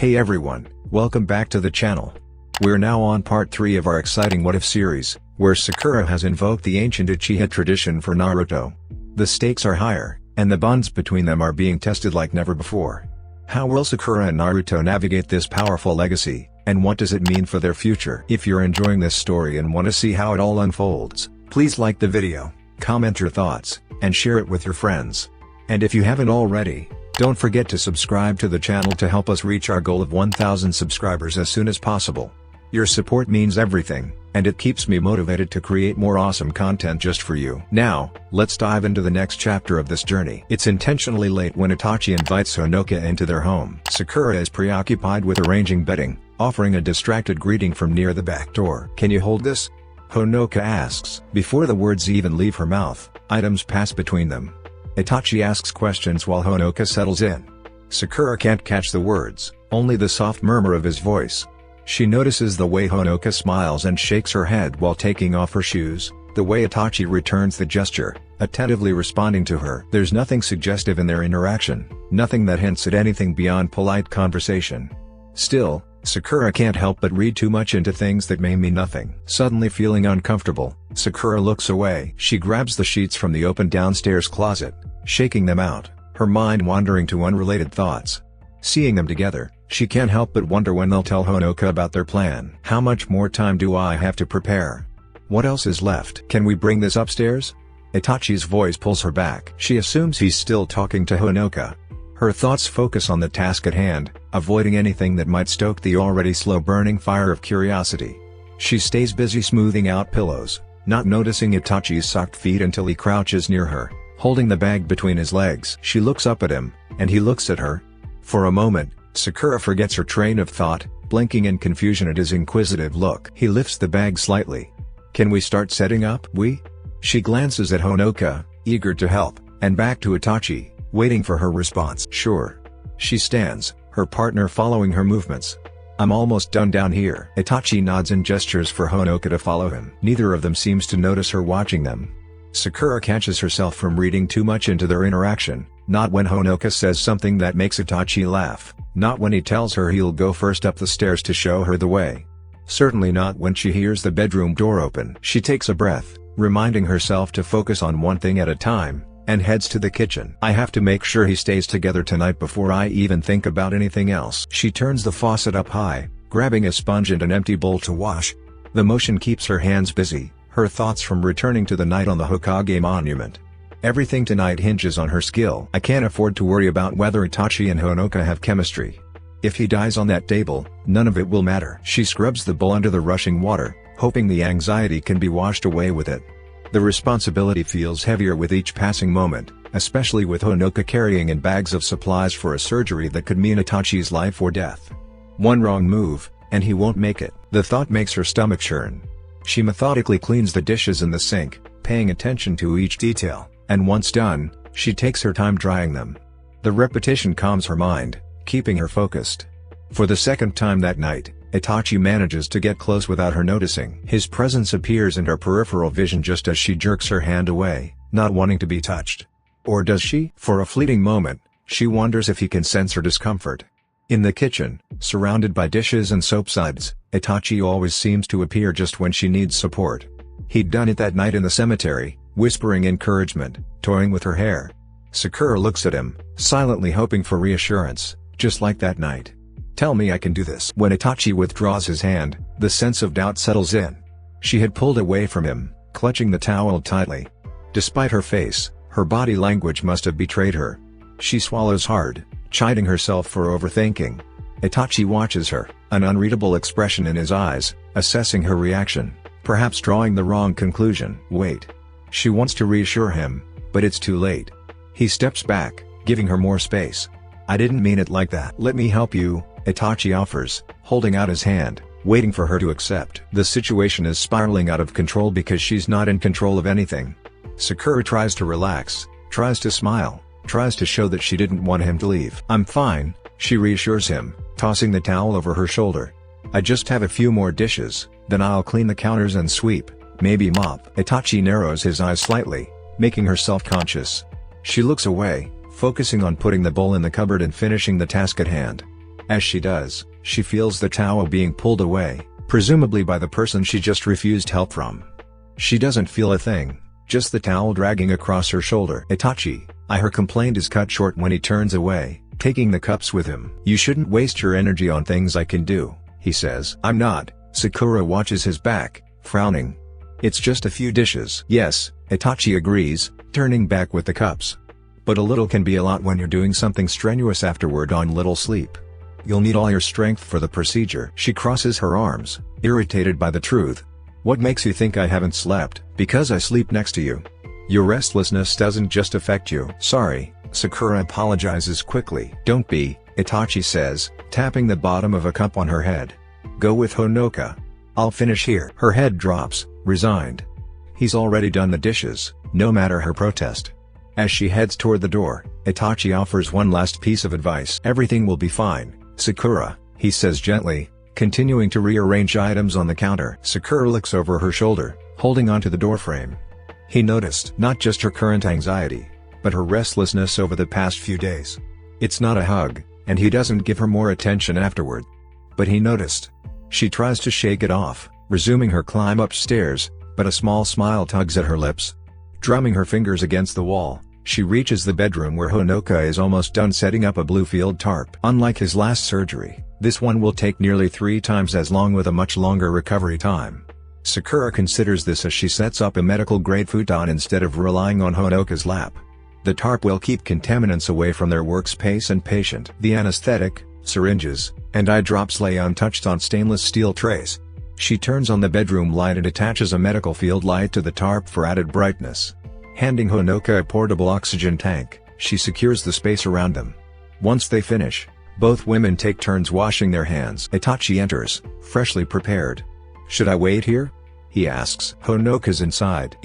Hey everyone, welcome back to the channel. We're now on part 3 of our exciting What If series, where Sakura has invoked the ancient Uchiha tradition for Naruto. The stakes are higher, and the bonds between them are being tested like never before. How will Sakura and Naruto navigate this powerful legacy, and what does it mean for their future? If you're enjoying this story and want to see how it all unfolds, please like the video, comment your thoughts, and share it with your friends. And if you haven't already, don't forget to subscribe to the channel to help us reach our goal of 1,000 subscribers as soon as possible. Your support means everything, and it keeps me motivated to create more awesome content just for you. Now, let's dive into the next chapter of this journey. It's intentionally late when Itachi invites Honoka into their home. Sakura is preoccupied with arranging bedding, offering a distracted greeting from near the back door. "Can you hold this?" Honoka asks. Before the words even leave her mouth, items pass between them. Itachi asks questions while Honoka settles in. Sakura can't catch the words, only the soft murmur of his voice. She notices the way Honoka smiles and shakes her head while taking off her shoes, the way Itachi returns the gesture, attentively responding to her. There's nothing suggestive in their interaction, nothing that hints at anything beyond polite conversation. Still, Sakura can't help but read too much into things that may mean nothing. Suddenly feeling uncomfortable, Sakura looks away. She grabs the sheets from the open downstairs closet, shaking them out, her mind wandering to unrelated thoughts. Seeing them together, she can't help but wonder when they'll tell Honoka about their plan. How much more time do I have to prepare? What else is left? Can we bring this upstairs? Itachi's voice pulls her back. She assumes he's still talking to Honoka. Her thoughts focus on the task at hand, avoiding anything that might stoke the already slow-burning fire of curiosity. She stays busy smoothing out pillows, not noticing Itachi's socked feet until he crouches near her, holding the bag between his legs. She looks up at him, and he looks at her. For a moment, Sakura forgets her train of thought, blinking in confusion at his inquisitive look. He lifts the bag slightly. "Can we start setting up?" She glances at Honoka, eager to help, and back to Itachi, waiting for her response. "Sure." She stands, her partner following her movements. "I'm almost done down here." Itachi nods and gestures for Honoka to follow him. Neither of them seems to notice her watching them. Sakura catches herself from reading too much into their interaction, not when Honoka says something that makes Itachi laugh, not when he tells her he'll go first up the stairs to show her the way. Certainly not when she hears the bedroom door open. She takes a breath, reminding herself to focus on one thing at a time, and heads to the kitchen. "I have to make sure he stays together tonight before I even think about anything else." She turns the faucet up high, grabbing a sponge and an empty bowl to wash. The motion keeps her hands busy, her thoughts from returning to the night on the Hokage monument. Everything tonight hinges on her skill. "I can't afford to worry about whether Itachi and Honoka have chemistry. If he dies on that table, none of it will matter." She scrubs the bowl under the rushing water, hoping the anxiety can be washed away with it. The responsibility feels heavier with each passing moment, especially with Honoka carrying in bags of supplies for a surgery that could mean Itachi's life or death. One wrong move, and he won't make it. The thought makes her stomach churn. She methodically cleans the dishes in the sink, paying attention to each detail, and once done, she takes her time drying them. The repetition calms her mind, keeping her focused. For the second time that night, Itachi manages to get close without her noticing. His presence appears in her peripheral vision just as she jerks her hand away, not wanting to be touched. Or does she? For a fleeting moment, she wonders if he can sense her discomfort. In the kitchen, surrounded by dishes and soap suds, Itachi always seems to appear just when she needs support. He'd done it that night in the cemetery, whispering encouragement, toying with her hair. Sakura looks at him, silently hoping for reassurance, just like that night. "Tell me I can do this." When Itachi withdraws his hand, the sense of doubt settles in. She had pulled away from him, clutching the towel tightly. Despite her face, her body language must have betrayed her. She swallows hard, chiding herself for overthinking. Itachi watches her, an unreadable expression in his eyes, assessing her reaction, perhaps drawing the wrong conclusion. Wait. She wants to reassure him, but it's too late. He steps back, giving her more space. "I didn't mean it like that." "Let me help you," Itachi offers, holding out his hand, waiting for her to accept. The situation is spiraling out of control because she's not in control of anything. Sakura tries to relax, tries to smile, tries to show that she didn't want him to leave. "I'm fine," she reassures him, tossing the towel over her shoulder. "I just have a few more dishes, then I'll clean the counters and sweep, maybe mop." Itachi narrows his eyes slightly, making her self-conscious. She looks away, focusing on putting the bowl in the cupboard and finishing the task at hand. As she does, she feels the towel being pulled away, presumably by the person she just refused help from. She doesn't feel a thing, just the towel dragging across her shoulder. Itachi, her complaint is cut short when he turns away, taking the cups with him. "You shouldn't waste your energy on things I can do," he says. "I'm not." Sakura watches his back, frowning. "It's just a few dishes." "Yes," Itachi agrees, turning back with the cups. "But a little can be a lot when you're doing something strenuous afterward on little sleep. You'll need all your strength for the procedure." She crosses her arms, irritated by the truth. "What makes you think I haven't slept?" "Because I sleep next to you. Your restlessness doesn't just affect you." "Sorry," Sakura apologizes quickly. "Don't be," Itachi says, tapping the bottom of a cup on her head. "Go with Honoka. I'll finish here." Her head drops, resigned. He's already done the dishes, no matter her protest. As she heads toward the door, Itachi offers one last piece of advice. "Everything will be fine, Sakura," he says gently, continuing to rearrange items on the counter. Sakura looks over her shoulder, holding onto the doorframe. He noticed not just her current anxiety, but her restlessness over the past few days. It's not a hug, and he doesn't give her more attention afterward. But he noticed. She tries to shake it off, resuming her climb upstairs, but a small smile tugs at her lips. Drumming her fingers against the wall, she reaches the bedroom where Honoka is almost done setting up a blue field tarp. Unlike his last surgery, this one will take nearly 3 times as long with a much longer recovery time. Sakura considers this as she sets up a medical-grade futon instead of relying on Honoka's lap. The tarp will keep contaminants away from their workspace and patient. The anesthetic, syringes, and eye drops lay untouched on stainless steel trays. She turns on the bedroom light and attaches a medical field light to the tarp for added brightness. Handing Honoka a portable oxygen tank, she secures the space around them. Once they finish, both women take turns washing their hands. Itachi enters, freshly prepared. "Should I wait here?" he asks. Honoka's inside.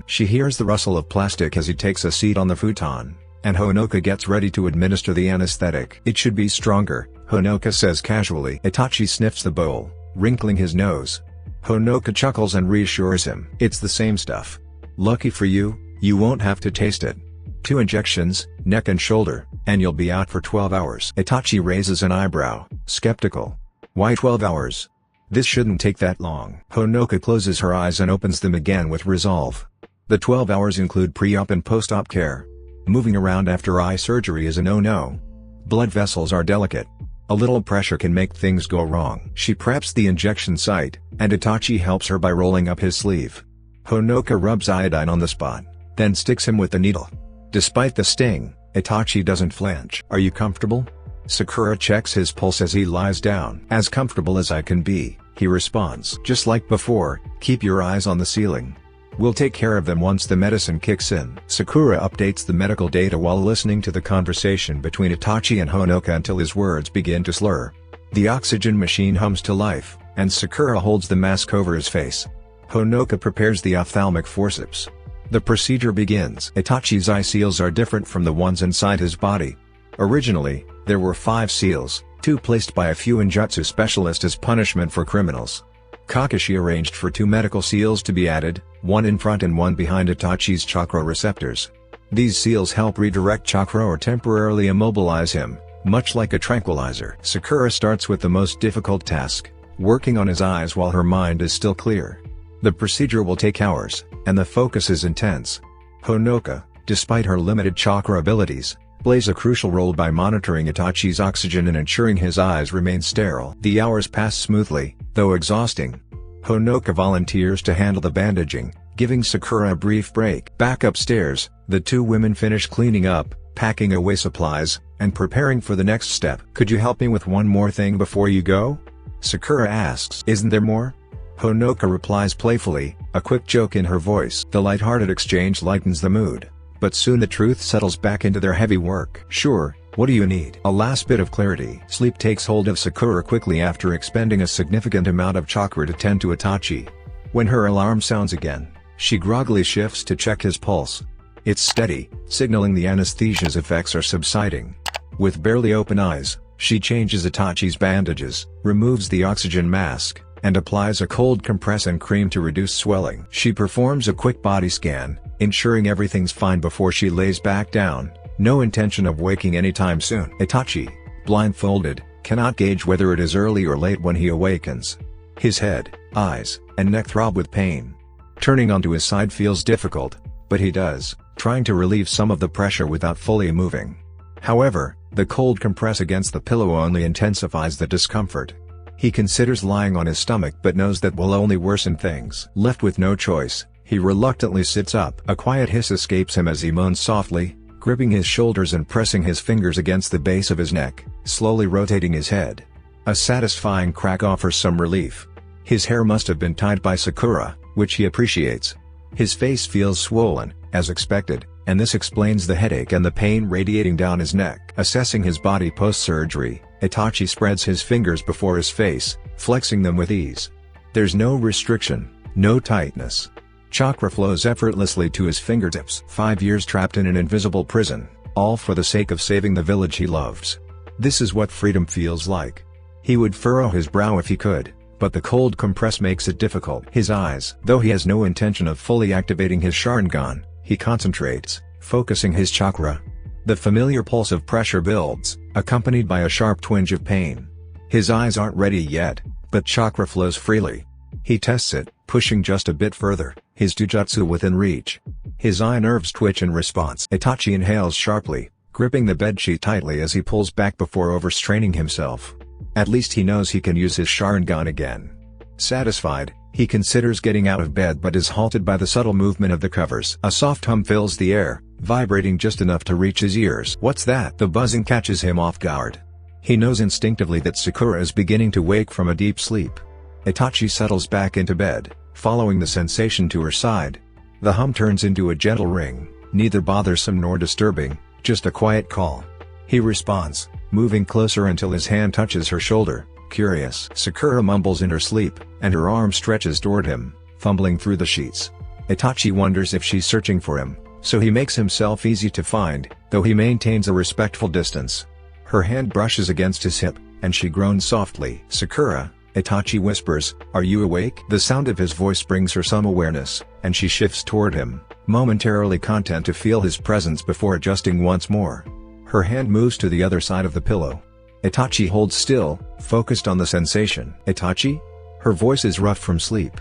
She hears the rustle of plastic as he takes a seat on the futon, and Honoka gets ready to administer the anesthetic. "It should be stronger," Honoka says casually. Itachi sniffs the bowl, wrinkling his nose. Honoka chuckles and reassures him. "It's the same stuff. Lucky for you, you won't have to taste it. 2 injections, neck and shoulder, and you'll be out for 12 hours. Itachi raises an eyebrow, skeptical. "Why 12 hours? This shouldn't take that long." Honoka closes her eyes and opens them again with resolve. The 12 hours include pre-op and post-op care. Moving around after eye surgery is a no-no. Blood vessels are delicate. A little pressure can make things go wrong. She preps the injection site, and Itachi helps her by rolling up his sleeve. Honoka rubs iodine on the spot, then sticks him with the needle. Despite the sting, Itachi doesn't flinch. "Are you comfortable?" Sakura checks his pulse as he lies down. "As comfortable as I can be," he responds. "Just like before, keep your eyes on the ceiling. We'll take care of them once the medicine kicks in." Sakura updates the medical data while listening to the conversation between Itachi and Honoka until his words begin to slur. The oxygen machine hums to life, and Sakura holds the mask over his face. Honoka prepares the ophthalmic forceps. The procedure begins. Itachi's eye seals are different from the ones inside his body. Originally, there were 5 seals, 2 placed by a Fuinjutsu specialist as punishment for criminals. Kakashi arranged for 2 medical seals to be added, 1 in front and 1 behind Itachi's chakra receptors. These seals help redirect chakra or temporarily immobilize him, much like a tranquilizer. Sakura starts with the most difficult task, working on his eyes while her mind is still clear. The procedure will take hours, and the focus is intense. Honoka, despite her limited chakra abilities, plays a crucial role by monitoring Itachi's oxygen and ensuring his eyes remain sterile. The hours pass smoothly, though exhausting. Honoka volunteers to handle the bandaging, giving Sakura a brief break. Back upstairs, the 2 women finish cleaning up, packing away supplies, and preparing for the next step. "Could you help me with one more thing before you go?" Sakura asks. "Isn't there more?" Honoka replies playfully, a quick joke in her voice. The light-hearted exchange lightens the mood, but soon the truth settles back into their heavy work. "Sure, what do you need?" A last bit of clarity. Sleep takes hold of Sakura quickly after expending a significant amount of chakra to tend to Itachi. When her alarm sounds again, she groggily shifts to check his pulse. It's steady, signaling the anesthesia's effects are subsiding. With barely open eyes, she changes Itachi's bandages, removes the oxygen mask, and applies a cold compress and cream to reduce swelling. She performs a quick body scan, ensuring everything's fine before she lays back down, no intention of waking anytime soon. Itachi, blindfolded, cannot gauge whether it is early or late when he awakens. His head, eyes, and neck throb with pain. Turning onto his side feels difficult, but he does, trying to relieve some of the pressure without fully moving. However, the cold compress against the pillow only intensifies the discomfort. He considers lying on his stomach but knows that will only worsen things. Left with no choice, he reluctantly sits up. A quiet hiss escapes him as he moans softly, gripping his shoulders and pressing his fingers against the base of his neck, slowly rotating his head. A satisfying crack offers some relief. His hair must have been tied by Sakura, which he appreciates. His face feels swollen, as expected, and this explains the headache and the pain radiating down his neck. Assessing his body post-surgery, Itachi spreads his fingers before his face, flexing them with ease. There's no restriction, no tightness. Chakra flows effortlessly to his fingertips. 5 years trapped in an invisible prison, all for the sake of saving the village he loves. This is what freedom feels like. He would furrow his brow if he could, but the cold compress makes it difficult. His eyes, though he has no intention of fully activating his Sharingan, he concentrates, focusing his chakra. The familiar pulse of pressure builds, accompanied by a sharp twinge of pain. His eyes aren't ready yet, but chakra flows freely. He tests it, pushing just a bit further, his jujutsu within reach. His eye nerves twitch in response. Itachi inhales sharply, gripping the bedsheet tightly as he pulls back before overstraining himself. At least he knows he can use his Sharingan again. Satisfied, he considers getting out of bed but is halted by the subtle movement of the covers. A soft hum fills the air, vibrating just enough to reach his ears. What's that? The buzzing catches him off guard. He knows instinctively that Sakura is beginning to wake from a deep sleep. Itachi settles back into bed, following the sensation to her side. The hum turns into a gentle ring, neither bothersome nor disturbing, just a quiet call. He responds, moving closer until his hand touches her shoulder, curious. Sakura mumbles in her sleep, and her arm stretches toward him, fumbling through the sheets. Itachi wonders if she's searching for him, so he makes himself easy to find, though he maintains a respectful distance. Her hand brushes against his hip, and she groans softly. Sakura, Itachi whispers, "Are you awake?" The sound of his voice brings her some awareness, and she shifts toward him, momentarily content to feel his presence before adjusting once more. Her hand moves to the other side of the pillow. Itachi holds still, focused on the sensation. "Itachi?" Her voice is rough from sleep.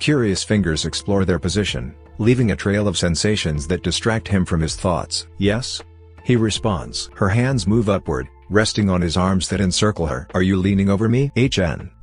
Curious fingers explore their position, leaving a trail of sensations that distract him from his thoughts. "Yes?" he responds. Her hands move upward, resting on his arms that encircle her. "Are you leaning over me?"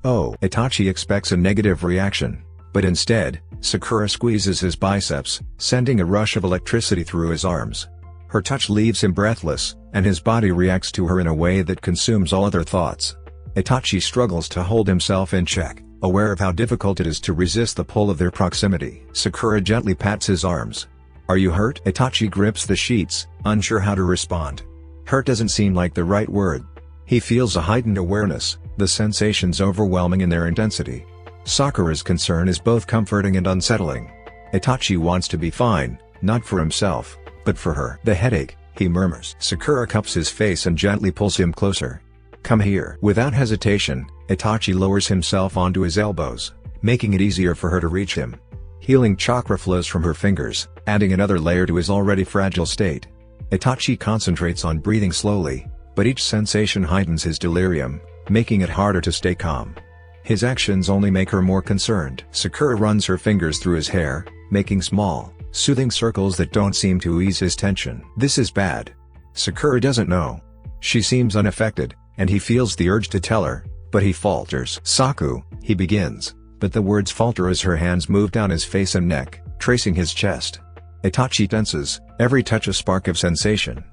"Oh." Itachi expects a negative reaction, but instead, Sakura squeezes his biceps, sending a rush of electricity through his arms. Her touch leaves him breathless, and his body reacts to her in a way that consumes all other thoughts. Itachi struggles to hold himself in check, aware of how difficult it is to resist the pull of their proximity. Sakura gently pats his arms. "Are you hurt?" Itachi grips the sheets, unsure how to respond. Hurt doesn't seem like the right word. He feels a heightened awareness, the sensations overwhelming in their intensity. Sakura's concern is both comforting and unsettling. Itachi wants to be fine, not for himself, but for her. "The headache," he murmurs. Sakura cups his face and gently pulls him closer. "Come here." Without hesitation, Itachi lowers himself onto his elbows, making it easier for her to reach him. Healing chakra flows from her fingers, adding another layer to his already fragile state. Itachi concentrates on breathing slowly, but each sensation heightens his delirium, making it harder to stay calm. His actions only make her more concerned. Sakura runs her fingers through his hair, making small, soothing circles that don't seem to ease his tension. This is bad. Sakura doesn't know. She seems unaffected, and he feels the urge to tell her, but he falters. "Saku," he begins, but the words falter as her hands move down his face and neck, tracing his chest. Itachi tenses, every touch a spark of sensation.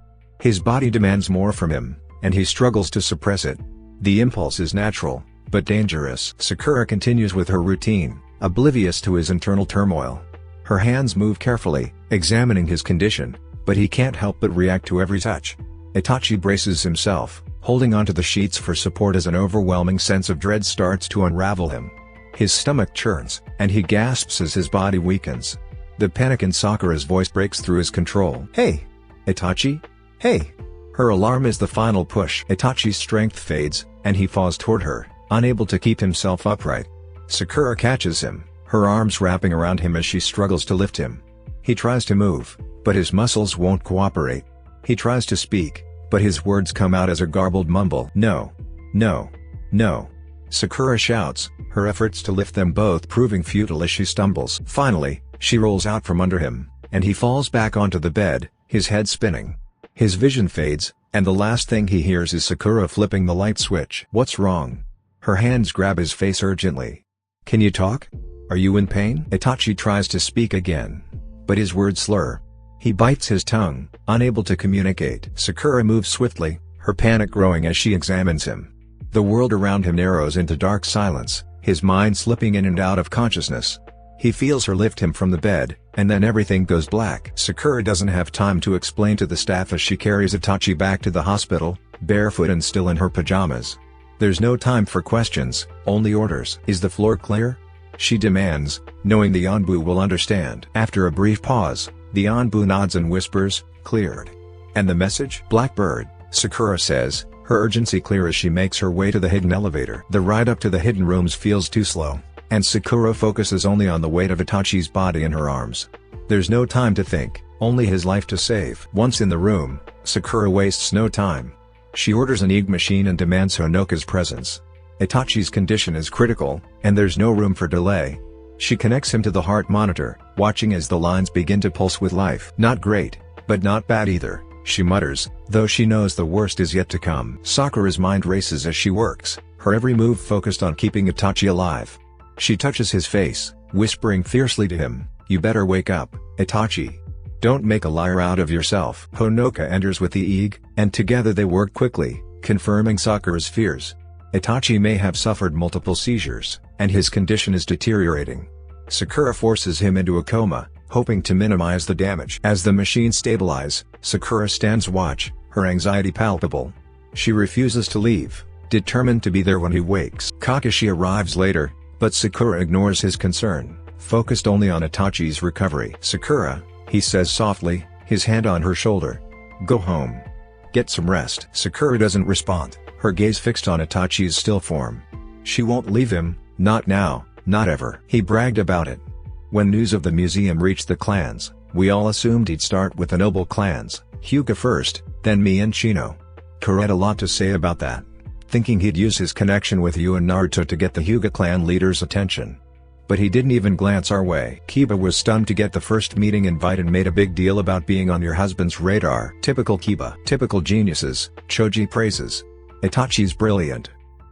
His body demands more from him, and he struggles to suppress it. The impulse is natural, but dangerous. Sakura continues with her routine, oblivious to his internal turmoil. Her hands move carefully, examining his condition, but he can't help but react to every touch. Itachi braces himself, holding onto the sheets for support as an overwhelming sense of dread starts to unravel him. His stomach churns, and he gasps as his body weakens. The panic in Sakura's voice breaks through his control. "Hey! Itachi? Hey!" Her alarm is the final push. Itachi's strength fades, and he falls toward her, unable to keep himself upright. Sakura catches him, her arms wrapping around him as she struggles to lift him. He tries to move, but his muscles won't cooperate. He tries to speak, but his words come out as a garbled mumble. "No. No. No. Sakura shouts, her efforts to lift them both proving futile as she stumbles. Finally, she rolls out from under him, and he falls back onto the bed, his head spinning. His vision fades, and the last thing he hears is Sakura flipping the light switch. What's wrong? Her hands grab his face urgently. Can you talk? Are you in pain? Itachi tries to speak again, but his words slur. He bites his tongue, unable to communicate. Sakura moves swiftly, her panic growing as she examines him. The world around him narrows into dark silence, his mind slipping in and out of consciousness. He feels her lift him from the bed, and then everything goes black. Sakura doesn't have time to explain to the staff as she carries Itachi back to the hospital, barefoot and still in her pajamas. There's no time for questions, only orders. Is the floor clear? She demands, knowing the Anbu will understand. After a brief pause, the Anbu nods and whispers, cleared. And the message? Blackbird, Sakura says, her urgency clear as she makes her way to the hidden elevator. The ride up to the hidden rooms feels too slow, and Sakura focuses only on the weight of Itachi's body in her arms. There's no time to think, only his life to save. Once in the room, Sakura wastes no time. She orders an EEG machine and demands Honoka's presence. Itachi's condition is critical, and there's no room for delay. She connects him to the heart monitor, watching as the lines begin to pulse with life. Not great, but not bad either, she mutters, though she knows the worst is yet to come. Sakura's mind races as she works, her every move focused on keeping Itachi alive. She touches his face, whispering fiercely to him, "You better wake up, Itachi. Don't make a liar out of yourself." Honoka enters with the EEG, and together they work quickly, confirming Sakura's fears. Itachi may have suffered multiple seizures, and his condition is deteriorating. Sakura forces him into a coma, hoping to minimize the damage. As the machines stabilize, Sakura stands watch, her anxiety palpable. She refuses to leave, determined to be there when he wakes. Kakashi arrives later, but Sakura ignores his concern, focused only on Itachi's recovery. "Sakura," he says softly, his hand on her shoulder. "Go home. Get some rest." Sakura doesn't respond, her gaze fixed on Itachi's still form. She won't leave him, not now, not ever. He bragged about it. When news of the museum reached the clans, we all assumed he'd start with the noble clans, Hyuga first, then me and Shino. Kuro had a lot to say about that, thinking he'd use his connection with you and Naruto to get the Hyuga clan leaders' attention. But he didn't even glance our way. Kiba was stunned to get the first meeting invite and made a big deal about being on your husband's radar. Typical Kiba. Typical geniuses, Choji praises. Itachi's brilliant.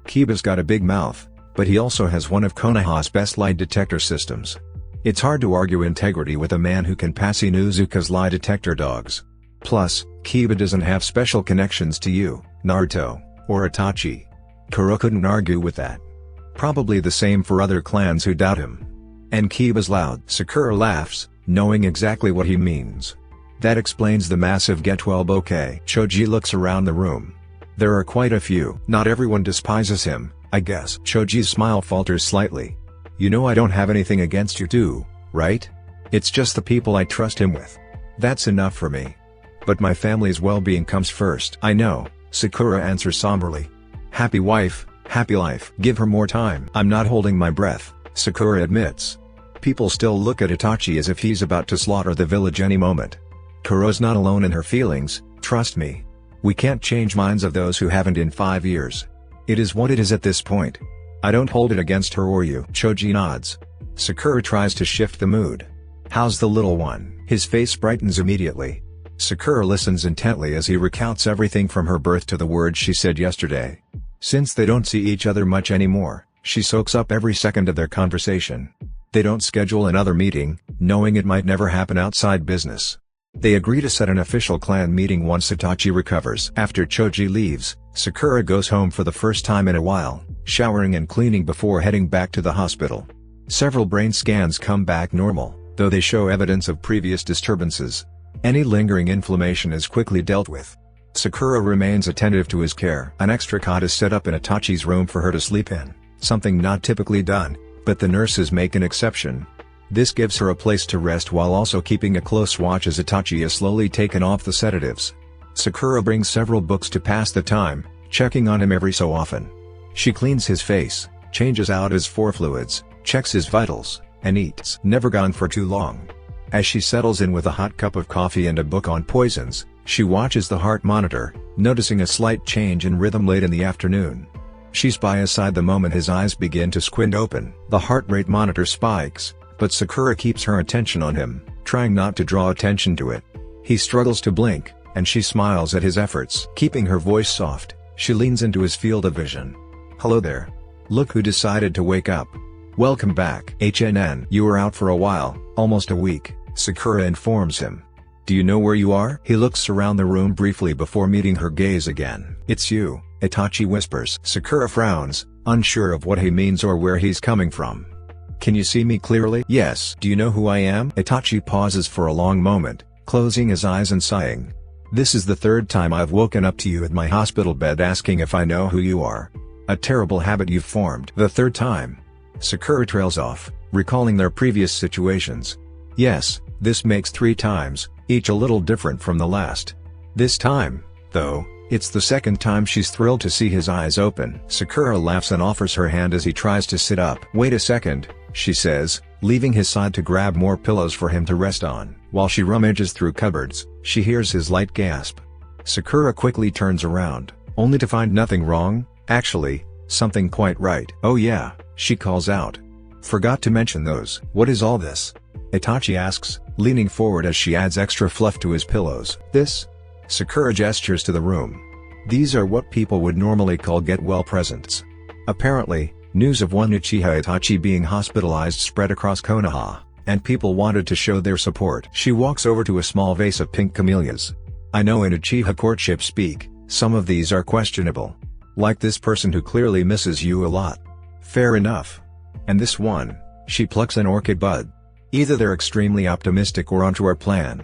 Kiba's got a big mouth, but he also has one of Konoha's best lie detector systems. It's hard to argue integrity with a man who can pass Inuzuka's lie detector dogs. Plus, Kiba doesn't have special connections to you, Naruto, or Itachi. Kuro couldn't argue with that. Probably the same for other clans who doubt him. And Kiba's loud. Sakura laughs, knowing exactly what he means. That explains the massive get well bouquet. Choji looks around the room. There are quite a few. Not everyone despises him, I guess. Choji's smile falters slightly. You know I don't have anything against you too, right? It's just the people I trust him with. That's enough for me. But my family's well-being comes first. I know, Sakura answers somberly. Happy wife, happy life. Give her more time. I'm not holding my breath, Sakura admits. People still look at Itachi as if he's about to slaughter the village any moment. Kuro's not alone in her feelings, trust me. We can't change minds of those who haven't in 5 years. It is what it is at this point. I don't hold it against her or you. Choji nods. Sakura tries to shift the mood. How's the little one? His face brightens immediately. Sakura listens intently as he recounts everything from her birth to the words she said yesterday. Since they don't see each other much anymore, she soaks up every second of their conversation. They don't schedule another meeting, knowing it might never happen outside business. They agree to set an official clan meeting once Itachi recovers. After Choji leaves, Sakura goes home for the first time in a while, showering and cleaning before heading back to the hospital. Several brain scans come back normal, though they show evidence of previous disturbances. Any lingering inflammation is quickly dealt with. Sakura remains attentive to his care. An extra cot is set up in Itachi's room for her to sleep in, something not typically done, but the nurses make an exception. This gives her a place to rest while also keeping a close watch as Itachi is slowly taken off the sedatives. Sakura brings several books to pass the time, checking on him every so often. She cleans his face, changes out his fluids, checks his vitals, and eats. Never gone for too long. As she settles in with a hot cup of coffee and a book on poisons, she watches the heart monitor, noticing a slight change in rhythm late in the afternoon. She's by his side the moment his eyes begin to squint open. The heart rate monitor spikes, but Sakura keeps her attention on him, trying not to draw attention to it. He struggles to blink, and she smiles at his efforts. Keeping her voice soft, she leans into his field of vision. "Hello there. Look who decided to wake up. Welcome back." "HNN. You were out for a while, almost a week," Sakura informs him. "Do you know where you are?" He looks around the room briefly before meeting her gaze again. "It's you," Itachi whispers. Sakura frowns, unsure of what he means or where he's coming from. "Can you see me clearly?" "Yes." "Do you know who I am?" Itachi pauses for a long moment, closing his eyes and sighing. "This is the third time I've woken up to you at my hospital bed asking if I know who you are. A terrible habit you've formed." "The third time?" Sakura trails off, recalling their previous situations. "Yes, this makes 3 times, each a little different from the last. This time, though, it's the second time." She's thrilled to see his eyes open. Sakura laughs and offers her hand as he tries to sit up. "Wait a second," she says, leaving his side to grab more pillows for him to rest on. While she rummages through cupboards, she hears his light gasp. Sakura quickly turns around, only to find nothing wrong, actually, something quite right. "Oh yeah," she calls out. "Forgot to mention those." "What is all this?" Itachi asks, leaning forward as she adds extra fluff to his pillows. "This?" Sakura gestures to the room. "These are what people would normally call get-well presents." Apparently, news of one Uchiha Itachi being hospitalized spread across Konoha, and people wanted to show their support. She walks over to a small vase of pink camellias. "I know in Uchiha courtship speak, some of these are questionable. Like this person who clearly misses you a lot." "Fair enough. And this one," she plucks an orchid bud. "Either they're extremely optimistic or onto our plan.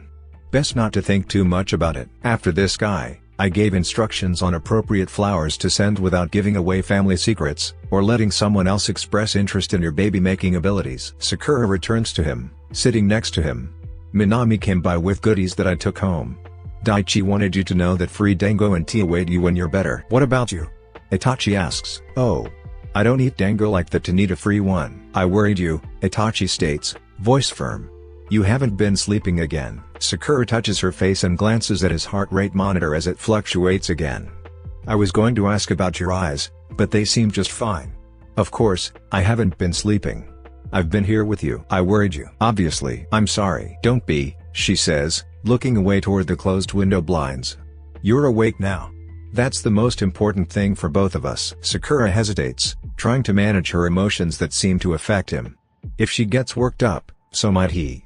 Best not to think too much about it." "After this guy, I gave instructions on appropriate flowers to send without giving away family secrets, or letting someone else express interest in your baby-making abilities." Sakura returns to him, sitting next to him. "Minami came by with goodies that I took home. Daichi wanted you to know that free dango and tea await you when you're better." "What about you?" Itachi asks. "Oh. I don't eat dango like that to need a free one." "I worried you," Itachi states, voice firm. "You haven't been sleeping again." Sakura touches her face and glances at his heart rate monitor as it fluctuates again. "I was going to ask about your eyes, but they seem just fine." "Of course, I haven't been sleeping. I've been here with you." "I worried you." "Obviously." "I'm sorry." "Don't be," she says, looking away toward the closed window blinds. "You're awake now. That's the most important thing for both of us." Sakura hesitates, trying to manage her emotions that seem to affect him. If she gets worked up, so might he.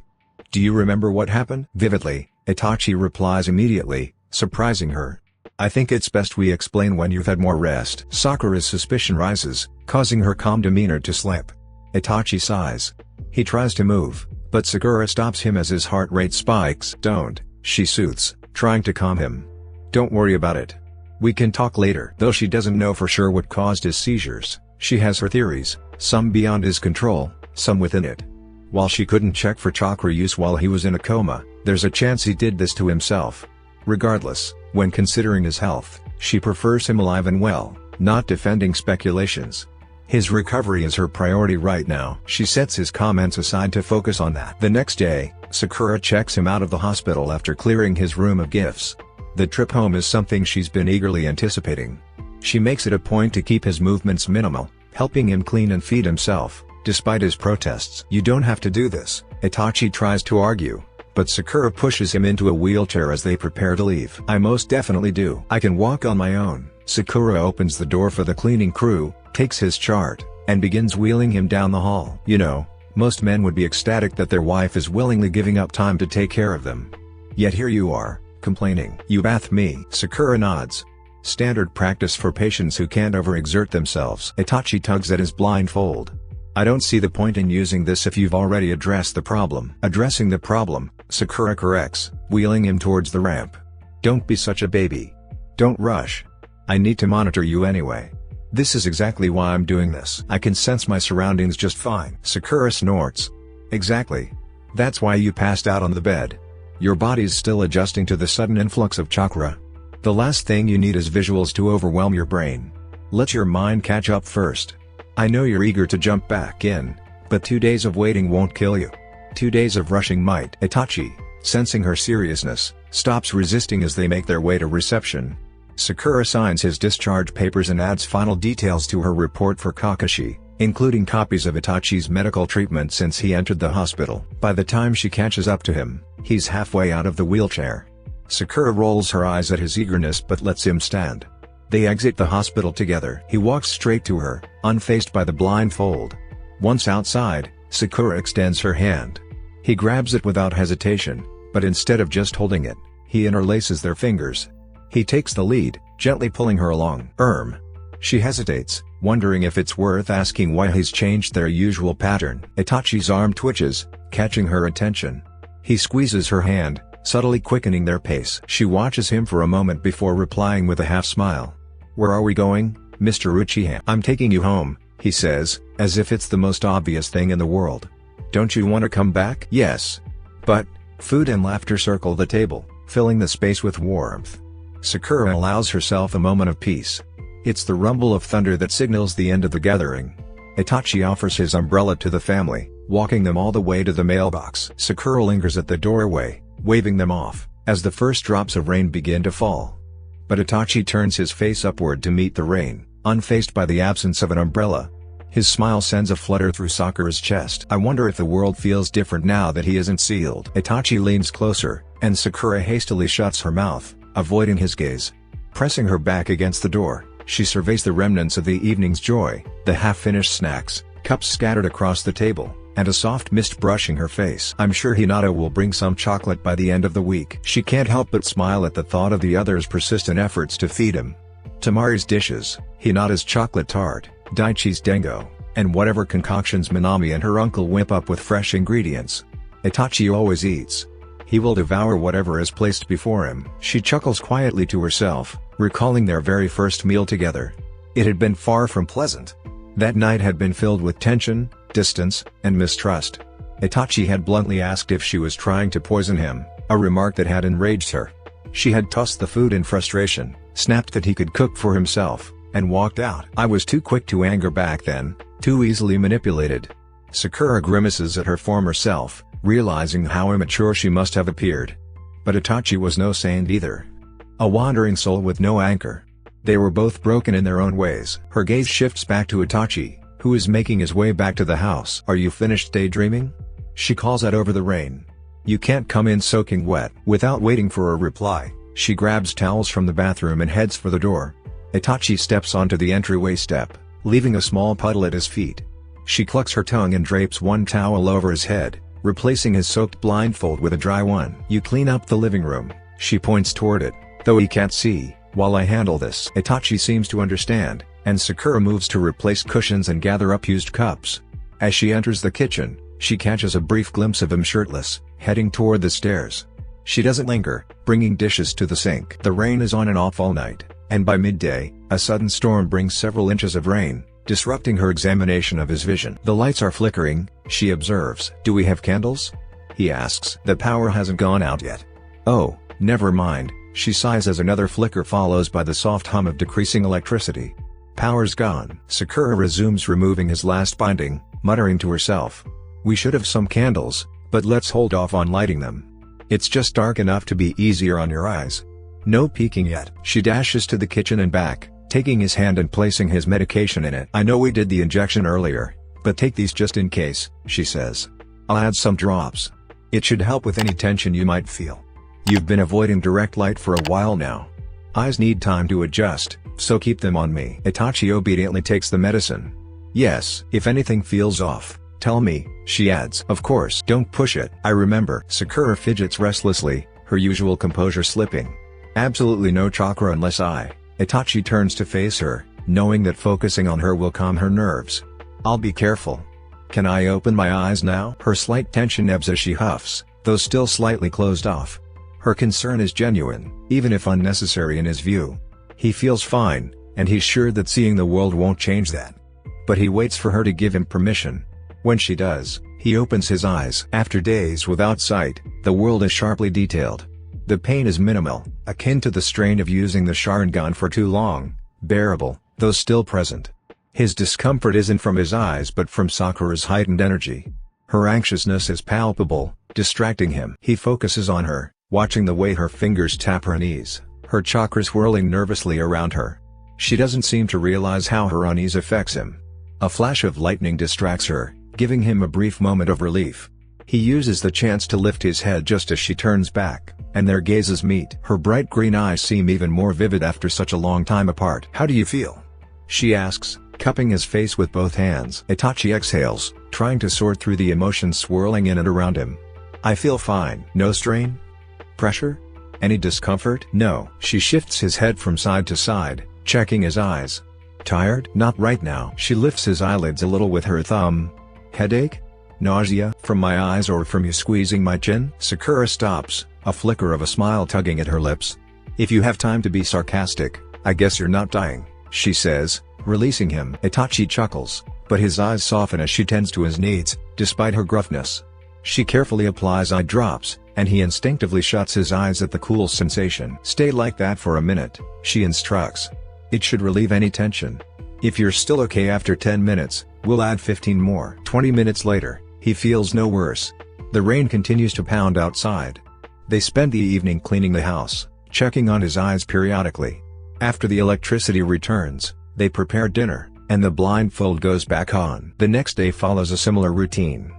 "Do you remember what happened?" "Vividly," Itachi replies immediately, surprising her. "I think it's best we explain when you've had more rest." Sakura's suspicion rises, causing her calm demeanor to slip. Itachi sighs. He tries to move, but Sakura stops him as his heart rate spikes. "Don't," she soothes, trying to calm him. "Don't worry about it. We can talk later." Though she doesn't know for sure what caused his seizures, she has her theories, some beyond his control, some within it. While she couldn't check for chakra use while he was in a coma, there's a chance he did this to himself. Regardless, when considering his health, she prefers him alive and well, not defending speculations. His recovery is her priority right now. She sets his comments aside to focus on that. The next day, Sakura checks him out of the hospital after clearing his room of gifts. The trip home is something she's been eagerly anticipating. She makes it a point to keep his movements minimal, helping him clean and feed himself, despite his protests. "You don't have to do this," Itachi tries to argue, but Sakura pushes him into a wheelchair as they prepare to leave. "I most definitely do. I can walk on my own." Sakura opens the door for the cleaning crew, takes his chart, and begins wheeling him down the hall. You know, most men would be ecstatic that their wife is willingly giving up time to take care of them. Yet here you are, complaining. "You bath me." Sakura nods. Standard practice for patients who can't overexert themselves. Itachi tugs at his blindfold. "I don't see the point in using this if you've already addressed the problem." "Addressing the problem," Sakura corrects, wheeling him towards the ramp. "Don't be such a baby. Don't rush. I need to monitor you anyway. This is exactly why I'm doing this. I can sense my surroundings just fine." Sakura snorts. "Exactly. That's why you passed out on the bed. Your body's still adjusting to the sudden influx of chakra. The last thing you need is visuals to overwhelm your brain. Let your mind catch up first. I know you're eager to jump back in, but 2 days of waiting won't kill you. 2 days of rushing might." Itachi, sensing her seriousness, stops resisting as they make their way to reception. Sakura signs his discharge papers and adds final details to her report for Kakashi, including copies of Itachi's medical treatment since he entered the hospital. By the time she catches up to him, he's halfway out of the wheelchair. Sakura rolls her eyes at his eagerness but lets him stand. They exit the hospital together. He walks straight to her, unfazed by the blindfold. Once outside, Sakura extends her hand. He grabs it without hesitation, but instead of just holding it, he interlaces their fingers. He takes the lead, gently pulling her along. She hesitates, wondering if it's worth asking why he's changed their usual pattern. Itachi's arm twitches, catching her attention. He squeezes her hand, subtly quickening their pace. She watches him for a moment before replying with a half-smile. "Where are we going, Mr. Uchiha?" "I'm taking you home," he says, as if it's the most obvious thing in the world. "Don't you want to come back?" "Yes. But..." Food and laughter circle the table, filling the space with warmth. Sakura allows herself a moment of peace. It's the rumble of thunder that signals the end of the gathering. Itachi offers his umbrella to the family, walking them all the way to the mailbox. Sakura lingers at the doorway, waving them off, as the first drops of rain begin to fall. But Itachi turns his face upward to meet the rain, unfazed by the absence of an umbrella. His smile sends a flutter through Sakura's chest. "I wonder if the world feels different now that he isn't sealed." Itachi leans closer, and Sakura hastily shuts her mouth, avoiding his gaze. Pressing her back against the door, she surveys the remnants of the evening's joy, the half-finished snacks, cups scattered across the table, and a soft mist brushing her face. "I'm sure Hinata will bring some chocolate by the end of the week." She can't help but smile at the thought of the others' persistent efforts to feed him. Tamari's dishes, Hinata's chocolate tart, Daichi's dango, and whatever concoctions Minami and her uncle whip up with fresh ingredients. Itachi always eats. He will devour whatever is placed before him. She chuckles quietly to herself, recalling their very first meal together. It had been far from pleasant. That night had been filled with tension, distance, and mistrust. Itachi had bluntly asked if she was trying to poison him, a remark that had enraged her. She had tossed the food in frustration, snapped that he could cook for himself, and walked out. "I was too quick to anger back then, too easily manipulated." Sakura grimaces at her former self, realizing how immature she must have appeared. But Itachi was no saint either. A wandering soul with no anchor. They were both broken in their own ways. Her gaze shifts back to Itachi, who is making his way back to the house. "Are you finished daydreaming?" she calls out over the rain. "You can't come in soaking wet." Without waiting for a reply, she grabs towels from the bathroom and heads for the door. Itachi steps onto the entryway step, leaving a small puddle at his feet. She clucks her tongue and drapes one towel over his head, replacing his soaked blindfold with a dry one. "You clean up the living room," she points toward it, "though he can't see, while I handle this." Itachi seems to understand, and Sakura moves to replace cushions and gather up used cups. As she enters the kitchen, she catches a brief glimpse of him shirtless, heading toward the stairs. She doesn't linger, bringing dishes to the sink. The rain is on and off all night, and by midday, a sudden storm brings several inches of rain, disrupting her examination of his vision. "The lights are flickering," she observes. "Do we have candles?" he asks. "The power hasn't gone out yet." "Oh, never mind," she sighs as another flicker follows by the soft hum of decreasing electricity. "Power's gone." Sakura resumes removing his last binding, muttering to herself. "We should have some candles, but let's hold off on lighting them. It's just dark enough to be easier on your eyes. No peeking yet." She dashes to the kitchen and back, taking his hand and placing his medication in it. "I know we did the injection earlier, but take these just in case," she says. "I'll add some drops. It should help with any tension you might feel. You've been avoiding direct light for a while now. Eyes need time to adjust, so keep them on me." Itachi obediently takes the medicine. "Yes, if anything feels off, tell me," she adds. "Of course. Don't push it." "I remember." Sakura fidgets restlessly, her usual composure slipping. "Absolutely no chakra unless I..." Itachi turns to face her, knowing that focusing on her will calm her nerves. "I'll be careful. Can I open my eyes now?" Her slight tension ebbs as she huffs, though still slightly closed off. Her concern is genuine, even if unnecessary in his view. He feels fine, and he's sure that seeing the world won't change that. But he waits for her to give him permission. When she does, he opens his eyes. After days without sight, the world is sharply detailed. The pain is minimal, akin to the strain of using the Sharingan for too long, bearable, though still present. His discomfort isn't from his eyes but from Sakura's heightened energy. Her anxiousness is palpable, distracting him. He focuses on her, watching the way her fingers tap her knees. her chakras whirling nervously around her. She doesn't seem to realize how her unease affects him. A flash of lightning distracts her, giving him a brief moment of relief. He uses the chance to lift his head just as she turns back, and their gazes meet. Her bright green eyes seem even more vivid after such a long time apart. "How do you feel?" she asks, cupping his face with both hands. Itachi exhales, trying to sort through the emotions swirling in and around him. "I feel fine." "No strain? Pressure? Any discomfort?" "No." She shifts his head from side to side, checking his eyes. "Tired?" "Not right now." She lifts his eyelids a little with her thumb. "Headache? Nausea? From my eyes or from you squeezing my chin?" Sakura stops, a flicker of a smile tugging at her lips. "If you have time to be sarcastic, I guess you're not dying," she says, releasing him. Itachi chuckles, but his eyes soften as she tends to his needs, despite her gruffness. She carefully applies eye drops, and he instinctively shuts his eyes at the cool sensation. "Stay like that for a minute," she instructs. "It should relieve any tension. If you're still okay after 10 minutes, we'll add 15 more." 20 minutes later, he feels no worse. The rain continues to pound outside. They spend the evening cleaning the house, checking on his eyes periodically. After the electricity returns, they prepare dinner, and the blindfold goes back on. The next day follows a similar routine.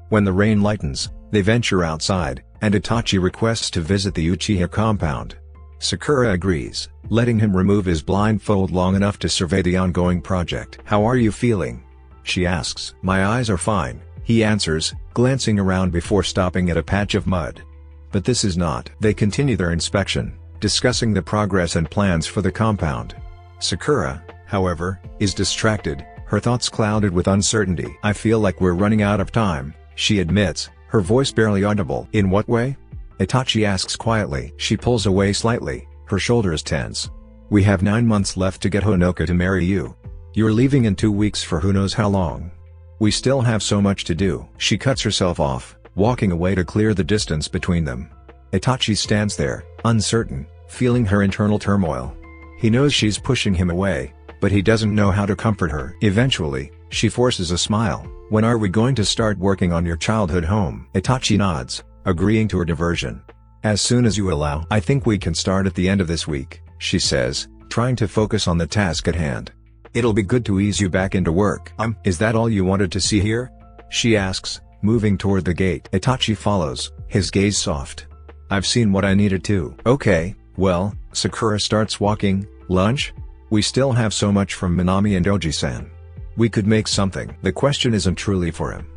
When the rain lightens, they venture outside, and Itachi requests to visit the Uchiha compound. Sakura agrees, letting him remove his blindfold long enough to survey the ongoing project. "How are you feeling?" she asks. "My eyes are fine," he answers, glancing around before stopping at a patch of mud. But this is not. They continue their inspection, discussing the progress and plans for the compound. Sakura, however, is distracted, her thoughts clouded with uncertainty. "I feel like we're running out of time," she admits, her voice barely audible. "In what way?" Itachi asks quietly. She pulls away slightly, her shoulders tense. "We have 9 months left to get Honoka to marry you. You're leaving in 2 weeks for who knows how long. We still have so much to do." She cuts herself off, walking away to clear the distance between them. Itachi stands there, uncertain, feeling her internal turmoil. He knows she's pushing him away, but he doesn't know how to comfort her. Eventually, she forces a smile. "When are we going to start working on your childhood home?" Itachi nods, agreeing to her diversion. "As soon as you allow." "I think we can start at the end of this week," she says, trying to focus on the task at hand. "It'll be good to ease you back into work." Is that all you wanted to see here?" she asks, moving toward the gate. Itachi follows, his gaze soft. "I've seen what I needed to." "Okay, well," Sakura starts walking. "Lunch? We still have so much from Minami and Oji-san. We could make something." The question isn't truly for him.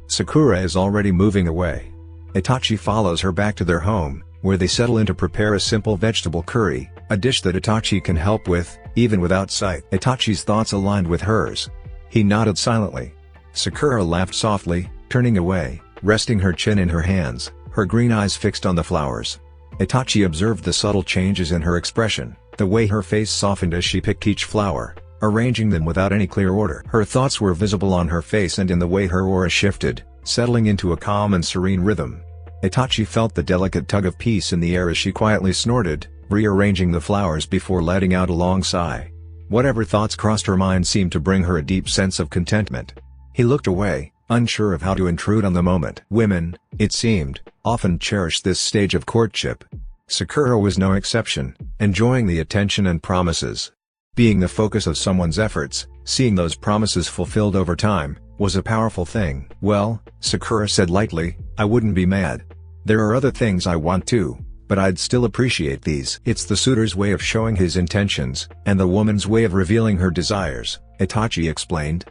Sakura is already moving away. Itachi follows her back to their home, where they settle in to prepare a simple vegetable curry, a dish that Itachi can help with, even without sight. Itachi's thoughts aligned with hers. He nodded silently. Sakura laughed softly, turning away, resting her chin in her hands, her green eyes fixed on the flowers. Itachi observed the subtle changes in her expression, the way her face softened as she picked each flower, arranging them without any clear order. Her thoughts were visible on her face and in the way her aura shifted, settling into a calm and serene rhythm. Itachi felt the delicate tug of peace in the air as she quietly snorted, rearranging the flowers before letting out a long sigh. Whatever thoughts crossed her mind seemed to bring her a deep sense of contentment. He looked away, unsure of how to intrude on the moment. Women, it seemed, often cherish this stage of courtship. Sakura was no exception, enjoying the attention and promises. Being the focus of someone's efforts, seeing those promises fulfilled over time, was a powerful thing. "Well," Sakura said lightly, "I wouldn't be mad. There are other things I want too, but I'd still appreciate these." It's the suitor's way of showing his intentions, and the woman's way of revealing her desires, Itachi explained.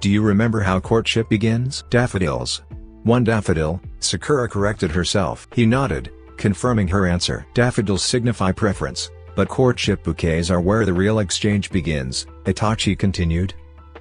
"Do you remember how courtship begins?" "Daffodils." "One daffodil," Sakura corrected herself. He nodded, confirming her answer. "Daffodils signify preference, but courtship bouquets are where the real exchange begins," Itachi continued.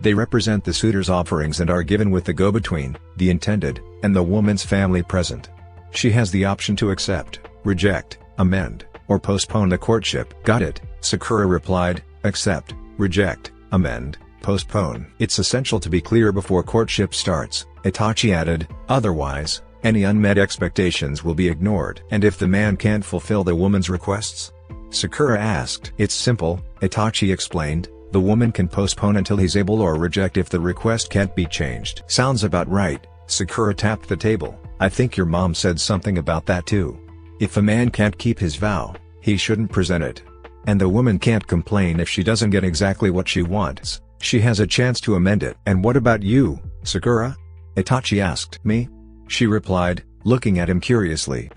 "They represent the suitor's offerings and are given with the go-between, the intended, and the woman's family present. She has the option to accept, reject, amend, or postpone the courtship." "Got it," Sakura replied, "accept, reject, amend, postpone." "It's essential to be clear before courtship starts," Itachi added, "otherwise, any unmet expectations will be ignored." "And if the man can't fulfill the woman's requests?" Sakura asked. "It's simple," Itachi explained. "The woman can postpone until he's able or reject if the request can't be changed." "Sounds about right," Sakura tapped the table. "I think your mom said something about that too. If a man can't keep his vow, he shouldn't present it." And the woman can't complain if she doesn't get exactly what she wants. She has a chance to amend it. "And what about you, Sakura?" Itachi asked. "Me?" she replied, looking at him curiously.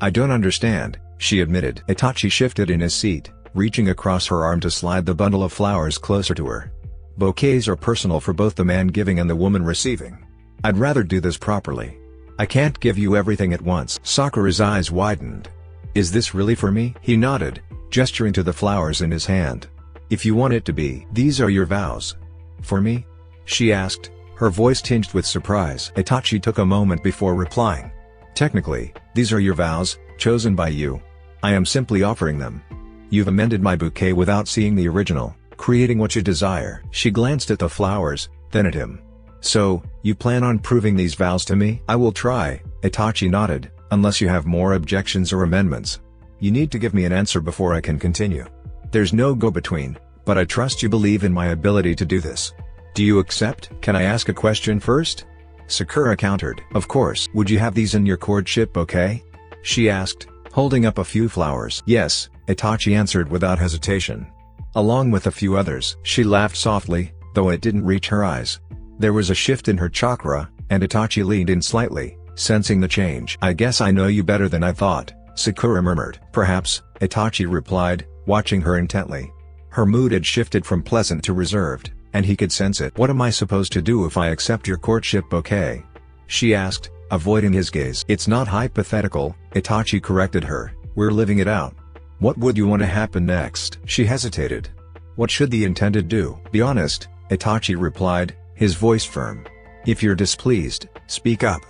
I don't understand," she admitted. Itachi shifted in his seat, reaching across her arm to slide the bundle of flowers closer to her. "Bouquets are personal for both the man giving and the woman receiving. I'd rather do this properly. I can't give you everything at once." Sakura's eyes widened. "Is this really for me?" He nodded, gesturing to the flowers in his hand. "If you want it to be." "These are your vows." "For me?" she asked, her voice tinged with surprise. Itachi took a moment before replying. "Technically, these are your vows, chosen by you. I am simply offering them. You've amended my bouquet without seeing the original, creating what you desire." She glanced at the flowers, then at him. "So, you plan on proving these vows to me?" "I will try," Itachi nodded, "unless you have more objections or amendments. You need to give me an answer before I can continue. There's no go-between, but I trust you believe in my ability to do this. Do you accept?" "Can I ask a question first?" Sakura countered. "Of course." "Would you have these in your courtship bouquet?" she asked, holding up a few flowers. "Yes," Itachi answered without hesitation. "Along with a few others." She laughed softly, though it didn't reach her eyes. There was a shift in her chakra, and Itachi leaned in slightly, sensing the change. "I guess I know you better than I thought," Sakura murmured. "Perhaps," Itachi replied, watching her intently. Her mood had shifted from pleasant to reserved, and he could sense it. "What am I supposed to do if I accept your courtship bouquet?" she asked, avoiding his gaze. "It's not hypothetical," Itachi corrected her, "we're living it out. What would you want to happen next?" She hesitated. "What should the intended do?" "Be honest," Itachi replied, his voice firm. "If you're displeased, speak up.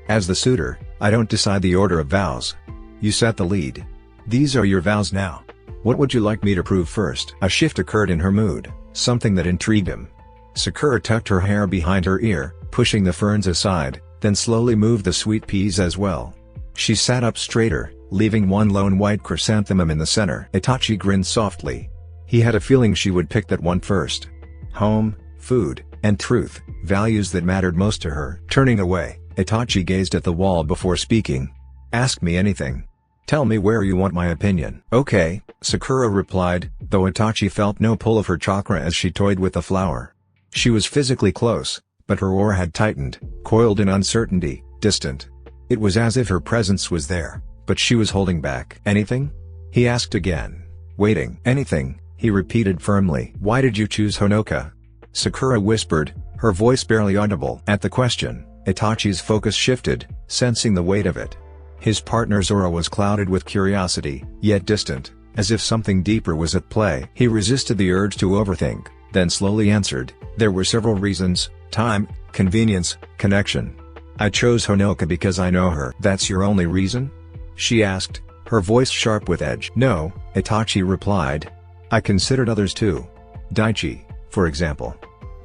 As the suitor, I don't decide the order of vows. You set the lead. These are your vows now. What would you like me to prove first?" A shift occurred in her mood, something that intrigued him. Sakura tucked her hair behind her ear, pushing the ferns aside, then slowly moved the sweet peas as well. She sat up straighter, leaving one lone white chrysanthemum in the center. Itachi grinned softly. He had a feeling she would pick that one first. Home, food, and truth, values that mattered most to her. Turning away, Itachi gazed at the wall before speaking. "Ask me anything. Tell me where you want my opinion." "Okay," Sakura replied, though Itachi felt no pull of her chakra as she toyed with the flower. She was physically close, but her aura had tightened, coiled in uncertainty, distant. It was as if her presence was there, but she was holding back. "Anything?" he asked again, waiting. "Anything," he repeated firmly. "Why did you choose Honoka?" Sakura whispered, her voice barely audible. At the question, Itachi's focus shifted, sensing the weight of it. His partner's aura was clouded with curiosity, yet distant, as if something deeper was at play. He resisted the urge to overthink, then slowly answered, "There were several reasons: time, convenience, connection. I chose Honoka because I know her." "That's your only reason?" she asked, her voice sharp with edge. "No," Itachi replied. "I considered others too. Daichi, for example.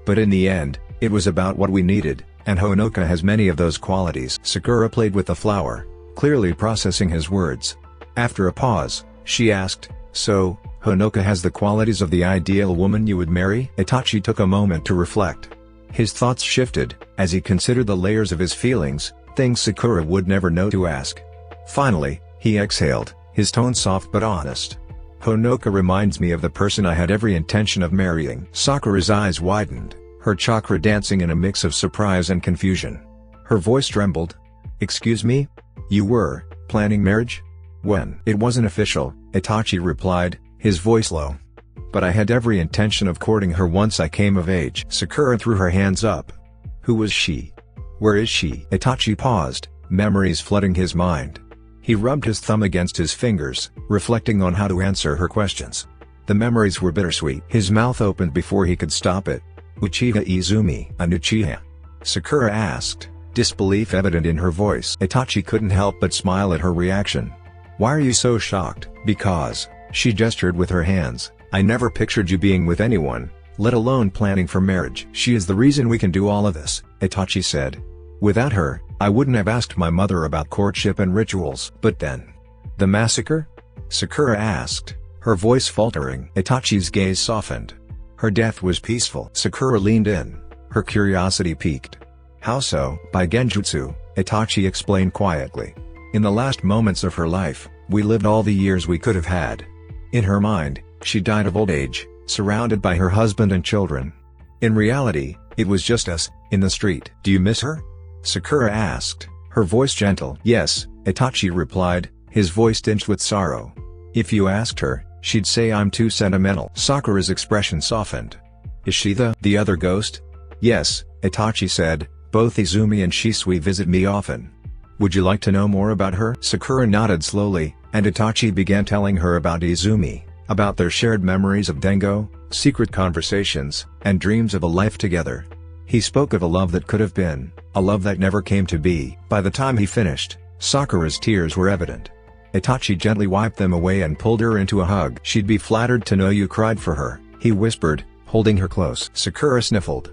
But in the end, it was about what we needed, and Honoka has many of those qualities." Sakura played with the flower, clearly processing his words. After a pause, she asked, "So, Honoka has the qualities of the ideal woman you would marry?" Itachi took a moment to reflect. His thoughts shifted, as he considered the layers of his feelings, things Sakura would never know to ask. Finally, he exhaled, his tone soft but honest. "Honoka reminds me of the person I had every intention of marrying." Sakura's eyes widened, her chakra dancing in a mix of surprise and confusion. Her voice trembled. "Excuse me? You were planning marriage? When?" "It wasn't official," Itachi replied, his voice low. "But I had every intention of courting her once I came of age." Sakura threw her hands up. "Who was she? Where is she?" Itachi paused, memories flooding his mind. He rubbed his thumb against his fingers, reflecting on how to answer her questions. The memories were bittersweet. His mouth opened before he could stop it. "Uchiha Izumi." "An Uchiha?" Sakura asked, disbelief evident in her voice. Itachi couldn't help but smile at her reaction. "Why are you so shocked?" "Because," she gestured with her hands, "I never pictured you being with anyone, let alone planning for marriage." "She is the reason we can do all of this," Itachi said. "Without her, I wouldn't have asked my mother about courtship and rituals." "But then, the massacre?" Sakura asked, her voice faltering. Itachi's gaze softened. "Her death was peaceful." Sakura leaned in, her curiosity piqued. "How so?" "By genjutsu," Itachi explained quietly. "In the last moments of her life, we lived all the years we could have had." In her mind, She died of old age, surrounded by her husband and children. In reality, it was just us, in the street. Do you miss her? Sakura asked, her voice gentle. Yes, Itachi replied, his voice tinged with sorrow. If you asked her, she'd say I'm too sentimental. Sakura's expression softened. Is she the other ghost? Yes, Itachi said, both Izumi and Shisui visit me often. Would you like to know more about her? Sakura nodded slowly, and Itachi began telling her about Izumi, about their shared memories of Dengo, secret conversations, and dreams of a life together. He spoke of a love that could have been, a love that never came to be. By the time he finished, Sakura's tears were evident. Itachi gently wiped them away and pulled her into a hug. She'd be flattered to know you cried for her, he whispered, holding her close. Sakura sniffled.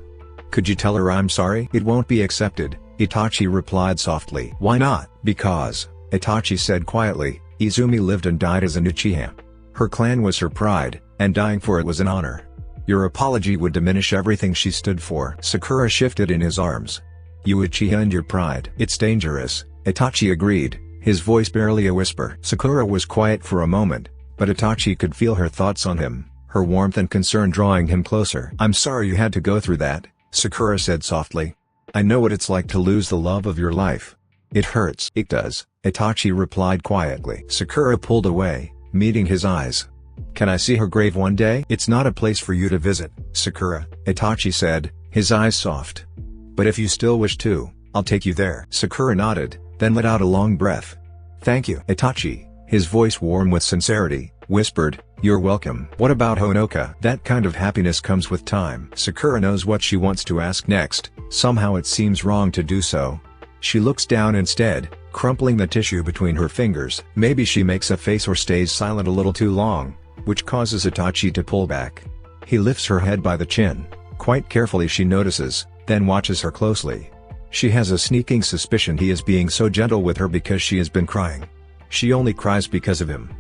Could you tell her I'm sorry? It won't be accepted, Itachi replied softly. Why not? Because, Itachi said quietly, Izumi lived and died as an Uchiha. Her clan was her pride, and dying for it was an honor. Your apology would diminish everything she stood for. Sakura shifted in his arms. You Uchiha and your pride. It's dangerous, Itachi agreed, his voice barely a whisper. Sakura was quiet for a moment, but Itachi could feel her thoughts on him, her warmth and concern drawing him closer. I'm sorry you had to go through that, Sakura said softly. I know what it's like to lose the love of your life. It hurts. It does, Itachi replied quietly. Sakura pulled away, meeting his eyes. Can I see her grave one day? It's not a place for you to visit, Sakura, Itachi said, his eyes soft. But if you still wish to, I'll take you there. Sakura nodded, then let out a long breath. Thank you. Itachi, his voice warm with sincerity, whispered, you're welcome. What about Honoka? That kind of happiness comes with time. Sakura knows what she wants to ask next, somehow it seems wrong to do so. She looks down instead, crumpling the tissue between her fingers. Maybe she makes a face or stays silent a little too long, which causes Itachi to pull back. He lifts her head by the chin. Quite carefully she notices, then watches her closely. She has a sneaking suspicion he is being so gentle with her because she has been crying. She only cries because of him.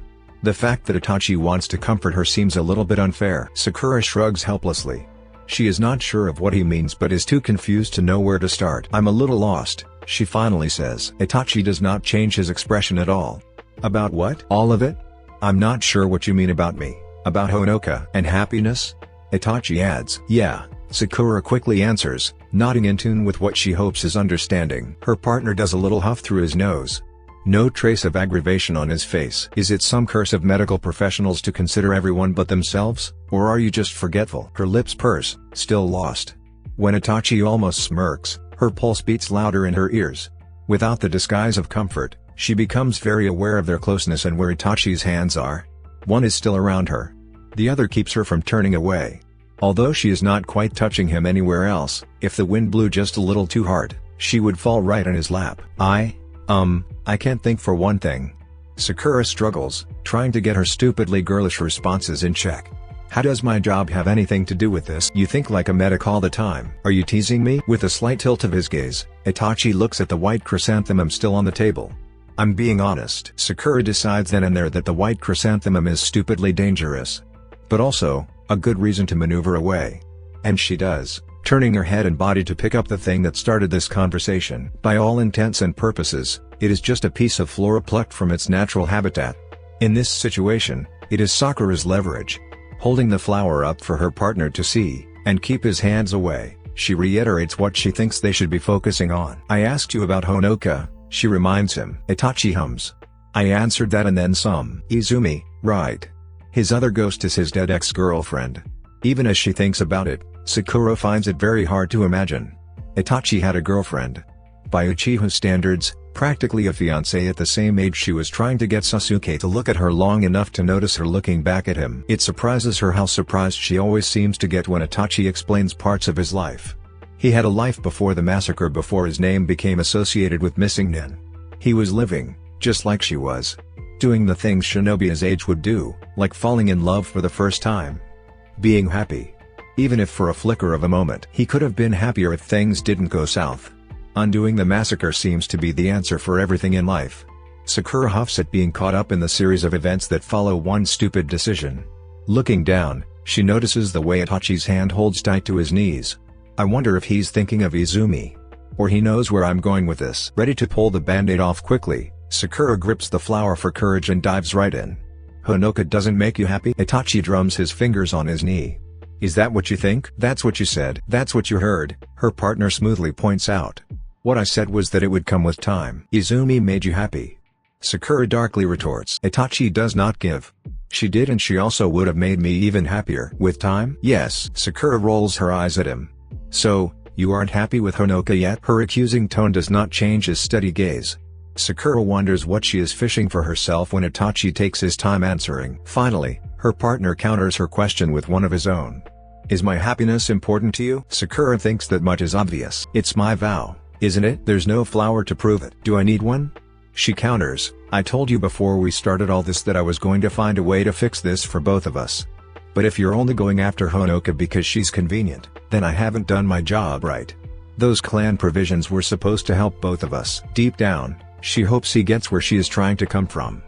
The fact that Itachi wants to comfort her seems a little bit unfair. Sakura shrugs helplessly. She is not sure of what he means but is too confused to know where to start. I'm a little lost, she finally says. Itachi does not change his expression at all. About what? All of it? I'm not sure what you mean about me, about Honoka and happiness? Itachi adds. Yeah, Sakura quickly answers, nodding in tune with what she hopes is understanding. Her partner does a little huff through his nose. No trace of aggravation on his face. Is it some curse of medical professionals to consider everyone but themselves, or are you just forgetful? Her lips purse, still lost. When Itachi almost smirks, her pulse beats louder in her ears. Without the disguise of comfort, she becomes very aware of their closeness and where Itachi's hands are. One is still around her. The other keeps her from turning away. Although she is not quite touching him anywhere else, if the wind blew just a little too hard, she would fall right in his lap. I can't think for one thing. Sakura struggles, trying to get her stupidly girlish responses in check. How does my job have anything to do with this? You think like a medic all the time. Are you teasing me? With a slight tilt of his gaze, Itachi looks at the white chrysanthemum still on the table. I'm being honest. Sakura decides then and there that the white chrysanthemum is stupidly dangerous. But also, a good reason to maneuver away. And she does, turning her head and body to pick up the thing that started this conversation. By all intents and purposes, it is just a piece of flora plucked from its natural habitat. In this situation, it is Sakura's leverage. Holding the flower up for her partner to see, and keep his hands away, she reiterates what she thinks they should be focusing on. I asked you about Honoka, she reminds him. Itachi hums. I answered that and then some. Izumi, right. His other ghost is his dead ex-girlfriend. Even as she thinks about it, Sakura finds it very hard to imagine. Itachi had a girlfriend. By Uchiha standards, practically a fiancé at the same age she was trying to get Sasuke to look at her long enough to notice her looking back at him. It surprises her how surprised she always seems to get when Itachi explains parts of his life. He had a life before the massacre, before his name became associated with missing nin. He was living, just like she was. Doing the things shinobi his age would do, like falling in love for the first time. Being happy. Even if for a flicker of a moment. He could have been happier if things didn't go south. Undoing the massacre seems to be the answer for everything in life. Sakura huffs at being caught up in the series of events that follow one stupid decision. Looking down, she notices the way Itachi's hand holds tight to his knees. I wonder if he's thinking of Izumi. Or he knows where I'm going with this. Ready to pull the band-aid off quickly, Sakura grips the flower for courage and dives right in. Honoka doesn't make you happy? Itachi drums his fingers on his knee. Is that what you think? That's what you said. That's what you heard, her partner smoothly points out. What I said was that it would come with time. Izumi made you happy. Sakura darkly retorts. Itachi does not give. She did, and she also would have made me even happier. With time? Yes. Sakura rolls her eyes at him. So, you aren't happy with Honoka yet? Her accusing tone does not change his steady gaze. Sakura wonders what she is fishing for herself when Itachi takes his time answering. Finally, her partner counters her question with one of his own. Is my happiness important to you? Sakura thinks that much is obvious. It's my vow, isn't it? There's no flower to prove it. Do I need one? She counters, I told you before we started all this that I was going to find a way to fix this for both of us. But if you're only going after Honoka because she's convenient, then I haven't done my job right. Those clan provisions were supposed to help both of us. Deep down, she hopes he gets where she is trying to come from.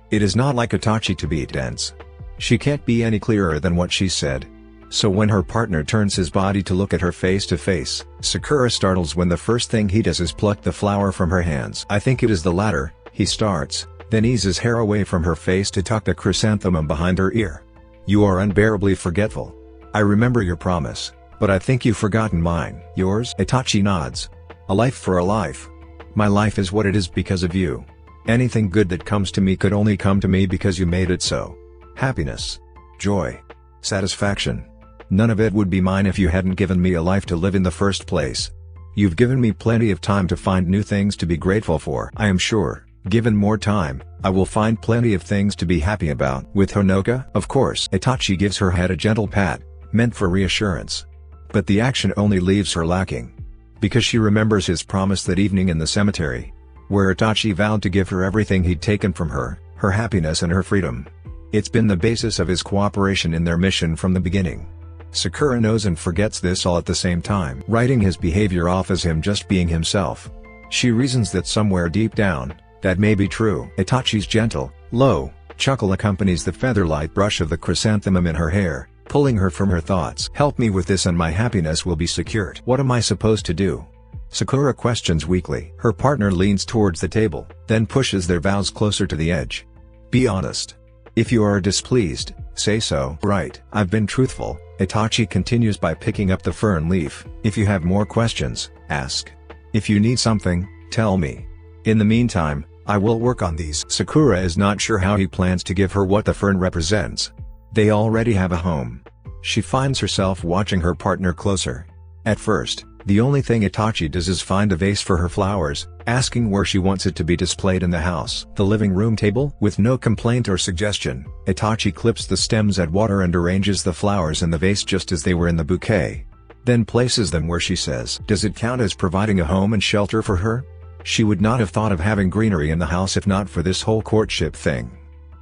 It is not like Itachi to be dense. She can't be any clearer than what she said. So when her partner turns his body to look at her face to face, Sakura startles when the first thing he does is pluck the flower from her hands. I think it is the latter, he starts, then eases hair away from her face to tuck the chrysanthemum behind her ear. You are unbearably forgetful. I remember your promise, but I think you've forgotten mine. Yours? Itachi nods. A life for a life. My life is what it is because of you. Anything good that comes to me could only come to me because you made it so. Happiness. Joy. Satisfaction. None of it would be mine if you hadn't given me a life to live in the first place. You've given me plenty of time to find new things to be grateful for. I am sure, given more time, I will find plenty of things to be happy about. With Honoka? Of course. Itachi gives her head a gentle pat, meant for reassurance. But the action only leaves her lacking. Because she remembers his promise that evening in the cemetery, where Itachi vowed to give her everything he'd taken from her happiness and her freedom. It's been the basis of his cooperation in their mission from the beginning. Sakura knows and forgets this all at the same time, writing his behavior off as him just being himself. She reasons that somewhere deep down, that may be true. Itachi's gentle, low chuckle accompanies the feather-light brush of the chrysanthemum in her hair, pulling her from her thoughts. Help me with this and my happiness will be secured. What am I supposed to do? Sakura questions weakly. Her partner leans towards the table, then pushes their vows closer to the edge. Be honest. If you are displeased, say so. Right. I've been truthful, Itachi continues by picking up the fern leaf. If you have more questions, ask. If you need something, tell me. In the meantime, I will work on these. Sakura is not sure how he plans to give her what the fern represents. They already have a home. She finds herself watching her partner closer. At first, the only thing Itachi does is find a vase for her flowers, asking where she wants it to be displayed in the house. The living room table? With no complaint or suggestion, Itachi clips the stems at water and arranges the flowers in the vase just as they were in the bouquet. Then places them where she says. Does it count as providing a home and shelter for her? She would not have thought of having greenery in the house if not for this whole courtship thing.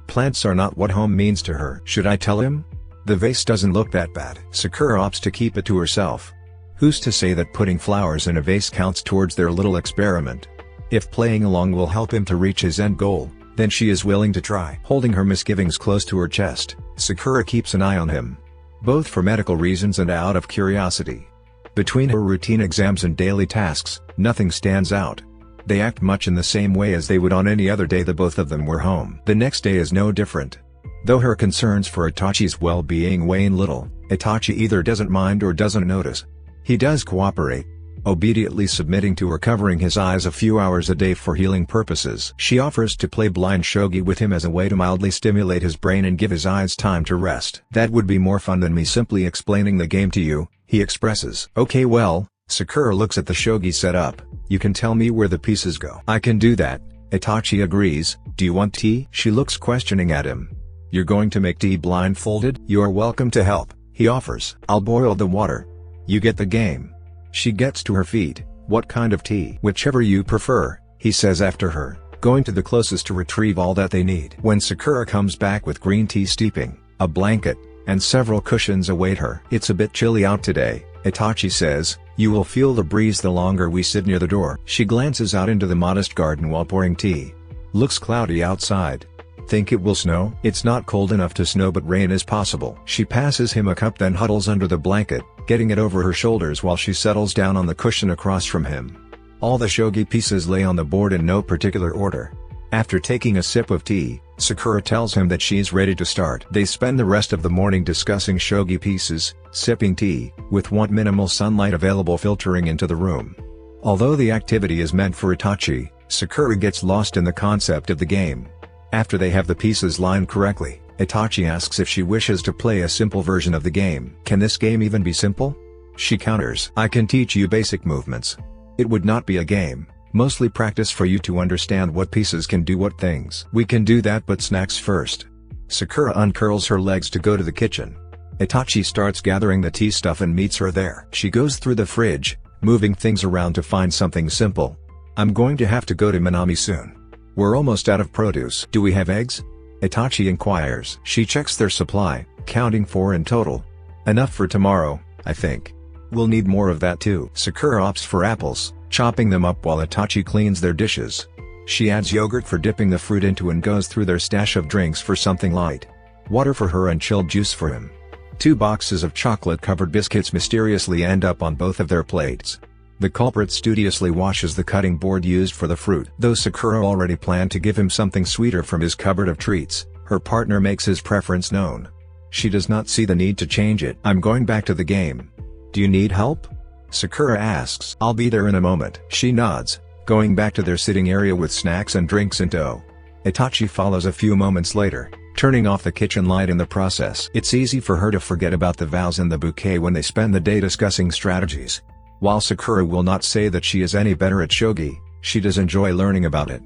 Plants are not what home means to her. Should I tell him? The vase doesn't look that bad. Sakura opts to keep it to herself. Who's to say that putting flowers in a vase counts towards their little experiment? If playing along will help him to reach his end goal, then she is willing to try. Holding her misgivings close to her chest, Sakura keeps an eye on him. Both for medical reasons and out of curiosity. Between her routine exams and daily tasks, nothing stands out. They act much in the same way as they would on any other day that both of them were home. The next day is no different. Though her concerns for Itachi's well-being wane little, Itachi either doesn't mind or doesn't notice. He does cooperate, obediently submitting to her covering his eyes a few hours a day for healing purposes. She offers to play blind shogi with him as a way to mildly stimulate his brain and give his eyes time to rest. That would be more fun than me simply explaining the game to you, he expresses. Okay, well, Sakura looks at the shogi setup. You can tell me where the pieces go. I can do that, Itachi agrees. Do you want tea? She looks questioning at him. You're going to make tea blindfolded? You're welcome to help, he offers. I'll boil the water. You get the game. She gets to her feet. What kind of tea? Whichever you prefer, he says after her, going to the closest to retrieve all that they need. When Sakura comes back with green tea steeping, a blanket, and several cushions await her. It's a bit chilly out today, Itachi says. You will feel the breeze the longer we sit near the door. She glances out into the modest garden while pouring tea. Looks cloudy outside. Think it will snow? It's not cold enough to snow but rain is possible. She passes him a cup then huddles under the blanket, getting it over her shoulders while she settles down on the cushion across from him. All the shogi pieces lay on the board in no particular order. After taking a sip of tea, Sakura tells him that she's ready to start. They spend the rest of the morning discussing shogi pieces, sipping tea, with what minimal sunlight available filtering into the room. Although the activity is meant for Itachi, Sakura gets lost in the concept of the game. After they have the pieces lined correctly, Itachi asks if she wishes to play a simple version of the game. Can this game even be simple? She counters, I can teach you basic movements. It would not be a game, mostly practice for you to understand what pieces can do what things. We can do that, but snacks first. Sakura uncurls her legs to go to the kitchen. Itachi starts gathering the tea stuff and meets her there. She goes through the fridge, moving things around to find something simple. I'm going to have to go to Minami soon. We're almost out of produce. Do we have eggs? Itachi inquires. She checks their supply, counting 4 in total. Enough for tomorrow, I think. We'll need more of that too. Sakura opts for apples, chopping them up while Itachi cleans their dishes. She adds yogurt for dipping the fruit into and goes through their stash of drinks for something light. Water for her and chilled juice for him. 2 boxes of chocolate-covered biscuits mysteriously end up on both of their plates. The culprit studiously washes the cutting board used for the fruit. Though Sakura already planned to give him something sweeter from his cupboard of treats, her partner makes his preference known. She does not see the need to change it. I'm going back to the game. Do you need help? Sakura asks. I'll be there in a moment. She nods, going back to their sitting area with snacks and drinks in tow. Itachi follows a few moments later, turning off the kitchen light in the process. It's easy for her to forget about the vows and the bouquet when they spend the day discussing strategies. While Sakura will not say that she is any better at shogi, she does enjoy learning about it.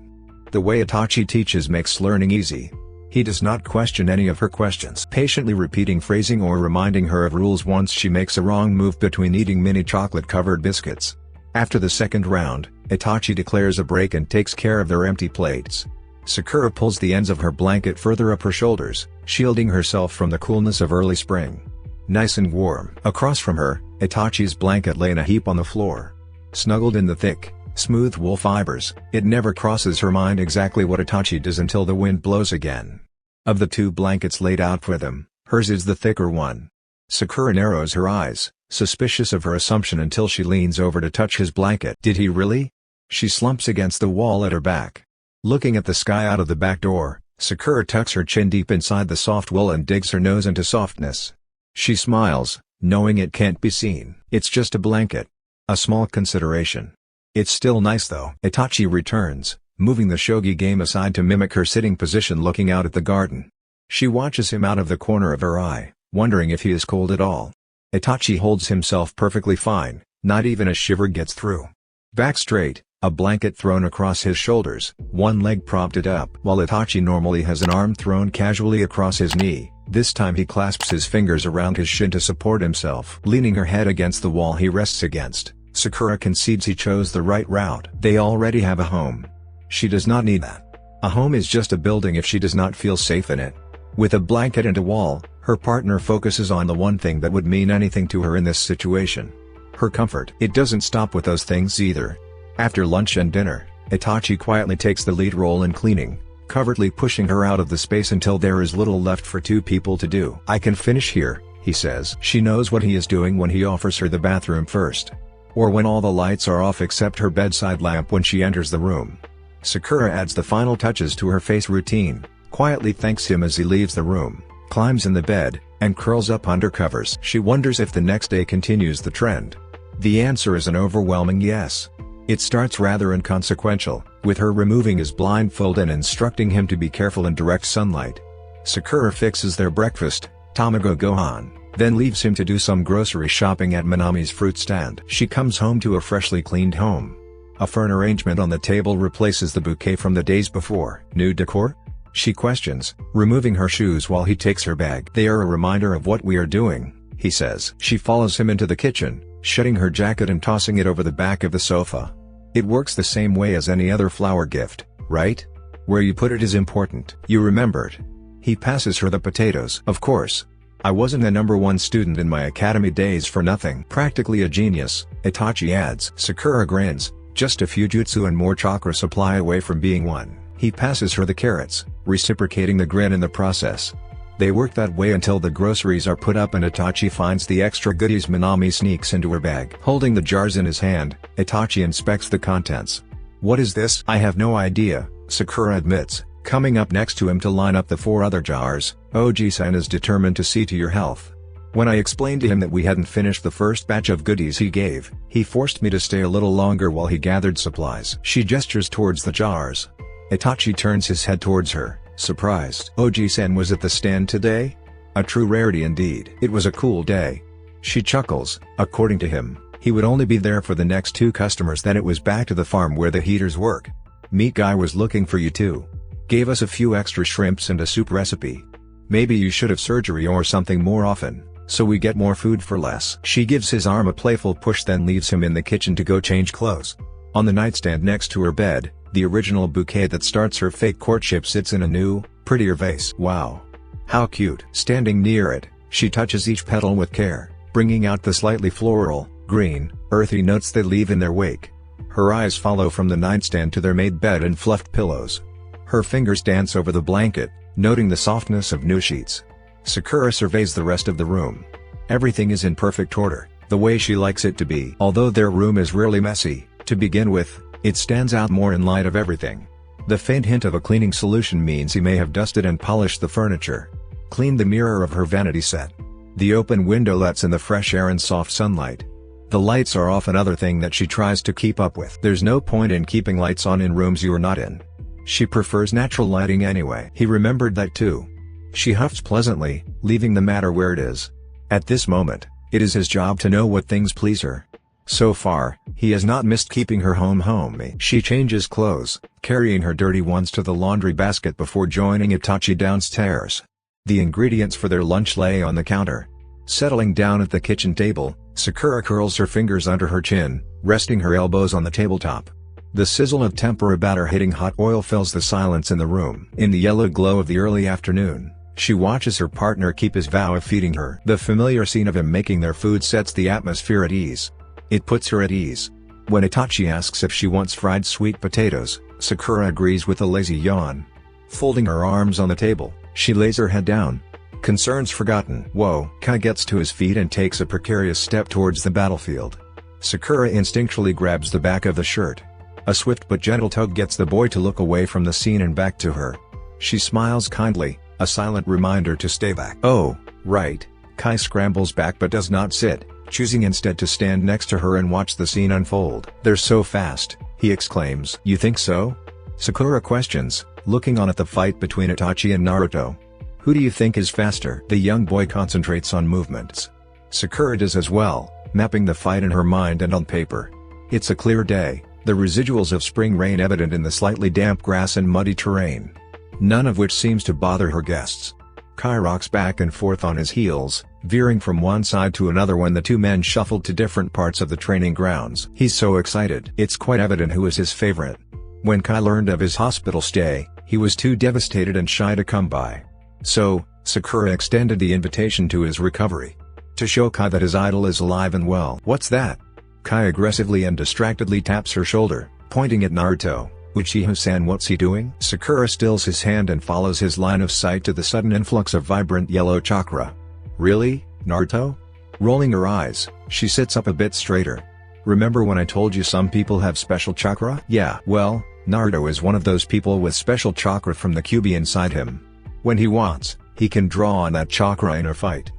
The way Itachi teaches makes learning easy. He does not question any of her questions, patiently repeating phrasing or reminding her of rules once she makes a wrong move between eating mini chocolate-covered biscuits. After the second round, Itachi declares a break and takes care of their empty plates. Sakura pulls the ends of her blanket further up her shoulders, shielding herself from the coolness of early spring. Nice and warm. Across from her, Itachi's blanket lay in a heap on the floor. Snuggled in the thick, smooth wool fibers, it never crosses her mind exactly what Itachi does until the wind blows again. Of the 2 blankets laid out for them, hers is the thicker one. Sakura narrows her eyes, suspicious of her assumption until she leans over to touch his blanket. Did he really? She slumps against the wall at her back. Looking at the sky out of the back door, Sakura tucks her chin deep inside the soft wool and digs her nose into softness. She smiles, knowing it can't be seen. It's just a blanket. A small consideration. It's still nice though. Itachi returns, moving the shogi game aside to mimic her sitting position looking out at the garden. She watches him out of the corner of her eye, wondering if he is cold at all. Itachi holds himself perfectly fine, not even a shiver gets through. Back straight, a blanket thrown across his shoulders, one leg propped up. While Itachi normally has an arm thrown casually across his knee, this time he clasps his fingers around his shin to support himself. Leaning her head against the wall he rests against, Sakura concedes he chose the right route. They already have a home. She does not need that. A home is just a building if she does not feel safe in it. With a blanket and a wall, her partner focuses on the one thing that would mean anything to her in this situation. Her comfort. It doesn't stop with those things either. After lunch and dinner, Itachi quietly takes the lead role in cleaning, covertly pushing her out of the space until there is little left for 2 people to do. I can finish here, he says. She knows what he is doing when he offers her the bathroom first. Or when all the lights are off except her bedside lamp when she enters the room. Sakura adds the final touches to her face routine, quietly thanks him as he leaves the room, climbs in the bed, and curls up under covers. She wonders if the next day continues the trend. The answer is an overwhelming yes. It starts rather inconsequential, with her removing his blindfold and instructing him to be careful in direct sunlight. Sakura fixes their breakfast, tamago gohan, then leaves him to do some grocery shopping at Minami's fruit stand. She comes home to a freshly cleaned home. A fern arrangement on the table replaces the bouquet from the days before. New decor? She questions, removing her shoes while he takes her bag. They are a reminder of what we are doing, he says. She follows him into the kitchen, shedding her jacket and tossing it over the back of the sofa. It works the same way as any other flower gift, right? Where you put it is important. You remembered. He passes her the potatoes. Of course. I wasn't the #1 student in my academy days for nothing. Practically a genius, Itachi adds. Sakura grins, just a few jutsu and more chakra supply away from being one. He passes her the carrots, reciprocating the grin in the process. They work that way until the groceries are put up and Itachi finds the extra goodies. Minami sneaks into her bag. Holding the jars in his hand, Itachi inspects the contents. What is this? I have no idea, Sakura admits, Coming up next to him to line up the 4 other jars, Oji-san is determined to see to your health. When I explained to him that we hadn't finished the first batch of goodies he gave, he forced me to stay a little longer while he gathered supplies. She gestures towards the jars. Itachi turns his head towards her, surprised. Oji-san was at the stand today? A true rarity indeed. It was a cool day. She chuckles. According to him, he would only be there for the next 2 customers, then it was back to the farm where the heaters work. Meat guy was looking for you too. Gave us a few extra shrimps and a soup recipe. Maybe you should have surgery or something more often, so we get more food for less. She gives his arm a playful push, then leaves him in the kitchen to go change clothes. On the nightstand next to her bed, the original bouquet that starts her fake courtship sits in a new, prettier vase. Wow. How cute. Standing near it, she touches each petal with care, bringing out the slightly floral, green, earthy notes they leave in their wake. Her eyes follow from the nightstand to their made bed and fluffed pillows. Her fingers dance over the blanket, noting the softness of new sheets. Sakura surveys the rest of the room. Everything is in perfect order, the way she likes it to be. Although their room is rarely messy, to begin with, it stands out more in light of everything. The faint hint of a cleaning solution means he may have dusted and polished the furniture. Cleaned the mirror of her vanity set. The open window lets in the fresh air and soft sunlight. The lights are off, another thing that she tries to keep up with. There's no point in keeping lights on in rooms you are not in. She prefers natural lighting anyway. He remembered that too. She huffs pleasantly, leaving the matter where it is. At this moment, it is his job to know what things please her. So far, he has not missed keeping her home homey. She changes clothes, carrying her dirty ones to the laundry basket before joining Itachi downstairs. The ingredients for their lunch lay on the counter. Settling down at the kitchen table, Sakura curls her fingers under her chin, resting her elbows on the tabletop. The sizzle of tempura batter hitting hot oil fills the silence in the room. In the yellow glow of the early afternoon, she watches her partner keep his vow of feeding her. The familiar scene of him making their food sets the atmosphere at ease. It puts her at ease. When Itachi asks if she wants fried sweet potatoes, Sakura agrees with a lazy yawn. Folding her arms on the table, she lays her head down. Concerns forgotten. Whoa. Kai gets to his feet and takes a precarious step towards the battlefield. Sakura instinctually grabs the back of the shirt. A swift but gentle tug gets the boy to look away from the scene and back to her. She smiles kindly, a silent reminder to stay back. Oh, right. Kai scrambles back but does not sit, choosing instead to stand next to her and watch the scene unfold. They're so fast, he exclaims. You think so? Sakura questions, looking on at the fight between Itachi and Naruto. Who do you think is faster? The young boy concentrates on movements. Sakura does as well, mapping the fight in her mind and on paper. It's a clear day, the residuals of spring rain evident in the slightly damp grass and muddy terrain. None of which seems to bother her guests. Kai rocks back and forth on his heels, veering from one side to another when the two men shuffled to different parts of the training grounds. He's so excited. It's quite evident who is his favorite. When Kai learned of his hospital stay, he was too devastated and shy to come by. So, Sakura extended the invitation to his recovery. To show Kai that his idol is alive and well. What's that? Kai aggressively and distractedly taps her shoulder, pointing at Naruto. Uchiha-san, what's he doing? Sakura stills his hand and follows his line of sight to the sudden influx of vibrant yellow chakra. Really, Naruto? Rolling her eyes, she sits up a bit straighter. Remember when I told you some people have special chakra? Yeah, well, Naruto is one of those people with special chakra from the Kyuubi inside him. When he wants, he can draw on that chakra in a fight.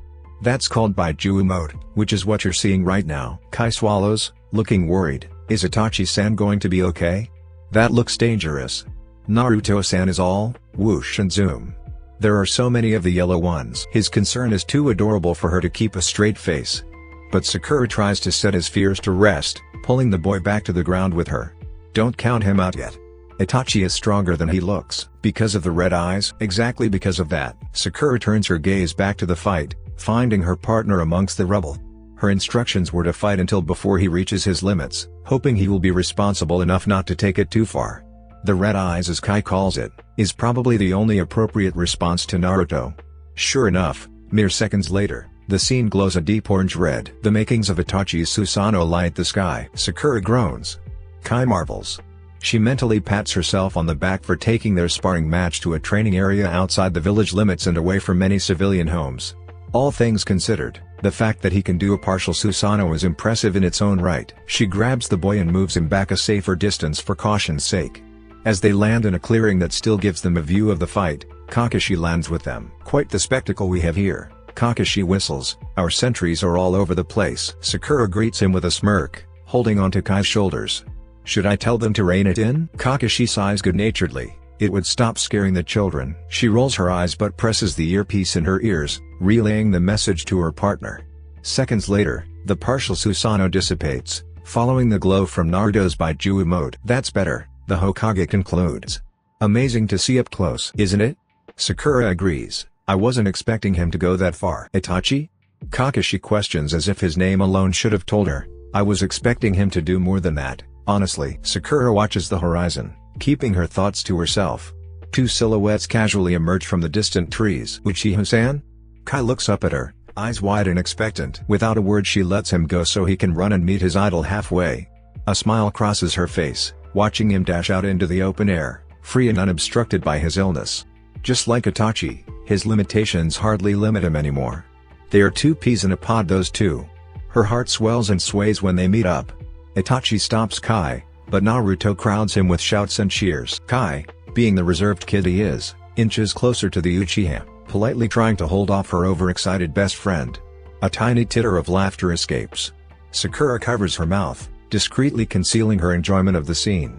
That's called Baijuu mode, which is what you're seeing right now. Kai swallows, looking worried. Is Itachi-san going to be okay? That looks dangerous. Naruto-san is all whoosh and zoom. There are so many of the yellow ones. His concern is too adorable for her to keep a straight face. But Sakura tries to set his fears to rest, pulling the boy back to the ground with her. Don't count him out yet. Itachi is stronger than he looks. Because of the red eyes? Exactly because of that. Sakura turns her gaze back to the fight, finding her partner amongst the rubble. Her instructions were to fight until before he reaches his limits, hoping he will be responsible enough not to take it too far. The red eyes, as Kai calls it, is probably the only appropriate response to Naruto. Sure enough, mere seconds later, the scene glows a deep orange red. The makings of Itachi's Susanoo light the sky. Sakura groans. Kai marvels. She mentally pats herself on the back for taking their sparring match to a training area outside the village limits and away from many civilian homes. All things considered, the fact that he can do a partial Susanoo is impressive in its own right. She grabs the boy and moves him back a safer distance for caution's sake. As they land in a clearing that still gives them a view of the fight, Kakashi lands with them. "Quite the spectacle we have here," Kakashi whistles. "Our sentries are all over the place." Sakura greets him with a smirk, holding onto Kai's shoulders. "Should I tell them to rein it in?" Kakashi sighs good-naturedly. It would stop scaring the children. She rolls her eyes but presses the earpiece in her ears, relaying the message to her partner. Seconds later, the partial Susanoo dissipates, following the glow from Naruto's Baiju mode. "That's better," the Hokage concludes. "Amazing to see up close, isn't it?" Sakura agrees. "I wasn't expecting him to go that far." "Itachi?" Kakashi questions as if his name alone should have told her. "I was expecting him to do more than that, honestly." Sakura watches the horizon, keeping her thoughts to herself. Two silhouettes casually emerge from the distant trees. "Uchiha-san?" Kai looks up at her, eyes wide and expectant. Without a word she lets him go so he can run and meet his idol halfway. A smile crosses her face, watching him dash out into the open air, free and unobstructed by his illness. Just like Itachi, his limitations hardly limit him anymore. They are two peas in a pod, those two. Her heart swells and sways when they meet up. Itachi stops Kai, but Naruto crowds him with shouts and cheers. Kai, being the reserved kid he is, inches closer to the Uchiha, politely trying to hold off her overexcited best friend. A tiny titter of laughter escapes. Sakura covers her mouth, discreetly concealing her enjoyment of the scene.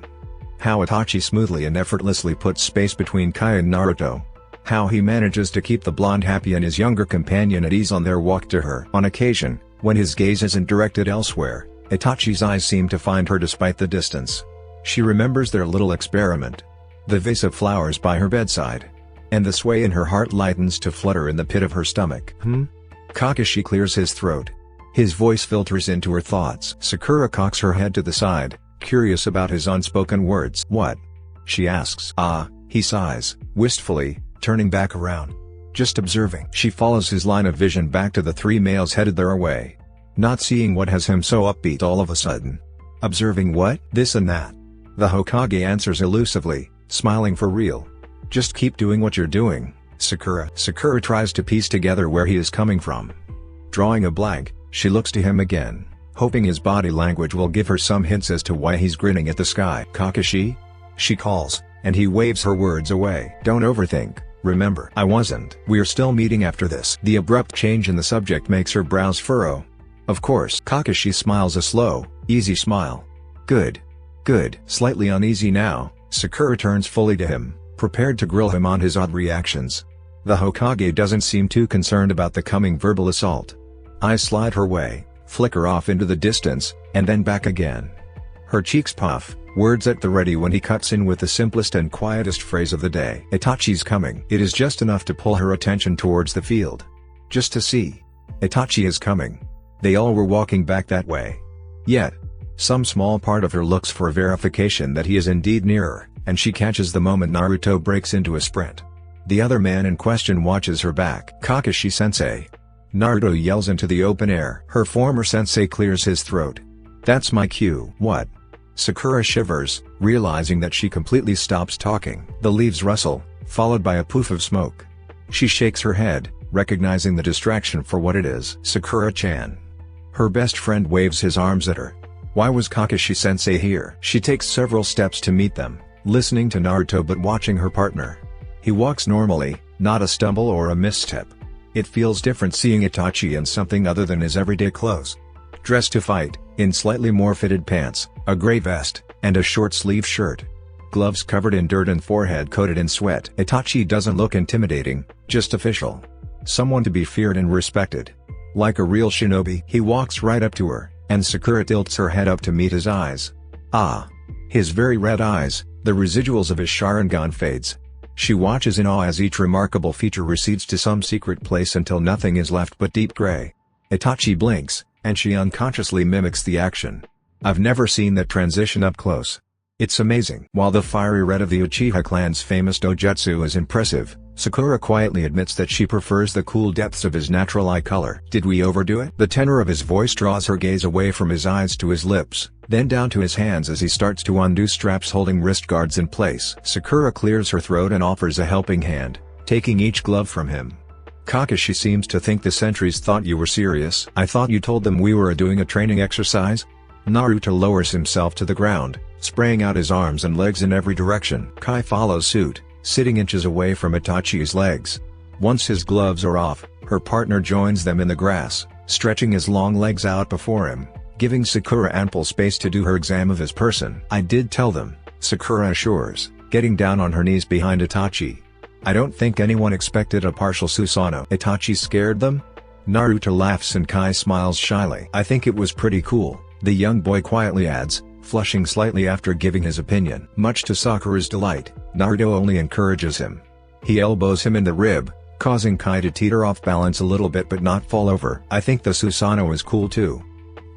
How Itachi smoothly and effortlessly puts space between Kai and Naruto. How he manages to keep the blonde happy and his younger companion at ease on their walk to her. On occasion, when his gaze isn't directed elsewhere, Itachi's eyes seem to find her despite the distance. She remembers their little experiment. The vase of flowers by her bedside. And the sway in her heart lightens to flutter in the pit of her stomach. Kakashi clears his throat. His voice filters into her thoughts. Sakura cocks her head to the side, curious about his unspoken words. "What?" she asks. "Ah," he sighs, wistfully, turning back around. "Just observing." She follows his line of vision back to the three males headed their way. Not seeing what has him so upbeat all of a sudden. "Observing what?" "This and that." The Hokage answers elusively, smiling for real. "Just keep doing what you're doing, Sakura." Sakura tries to piece together where he is coming from. Drawing a blank, she looks to him again, hoping his body language will give her some hints as to why he's grinning at the sky. "Kakashi?" she calls, and he waves her words away. "Don't overthink, remember." "I wasn't." "We're still meeting after this." The abrupt change in the subject makes her brows furrow. "Of course." Kakashi smiles a slow, easy smile. Good. Good." Slightly uneasy now, Sakura turns fully to him, prepared to grill him on his odd reactions. The Hokage doesn't seem too concerned about the coming verbal assault. Eyes slide her way, flicker off into the distance, and then back again. Her cheeks puff, words at the ready when he cuts in with the simplest and quietest phrase of the day. "Itachi's coming." It is just enough to pull her attention towards the field. Just to see. Itachi is coming. They all were walking back that way. Yet, some small part of her looks for verification that he is indeed nearer, and she catches the moment Naruto breaks into a sprint. The other man in question watches her back. "Kakashi-sensei!" Naruto yells into the open air. Her former sensei clears his throat. "That's my cue." "What?" Sakura shivers, realizing that she completely stops talking. The leaves rustle, followed by a poof of smoke. She shakes her head, recognizing the distraction for what it is. "Sakura-chan." Her best friend waves his arms at her. Why was Kakashi-sensei here? She takes several steps to meet them, listening to Naruto but watching her partner. He walks normally, not a stumble or a misstep. It feels different seeing Itachi in something other than his everyday clothes. Dressed to fight, in slightly more fitted pants, a gray vest, and a short-sleeve shirt. Gloves covered in dirt and forehead coated in sweat. Itachi doesn't look intimidating, just official. Someone to be feared and respected. Like a real shinobi. He walks right up to her, and Sakura tilts her head up to meet his eyes. Ah! His very red eyes, the residuals of his Sharingan fades. She watches in awe as each remarkable feature recedes to some secret place until nothing is left but deep gray. Itachi blinks, and she unconsciously mimics the action. I've never seen that transition up close. It's amazing. While the fiery red of the Uchiha Clan's famous dojutsu is impressive, Sakura quietly admits that she prefers the cool depths of his natural eye color. Did we overdo it? The tenor of his voice draws her gaze away from his eyes to his lips, then down to his hands as he starts to undo straps holding wrist guards in place. Sakura clears her throat and offers a helping hand, taking each glove from him. Kakashi seems to think the sentries thought you were serious. I thought you told them we were doing a training exercise? Naruto lowers himself to the ground, spraying out his arms and legs in every direction. Kai follows suit, sitting inches away from Itachi's legs. Once his gloves are off, her partner joins them in the grass, stretching his long legs out before him, giving Sakura ample space to do her exam of his person. "I did tell them," Sakura assures, getting down on her knees behind Itachi. "I don't think anyone expected a partial Susanoo." "Itachi scared them?" Naruto laughs and Kai smiles shyly. "I think it was pretty cool," the young boy quietly adds, flushing slightly after giving his opinion. Much to Sakura's delight, Naruto only encourages him. He elbows him in the rib, causing Kai to teeter off balance a little bit but not fall over. "I think the Susanoo is cool too.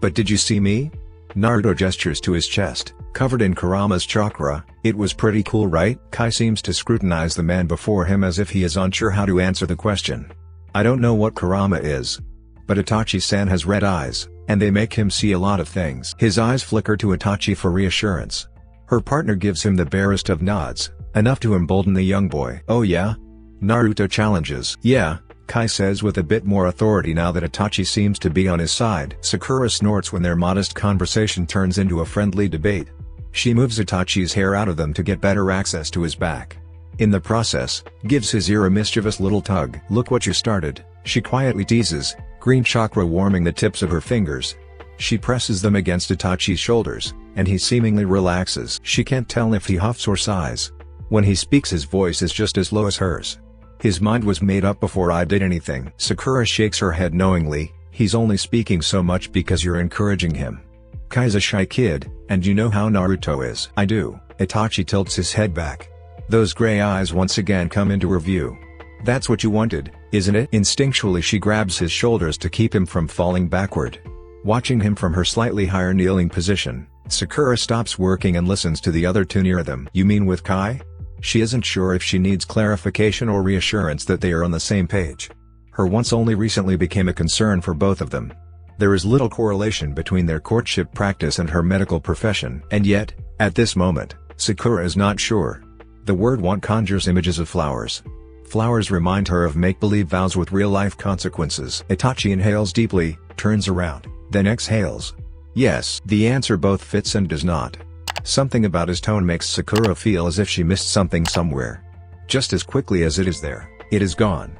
But did you see me?" Naruto gestures to his chest, covered in Kurama's chakra. "It was pretty cool, right?" Kai seems to scrutinize the man before him as if he is unsure how to answer the question. "I don't know what Kurama is. But Itachi-san has red eyes, and they make him see a lot of things." His eyes flicker to Itachi for reassurance. Her partner gives him the barest of nods, enough to embolden the young boy. "Oh yeah?" Naruto challenges. "Yeah," Kai says with a bit more authority now that Itachi seems to be on his side. Sakura snorts when their modest conversation turns into a friendly debate. She moves Itachi's hair out of them to get better access to his back. In the process, gives his ear a mischievous little tug. "Look what you started," she quietly teases, green chakra warming the tips of her fingers. She presses them against Itachi's shoulders, and he seemingly relaxes. She can't tell if he huffs or sighs. When he speaks his voice is just as low as hers. "His mind was made up before I did anything." Sakura shakes her head knowingly. "He's only speaking so much because you're encouraging him. Kai's a shy kid, and you know how Naruto is." "I do." Itachi tilts his head back. Those gray eyes once again come into her view. "That's what you wanted, isn't it?" Instinctually she grabs his shoulders to keep him from falling backward. Watching him from her slightly higher kneeling position, Sakura stops working and listens to the other two near them. "You mean with Kai?" She isn't sure if she needs clarification or reassurance that they are on the same page. Her once only recently became a concern for both of them. There is little correlation between their courtship practice and her medical profession. And yet, at this moment, Sakura is not sure. The word want conjures images of flowers. Flowers remind her of make-believe vows with real-life consequences. Itachi inhales deeply, turns around, then exhales. Yes. The answer both fits and does not. Something about his tone makes Sakura feel as if she missed something somewhere. Just as quickly as it is there, it is gone.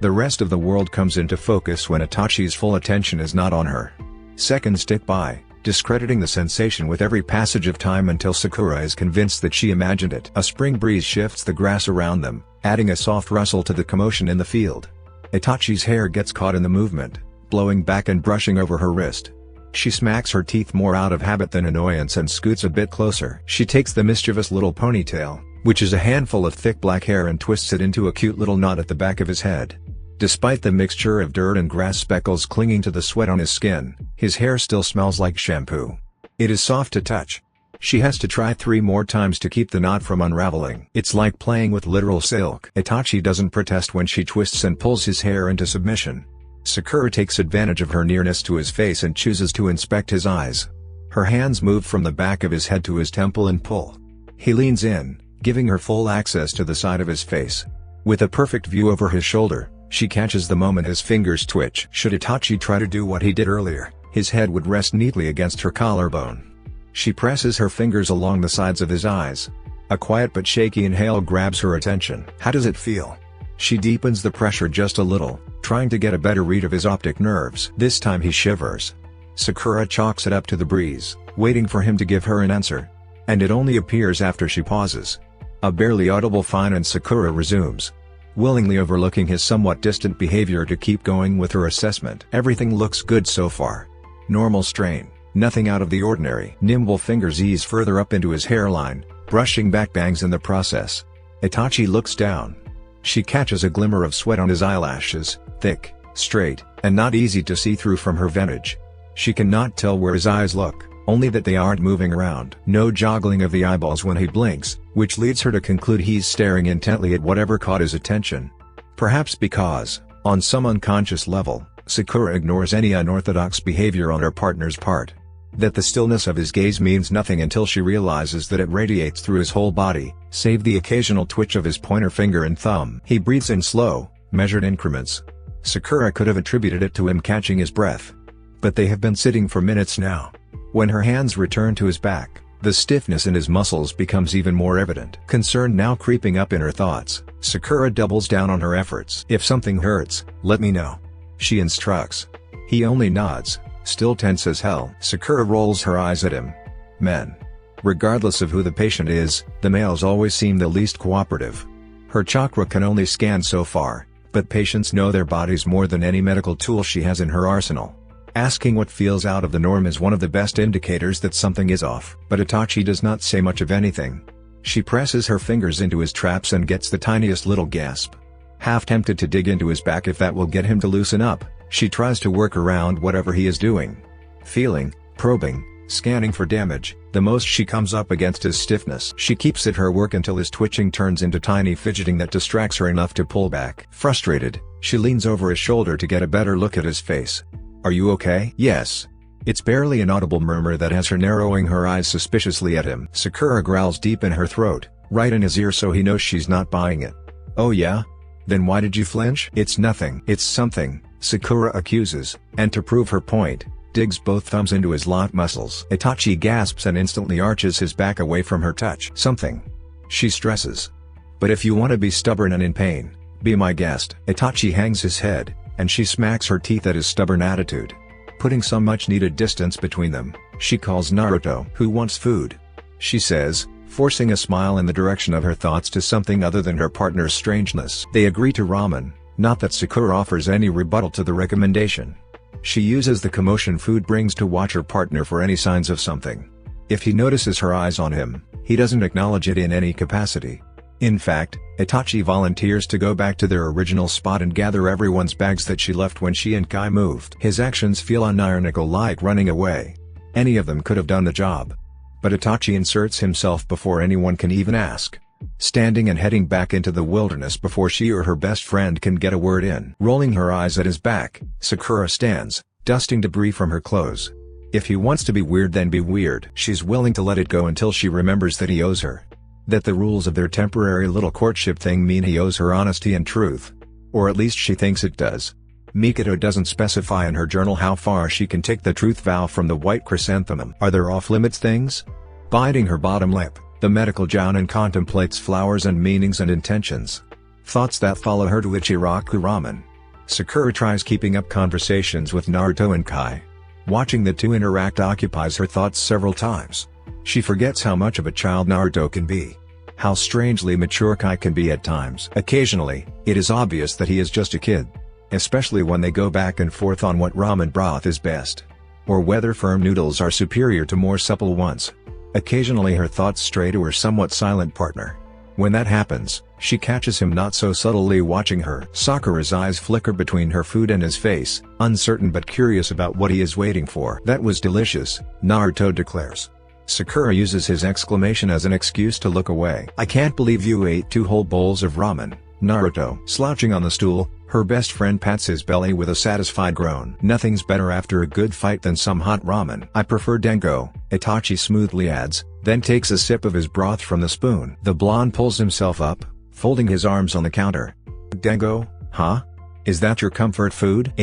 The rest of the world comes into focus when Itachi's full attention is not on her. Seconds tick by, discrediting the sensation with every passage of time until Sakura is convinced that she imagined it. A spring breeze shifts the grass around them, adding a soft rustle to the commotion in the field. Itachi's hair gets caught in the movement, blowing back and brushing over her wrist. She smacks her teeth more out of habit than annoyance and scoots a bit closer. She takes the mischievous little ponytail, which is a handful of thick black hair, and twists it into a cute little knot at the back of his head. Despite the mixture of dirt and grass speckles clinging to the sweat on his skin, his hair still smells like shampoo. It is soft to touch. She has to try 3 more times to keep the knot from unraveling. It's like playing with literal silk. Itachi doesn't protest when she twists and pulls his hair into submission. Sakura takes advantage of her nearness to his face and chooses to inspect his eyes. Her hands move from the back of his head to his temple and pull. He leans in, giving her full access to the side of his face. With a perfect view over his shoulder, she catches the moment his fingers twitch. Should Itachi try to do what he did earlier, his head would rest neatly against her collarbone. She presses her fingers along the sides of his eyes. A quiet but shaky inhale grabs her attention. "How does it feel?" She deepens the pressure just a little, trying to get a better read of his optic nerves. This time he shivers. Sakura chalks it up to the breeze, waiting for him to give her an answer. And it only appears after she pauses. A barely audible "fine," and Sakura resumes, willingly overlooking his somewhat distant behavior to keep going with her assessment. "Everything looks good so far. Normal strain, nothing out of the ordinary." Nimble fingers ease further up into his hairline, brushing back bangs in the process. Itachi looks down. She catches a glimmer of sweat on his eyelashes, thick, straight, and not easy to see through from her vantage. She cannot tell where his eyes look, only that they aren't moving around. No joggling of the eyeballs when he blinks, which leads her to conclude he's staring intently at whatever caught his attention. Perhaps because, on some unconscious level, Sakura ignores any unorthodox behavior on her partner's part. That the stillness of his gaze means nothing until she realizes that it radiates through his whole body, save the occasional twitch of his pointer finger and thumb. He breathes in slow, measured increments. Sakura could have attributed it to him catching his breath. But they have been sitting for minutes now. When her hands return to his back, The stiffness in his muscles becomes even more evident. Concern now creeping up in her thoughts, Sakura doubles down on her efforts. "If something hurts, let me know," she instructs. He only nods, still tense as hell. Sakura rolls her eyes at him. Men. Regardless of who the patient is, the males always seem the least cooperative. Her chakra can only scan so far, but patients know their bodies more than any medical tool she has in her arsenal. Asking what feels out of the norm is one of the best indicators that something is off. But Itachi does not say much of anything. She presses her fingers into his traps and gets the tiniest little gasp. Half tempted to dig into his back if that will get him to loosen up, she tries to work around whatever he is doing. Feeling, probing, scanning for damage, the most she comes up against is stiffness. She keeps at her work until his twitching turns into tiny fidgeting that distracts her enough to pull back. Frustrated, she leans over his shoulder to get a better look at his face. "Are you okay?" "Yes." It's barely an audible murmur that has her narrowing her eyes suspiciously at him. Sakura growls deep in her throat, right in his ear, so he knows she's not buying it. "Oh yeah? Then why did you flinch?" "It's nothing." "It's something," Sakura accuses, and to prove her point, digs both thumbs into his lat muscles. Itachi gasps and instantly arches his back away from her touch. "Something," she stresses. "But if you want to be stubborn and in pain, be my guest." Itachi hangs his head, and she smacks her teeth at his stubborn attitude. Putting some much-needed distance between them, she calls Naruto. "Who wants food?" she says, forcing a smile in the direction of her thoughts to something other than her partner's strangeness. They agree to ramen, not that Sakura offers any rebuttal to the recommendation. She uses the commotion food brings to watch her partner for any signs of something. If he notices her eyes on him, he doesn't acknowledge it in any capacity. In fact, Itachi volunteers to go back to their original spot and gather everyone's bags that she left when she and Kai moved. His actions feel unironical, like running away. Any of them could have done the job. But Itachi inserts himself before anyone can even ask. Standing and heading back into the wilderness before she or her best friend can get a word in. Rolling her eyes at his back, Sakura stands, dusting debris from her clothes. If he wants to be weird, then be weird. She's willing to let it go until she remembers that he owes her. That the rules of their temporary little courtship thing mean he owes her honesty and truth. Or at least she thinks it does. Mikoto doesn't specify in her journal how far she can take the truth vow from the white chrysanthemum. Are there off-limits things? Biting her bottom lip, the medical jounin contemplates flowers and meanings and intentions. Thoughts that follow her to Ichiraku ramen. Sakura tries keeping up conversations with Naruto and Kai. Watching the two interact occupies her thoughts several times. She forgets how much of a child Naruto can be. How strangely mature Kai can be at times. Occasionally, it is obvious that he is just a kid. Especially when they go back and forth on what ramen broth is best. Or whether firm noodles are superior to more supple ones. Occasionally her thoughts stray to her somewhat silent partner. When that happens, she catches him not so subtly watching her. Sakura's eyes flicker between her food and his face, uncertain but curious about what he is waiting for. "That was delicious," Naruto declares. Sakura uses his exclamation as an excuse to look away. "I can't believe you ate 2 whole bowls of ramen, Naruto." Slouching on the stool, her best friend pats his belly with a satisfied groan. "Nothing's better after a good fight than some hot ramen." "I prefer dango," Itachi smoothly adds, then takes a sip of his broth from the spoon. The blonde pulls himself up, folding his arms on the counter. "Dango, huh? Is that your comfort food?"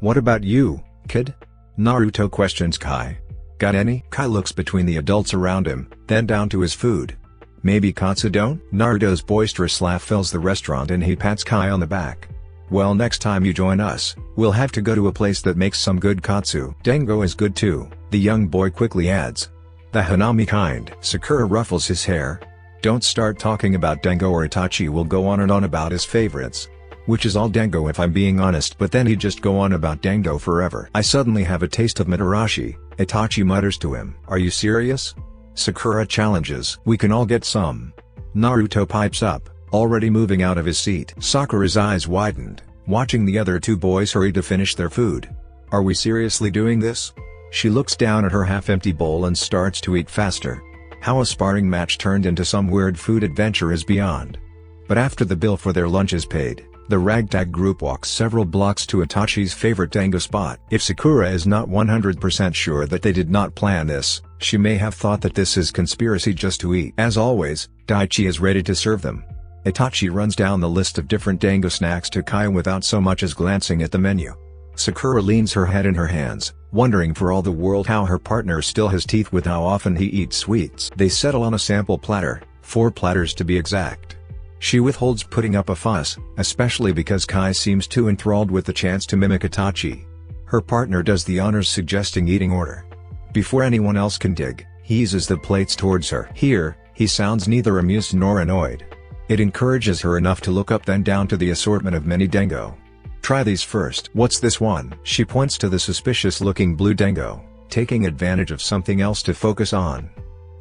"What about you, kid?" Naruto questions Kai. "Got any?" Kai looks between the adults around him, then down to his food. "Maybe katsudon?" Naruto's boisterous laugh fills the restaurant and he pats Kai on the back. "Well, next time you join us, we'll have to go to a place that makes some good katsu." "Dango is good too," the young boy quickly adds. "The hanami kind." Sakura ruffles his hair. "Don't start talking about dango or Itachi will go on and on about his favorites. Which is all dango if I'm being honest, but then he'd just go on about dango forever." "I suddenly have a taste of Mitarashi," Itachi mutters to him. "Are you serious?" Sakura challenges. "We can all get some." Naruto pipes up, already moving out of his seat. Sakura's eyes widened, watching the other two boys hurry to finish their food. "Are we seriously doing this?" She looks down at her half-empty bowl and starts to eat faster. How a sparring match turned into some weird food adventure is beyond. But after the bill for their lunch is paid, the ragtag group walks several blocks to Itachi's favorite dango spot. If Sakura is not 100% sure that they did not plan this, she may have thought that this is conspiracy just to eat. As always, Daichi is ready to serve them. Itachi runs down the list of different dango snacks to Kai without so much as glancing at the menu. Sakura leans her head in her hands, wondering for all the world how her partner still has teeth with how often he eats sweets. They settle on a sample platter, 4 platters to be exact. She withholds putting up a fuss, especially because Kai seems too enthralled with the chance to mimic Itachi. Her partner does the honors, suggesting eating order. Before anyone else can dig, he eases the plates towards her. Here, he sounds neither amused nor annoyed. It encourages her enough to look up then down to the assortment of many dango. Try these first. What's this one? She points to the suspicious-looking blue dango, taking advantage of something else to focus on.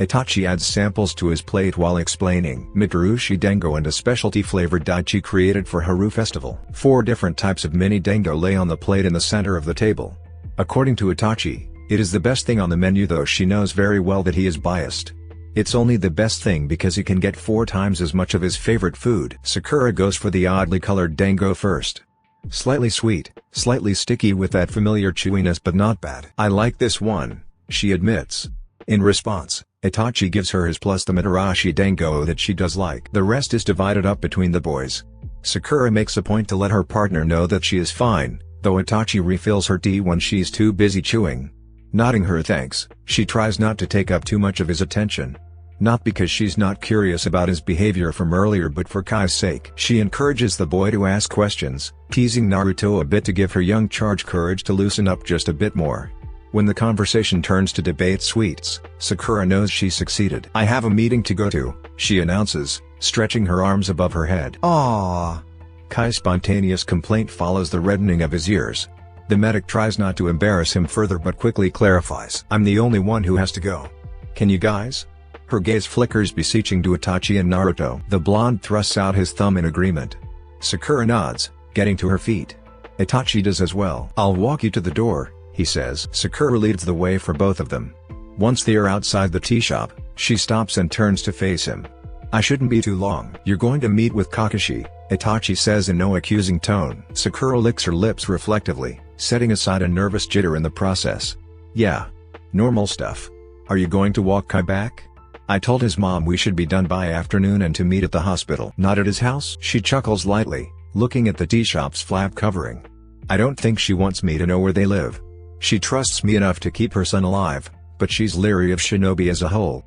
Itachi adds samples to his plate while explaining. Mitarushi dango and a specialty-flavored daichi created for Haru Festival. 4 different types of mini dango lay on the plate in the center of the table. According to Itachi, it is the best thing on the menu, though she knows very well that he is biased. It's only the best thing because he can get 4 times as much of his favorite food. Sakura goes for the oddly colored dango first. Slightly sweet, slightly sticky with that familiar chewiness, but not bad. I like this one, she admits. In response, Itachi gives her his plus the Mitarashi dango that she does like. The rest is divided up between the boys. Sakura makes a point to let her partner know that she is fine, though Itachi refills her tea when she's too busy chewing. Nodding her thanks, she tries not to take up too much of his attention. Not because she's not curious about his behavior from earlier, but for Kai's sake. She encourages the boy to ask questions, teasing Naruto a bit to give her young charge courage to loosen up just a bit more. When the conversation turns to debate sweets, Sakura knows she succeeded. I have a meeting to go to, she announces, stretching her arms above her head. Aww. Kai's spontaneous complaint follows the reddening of his ears. The medic tries not to embarrass him further but quickly clarifies. I'm the only one who has to go. Can you guys? Her gaze flickers beseeching to Itachi and Naruto. The blonde thrusts out his thumb in agreement. Sakura nods, getting to her feet. Itachi does as well. I'll walk you to the door, he says. Sakura leads the way for both of them. Once they are outside the tea shop, she stops and turns to face him. I shouldn't be too long. You're going to meet with Kakashi, Itachi says in no accusing tone. Sakura licks her lips reflectively, setting aside a nervous jitter in the process. Yeah. Normal stuff. Are you going to walk Kai back? I told his mom we should be done by afternoon and to meet at the hospital. Not at his house? She chuckles lightly, looking at the tea shop's flap covering. I don't think she wants me to know where they live. She trusts me enough to keep her son alive, but she's leery of shinobi as a whole.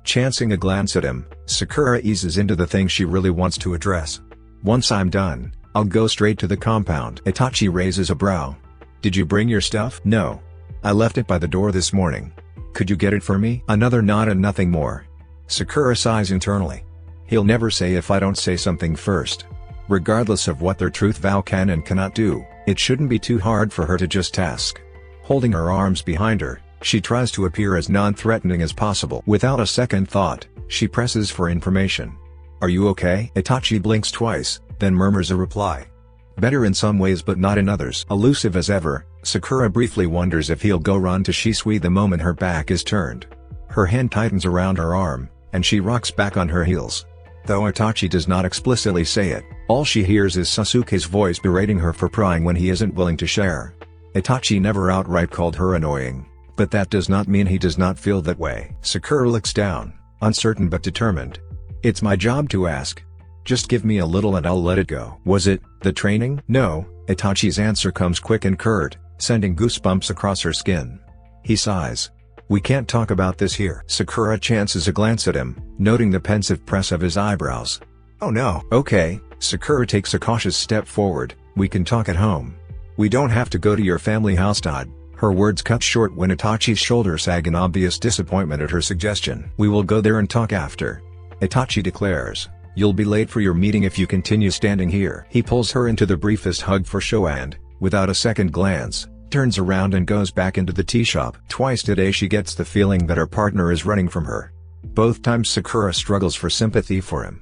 Chancing a glance at him, Sakura eases into the thing she really wants to address. Once I'm done, I'll go straight to the compound. Itachi raises a brow. Did you bring your stuff? No. I left it by the door this morning. Could you get it for me? Another nod and nothing more. Sakura sighs internally. He'll never say if I don't say something first. Regardless of what their truth vow can and cannot do, it shouldn't be too hard for her to just ask. Holding her arms behind her, she tries to appear as non-threatening as possible. Without a second thought, she presses for information. Are you okay? Itachi blinks twice, then murmurs a reply. Better in some ways but not in others. Elusive as ever, Sakura briefly wonders if he'll go run to Shisui the moment her back is turned. Her hand tightens around her arm, and she rocks back on her heels. Though Itachi does not explicitly say it, all she hears is Sasuke's voice berating her for prying when he isn't willing to share. Itachi never outright called her annoying, but that does not mean he does not feel that way. Sakura looks down, uncertain but determined. It's my job to ask. Just give me a little and I'll let it go. Was it the training? No, Itachi's answer comes quick and curt, sending goosebumps across her skin. He sighs. We can't talk about this here. Sakura chances a glance at him, noting the pensive press of his eyebrows. Oh no. Okay, Sakura takes a cautious step forward. We can talk at home. We don't have to go to your family house. Her words cut short when Itachi's shoulders sag in obvious disappointment at her suggestion. We will go there and talk after. Itachi declares. You'll be late for your meeting if you continue standing here. He pulls her into the briefest hug for show and, without a second glance, turns around and goes back into the tea shop. Twice today she gets the feeling that her partner is running from her. Both times Sakura struggles for sympathy for him.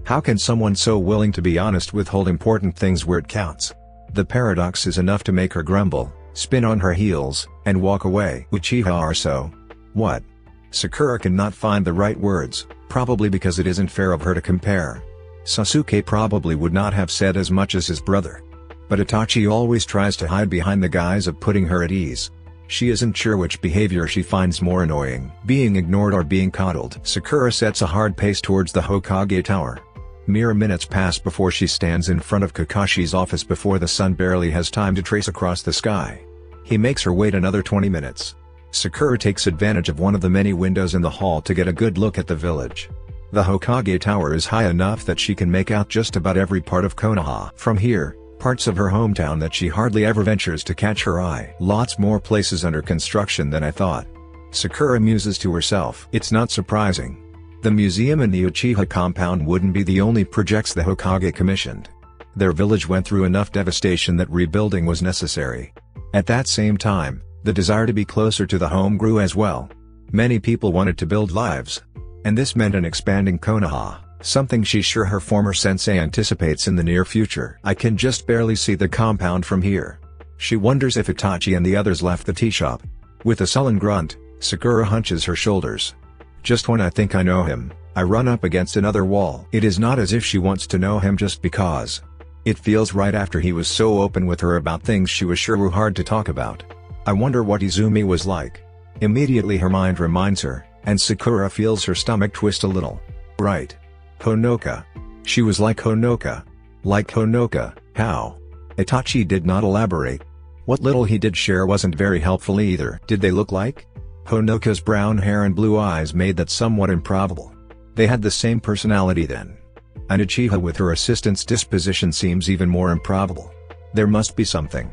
How can someone so willing to be honest withhold important things where it counts? The paradox is enough to make her grumble, spin on her heels, and walk away. Uchiha are so. What? Sakura cannot find the right words, probably because it isn't fair of her to compare. Sasuke probably would not have said as much as his brother. But Itachi always tries to hide behind the guise of putting her at ease. She isn't sure which behavior she finds more annoying, being ignored or being coddled. Sakura sets a hard pace towards the Hokage Tower. Mere minutes pass before she stands in front of Kakashi's office before the sun barely has time to trace across the sky. He makes her wait another 20 minutes. Sakura takes advantage of one of the many windows in the hall to get a good look at the village. The Hokage Tower is high enough that she can make out just about every part of Konoha. From here, parts of her hometown that she hardly ever ventures to catch her eye. Lots more places under construction than I thought. Sakura muses to herself. It's not surprising. The museum in the Uchiha compound wouldn't be the only projects the Hokage commissioned. Their village went through enough devastation that rebuilding was necessary. At that same time, the desire to be closer to the home grew as well. Many people wanted to build lives. And this meant an expanding Konoha, something she's sure her former sensei anticipates in the near future. I can just barely see the compound from here. She wonders if Itachi and the others left the tea shop. With a sullen grunt, Sakura hunches her shoulders. Just when I think I know him, I run up against another wall. It is not as if she wants to know him just because. It feels right after he was so open with her about things she was sure were hard to talk about. I wonder what Izumi was like. Immediately her mind reminds her, and Sakura feels her stomach twist a little. Right. Honoka. She was like Honoka. Like Honoka, how? Itachi did not elaborate. What little he did share wasn't very helpful either. Did they look like? Honoka's brown hair and blue eyes made that somewhat improbable. They had the same personality then. And Uchiha with her assistant's disposition seems even more improbable. There must be something.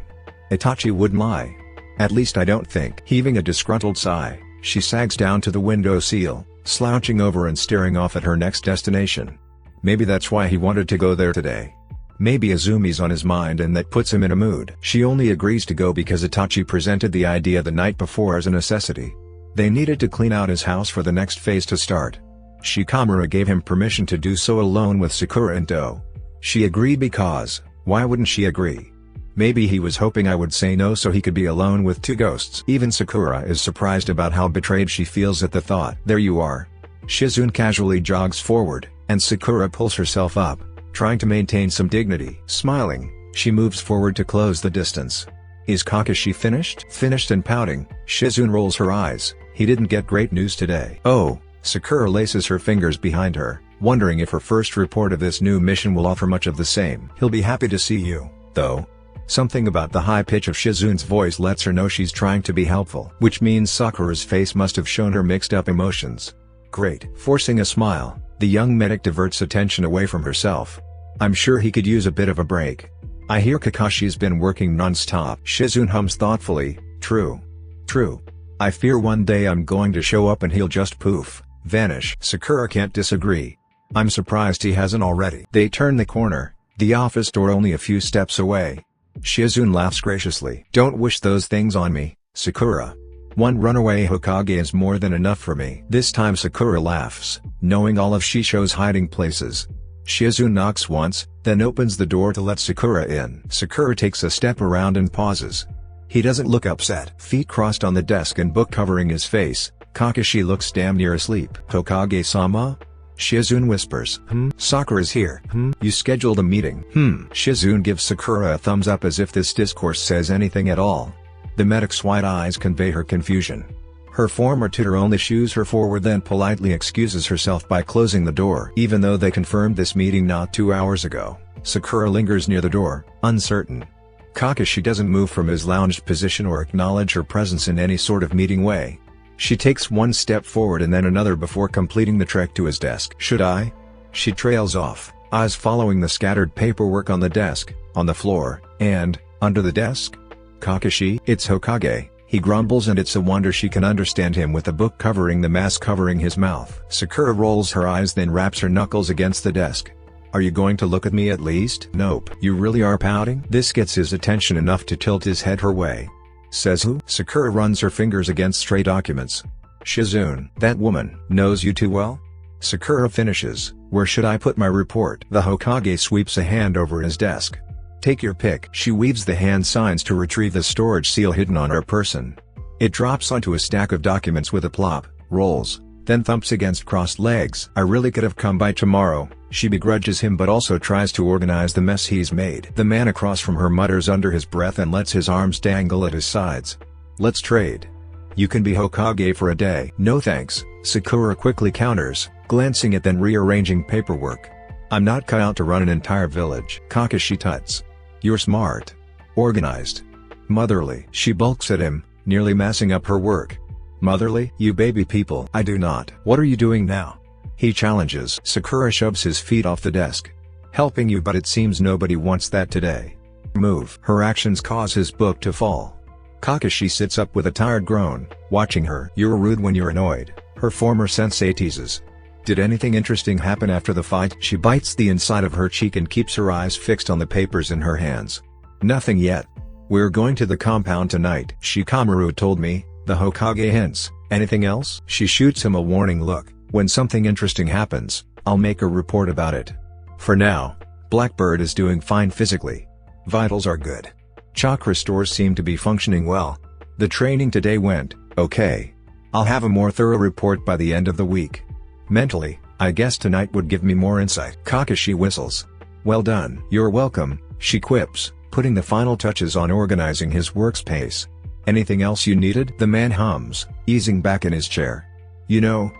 Itachi wouldn't lie. At least I don't think. Heaving a disgruntled sigh, she sags down to the window sill, slouching over and staring off at her next destination. Maybe that's why he wanted to go there today. Maybe Izumi's on his mind and that puts him in a mood. She only agrees to go because Itachi presented the idea the night before as a necessity. They needed to clean out his house for the next phase to start. Shikamura gave him permission to do so alone with Sakura and Do. She agreed because, why wouldn't she agree? Maybe he was hoping I would say no so he could be alone with two ghosts. Even Sakura is surprised about how betrayed she feels at the thought. There you are. Shizune casually jogs forward, and Sakura pulls herself up, trying to maintain some dignity. Smiling, she moves forward to close the distance. Is Kakashi finished? Finished and pouting, Shizune rolls her eyes. He didn't get great news today. Oh, Sakura laces her fingers behind her, wondering if her first report of this new mission will offer much of the same. He'll be happy to see you, though. Something about the high pitch of Shizune's voice lets her know she's trying to be helpful. Which means Sakura's face must have shown her mixed up emotions. Great. Forcing a smile, the young medic diverts attention away from herself. I'm sure he could use a bit of a break. I hear Kakashi's been working non-stop. Shizune hums thoughtfully, true. True. I fear one day I'm going to show up and he'll just poof, vanish. Sakura can't disagree. I'm surprised he hasn't already. They turn the corner, the office door only a few steps away. Shizune laughs graciously. Don't wish those things on me, Sakura. One runaway Hokage is more than enough for me. This time Sakura laughs, knowing all of Shisho's hiding places. Shizune knocks once, then opens the door to let Sakura in. Sakura takes a step around and pauses. He doesn't look upset. Feet crossed on the desk and book covering his face, Kakashi looks damn near asleep. Hokage-sama? Shizune whispers. Sakura's here. You scheduled a meeting. Shizune gives Sakura a thumbs up as if this discourse says anything at all. The medic's wide eyes convey her confusion. Her former tutor only shoos her forward then politely excuses herself by closing the door. Even though they confirmed this meeting not 2 hours ago, Sakura lingers near the door, uncertain. Kakashi doesn't move from his lounged position or acknowledge her presence in any sort of meeting way. She takes one step forward and then another before completing the trek to his desk. Should I? She trails off, eyes following the scattered paperwork on the desk, on the floor, and, under the desk. Kakashi? It's Hokage, he grumbles, and it's a wonder she can understand him with a book covering the mask covering his mouth. Sakura rolls her eyes then raps her knuckles against the desk. Are you going to look at me at least? Nope. You really are pouting? This gets his attention enough to tilt his head her way. Says who? Sakura runs her fingers against stray documents. Shizune. That woman knows you too well? Sakura finishes. Where should I put my report? The Hokage sweeps a hand over his desk. Take your pick. She weaves the hand signs to retrieve the storage seal hidden on her person. It drops onto a stack of documents with a plop, rolls, then thumps against crossed legs. I really could have come by tomorrow, she begrudges him but also tries to organize the mess he's made. The man across from her mutters under his breath and lets his arms dangle at his sides. Let's trade. You can be Hokage for a day. No thanks, Sakura quickly counters, glancing at then rearranging paperwork. I'm not cut out to run an entire village. Kakashi tuts. You're smart. Organized. Motherly. She bulks at him, nearly messing up her work. Motherly? You baby people. I do not. What are you doing now? He challenges. Sakura shoves his feet off the desk. Helping you, but it seems nobody wants that today. Move. Her actions cause his book to fall. Kakashi sits up with a tired groan, watching her. You're rude when you're annoyed, her former sensei teases. Did anything interesting happen after the fight? She bites the inside of her cheek and keeps her eyes fixed on the papers in her hands. Nothing yet. We're going to the compound tonight. Shikamaru told me, the Hokage hints. Anything else? She shoots him a warning look. When something interesting happens, I'll make a report about it. For now, Blackbird is doing fine physically. Vitals are good. Chakra stores seem to be functioning well. The training today went okay. I'll have a more thorough report by the end of the week. Mentally, I guess tonight would give me more insight. Kakashi whistles. Well done. You're welcome, she quips, putting the final touches on organizing his workspace. Anything else you needed? The man hums, easing back in his chair. You know,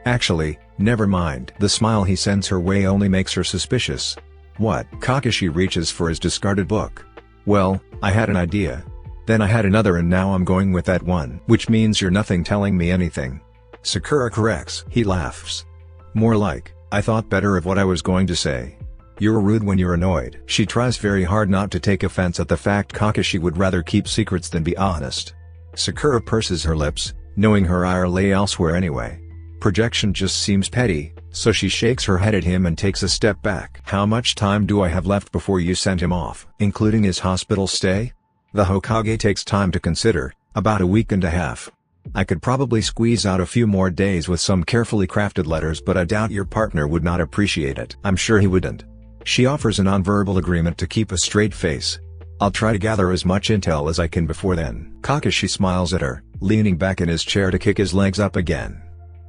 actually, never mind. The smile he sends her way only makes her suspicious. What? Kakashi reaches for his discarded book. Well, I had an idea. Then I had another and now I'm going with that one. Which means you're nothing telling me anything. Sakura corrects. He laughs. More like, I thought better of what I was going to say. You're rude when you're annoyed. She tries very hard not to take offense at the fact Kakashi would rather keep secrets than be honest. Sakura purses her lips, knowing her ire lay elsewhere anyway. Projection just seems petty, so she shakes her head at him and takes a step back. How much time do I have left before you send him off? Including his hospital stay? The Hokage takes time to consider, about a week and a half. I could probably squeeze out a few more days with some carefully crafted letters, but I doubt your partner would not appreciate it. I'm sure he wouldn't. She offers a non-verbal agreement to keep a straight face. I'll try to gather as much intel as I can before then. Kakashi smiles at her, leaning back in his chair to kick his legs up again.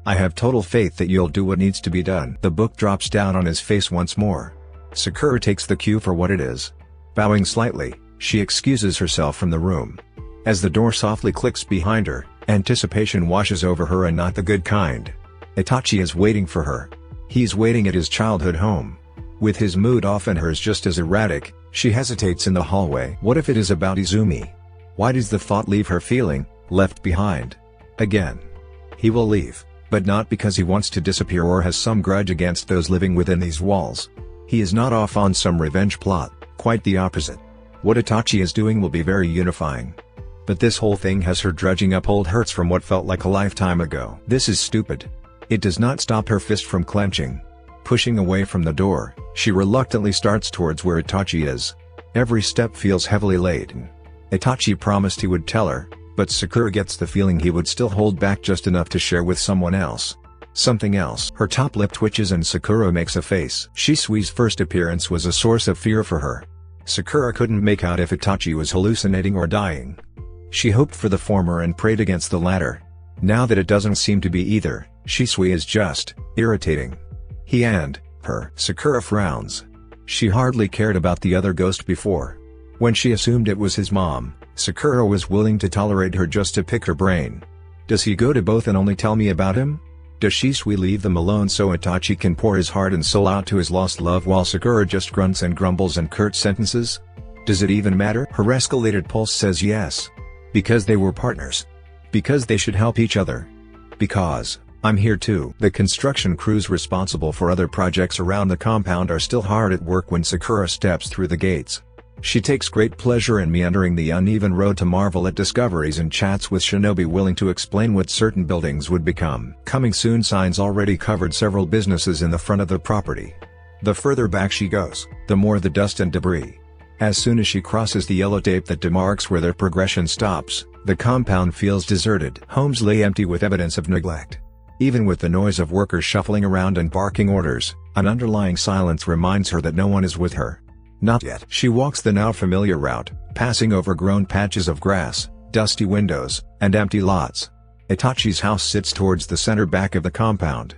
I have total faith that you'll do what needs to be done. The book drops down on his face once more. Sakura takes the cue for what it is. Bowing slightly, she excuses herself from the room. As the door softly clicks behind her, anticipation washes over her, and not the good kind. Itachi is waiting for her. He's waiting at his childhood home. With his mood off and hers just as erratic, she hesitates in the hallway. What if it is about Izumi? Why does the thought leave her feeling left behind? Again. He will leave, but not because he wants to disappear or has some grudge against those living within these walls. He is not off on some revenge plot, quite the opposite. What Itachi is doing will be very unifying. But this whole thing has her dredging up old hurts from what felt like a lifetime ago. This is stupid. It does not stop her fist from clenching. Pushing away from the door, she reluctantly starts towards where Itachi is. Every step feels heavily laden. Itachi promised he would tell her, but Sakura gets the feeling he would still hold back just enough to share with someone else. Something else. Her top lip twitches and Sakura makes a face. Shisui's first appearance was a source of fear for her. Sakura couldn't make out if Itachi was hallucinating or dying. She hoped for the former and prayed against the latter. Now that it doesn't seem to be either, Shisui is just irritating. He and her. Sakura frowns. She hardly cared about the other ghost before. When she assumed it was his mom, Sakura was willing to tolerate her just to pick her brain. Does he go to both and only tell me about him? Does Shisui leave them alone so Itachi can pour his heart and soul out to his lost love while Sakura just grunts and grumbles and curt sentences? Does it even matter? Her escalated pulse says yes. Because they were partners. Because they should help each other. Because I'm here too. The construction crews responsible for other projects around the compound are still hard at work when Sakura steps through the gates. She takes great pleasure in meandering the uneven road to marvel at discoveries and chats with shinobi willing to explain what certain buildings would become. Coming soon signs already covered several businesses in the front of the property. The further back she goes, the more the dust and debris. As soon as she crosses the yellow tape that demarks where their progression stops, the compound feels deserted. Homes lay empty with evidence of neglect. Even with the noise of workers shuffling around and barking orders, an underlying silence reminds her that no one is with her. Not yet. She walks the now familiar route, passing overgrown patches of grass, dusty windows, and empty lots. Itachi's house sits towards the center back of the compound.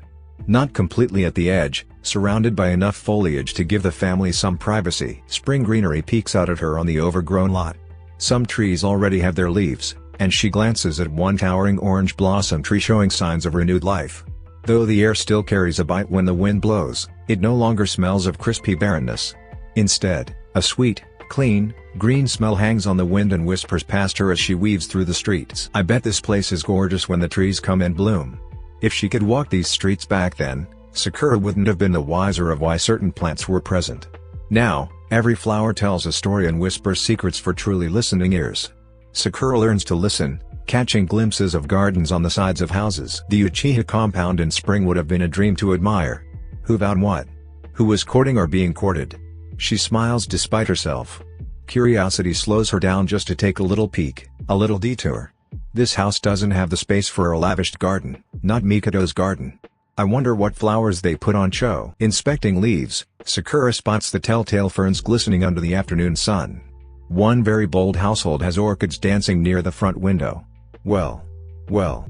Not completely at the edge, surrounded by enough foliage to give the family some privacy. Spring greenery peeks out at her on the overgrown lot. Some trees already have their leaves, and she glances at one towering orange blossom tree showing signs of renewed life. Though the air still carries a bite when the wind blows, it no longer smells of crispy barrenness. Instead, a sweet, Clean, green smell hangs on the wind and whispers past her as she weaves through the streets. I bet this place is gorgeous when the trees come in bloom. If she could walk these streets back then, Sakura wouldn't have been the wiser of why certain plants were present. Now, every flower tells a story and whispers secrets for truly listening ears. Sakura learns to listen, catching glimpses of gardens on the sides of houses. The Uchiha compound in spring would have been a dream to admire. Who vowed what? Who was courting or being courted? She smiles despite herself. Curiosity slows her down just to take a little peek, a little detour. This house doesn't have the space for a lavished garden, not Mikoto's garden. I wonder what flowers they put on show. Inspecting leaves, Sakura spots the telltale ferns glistening under the afternoon sun. One very bold household has orchids dancing near the front window. Well,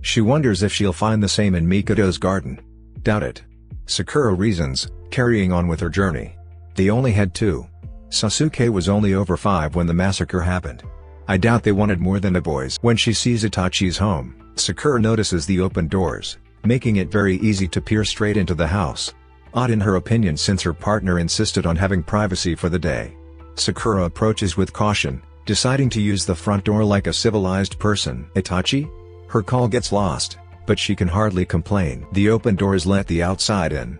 she wonders if she'll find the same in Mikoto's garden. Doubt it. Sakura reasons, carrying on with her journey. They only had 2. Sasuke was only over 5 when the massacre happened. I doubt they wanted more than the boys. When she sees Itachi's home, Sakura notices the open doors, making it very easy to peer straight into the house. Odd in her opinion since her partner insisted on having privacy for the day. Sakura approaches with caution, deciding to use the front door like a civilized person. Itachi? Her call gets lost, but she can hardly complain. The open doors let the outside in.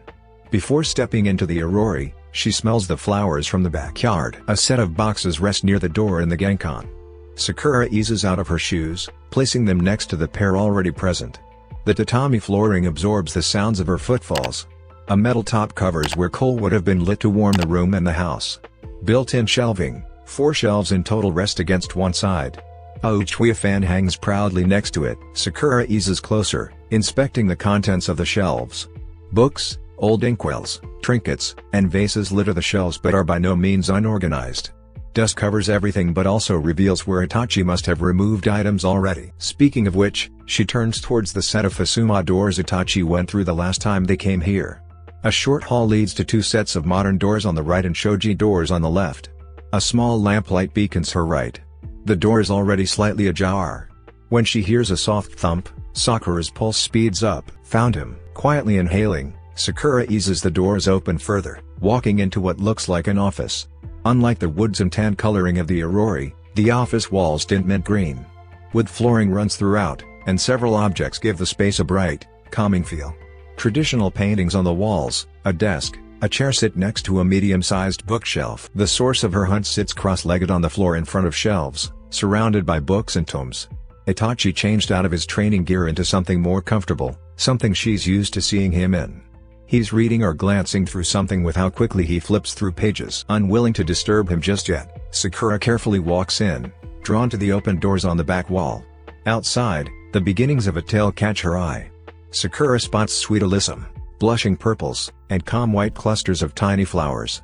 Before stepping into the Aurori, she smells the flowers from the backyard. A set of boxes rest near the door in the Genkan. Sakura eases out of her shoes, placing them next to the pair already present. The tatami flooring absorbs the sounds of her footfalls. A metal top covers where coal would have been lit to warm the room and the house. Built-in shelving, 4 shelves in total rest against one side. A Uchiha fan hangs proudly next to it. Sakura eases closer, inspecting the contents of the shelves. Books, old inkwells, trinkets, and vases litter the shelves but are by no means unorganized. Dust covers everything but also reveals where Itachi must have removed items already. Speaking of which, she turns towards the set of Fusuma doors Itachi went through the last time they came here. A short hall leads to 2 sets of modern doors on the right and shoji doors on the left. A small lamplight beacons her right. The door is already slightly ajar. When she hears a soft thump, Sakura's pulse speeds up. Found him. Quietly inhaling, Sakura eases the doors open further, walking into what looks like an office. Unlike the woods and tan coloring of the Aurori, the office walls tint mint green. Wood flooring runs throughout, and several objects give the space a bright, calming feel. Traditional paintings on the walls, a desk, a chair sit next to a medium-sized bookshelf. The source of her hunt sits cross-legged on the floor in front of shelves, surrounded by books and tomes. Itachi changed out of his training gear into something more comfortable, something she's used to seeing him in. He's reading or glancing through something with how quickly he flips through pages. Unwilling to disturb him just yet, Sakura carefully walks in, drawn to the open doors on the back wall. Outside, the beginnings of a tale catch her eye. Sakura spots sweet alyssum, blushing purples, and calm white clusters of tiny flowers.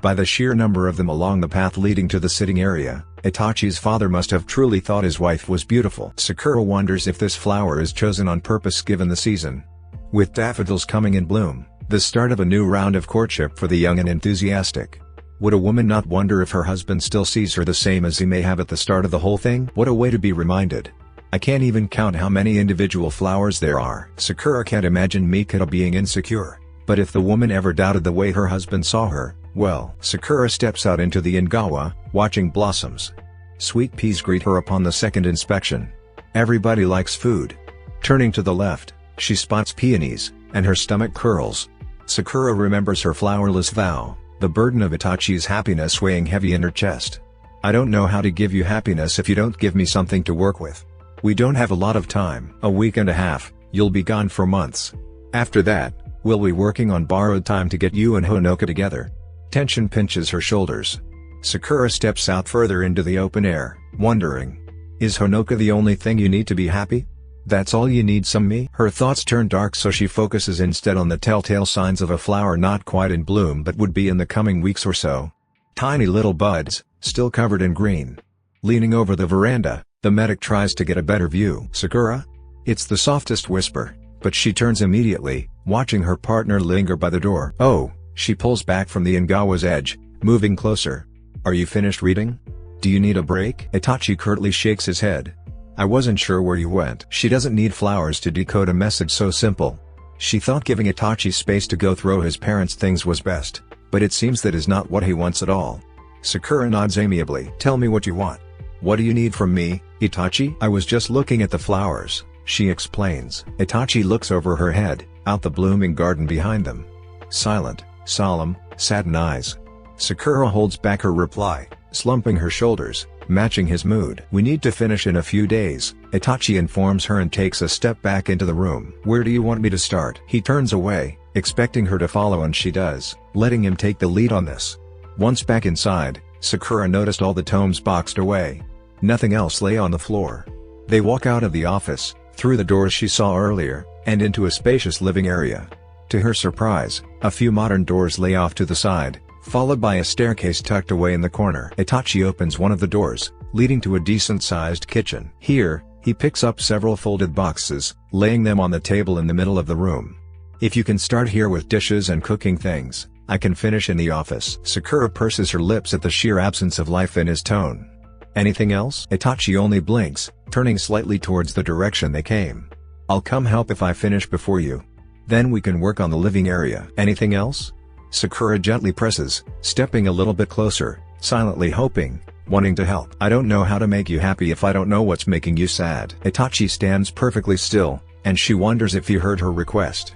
By the sheer number of them along the path leading to the sitting area, Itachi's father must have truly thought his wife was beautiful. Sakura wonders if this flower is chosen on purpose given the season. With daffodils coming in bloom, the start of a new round of courtship for the young and enthusiastic. Would a woman not wonder if her husband still sees her the same as he may have at the start of the whole thing? What a way to be reminded. I can't even count how many individual flowers there are. Sakura can't imagine Mikoto being insecure, but if the woman ever doubted the way her husband saw her, well. Sakura steps out into the Ingawa, watching blossoms. Sweet peas greet her upon the second inspection. Everybody likes food. Turning to the left, she spots peonies, and her stomach curls. Sakura remembers her flowerless vow, the burden of Itachi's happiness weighing heavy in her chest. I don't know how to give you happiness if you don't give me something to work with. We don't have a lot of time. A week and a half, you'll be gone for months. After that, we'll be working on borrowed time to get you and Honoka together. Tension pinches her shoulders. Sakura steps out further into the open air, wondering. Is Honoka the only thing you need to be happy? That's all you need, some me? Her thoughts turn dark so she focuses instead on the telltale signs of a flower not quite in bloom but would be in the coming weeks or so. Tiny little buds, still covered in green. Leaning over the veranda, the medic tries to get a better view. Sakura? It's the softest whisper, but she turns immediately, watching her partner linger by the door. Oh, she pulls back from the Ingawa's edge, moving closer. Are you finished reading? Do you need a break? Itachi curtly shakes his head. I wasn't sure where you went. She doesn't need flowers to decode a message so simple. She thought giving Itachi space to go through his parents' things was best, but it seems that is not what he wants at all. Sakura nods amiably. Tell me what you want. What do you need from me, Itachi? I was just looking at the flowers, she explains. Itachi looks over her head, out the blooming garden behind them. Silent, solemn, saddened eyes. Sakura holds back her reply, slumping her shoulders, matching his mood. We need to finish in a few days, Itachi informs her and takes a step back into the room. Where do you want me to start? He turns away, expecting her to follow, and she does, letting him take the lead on this. Once back inside, Sakura noticed all the tomes boxed away. Nothing else lay on the floor. They walk out of the office, through the doors she saw earlier, and into a spacious living area. To her surprise, a few modern doors lay off to the side, followed by a staircase tucked away in the corner. Itachi opens one of the doors, leading to a decent-sized kitchen. Here, he picks up several folded boxes, laying them on the table in the middle of the room. If you can start here with dishes and cooking things, I can finish in the office. Sakura purses her lips at the sheer absence of life in his tone. Anything else? Itachi only blinks, turning slightly towards the direction they came. I'll come help if I finish before you. Then we can work on the living area. Anything else? Sakura gently presses, stepping a little bit closer, silently hoping, wanting to help. I don't know how to make you happy if I don't know what's making you sad. Itachi stands perfectly still, and she wonders if he heard her request.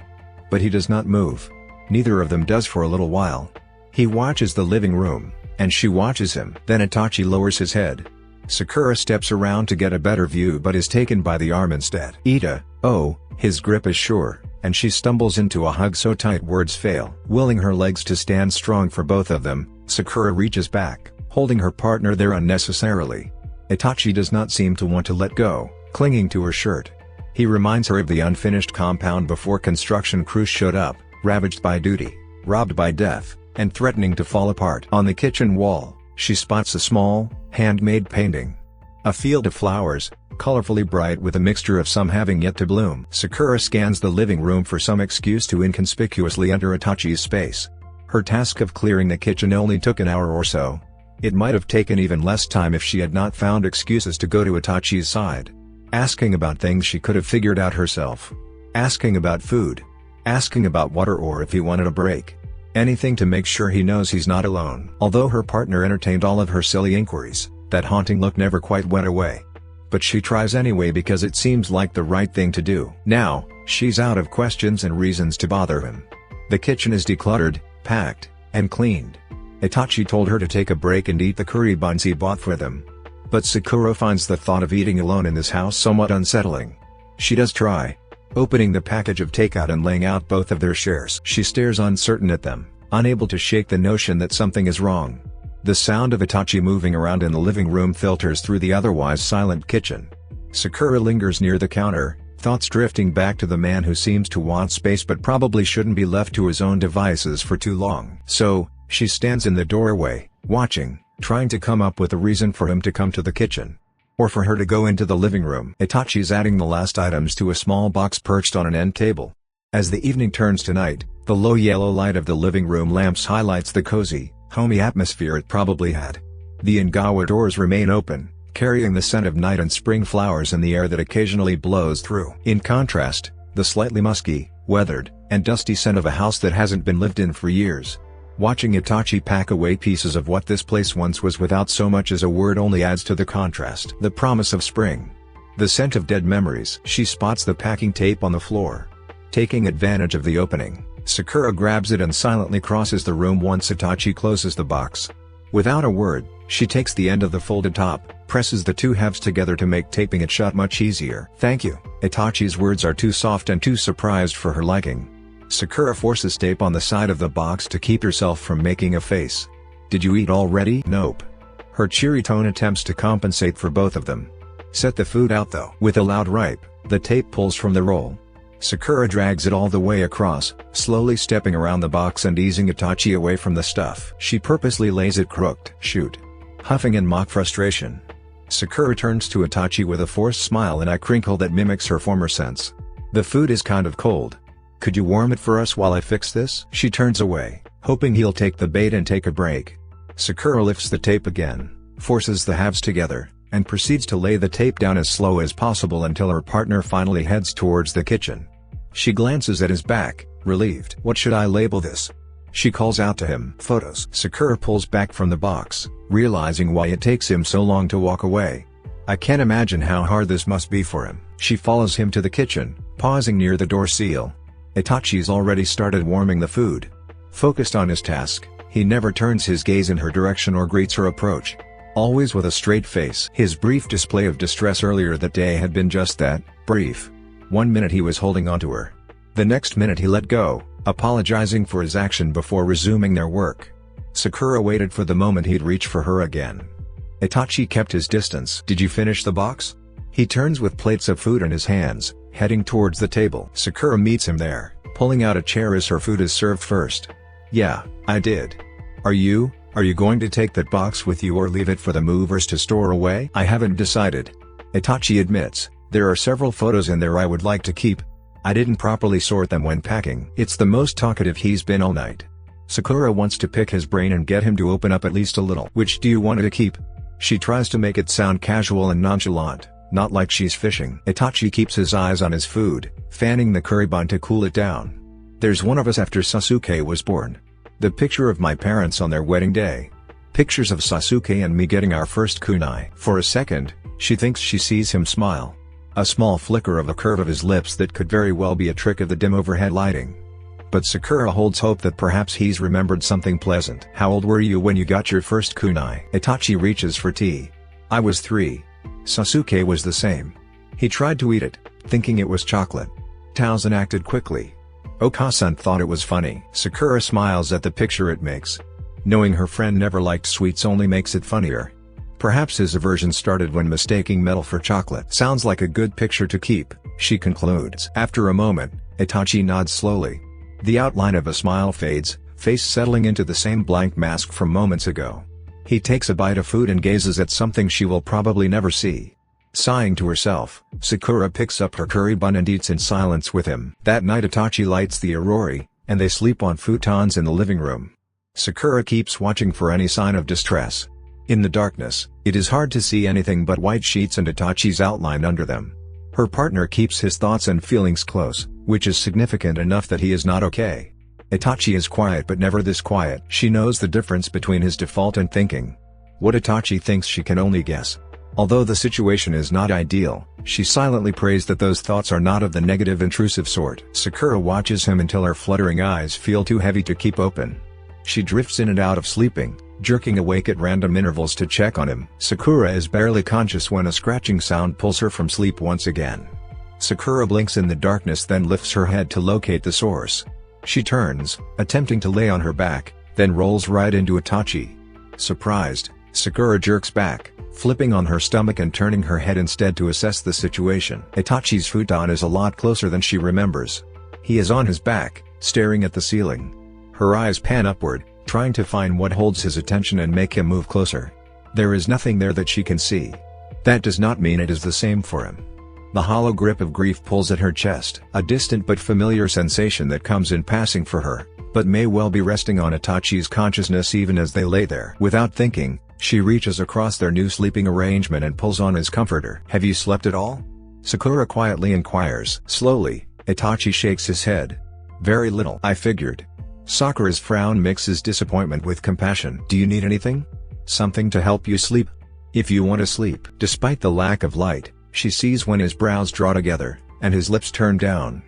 But he does not move. Neither of them does for a little while. He watches the living room, and she watches him. Then Itachi lowers his head. Sakura steps around to get a better view but is taken by the arm instead. Ida, oh, his grip is sure, and she stumbles into a hug so tight words fail. Willing her legs to stand strong for both of them, Sakura reaches back, holding her partner there unnecessarily. Itachi does not seem to want to let go, clinging to her shirt. He reminds her of the unfinished compound before construction crews showed up, ravaged by duty, robbed by death, and threatening to fall apart. On the kitchen wall, she spots a small, handmade painting. A field of flowers, colorfully bright with a mixture of some having yet to bloom. Sakura scans the living room for some excuse to inconspicuously enter Itachi's space. Her task of clearing the kitchen only took an hour or so. It might have taken even less time if she had not found excuses to go to Itachi's side. Asking about things she could have figured out herself. Asking about food. Asking about water or if he wanted a break. Anything to make sure he knows he's not alone. Although her partner entertained all of her silly inquiries, that haunting look never quite went away. But she tries anyway because it seems like the right thing to do. Now, she's out of questions and reasons to bother him. The kitchen is decluttered, packed, and cleaned. Itachi told her to take a break and eat the curry buns he bought for them. But Sakura finds the thought of eating alone in this house somewhat unsettling. She does try, opening the package of takeout and laying out both of their shares. She stares uncertain at them, unable to shake the notion that something is wrong. The sound of Itachi moving around in the living room filters through the otherwise silent kitchen. Sakura lingers near the counter, thoughts drifting back to the man who seems to want space but probably shouldn't be left to his own devices for too long. So, she stands in the doorway, watching, trying to come up with a reason for him to come to the kitchen. Or for her to go into the living room. Itachi's adding the last items to a small box perched on an end table. As the evening turns to night, the low yellow light of the living room lamps highlights the cozy, homey atmosphere it probably had. The Ingawa doors remain open, carrying the scent of night and spring flowers in the air that occasionally blows through. In contrast, the slightly musky, weathered, and dusty scent of a house that hasn't been lived in for years. Watching Itachi pack away pieces of what this place once was without so much as a word only adds to the contrast. The promise of spring. The scent of dead memories. She spots the packing tape on the floor. Taking advantage of the opening, Sakura grabs it and silently crosses the room once Itachi closes the box. Without a word, she takes the end of the folded top, presses the two halves together to make taping it shut much easier. Thank you. Itachi's words are too soft and too surprised for her liking. Sakura forces tape on the side of the box to keep herself from making a face. Did you eat already? Nope. Her cheery tone attempts to compensate for both of them. Set the food out though. With a loud ripe, the tape pulls from the roll. Sakura drags it all the way across, slowly stepping around the box and easing Itachi away from the stuff. She purposely lays it crooked. Shoot. Huffing in mock frustration. Sakura turns to Itachi with a forced smile and a crinkle that mimics her former sense. The food is kind of cold. Could you warm it for us while I fix this? She turns away, hoping he'll take the bait and take a break. Sakura lifts the tape again, forces the halves together, and proceeds to lay the tape down as slow as possible until her partner finally heads towards the kitchen. She glances at his back, relieved. What should I label this? She calls out to him. Photos. Sakura pulls back from the box, realizing why it takes him so long to walk away. I can't imagine how hard this must be for him. She follows him to the kitchen, pausing near the door seal. Itachi's already started warming the food. Focused on his task, he never turns his gaze in her direction or greets her approach. Always with a straight face. His brief display of distress earlier that day had been just that, brief. 1 minute he was holding onto her. The next minute he let go, apologizing for his action before resuming their work. Sakura waited for the moment he'd reach for her again. Itachi kept his distance. Did you finish the box? He turns with plates of food in his hands, heading towards the table. Sakura meets him there, pulling out a chair as her food is served first. Yeah, I did. Are you going to take that box with you or leave it for the movers to store away? I haven't decided. Itachi admits, there are several photos in there I would like to keep. I didn't properly sort them when packing. It's the most talkative he's been all night. Sakura wants to pick his brain and get him to open up at least a little. Which do you want to keep? She tries to make it sound casual and nonchalant, not like she's fishing. Itachi keeps his eyes on his food, fanning the curry bun to cool it down. There's one of us after Sasuke was born. The picture of my parents on their wedding day. Pictures of Sasuke and me getting our first kunai. For a second, she thinks she sees him smile. A small flicker of a curve of his lips that could very well be a trick of the dim overhead lighting. But Sakura holds hope that perhaps he's remembered something pleasant. How old were you when you got your first kunai? Itachi reaches for tea. I was 3. Sasuke was the same. He tried to eat it, thinking it was chocolate. Towson acted quickly. Okasan thought it was funny. Sakura smiles at the picture it makes. Knowing her friend never liked sweets only makes it funnier. Perhaps his aversion started when mistaking metal for chocolate. Sounds like a good picture to keep, she concludes. After a moment, Itachi nods slowly. The outline of a smile fades, face settling into the same blank mask from moments ago. He takes a bite of food and gazes at something she will probably never see. Sighing to herself, Sakura picks up her curry bun and eats in silence with him. That night Itachi lights the Aurori, and they sleep on futons in the living room. Sakura keeps watching for any sign of distress. In the darkness, it is hard to see anything but white sheets and Itachi's outline under them. Her partner keeps his thoughts and feelings close, which is significant enough that he is not okay. Itachi is quiet but never this quiet. She knows the difference between his default and thinking. What Itachi thinks she can only guess. Although the situation is not ideal, she silently prays that those thoughts are not of the negative intrusive sort. Sakura watches him until her fluttering eyes feel too heavy to keep open. She drifts in and out of sleeping, jerking awake at random intervals to check on him. Sakura is barely conscious when a scratching sound pulls her from sleep once again. Sakura blinks in the darkness, then lifts her head to locate the source. She turns, attempting to lay on her back, then rolls right into Itachi. Surprised, Sakura jerks back, flipping on her stomach and turning her head instead to assess the situation. Itachi's futon is a lot closer than she remembers. He is on his back, staring at the ceiling. Her eyes pan upward, trying to find what holds his attention and make him move closer. There is nothing there that she can see. That does not mean it is the same for him. The hollow grip of grief pulls at her chest. A distant but familiar sensation that comes in passing for her, but may well be resting on Itachi's consciousness even as they lay there. Without thinking, she reaches across their new sleeping arrangement and pulls on his comforter. Have you slept at all? Sakura quietly inquires. Slowly, Itachi shakes his head. Very little. I figured. Sakura's frown mixes disappointment with compassion. Do you need anything? Something to help you sleep? If you want to sleep. Despite the lack of light, she sees when his brows draw together, and his lips turn down.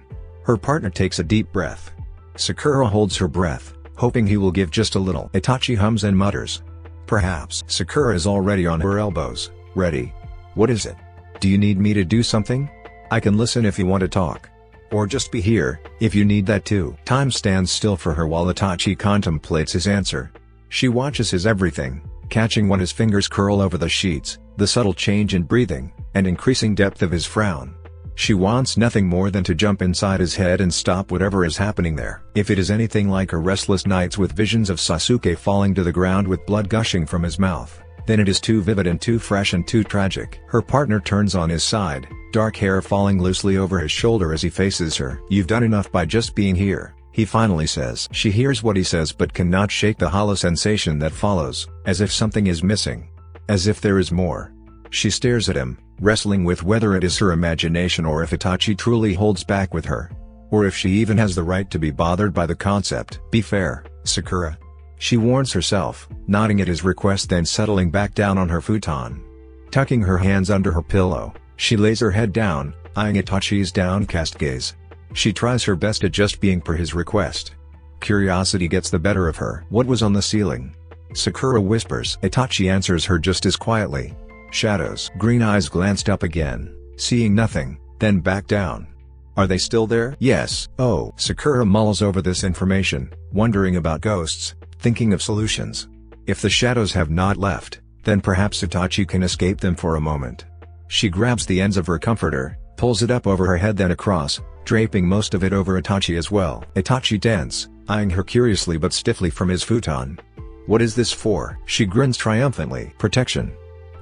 Her partner takes a deep breath. Sakura holds her breath, hoping he will give just a little. Itachi hums and mutters. Perhaps. Sakura is already on her elbows, ready. What is it? Do you need me to do something? I can listen if you want to talk. Or just be here, if you need that too. Time stands still for her while Itachi contemplates his answer. She watches his everything, catching when his fingers curl over the sheets, the subtle change in breathing, and increasing depth of his frown. She wants nothing more than to jump inside his head and stop whatever is happening there. If it is anything like her restless nights with visions of Sasuke falling to the ground with blood gushing from his mouth, then it is too vivid and too fresh and too tragic. Her partner turns on his side, dark hair falling loosely over his shoulder as he faces her. You've done enough by just being here, he finally says. She hears what he says but cannot shake the hollow sensation that follows, as if something is missing. As if there is more. She stares at him, wrestling with whether it is her imagination or if Itachi truly holds back with her. Or if she even has the right to be bothered by the concept. Be fair, Sakura. She warns herself, nodding at his request then settling back down on her futon. Tucking her hands under her pillow, she lays her head down, eyeing Itachi's downcast gaze. She tries her best at just being per his request. Curiosity gets the better of her. What was on the ceiling? Sakura whispers. Itachi answers her just as quietly. Shadows. Green eyes glanced up again, seeing nothing, then back down. Are they still there? Yes. Oh. Sakura mulls over this information, wondering about ghosts, thinking of solutions. If the shadows have not left, then perhaps Itachi can escape them for a moment. She grabs the ends of her comforter, pulls it up over her head then across, draping most of it over Itachi as well. Itachi tense, eyeing her curiously but stiffly from his futon. What is this for? She grins triumphantly. Protection.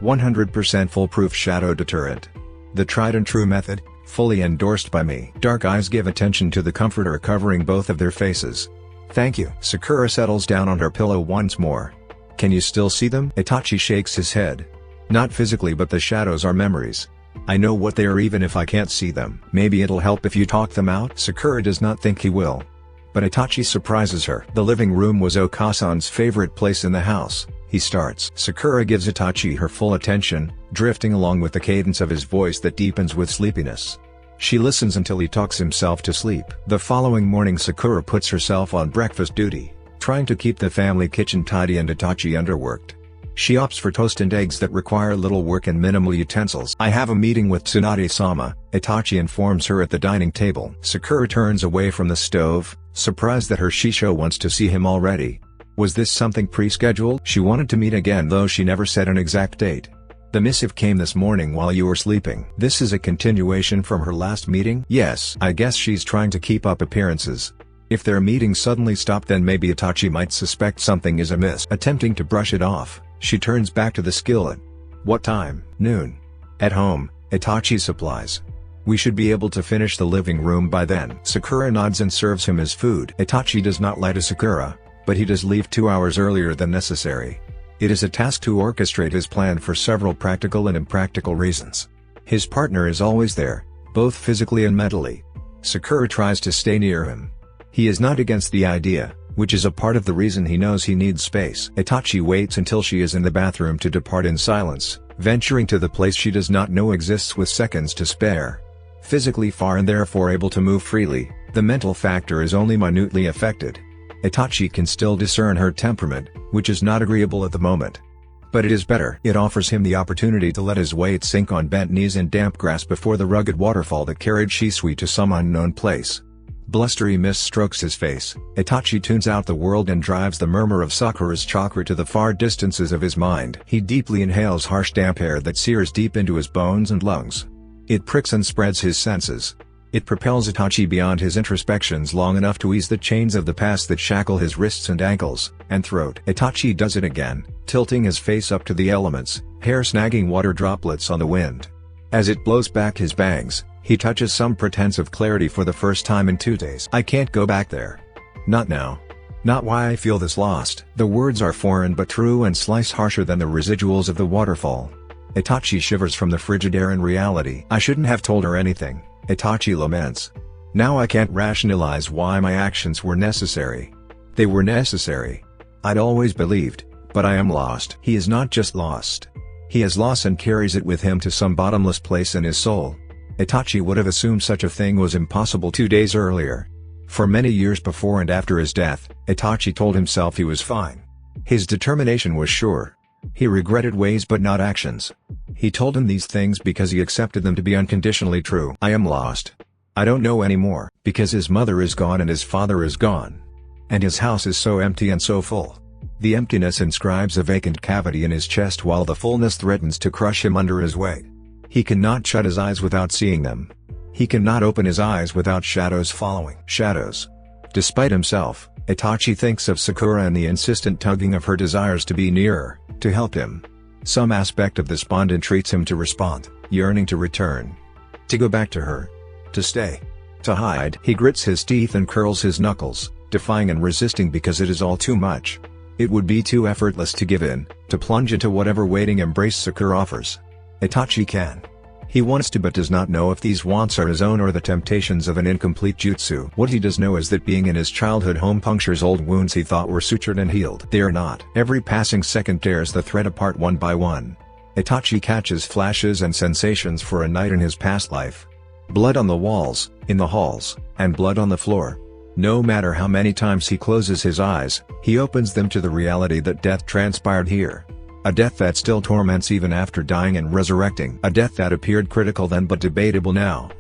100% foolproof shadow deterrent. The tried and true method, fully endorsed by me. Dark eyes give attention to the comforter covering both of their faces. Thank you. Sakura settles down on her pillow once more. Can you still see them? Itachi shakes his head. Not physically, but the shadows are memories. I know what they are even if I can't see them. Maybe it'll help if you talk them out? Sakura does not think he will. But Itachi surprises her. The living room was Okasan's favorite place in the house, he starts. Sakura gives Itachi her full attention, drifting along with the cadence of his voice that deepens with sleepiness. She listens until he talks himself to sleep. The following morning Sakura puts herself on breakfast duty, trying to keep the family kitchen tidy and Itachi underworked. She opts for toast and eggs that require little work and minimal utensils. I have a meeting with Tsunade-sama, Itachi informs her at the dining table. Sakura turns away from the stove, surprised that her shisho wants to see him already. Was this something pre-scheduled? She wanted to meet again though she never set an exact date. The missive came this morning while you were sleeping. This is a continuation from her last meeting? Yes. I guess she's trying to keep up appearances. If their meeting suddenly stopped then maybe Itachi might suspect something is amiss. Attempting to brush it off, she turns back to the skillet. What time? Noon. At home, Itachi supplies. We should be able to finish the living room by then. Sakura nods and serves him his food. Itachi does not lie to Sakura, but he does leave 2 hours earlier than necessary. It is a task to orchestrate his plan for several practical and impractical reasons. His partner is always there, both physically and mentally. Sakura tries to stay near him. He is not against the idea, which is a part of the reason he knows he needs space. Itachi waits until she is in the bathroom to depart in silence, venturing to the place she does not know exists with seconds to spare. Physically far and therefore able to move freely, the mental factor is only minutely affected. Itachi can still discern her temperament, which is not agreeable at the moment. But it is better. It offers him the opportunity to let his weight sink on bent knees in damp grass before the rugged waterfall that carried Shisui to some unknown place. Blustery mist strokes his face. Itachi tunes out the world and drives the murmur of Sakura's chakra to the far distances of his mind. He deeply inhales harsh damp air that sears deep into his bones and lungs. It pricks and spreads his senses. It propels Itachi beyond his introspections long enough to ease the chains of the past that shackle his wrists and ankles, and throat. Itachi does it again, tilting his face up to the elements, hair snagging water droplets on the wind. As it blows back his bangs, he touches some pretense of clarity for the first time in 2 days. I can't go back there. Not now. Not why I feel this lost. The words are foreign but true and slice harsher than the residuals of the waterfall. Itachi shivers from the frigid air and reality. I shouldn't have told her anything, Itachi laments. Now I can't rationalize why my actions were necessary. They were necessary. I'd always believed, but I am lost. He is not just lost. He has lost and carries it with him to some bottomless place in his soul. Itachi would have assumed such a thing was impossible 2 days earlier. For many years before and after his death, Itachi told himself he was fine. His determination was sure. He regretted ways but not actions. He told him these things because he accepted them to be unconditionally true. I am lost. I don't know anymore, because his mother is gone and his father is gone. And his house is so empty and so full. The emptiness inscribes a vacant cavity in his chest while the fullness threatens to crush him under his weight. He cannot shut his eyes without seeing them. He cannot open his eyes without shadows following. Shadows. Despite himself, Itachi thinks of Sakura and the insistent tugging of her desires to be nearer, to help him. Some aspect of this bond entreats him to respond, yearning to return. To go back to her. To stay. To hide. He grits his teeth and curls his knuckles, defying and resisting because it is all too much. It would be too effortless to give in, to plunge into whatever waiting embrace Sakura offers. Itachi can. He wants to but does not know if these wants are his own or the temptations of an incomplete jutsu. What he does know is that being in his childhood home punctures old wounds he thought were sutured and healed. They are not. Every passing second tears the thread apart one by one. Itachi catches flashes and sensations for a night in his past life. Blood on the walls, in the halls, and blood on the floor. No matter how many times he closes his eyes, he opens them to the reality that death transpired here. A death that still torments even after dying and resurrecting. A death that appeared critical then but debatable now.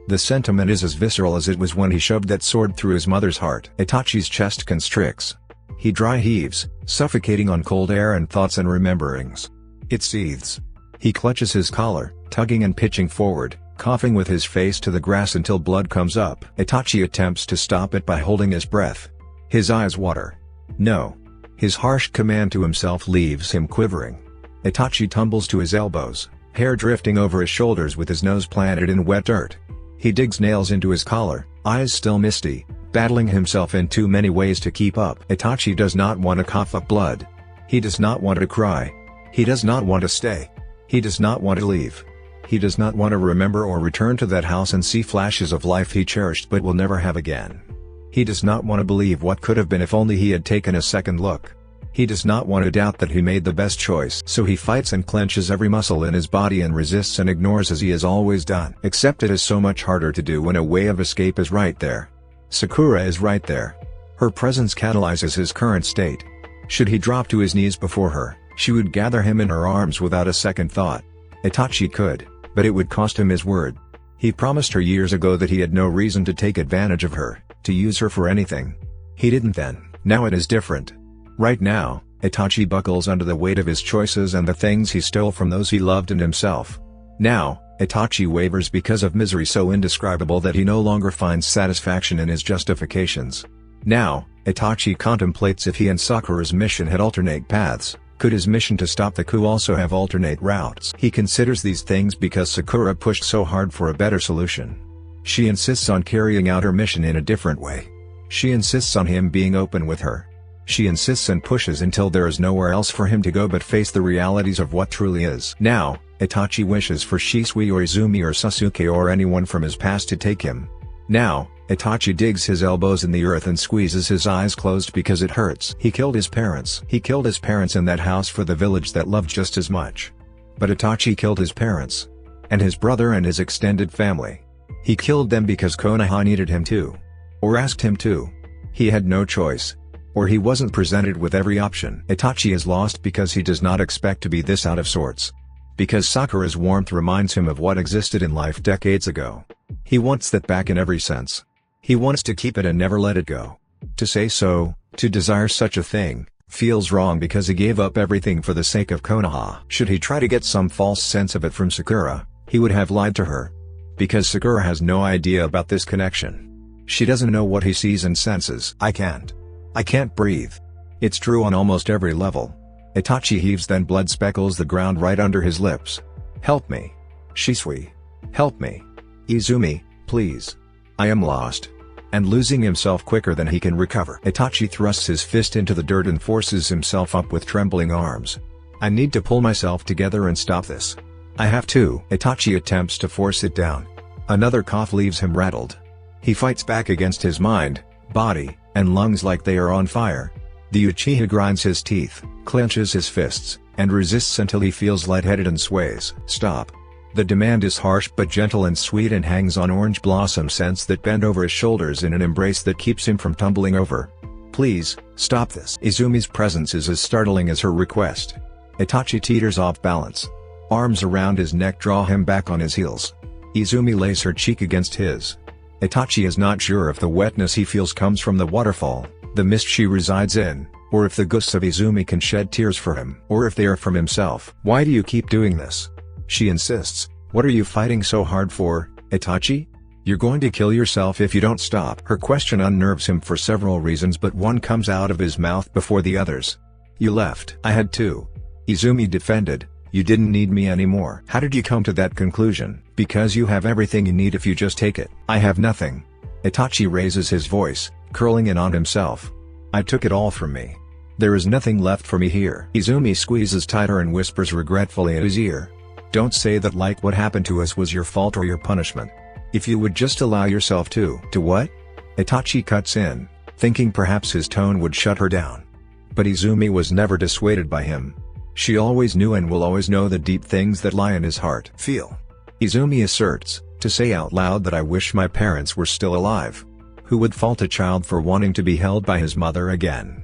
The sentiment is as visceral as it was when he shoved that sword through his mother's heart. Itachi's chest constricts. He dry heaves, suffocating on cold air and thoughts and rememberings. It seethes. He clutches his collar, tugging and pitching forward, coughing with his face to the grass until blood comes up. Itachi attempts to stop it by holding his breath. His eyes water. No. His harsh command to himself leaves him quivering. Itachi tumbles to his elbows, hair drifting over his shoulders with his nose planted in wet dirt. He digs nails into his collar, eyes still misty, battling himself in too many ways to keep up. Itachi does not want to cough up blood. He does not want to cry. He does not want to stay. He does not want to leave. He does not want to remember or return to that house and see flashes of life he cherished but will never have again. He does not want to believe what could have been if only he had taken a second look. He does not want to doubt that he made the best choice. So he fights and clenches every muscle in his body and resists and ignores as he has always done. Except it is so much harder to do when a way of escape is right there. Sakura is right there. Her presence catalyzes his current state. Should he drop to his knees before her, she would gather him in her arms without a second thought. Itachi could, but it would cost him his word. He promised her years ago that he had no reason to take advantage of her, to use her for anything. He didn't then. Now it is different. Right now, Itachi buckles under the weight of his choices and the things he stole from those he loved and himself. Now, Itachi wavers because of misery so indescribable that he no longer finds satisfaction in his justifications. Now, Itachi contemplates if he and Sakura's mission had alternate paths. Could his mission to stop the coup also have alternate routes? He considers these things because Sakura pushed so hard for a better solution. She insists on carrying out her mission in a different way. She insists on him being open with her. She insists and pushes until there is nowhere else for him to go but face the realities of what truly is. Now, Itachi wishes for Shisui or Izumi or Sasuke or anyone from his past to take him. Now, Itachi digs his elbows in the earth and squeezes his eyes closed because it hurts. He killed his parents. He killed his parents in that house for the village that loved just as much. But Itachi killed his parents. And his brother and his extended family. He killed them because Konoha needed him to. Or asked him to. He had no choice. Or he wasn't presented with every option. Itachi is lost because he does not expect to be this out of sorts. Because Sakura's warmth reminds him of what existed in life decades ago. He wants that back in every sense. He wants to keep it and never let it go. To say so, to desire such a thing, feels wrong because he gave up everything for the sake of Konoha. Should he try to get some false sense of it from Sakura, he would have lied to her. Because Sakura has no idea about this connection. She doesn't know what he sees and senses. I can't breathe. It's true on almost every level. Itachi heaves, then blood speckles the ground right under his lips. Help me. Shisui. Help me. Izumi, please. I am lost. And losing himself quicker than he can recover. Itachi thrusts his fist into the dirt and forces himself up with trembling arms. I need to pull myself together and stop this. I have to. Itachi attempts to force it down. Another cough leaves him rattled. He fights back against his mind, body, and lungs like they are on fire. The Uchiha grinds his teeth, clenches his fists, and resists until he feels lightheaded and sways. Stop. The demand is harsh but gentle and sweet and hangs on orange blossom scents that bend over his shoulders in an embrace that keeps him from tumbling over. Please, stop this. Izumi's presence is as startling as her request. Itachi teeters off balance. Arms around his neck draw him back on his heels. Izumi lays her cheek against his. Itachi is not sure if the wetness he feels comes from the waterfall, the mist she resides in, or if the ghosts of Izumi can shed tears for him, or if they are from himself. Why do you keep doing this? She insists. What are you fighting so hard for, Itachi? You're going to kill yourself if you don't stop. Her question unnerves him for several reasons, but one comes out of his mouth before the others. You left. I had to. Izumi defended. You didn't need me anymore. How did you come to that conclusion? Because you have everything you need if you just take it. I have nothing. Itachi raises his voice, curling in on himself. I took it all from me. There is nothing left for me here. Izumi squeezes tighter and whispers regretfully at his ear. Don't say that like what happened to us was your fault or your punishment. If you would just allow yourself to what? Itachi cuts in, thinking perhaps his tone would shut her down. But Izumi was never dissuaded by him. She always knew and will always know the deep things that lie in his heart. Feel. Izumi asserts, to say out loud that I wish my parents were still alive. Who would fault a child for wanting to be held by his mother again?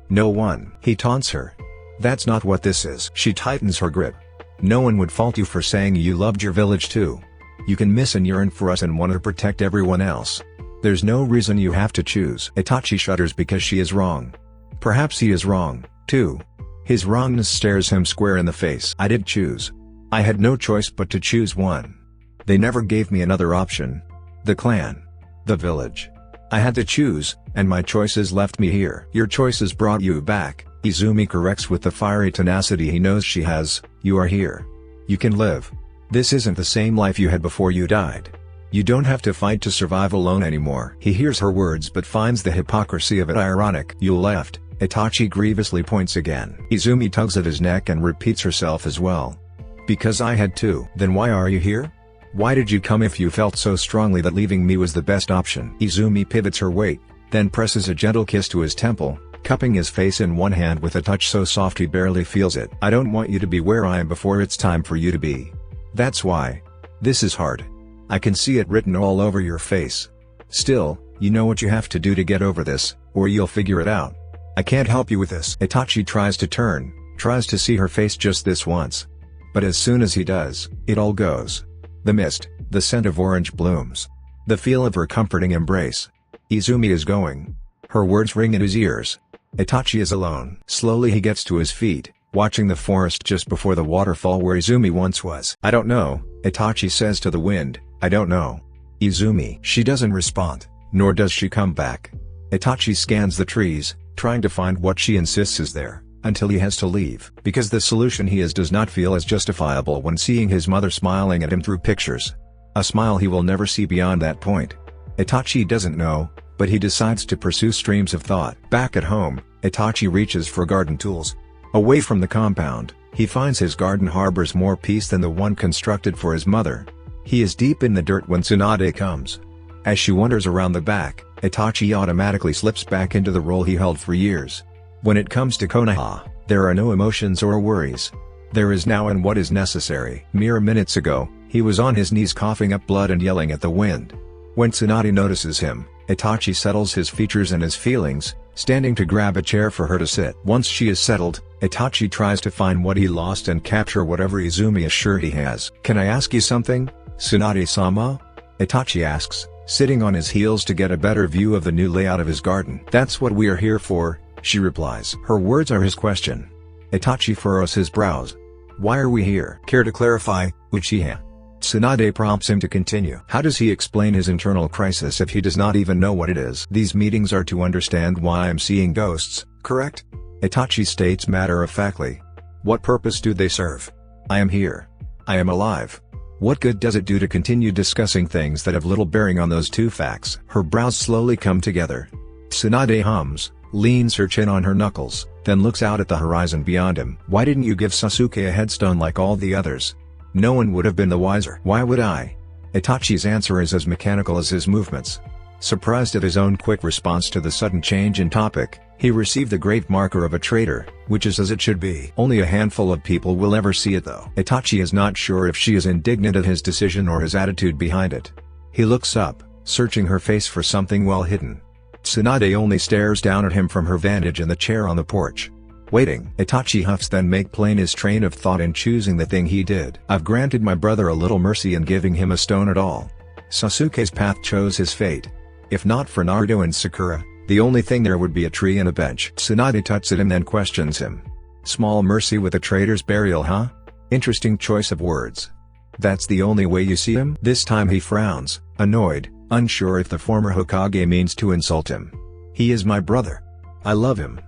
No one. He taunts her. That's not what this is. She tightens her grip. No one would fault you for saying you loved your village too. You can miss and yearn for us and want to protect everyone else. There's no reason you have to choose. Itachi shudders because she is wrong. Perhaps he is wrong, too. His wrongness stares him square in the face. I did choose. I had no choice but to choose one. They never gave me another option. The clan. The village. I had to choose, and my choices left me here. Your choices brought you back, Izumi corrects with the fiery tenacity he knows she has. You are here. You can live. This isn't the same life you had before you died. You don't have to fight to survive alone anymore. He hears her words but finds the hypocrisy of it ironic. You left. Itachi grievously points again. Izumi tugs at his neck and repeats herself as well. Because I had to. Then why are you here? Why did you come if you felt so strongly that leaving me was the best option? Izumi pivots her weight, then presses a gentle kiss to his temple, cupping his face in one hand with a touch so soft he barely feels it. I don't want you to be where I am before it's time for you to be. That's why. This is hard. I can see it written all over your face. Still, you know what you have to do to get over this, or you'll figure it out. I can't help you with this. Itachi tries to turn, tries to see her face just this once. But as soon as he does, it all goes. The mist, the scent of orange blooms. The feel of her comforting embrace. Izumi is going. Her words ring in his ears. Itachi is alone. Slowly he gets to his feet, watching the forest just before the waterfall where Izumi once was. I don't know, Itachi says to the wind, I don't know. Izumi. She doesn't respond, nor does she come back. Itachi scans the trees, trying to find what she insists is there, until he has to leave. Because the solution he has does not feel as justifiable when seeing his mother smiling at him through pictures. A smile he will never see beyond that point. Itachi doesn't know, but he decides to pursue streams of thought. Back at home, Itachi reaches for garden tools. Away from the compound, he finds his garden harbors more peace than the one constructed for his mother. He is deep in the dirt when Tsunade comes. As she wanders around the back, Itachi automatically slips back into the role he held for years. When it comes to Konoha, there are no emotions or worries. There is now and what is necessary. Mere minutes ago, he was on his knees coughing up blood and yelling at the wind. When Tsunade notices him, Itachi settles his features and his feelings, standing to grab a chair for her to sit. Once she is settled, Itachi tries to find what he lost and capture whatever Izumi is sure he has. Can I ask you something, Tsunade-sama? Itachi asks, sitting on his heels to get a better view of the new layout of his garden. That's what we are here for, she replies. Her words are his question. Itachi furrows his brows. Why are we here? Care to clarify, Uchiha? Tsunade prompts him to continue. How does he explain his internal crisis if he does not even know what it is? These meetings are to understand why I'm seeing ghosts, correct? Itachi states matter-of-factly. What purpose do they serve? I am here. I am alive. What good does it do to continue discussing things that have little bearing on those two facts? Her brows slowly come together. Tsunade hums, leans her chin on her knuckles, then looks out at the horizon beyond him. Why didn't you give Sasuke a headstone like all the others? No one would have been the wiser. Why would I? Itachi's answer is as mechanical as his movements. Surprised at his own quick response to the sudden change in topic, he received the great marker of a traitor, which is as it should be. Only a handful of people will ever see it though. Itachi is not sure if she is indignant at his decision or his attitude behind it. He looks up, searching her face for something well hidden. Tsunade only stares down at him from her vantage in the chair on the porch. Waiting. Itachi huffs then make plain his train of thought in choosing the thing he did. I've granted my brother a little mercy in giving him a stone at all. Sasuke's path chose his fate. If not for Naruto and Sakura, the only thing there would be a tree and a bench. Tsunade tuts at him then questions him. Small mercy with a traitor's burial, huh? Interesting choice of words. That's the only way you see him? This time he frowns, annoyed, unsure if the former Hokage means to insult him. He is my brother. I love him.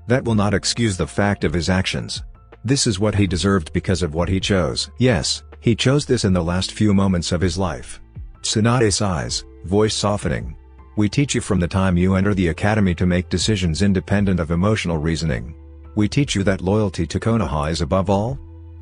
That will not excuse the fact of his actions. This is what he deserved because of what he chose. Yes, he chose this in the last few moments of his life. Tsunade sighs, voice softening. We teach you from the time you enter the academy to make decisions independent of emotional reasoning. We teach you that loyalty to Konoha is above all.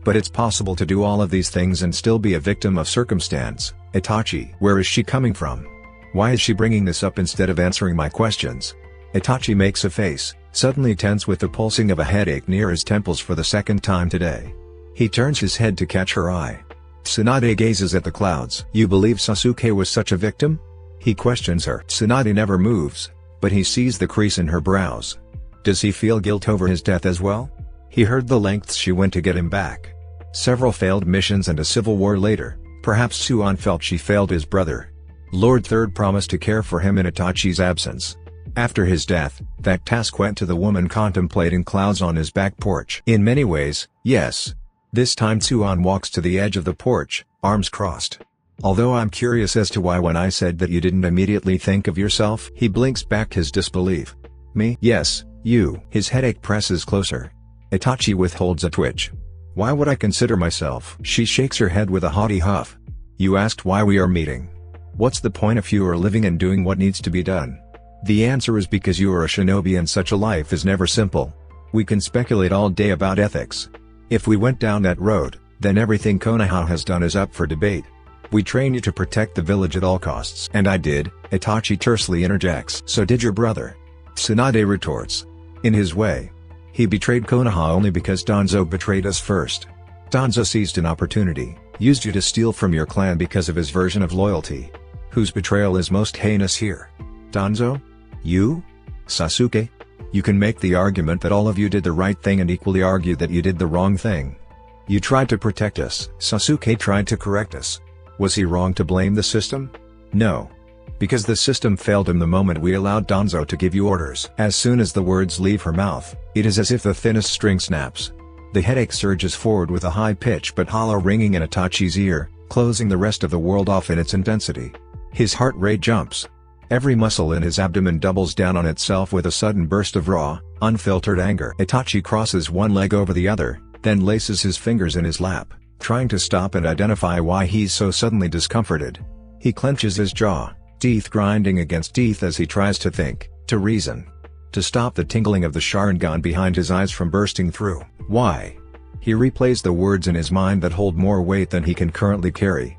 But it's possible to do all of these things and still be a victim of circumstance. Itachi, where is she coming from? Why is she bringing this up instead of answering my questions? Itachi makes a face, suddenly tense with the pulsing of a headache near his temples for the second time today. He turns his head to catch her eye. Tsunade gazes at the clouds. You believe Sasuke was such a victim? He questions her. Tsunade never moves, but he sees the crease in her brows. Does he feel guilt over his death as well? He heard the lengths she went to get him back. Several failed missions and a civil war later, perhaps Suan felt she failed his brother. Lord Third promised to care for him in Itachi's absence. After his death, that task went to the woman contemplating clouds on his back porch. In many ways, yes. This time Suan walks to the edge of the porch, arms crossed. Although I'm curious as to why when I said that you didn't immediately think of yourself. He blinks back his disbelief. Me? Yes, you. His headache presses closer. Itachi withholds a twitch. Why would I consider myself? She shakes her head with a haughty huff. You asked why we are meeting. What's the point if you are living and doing what needs to be done? The answer is because you are a shinobi and such a life is never simple. We can speculate all day about ethics. If we went down that road, then everything Konoha has done is up for debate. We train you to protect the village at all costs. And I did, Itachi tersely interjects. So did your brother. Tsunade retorts. In his way. He betrayed Konoha only because Danzo betrayed us first. Danzo seized an opportunity, used you to steal from your clan because of his version of loyalty. Whose betrayal is most heinous here? Danzo? You? Sasuke? You can make the argument that all of you did the right thing and equally argue that you did the wrong thing. You tried to protect us. Sasuke tried to correct us. Was he wrong to blame the system? No. Because the system failed him the moment we allowed Danzo to give you orders. As soon as the words leave her mouth, it is as if the thinnest string snaps. The headache surges forward with a high pitch but hollow ringing in Itachi's ear, closing the rest of the world off in its intensity. His heart rate jumps. Every muscle in his abdomen doubles down on itself with a sudden burst of raw, unfiltered anger. Itachi crosses one leg over the other, then laces his fingers in his lap, trying to stop and identify why he's so suddenly discomforted. He clenches his jaw, teeth grinding against teeth as he tries to think, to reason. To stop the tingling of the Sharingan behind his eyes from bursting through. Why? He replays the words in his mind that hold more weight than he can currently carry.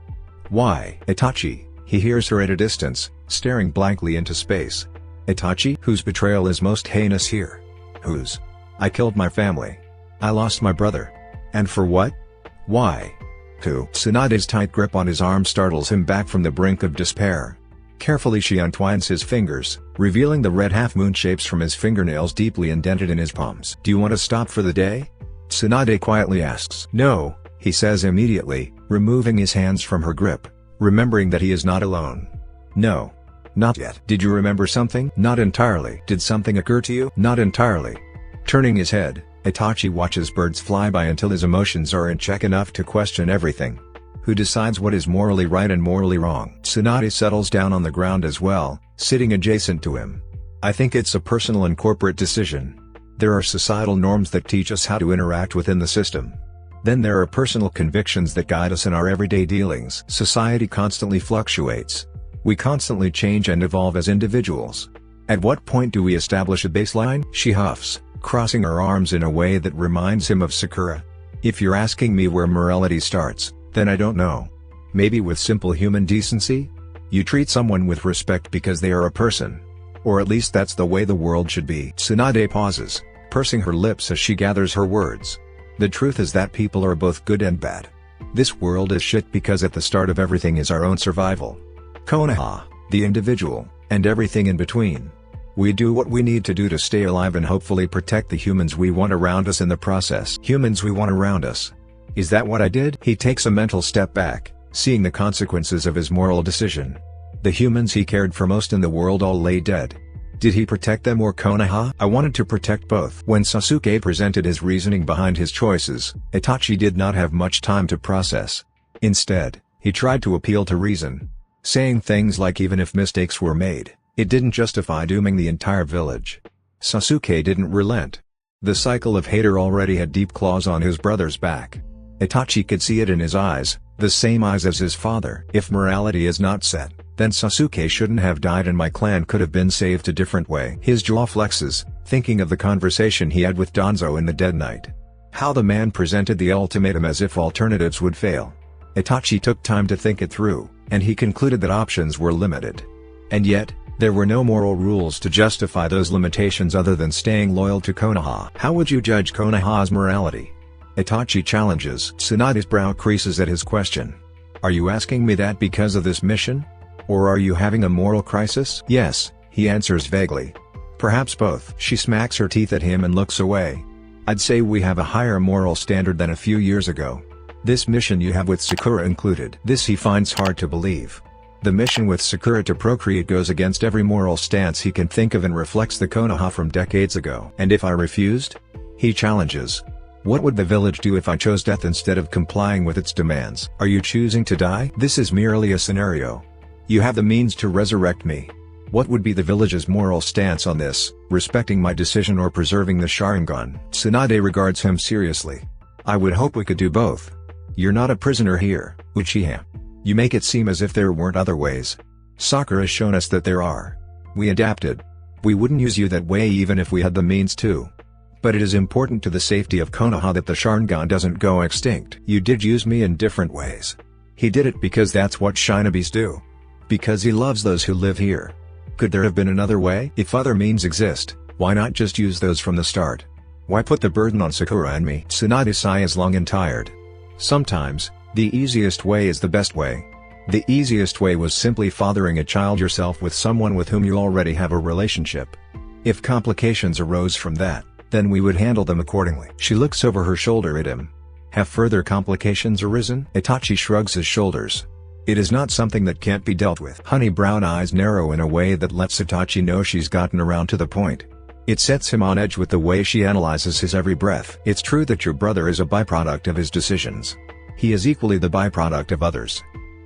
Why? Itachi, he hears her at a distance, staring blankly into space. Itachi? Whose betrayal is most heinous here? Whose? I killed my family. I lost my brother. And for what? Why? Who? Tsunade's tight grip on his arm startles him back from the brink of despair. Carefully she untwines his fingers, revealing the red half-moon shapes from his fingernails deeply indented in his palms. Do you want to stop for the day? Tsunade quietly asks. No, he says immediately, removing his hands from her grip, remembering that he is not alone. No. Not yet. Did you remember something? Not entirely. Did something occur to you? Not entirely. Turning his head, Itachi watches birds fly by until his emotions are in check enough to question everything. Who decides what is morally right and morally wrong? Tsunade settles down on the ground as well, sitting adjacent to him. I think it's a personal and corporate decision. There are societal norms that teach us how to interact within the system. Then there are personal convictions that guide us in our everyday dealings. Society constantly fluctuates. We constantly change and evolve as individuals. At what point do we establish a baseline? She huffs, crossing her arms in a way that reminds him of Sakura. If you're asking me where morality starts, then I don't know. Maybe with simple human decency? You treat someone with respect because they are a person. Or at least that's the way the world should be. Tsunade pauses, pursing her lips as she gathers her words. The truth is that people are both good and bad. This world is shit because at the start of everything is our own survival. Konoha, the individual, and everything in between. We do what we need to do to stay alive and hopefully protect the humans we want around us in the process. Humans we want around us. Is that what I did? He takes a mental step back, seeing the consequences of his moral decision. The humans he cared for most in the world all lay dead. Did he protect them or Konoha? I wanted to protect both. When Sasuke presented his reasoning behind his choices, Itachi did not have much time to process. Instead, he tried to appeal to reason. Saying things like even if mistakes were made, it didn't justify dooming the entire village. Sasuke didn't relent. The cycle of hater already had deep claws on his brother's back. Itachi could see it in his eyes, the same eyes as his father. If morality is not set, then Sasuke shouldn't have died and my clan could have been saved a different way. His jaw flexes, thinking of the conversation he had with Danzo in the dead night. How the man presented the ultimatum as if alternatives would fail. Itachi took time to think it through, and he concluded that options were limited. And yet, there were no moral rules to justify those limitations other than staying loyal to Konoha. How would you judge Konoha's morality? Itachi challenges. Tsunade's brow creases at his question. Are you asking me that because of this mission? Or are you having a moral crisis? Yes, he answers vaguely. Perhaps both. She smacks her teeth at him and looks away. I'd say we have a higher moral standard than a few years ago. This mission you have with Sakura included. This he finds hard to believe. The mission with Sakura to procreate goes against every moral stance he can think of and reflects the Konoha from decades ago. And if I refused? He challenges. What would the village do if I chose death instead of complying with its demands? Are you choosing to die? This is merely a scenario. You have the means to resurrect me. What would be the village's moral stance on this, respecting my decision or preserving the Sharingan? Tsunade regards him seriously. I would hope we could do both. You're not a prisoner here, Uchiha. You make it seem as if there weren't other ways. Sakura has shown us that there are. We adapted. We wouldn't use you that way even if we had the means to. But it is important to the safety of Konoha that the Sharingan doesn't go extinct. You did use me in different ways. He did it because that's what shinobis do. Because he loves those who live here. Could there have been another way? If other means exist, why not just use those from the start? Why put the burden on Sakura and me? Tsunade's sigh is long and tired. Sometimes, the easiest way is the best way. The easiest way was simply fathering a child yourself with someone with whom you already have a relationship. If complications arose from that, then we would handle them accordingly. She looks over her shoulder at him. Have further complications arisen? Itachi shrugs his shoulders. It is not something that can't be dealt with. Honey brown eyes narrow in a way that lets Itachi know she's gotten around to the point. It sets him on edge with the way she analyzes his every breath. It's true that your brother is a byproduct of his decisions. He is equally the byproduct of others.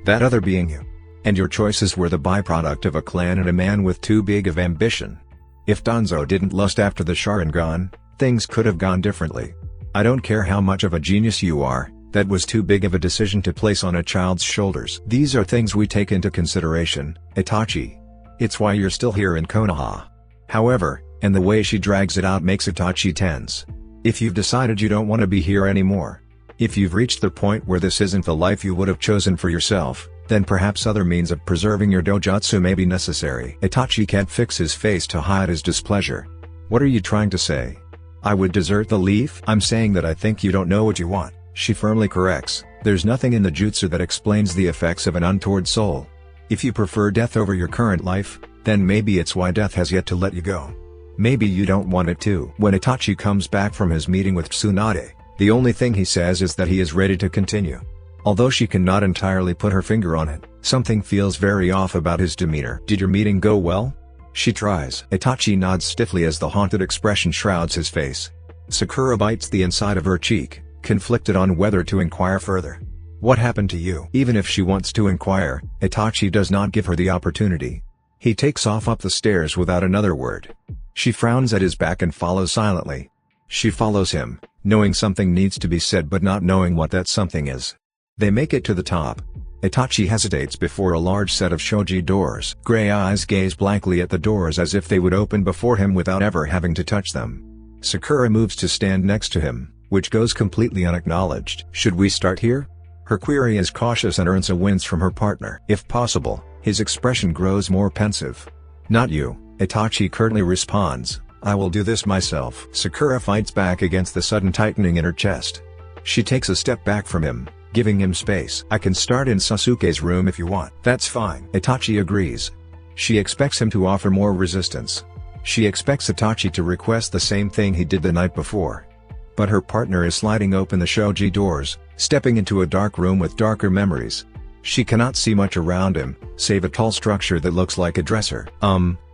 That other being you. And your choices were the byproduct of a clan and a man with too big of ambition. If Danzo didn't lust after the Sharingan, things could have gone differently. I don't care how much of a genius you are, that was too big of a decision to place on a child's shoulders. These are things we take into consideration, Itachi. It's why you're still here in Konoha. However, and the way she drags it out makes Itachi tense. If you've decided you don't want to be here anymore. If you've reached the point where this isn't the life you would have chosen for yourself, then perhaps other means of preserving your dojutsu may be necessary. Itachi can't fix his face to hide his displeasure. What are you trying to say? I would desert the leaf? I'm saying that I think you don't know what you want. She firmly corrects. There's nothing in the jutsu that explains the effects of an untoward soul. If you prefer death over your current life, then maybe it's why death has yet to let you go. Maybe you don't want it to. When Itachi comes back from his meeting with Tsunade, the only thing he says is that he is ready to continue. Although she cannot entirely put her finger on it, something feels very off about his demeanor. Did your meeting go well? She tries. Itachi nods stiffly as the haunted expression shrouds his face. Sakura bites the inside of her cheek, conflicted on whether to inquire further. What happened to you? Even if she wants to inquire, Itachi does not give her the opportunity. He takes off up the stairs without another word. She frowns at his back and follows silently. She follows him, knowing something needs to be said but not knowing what that something is. They make it to the top. Itachi hesitates before a large set of shoji doors. Gray eyes gaze blankly at the doors as if they would open before him without ever having to touch them. Sakura moves to stand next to him, which goes completely unacknowledged. Should we start here? Her query is cautious and earns a wince from her partner. If possible, his expression grows more pensive. Not you, Itachi curtly responds. I will do this myself. Sakura fights back against the sudden tightening in her chest. She takes a step back from him, giving him space. I can start in Sasuke's room if you want. That's fine. Itachi agrees. She expects him to offer more resistance. She expects Itachi to request the same thing he did the night before. But her partner is sliding open the shoji doors, stepping into a dark room with darker memories. She cannot see much around him, save a tall structure that looks like a dresser.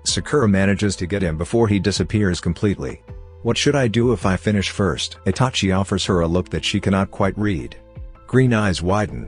Sakura manages to get him before he disappears completely. What should I do if I finish first? Itachi offers her a look that she cannot quite read. Green eyes widen.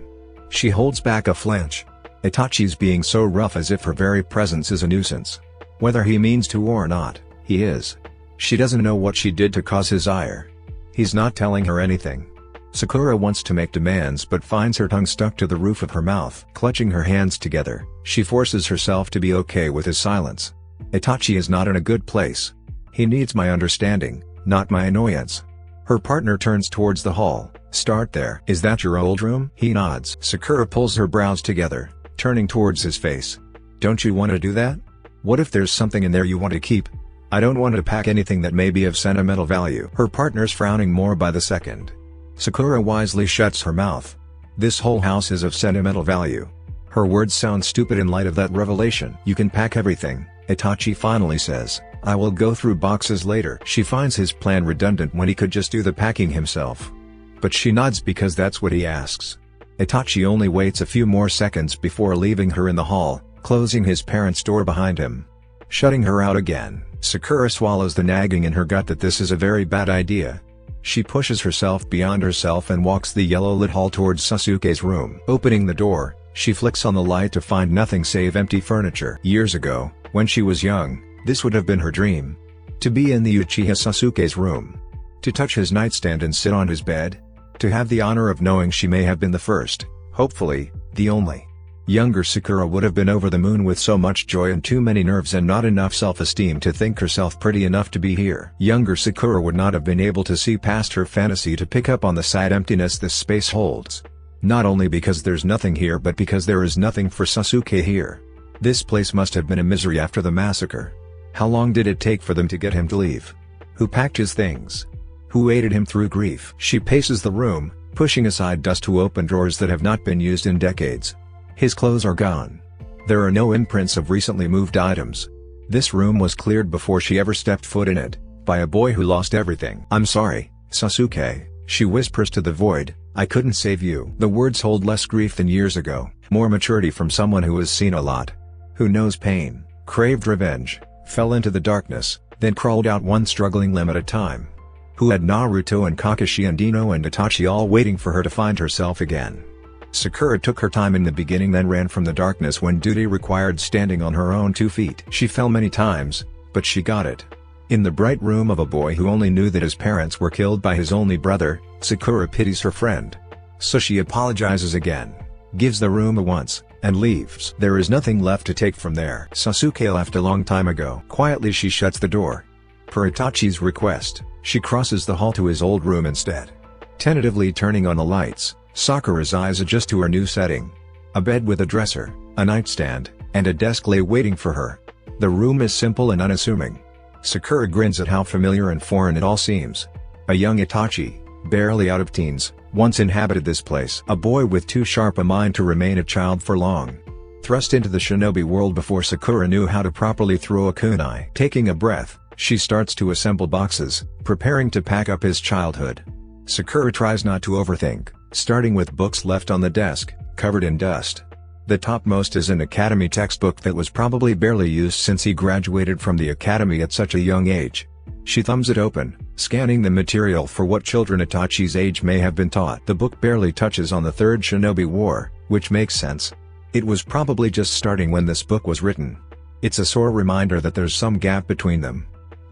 She holds back a flinch. Itachi's being so rough as if her very presence is a nuisance. Whether he means to or not, he is. She doesn't know what she did to cause his ire. He's not telling her anything. Sakura wants to make demands but finds her tongue stuck to the roof of her mouth. Clutching her hands together, she forces herself to be okay with his silence. Itachi is not in a good place. He needs my understanding, not my annoyance. Her partner turns towards the hall. Start there. Is that your old room? He nods. Sakura pulls her brows together, turning towards his face. Don't you want to do that? What if there's something in there you want to keep? I don't want to pack anything that may be of sentimental value. Her partner's frowning more by the second. Sakura wisely shuts her mouth. This whole house is of sentimental value. Her words sound stupid in light of that revelation. You can pack everything, Itachi finally says. I will go through boxes later. She finds his plan redundant when he could just do the packing himself. But she nods because that's what he asks. Itachi only waits a few more seconds before leaving her in the hall, closing his parents' door behind him. Shutting her out again, Sakura swallows the nagging in her gut that this is a very bad idea. She pushes herself beyond herself and walks the yellow-lit hall towards Sasuke's room. Opening the door, she flicks on the light to find nothing save empty furniture. Years ago, when she was young, this would have been her dream. To be in the Uchiha Sasuke's room. To touch his nightstand and sit on his bed. To have the honor of knowing she may have been the first, hopefully, the only. Younger Sakura would have been over the moon with so much joy and too many nerves and not enough self-esteem to think herself pretty enough to be here. Younger Sakura would not have been able to see past her fantasy to pick up on the sad emptiness this space holds. Not only because there's nothing here but because there is nothing for Sasuke here. This place must have been a misery after the massacre. How long did it take for them to get him to leave? Who packed his things? Who aided him through grief? She paces the room, pushing aside dust to open drawers that have not been used in decades. His clothes are gone. There are no imprints of recently moved items. This room was cleared before she ever stepped foot in it, by a boy who lost everything. I'm sorry, Sasuke, she whispers to the void, I couldn't save you. The words hold less grief than years ago, more maturity from someone who has seen a lot. Who knows pain, craved revenge, fell into the darkness, then crawled out one struggling limb at a time. Who had Naruto and Kakashi and Ino and Itachi all waiting for her to find herself again. Sakura took her time in the beginning, then ran from the darkness when duty required standing on her own 2 feet. She fell many times, but she got it. In the bright room of a boy who only knew that his parents were killed by his only brother, Sakura pities her friend. So she apologizes again, gives the room a once, and leaves. There is nothing left to take from there. Sasuke left a long time ago. Quietly she shuts the door. Per Itachi's request, she crosses the hall to his old room instead. Tentatively turning on the lights, Sakura's eyes adjust to her new setting. A bed with a dresser, a nightstand, and a desk lay waiting for her. The room is simple and unassuming. Sakura grins at how familiar and foreign it all seems. A young Itachi, barely out of teens, once inhabited this place. A boy with too sharp a mind to remain a child for long. Thrust into the shinobi world before Sakura knew how to properly throw a kunai. Taking a breath, she starts to assemble boxes, preparing to pack up his childhood. Sakura tries not to overthink, starting with books left on the desk, covered in dust. The topmost is an academy textbook that was probably barely used since he graduated from the academy at such a young age. She thumbs it open, scanning the material for what children Itachi's age may have been taught. The book barely touches on the Third Shinobi War, which makes sense. It was probably just starting when this book was written. It's a sore reminder that there's some gap between them.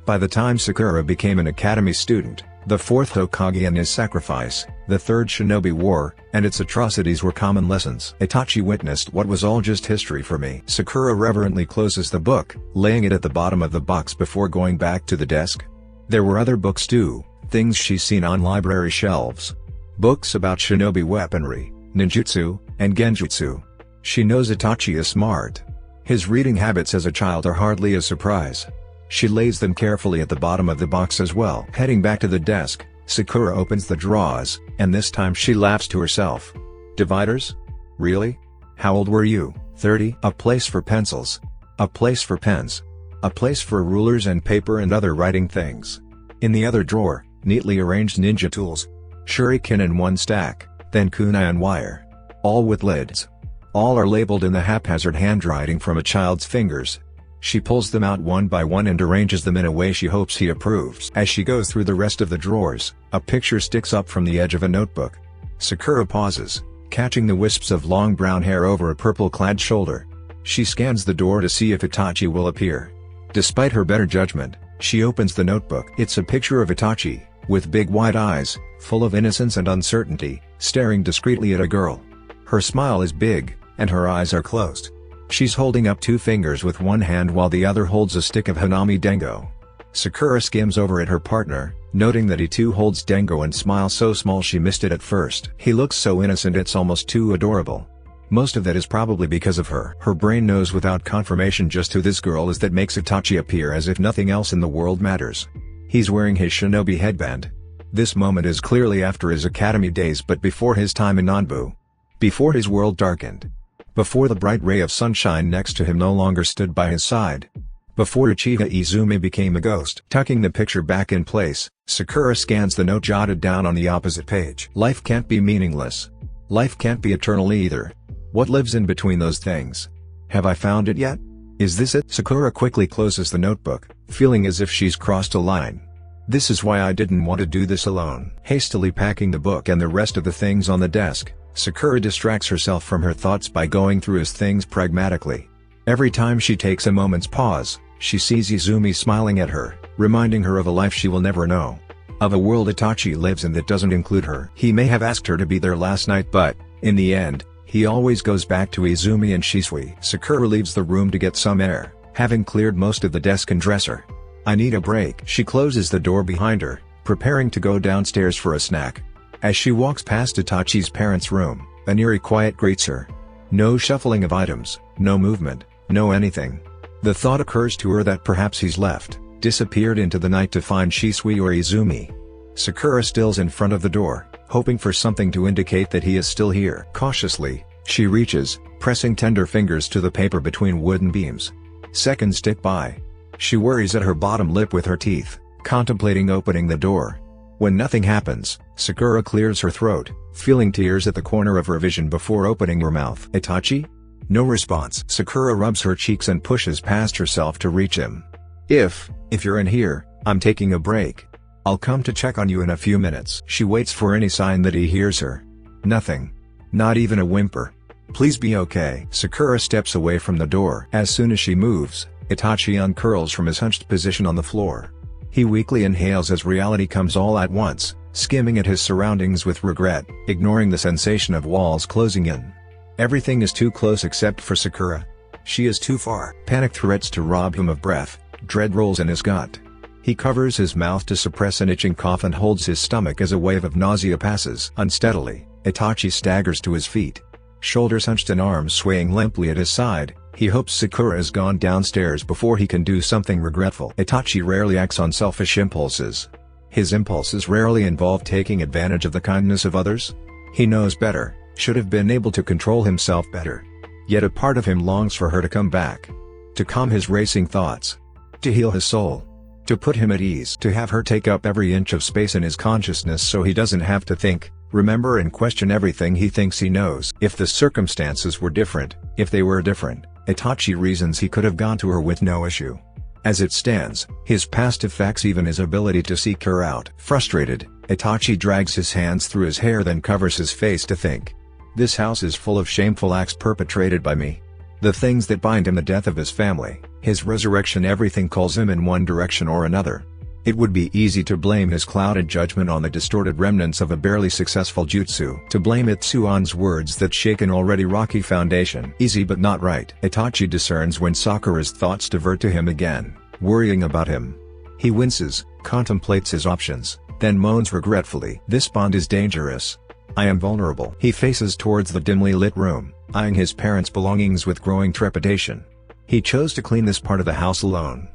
By the time Sakura became an academy student, the fourth Hokage and his sacrifice, the Third Shinobi War, and its atrocities were common lessons. Itachi witnessed what was all just history for me. Sakura reverently closes the book, laying it at the bottom of the box before going back to the desk. There were other books too, things she's seen on library shelves. Books about shinobi weaponry, ninjutsu, and genjutsu. She knows Itachi is smart. His reading habits as a child are hardly a surprise. She lays them carefully at the bottom of the box as well. Heading back to the desk, Sakura opens the drawers, and this time she laughs to herself. Dividers? Really? How old were you? 30? A place for pencils. A place for pens. A place for rulers and paper and other writing things. In the other drawer, neatly arranged ninja tools. Shuriken in one stack, then kunai and wire. All with lids. All are labeled in the haphazard handwriting from a child's fingers. She pulls them out one by one and arranges them in a way she hopes he approves. As she goes through the rest of the drawers, a picture sticks up from the edge of a notebook. Sakura pauses, catching the wisps of long brown hair over a purple-clad shoulder. She scans the door to see if Itachi will appear. Despite her better judgment, she opens the notebook. It's a picture of Itachi, with big wide eyes, full of innocence and uncertainty, staring discreetly at a girl. Her smile is big, and her eyes are closed. She's holding up 2 fingers with one hand while the other holds a stick of Hanami Dengo. Sakura skims over at her partner, noting that he too holds Dengo and smiles so small she missed it at first. He looks so innocent it's almost too adorable. Most of that is probably because of her. Her brain knows without confirmation just who this girl is that makes Itachi appear as if nothing else in the world matters. He's wearing his shinobi headband. This moment is clearly after his academy days but before his time in Nanbu. Before his world darkened. Before the bright ray of sunshine next to him no longer stood by his side. Before Uchiha Izumi became a ghost. Tucking the picture back in place, Sakura scans the note jotted down on the opposite page. Life can't be meaningless. Life can't be eternal either. What lives in between those things? Have I found it yet? Is this it? Sakura quickly closes the notebook, feeling as if she's crossed a line. This is why I didn't want to do this alone. Hastily packing the book and the rest of the things on the desk, Sakura distracts herself from her thoughts by going through his things pragmatically. Every time she takes a moment's pause, she sees Izumi smiling at her, reminding her of a life she will never know. Of a world Itachi lives in that doesn't include her. He may have asked her to be there last night but, in the end, he always goes back to Izumi and Shisui. Sakura leaves the room to get some air, having cleared most of the desk and dresser. I need a break. She closes the door behind her, preparing to go downstairs for a snack. As she walks past Itachi's parents' room, an eerie quiet greets her. No shuffling of items, no movement, no anything. The thought occurs to her that perhaps he's left, disappeared into the night to find Shisui or Izumi. Sakura stills in front of the door, hoping for something to indicate that he is still here. Cautiously, she reaches, pressing tender fingers to the paper between wooden beams. Seconds tick by. She worries at her bottom lip with her teeth, contemplating opening the door. When nothing happens, Sakura clears her throat, feeling tears at the corner of her vision before opening her mouth. Itachi? No response. Sakura rubs her cheeks and pushes past herself to reach him. If you're in here, I'm taking a break. I'll come to check on you in a few minutes. She waits for any sign that he hears her. Nothing. Not even a whimper. Please be okay. Sakura steps away from the door. As soon as she moves, Itachi uncurls from his hunched position on the floor. He weakly inhales as reality comes all at once, skimming at his surroundings with regret, ignoring the sensation of walls closing in. Everything is too close except for Sakura. She is too far. Panic threats to rob him of breath, dread rolls in his gut. He covers his mouth to suppress an itching cough and holds his stomach as a wave of nausea passes. Unsteadily, Itachi staggers to his feet. Shoulders hunched and arms swaying limply at his side, he hopes Sakura has gone downstairs before he can do something regretful. Itachi rarely acts on selfish impulses. His impulses rarely involve taking advantage of the kindness of others. He knows better, should have been able to control himself better. Yet a part of him longs for her to come back. To calm his racing thoughts. To heal his soul. To put him at ease. To have her take up every inch of space in his consciousness so he doesn't have to think, remember and question everything he thinks he knows. If the circumstances were different, if they were different, Itachi reasons he could have gone to her with no issue. As it stands, his past affects even his ability to seek her out. Frustrated, Itachi drags his hands through his hair then covers his face to think. This house is full of shameful acts perpetrated by me. The things that bind him, the death of his family, his resurrection, everything calls him in one direction or another. It would be easy to blame his clouded judgment on the distorted remnants of a barely successful jutsu. To blame Itsuan's words that shake an already rocky foundation. Easy but not right. Itachi discerns when Sakura's thoughts divert to him again, worrying about him. He winces, contemplates his options, then moans regretfully. This bond is dangerous. I am vulnerable. He faces towards the dimly lit room, eyeing his parents' belongings with growing trepidation. He chose to clean this part of the house alone.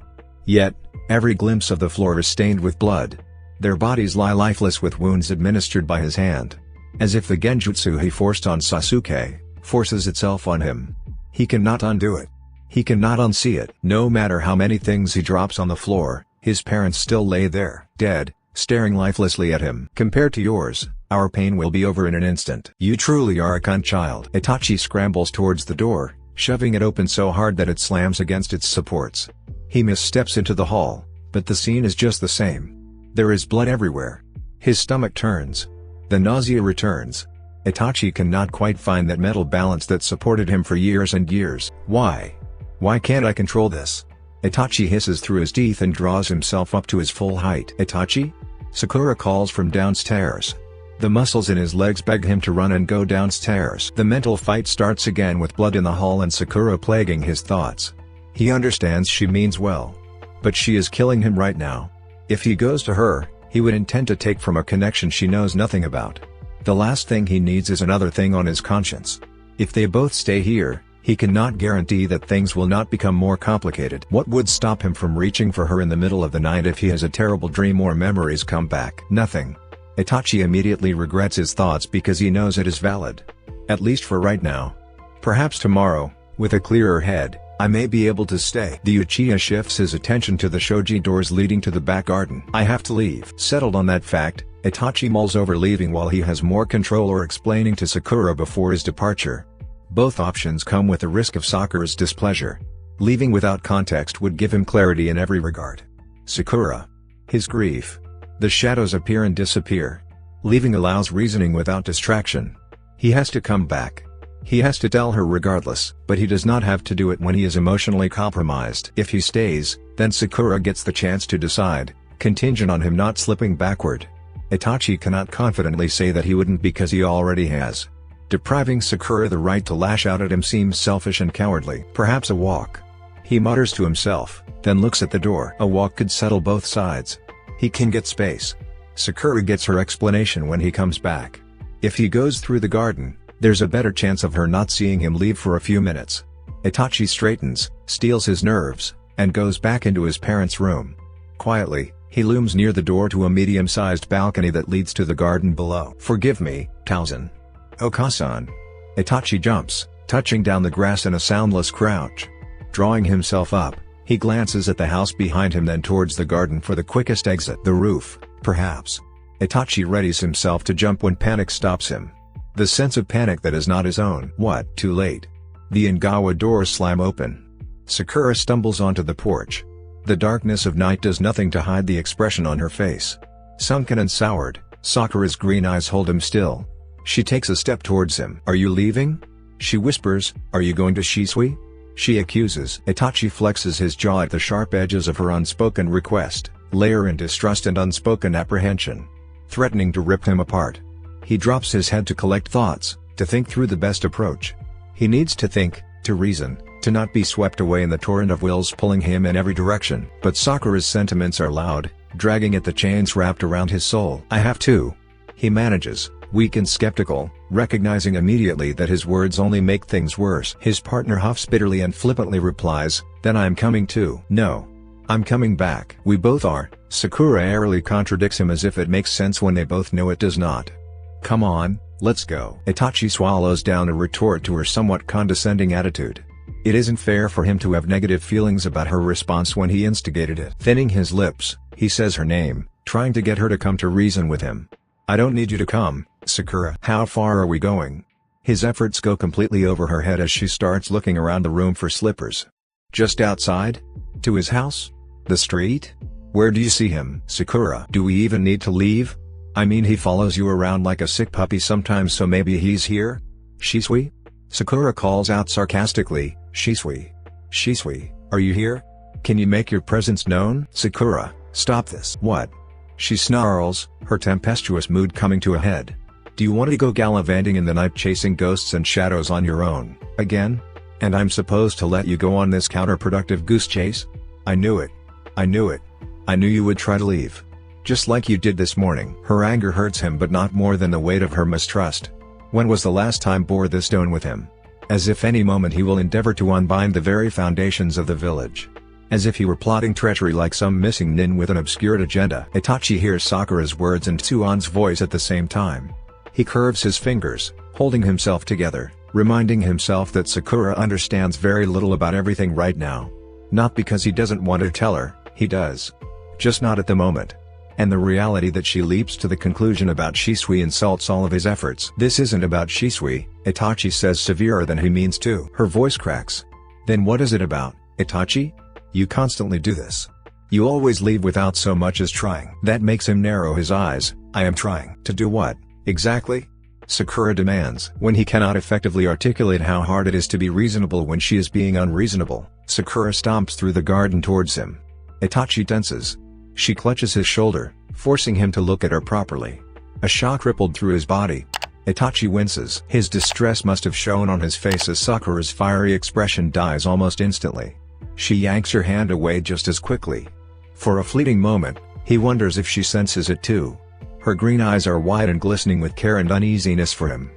Yet, every glimpse of the floor is stained with blood. Their bodies lie lifeless with wounds administered by his hand. As if the genjutsu he forced on Sasuke, forces itself on him. He cannot undo it. He cannot unsee it. No matter how many things he drops on the floor, his parents still lay there, dead, staring lifelessly at him. Compared to yours, our pain will be over in an instant. You truly are a kind child. Itachi scrambles towards the door, shoving it open so hard that it slams against its supports. He missteps into the hall, but the scene is just the same. There is blood everywhere. His stomach turns. The nausea returns. Itachi cannot quite find that mental balance that supported him for years and years. Why? Why can't I control this? Itachi hisses through his teeth and draws himself up to his full height. Itachi? Sakura calls from downstairs. The muscles in his legs beg him to run and go downstairs. The mental fight starts again with blood in the hall and Sakura plaguing his thoughts. He understands she means well. But she is killing him right now. If he goes to her, He would intend to take from a connection she knows nothing about. The last thing he needs is another thing on his conscience. If they both stay here, he cannot guarantee that things will not become more complicated. What would stop him from reaching for her in the middle of the night if he has a terrible dream or memories come back? Nothing. Itachi immediately regrets his thoughts because he knows it is valid. At least for right now. Perhaps tomorrow, with a clearer head, I may be able to stay. The Uchiha shifts his attention to the shoji doors leading to the back garden. I have to leave. Settled on that fact, Itachi mulls over leaving while he has more control or explaining to Sakura before his departure. Both options come with the risk of Sakura's displeasure. Leaving without context would give him clarity in every regard. Sakura. His grief. The shadows appear and disappear. Leaving allows reasoning without distraction. He has to come back. He has to tell her regardless, but he does not have to do it when he is emotionally compromised. If he stays, then Sakura gets the chance to decide, contingent on him not slipping backward. Itachi cannot confidently say that he wouldn't because he already has. Depriving Sakura the right to lash out at him seems selfish and cowardly. Perhaps a walk. He mutters to himself, then looks at the door. A walk could settle both sides. He can get space. Sakura gets her explanation when he comes back. If he goes through the garden, there's a better chance of her not seeing him leave for a few minutes. Itachi straightens, steels his nerves, and goes back into his parents' room. Quietly, he looms near the door to a medium-sized balcony that leads to the garden below. Forgive me, Taozen. Okasan. Itachi jumps, touching down the grass in a soundless crouch. Drawing himself up, he glances at the house behind him then towards the garden for the quickest exit. The roof, perhaps. Itachi readies himself to jump when panic stops him. The sense of panic that is not his own. What? Too late. The Ingawa doors slam open. Sakura stumbles onto the porch. The darkness of night does nothing to hide the expression on her face. Sunken and soured, Sakura's green eyes hold him still. She takes a step towards him. Are you leaving? She whispers, are you going to Shisui? She accuses. Itachi flexes his jaw at the sharp edges of her unspoken request, layer in distrust and unspoken apprehension. Threatening to rip him apart. He drops his head to collect thoughts, to think through the best approach. He needs to think, to reason, to not be swept away in the torrent of wills pulling him in every direction. But Sakura's sentiments are loud, dragging at the chains wrapped around his soul. I have to. He manages, weak and skeptical, recognizing immediately that his words only make things worse. His partner huffs bitterly and flippantly replies, then I'm coming too. No. I'm coming back. We both are. Sakura airily contradicts him as if it makes sense when they both know it does not. Come on, let's go. Itachi swallows down a retort to her somewhat condescending attitude. It isn't fair for him to have negative feelings about her response when he instigated it. Thinning his lips, he says her name, trying to get her to come to reason with him. I don't need you to come, Sakura. How far are we going? His efforts go completely over her head as she starts looking around the room for slippers. Just outside? To his house? The street? Where do you see him? Sakura. Do we even need to leave? I mean, he follows you around like a sick puppy sometimes, so maybe he's here? Shisui? Sakura calls out sarcastically, Shisui. Shisui, are you here? Can you make your presence known? Sakura, stop this. What? She snarls, her tempestuous mood coming to a head. Do you want to go gallivanting in the night chasing ghosts and shadows on your own, again? And I'm supposed to let you go on this counterproductive goose chase? I knew it. I knew it. I knew you would try to leave. Just like you did this morning. Her anger hurts him, but not more than the weight of her mistrust. When was the last time bore this stone with him? As if any moment he will endeavor to unbind the very foundations of the village. As if he were plotting treachery like some missing nin with an obscured agenda. Itachi hears Sakura's words and Tsuon's voice at the same time. He curves his fingers, holding himself together, reminding himself that Sakura understands very little about everything right now. Not because he doesn't want to tell her, he does. Just not at the moment. And the reality that she leaps to the conclusion about Shisui insults all of his efforts. This isn't about Shisui, Itachi says, severer than he means to. Her voice cracks. Then what is it about, Itachi? You constantly do this. You always leave without so much as trying. That makes him narrow his eyes. I am trying. To do what, exactly? Sakura demands. When he cannot effectively articulate how hard it is to be reasonable when she is being unreasonable, Sakura stomps through the garden towards him. Itachi tenses. She clutches his shoulder, forcing him to look at her properly. A shock rippled through his body. Itachi winces. His distress must have shown on his face as Sakura's fiery expression dies almost instantly. She yanks her hand away just as quickly. For a fleeting moment, He wonders if she senses it too. Her green eyes are wide and glistening with care and uneasiness for him.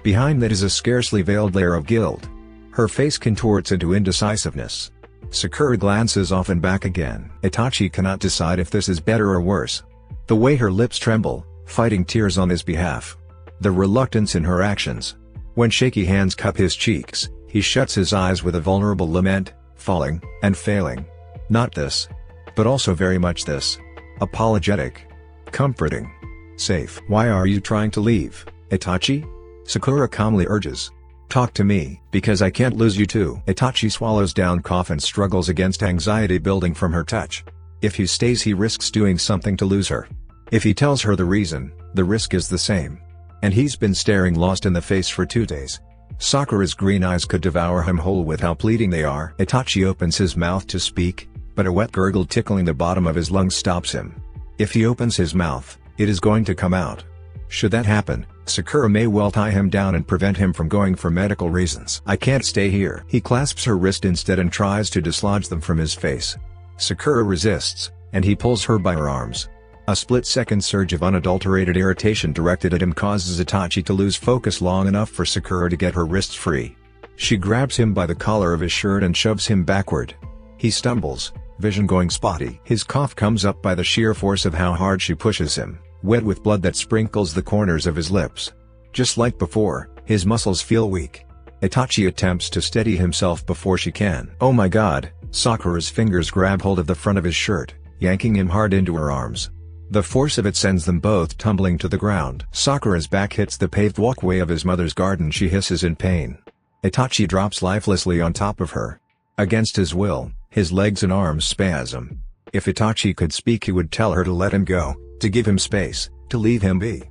Behind that is a scarcely veiled layer of guilt. Her face contorts into indecisiveness. Sakura glances off and back again. Itachi cannot decide if this is better or worse. The way her lips tremble, fighting tears on his behalf. The reluctance in her actions. When shaky hands cup his cheeks, he shuts his eyes with a vulnerable lament, falling, and failing. Not this. But also very much this. Apologetic. Comforting. Safe. Why are you trying to leave, Itachi? Sakura calmly urges. Talk to me. Because I can't lose you too. Itachi swallows down cough and struggles against anxiety building from her touch. If he stays he risks doing something to lose her. If he tells her the reason, the risk is the same. And he's been staring lost in the face for 2 days. Sakura's green eyes could devour him whole with how pleading they are. Itachi opens his mouth to speak, but a wet gurgle tickling the bottom of his lungs stops him. If he opens his mouth, it is going to come out. Should that happen, Sakura may well tie him down and prevent him from going for medical reasons. I can't stay here. He clasps her wrist instead and tries to dislodge them from his face. Sakura resists, and he pulls her by her arms. A split-second surge of unadulterated irritation directed at him causes Itachi to lose focus long enough for Sakura to get her wrists free. She grabs him by the collar of his shirt and shoves him backward. He stumbles, vision going spotty. His cough comes up by the sheer force of how hard she pushes him, wet with blood that sprinkles the corners of his lips. Just like before, his muscles feel weak. Itachi attempts to steady himself before she can. Oh my god, Sakura's fingers grab hold of the front of his shirt, yanking him hard into her arms. The force of it sends them both tumbling to the ground. Sakura's back hits the paved walkway of his mother's garden. She hisses in pain. Itachi drops lifelessly on top of her. Against his will, his legs and arms spasm. If Itachi could speak he would tell her to let him go, to give him space, to leave him be.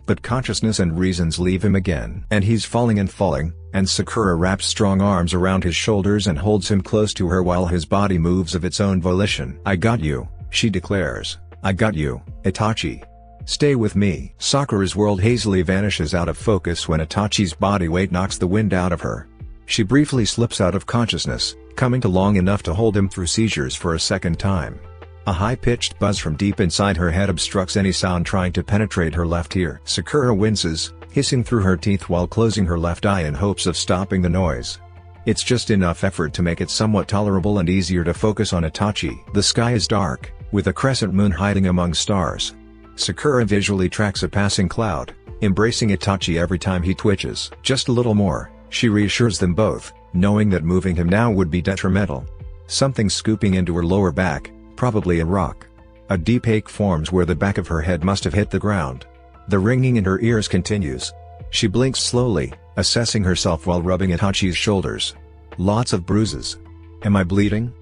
But consciousness and reasons leave him again. And he's falling, and Sakura wraps strong arms around his shoulders and holds him close to her while his body moves of its own volition. I got you, she declares. I got you, Itachi. Stay with me. Sakura's world hazily vanishes out of focus when Itachi's body weight knocks the wind out of her. She briefly slips out of consciousness, coming to long enough to hold him through seizures for a second time. A high-pitched buzz from deep inside her head obstructs any sound trying to penetrate her left ear. Sakura winces, hissing through her teeth while closing her left eye in hopes of stopping the noise. It's just enough effort to make it somewhat tolerable and easier to focus on Itachi. The sky is dark, with a crescent moon hiding among stars. Sakura visually tracks a passing cloud, embracing Itachi every time he twitches. Just a little more, she reassures them both, knowing that moving him now would be detrimental. Something scooping into her lower back, probably a rock. A deep ache forms where the back of her head must have hit the ground. The ringing in her ears continues. She blinks slowly, assessing herself while rubbing Itachi's shoulders. Lots of bruises. Am I bleeding?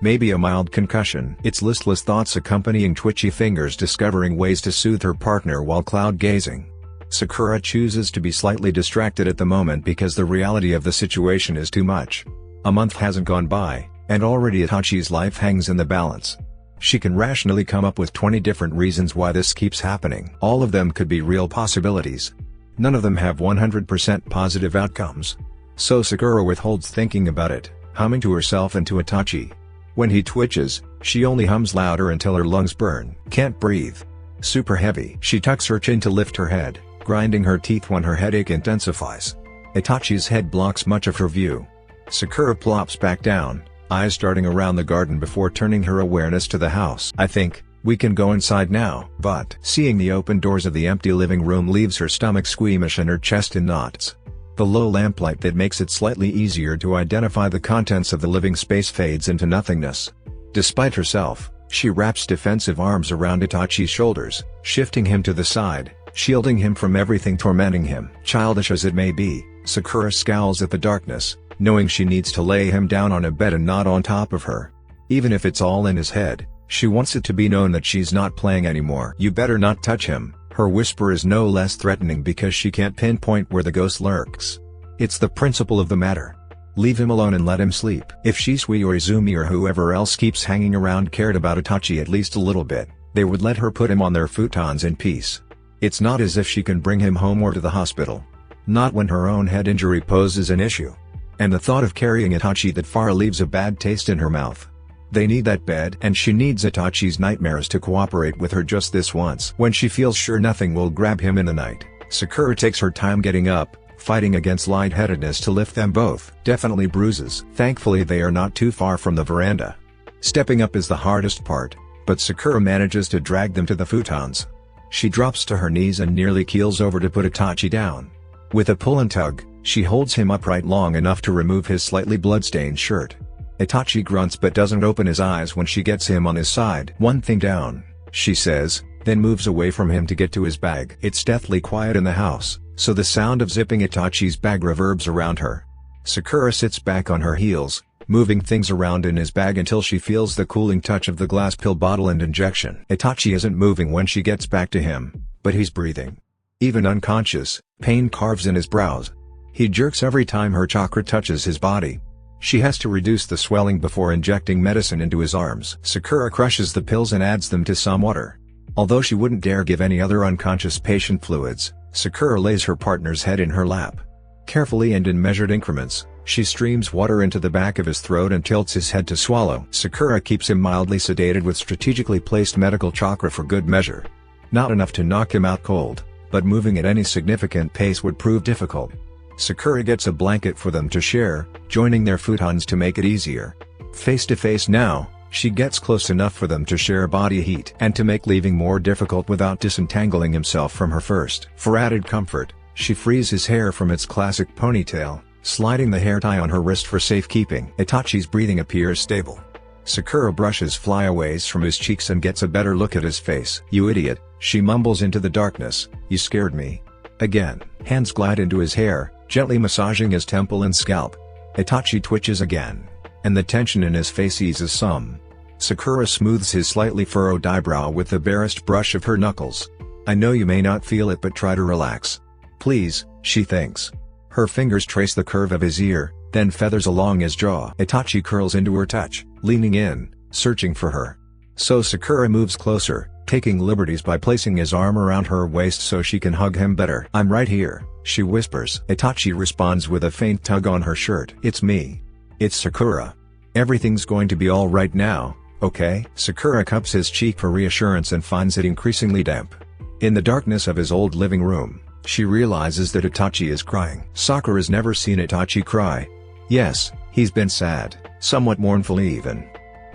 Maybe a mild concussion. It's listless thoughts accompanying twitchy fingers discovering ways to soothe her partner while cloud gazing. Sakura chooses to be slightly distracted at the moment because the reality of the situation is too much. A month hasn't gone by, and already Itachi's life hangs in the balance. She can rationally come up with 20 different reasons why this keeps happening. All of them could be real possibilities. None of them have 100% positive outcomes. So Sakura withholds thinking about it, humming to herself and to Itachi. When he twitches, she only hums louder until her lungs burn. Can't breathe. Super heavy. She tucks her chin to lift her head, grinding her teeth when her headache intensifies. Itachi's head blocks much of her view. Sakura plops back down, eyes darting around the garden before turning her awareness to the house. I think we can go inside now. But seeing the open doors of the empty living room leaves her stomach squeamish and her chest in knots. The low lamplight that makes it slightly easier to identify the contents of the living space fades into nothingness. Despite herself, she wraps defensive arms around Itachi's shoulders, shifting him to the side, shielding him from everything tormenting him. Childish as it may be, Sakura scowls at the darkness, knowing she needs to lay him down on a bed and not on top of her. Even if it's all in his head, she wants it to be known that she's not playing anymore. You better not touch him. Her whisper is no less threatening because she can't pinpoint where the ghost lurks. It's the principle of the matter. Leave him alone and let him sleep. If Shisui or Izumi or whoever else keeps hanging around cared about Itachi at least a little bit, they would let her put him on their futons in peace. It's not as if she can bring him home or to the hospital. Not when her own head injury poses an issue. And the thought of carrying Itachi that far leaves a bad taste in her mouth. They need that bed, and she needs Itachi's nightmares to cooperate with her just this once. When she feels sure nothing will grab him in the night, Sakura takes her time getting up, fighting against lightheadedness to lift them both. Definitely bruises. Thankfully they are not too far from the veranda. Stepping up is the hardest part, but Sakura manages to drag them to the futons. She drops to her knees and nearly keels over to put Itachi down. With a pull and tug, she holds him upright long enough to remove his slightly bloodstained shirt. Itachi grunts but doesn't open his eyes when she gets him on his side. "One thing down," she says, then moves away from him to get to his bag. It's deathly quiet in the house, so the sound of zipping Itachi's bag reverbs around her. Sakura sits back on her heels, moving things around in his bag until she feels the cooling touch of the glass pill bottle and injection. Itachi isn't moving when she gets back to him, but he's breathing. Even unconscious, pain carves in his brows. He jerks every time her chakra touches his body. She has to reduce the swelling before injecting medicine into his arms. Sakura crushes the pills and adds them to some water. Although she wouldn't dare give any other unconscious patient fluids, Sakura lays her partner's head in her lap. Carefully and in measured increments, she streams water into the back of his throat and tilts his head to swallow. Sakura keeps him mildly sedated with strategically placed medical chakra for good measure. Not enough to knock him out cold, but moving at any significant pace would prove difficult. Sakura gets a blanket for them to share, joining their futons to make it easier. Face to face now, she gets close enough for them to share body heat and to make leaving more difficult without disentangling himself from her first. For added comfort, she frees his hair from its classic ponytail, sliding the hair tie on her wrist for safekeeping. Itachi's breathing appears stable. Sakura brushes flyaways from his cheeks and gets a better look at his face. "You idiot," she mumbles into the darkness, "you scared me." Again, hands glide into his hair, gently massaging his temple and scalp. Itachi twitches again, and the tension in his face eases some. Sakura smooths his slightly furrowed eyebrow with the barest brush of her knuckles. "I know you may not feel it, but try to relax. Please," she thinks. Her fingers trace the curve of his ear, then feathers along his jaw. Itachi curls into her touch, leaning in, searching for her. So Sakura moves closer, taking liberties by placing his arm around her waist so she can hug him better. "I'm right here," she whispers. Itachi responds with a faint tug on her shirt. "It's me. It's Sakura. Everything's going to be all right now, okay?" Sakura cups his cheek for reassurance and finds it increasingly damp. In the darkness of his old living room, she realizes that Itachi is crying. Sakura's never seen Itachi cry. Yes, he's been sad, somewhat mournful even.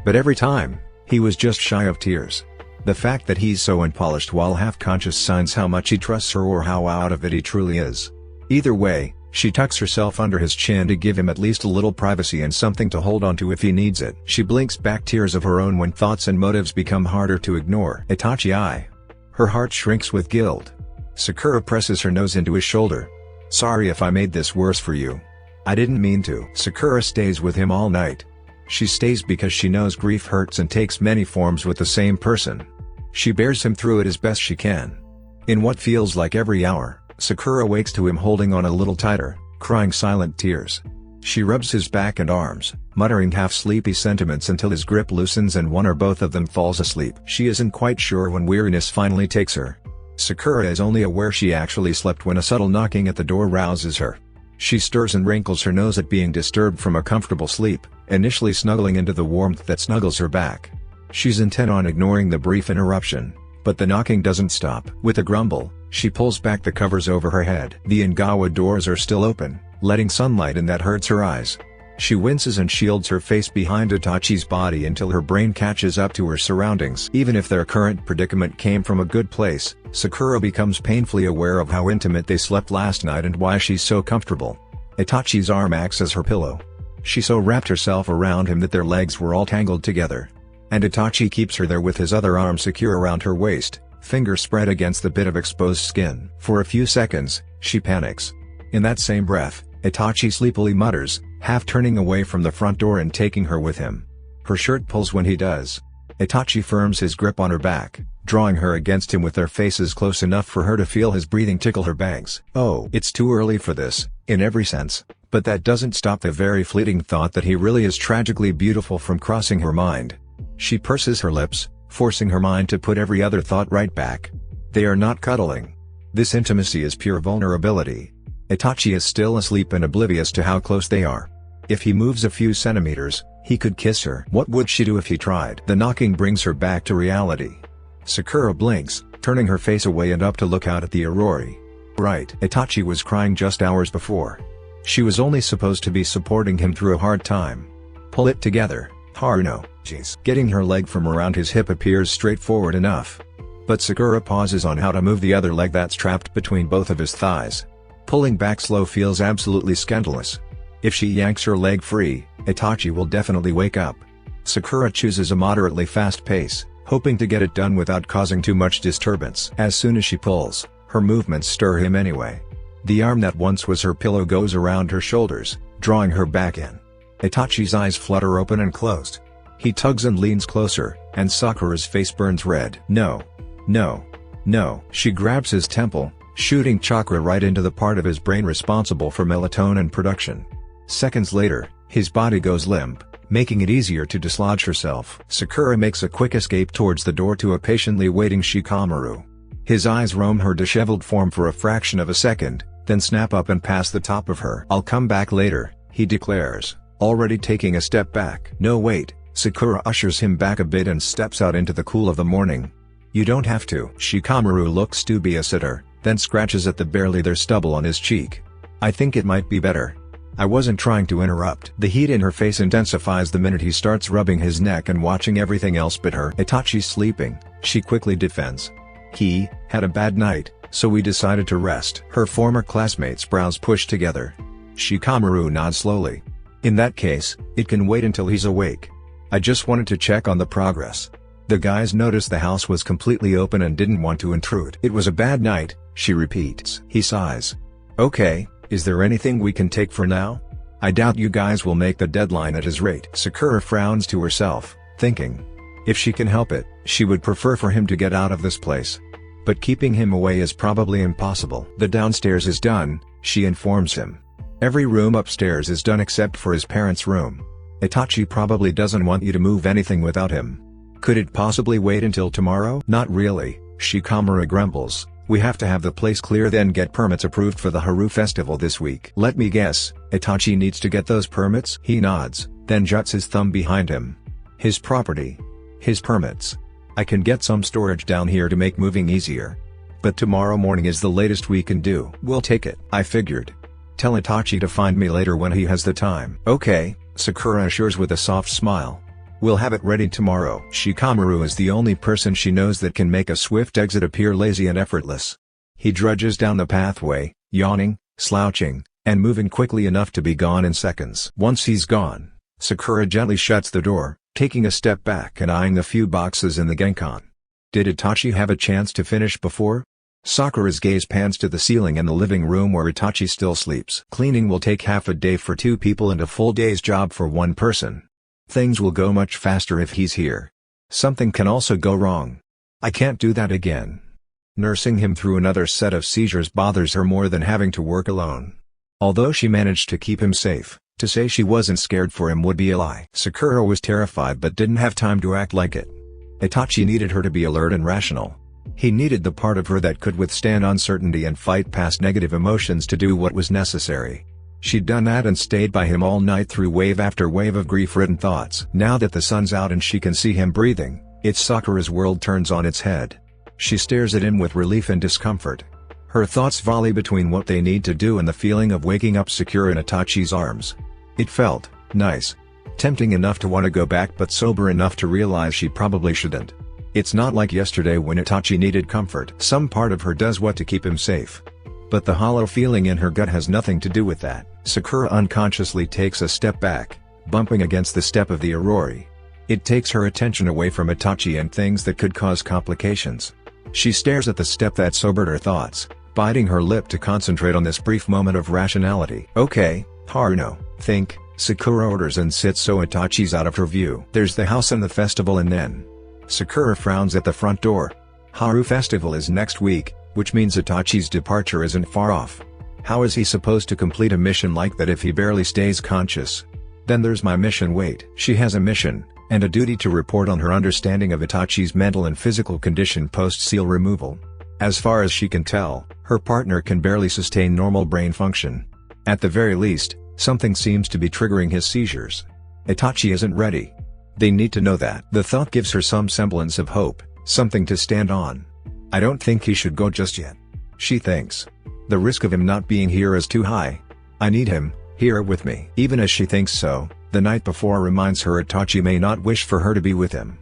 But every time, he was just shy of tears. The fact that he's so unpolished while half-conscious signs how much he trusts her or how out of it he truly is. Either way, she tucks herself under his chin to give him at least a little privacy and something to hold on to if he needs it. She blinks back tears of her own when thoughts and motives become harder to ignore. "Itachi, Her heart shrinks with guilt. Sakura presses her nose into his shoulder. "Sorry if I made this worse for you. I didn't mean to." Sakura stays with him all night. She stays because she knows grief hurts and takes many forms with the same person. She bears him through it as best she can. In what feels like every hour, Sakura wakes to him holding on a little tighter, crying silent tears. She rubs his back and arms, muttering half-sleepy sentiments until his grip loosens and one or both of them falls asleep. She isn't quite sure when weariness finally takes her. Sakura is only aware she actually slept when a subtle knocking at the door rouses her. She stirs and wrinkles her nose at being disturbed from a comfortable sleep, initially snuggling into the warmth that snuggles her back. She's intent on ignoring the brief interruption, but the knocking doesn't stop. With a grumble, she pulls back the covers over her head. The Ingawa doors are still open, letting sunlight in that hurts her eyes. She winces and shields her face behind Itachi's body until her brain catches up to her surroundings. Even if their current predicament came from a good place, Sakura becomes painfully aware of how intimate they slept last night and why she's so comfortable. Itachi's arm acts as her pillow. She so wrapped herself around him that their legs were all tangled together. And Itachi keeps her there with his other arm secure around her waist, fingers spread against the bit of exposed skin. For a few seconds, she panics. In that same breath, Itachi sleepily mutters, half turning away from the front door and taking her with him. Her shirt pulls when he does. Itachi firms his grip on her back, drawing her against him with their faces close enough for her to feel his breathing tickle her bangs. Oh, it's too early for this, in every sense, but that doesn't stop the very fleeting thought that he really is tragically beautiful from crossing her mind. She purses her lips, forcing her mind to put every other thought right back. They are not cuddling. This intimacy is pure vulnerability. Itachi is still asleep and oblivious to how close they are. If he moves a few centimeters, He could kiss her. What would she do if he tried? The knocking brings her back to reality. Sakura blinks, turning her face away and up to look out at the Aurori. Right. Itachi was crying just hours before. She was only supposed to be supporting him through a hard time. Pull it together, Haruno. Jeez. Getting her leg from around his hip appears straightforward enough. But Sakura pauses on how to move the other leg that's trapped between both of his thighs. Pulling back slow feels absolutely scandalous. If she yanks her leg free, Itachi will definitely wake up. Sakura chooses a moderately fast pace, hoping to get it done without causing too much disturbance. As soon as she pulls, her movements stir him anyway. The arm that once was her pillow goes around her shoulders, drawing her back in. Itachi's eyes flutter open and closed. He tugs and leans closer, and Sakura's face burns red. No. No. No. She grabs his temple, shooting chakra right into the part of his brain responsible for melatonin production. Seconds later, his body goes limp, making it easier to dislodge herself. Sakura makes a quick escape towards the door to a patiently waiting Shikamaru. His eyes roam her disheveled form for a fraction of a second, then snap up and pass the top of her. I'll come back later, he declares, already taking a step back. No wait, Sakura ushers him back a bit and steps out into the cool of the morning. You don't have to. Shikamaru looks dubious at her, then scratches at the barely there stubble on his cheek. I think it might be better. I wasn't trying to interrupt. The heat in her face intensifies the minute he starts rubbing his neck and watching everything else but her. Itachi's sleeping, she quickly defends. He had a bad night, so we decided to rest. Her former classmates' brows push together. Shikamaru nods slowly. In that case, it can wait until he's awake. I just wanted to check on the progress. The guys noticed the house was completely open and didn't want to intrude. It was a bad night, she repeats. He sighs. Okay. Is there anything we can take for now? I doubt you guys will make the deadline at his rate. Sakura frowns to herself, thinking. If she can help it, she would prefer for him to get out of this place. But keeping him away is probably impossible. The downstairs is done, she informs him. Every room upstairs is done except for his parents' room. Itachi probably doesn't want you to move anything without him. Could it possibly wait until tomorrow? Not really, Shikamaru grumbles. We have to have the place clear then get permits approved for the Haru festival this week. Let me guess, Itachi needs to get those permits? He nods, then juts his thumb behind him. His property. His permits. I can get some storage down here to make moving easier. But tomorrow morning is the latest we can do. We'll take it. I figured. Tell Itachi to find me later when he has the time. Okay, Sakura assures with a soft smile. We'll have it ready tomorrow. Shikamaru is the only person she knows that can make a swift exit appear lazy and effortless. He drudges down the pathway, yawning, slouching, and moving quickly enough to be gone in seconds. Once he's gone, Sakura gently shuts the door, taking a step back and eyeing the few boxes in the Genkan. Did Itachi have a chance to finish before? Sakura's gaze pans to the ceiling in the living room where Itachi still sleeps. Cleaning will take half a day for 2 people and a full day's job for 1 person. Things will go much faster if he's here. Something can also go wrong. I can't do that again. Nursing him through another set of seizures bothers her more than having to work alone. Although she managed to keep him safe, to say she wasn't scared for him would be a lie. Sakura was terrified but didn't have time to act like it. Itachi needed her to be alert and rational. He needed the part of her that could withstand uncertainty and fight past negative emotions to do what was necessary. She'd done that and stayed by him all night through wave after wave of grief-ridden thoughts. Now that the sun's out and she can see him breathing, it's Sakura's world turns on its head. She stares at him with relief and discomfort. Her thoughts volley between what they need to do and the feeling of waking up secure in Itachi's arms. It felt nice. Tempting enough to want to go back but sober enough to realize she probably shouldn't. It's not like yesterday when Itachi needed comfort. Some part of her does what to keep him safe. But the hollow feeling in her gut has nothing to do with that. Sakura unconsciously takes a step back, bumping against the step of the Aurori. It takes her attention away from Itachi and things that could cause complications. She stares at the step that sobered her thoughts, biting her lip to concentrate on this brief moment of rationality. Okay, Haruno, think, Sakura orders and sits so Itachi's out of her view. There's the house and the festival and then. Sakura frowns at the front door. Haru festival is next week, which means Itachi's departure isn't far off. How is he supposed to complete a mission like that if he barely stays conscious? Then there's my mission. Wait, she has a mission, and a duty to report on her understanding of Itachi's mental and physical condition post-seal removal. As far as she can tell, her partner can barely sustain normal brain function. At the very least, something seems to be triggering his seizures. Itachi isn't ready. They need to know that. The thought gives her some semblance of hope, something to stand on. I don't think he should go just yet. She thinks. The risk of him not being here is too high. I need him here with me. Even as she thinks so, the night before reminds her Itachi may not wish for her to be with him.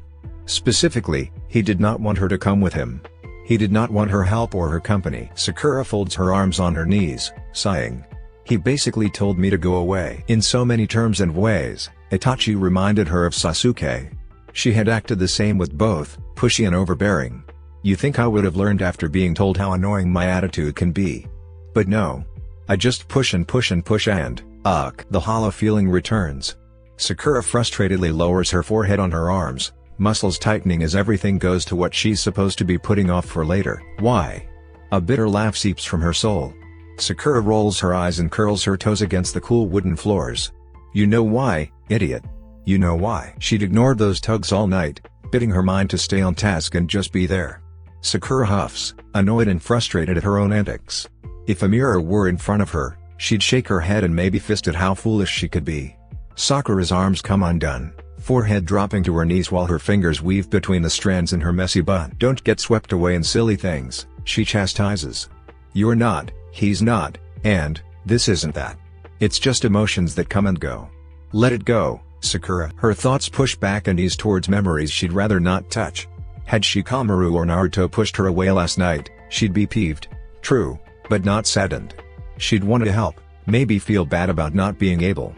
Specifically, he did not want her to come with him. He did not want her help or her company. Sakura folds her arms on her knees, sighing. He basically told me to go away. In so many terms and ways, Itachi reminded her of Sasuke. She had acted the same with both, pushy and overbearing. You think I would have learned after being told how annoying my attitude can be. But no. I just push and push and push and, the hollow feeling returns. Sakura frustratedly lowers her forehead on her arms, muscles tightening as everything goes to what she's supposed to be putting off for later. Why? A bitter laugh seeps from her soul. Sakura rolls her eyes and curls her toes against the cool wooden floors. You know why, idiot. You know why. She'd ignored those tugs all night, bidding her mind to stay on task and just be there. Sakura huffs, annoyed and frustrated at her own antics. If a mirror were in front of her, she'd shake her head and maybe fist at how foolish she could be. Sakura's arms come undone, forehead dropping to her knees while her fingers weave between the strands in her messy bun. Don't get swept away in silly things, she chastises. You're not, he's not, and this isn't that. It's just emotions that come and go. Let it go, Sakura. Her thoughts push back and ease towards memories she'd rather not touch. Had Shikamaru or Naruto pushed her away last night, she'd be peeved, true, but not saddened. She'd want to help, maybe feel bad about not being able.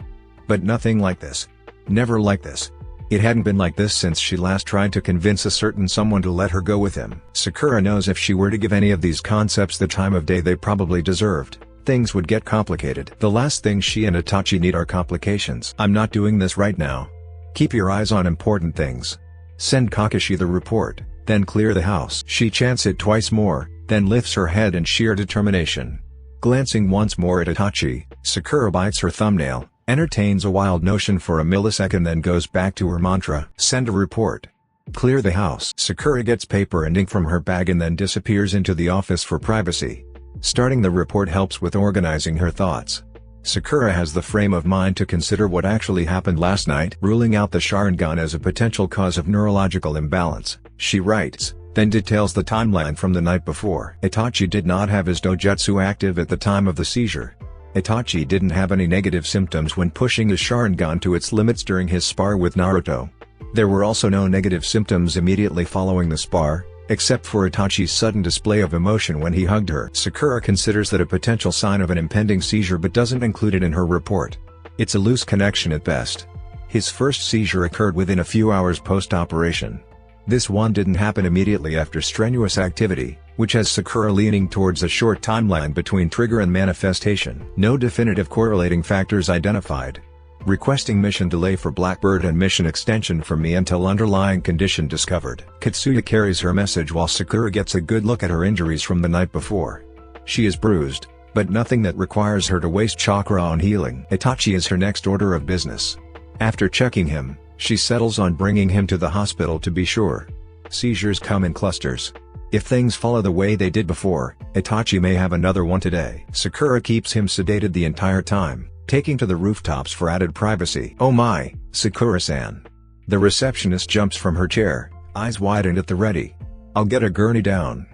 But nothing like this. Never like this. It hadn't been like this since she last tried to convince a certain someone to let her go with him. Sakura knows if she were to give any of these concepts the time of day they probably deserved, things would get complicated. The last thing she and Itachi need are complications. I'm not doing this right now. Keep your eyes on important things. Send Kakashi the report, then clear the house. She chants it twice more, then lifts her head in sheer determination. Glancing once more at Itachi, Sakura bites her thumbnail, entertains a wild notion for a millisecond then goes back to her mantra. Send a report. Clear the house. Sakura gets paper and ink from her bag and then disappears into the office for privacy. Starting the report helps with organizing her thoughts. Sakura has the frame of mind to consider what actually happened last night, ruling out the Sharingan as a potential cause of neurological imbalance. She writes, then details the timeline from the night before. Itachi did not have his dojutsu active at the time of the seizure. Itachi didn't have any negative symptoms when pushing his Sharingan to its limits during his spar with Naruto. There were also no negative symptoms immediately following the spar, except for Itachi's sudden display of emotion when he hugged her. Sakura considers that a potential sign of an impending seizure but doesn't include it in her report. It's a loose connection at best. His first seizure occurred within a few hours post-operation. This one didn't happen immediately after strenuous activity, which has Sakura leaning towards a short timeline between trigger and manifestation. No definitive correlating factors identified. Requesting mission delay for Blackbird and mission extension for me until underlying condition discovered. Katsuya carries her message while Sakura gets a good look at her injuries from the night before. She is bruised, but nothing that requires her to waste chakra on healing. Itachi is her next order of business. After checking him, she settles on bringing him to the hospital to be sure. Seizures come in clusters. If things follow the way they did before, Itachi may have another one today. Sakura keeps him sedated the entire time, taking to the rooftops for added privacy. Oh my, Sakura-san. The receptionist jumps from her chair, eyes widened at the ready. I'll get a gurney down.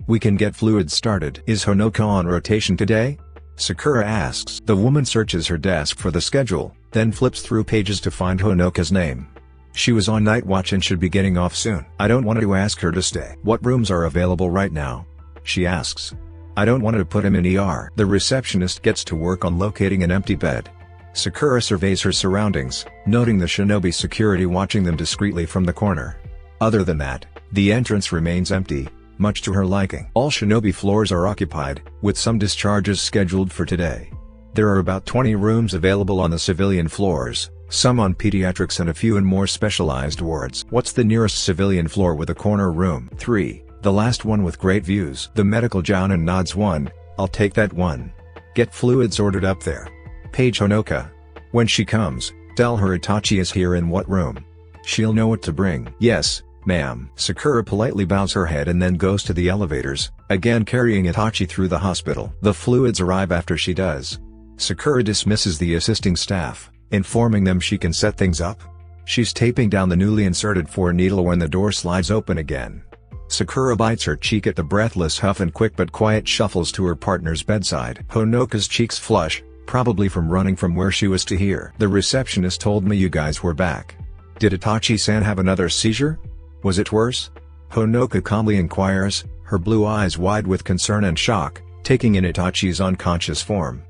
We can get fluids started. Is Honoka on rotation today? Sakura asks. The woman searches her desk for the schedule, then flips through pages to find Honoka's name. She was on night watch and should be getting off soon. I don't want to ask her to stay. What rooms are available right now? She asks. I don't want to put him in ER. The receptionist gets to work on locating an empty bed. Sakura surveys her surroundings, noting the shinobi security watching them discreetly from the corner. Other than that, the entrance remains empty, much to her liking. All shinobi floors are occupied, with some discharges scheduled for today. There are about 20 rooms available on the civilian floors, some on pediatrics and a few in more specialized wards. What's the nearest civilian floor with a corner room? 3. The last one with great views. The medical Jounin nods. 1, I'll take that one. Get fluids ordered up there. Page Honoka. When she comes, tell her Itachi is here. In what room? She'll know what to bring. Yes, ma'am. Sakura politely bows her head and then goes to the elevators, again carrying Itachi through the hospital. The fluids arrive after she does. Sakura dismisses the assisting staff, informing them she can set things up. She's taping down the newly inserted 4 needle when the door slides open again. Sakura bites her cheek at the breathless huff and quick but quiet shuffles to her partner's bedside. Honoka's cheeks flush, probably from running from where she was to hear. "The receptionist told me you guys were back. Did Itachi-san have another seizure? Was it worse?" Honoka calmly inquires, her blue eyes wide with concern and shock, taking in Itachi's unconscious form.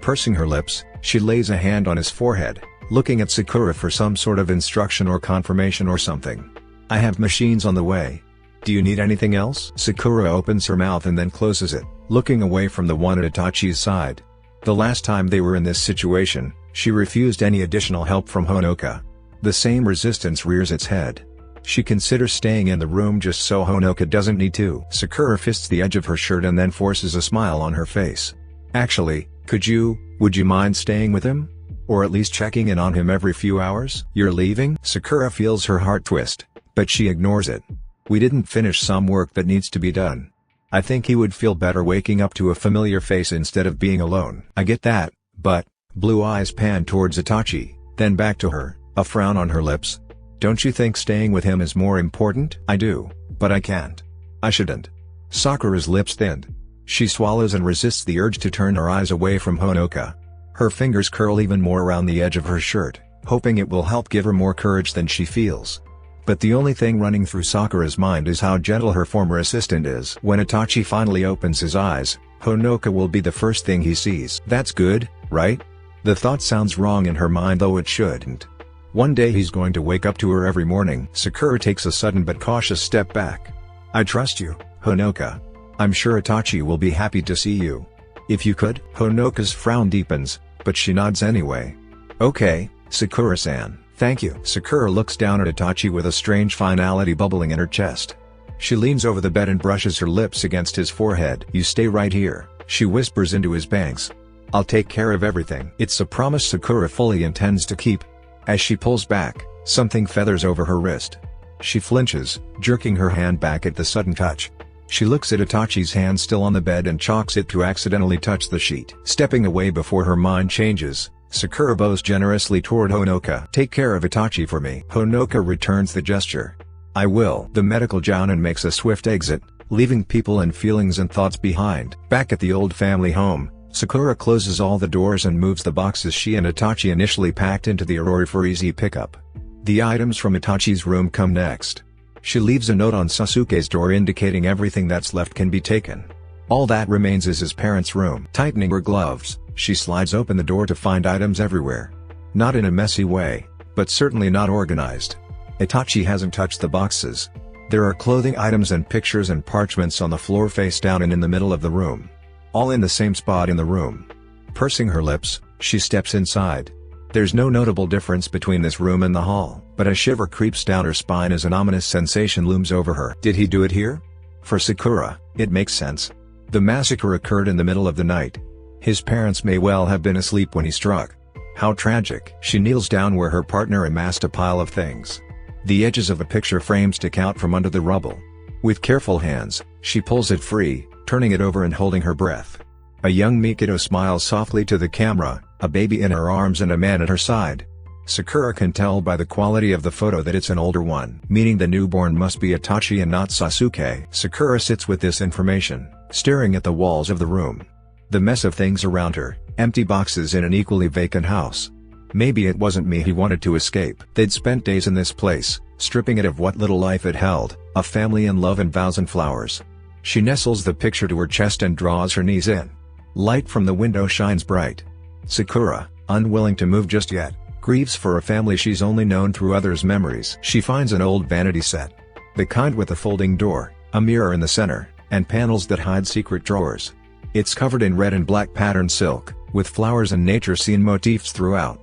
Pursing her lips, she lays a hand on his forehead, looking at Sakura for some sort of instruction or confirmation or something. "I have machines on the way. Do you need anything else?" Sakura opens her mouth and then closes it, looking away from the one at Itachi's side. The last time they were in this situation, she refused any additional help from Honoka. The same resistance rears its head. She considers staying in the room just so Honoka doesn't need to. Sakura fists the edge of her shirt and then forces a smile on her face. "Actually, would you mind staying with him? Or at least checking in on him every few hours?" "You're leaving?" Sakura feels her heart twist, but she ignores it. "We didn't finish some work that needs to be done. I think he would feel better waking up to a familiar face instead of being alone." "I get that, but..." Blue eyes pan towards Itachi, then back to her, a frown on her lips. "Don't you think staying with him is more important?" "I do, but I can't. I shouldn't." Sakura's lips thinned. She swallows and resists the urge to turn her eyes away from Honoka. Her fingers curl even more around the edge of her shirt, hoping it will help give her more courage than she feels. But the only thing running through Sakura's mind is how gentle her former assistant is. When Itachi finally opens his eyes, Honoka will be the first thing he sees. That's good, right? The thought sounds wrong in her mind, though it shouldn't. One day he's going to wake up to her every morning. Sakura takes a sudden but cautious step back. "I trust you, Honoka. I'm sure Itachi will be happy to see you. If you could." Honoka's frown deepens, but she nods anyway. "Okay, Sakura-san, thank you." Sakura looks down at Itachi with a strange finality bubbling in her chest. She leans over the bed and brushes her lips against his forehead. "You stay right here," she whispers into his bangs. "I'll take care of everything." It's a promise Sakura fully intends to keep. As she pulls back, something feathers over her wrist. She flinches, jerking her hand back at the sudden touch. She looks at Itachi's hand still on the bed and chalks it to accidentally touch the sheet. Stepping away before her mind changes, Sakura bows generously toward Honoka. "Take care of Itachi for me." Honoka returns the gesture. "I will." The medical jounin makes a swift exit, leaving people and feelings and thoughts behind. Back at the old family home, Sakura closes all the doors and moves the boxes she and Itachi initially packed into the Arori for easy pickup. The items from Itachi's room come next. She leaves a note on Sasuke's door indicating everything that's left can be taken. All that remains is his parents' room. Tightening her gloves, she slides open the door to find items everywhere. Not in a messy way, but certainly not organized. Itachi hasn't touched the boxes. There are clothing items and pictures and parchments on the floor face down and in the middle of the room. All in the same spot in the room. Pursing her lips, she steps inside. There's no notable difference between this room and the hall, but a shiver creeps down her spine as an ominous sensation looms over her. Did he do it here? For Sakura, it makes sense. The massacre occurred in the middle of the night. His parents may well have been asleep when he struck. How tragic. She kneels down where her partner amassed a pile of things. The edges of a picture frame stick out from under the rubble. With careful hands, she pulls it free, turning it over and holding her breath. A young Mikado smiles softly to the camera, a baby in her arms and a man at her side. Sakura can tell by the quality of the photo that it's an older one, meaning the newborn must be Itachi and not Sasuke. Sakura sits with this information, staring at the walls of the room. The mess of things around her, empty boxes in an equally vacant house. Maybe it wasn't me he wanted to escape. They'd spent days in this place, stripping it of what little life it held, of family and love and vows and flowers. She nestles the picture to her chest and draws her knees in. Light from the window shines bright. Sakura, unwilling to move just yet, grieves for a family she's only known through others' memories. She finds an old vanity set. The kind with a folding door, a mirror in the center, and panels that hide secret drawers. It's covered in red and black patterned silk, with flowers and nature scene motifs throughout.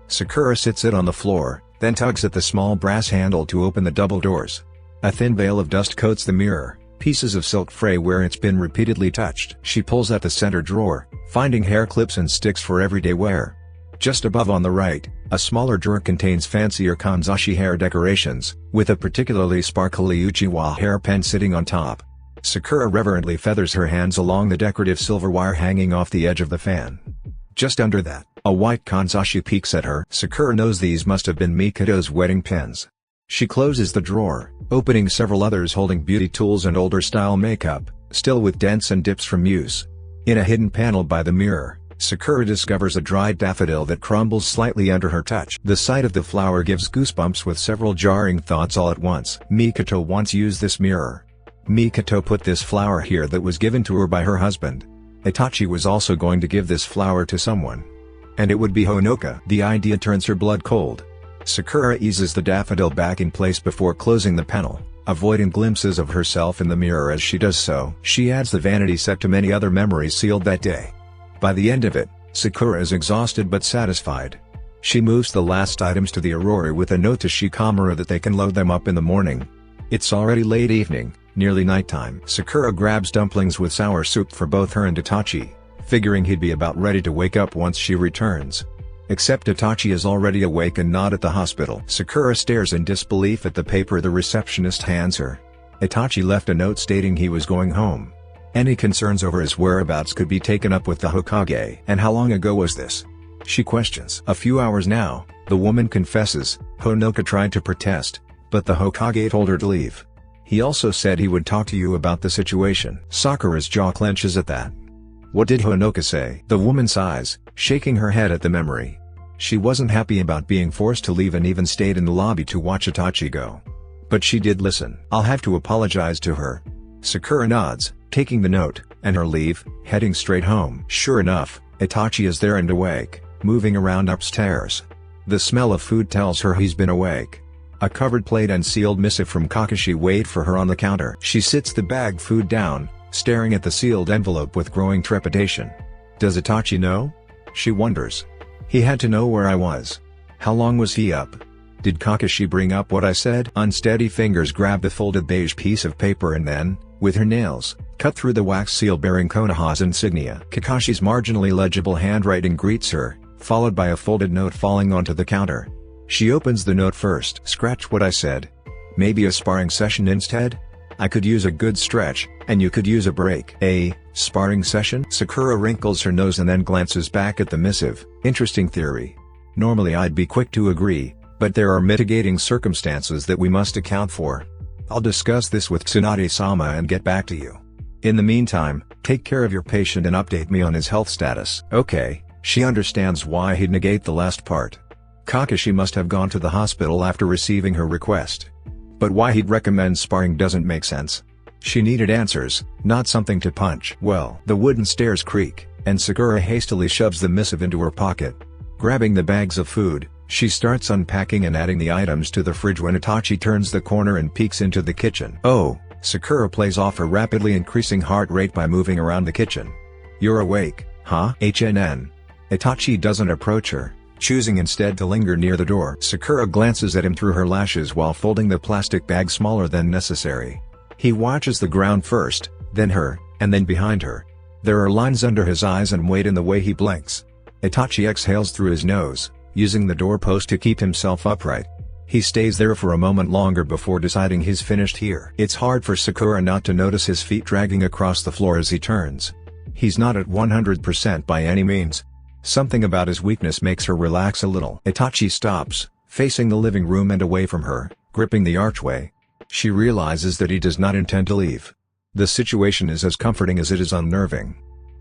Sakura sits it on the floor, then tugs at the small brass handle to open the double doors. A thin veil of dust coats the mirror, pieces of silk fray where it's been repeatedly touched. She pulls at the center drawer, finding hair clips and sticks for everyday wear. Just above on the right, a smaller drawer contains fancier kanzashi hair decorations, with a particularly sparkly Uchiha hairpin sitting on top. Sakura reverently feathers her hands along the decorative silver wire hanging off the edge of the fan. Just under that, A white kanzashi peeks at her. Sakura knows these must have been Mikito's wedding pins. She closes the drawer, opening several others holding beauty tools and older-style makeup, still with dents and dips from use. In a hidden panel by the mirror, Sakura discovers a dried daffodil that crumbles slightly under her touch. The sight of the flower gives goosebumps with several jarring thoughts all at once. Mikito once used this mirror. Mikito put this flower here that was given to her by her husband. Itachi was also going to give this flower to someone. And it would be Honoka. The idea turns her blood cold. Sakura eases the daffodil back in place before closing the panel, avoiding glimpses of herself in the mirror as she does so. She adds the vanity set to many other memories sealed that day. By the end of it, Sakura is exhausted but satisfied. She moves the last items to the Aurora with a note to Shikamura that they can load them up in the morning. It's already late evening, nearly nighttime. Sakura grabs dumplings with sour soup for both her and Itachi, figuring he'd be about ready to wake up once she returns. Except Itachi is already awake and not at the hospital. Sakura stares in disbelief at the paper the receptionist hands her. Itachi left a note stating he was going home. Any concerns over his whereabouts could be taken up with the Hokage. And how long ago was this? She questions. A few hours now, the woman confesses. Honoka tried to protest, but the Hokage told her to leave. He also said he would talk to you about the situation. Sakura's jaw clenches at that. What did Honoka say? The woman sighs, shaking her head at the memory. She wasn't happy about being forced to leave and even stayed in the lobby to watch Itachi go. But she did listen. I'll have to apologize to her. Sakura nods, taking the note, and her leave, heading straight home. Sure enough, Itachi is there and awake, moving around upstairs. The smell of food tells her he's been awake. A covered plate and sealed missive from Kakashi wait for her on the counter. She sits the bag food down, staring at the sealed envelope with growing trepidation. Does Itachi know? She wonders. He had to know where I was. How long was he up? Did Kakashi bring up what I said? Unsteady fingers grab the folded beige piece of paper and then, with her nails, cut through the wax seal bearing Konoha's insignia. Kakashi's marginally legible handwriting greets her, followed by a folded note falling onto the counter. She opens the note first. Scratch what I said. Maybe a sparring session instead? I could use a good stretch, and you could use a break. A sparring session? Sakura wrinkles her nose and then glances back at the missive. Interesting theory. Normally I'd be quick to agree, but there are mitigating circumstances that we must account for. I'll discuss this with Tsunade-sama and get back to you. In the meantime, take care of your patient and update me on his health status. Okay, she understands why he'd negate the last part. Kakashi must have gone to the hospital after receiving her request. But why he'd recommend sparring doesn't make sense. She needed answers, not something to punch. Well, the wooden stairs creak, and Sakura hastily shoves the missive into her pocket. Grabbing the bags of food, she starts unpacking and adding the items to the fridge when Itachi turns the corner and peeks into the kitchen. Oh, Sakura plays off her rapidly increasing heart rate by moving around the kitchen. You're awake, huh? HNN. Itachi doesn't approach her, choosing instead to linger near the door. Sakura glances at him through her lashes while folding the plastic bag smaller than necessary. He watches the ground first, then her, and then behind her. There are lines under his eyes and weight in the way he blinks. Itachi exhales through his nose, using the doorpost to keep himself upright. He stays there for a moment longer before deciding he's finished here. It's hard for Sakura not to notice his feet dragging across the floor as he turns. He's not at 100% by any means. Something about his weakness makes her relax a little. Itachi stops, facing the living room and away from her, gripping the archway. She realizes that he does not intend to leave. The situation is as comforting as it is unnerving.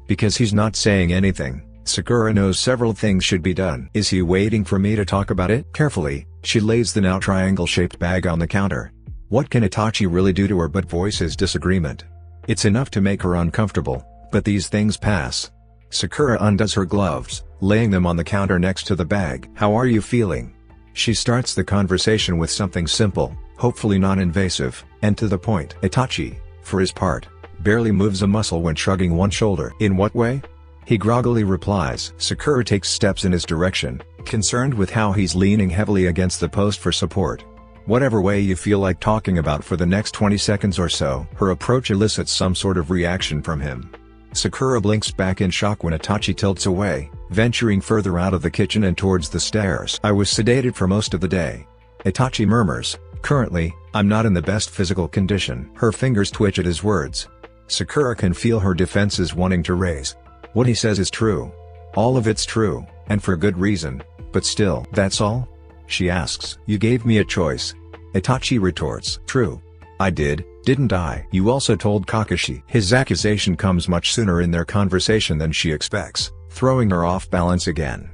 Because he's not saying anything, Sakura knows several things should be done. Is he waiting for me to talk about it? Carefully, she lays the now triangle-shaped bag on the counter. What can Itachi really do to her but voice his disagreement? It's enough to make her uncomfortable, but these things pass. Sakura undoes her gloves, laying them on the counter next to the bag. How are you feeling? She starts the conversation with something simple, hopefully non-invasive, and to the point. Itachi, for his part, barely moves a muscle when shrugging one shoulder. In what way? He groggily replies. Sakura takes steps in his direction, concerned with how he's leaning heavily against the post for support. Whatever way you feel like talking about for the next 20 seconds or so. Her approach elicits some sort of reaction from him. Sakura blinks back in shock when Itachi tilts away, venturing further out of the kitchen and towards the stairs. I was sedated for most of the day. Itachi murmurs, currently, I'm not in the best physical condition. Her fingers twitch at his words. Sakura can feel her defenses wanting to raise. What he says is true. All of it's true. And for good reason. But still, that's all? She asks. You gave me a choice. Itachi retorts. True. I did, didn't I? You also told Kakashi. His accusation comes much sooner in their conversation than she expects, throwing her off balance again.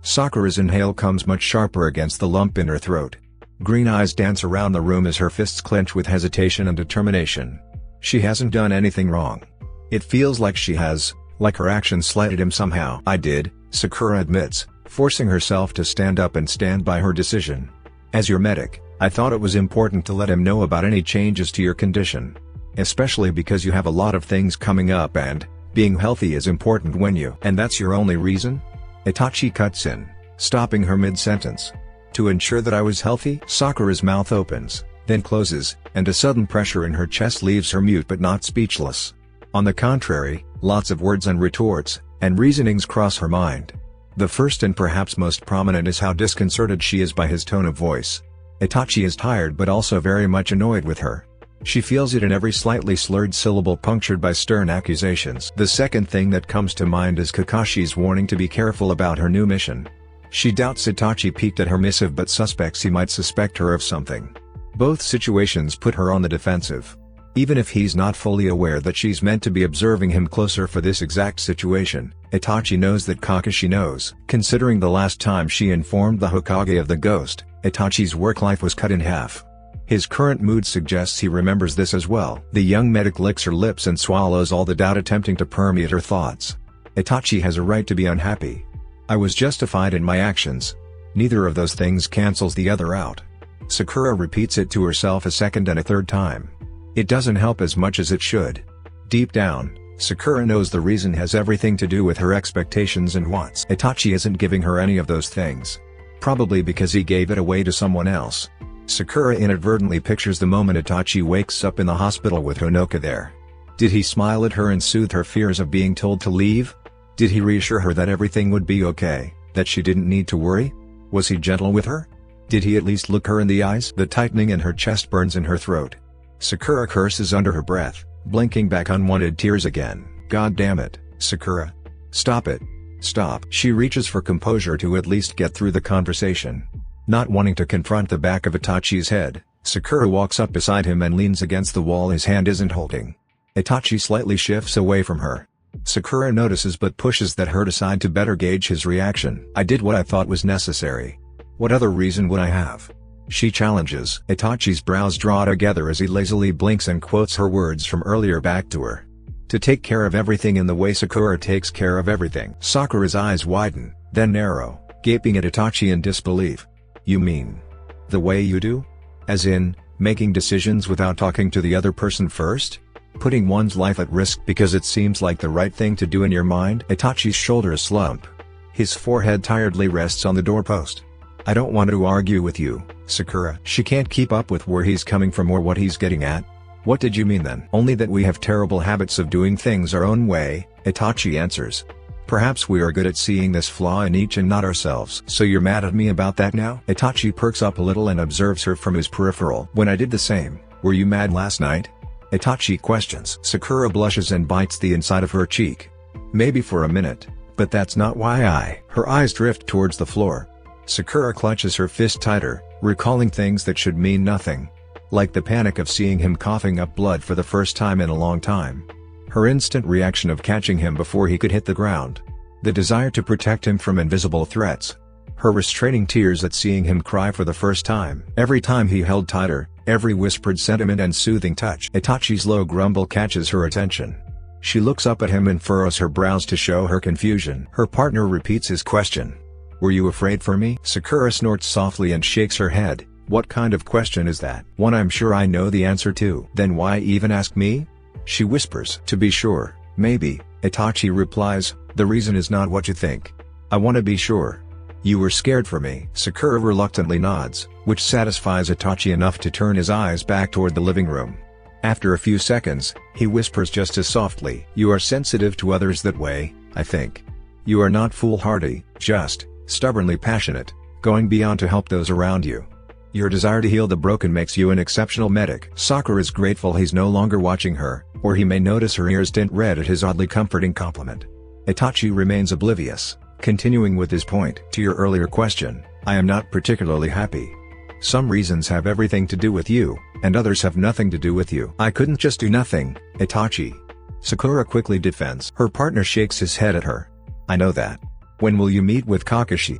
Sakura's inhale comes much sharper against the lump in her throat. Green eyes dance around the room as her fists clench with hesitation and determination. She hasn't done anything wrong. It feels like she has, like her actions slighted him somehow. I did, Sakura admits, forcing herself to stand up and stand by her decision. As your medic, I thought it was important to let him know about any changes to your condition. Especially because you have a lot of things coming up and, being healthy is important when you— And that's your only reason? Itachi cuts in, stopping her mid-sentence. To ensure that I was healthy? Sakura's mouth opens, then closes, and a sudden pressure in her chest leaves her mute but not speechless. On the contrary, lots of words and retorts, and reasonings cross her mind. The first and perhaps most prominent is how disconcerted she is by his tone of voice. Itachi is tired but also very much annoyed with her. She feels it in every slightly slurred syllable punctured by stern accusations. The second thing that comes to mind is Kakashi's warning to be careful about her new mission. She doubts Itachi peeked at her missive but suspects he might suspect her of something. Both situations put her on the defensive. Even if he's not fully aware that she's meant to be observing him closer for this exact situation, Itachi knows that Kakashi knows. Considering the last time she informed the Hokage of the ghost, Itachi's work life was cut in half. His current mood suggests he remembers this as well. The young medic licks her lips and swallows all the doubt attempting to permeate her thoughts. Itachi has a right to be unhappy. I was justified in my actions. Neither of those things cancels the other out. Sakura repeats it to herself a second and a third time. It doesn't help as much as it should. Deep down, Sakura knows the reason has everything to do with her expectations and wants. Itachi isn't giving her any of those things. Probably because he gave it away to someone else. Sakura inadvertently pictures the moment Itachi wakes up in the hospital with Honoka there. Did he smile at her and soothe her fears of being told to leave? Did he reassure her that everything would be okay, that she didn't need to worry? Was he gentle with her? Did he at least look her in the eyes? The tightening in her chest burns in her throat. Sakura curses under her breath, blinking back unwanted tears again. God damn it, Sakura. Stop it. Stop. She reaches for composure to at least get through the conversation. Not wanting to confront the back of Itachi's head, Sakura walks up beside him and leans against the wall his hand isn't holding. Itachi slightly shifts away from her. Sakura notices but pushes that hurt aside to better gauge his reaction. I did what I thought was necessary. What other reason would I have? She challenges. Itachi's brows draw together as he lazily blinks and quotes her words from earlier back to her. To take care of everything in the way Sakura takes care of everything. Sakura's eyes widen, then narrow, gaping at Itachi in disbelief. You mean, the way you do? As in, making decisions without talking to the other person first? Putting one's life at risk because it seems like the right thing to do in your mind? Itachi's shoulders slump. His forehead tiredly rests on the doorpost. I don't want to argue with you, Sakura. She can't keep up with where he's coming from or what he's getting at. What did you mean then? Only that we have terrible habits of doing things our own way, Itachi answers. Perhaps we are good at seeing this flaw in each and not ourselves. So you're mad at me about that now? Itachi perks up a little and observes her from his peripheral. When I did the same, were you mad last night? Itachi questions. Sakura blushes and bites the inside of her cheek. Maybe for a minute, but that's not why Her eyes drift towards the floor. Sakura clutches her fist tighter, recalling things that should mean nothing. Like the panic of seeing him coughing up blood for the first time in a long time. Her instant reaction of catching him before he could hit the ground. The desire to protect him from invisible threats. Her restraining tears at seeing him cry for the first time. Every time he held tighter, every whispered sentiment and soothing touch. Itachi's low grumble catches her attention. She looks up at him and furrows her brows to show her confusion. Her partner repeats his question. Were you afraid for me? Sakura snorts softly and shakes her head. What kind of question is that? One I'm sure I know the answer to. Then why even ask me? She whispers. To be sure, maybe, Itachi replies, the reason is not what you think. I want to be sure. You were scared for me. Sakura reluctantly nods, which satisfies Itachi enough to turn his eyes back toward the living room. After a few seconds, he whispers just as softly. You are sensitive to others that way, I think. You are not foolhardy, just stubbornly passionate, going beyond to help those around you. Your desire to heal the broken makes you an exceptional medic. Sakura is grateful he's no longer watching her, or he may notice her ears tint red at his oddly comforting compliment. Itachi remains oblivious, Continuing with his point. To your earlier question, I am not particularly happy. Some reasons have everything to do with you, and others have nothing to do with you. I couldn't just do nothing, Itachi. Sakura quickly defends. Her partner shakes his head at her. I know that. When will you meet with Kakashi?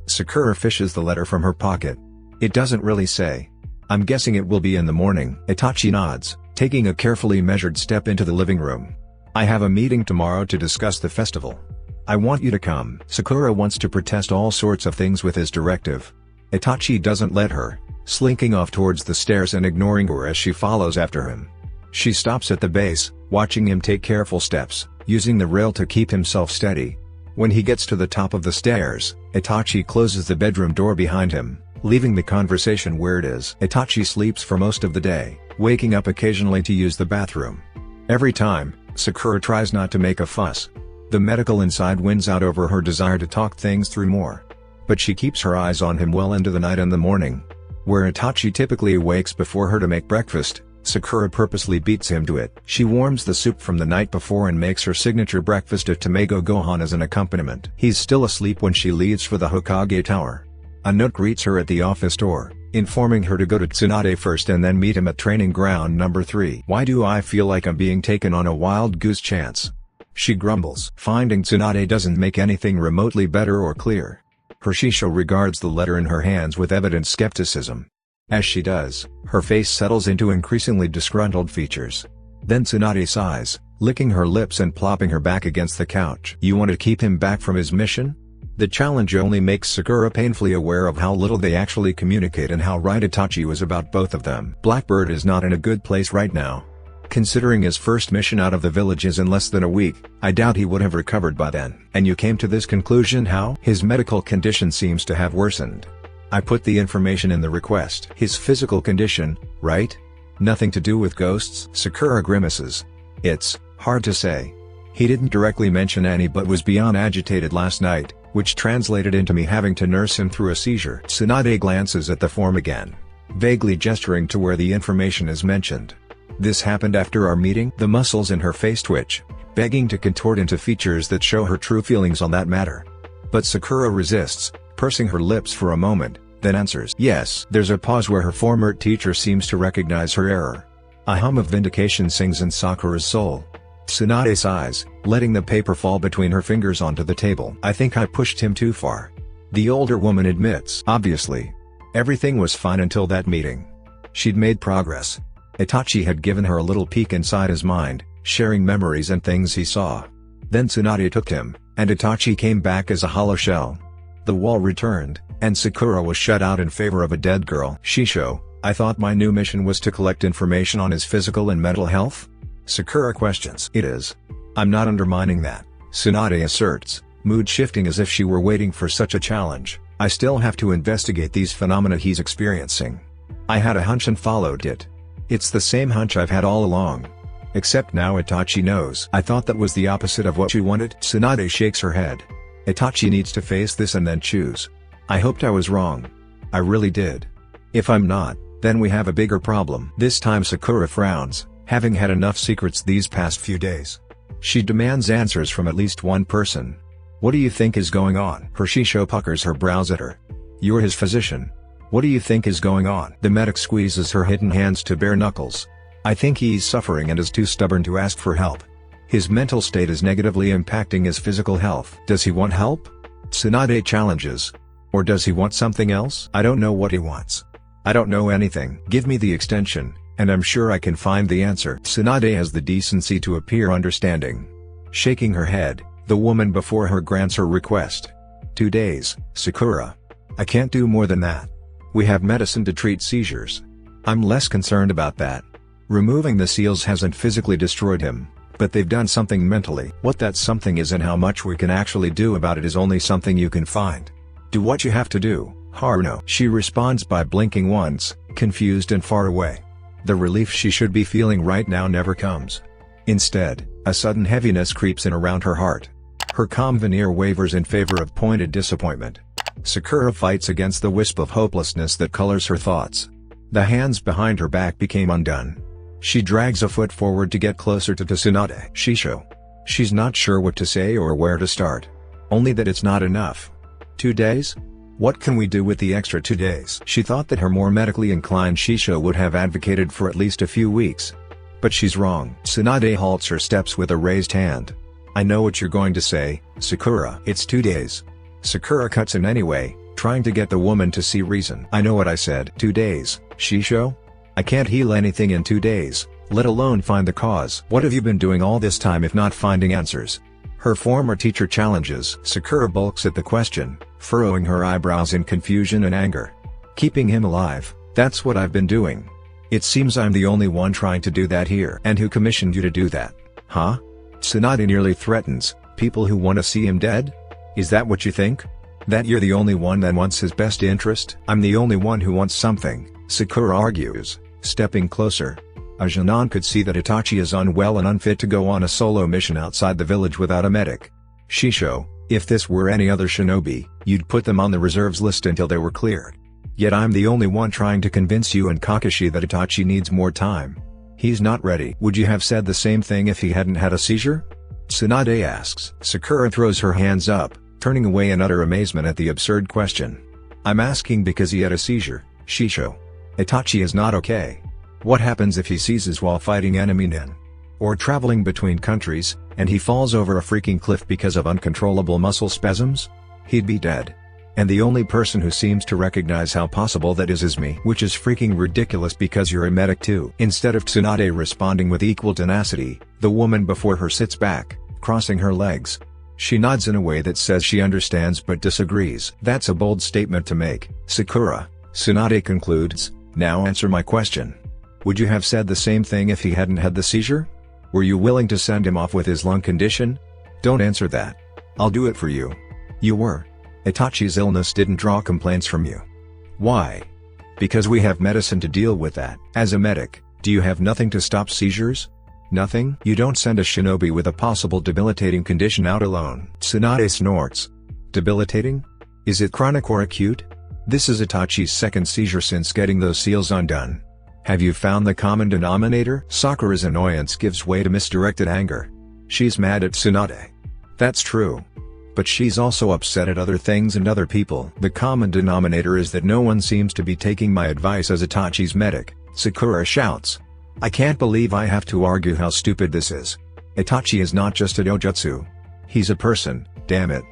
Sakura fishes the letter from her pocket. It doesn't really say. I'm guessing it will be in the morning. Itachi nods, taking a carefully measured step into the living room. I have a meeting tomorrow to discuss the festival. I want you to come. Sakura wants to protest all sorts of things with his directive. Itachi doesn't let her, slinking off towards the stairs and ignoring her as she follows after him. She stops at the base, watching him take careful steps, using the rail to keep himself steady. When he gets to the top of the stairs, Itachi closes the bedroom door behind him, leaving the conversation where it is. Itachi sleeps for most of the day, waking up occasionally to use the bathroom. Every time, Sakura tries not to make a fuss. The medical inside wins out over her desire to talk things through more. But she keeps her eyes on him well into the night and the morning. Where Itachi typically wakes before her to make breakfast, Sakura purposely beats him to it. She warms the soup from the night before and makes her signature breakfast of tamago gohan as an accompaniment. He's still asleep when she leaves for the Hokage Tower. A note greets her at the office door, informing her to go to Tsunade first and then meet him at training ground number 3. Why do I feel like I'm being taken on a wild goose chance? She grumbles. Finding Tsunade doesn't make anything remotely better or clear. Her Shisho regards the letter in her hands with evident skepticism. As she does, her face settles into increasingly disgruntled features. Then Tsunade sighs, licking her lips and plopping her back against the couch. You want to keep him back from his mission? The challenge only makes Sakura painfully aware of how little they actually communicate and how right Itachi was about both of them. Blackbird is not in a good place right now. Considering his first mission out of the village is in less than a week, I doubt he would have recovered by then. And you came to this conclusion how? His medical condition seems to have worsened. I put the information in the request. His physical condition, right? Nothing to do with ghosts? Sakura grimaces. It's hard to say. He didn't directly mention any but was beyond agitated last night, which translated into me having to nurse him through a seizure. Tsunade glances at the form again, vaguely gesturing to where the information is mentioned. This happened after our meeting? The muscles in her face twitch, begging to contort into features that show her true feelings on that matter. But Sakura resists, pursing her lips for a moment, then answers. Yes. There's a pause where her former teacher seems to recognize her error. A hum of vindication sings in Sakura's soul. Tsunade sighs, letting the paper fall between her fingers onto the table. I think I pushed him too far. The older woman admits. Obviously. Everything was fine until that meeting. She'd made progress. Itachi had given her a little peek inside his mind, sharing memories and things he saw. Then Tsunade took him, and Itachi came back as a hollow shell. The wall returned, and Sakura was shut out in favor of a dead girl. Shisho, I thought my new mission was to collect information on his physical and mental health? Sakura questions. It is. I'm not undermining that, Tsunade asserts, mood shifting as if she were waiting for such a challenge. I still have to investigate these phenomena he's experiencing. I had a hunch and followed it. It's the same hunch I've had all along. Except now Itachi knows. I thought that was the opposite of what you wanted. Tsunade shakes her head. Itachi needs to face this and then choose. I hoped I was wrong. I really did. If I'm not, then we have a bigger problem. This time Sakura frowns, having had enough secrets these past few days. She demands answers from at least one person. What do you think is going on? Her Shisho puckers her brows at her. You're his physician. What do you think is going on? The medic squeezes her hidden hands to bare knuckles. I think he's suffering and is too stubborn to ask for help. His mental state is negatively impacting his physical health. Does he want help? Tsunade challenges. Or does he want something else? I don't know what he wants. I don't know anything. Give me the extension, and I'm sure I can find the answer. Tsunade has the decency to appear understanding. Shaking her head, the woman before her grants her request. 2 days, Sakura. I can't do more than that. We have medicine to treat seizures. I'm less concerned about that. Removing the seals hasn't physically destroyed him, but they've done something mentally. What that something is and how much we can actually do about it is only something you can find. Do what you have to do, Haruno. She responds by blinking once, confused and far away. The relief she should be feeling right now never comes. Instead, a sudden heaviness creeps in around her heart. Her calm veneer wavers in favor of pointed disappointment. Sakura fights against the wisp of hopelessness that colors her thoughts. The hands behind her back became undone. She drags a foot forward to get closer to Tsunade. Shisho. She's not sure what to say or where to start. Only that it's not enough. 2 days? What can we do with the extra 2 days? She thought that her more medically inclined Shisho would have advocated for at least a few weeks. But she's wrong. Tsunade halts her steps with a raised hand. I know what you're going to say, Sakura. It's 2 days. Sakura cuts in anyway, trying to get the woman to see reason. I know what I said. 2 days, Shisho? I can't heal anything in 2 days, let alone find the cause. What have you been doing all this time if not finding answers? Her former teacher challenges. Sakura balks at the question, furrowing her eyebrows in confusion and anger. Keeping him alive, that's what I've been doing. It seems I'm the only one trying to do that here. And who commissioned you to do that? Huh? Tsunade nearly threatens, people who want to see him dead? Is that what you think? That you're the only one that wants his best interest? I'm the only one who wants something, Sakura argues, stepping closer. Ajanon could see that Itachi is unwell and unfit to go on a solo mission outside the village without a medic. Shisho, if this were any other shinobi, you'd put them on the reserves list until they were cleared. Yet I'm the only one trying to convince you and Kakashi that Itachi needs more time. He's not ready. Would you have said the same thing if he hadn't had a seizure? Tsunade asks. Sakura throws her hands up, turning away in utter amazement at the absurd question. I'm asking because he had a seizure, Shisho. Itachi is not okay. What happens if he seizes while fighting enemy nin? Or traveling between countries, and he falls over a freaking cliff because of uncontrollable muscle spasms? He'd be dead. And the only person who seems to recognize how possible that is me. Which is freaking ridiculous because you're a medic too. Instead of Tsunade responding with equal tenacity, the woman before her sits back, crossing her legs. She nods in a way that says she understands but disagrees. That's a bold statement to make, Sakura. Tsunade concludes, now answer my question. Would you have said the same thing if he hadn't had the seizure? Were you willing to send him off with his lung condition? Don't answer that. I'll do it for you. You were. Itachi's illness didn't draw complaints from you. Why? Because we have medicine to deal with that. As a medic, do you have nothing to stop seizures? Nothing? You don't send a shinobi with a possible debilitating condition out alone. Tsunade snorts. Debilitating? Is it chronic or acute? This is Itachi's second seizure since getting those seals undone. Have you found the common denominator? Sakura's annoyance gives way to misdirected anger. She's mad at Tsunade. That's true. But she's also upset at other things and other people. The common denominator is that no one seems to be taking my advice as Itachi's medic, Sakura shouts. I can't believe I have to argue how stupid this is. Itachi is not just a dojutsu. He's a person, damn it.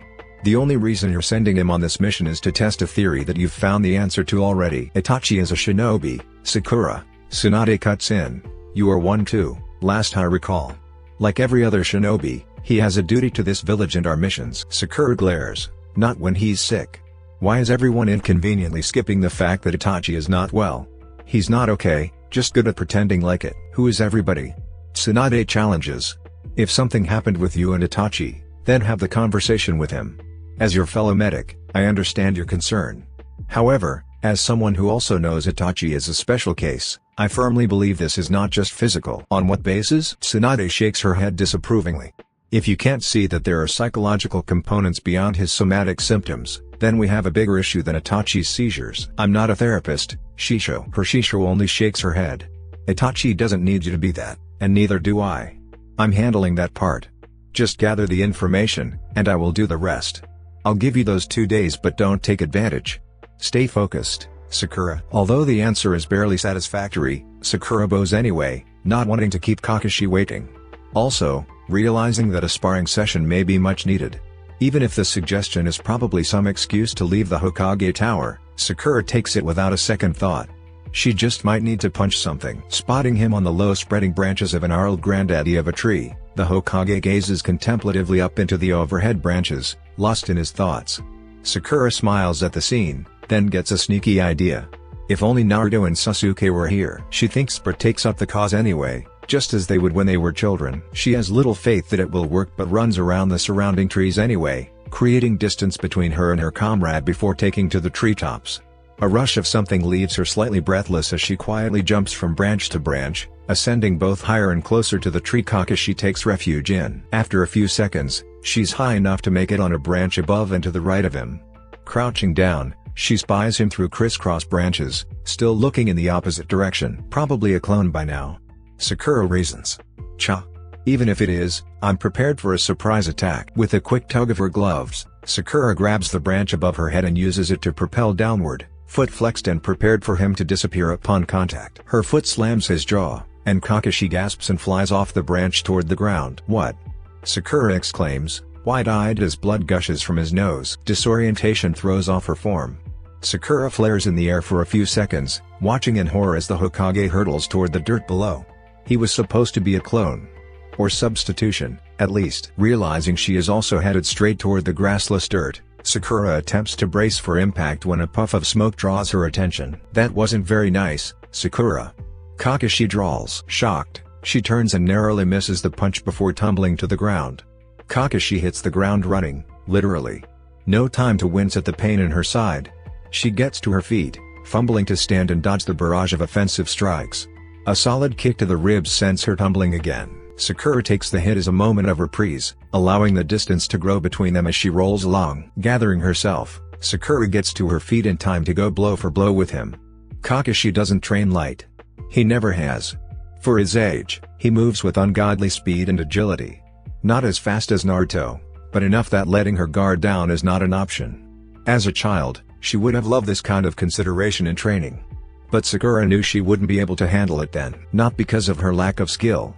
The only reason you're sending him on this mission is to test a theory that you've found the answer to already. Itachi is a shinobi, Sakura. Tsunade cuts in. You are one too, last I recall. Like every other shinobi, he has a duty to this village and our missions. Sakura glares. Not when he's sick. Why is everyone inconveniently skipping the fact that Itachi is not well? He's not okay, just good at pretending like it. Who is everybody? Tsunade challenges. If something happened with you and Itachi, then have the conversation with him. As your fellow medic, I understand your concern. However, as someone who also knows Itachi is a special case, I firmly believe this is not just physical. On what basis? Tsunade shakes her head disapprovingly. If you can't see that there are psychological components beyond his somatic symptoms, then we have a bigger issue than Itachi's seizures. I'm not a therapist, Shisho. Her Shisho only shakes her head. Itachi doesn't need you to be that, and neither do I. I'm handling that part. Just gather the information, and I will do the rest. I'll give you those 2 days but don't take advantage. Stay focused, Sakura. Although the answer is barely satisfactory, Sakura bows anyway, not wanting to keep Kakashi waiting. Also, realizing that a sparring session may be much needed. Even if the suggestion is probably some excuse to leave the Hokage Tower, Sakura takes it without a second thought. She just might need to punch something. Spotting him on the low spreading branches of an gnarled granddaddy of a tree, the Hokage gazes contemplatively up into the overhead branches, lost in his thoughts. Sakura smiles at the scene, then gets a sneaky idea. If only Naruto and Sasuke were here. She thinks but takes up the cause anyway, just as they would when they were children. She has little faith that it will work but runs around the surrounding trees anyway, creating distance between her and her comrade before taking to the treetops. A rush of something leaves her slightly breathless as she quietly jumps from branch to branch, ascending both higher and closer to the tree Kakashi takes refuge in. After a few seconds, she's high enough to make it on a branch above and to the right of him. Crouching down, she spies him through crisscross branches, still looking in the opposite direction. Probably a clone by now. Sakura reasons. Cha. Even if it is, I'm prepared for a surprise attack. With a quick tug of her gloves, Sakura grabs the branch above her head and uses it to propel downward, foot flexed and prepared for him to disappear upon contact. Her foot slams his jaw, and Kakashi gasps and flies off the branch toward the ground. What? Sakura exclaims, wide-eyed as blood gushes from his nose. Disorientation throws off her form. Sakura flares in the air for a few seconds, watching in horror as the Hokage hurtles toward the dirt below. He was supposed to be a clone. Or substitution, at least. Realizing she is also headed straight toward the grassless dirt, Sakura attempts to brace for impact when a puff of smoke draws her attention. That wasn't very nice, Sakura. Kakashi drawls. Shocked, she turns and narrowly misses the punch before tumbling to the ground. Kakashi hits the ground running, literally. No time to wince at the pain in her side. She gets to her feet, fumbling to stand and dodge the barrage of offensive strikes. A solid kick to the ribs sends her tumbling again. Sakura takes the hit as a moment of reprise, allowing the distance to grow between them as she rolls along. Gathering herself, Sakura gets to her feet in time to go blow for blow with him. Kakashi doesn't train light. He never has. For his age, he moves with ungodly speed and agility. Not as fast as Naruto, but enough that letting her guard down is not an option. As a child, she would have loved this kind of consideration in training. But Sakura knew she wouldn't be able to handle it then. Not because of her lack of skill.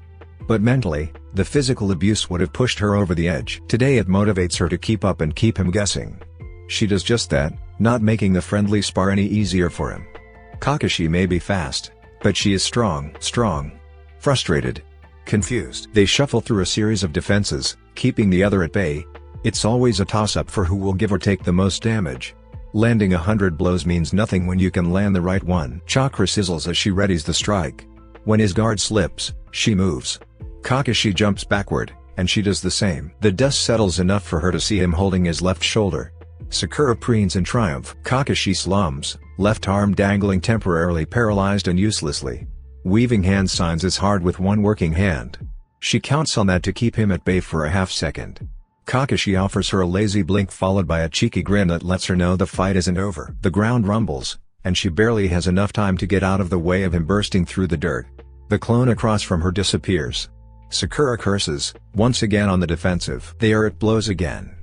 But mentally, the physical abuse would have pushed her over the edge. Today it motivates her to keep up and keep him guessing. She does just that, not making the friendly spar any easier for him. Kakashi may be fast, but she is strong. Frustrated. Confused. They shuffle through a series of defenses, keeping the other at bay. It's always a toss-up for who will give or take the most damage. Landing 100 blows means nothing when you can land the right one. Chakra sizzles as she readies the strike. When his guard slips, she moves. Kakashi jumps backward, and she does the same. The dust settles enough for her to see him holding his left shoulder. Sakura preens in triumph. Kakashi slums, left arm dangling temporarily paralyzed and uselessly. Weaving hand signs as hard with one working hand. She counts on that to keep him at bay for a half second. Kakashi offers her a lazy blink followed by a cheeky grin that lets her know the fight isn't over. The ground rumbles, and she barely has enough time to get out of the way of him bursting through the dirt. The clone across from her disappears. Sakura curses, once again on the defensive. They are at blows again.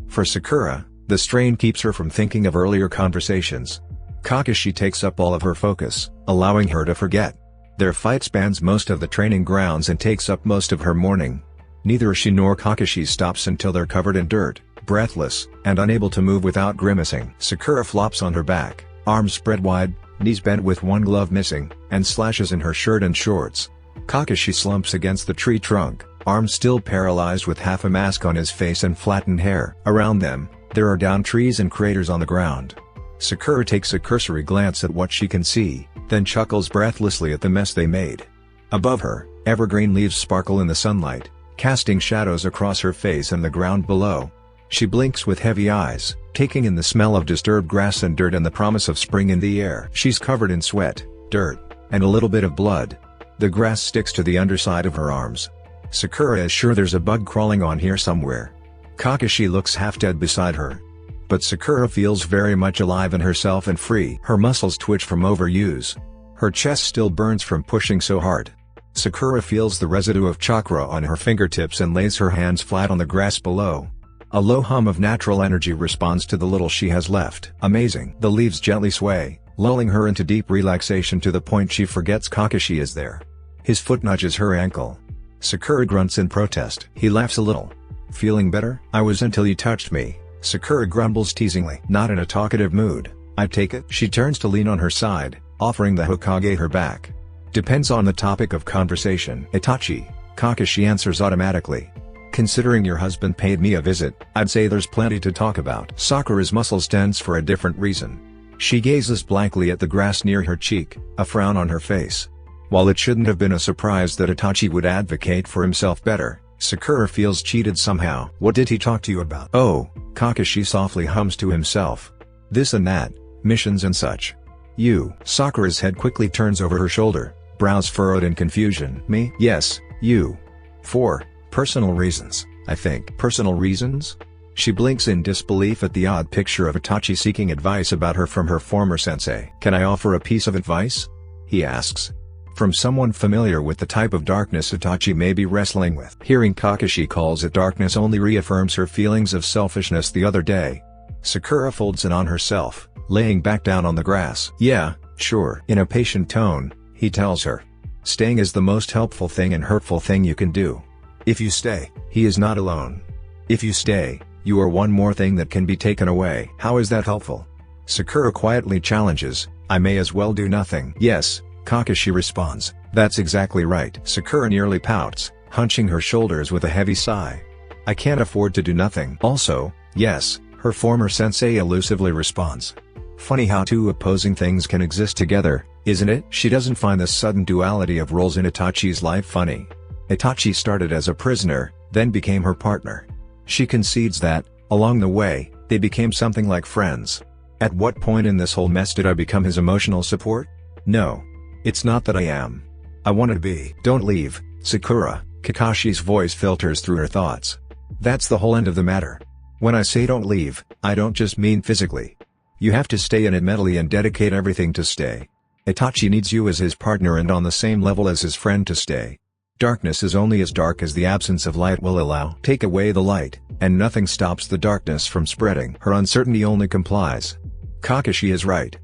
For Sakura, the strain keeps her from thinking of earlier conversations. Kakashi takes up all of her focus, allowing her to forget. Their fight spans most of the training grounds and takes up most of her morning. Neither she nor Kakashi stops until they're covered in dirt, breathless, and unable to move without grimacing. Sakura flops on her back, arms spread wide, knees bent with one glove missing, and slashes in her shirt and shorts. Kakashi slumps against the tree trunk, arms still paralyzed with half a mask on his face and flattened hair. Around them, there are downed trees and craters on the ground. Sakura takes a cursory glance at what she can see, then chuckles breathlessly at the mess they made. Above her, evergreen leaves sparkle in the sunlight, casting shadows across her face and the ground below. She blinks with heavy eyes, taking in the smell of disturbed grass and dirt and the promise of spring in the air. She's covered in sweat, dirt, and a little bit of blood. The grass sticks to the underside of her arms. Sakura is sure there's a bug crawling on here somewhere. Kakashi looks half dead beside her. But Sakura feels very much alive in herself and free. Her muscles twitch from overuse. Her chest still burns from pushing so hard. Sakura feels the residue of chakra on her fingertips and lays her hands flat on the grass below. A low hum of natural energy responds to the little she has left. Amazing. The leaves gently sway, lulling her into deep relaxation to the point she forgets Kakashi is there. His foot nudges her ankle. Sakura grunts in protest. He laughs a little. Feeling better? I was until you touched me, Sakura grumbles teasingly. Not in a talkative mood, I take it. She turns to lean on her side, offering the Hokage her back. Depends on the topic of conversation. Itachi, Kakashi answers automatically. Considering your husband paid me a visit, I'd say there's plenty to talk about. Sakura's muscles tense for a different reason. She gazes blankly at the grass near her cheek, a frown on her face. While it shouldn't have been a surprise that Itachi would advocate for himself better, Sakura feels cheated somehow. What did he talk to you about? Oh, Kakashi softly hums to himself. This and that, missions and such. You. Sakura's head quickly turns over her shoulder, brows furrowed in confusion. Me? Yes, you. For personal reasons, I think. Personal reasons? She blinks in disbelief at the odd picture of Itachi seeking advice about her from her former sensei. Can I offer a piece of advice? He asks. From someone familiar with the type of darkness Itachi may be wrestling with. Hearing Kakashi calls it darkness only reaffirms her feelings of selfishness the other day. Sakura folds in on herself, laying back down on the grass. Yeah, sure. In a patient tone, he tells her. Staying is the most helpful thing and hurtful thing you can do. If you stay, he is not alone. If you stay, you are one more thing that can be taken away. How is that helpful? Sakura quietly challenges, I may as well do nothing. Yes, Kakashi responds, that's exactly right. Sakura nearly pouts, hunching her shoulders with a heavy sigh. I can't afford to do nothing. Also, yes, her former sensei elusively responds. Funny how two opposing things can exist together, isn't it? She doesn't find the sudden duality of roles in Itachi's life funny. Itachi started as a prisoner, then became her partner. She concedes that, along the way, they became something like friends. At what point in this whole mess did I become his emotional support? No. It's not that I am. I want to be. Don't leave, Sakura. Kakashi's voice filters through her thoughts. That's the whole end of the matter. When I say don't leave, I don't just mean physically. You have to stay in it mentally and dedicate everything to stay. Itachi needs you as his partner and on the same level as his friend to stay. Darkness is only as dark as the absence of light will allow. Take away the light, and nothing stops the darkness from spreading. Her uncertainty only complies. Kakashi is right.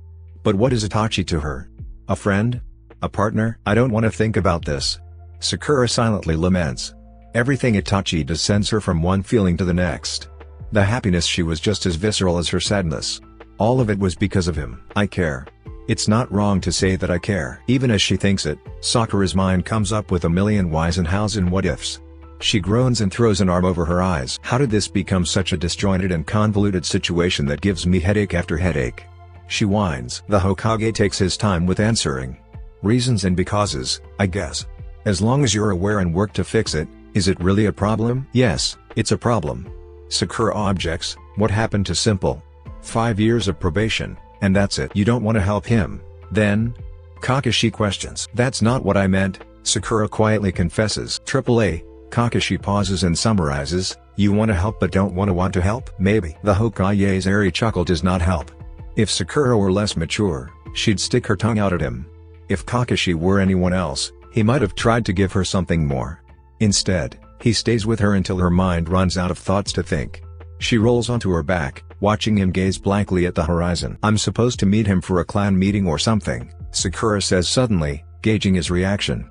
But what is Itachi to her? A friend? A partner? I don't want to think about this. Sakura silently laments. Everything Itachi does sends her from one feeling to the next. The happiness she was just as visceral as her sadness. All of it was because of him. I care. It's not wrong to say that I care. Even as she thinks it, Sakura's mind comes up with a million whys and hows and what ifs. She groans and throws an arm over her eyes. How did this become such a disjointed and convoluted situation that gives me headache after headache? She whines. The Hokage takes his time with answering. Reasons and becauses, I guess. As long as you're aware and work to fix it, is it really a problem? Yes, it's a problem. Sakura objects, what happened to simple? 5 years of probation, and that's it. You don't want to help him, then? Kakashi questions. That's not what I meant, Sakura quietly confesses. AAA, Kakashi pauses and summarizes, you want to help but don't want to help? Maybe. The Hokage's airy chuckle does not help. If Sakura were less mature, she'd stick her tongue out at him. If Kakashi were anyone else, he might have tried to give her something more. Instead, he stays with her until her mind runs out of thoughts to think. She rolls onto her back, watching him gaze blankly at the horizon. I'm supposed to meet him for a clan meeting or something, Sakura says suddenly, gauging his reaction.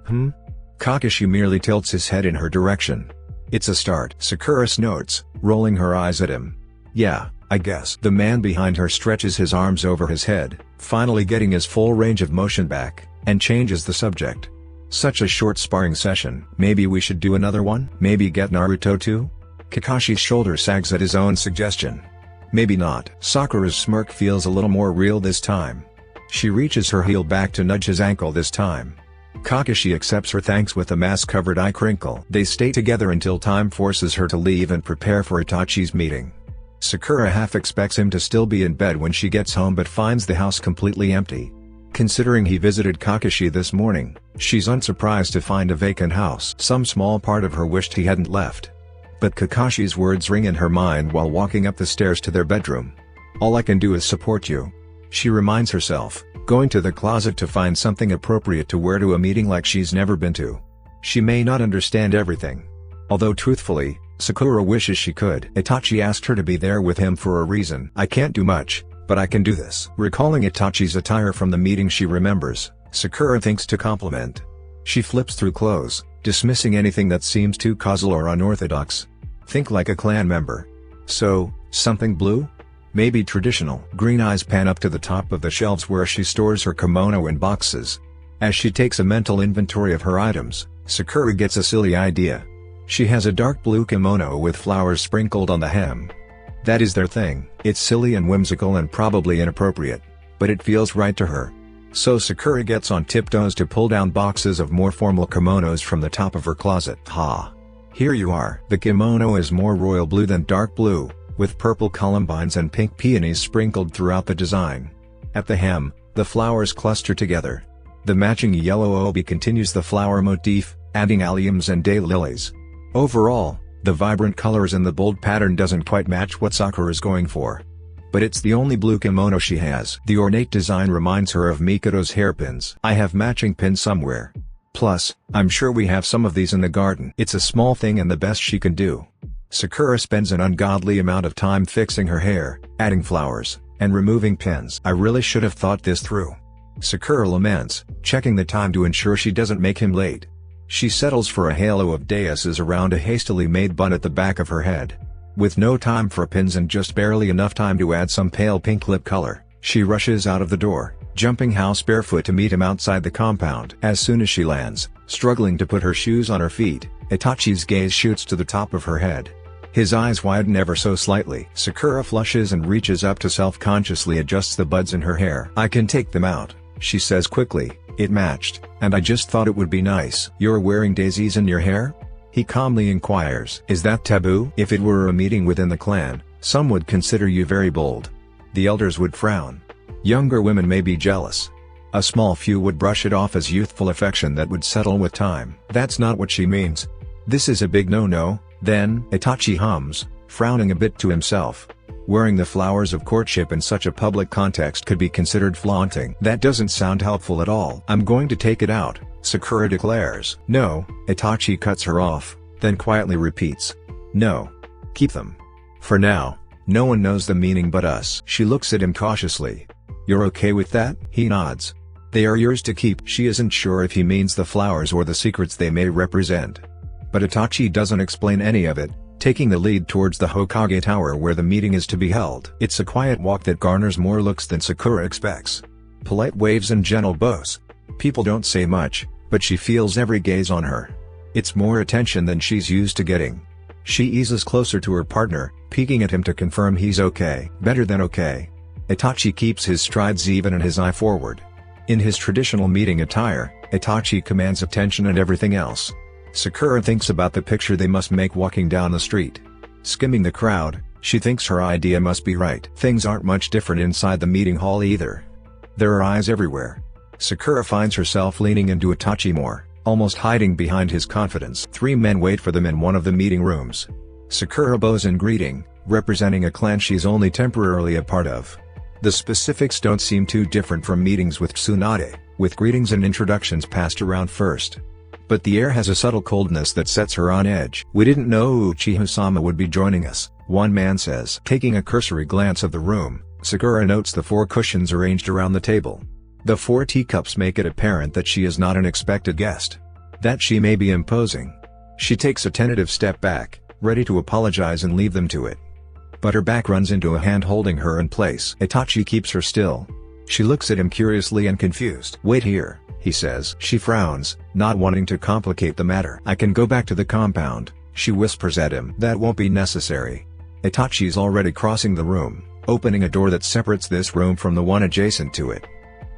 Kakashi merely tilts his head in her direction. It's a start, Sakura notes, rolling her eyes at him. Yeah, I guess. The man behind her stretches his arms over his head, finally getting his full range of motion back, and changes the subject. Such a short sparring session. Maybe we should do another one? Maybe get Naruto too? Kakashi's shoulder sags at his own suggestion. Maybe not. Sakura's smirk feels a little more real this time. She reaches her heel back to nudge his ankle this time. Kakashi accepts her thanks with a mask-covered eye crinkle. They stay together until time forces her to leave and prepare for Itachi's meeting. Sakura half expects him to still be in bed when she gets home but finds the house completely empty. Considering he visited Kakashi this morning, she's unsurprised to find a vacant house. Some small part of her wished he hadn't left. But Kakashi's words ring in her mind while walking up the stairs to their bedroom. All I can do is support you. She reminds herself, going to the closet to find something appropriate to wear to a meeting like she's never been to. She may not understand everything. Although truthfully, Sakura wishes she could. Itachi asked her to be there with him for a reason. I can't do much, but I can do this. Recalling Itachi's attire from the meeting she remembers, Sakura thinks to compliment. She flips through clothes, dismissing anything that seems too casual or unorthodox. Think like a clan member. So, something blue? Maybe traditional. Green eyes pan up to the top of the shelves where she stores her kimono in boxes. As she takes a mental inventory of her items, Sakura gets a silly idea. She has a dark blue kimono with flowers sprinkled on the hem. That is their thing. It's silly and whimsical and probably inappropriate, but it feels right to her. So Sakura gets on tiptoes to pull down boxes of more formal kimonos from the top of her closet. Here you are. The kimono is more royal blue than dark blue, with purple columbines and pink peonies sprinkled throughout the design. At the hem, the flowers cluster together. The matching yellow obi continues the flower motif, adding alliums and daylilies. Overall, the vibrant colors and the bold pattern doesn't quite match what Sakura's going for. but it's the only blue kimono she has. The ornate design reminds her of Mikoto's hairpins. I have matching pins somewhere. Plus, I'm sure we have some of these in the garden. It's a small thing and the best she can do. Sakura spends an ungodly amount of time fixing her hair, adding flowers, and removing pins. I really should have thought this through. Sakura laments, checking the time to ensure she doesn't make him late. She settles for a halo of deuces around a hastily made bun at the back of her head. With no time for pins and just barely enough time to add some pale pink lip color, she rushes out of the door, jumping house barefoot to meet him outside the compound. As soon as she lands, struggling to put her shoes on her feet, Itachi's gaze shoots to the top of her head. His eyes widen ever so slightly. Sakura flushes and reaches up to self-consciously adjusts the buds in her hair. I can take them out, she says quickly. It matched, and I just thought it would be nice. You're wearing daisies in your hair? He calmly inquires. Is that taboo? If it were a meeting within the clan, some would consider you very bold. The elders would frown. Younger women may be jealous. A small few would brush it off as youthful affection that would settle with time. That's not what she means. This is a big no-no. Then, Itachi hums, frowning a bit to himself. Wearing the flowers of courtship in such a public context could be considered flaunting. That doesn't sound helpful at all. I'm going to take it out, Sakura declares. No, Itachi cuts her off, then quietly repeats. No. Keep them. For now, no one knows the meaning but us. She looks at him cautiously. You're okay with that? He nods. They are yours to keep. She isn't sure if he means the flowers or the secrets they may represent. But Itachi doesn't explain any of it, taking the lead towards the Hokage Tower where the meeting is to be held. It's a quiet walk that garners more looks than Sakura expects. Polite waves and gentle bows. People don't say much, but she feels every gaze on her. It's more attention than she's used to getting. She eases closer to her partner, peeking at him to confirm he's okay. Better than okay. Itachi keeps his strides even and his eye forward. In his traditional meeting attire, Itachi commands attention and everything else. Sakura thinks about the picture they must make walking down the street. Skimming the crowd, she thinks her idea must be right. Things aren't much different inside the meeting hall either. There are eyes everywhere. Sakura finds herself leaning into Itachi more, almost hiding behind his confidence. 3 men wait for them in one of the meeting rooms. Sakura bows in greeting, representing a clan she's only temporarily a part of. The specifics don't seem too different from meetings with Tsunade, with greetings and introductions passed around first. But the air has a subtle coldness that sets her on edge. We didn't know Uchiha-sama would be joining us, one man says. Taking a cursory glance of the room, Sakura notes the 4 cushions arranged around the table. The 4 teacups make it apparent that she is not an expected guest. That she may be imposing. She takes a tentative step back, ready to apologize and leave them to it. But her back runs into a hand holding her in place. Itachi keeps her still. She looks at him curiously and confused. Wait here, he says. She frowns, not wanting to complicate the matter. I can go back to the compound, she whispers at him. That won't be necessary. Itachi's already crossing the room, opening a door that separates this room from the one adjacent to it.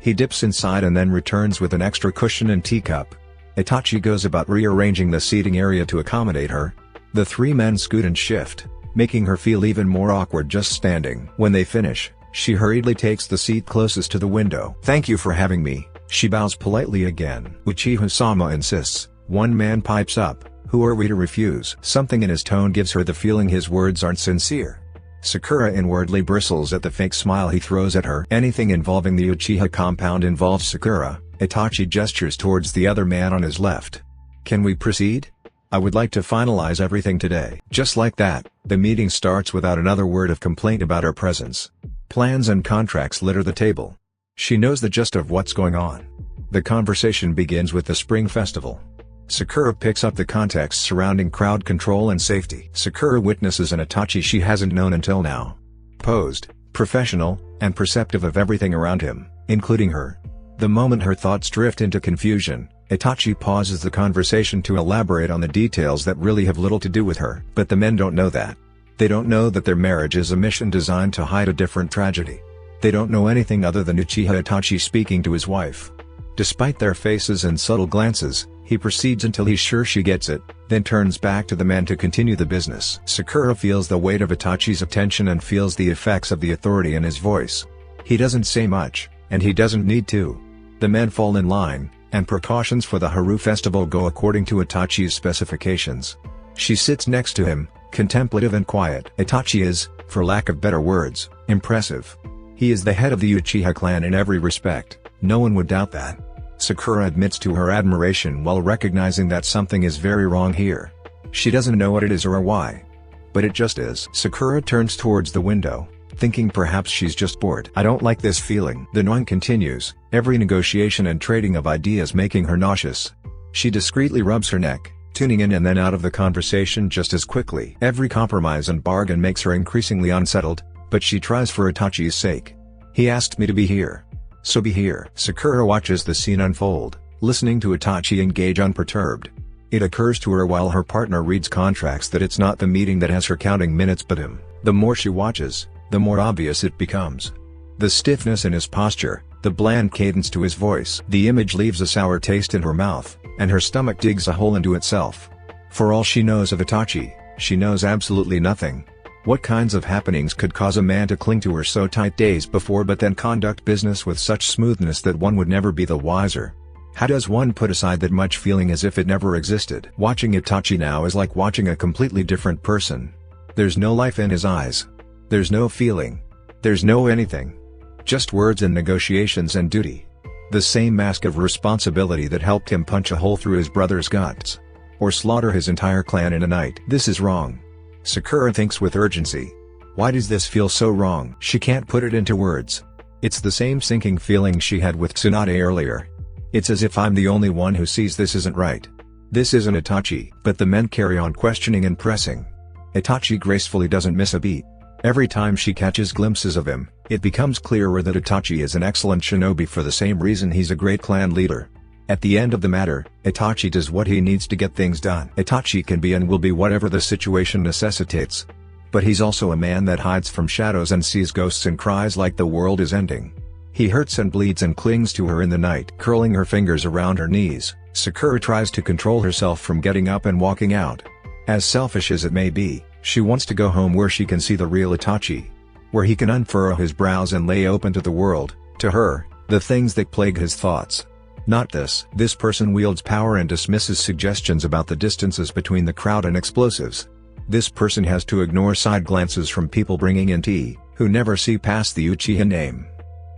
He dips inside and then returns with an extra cushion and teacup. Itachi goes about rearranging the seating area to accommodate her. The 3 men scoot and shift, making her feel even more awkward just standing. When they finish, she hurriedly takes the seat closest to the window. Thank you for having me, she bows politely again. Uchiha-sama insists. One man pipes up. Who are we to refuse? Something in his tone gives her the feeling his words aren't sincere. Sakura inwardly bristles at the fake smile he throws at her. Anything involving the Uchiha compound involves Sakura. Itachi gestures towards the other man on his left. Can we proceed? I would like to finalize everything today. Just like that, the meeting starts without another word of complaint about her presence. Plans and contracts litter the table. She knows the gist of what's going on. The conversation begins with the Spring Festival. Sakura picks up the context surrounding crowd control and safety. Sakura witnesses an Itachi she hasn't known until now. Posed, professional, and perceptive of everything around him, including her. The moment her thoughts drift into confusion, Itachi pauses the conversation to elaborate on the details that really have little to do with her. But the men don't know that. They don't know that their marriage is a mission designed to hide a different tragedy. They don't know anything other than Uchiha Itachi speaking to his wife. Despite their faces and subtle glances, he proceeds until he's sure she gets it, then turns back to the men to continue the business. Sakura feels the weight of Itachi's attention and feels the effects of the authority in his voice. He doesn't say much, and he doesn't need to. The men fall in line, and precautions for the Haru festival go according to Itachi's specifications. She sits next to him, contemplative and quiet. Itachi is, for lack of better words, Impressive. He is the head of the Uchiha Clan in every respect, no one would doubt that. Sakura admits to her admiration while recognizing that something is very wrong here. She doesn't know what it is or why. But it just is. Sakura turns towards the window, thinking perhaps she's just bored. I don't like this feeling. The gnawing continues, every negotiation and trading of ideas making her nauseous. She discreetly rubs her neck, tuning in and then out of the conversation just as quickly. Every compromise and bargain makes her increasingly unsettled, but she tries for Itachi's sake. He asked me to be here. So be here. Sakura watches the scene unfold, listening to Itachi engage unperturbed. It occurs to her while her partner reads contracts that it's not the meeting that has her counting minutes but him. The more she watches, the more obvious it becomes. The stiffness in his posture, the bland cadence to his voice. The image leaves a sour taste in her mouth, and her stomach digs a hole into itself. For all she knows of Itachi, she knows absolutely nothing. What kinds of happenings could cause a man to cling to her so tight days before but then conduct business with such smoothness that one would never be the wiser? How does one put aside that much feeling as if it never existed? Watching Itachi now is like watching a completely different person. There's no life in his eyes. There's no feeling. There's no anything. Just words and negotiations and duty. The same mask of responsibility that helped him punch a hole through his brother's guts. Or slaughter his entire clan in a night. This is wrong. Sakura thinks with urgency. Why does this feel so wrong? She can't put it into words. It's the same sinking feeling she had with Tsunade earlier. It's as if I'm the only one who sees this isn't right. This isn't Itachi. But the men carry on questioning and pressing. Itachi gracefully doesn't miss a beat. Every time she catches glimpses of him, it becomes clearer that Itachi is an excellent shinobi for the same reason he's a great clan leader. At the end of the matter, Itachi does what he needs to get things done. Itachi can be and will be whatever the situation necessitates. But he's also a man that hides from shadows and sees ghosts and cries like the world is ending. He hurts and bleeds and clings to her in the night. Curling her fingers around her knees, Sakura tries to control herself from getting up and walking out. As selfish as it may be, she wants to go home where she can see the real Itachi. Where he can unfurrow his brows and lay open to the world, to her, the things that plague his thoughts. Not this. This person wields power and dismisses suggestions about the distances between the crowd and explosives. This person has to ignore side glances from people bringing in tea, who never see past the Uchiha name.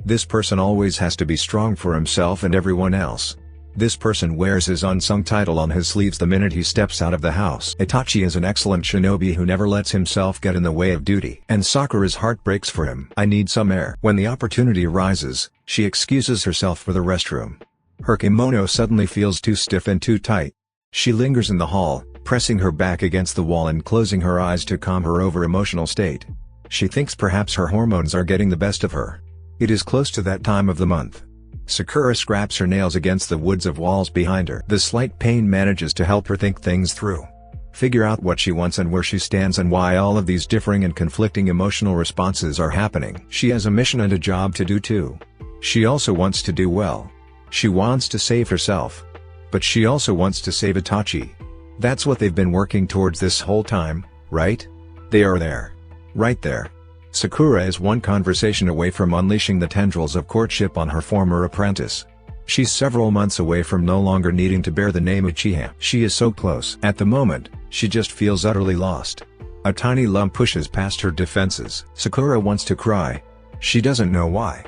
This person always has to be strong for himself and everyone else. This person wears his unsung title on his sleeves the minute he steps out of the house. Itachi is an excellent shinobi who never lets himself get in the way of duty. And Sakura's heart breaks for him. I need some air. When the opportunity arises, she excuses herself for the restroom. Her kimono suddenly feels too stiff and too tight. She lingers in the hall, pressing her back against the wall and closing her eyes to calm her over-emotional state. She thinks perhaps her hormones are getting the best of her. It is close to that time of the month. Sakura scraps her nails against the woods of walls behind her. The slight pain manages to help her think things through. Figure out what she wants and where she stands and why all of these differing and conflicting emotional responses are happening. She has a mission and a job to do too. She also wants to do well. She wants to save herself. But she also wants to save Itachi. That's what they've been working towards this whole time, right? They are there. Right there. Sakura is one conversation away from unleashing the tendrils of courtship on her former apprentice. She's several months away from no longer needing to bear the name Uchiha. She is so close. At the moment, she just feels utterly lost. A tiny lump pushes past her defenses. Sakura wants to cry. She doesn't know why.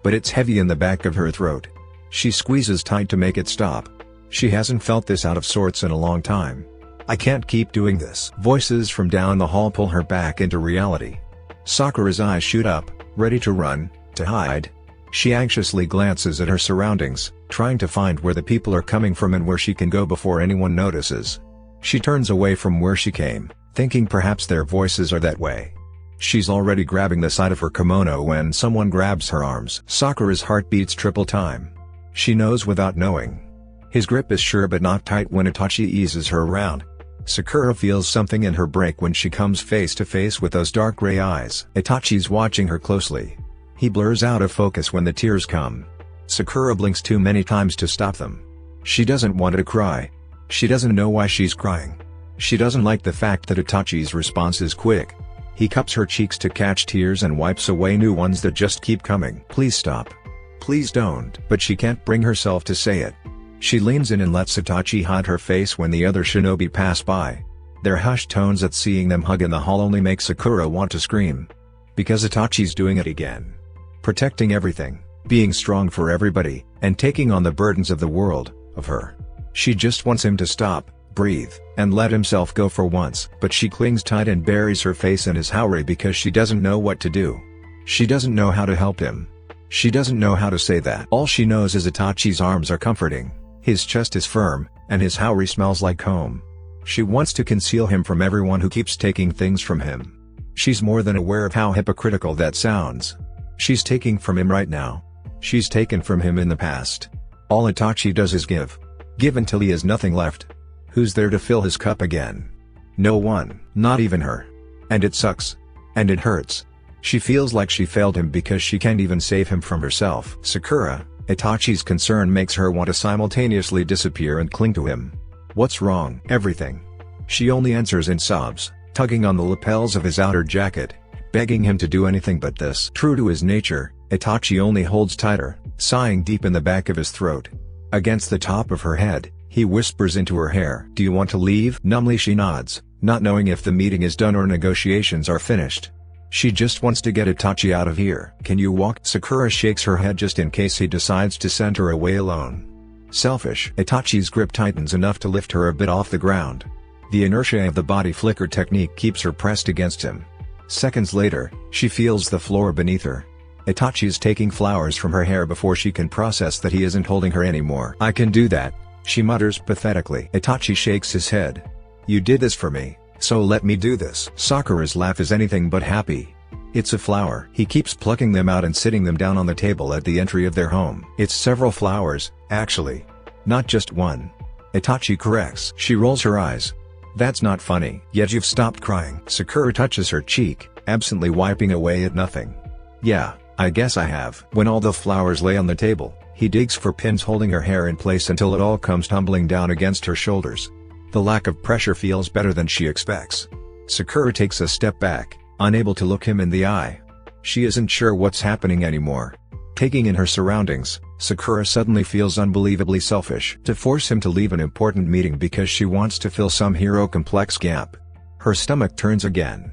But it's heavy in the back of her throat. She squeezes tight to make it stop. She hasn't felt this out of sorts in a long time. I can't keep doing this. Voices from down the hall pull her back into reality. Sakura's eyes shoot up, ready to run, to hide. She anxiously glances at her surroundings, trying to find where the people are coming from and where she can go before anyone notices. She turns away from where she came, thinking perhaps their voices are that way. She's already grabbing the side of her kimono when someone grabs her arms. Sakura's heart beats triple time. She knows without knowing. His grip is sure but not tight when Itachi eases her around. Sakura feels something in her break when she comes face to face with those dark gray eyes. Itachi's watching her closely. He blurs out of focus when the tears come. Sakura blinks too many times to stop them. She doesn't want to cry. She doesn't know why she's crying. She doesn't like the fact that Itachi's response is quick. He cups her cheeks to catch tears and wipes away new ones that just keep coming. Please stop. Please don't. But she can't bring herself to say it. She leans in and lets Itachi hide her face when the other shinobi pass by. Their hushed tones at seeing them hug in the hall only make Sakura want to scream. Because Itachi's doing it again. Protecting everything, being strong for everybody, and taking on the burdens of the world, of her. She just wants him to stop, breathe, and let himself go for once. But she clings tight and buries her face in his hauri because she doesn't know what to do. She doesn't know how to help him. She doesn't know how to say that. All she knows is Itachi's arms are comforting, his chest is firm, and his hauri smells like home. She wants to conceal him from everyone who keeps taking things from him. She's more than aware of how hypocritical that sounds. She's taking from him right now. She's taken from him in the past. All Itachi does is give. Give until he has nothing left. Who's there to fill his cup again? No one, not even her. And it sucks. And it hurts. She feels like she failed him because she can't even save him from herself. Sakura, Itachi's concern makes her want to simultaneously disappear and cling to him. What's wrong? Everything. She only answers in sobs, tugging on the lapels of his outer jacket, begging him to do anything but this. True to his nature, Itachi only holds tighter, sighing deep in the back of his throat. Against the top of her head, he whispers into her hair. Do you want to leave? Numbly she nods, not knowing if the meeting is done or negotiations are finished. She just wants to get Itachi out of here. Can you walk? Sakura shakes her head just in case he decides to send her away alone. Selfish. Itachi's grip tightens enough to lift her a bit off the ground. The inertia of the body flicker technique keeps her pressed against him. Seconds later, she feels the floor beneath her. Itachi's taking flowers from her hair before she can process that he isn't holding her anymore. I can do that, she mutters pathetically. Itachi shakes his head. You did this for me, so let me do this. Sakura's laugh is anything but happy. It's a flower. He keeps plucking them out and sitting them down on the table at the entry of their home. It's several flowers, actually. Not just one. Itachi corrects. She rolls her eyes. That's not funny. Yet you've stopped crying. Sakura touches her cheek, absently wiping away at nothing. Yeah, I guess I have. When all the flowers lay on the table, he digs for pins holding her hair in place until it all comes tumbling down against her shoulders. The lack of pressure feels better than she expects. Sakura takes a step back, unable to look him in the eye. She isn't sure what's happening anymore. Taking in her surroundings, Sakura suddenly feels unbelievably selfish. To force him to leave an important meeting because she wants to fill some hero complex gap. Her stomach turns again.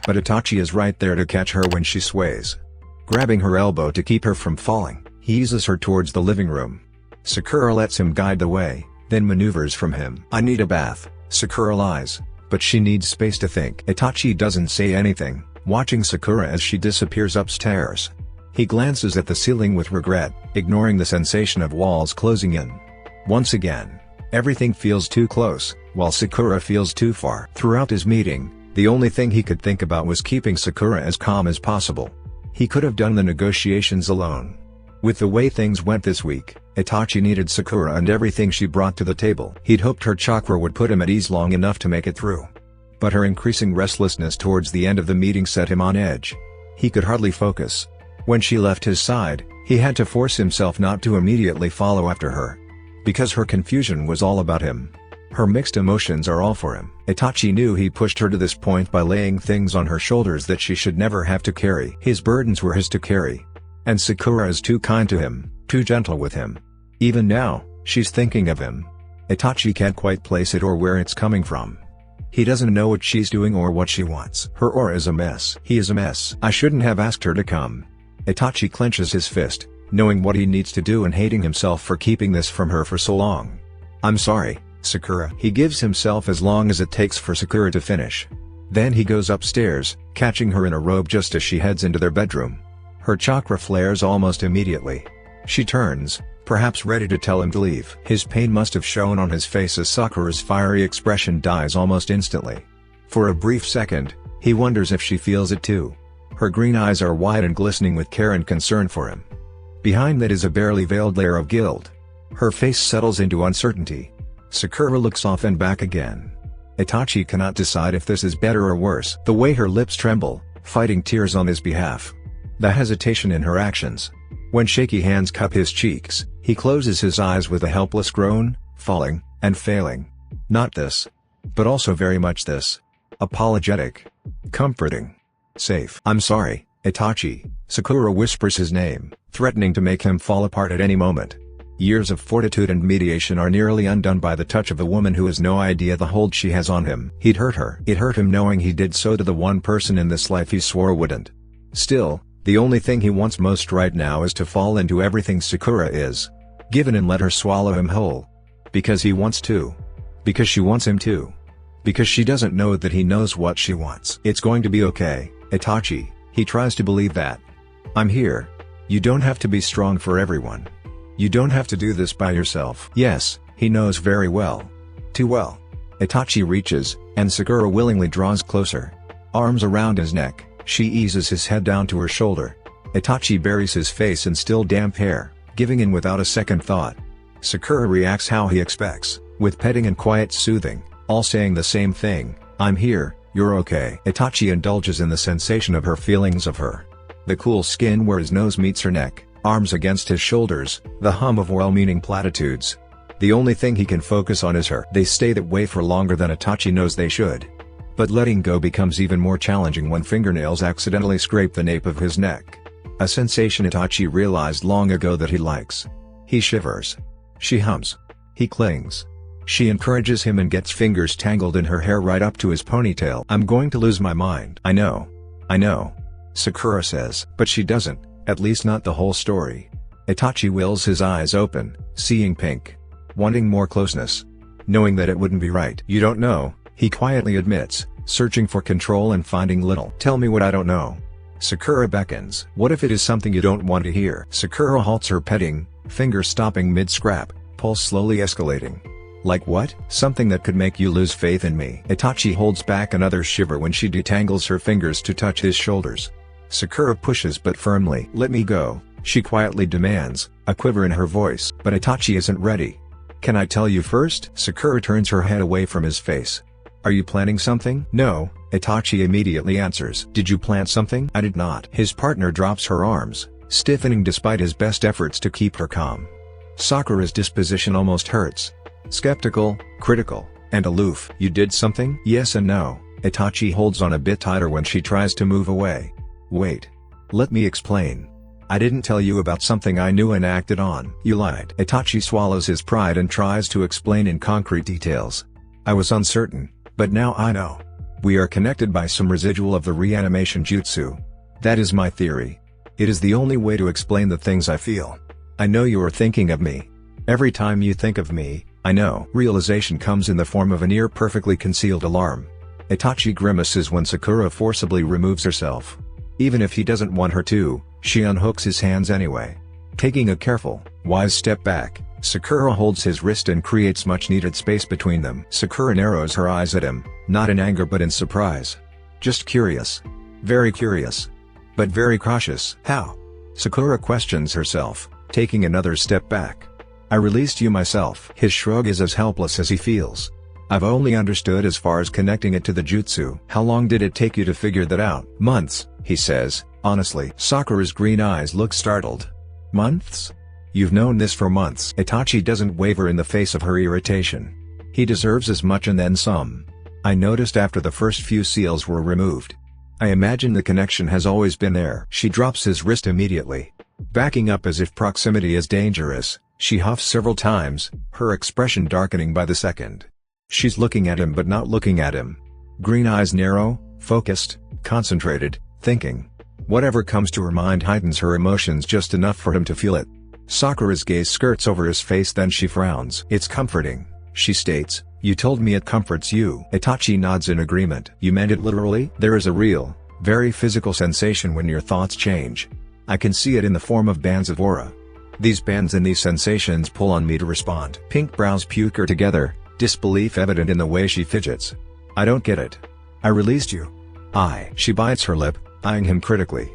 But Itachi is right there to catch her when she sways. Grabbing her elbow to keep her from falling, he eases her towards the living room. Sakura lets him guide the way, then maneuvers from him. I need a bath, Sakura lies, but she needs space to think. Itachi doesn't say anything, watching Sakura as she disappears upstairs. He glances at the ceiling with regret, ignoring the sensation of walls closing in. Once again, everything feels too close, while Sakura feels too far. Throughout his meeting, the only thing he could think about was keeping Sakura as calm as possible. He could have done the negotiations alone. With the way things went this week, Itachi needed Sakura and everything she brought to the table. He'd hoped her chakra would put him at ease long enough to make it through. But her increasing restlessness towards the end of the meeting set him on edge. He could hardly focus. When she left his side, he had to force himself not to immediately follow after her. Because her confusion was all about him. Her mixed emotions are all for him. Itachi knew he pushed her to this point by laying things on her shoulders that she should never have to carry. His burdens were his to carry. And Sakura is too kind to him, too gentle with him. Even now, she's thinking of him. Itachi can't quite place it or where it's coming from. He doesn't know what she's doing or what she wants. Her aura is a mess. He is a mess. I shouldn't have asked her to come. Itachi clenches his fist, knowing what he needs to do and hating himself for keeping this from her for so long. I'm sorry, Sakura. He gives himself as long as it takes for Sakura to finish. Then he goes upstairs, catching her in a robe just as she heads into their bedroom. Her chakra flares almost immediately. She turns, perhaps ready to tell him to leave. His pain must have shown on his face as Sakura's fiery expression dies almost instantly. For a brief second, he wonders if she feels it too. Her green eyes are wide and glistening with care and concern for him. Behind that is a barely veiled layer of guilt. Her face settles into uncertainty. Sakura looks off and back again. Itachi cannot decide if this is better or worse. The way her lips tremble, fighting tears on his behalf. The hesitation in her actions. When shaky hands cup his cheeks, he closes his eyes with a helpless groan, falling, and failing. Not this. But also very much this. Apologetic. Comforting. Safe. I'm sorry, Itachi. Sakura whispers his name, threatening to make him fall apart at any moment. Years of fortitude and mediation are nearly undone by the touch of a woman who has no idea the hold she has on him. He'd hurt her. It hurt him knowing he did so to the one person in this life he swore wouldn't. Still, the only thing he wants most right now is to fall into everything Sakura is. Given and let her swallow him whole. Because he wants to. Because she wants him to. Because she doesn't know that he knows what she wants. It's going to be okay, Itachi, he tries to believe that. I'm here. You don't have to be strong for everyone. You don't have to do this by yourself. Yes, he knows very well. Too well. Itachi reaches, and Sakura willingly draws closer. Arms around his neck, she eases his head down to her shoulder. Itachi buries his face in still damp hair, giving in without a second thought. Sakura reacts how he expects, with petting and quiet soothing, all saying the same thing, I'm here, you're okay. Itachi indulges in the sensation of her feelings of her. The cool skin where his nose meets her neck, arms against his shoulders, the hum of well-meaning platitudes. The only thing he can focus on is her. They stay that way for longer than Itachi knows they should. But letting go becomes even more challenging when fingernails accidentally scrape the nape of his neck. A sensation Itachi realized long ago that he likes. He shivers. She hums. He clings. She encourages him and gets fingers tangled in her hair right up to his ponytail. I'm going to lose my mind. I know. Sakura says. But she doesn't, at least not the whole story. Itachi wills his eyes open, seeing pink. Wanting more closeness. Knowing that it wouldn't be right. You don't know, he quietly admits, searching for control and finding little. Tell me what I don't know. Sakura beckons. What if it is something you don't want to hear? Sakura halts her petting, fingers stopping mid-scrap, pulse slowly escalating. Like what? Something that could make you lose faith in me. Itachi holds back another shiver when she detangles her fingers to touch his shoulders. Sakura pushes but firmly. Let me go, she quietly demands, a quiver in her voice. But Itachi isn't ready. Can I tell you first? Sakura turns her head away from his face. Are you planning something? No, Itachi immediately answers. Did you plant something? I did not. His partner drops her arms, stiffening despite his best efforts to keep her calm. Sakura's disposition almost hurts. Skeptical, critical, and aloof. You did something? Yes and no. Itachi holds on a bit tighter when she tries to move away. Wait. Let me explain. I didn't tell you about something I knew and acted on. You lied. Itachi swallows his pride and tries to explain in concrete details. I was uncertain, but now I know. We are connected by some residual of the reanimation jutsu. That is my theory. It is the only way to explain the things I feel. I know you are thinking of me. Every time you think of me, I know. Realization comes in the form of a near-perfectly concealed alarm. Itachi grimaces when Sakura forcibly removes herself. Even if he doesn't want her to, she unhooks his hands anyway. Taking a careful, wise step back, Sakura holds his wrist and creates much-needed space between them. Sakura narrows her eyes at him, not in anger but in surprise. Just curious. Very curious. But very cautious. How? Sakura questions herself, taking another step back. I released you myself. His shrug is as helpless as he feels. I've only understood as far as connecting it to the jutsu. How long did it take you to figure that out? Months, he says, honestly. Sakura's green eyes look startled. Months? You've known this for months. Itachi doesn't waver in the face of her irritation. He deserves as much and then some. I noticed after the first few seals were removed. I imagine the connection has always been there. She drops his wrist immediately. Backing up as if proximity is dangerous, she huffs several times, her expression darkening by the second. She's looking at him but not looking at him. Green eyes narrow, focused, concentrated, thinking. Whatever comes to her mind heightens her emotions just enough for him to feel it. Sakura's gaze skirts over his face, then she frowns. It's comforting, she states. You told me it comforts you. Itachi nods in agreement. You meant it literally? There is a real, very physical sensation when your thoughts change. I can see it in the form of bands of aura. These bands and these sensations pull on me to respond. Pink brows pucker together, disbelief evident in the way she fidgets. I don't get it. I released you. She bites her lip, eyeing him critically.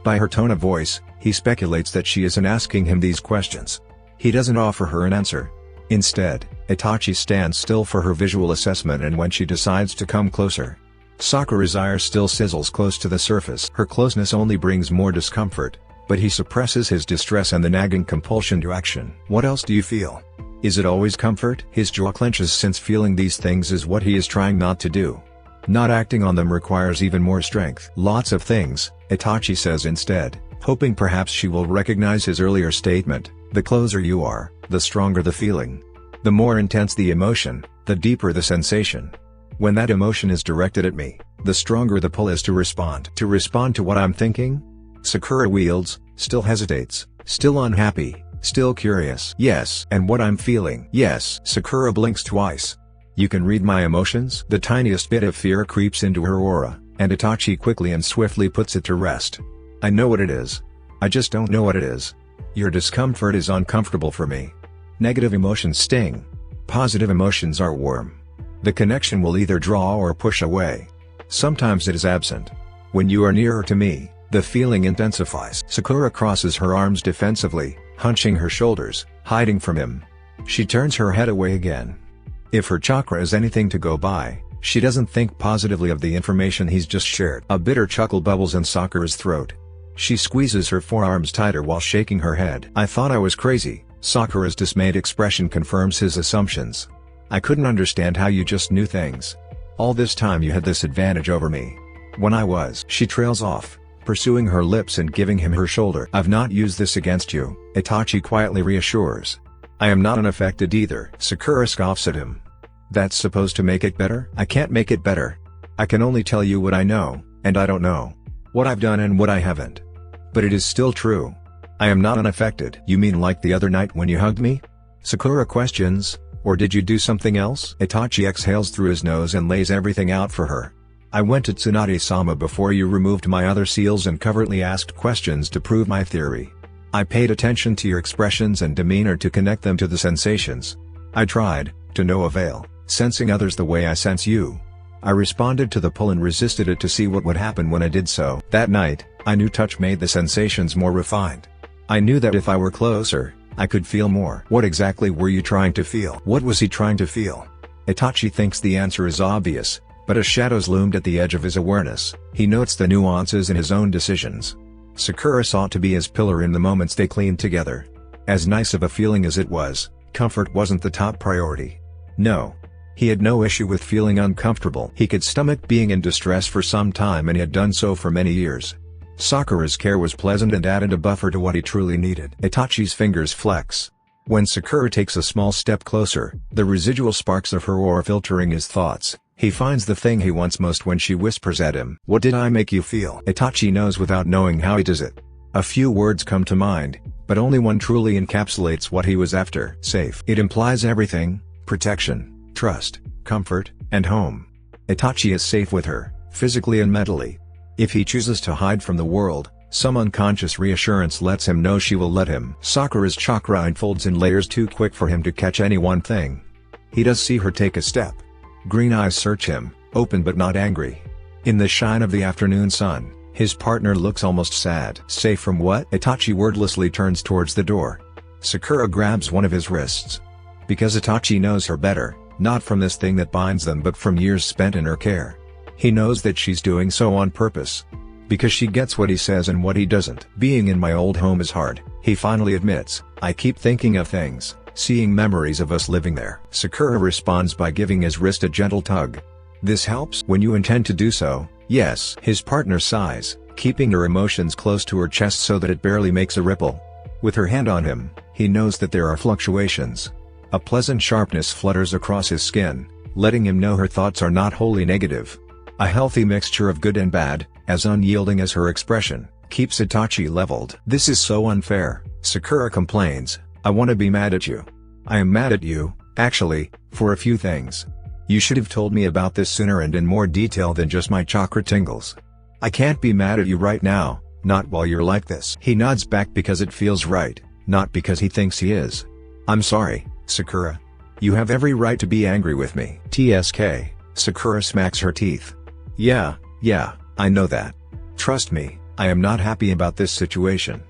By her tone of voice, he speculates that she isn't asking him these questions. He doesn't offer her an answer. Instead, Itachi stands still for her visual assessment, and when she decides to come closer, Sakura's ire still sizzles close to the surface. Her closeness only brings more discomfort, but he suppresses his distress and the nagging compulsion to action. What else do you feel? Is it always comfort? His jaw clenches since feeling these things is what he is trying not to do. Not acting on them requires even more strength. Lots of things, Itachi says instead, hoping perhaps she will recognize his earlier statement. The closer you are, the stronger the feeling. The more intense the emotion, the deeper the sensation. When that emotion is directed at me, the stronger the pull is to respond. To respond to what I'm thinking? Sakura wields, still hesitates, still unhappy, still curious. Yes. And what I'm feeling? Yes. Sakura blinks twice. You can read my emotions? The tiniest bit of fear creeps into her aura, and Itachi quickly and swiftly puts it to rest. I know what it is. I just don't know what it is. Your discomfort is uncomfortable for me. Negative emotions sting. Positive emotions are warm. The connection will either draw or push away. Sometimes it is absent. When you are nearer to me, the feeling intensifies. Sakura crosses her arms defensively, hunching her shoulders, hiding from him. She turns her head away again. If her chakra is anything to go by, she doesn't think positively of the information he's just shared. A bitter chuckle bubbles in Sakura's throat. She squeezes her forearms tighter while shaking her head. I thought I was crazy. Sakura's dismayed expression confirms his assumptions. I couldn't understand how you just knew things. All this time you had this advantage over me. When I was. She trails off, pursuing her lips and giving him her shoulder. I've not used this against you, Itachi quietly reassures. I am not unaffected either. Sakura scoffs at him. That's supposed to make it better? I can't make it better. I can only tell you what I know, and I don't know what I've done and what I haven't. But it is still true. I am not unaffected. You mean like the other night when you hugged me? Sakura questions, or did you do something else? Itachi exhales through his nose and lays everything out for her. I went to Tsunade-sama before you removed my other seals and covertly asked questions to prove my theory. I paid attention to your expressions and demeanor to connect them to the sensations. I tried, to no avail, sensing others the way I sense you. I responded to the pull and resisted it to see what would happen when I did so. That night, I knew touch made the sensations more refined. I knew that if I were closer, I could feel more. What exactly were you trying to feel? What was he trying to feel? Itachi thinks the answer is obvious, but as shadows loomed at the edge of his awareness, he notes the nuances in his own decisions. Sakura sought to be his pillar in the moments they cleaned together. As nice of a feeling as it was, comfort wasn't the top priority. No. He had no issue with feeling uncomfortable. He could stomach being in distress for some time and he had done so for many years. Sakura's care was pleasant and added a buffer to what he truly needed. Itachi's fingers flex. When Sakura takes a small step closer, the residual sparks of her aura filtering his thoughts, he finds the thing he wants most when she whispers at him. What did I make you feel? Itachi knows without knowing how he does it. A few words come to mind, but only one truly encapsulates what he was after. Safe. It implies everything: protection, trust, comfort, and home. Itachi is safe with her, physically and mentally. If he chooses to hide from the world, some unconscious reassurance lets him know she will let him. Sakura's chakra unfolds in layers too quick for him to catch any one thing. He does see her take a step. Green eyes search him, open but not angry. In the shine of the afternoon sun, his partner looks almost sad. Safe from what? Itachi wordlessly turns towards the door. Sakura grabs one of his wrists. Because Itachi knows her better, not from this thing that binds them but from years spent in her care. He knows that she's doing so on purpose. Because she gets what he says and what he doesn't. Being in my old home is hard, he finally admits. I keep thinking of things, seeing memories of us living there. Sakura responds by giving his wrist a gentle tug. This helps? When you intend to do so, yes. His partner sighs, keeping her emotions close to her chest so that it barely makes a ripple. With her hand on him, he knows that there are fluctuations. A pleasant sharpness flutters across his skin, letting him know her thoughts are not wholly negative. A healthy mixture of good and bad, as unyielding as her expression, keeps Itachi leveled. This is so unfair, Sakura complains. I want to be mad at you. I am mad at you, actually, for a few things. You should have told me about this sooner and in more detail than just my chakra tingles. I can't be mad at you right now, not while you're like this. He nods back because it feels right, not because he thinks he is. I'm sorry, Sakura. You have every right to be angry with me. TSK, Sakura smacks her teeth. Yeah, I know that. Trust me, I am not happy about this situation.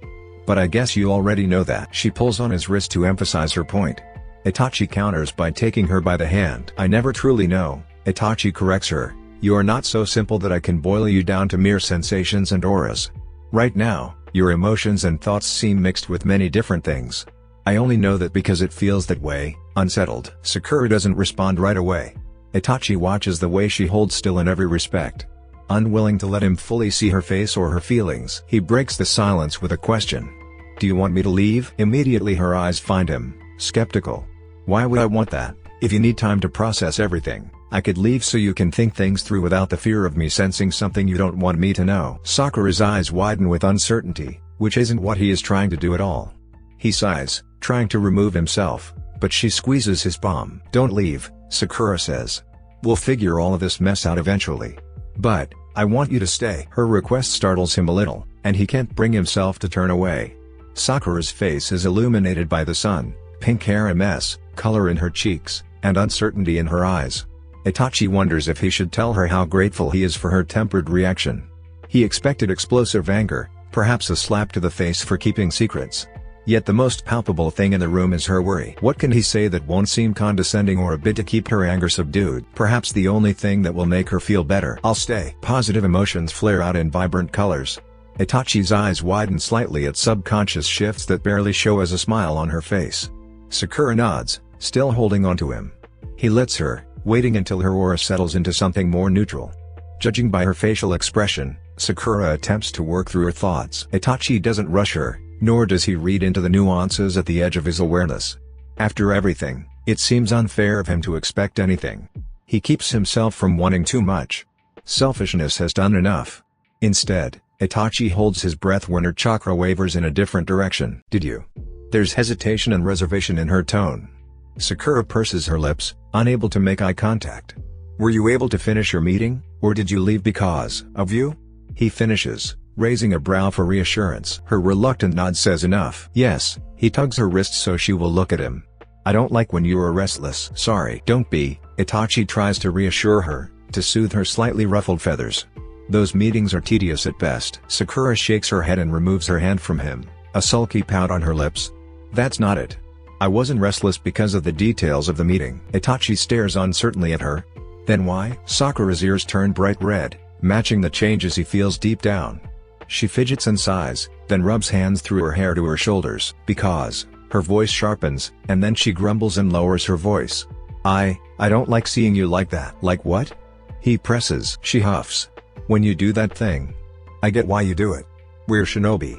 But I guess you already know that. She pulls on his wrist to emphasize her point. Itachi counters by taking her by the hand. I never truly know, Itachi corrects her. You are not so simple that I can boil you down to mere sensations and auras. Right now, your emotions and thoughts seem mixed with many different things. I only know that because it feels that way, unsettled. Sakura doesn't respond right away. Itachi watches the way she holds still in every respect. Unwilling to let him fully see her face or her feelings, he breaks the silence with a question. Do you want me to leave? Immediately her eyes find him, skeptical. Why would I want that? If you need time to process everything, I could leave so you can think things through without the fear of me sensing something you don't want me to know. Sakura's eyes widen with uncertainty, which isn't what he is trying to do at all. He sighs, trying to remove himself, but she squeezes his palm. Don't leave, Sakura says. We'll figure all of this mess out eventually. But, I want you to stay. Her request startles him a little, and he can't bring himself to turn away. Sakura's face is illuminated by the sun, pink hair a mess, color in her cheeks, and uncertainty in her eyes. Itachi wonders if he should tell her how grateful he is for her tempered reaction. He expected explosive anger, perhaps a slap to the face for keeping secrets. Yet the most palpable thing in the room is her worry. What can he say that won't seem condescending or a bit to keep her anger subdued? Perhaps the only thing that will make her feel better. I'll stay. Positive emotions flare out in vibrant colors. Itachi's eyes widen slightly at subconscious shifts that barely show as a smile on her face. Sakura nods, still holding onto him. He lets her, waiting until her aura settles into something more neutral. Judging by her facial expression, Sakura attempts to work through her thoughts. Itachi doesn't rush her, nor does he read into the nuances at the edge of his awareness. After everything, it seems unfair of him to expect anything. He keeps himself from wanting too much. Selfishness has done enough. Instead, Itachi holds his breath when her chakra wavers in a different direction. Did you? There's hesitation and reservation in her tone. Sakura purses her lips, unable to make eye contact. Were you able to finish your meeting, or did you leave because of you? He finishes, raising a brow for reassurance. Her reluctant nod says enough. Yes, he tugs her wrist so she will look at him. I don't like when you are restless. Sorry. Don't be, Itachi tries to reassure her, to soothe her slightly ruffled feathers. Those meetings are tedious at best. Sakura shakes her head and removes her hand from him, a sulky pout on her lips. That's not it. I wasn't restless because of the details of the meeting. Itachi stares uncertainly at her. Then why? Sakura's ears turn bright red, matching the changes he feels deep down. She fidgets and sighs, then rubs hands through her hair to her shoulders. Because, her voice sharpens, and then she grumbles and lowers her voice. I don't like seeing you like that. Like what? He presses. She huffs. When you do that thing. I get why you do it. We're shinobi.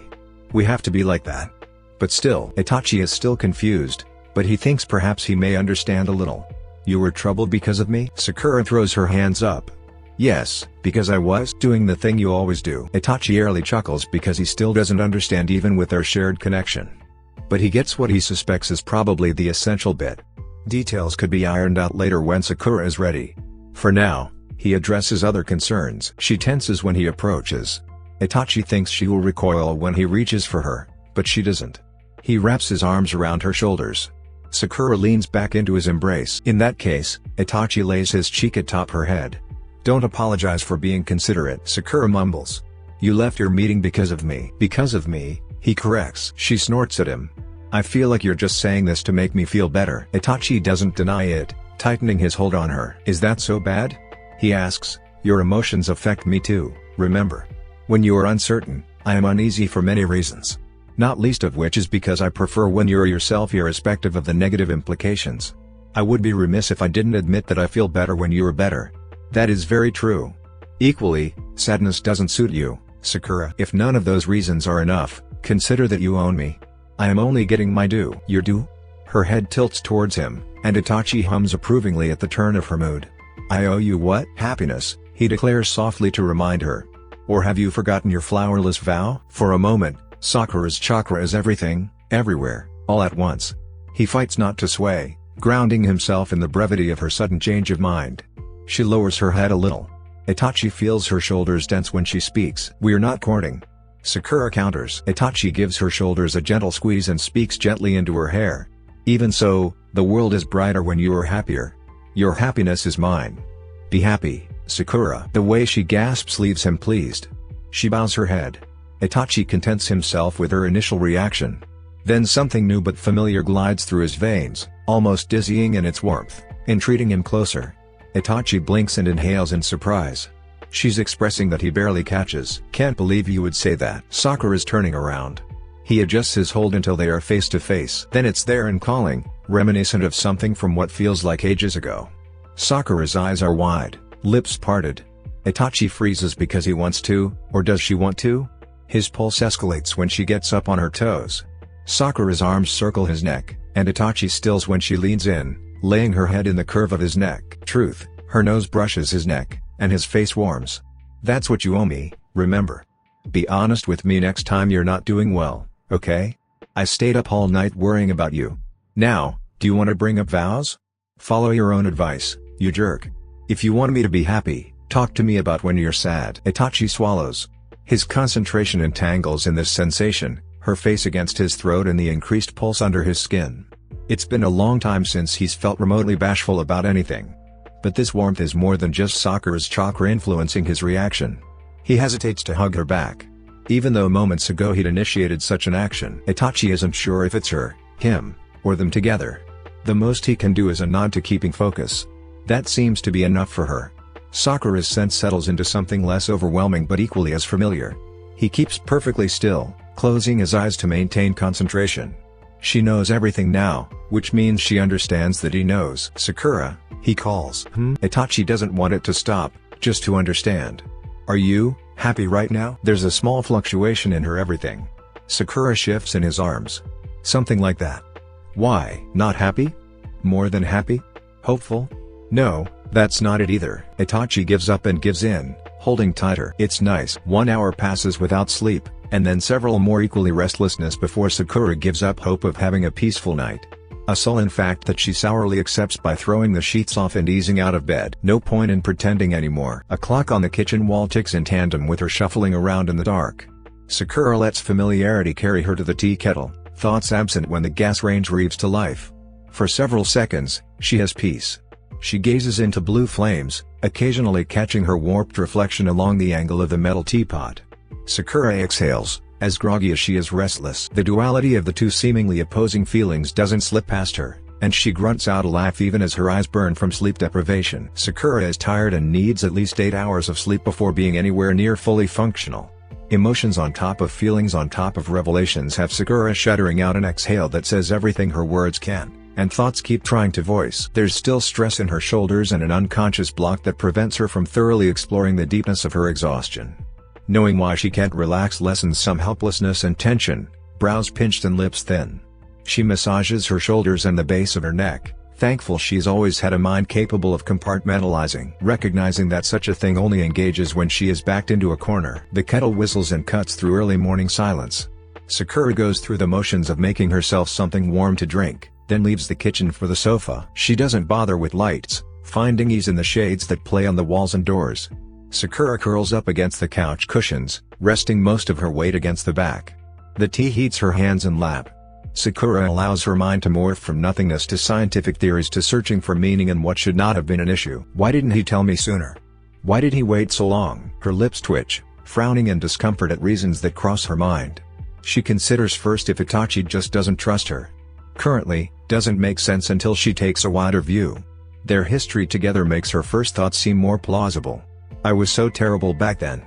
We have to be like that. But still, Itachi is still confused, but he thinks perhaps he may understand a little. You were troubled because of me? Sakura throws her hands up. Yes, because I was doing the thing you always do. Itachi airily chuckles because he still doesn't understand even with their shared connection. But he gets what he suspects is probably the essential bit. Details could be ironed out later when Sakura is ready. For now, he addresses other concerns. She tenses when he approaches. Itachi thinks she will recoil when he reaches for her, but she doesn't. He wraps his arms around her shoulders. Sakura leans back into his embrace. In that case, Itachi lays his cheek atop her head. Don't apologize for being considerate. Sakura mumbles. You left your meeting because of me. Because of me, he corrects. She snorts at him. I feel like you're just saying this to make me feel better. Itachi doesn't deny it, tightening his hold on her. Is that so bad? He asks. Your emotions affect me too, remember. When you are uncertain, I am uneasy for many reasons. Not least of which is because I prefer when you're yourself irrespective of the negative implications. I would be remiss if I didn't admit that I feel better when you are better. That is very true. Equally, sadness doesn't suit you, Sakura. If none of those reasons are enough, consider that you own me. I am only getting my due. Your due? Her head tilts towards him, and Itachi hums approvingly at the turn of her mood. I owe you what? Happiness, he declares softly to remind her. Or have you forgotten your flowerless vow? For a moment, Sakura's chakra is everything, everywhere, all at once. He fights not to sway, grounding himself in the brevity of her sudden change of mind. She lowers her head a little. Itachi feels her shoulders tense when she speaks. We're not courting. Sakura counters. Itachi gives her shoulders a gentle squeeze and speaks gently into her hair. Even so, the world is brighter when you are happier. Your happiness is mine. Be happy, Sakura. The way she gasps leaves him pleased. She bows her head. Itachi contents himself with her initial reaction. Then something new but familiar glides through his veins, almost dizzying in its warmth, entreating him closer. Itachi blinks and inhales in surprise. She's expressing that he barely catches. Can't believe you would say that. Sakura's turning around. He adjusts his hold until they are face to face. Then it's there and calling, reminiscent of something from what feels like ages ago. Sakura's eyes are wide, lips parted. Itachi freezes because he wants to, or does she want to? His pulse escalates when she gets up on her toes. Sakura's arms circle his neck, and Itachi stills when she leans in, laying her head in the curve of his neck. Truth, Her nose brushes his neck, and his face warms. "That's what you owe me, remember? Be honest with me next time you're not doing well, okay? I stayed up all night worrying about you. Now, do you want to bring up vows? Follow your own advice, you jerk. If you want me to be happy, talk to me about when you're sad." Itachi swallows. His concentration entangles in this sensation, her face against his throat and the increased pulse under his skin. It's been a long time since he's felt remotely bashful about anything. But this warmth is more than just Sakura's chakra influencing his reaction. He hesitates to hug her back. Even though moments ago he'd initiated such an action, Itachi isn't sure if it's her, him, or them together. The most he can do is a nod to keeping focus. That seems to be enough for her. Sakura's sense settles into something less overwhelming but equally as familiar. He keeps perfectly still, closing his eyes to maintain concentration. She knows everything now, which means she understands that he knows. "Sakura," he calls. Itachi doesn't want it to stop, just to understand. "Are you happy right now?" There's a small fluctuation in her everything. Sakura shifts in his arms. Something like that. Why? Not happy? More than happy? Hopeful? No, that's not it either. Itachi gives up and gives in, holding tighter. It's nice. 1 hour passes without sleep, and then several more equally restlessness before Sakura gives up hope of having a peaceful night. A sullen fact that she sourly accepts by throwing the sheets off and easing out of bed. No point in pretending anymore. A clock on the kitchen wall ticks in tandem with her shuffling around in the dark. Sakura lets familiarity carry her to the tea kettle, thoughts absent when the gas range reaves to life. For several seconds, she has peace. She gazes into blue flames, occasionally catching her warped reflection along the angle of the metal teapot. Sakura exhales, as groggy as she is restless. The duality of the two seemingly opposing feelings doesn't slip past her, and she grunts out a laugh even as her eyes burn from sleep deprivation. Sakura is tired and needs at least 8 hours of sleep before being anywhere near fully functional. Emotions on top of feelings on top of revelations have Sakura shuddering out an exhale that says everything her words can, and thoughts keep trying to voice. There's still stress in her shoulders and an unconscious block that prevents her from thoroughly exploring the deepness of her exhaustion. Knowing why she can't relax lessens some helplessness and tension, brows pinched and lips thin. She massages her shoulders and the base of her neck, thankful she's always had a mind capable of compartmentalizing. Recognizing that such a thing only engages when she is backed into a corner. The kettle whistles and cuts through early morning silence. Sakura goes through the motions of making herself something warm to drink, then leaves the kitchen for the sofa. She doesn't bother with lights, finding ease in the shades that play on the walls and doors. Sakura curls up against the couch cushions, resting most of her weight against the back. The tea heats her hands and lap. Sakura allows her mind to morph from nothingness to scientific theories to searching for meaning in what should not have been an issue. Why didn't he tell me sooner? Why did he wait so long? Her lips twitch, frowning in discomfort at reasons that cross her mind. She considers first if Itachi just doesn't trust her. Currently, doesn't make sense until she takes a wider view. Their history together makes her first thoughts seem more plausible. I was so terrible back then.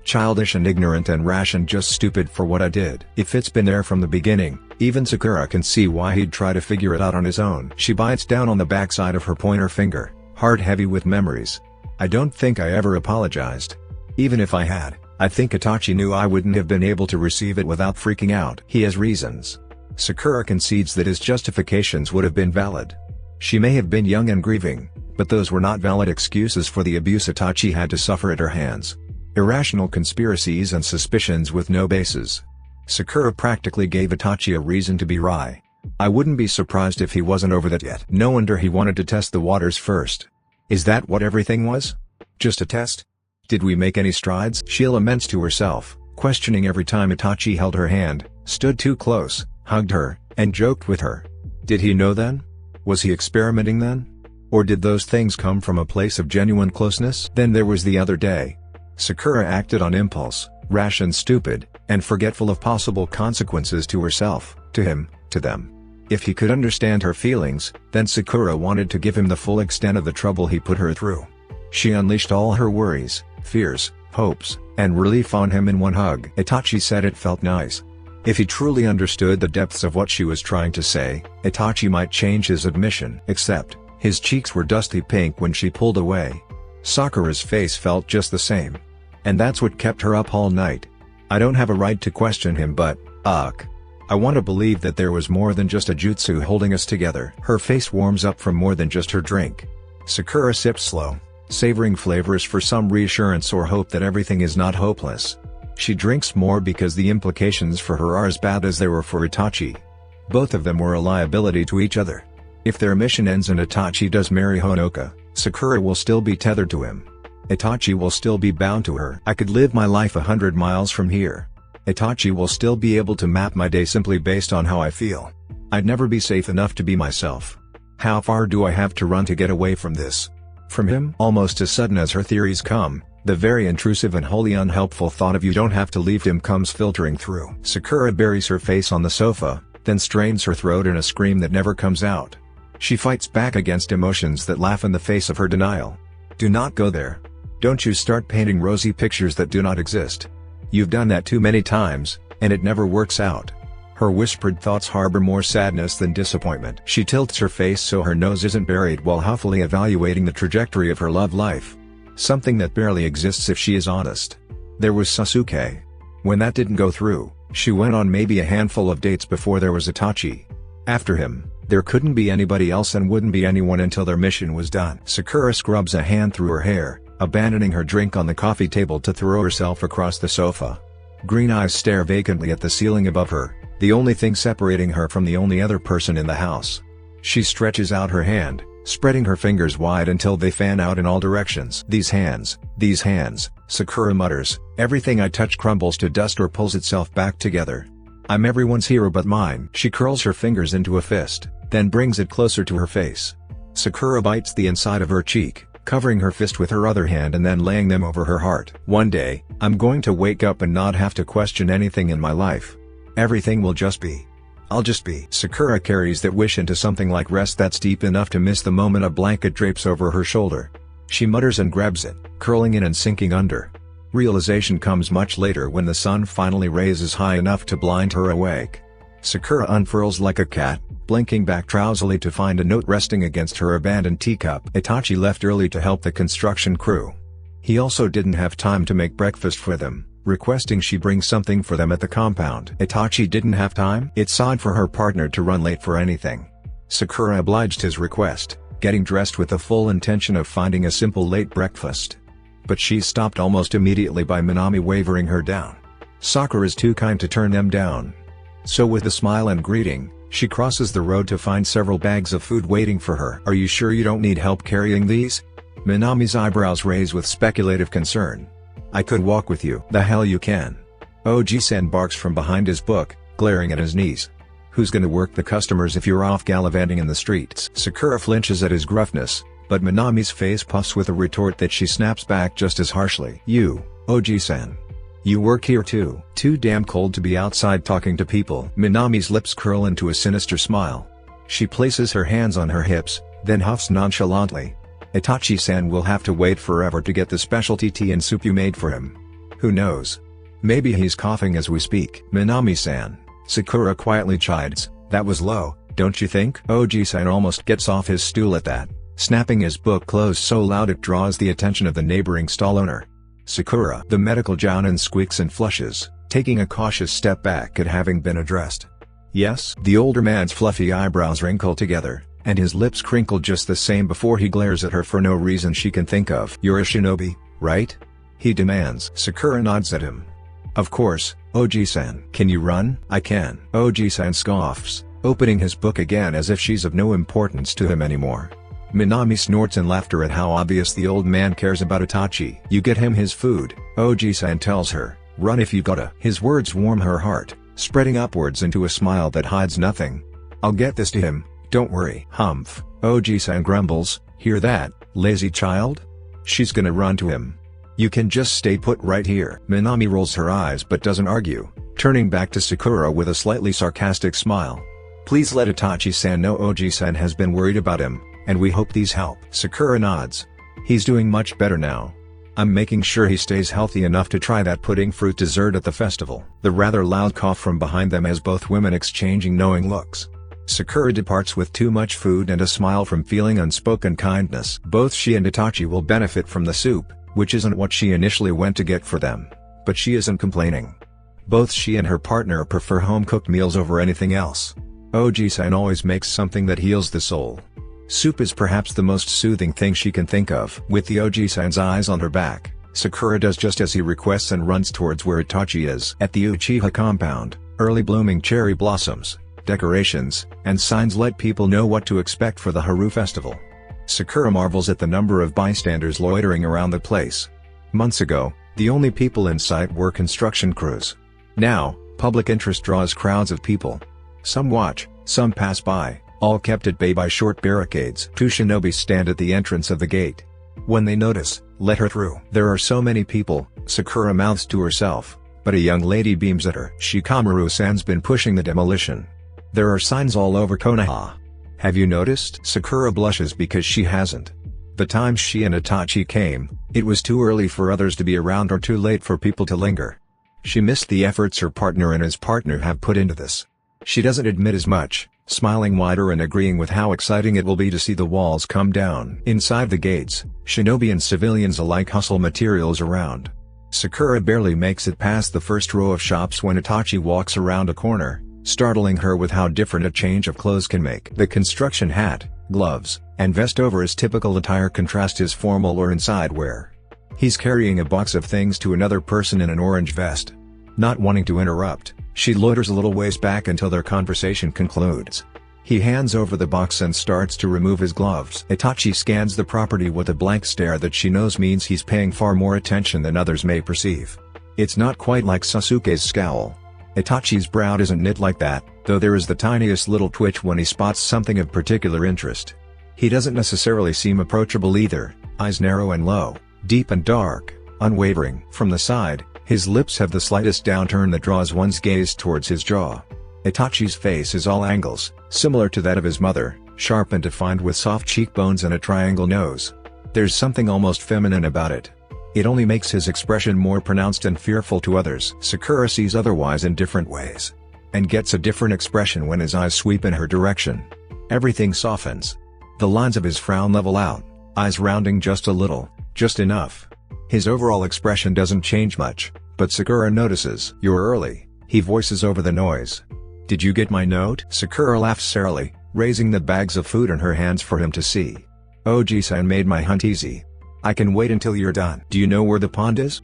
Childish and ignorant and rash and just stupid for what I did. If it's been there from the beginning, even Sakura can see why he'd try to figure it out on his own. She bites down on the backside of her pointer finger, heart heavy with memories. I don't think I ever apologized. Even if I had, I think Itachi knew I wouldn't have been able to receive it without freaking out. He has reasons. Sakura concedes that his justifications would have been valid. She may have been young and grieving, but those were not valid excuses for the abuse Itachi had to suffer at her hands. Irrational conspiracies and suspicions with no basis. Sakura practically gave Itachi a reason to be wry. I wouldn't be surprised if he wasn't over that yet. No wonder he wanted to test the waters first. Is that what everything was? Just a test? Did we make any strides? She laments to herself, questioning every time Itachi held her hand, stood too close, hugged her, and joked with her. Did he know then? Was he experimenting then? Or did those things come from a place of genuine closeness? Then there was the other day. Sakura acted on impulse, rash and stupid, and forgetful of possible consequences to herself, to him, to them. If he could understand her feelings, then Sakura wanted to give him the full extent of the trouble he put her through. She unleashed all her worries, fears, hopes, and relief on him in one hug. Itachi said it felt nice. If he truly understood the depths of what she was trying to say, Itachi might change his admission. Except, his cheeks were dusty pink when she pulled away. Sakura's face felt just the same. And that's what kept her up all night. I don't have a right to question him, but, I want to believe that there was more than just a jutsu holding us together. Her face warms up from more than just her drink. Sakura sips slow, savoring flavors for some reassurance or hope that everything is not hopeless. She drinks more because the implications for her are as bad as they were for Itachi. Both of them were a liability to each other. If their mission ends and Itachi does marry Honoka, Sakura will still be tethered to him. Itachi will still be bound to her. I could live my life 100 miles from here. Itachi will still be able to map my day simply based on how I feel. I'd never be safe enough to be myself. How far do I have to run to get away from this? From him? Almost as sudden as her theories come, the very intrusive and wholly unhelpful thought of "you don't have to leave him" comes filtering through. Sakura buries her face on the sofa, then strains her throat in a scream that never comes out. She fights back against emotions that laugh in the face of her denial. Do not go there. Don't you start painting rosy pictures that do not exist. You've done that too many times, and it never works out. Her whispered thoughts harbor more sadness than disappointment. She tilts her face so her nose isn't buried while huffily evaluating the trajectory of her love life. Something that barely exists if she is honest. There was Sasuke. When that didn't go through, she went on maybe a handful of dates before there was Itachi. After him, there couldn't be anybody else and wouldn't be anyone until their mission was done. Sakura scrubs a hand through her hair, abandoning her drink on the coffee table to throw herself across the sofa. Green eyes stare vacantly at the ceiling above her, the only thing separating her from the only other person in the house. She stretches out her hand, spreading her fingers wide until they fan out in all directions. These hands, Sakura mutters, everything I touch crumbles to dust or pulls itself back together. I'm everyone's hero but mine. She curls her fingers into a fist, then brings it closer to her face. Sakura bites the inside of her cheek, covering her fist with her other hand and then laying them over her heart. One day, I'm going to wake up and not have to question anything in my life. Everything will just be. I'll just be. Sakura carries that wish into something like rest that's deep enough to miss the moment a blanket drapes over her shoulder. She mutters and grabs it, curling in and sinking under. Realization comes much later when the sun finally raises high enough to blind her awake. Sakura unfurls like a cat, blinking back drowsily to find a note resting against her abandoned teacup. Itachi left early to help the construction crew. He also didn't have time to make breakfast for them, requesting she bring something for them at the compound. Itachi didn't have time? It's odd for her partner to run late for anything. Sakura obliged his request, getting dressed with the full intention of finding a simple late breakfast. But she's stopped almost immediately by Minami wavering her down. Sakura's too kind to turn them down. So with a smile and greeting, she crosses the road to find several bags of food waiting for her. Are you sure you don't need help carrying these? Minami's eyebrows raise with speculative concern. I could walk with you. The hell you can. Oji-san barks from behind his book, glaring at his knees. Who's gonna work the customers if you're off gallivanting in the streets? Sakura flinches at his gruffness, but Minami's face puffs with a retort that she snaps back just as harshly. You, Oji-san. You work here too. Too damn cold to be outside talking to people. Minami's lips curl into a sinister smile. She places her hands on her hips, then huffs nonchalantly. Itachi-san will have to wait forever to get the specialty tea and soup you made for him. Who knows? Maybe he's coughing as we speak. Minami-san, Sakura quietly chides, that was low, don't you think? Oji-san almost gets off his stool at that, snapping his book closed so loud it draws the attention of the neighboring stall owner. Sakura. The medical jounin squeaks and flushes, taking a cautious step back at having been addressed. Yes? The older man's fluffy eyebrows wrinkle together, and his lips crinkle just the same before he glares at her for no reason she can think of. You're a shinobi, right? He demands. Sakura nods at him. Of course, Oji-san. Can you run? I can. Oji-san scoffs, opening his book again as if she's of no importance to him anymore. Minami snorts in laughter at how obvious the old man cares about Itachi. You get him his food, Oji-san tells her, run if you gotta. His words warm her heart, spreading upwards into a smile that hides nothing. I'll get this to him, don't worry. Humph, Oji-san grumbles, hear that, lazy child? She's gonna run to him. You can just stay put right here. Minami rolls her eyes but doesn't argue, turning back to Sakura with a slightly sarcastic smile. Please let Itachi-san know Oji-san has been worried about him, and we hope these help. Sakura nods. He's doing much better now. I'm making sure he stays healthy enough to try that pudding fruit dessert at the festival. The rather loud cough from behind them has both women exchanging knowing looks. Sakura departs with too much food and a smile from feeling unspoken kindness. Both she and Itachi will benefit from the soup, which isn't what she initially went to get for them. But she isn't complaining. Both she and her partner prefer home-cooked meals over anything else. Oji-san always makes something that heals the soul. Soup is perhaps the most soothing thing she can think of. With the Oji-san's eyes on her back, Sakura does just as he requests and runs towards where Itachi is. At the Uchiha compound, early blooming cherry blossoms, decorations, and signs let people know what to expect for the Haru festival. Sakura marvels at the number of bystanders loitering around the place. Months ago, the only people in sight were construction crews. Now, public interest draws crowds of people. Some watch, some pass by, all kept at bay by short barricades. Two shinobi stand at the entrance of the gate. When they notice, let her through. There are so many people, Sakura mouths to herself, but a young lady beams at her. Shikamaru-san's been pushing the demolition. There are signs all over Konoha. Have you noticed? Sakura blushes because she hasn't. The time she and Itachi came, it was too early for others to be around or too late for people to linger. She missed the efforts her partner and his partner have put into this. She doesn't admit as much, smiling wider and agreeing with how exciting it will be to see the walls come down. Inside the gates, shinobi and civilians alike hustle materials around. Sakura barely makes it past the first row of shops when Itachi walks around a corner, startling her with how different a change of clothes can make. The construction hat, gloves, and vest over his typical attire contrast his formal or inside wear. He's carrying a box of things to another person in an orange vest. Not wanting to interrupt, she loiters a little ways back until their conversation concludes. He hands over the box and starts to remove his gloves. Itachi scans the property with a blank stare that she knows means he's paying far more attention than others may perceive. It's not quite like Sasuke's scowl. Itachi's brow isn't knit like that, though there is the tiniest little twitch when he spots something of particular interest. He doesn't necessarily seem approachable either, eyes narrow and low, deep and dark, unwavering. From the side, his lips have the slightest downturn that draws one's gaze towards his jaw. Itachi's face is all angles, similar to that of his mother, sharp and defined with soft cheekbones and a triangle nose. There's something almost feminine about it. It only makes his expression more pronounced and fearful to others. Sakura sees otherwise in different ways, and gets a different expression when his eyes sweep in her direction. Everything softens. The lines of his frown level out, eyes rounding just a little, just enough. His overall expression doesn't change much, but Sakura notices. "You're early," he voices over the noise. "Did you get my note?" Sakura laughs sourly, raising the bags of food in her hands for him to see. "Oji-san made my hunt easy. I can wait until you're done." "Do you know where the pond is?"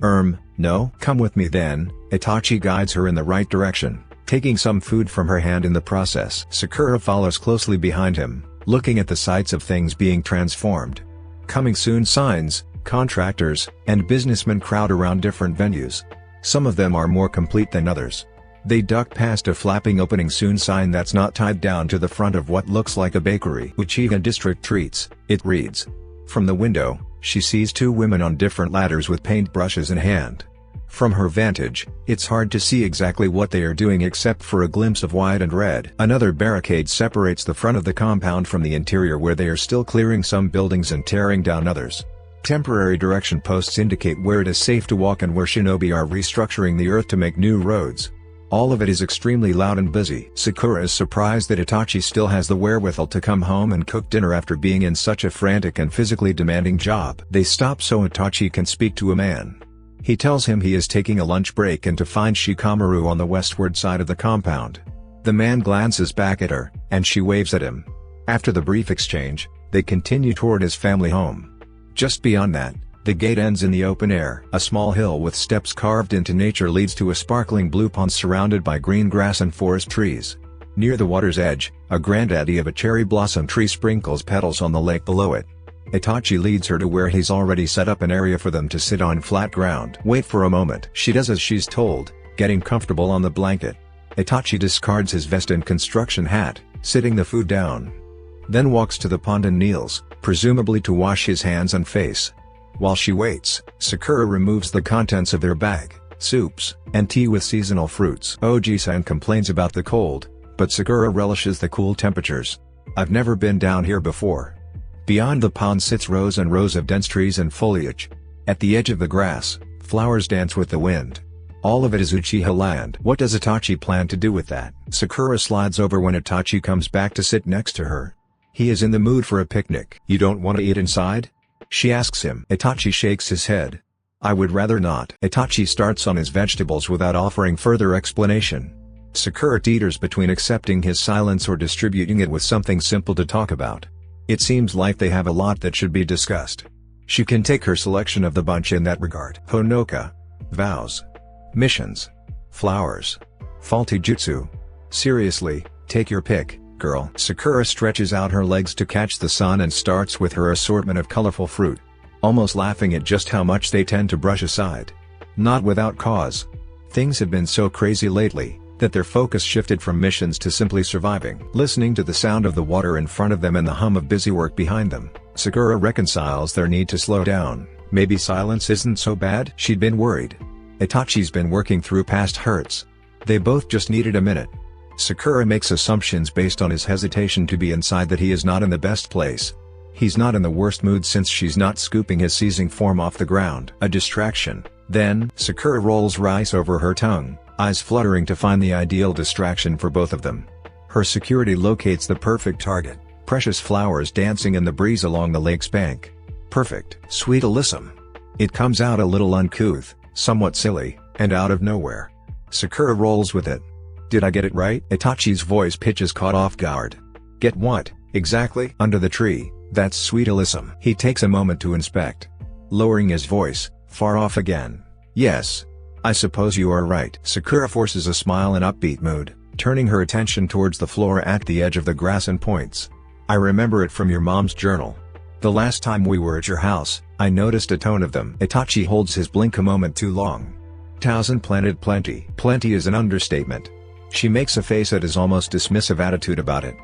No." "Come with me then." Itachi guides her in the right direction, taking some food from her hand in the process. Sakura follows closely behind him, looking at the sights of things being transformed. Coming soon signs, contractors, and businessmen crowd around different venues. Some of them are more complete than others. They duck past a flapping opening soon sign that's not tied down to the front of what looks like a bakery. "Uchiha District Treats," it reads. From the window, she sees two women on different ladders with paintbrushes in hand. From her vantage, it's hard to see exactly what they are doing except for a glimpse of white and red. Another barricade separates the front of the compound from the interior where they are still clearing some buildings and tearing down others. Temporary direction posts indicate where it is safe to walk and where shinobi are restructuring the earth to make new roads. All of it is extremely loud and busy. Sakura is surprised that Itachi still has the wherewithal to come home and cook dinner after being in such a frantic and physically demanding job. They stop so Itachi can speak to a man. He tells him he is taking a lunch break and to find Shikamaru on the westward side of the compound. The man glances back at her, and she waves at him. After the brief exchange, they continue toward his family home. Just beyond that, the gate ends in the open air. A small hill with steps carved into nature leads to a sparkling blue pond surrounded by green grass and forest trees. Near the water's edge, a granddaddy of a cherry blossom tree sprinkles petals on the lake below it. Itachi leads her to where he's already set up an area for them to sit on flat ground. "Wait for a moment." She does as she's told, getting comfortable on the blanket. Itachi discards his vest and construction hat, sitting the food down. Then walks to the pond and kneels, presumably to wash his hands and face. While she waits, Sakura removes the contents of their bag, soups, and tea with seasonal fruits. Oji-san complains about the cold, but Sakura relishes the cool temperatures. "I've never been down here before." Beyond the pond sits rows and rows of dense trees and foliage. At the edge of the grass, flowers dance with the wind. All of it is Uchiha land. What does Itachi plan to do with that? Sakura slides over when Itachi comes back to sit next to her. He is in the mood for a picnic. "You don't want to eat inside?" she asks him. Itachi shakes his head. "I would rather not." Itachi starts on his vegetables without offering further explanation. Sakura teeters between accepting his silence or distributing it with something simple to talk about. It seems like they have a lot that should be discussed. She can take her selection of the bunch in that regard. Honoka. Vows. Missions. Flowers. Faulty jutsu. Seriously, take your pick, girl. Sakura stretches out her legs to catch the sun and starts with her assortment of colorful fruit, almost laughing at just how much they tend to brush aside. Not without cause. Things have been so crazy lately that their focus shifted from missions to simply surviving. Listening to the sound of the water in front of them and the hum of busy work behind them, Sakura reconciles their need to slow down. Maybe silence isn't so bad? She'd been worried. Itachi's been working through past hurts. They both just needed a minute. Sakura makes assumptions based on his hesitation to be inside that he is not in the best place. He's not in the worst mood since she's not scooping his seizing form off the ground. A distraction. Then, Sakura rolls rice over her tongue, eyes fluttering to find the ideal distraction for both of them. Her security locates the perfect target, precious flowers dancing in the breeze along the lake's bank. Perfect. Sweet alyssum. It comes out a little uncouth, somewhat silly, and out of nowhere. Sakura rolls with it. Did I get it right? Itachi's voice pitches caught off guard. Get what, exactly? Under the tree, that's sweet alyssum. He takes a moment to inspect. Lowering his voice, far off again. Yes. I suppose you are right. Sakura forces a smile in upbeat mood, turning her attention towards the floor at the edge of the grass and points. I remember it from your mom's journal. The last time we were at your house, I noticed a tone of them. Itachi holds his blink a moment too long. Towson planted plenty. Plenty is an understatement. She makes a face at his almost dismissive attitude about it.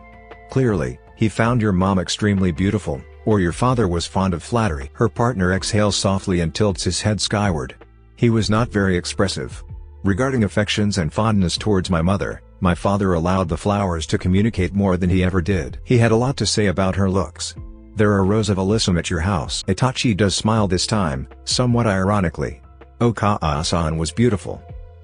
Clearly, he found your mom extremely beautiful, or your father was fond of flattery. Her partner exhales softly and tilts his head skyward. He was not very expressive. Regarding affections and fondness towards my mother, my father allowed the flowers to communicate more than he ever did. He had a lot to say about her looks. There are rows of alyssum at your house. Itachi does smile this time, somewhat ironically. Okaya-san was beautiful.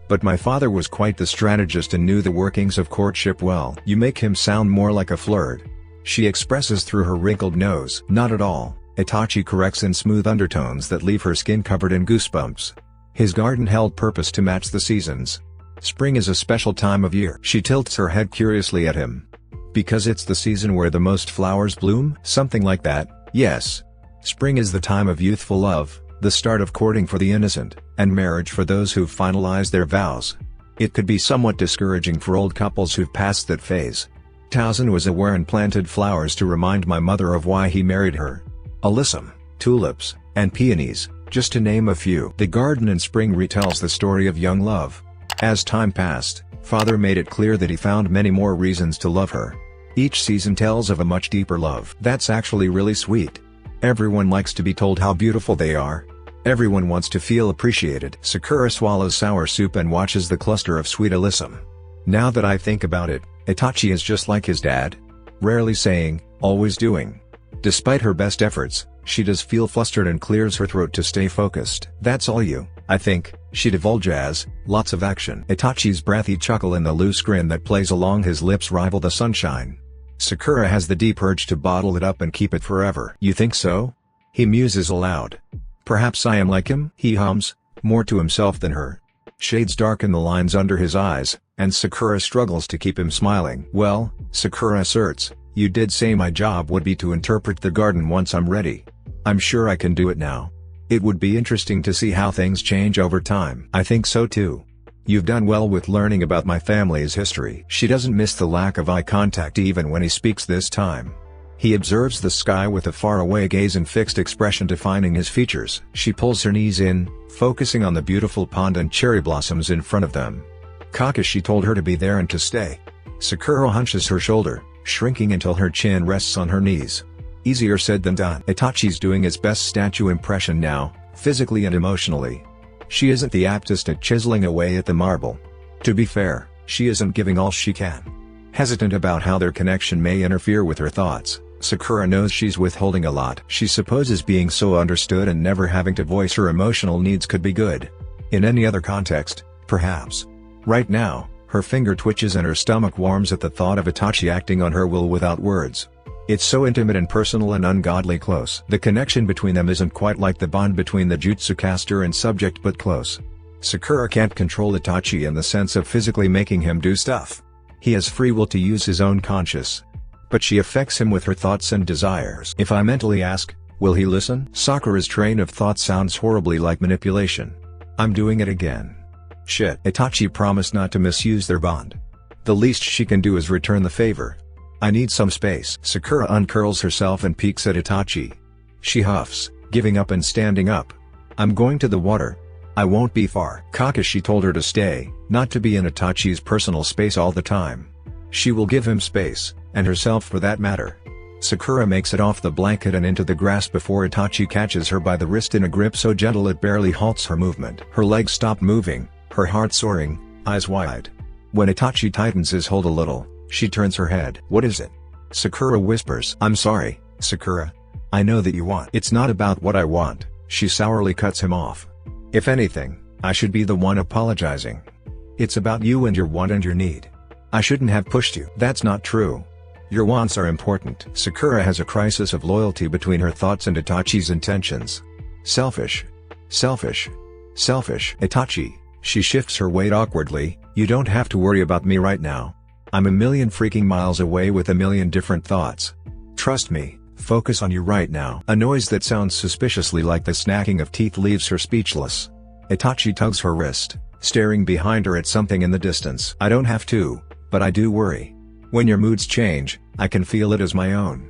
But my father was quite the strategist and knew the workings of courtship well. You make him sound more like a flirt. She expresses through her wrinkled nose. Not at all, Itachi corrects in smooth undertones that leave her skin covered in goosebumps. His garden held purpose to match the seasons. Spring is a special time of year. She tilts her head curiously at him. Because it's the season where the most flowers bloom? Something like that, yes. Spring is the time of youthful love, the start of courting for the innocent, and marriage for those who've finalized their vows. It could be somewhat discouraging for old couples who've passed that phase. Towson was aware and planted flowers to remind my mother of why he married her. Alyssum, tulips, and peonies, just to name a few. The garden in spring retells the story of young love. As time passed, father made it clear that he found many more reasons to love her. Each season tells of a much deeper love. That's actually really sweet. Everyone likes to be told how beautiful they are. Everyone wants to feel appreciated. Sakura swallows sour soup and watches the cluster of sweet alyssum. Now that I think about it, Itachi is just like his dad. Rarely saying, always doing. Despite her best efforts, she does feel flustered and clears her throat to stay focused. That's all you, I think, she divulges, lots of action. Itachi's breathy chuckle and the loose grin that plays along his lips rival the sunshine. Sakura has the deep urge to bottle it up and keep it forever. You think so? He muses aloud. Perhaps I am like him? He hums, more to himself than her. Shades darken the lines under his eyes, and Sakura struggles to keep him smiling. Well, Sakura asserts, you did say my job would be to interpret the garden once I'm ready. I'm sure I can do it now. It would be interesting to see how things change over time. I think so too. You've done well with learning about my family's history. She doesn't miss the lack of eye contact even when he speaks this time. He observes the sky with a faraway gaze and fixed expression defining his features. She pulls her knees in, focusing on the beautiful pond and cherry blossoms in front of them. Kakashi told her to be there and to stay. Sakura hunches her shoulder, shrinking until her chin rests on her knees. Easier said than done. Itachi's doing his best statue impression now, physically and emotionally. She isn't the aptest at chiseling away at the marble. To be fair, she isn't giving all she can. Hesitant about how their connection may interfere with her thoughts, Sakura knows she's withholding a lot. She supposes being so understood and never having to voice her emotional needs could be good. In any other context, perhaps. Right now, her finger twitches and her stomach warms at the thought of Itachi acting on her will without words. It's so intimate and personal and ungodly close. The connection between them isn't quite like the bond between the jutsu caster and subject but close. Sakura can't control Itachi in the sense of physically making him do stuff. He has free will to use his own conscious but she affects him with her thoughts and desires. If I mentally ask, will he listen? Sakura's train of thought sounds horribly like manipulation. I'm doing it again. Shit. Itachi promised not to misuse their bond. The least she can do is return the favor. I need some space. Sakura uncurls herself and peeks at Itachi. She huffs, giving up and standing up. I'm going to the water. I won't be far. Kakashi told her to stay, not to be in Itachi's personal space all the time. She will give him space, and herself for that matter. Sakura makes it off the blanket and into the grass before Itachi catches her by the wrist in a grip so gentle it barely halts her movement. Her legs stop moving, her heart soaring, eyes wide. When Itachi tightens his hold a little, she turns her head. What is it? Sakura whispers. I'm sorry, Sakura. I know that you want. It's not about what I want, she sourly cuts him off. If anything, I should be the one apologizing. It's about you and your want and your need. I shouldn't have pushed you. That's not true. Your wants are important. Sakura has a crisis of loyalty between her thoughts and Itachi's intentions. Selfish. Selfish. Selfish. Itachi, she shifts her weight awkwardly, you don't have to worry about me right now. I'm a million freaking miles away with a million different thoughts. Trust me, focus on you right now. A noise that sounds suspiciously like the snacking of teeth leaves her speechless. Itachi tugs her wrist, staring behind her at something in the distance. I don't have to, but I do worry. When your moods change, I can feel it as my own.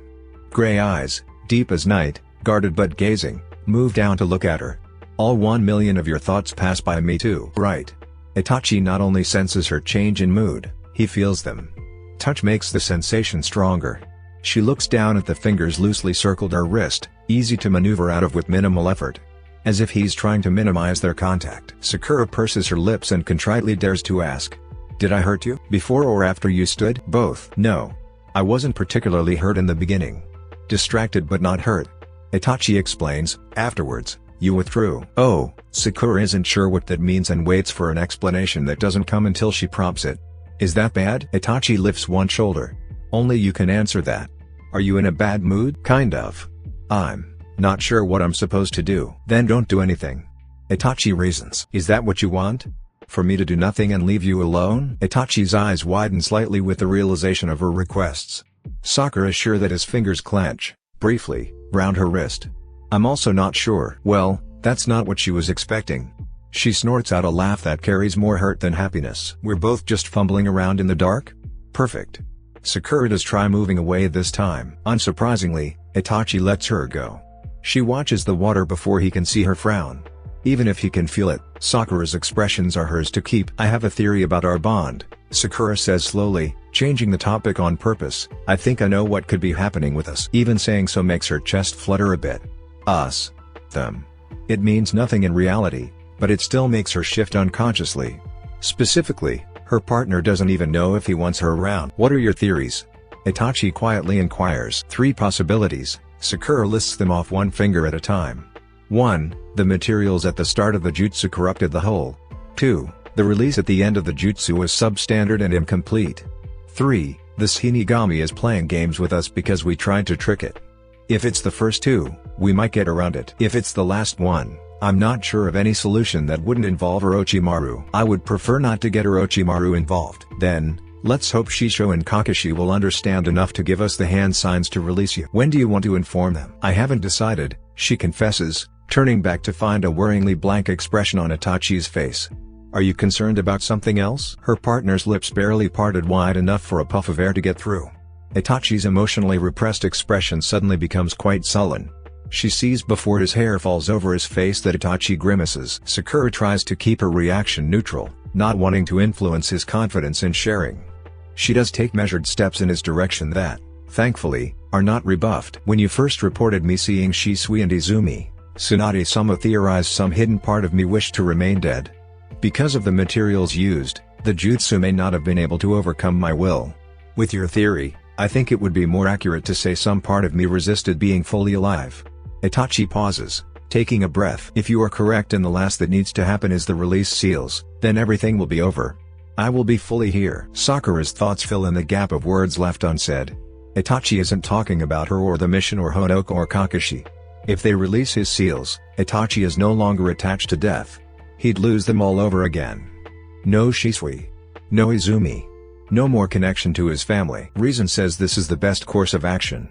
Gray eyes, deep as night, guarded but gazing, move down to look at her. All 1 million of your thoughts pass by me too. Right. Itachi not only senses her change in mood, he feels them. Touch makes the sensation stronger. She looks down at the fingers loosely circled her wrist, easy to maneuver out of with minimal effort. As if he's trying to minimize their contact. Sakura purses her lips and contritely dares to ask. Did I hurt you? Before or after you stood? Both. No. I wasn't particularly hurt in the beginning. Distracted but not hurt. Itachi explains. Afterwards, you withdrew. Oh, Sakura isn't sure what that means and waits for an explanation that doesn't come until she prompts it. Is that bad? Itachi lifts one shoulder. Only you can answer that. Are you in a bad mood? Kind of. I'm not sure what I'm supposed to do. Then don't do anything. Itachi reasons. Is that what you want? For me to do nothing and leave you alone? Itachi's eyes widen slightly with the realization of her requests. Sakura is sure that his fingers clench, briefly, round her wrist. I'm also not sure. Well, that's not what she was expecting. She snorts out a laugh that carries more hurt than happiness. We're both just fumbling around in the dark? Perfect. Sakura does try moving away this time. Unsurprisingly, Itachi lets her go. She watches the water before he can see her frown. Even if he can feel it, Sakura's expressions are hers to keep. I have a theory about our bond, Sakura says slowly, changing the topic on purpose. I think I know what could be happening with us. Even saying so makes her chest flutter a bit. Us. Them. It means nothing in reality, but it still makes her shift unconsciously. Specifically, her partner doesn't even know if he wants her around. What are your theories? Itachi quietly inquires. 3 possibilities, Sakura lists them off one finger at a time. 1. The materials at the start of the jutsu corrupted the whole. 2. The release at the end of the jutsu was substandard and incomplete. 3. This Hinigami is playing games with us because we tried to trick it. If it's the first 2, we might get around it. If it's the last one, I'm not sure of any solution that wouldn't involve Orochimaru. I would prefer not to get Orochimaru involved. Then, let's hope Shisho and Kakashi will understand enough to give us the hand signs to release you. When do you want to inform them? I haven't decided, she confesses, turning back to find a worryingly blank expression on Itachi's face. Are you concerned about something else? Her partner's lips barely parted wide enough for a puff of air to get through. Itachi's emotionally repressed expression suddenly becomes quite sullen. She sees before his hair falls over his face that Itachi grimaces. Sakura tries to keep her reaction neutral, not wanting to influence his confidence in sharing. She does take measured steps in his direction that, thankfully, are not rebuffed. When you first reported me seeing Shisui and Izumi, Tsunade-sama theorized some hidden part of me wished to remain dead. Because of the materials used, the jutsu may not have been able to overcome my will. With your theory, I think it would be more accurate to say some part of me resisted being fully alive. Itachi pauses, taking a breath. If you are correct and the last that needs to happen is the release seals, then everything will be over. I will be fully here. Sakura's thoughts fill in the gap of words left unsaid. Itachi isn't talking about her or the mission or Honoka or Kakashi. If they release his seals, Itachi is no longer attached to death. He'd lose them all over again. No Shisui. No Izumi. No more connection to his family. Reason says this is the best course of action.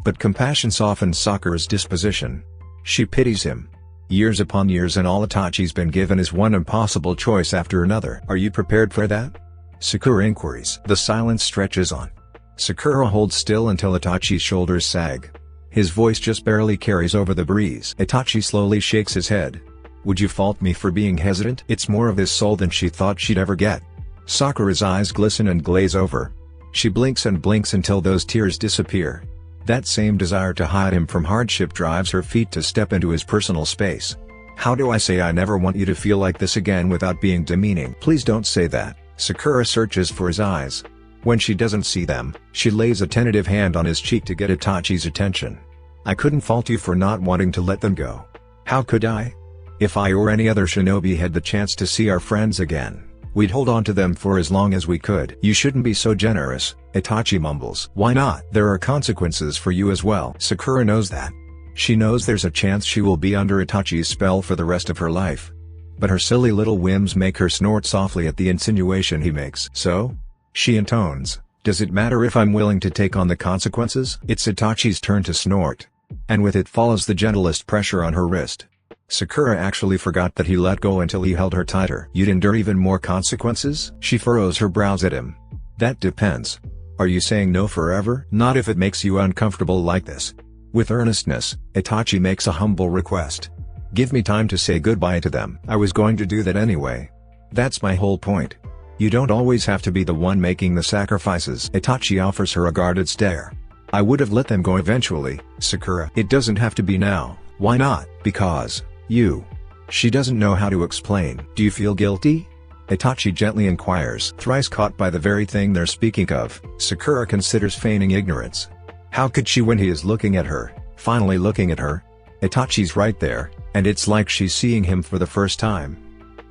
But compassion softens Sakura's disposition. She pities him. Years upon years and all Itachi's been given is one impossible choice after another. Are you prepared for that? Sakura inquiries. The silence stretches on. Sakura holds still until Itachi's shoulders sag. His voice just barely carries over the breeze. Itachi slowly shakes his head. Would you fault me for being hesitant? It's more of his soul than she thought she'd ever get. Sakura's eyes glisten and glaze over. She blinks and blinks until those tears disappear. That same desire to hide him from hardship drives her feet to step into his personal space. How do I say I never want you to feel like this again without being demeaning? Please don't say that. Sakura searches for his eyes. When she doesn't see them, she lays a tentative hand on his cheek to get Itachi's attention. I couldn't fault you for not wanting to let them go. How could I? If I or any other shinobi had the chance to see our friends again, we'd hold on to them for as long as we could. You shouldn't be so generous, Itachi mumbles. Why not? There are consequences for you as well. Sakura knows that. She knows there's a chance she will be under Itachi's spell for the rest of her life. But her silly little whims make her snort softly at the insinuation he makes. So? She intones, does it matter if I'm willing to take on the consequences? It's Itachi's turn to snort. And with it follows the gentlest pressure on her wrist. Sakura actually forgot that he let go until he held her tighter. You'd endure even more consequences? She furrows her brows at him. That depends. Are you saying no forever? Not if it makes you uncomfortable like this. With earnestness, Itachi makes a humble request. Give me time to say goodbye to them. I was going to do that anyway. That's my whole point. You don't always have to be the one making the sacrifices. Itachi offers her a guarded stare. I would have let them go eventually, Sakura. It doesn't have to be now. Why not? Because you. She doesn't know how to explain. Do you feel guilty? Itachi gently inquires. Thrice caught by the very thing they're speaking of, Sakura considers feigning ignorance. How could she when he is looking at her, finally looking at her? Itachi's right there, and it's like she's seeing him for the first time.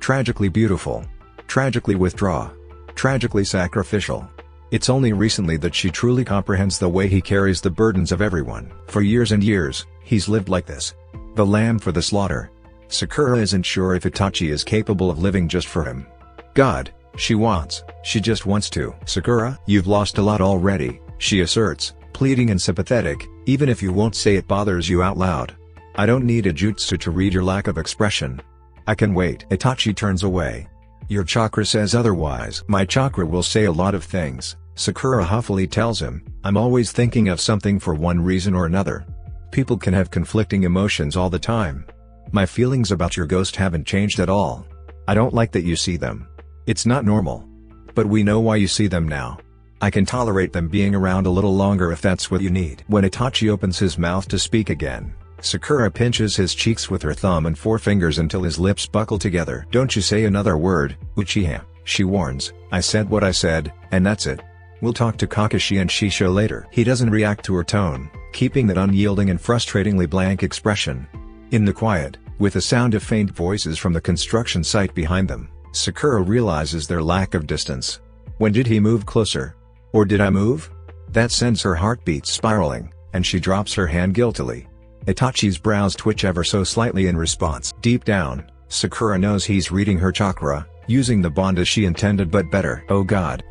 Tragically beautiful. Tragically withdraw. Tragically sacrificial. It's only recently that she truly comprehends the way he carries the burdens of everyone. For years and years, he's lived like this. The lamb for the slaughter. Sakura isn't sure if Itachi is capable of living just for him. God, she just wants to. Sakura, you've lost a lot already, she asserts, pleading and sympathetic, even if you won't say it bothers you out loud. I don't need a jutsu to read your lack of expression. I can wait. Itachi turns away. Your chakra says otherwise. My chakra will say a lot of things, Sakura huffily tells him. I'm always thinking of something for one reason or another. People can have conflicting emotions all the time. My feelings about your ghost haven't changed at all. I don't like that you see them. It's not normal. But we know why you see them now. I can tolerate them being around a little longer if that's what you need. When Itachi opens his mouth to speak again, Sakura pinches his cheeks with her thumb and forefingers until his lips buckle together. Don't you say another word, Uchiha, she warns. I said what I said, and that's it. We'll talk to Kakashi and Shisho later. He doesn't react to her tone, keeping that unyielding and frustratingly blank expression. In the quiet, with the sound of faint voices from the construction site behind them, Sakura realizes their lack of distance. When did he move closer? Or did I move? That sends her heartbeat spiraling, and she drops her hand guiltily. Itachi's brows twitch ever so slightly in response. Deep down, Sakura knows he's reading her chakra, using the bond as she intended but better. Oh god,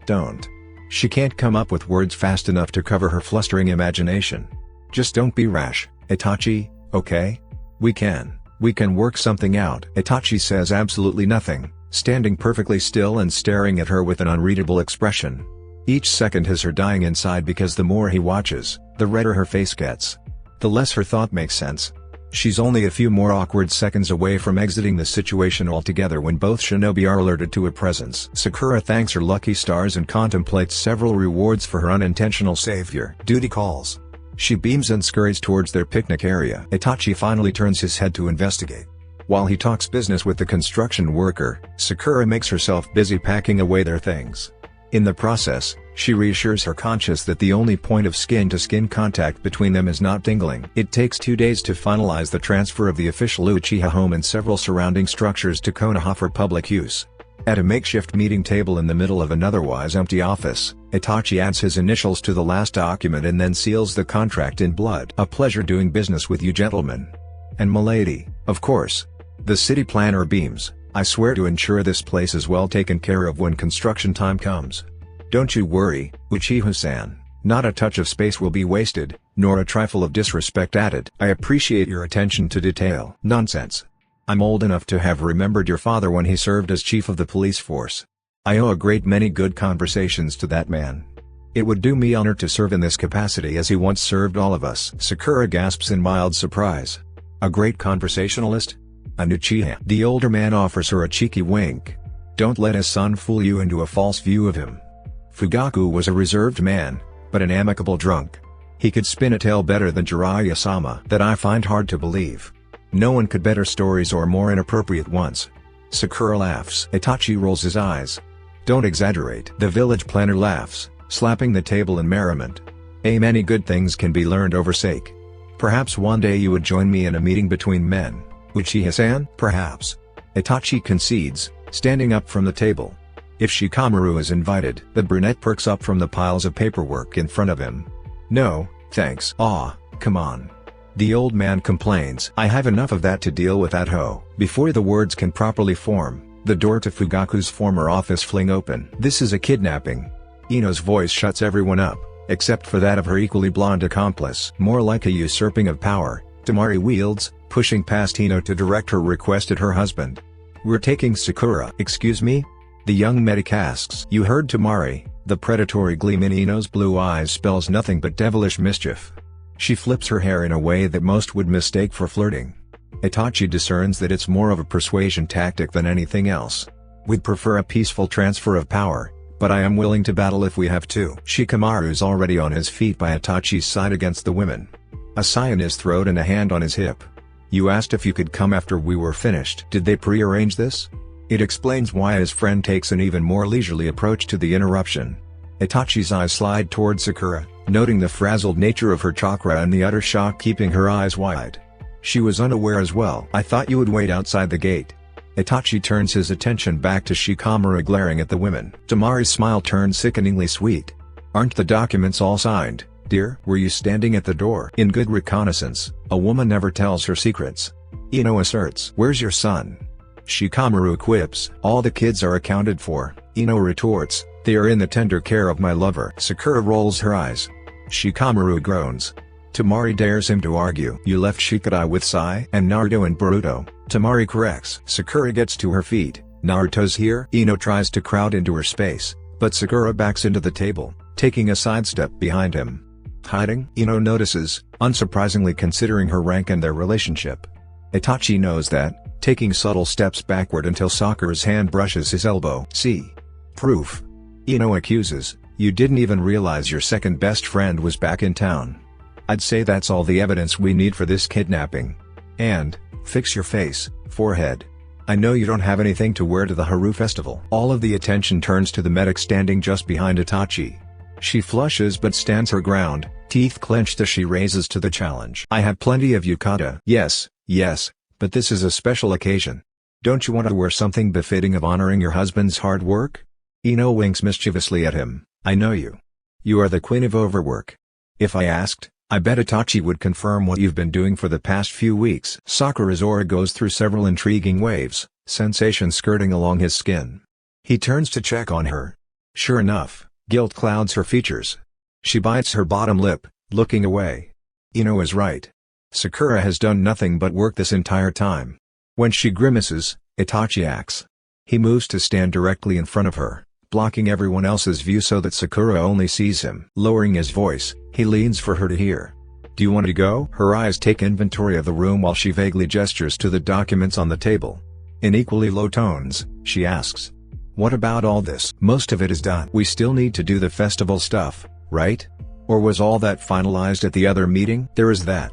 don't. She can't come up with words fast enough to cover her flustering imagination. Just don't be rash, Itachi, okay? We can work something out. Itachi says absolutely nothing, standing perfectly still and staring at her with an unreadable expression. Each second has her dying inside because the more he watches, the redder her face gets. The less her thought makes sense. She's only a few more awkward seconds away from exiting the situation altogether when both shinobi are alerted to a presence. Sakura thanks her lucky stars and contemplates several rewards for her unintentional savior. Duty calls. She beams and scurries towards their picnic area. Itachi finally turns his head to investigate. While he talks business with the construction worker, Sakura makes herself busy packing away their things. In the process, she reassures her conscience that the only point of skin-to-skin contact between them is not tingling. It takes 2 days to finalize the transfer of the official Uchiha home and several surrounding structures to Konoha for public use. At a makeshift meeting table in the middle of an otherwise empty office, Itachi adds his initials to the last document and then seals the contract in blood. A pleasure doing business with you gentlemen. And milady, of course. The city planner beams, I swear to ensure this place is well taken care of when construction time comes. Don't you worry, Uchiha-san, not a touch of space will be wasted, nor a trifle of disrespect added. I appreciate your attention to detail. Nonsense. I'm old enough to have remembered your father when he served as chief of the police force. I owe a great many good conversations to that man. It would do me honor to serve in this capacity as he once served all of us. Sakura gasps in mild surprise. A great conversationalist? An Uchiha. The older man offers her a cheeky wink. Don't let his son fool you into a false view of him. Fugaku was a reserved man, but an amicable drunk. He could spin a tale better than Jiraiya-sama. That I find hard to believe. No one could better stories or more inappropriate ones. Sakura laughs. Itachi rolls his eyes. Don't exaggerate. The village planner laughs, slapping the table in merriment. Many good things can be learned over sake. Perhaps one day you would join me in a meeting between men. Uchiha-san? Perhaps. Itachi concedes, standing up from the table. If Shikamaru is invited. The brunette perks up from the piles of paperwork in front of him. No, thanks. Aw, come on. The old man complains. I have enough of that to deal with at home. Before the words can properly form, the door to Fugaku's former office fling open. This is a kidnapping. Ino's voice shuts everyone up, except for that of her equally blonde accomplice. More like a usurping of power, Tamari wields, pushing past Ino to direct her request at her husband. We're taking Sakura. Excuse me? The young medic asks. You heard Tamari. The predatory gleam in Ino's blue eyes spells nothing but devilish mischief. She flips her hair in a way that most would mistake for flirting. Itachi discerns that it's more of a persuasion tactic than anything else. We'd prefer a peaceful transfer of power, but I am willing to battle if we have to. Shikamaru's already on his feet by Itachi's side against the women. A sigh in his throat and a hand on his hip. You asked if you could come after we were finished. Did they pre-arrange this? It explains why his friend takes an even more leisurely approach to the interruption. Itachi's eyes slide toward Sakura, noting the frazzled nature of her chakra and the utter shock keeping her eyes wide. She was unaware as well. I thought you would wait outside the gate. Itachi turns his attention back to Shikamaru glaring at the women. Tamari's smile turns sickeningly sweet. Aren't the documents all signed, dear? Were you standing at the door? In good reconnaissance, a woman never tells her secrets. Ino asserts. Where's your son? Shikamaru quips. All the kids are accounted for. Ino retorts. They are in the tender care of my lover. Sakura rolls her eyes. Shikamaru groans. Tamari dares him to argue. You left Shikadai with Sai and Naruto and Boruto. Tamari corrects. Sakura gets to her feet. Naruto's here? Ino tries to crowd into her space, but Sakura backs into the table, taking a sidestep behind him. Hiding? Ino notices, unsurprisingly considering her rank and their relationship. Itachi knows that, taking subtle steps backward until Sakura's hand brushes his elbow. See? Proof. Ino accuses, you didn't even realize your second best friend was back in town. I'd say that's all the evidence we need for this kidnapping. And, fix your face, forehead. I know you don't have anything to wear to the Haru festival. All of the attention turns to the medic standing just behind Itachi. She flushes but stands her ground, teeth clenched as she raises to the challenge. I have plenty of yukata. Yes, but this is a special occasion. Don't you want to wear something befitting of honoring your husband's hard work? Ino winks mischievously at him. I know you. You are the queen of overwork. If I asked, I bet Itachi would confirm what you've been doing for the past few weeks. Sakura's aura goes through several intriguing waves, sensation skirting along his skin. He turns to check on her. Sure enough, guilt clouds her features. She bites her bottom lip, looking away. Ino is right. Sakura has done nothing but work this entire time. When she grimaces, Itachi acts. He moves to stand directly in front of her, blocking everyone else's view so that Sakura only sees him. Lowering his voice, he leans for her to hear. Do you want to go? Her eyes take inventory of the room while she vaguely gestures to the documents on the table. In equally low tones, she asks. What about all this? Most of it is done. We still need to do the festival stuff, right? Or was all that finalized at the other meeting? There is that.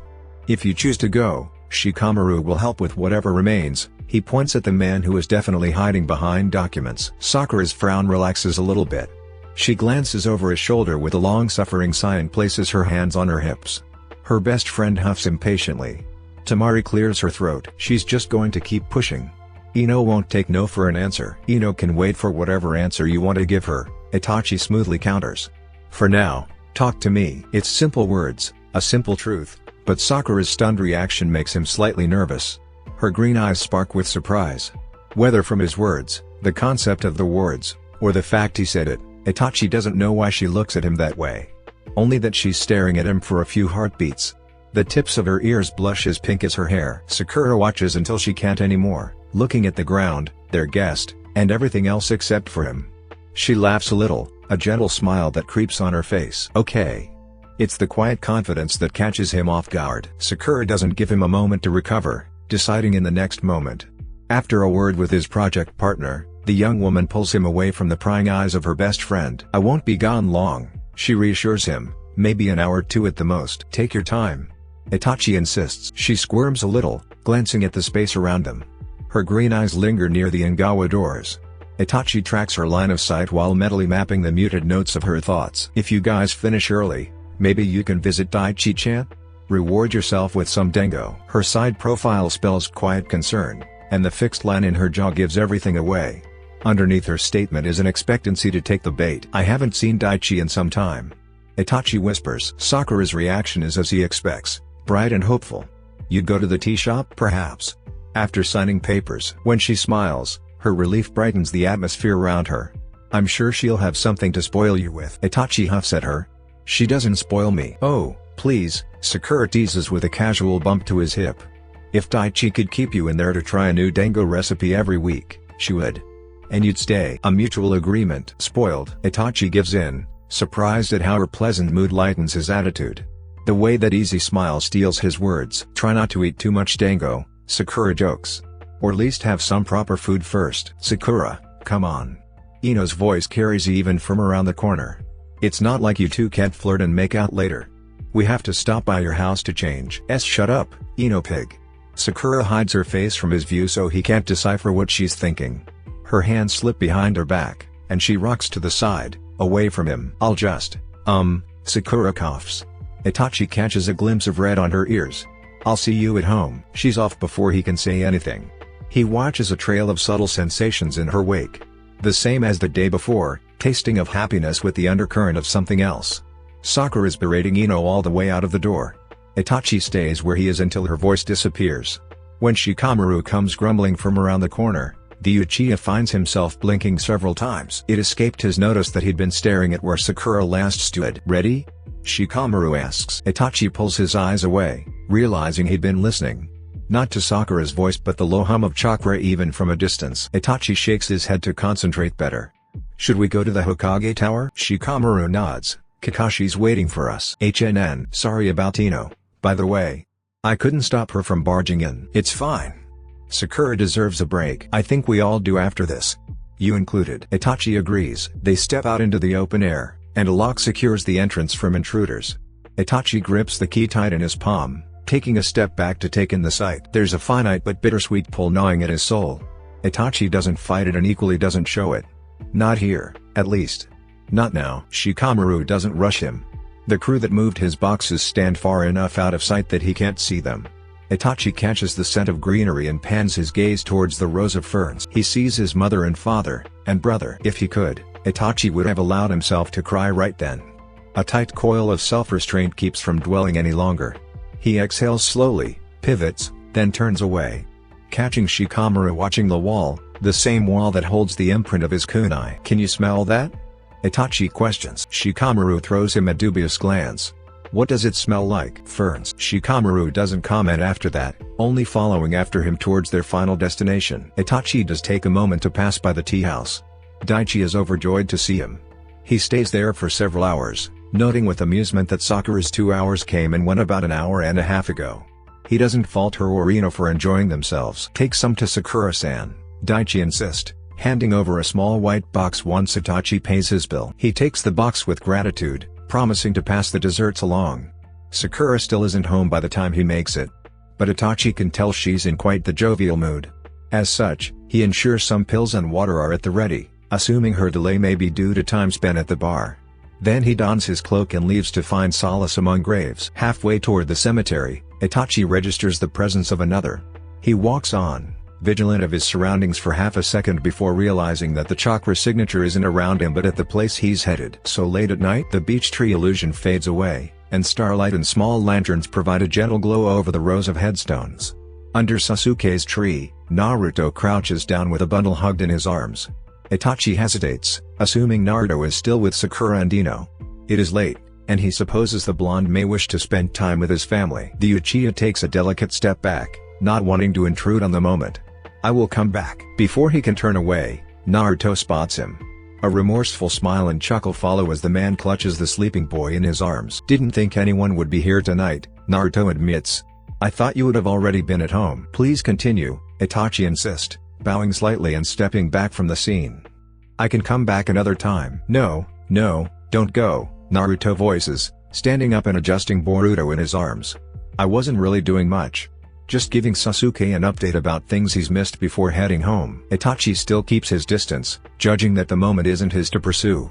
If you choose to go, Shikamaru will help with whatever remains. He points at the man who is definitely hiding behind documents. Sakura's frown relaxes a little bit. She glances over his shoulder with a long-suffering sigh and places her hands on her hips. Her best friend huffs impatiently. Tamari clears her throat. She's just going to keep pushing. Ino won't take no for an answer. Ino can wait for whatever answer you want to give her, Itachi smoothly counters. For now, talk to me. It's simple words, a simple truth, but Sakura's stunned reaction makes him slightly nervous. Her green eyes spark with surprise. Whether from his words, the concept of the words, or the fact he said it, Itachi doesn't know why she looks at him that way. Only that she's staring at him for a few heartbeats. The tips of her ears blush as pink as her hair. Sakura watches until she can't anymore, looking at the ground, their guest, and everything else except for him. She laughs a little, a gentle smile that creeps on her face. Okay. It's the quiet confidence that catches him off guard. Sakura doesn't give him a moment to recover, deciding in the next moment. After a word with his project partner, the young woman pulls him away from the prying eyes of her best friend. I won't be gone long, she reassures him, maybe an hour or two at the most. Take your time. Itachi insists. She squirms a little, glancing at the space around them. Her green eyes linger near the Ingawa doors. Itachi tracks her line of sight while mentally mapping the muted notes of her thoughts. If you guys finish early, maybe you can visit Daichi-chan? Reward yourself with some dango. Her side profile spells quiet concern, and the fixed line in her jaw gives everything away. Underneath her statement is an expectancy to take the bait. I haven't seen Daichi in some time. Itachi whispers. Sakura's reaction is as he expects, bright and hopeful. You'd go to the tea shop perhaps? After signing papers. When she smiles, her relief brightens the atmosphere around her. I'm sure she'll have something to spoil you with. Itachi huffs at her. She doesn't spoil me. Oh, please, Sakura teases with a casual bump to his hip. If Daichi could keep you in there to try a new dango recipe every week, she would. And you'd stay. A mutual agreement. Spoiled. Itachi gives in, surprised at how her pleasant mood lightens his attitude. The way that easy smile steals his words. Try not to eat too much dango, Sakura jokes. Or at least have some proper food first. Sakura, come on. Ino's voice carries even from around the corner. It's not like you two can't flirt and make out later. We have to stop by your house to change. Shut up, Ino pig. Sakura hides her face from his view so he can't decipher what she's thinking. Her hands slip behind her back, and she rocks to the side, away from him. I'll just, Sakura coughs. Itachi catches a glimpse of red on her ears. I'll see you at home. She's off before he can say anything. He watches a trail of subtle sensations in her wake. The same as the day before, tasting of happiness with the undercurrent of something else. Sakura's berating Ino all the way out of the door. Itachi stays where he is until her voice disappears. When Shikamaru comes grumbling from around the corner, the Uchiha finds himself blinking several times. It escaped his notice that he'd been staring at where Sakura last stood. Ready? Shikamaru asks. Itachi pulls his eyes away, realizing he'd been listening. Not to Sakura's voice but the low hum of chakra even from a distance. Itachi shakes his head to concentrate better. Should we go to the Hokage Tower? Shikamaru nods. Kakashi's waiting for us. Sorry about Ino, by the way. I couldn't stop her from barging in. It's fine. Sakura deserves a break. I think we all do after this. You included. Itachi agrees. They step out into the open air, and a lock secures the entrance from intruders. Itachi grips the key tight in his palm, taking a step back to take in the sight. There's a finite but bittersweet pull gnawing at his soul. Itachi doesn't fight it and equally doesn't show it. Not here, at least. Not now. Shikamaru doesn't rush him. The crew that moved his boxes stand far enough out of sight that he can't see them. Itachi catches the scent of greenery and pans his gaze towards the rows of ferns. He sees his mother and father, and brother. If he could, Itachi would have allowed himself to cry right then. A tight coil of self-restraint keeps from dwelling any longer. He exhales slowly, pivots, then turns away. Catching Shikamaru watching the wall, the same wall that holds the imprint of his kunai. Can you smell that? Itachi questions. Shikamaru throws him a dubious glance. What does it smell like? Ferns. Shikamaru doesn't comment after that, only following after him towards their final destination. Itachi does take a moment to pass by the tea house. Daichi is overjoyed to see him. He stays there for several hours, noting with amusement that Sakura's 2 hours came and went about an hour and a half ago. He doesn't fault her or Ino for enjoying themselves. Take some to Sakura-san, Daichi insists, handing over a small white box once Itachi pays his bill. He takes the box with gratitude, promising to pass the desserts along. Sakura still isn't home by the time he makes it. But Itachi can tell she's in quite the jovial mood. As such, he ensures some pills and water are at the ready, assuming her delay may be due to time spent at the bar. Then he dons his cloak and leaves to find solace among graves. Halfway toward the cemetery, Itachi registers the presence of another. He walks on, vigilant of his surroundings for half a second before realizing that the chakra signature isn't around him but at the place he's headed. So late at night, the beech tree illusion fades away, and starlight and small lanterns provide a gentle glow over the rows of headstones. Under Sasuke's tree, Naruto crouches down with a bundle hugged in his arms. Itachi hesitates, assuming Naruto is still with Sakura and Ino. It is late, and he supposes the blonde may wish to spend time with his family. The Uchiha takes a delicate step back, not wanting to intrude on the moment. "I will come back." Before he can turn away, Naruto spots him. A remorseful smile and chuckle follow as the man clutches the sleeping boy in his arms. "Didn't think anyone would be here tonight," Naruto admits. "I thought you would have already been at home." "Please continue," Itachi insists, bowing slightly and stepping back from the scene. "I can come back another time." "No, don't go," Naruto voices, standing up and adjusting Boruto in his arms. "I wasn't really doing much. Just giving Sasuke an update about things he's missed before heading home." Itachi still keeps his distance, judging that the moment isn't his to pursue.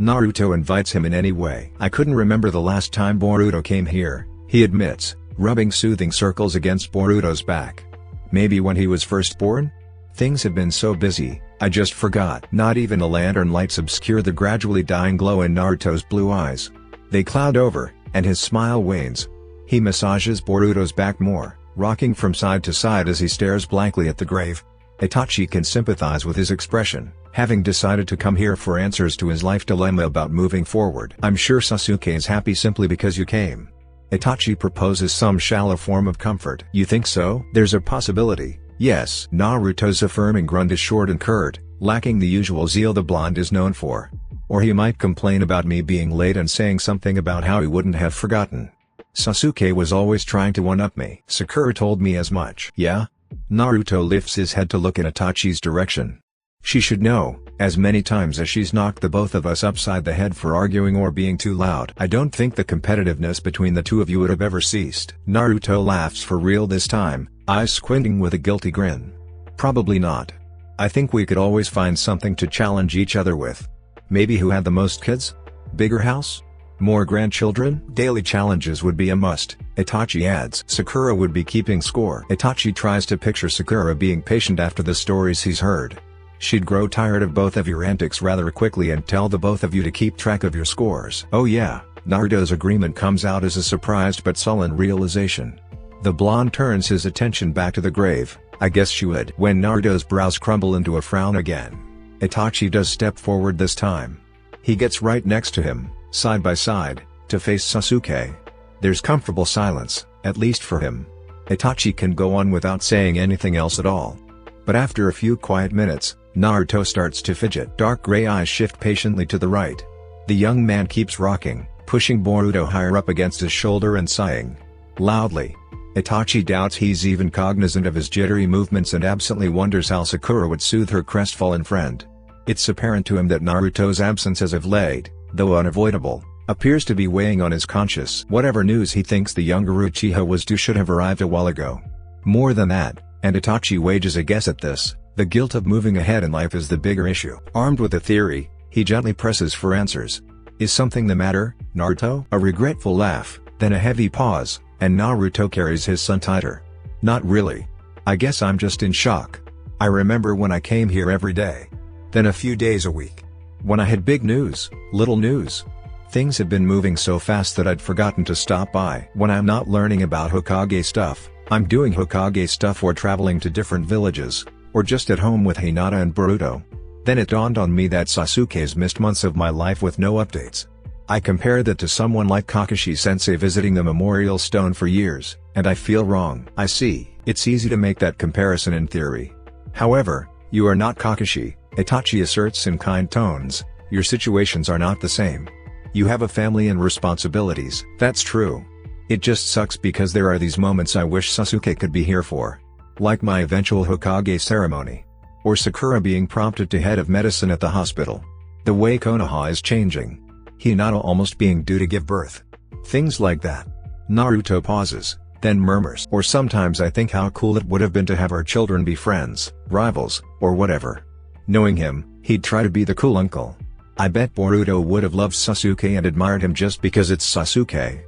Naruto invites him in any way. "I couldn't remember the last time Boruto came here," he admits, rubbing soothing circles against Boruto's back. "Maybe when he was first born? Things have been so busy, I just forgot." Not even the lantern lights obscure the gradually dying glow in Naruto's blue eyes. They cloud over, and his smile wanes. He massages Boruto's back more, rocking from side to side as he stares blankly at the grave. Itachi can sympathize with his expression, having decided to come here for answers to his life dilemma about moving forward. "I'm sure Sasuke is happy simply because you came." Itachi proposes some shallow form of comfort. "You think so?" "There's a possibility, yes." Naruto's affirming grunt is short and curt, lacking the usual zeal the blonde is known for. "Or he might complain about me being late and saying something about how he wouldn't have forgotten. Sasuke was always trying to one-up me. Sakura told me as much." "Yeah?" Naruto lifts his head to look in Itachi's direction. "She should know, as many times as she's knocked the both of us upside the head for arguing or being too loud." "I don't think the competitiveness between the two of you would have ever ceased." Naruto laughs for real this time, eyes squinting with a guilty grin. "Probably not. I think we could always find something to challenge each other with. Maybe who had the most kids? Bigger house? More grandchildren?" "Daily challenges would be a must," Itachi adds. "Sakura would be keeping score." Itachi tries to picture Sakura being patient after the stories he's heard. "She'd grow tired of both of your antics rather quickly and tell the both of you to keep track of your scores." "Oh yeah," Naruto's agreement comes out as a surprised but sullen realization. The blonde turns his attention back to the grave. "I guess she would." When Naruto's brows crumble into a frown again, Itachi does step forward this time. He gets right next to him, side by side, to face Sasuke. There's comfortable silence, at least for him. Itachi can go on without saying anything else at all. But after a few quiet minutes, Naruto starts to fidget. Dark gray eyes shift patiently to the right. The young man keeps rocking, pushing Boruto higher up against his shoulder and sighing loudly. Itachi doubts he's even cognizant of his jittery movements and absently wonders how Sakura would soothe her crestfallen friend. It's apparent to him that Naruto's absence as of late, though unavoidable, appears to be weighing on his conscience. Whatever news he thinks the younger Uchiha was due should have arrived a while ago. More than that, and Itachi wages a guess at this, the guilt of moving ahead in life is the bigger issue. Armed with a theory, he gently presses for answers. "Is something the matter, Naruto?" A regretful laugh, then a heavy pause, and Naruto carries his son tighter. "Not really. I guess I'm just in shock. I remember when I came here every day. Then a few days a week. When I had big news, little news. Things have been moving so fast that I'd forgotten to stop by. When I'm not learning about Hokage stuff, I'm doing Hokage stuff or traveling to different villages, or just at home with Hinata and Boruto. Then it dawned on me that Sasuke's missed months of my life with no updates. I compare that to someone like Kakashi-sensei visiting the memorial stone for years, and I feel wrong." "I see." It's easy to make that comparison in theory. However, you are not Kakashi, Itachi asserts in kind tones. "Your situations are not the same. You have a family and responsibilities." "That's true. It just sucks because there are these moments I wish Sasuke could be here for. Like my eventual Hokage ceremony. Or Sakura being prompted to head of medicine at the hospital. The way Konoha is changing. Hinata almost being due to give birth. Things like that." Naruto pauses, then murmurs. "Or sometimes I think how cool it would have been to have our children be friends, rivals, or whatever. Knowing him, he'd try to be the cool uncle. I bet Boruto would have loved Sasuke and admired him just because it's Sasuke.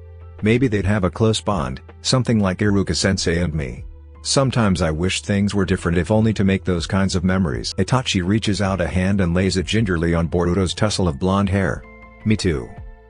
Maybe they'd have a close bond, something like Iruka-sensei and me. Sometimes I wish things were different if only to make those kinds of memories." Itachi reaches out a hand and lays it gingerly on Boruto's tussle of blonde hair. "Me too.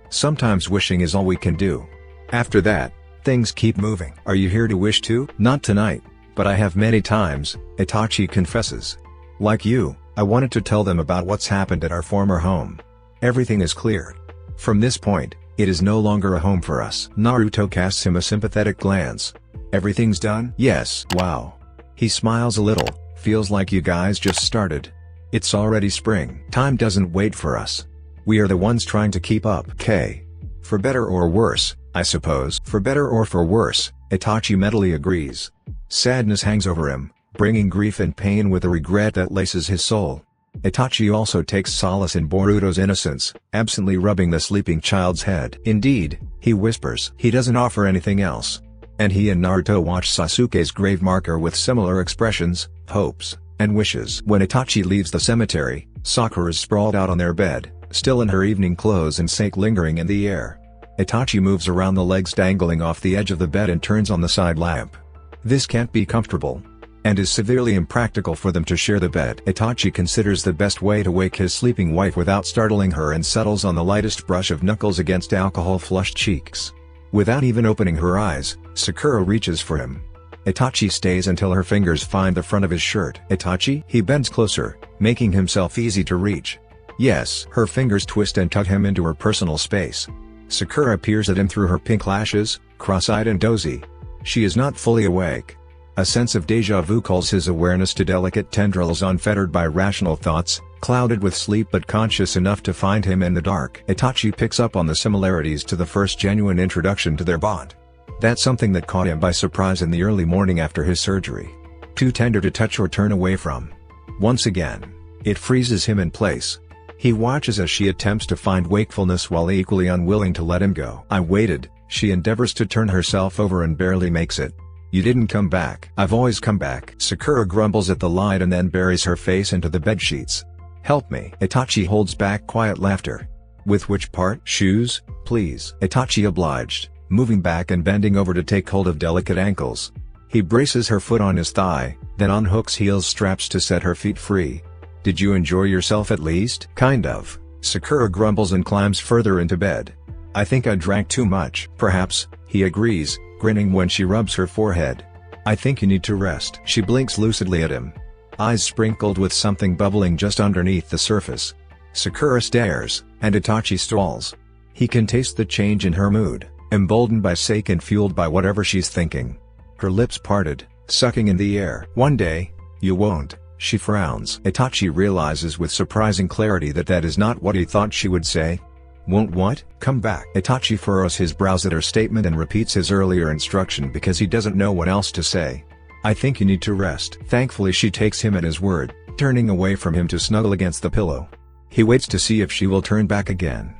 Sometimes wishing is all we can do. After that, things keep moving." "Are you here to wish too?" "Not tonight," But I have many times, Itachi confesses. Like you, I wanted to tell them about what's happened at our former home. Everything is clear. From this point, it is no longer a home for us. Naruto casts him a sympathetic glance. Everything's done? Yes. Wow. He smiles a little, feels like you guys just started. It's already spring. Time doesn't wait for us. We are the ones trying to keep up. K. For better or worse, I suppose. For better or for worse, Itachi mentally agrees. Sadness hangs over him, bringing grief and pain with a regret that laces his soul. Itachi also takes solace in Boruto's innocence, absently rubbing the sleeping child's head. Indeed, he whispers. He doesn't offer anything else. And he and Naruto watch Sasuke's grave marker with similar expressions, hopes, and wishes. When Itachi leaves the cemetery, Sakura is sprawled out on their bed, still in her evening clothes and sake lingering in the air. Itachi moves around the legs dangling off the edge of the bed and turns on the side lamp. This can't be comfortable. And is severely impractical for them to share the bed. Itachi considers the best way to wake his sleeping wife without startling her and settles on the lightest brush of knuckles against alcohol-flushed cheeks. Without even opening her eyes, Sakura reaches for him. Itachi stays until her fingers find the front of his shirt. Itachi? He bends closer, making himself easy to reach. Yes. Her fingers twist and tug him into her personal space. Sakura peers at him through her pink lashes, cross-eyed and dozy. She is not fully awake. A sense of déjà vu calls his awareness to delicate tendrils unfettered by rational thoughts, clouded with sleep but conscious enough to find him in the dark. Itachi picks up on the similarities to the first genuine introduction to their bond. That's something that caught him by surprise in the early morning after his surgery. Too tender to touch or turn away from. Once again, it freezes him in place. He watches as she attempts to find wakefulness while equally unwilling to let him go. I waited, she endeavors to turn herself over and barely makes it. You didn't come back. I've always come back. Sakura grumbles at the light and then buries her face into the bedsheets. Help me. Itachi holds back quiet laughter. With which part? Shoes, please. Itachi obliged, moving back and bending over to take hold of delicate ankles. He braces her foot on his thigh, then unhooks heel straps to set her feet free. Did you enjoy yourself at least? Kind of. Sakura grumbles and climbs further into bed. I think I drank too much. Perhaps, he agrees, grinning when she rubs her forehead. I think you need to rest. She blinks lucidly at him. Eyes sprinkled with something bubbling just underneath the surface. Sakura stares, and Itachi stalls. He can taste the change in her mood, emboldened by sake and fueled by whatever she's thinking. Her lips parted, sucking in the air. One day, you won't, she frowns. Itachi realizes with surprising clarity that that is not what he thought she would say. Won't what? Come back. Itachi furrows his brows at her statement and repeats his earlier instruction because he doesn't know what else to say. I think you need to rest. Thankfully she takes him at his word, turning away from him to snuggle against the pillow. He waits to see if she will turn back again.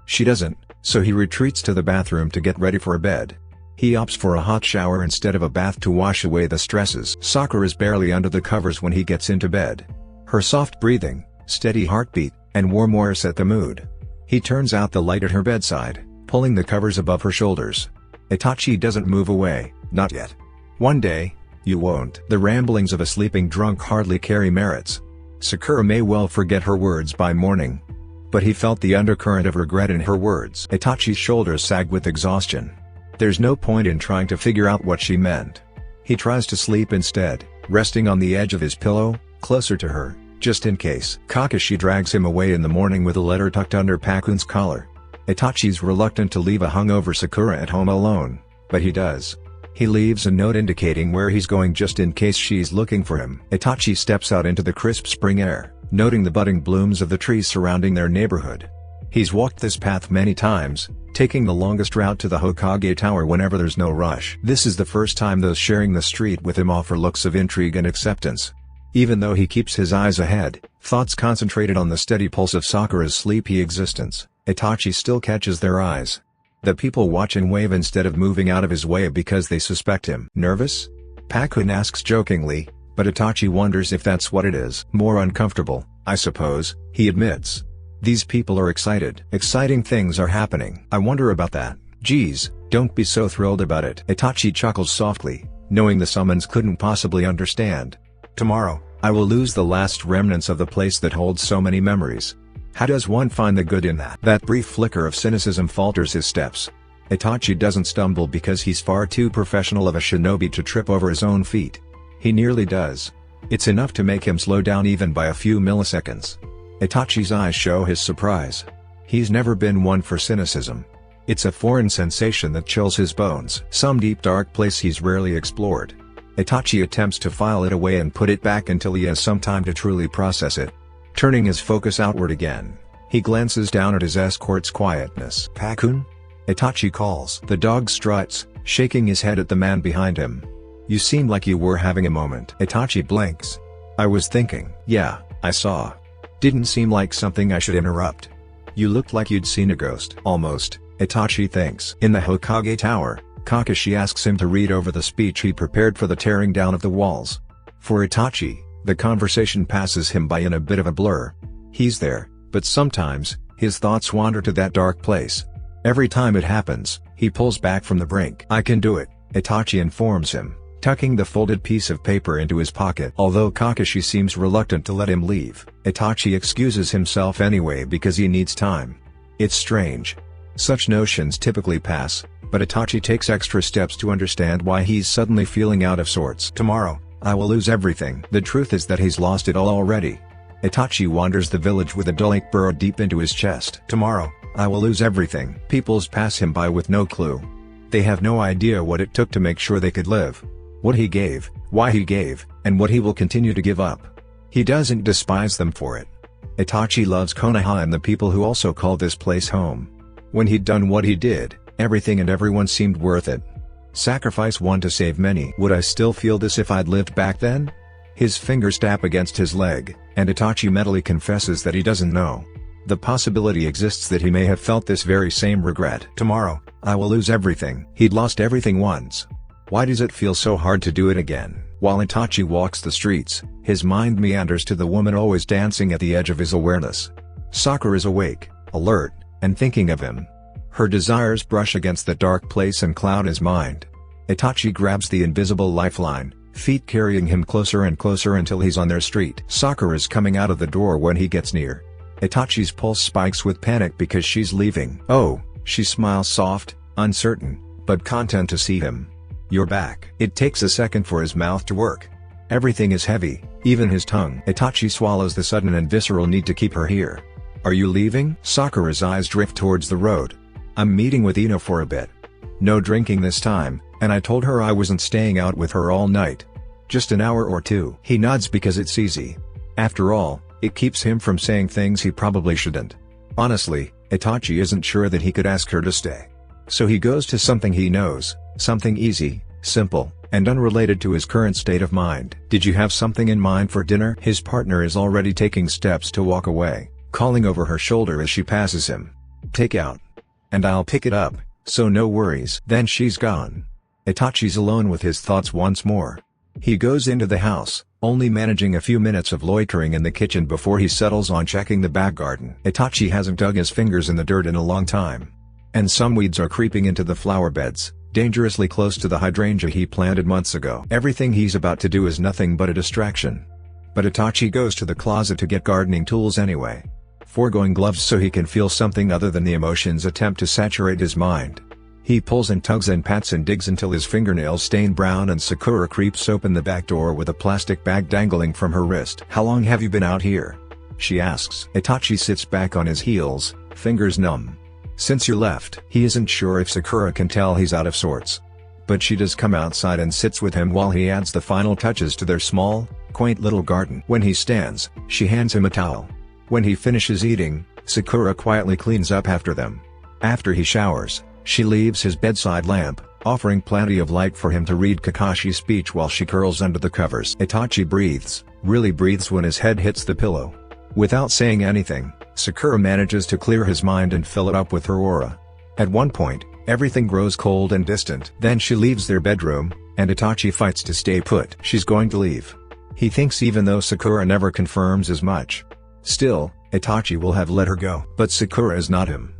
She doesn't, so he retreats to the bathroom to get ready for bed. He opts for a hot shower instead of a bath to wash away the stresses. Sakura is barely under the covers when he gets into bed. Her soft breathing, steady heartbeat, and warm air set the mood. He turns out the light at her bedside, pulling the covers above her shoulders. Itachi doesn't move away, not yet. One day, you won't. The ramblings of a sleeping drunk hardly carry merits. Sakura may well forget her words by morning. But he felt the undercurrent of regret in her words. Itachi's shoulders sag with exhaustion. There's no point in trying to figure out what she meant. He tries to sleep instead, resting on the edge of his pillow, closer to her, just in case. Kakashi drags him away in the morning with a letter tucked under Pakun's collar. Itachi's reluctant to leave a hungover Sakura at home alone, but he does. He leaves a note indicating where he's going just in case she's looking for him. Itachi steps out into the crisp spring air, noting the budding blooms of the trees surrounding their neighborhood. He's walked this path many times, taking the longest route to the Hokage Tower whenever there's no rush. This is the first time those sharing the street with him offer looks of intrigue and acceptance. Even though he keeps his eyes ahead, thoughts concentrated on the steady pulse of Sakura's sleepy existence, Itachi still catches their eyes. The people watch and wave instead of moving out of his way because they suspect him. Nervous? Pakun asks jokingly, but Itachi wonders if that's what it is. More uncomfortable, I suppose, he admits. These people are excited. Exciting things are happening. I wonder about that. Geez, don't be so thrilled about it. Itachi chuckles softly, knowing the summons couldn't possibly understand. Tomorrow, I will lose the last remnants of the place that holds so many memories. How does one find the good in that? That brief flicker of cynicism falters his steps. Itachi doesn't stumble because he's far too professional of a shinobi to trip over his own feet. He nearly does. It's enough to make him slow down even by a few milliseconds. Itachi's eyes show his surprise. He's never been one for cynicism. It's a foreign sensation that chills his bones. Some deep dark place he's rarely explored. Itachi attempts to file it away and put it back until he has some time to truly process it. Turning his focus outward again, he glances down at his escort's quietness. "Pakun?" Itachi calls. The dog struts, shaking his head at the man behind him. "You seem like you were having a moment." Itachi blinks. "I was thinking." "Yeah, I saw. Didn't seem like something I should interrupt." "You looked like you'd seen a ghost." "Almost," Itachi thinks. In the Hokage Tower, Kakashi asks him to read over the speech he prepared for the tearing down of the walls. For Itachi, the conversation passes him by in a bit of a blur. He's there, but sometimes, his thoughts wander to that dark place. Every time it happens, he pulls back from the brink. "I can do it," Itachi informs him, tucking the folded piece of paper into his pocket. Although Kakashi seems reluctant to let him leave, Itachi excuses himself anyway because he needs time. It's strange. Such notions typically pass, but Itachi takes extra steps to understand why he's suddenly feeling out of sorts. "Tomorrow, I will lose everything." The truth is that he's lost it all already. Itachi wanders the village with a dull ache burrowed deep into his chest. "Tomorrow, I will lose everything." Peoples pass him by with no clue. They have no idea what it took to make sure they could live. What he gave, why he gave, and what he will continue to give up. He doesn't despise them for it. Itachi loves Konoha and the people who also call this place home. When he'd done what he did, everything and everyone seemed worth it. Sacrifice one to save many. Would I still feel this if I'd lived back then? His fingers tap against his leg, and Itachi mentally confesses that he doesn't know. The possibility exists that he may have felt this very same regret. "Tomorrow, I will lose everything." He'd lost everything once. Why does it feel so hard to do it again? While Itachi walks the streets, his mind meanders to the woman always dancing at the edge of his awareness. Sakura is awake, alert, and thinking of him. Her desires brush against the dark place and cloud his mind. Itachi grabs the invisible lifeline, feet carrying him closer and closer until he's on their street. Sakura's coming out of the door when he gets near. Itachi's pulse spikes with panic because she's leaving. "Oh," she smiles soft, uncertain, but content to see him. "You're back." It takes a second for his mouth to work. Everything is heavy, even his tongue. Itachi swallows the sudden and visceral need to keep her here. "Are you leaving?" Sakura's eyes drift towards the road. "I'm meeting with Ino for a bit. No drinking this time, and I told her I wasn't staying out with her all night. Just an hour or two." He nods because it's easy. After all, it keeps him from saying things he probably shouldn't. Honestly, Itachi isn't sure that he could ask her to stay. So he goes to something he knows, something easy, simple, and unrelated to his current state of mind. "Did you have something in mind for dinner?" His partner is already taking steps to walk away, calling over her shoulder as she passes him. "Take out. And I'll pick it up, so no worries." Then she's gone. Itachi's alone with his thoughts once more. He goes into the house, only managing a few minutes of loitering in the kitchen before he settles on checking the back garden. Itachi hasn't dug his fingers in the dirt in a long time. And some weeds are creeping into the flower beds, dangerously close to the hydrangea he planted months ago. Everything he's about to do is nothing but a distraction. But Itachi goes to the closet to get gardening tools anyway. Foregoing gloves so he can feel something other than the emotions attempt to saturate his mind. He pulls and tugs and pats and digs until his fingernails stain brown and Sakura creeps open the back door with a plastic bag dangling from her wrist. "How long have you been out here?" she asks. Itachi sits back on his heels, fingers numb. "Since you left." He isn't sure if Sakura can tell he's out of sorts. But she does come outside and sits with him while he adds the final touches to their small, quaint little garden. When he stands, she hands him a towel. When he finishes eating, Sakura quietly cleans up after them. After he showers, she leaves his bedside lamp, offering plenty of light for him to read Kakashi's speech while she curls under the covers. Itachi breathes, really breathes when his head hits the pillow. Without saying anything, Sakura manages to clear his mind and fill it up with her aura. At one point, everything grows cold and distant. Then she leaves their bedroom, and Itachi fights to stay put. She's going to leave. He thinks even though Sakura never confirms as much. Still, Itachi will have let her go. But Sakura is not him.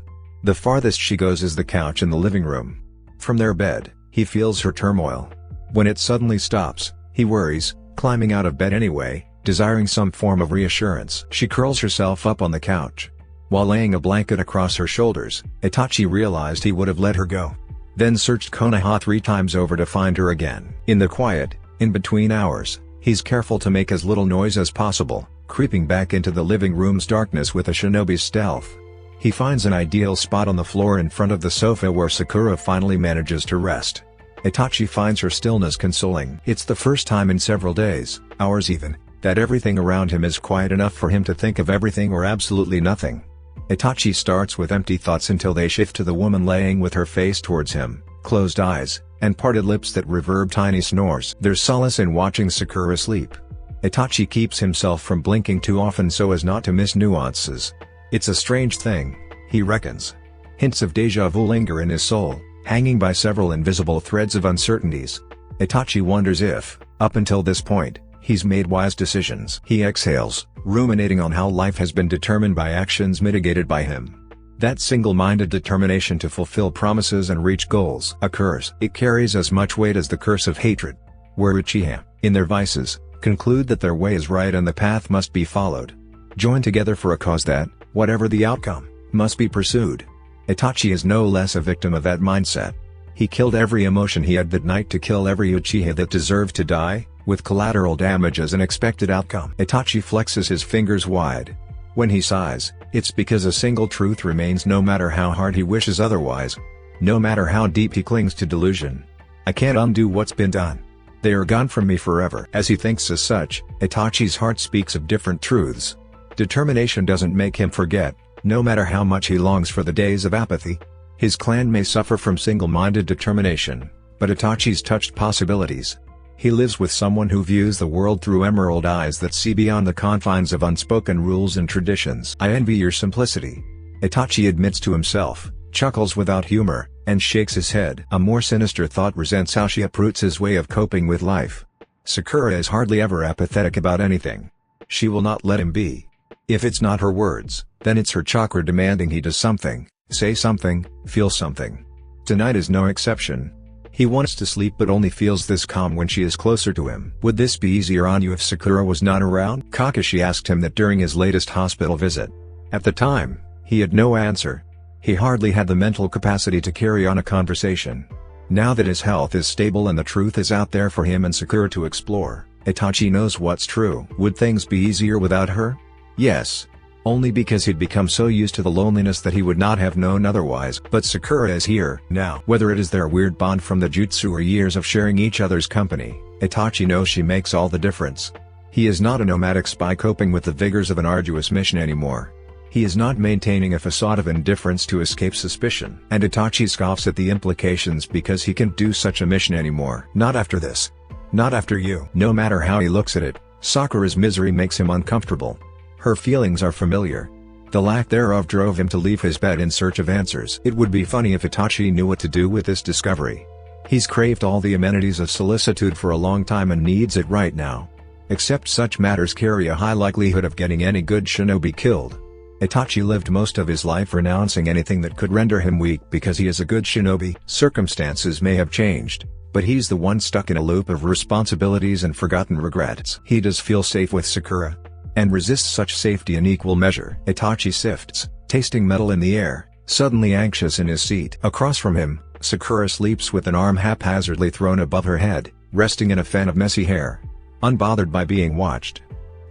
The farthest she goes is the couch in the living room. From their bed, he feels her turmoil. When it suddenly stops, he worries, climbing out of bed anyway, desiring some form of reassurance. She curls herself up on the couch. While laying a blanket across her shoulders, Itachi realized he would have let her go. Then searched Konoha 3 times over to find her again. In the quiet, In between hours, he's careful to make as little noise as possible, creeping back into the living room's darkness with a shinobi's stealth. He finds an ideal spot on the floor in front of the sofa where Sakura finally manages to rest. Itachi finds her stillness consoling. It's the first time in several days, hours even, that everything around him is quiet enough for him to think of everything or absolutely nothing. Itachi starts with empty thoughts until they shift to the woman laying with her face towards him, closed eyes, and parted lips that reverb tiny snores. There's solace in watching Sakura sleep. Itachi keeps himself from blinking too often so as not to miss nuances. It's a strange thing, he reckons. Hints of déjà vu linger in his soul, hanging by several invisible threads of uncertainties. Itachi wonders if, up until this point, he's made wise decisions. He exhales, ruminating on how life has been determined by actions mitigated by him. That single-minded determination to fulfill promises and reach goals occurs. It carries as much weight as the curse of hatred. Where Uchiha, in their vices, conclude that their way is right and the path must be followed. Join together for a cause that, whatever the outcome, must be pursued. Itachi is no less a victim of that mindset. He killed every emotion he had that night to kill every Uchiha that deserved to die, with collateral damage as an expected outcome. Itachi flexes his fingers wide. When he sighs, it's because a single truth remains no matter how hard he wishes otherwise. No matter how deep he clings to delusion. I can't undo what's been done. They are gone from me forever. As he thinks as such, Itachi's heart speaks of different truths. Determination doesn't make him forget, no matter how much he longs for the days of apathy. His clan may suffer from single-minded determination, but Itachi's touched possibilities. He lives with someone who views the world through emerald eyes that see beyond the confines of unspoken rules and traditions. I envy your simplicity. Itachi admits to himself, chuckles without humor, and shakes his head. A more sinister thought resents how she uproots his way of coping with life. Sakura is hardly ever apathetic about anything. She will not let him be. If it's not her words, then it's her chakra demanding he does something, say something, feel something. Tonight is no exception. He wants to sleep but only feels this calm when she is closer to him. Would this be easier on you if Sakura was not around? Kakashi asked him that during his latest hospital visit. At the time, he had no answer. He hardly had the mental capacity to carry on a conversation. Now that his health is stable and the truth is out there for him and Sakura to explore, Itachi knows what's true. Would things be easier without her? Yes. Only because he'd become so used to the loneliness that he would not have known otherwise. But Sakura is here, now. Whether it is their weird bond from the jutsu or years of sharing each other's company, Itachi knows she makes all the difference. He is not a nomadic spy coping with the vigors of an arduous mission anymore. He is not maintaining a facade of indifference to escape suspicion. And Itachi scoffs at the implications because he can't do such a mission anymore. Not after this. Not after you. No matter how he looks at it, Sakura's misery makes him uncomfortable. Her feelings are familiar. The lack thereof drove him to leave his bed in search of answers. It would be funny if Itachi knew what to do with this discovery. He's craved all the amenities of solicitude for a long time and needs it right now. Except such matters carry a high likelihood of getting any good shinobi killed. Itachi lived most of his life renouncing anything that could render him weak because he is a good shinobi. Circumstances may have changed, but he's the one stuck in a loop of responsibilities and forgotten regrets. He does feel safe with Sakura, and resists such safety in equal measure. Itachi sifts, tasting metal in the air, suddenly anxious in his seat. Across from him, Sakura sleeps with an arm haphazardly thrown above her head, resting in a fan of messy hair. Unbothered by being watched.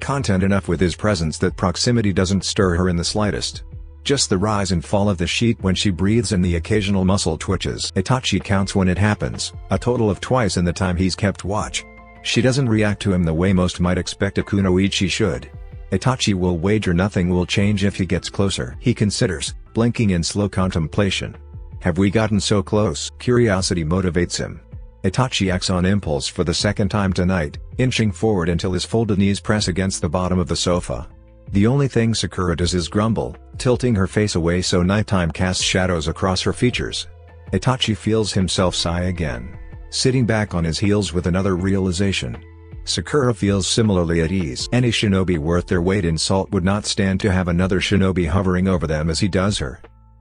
Content enough with his presence that proximity doesn't stir her in the slightest. Just the rise and fall of the sheet when she breathes and the occasional muscle twitches. Itachi counts when it happens, a total of twice in the time he's kept watch. She doesn't react to him the way most might expect a kunoichi should. Itachi will wager nothing will change if he gets closer. He considers, blinking in slow contemplation. Have we gotten so close? Curiosity motivates him. Itachi acts on impulse for the second time tonight, inching forward until his folded knees press against the bottom of the sofa. The only thing Sakura does is grumble, tilting her face away so nighttime casts shadows across her features. Itachi feels himself sigh again, sitting back on his heels with another realization. Sakura feels similarly at ease. Any shinobi worth their weight in salt would not stand to have another shinobi hovering over them as he does her.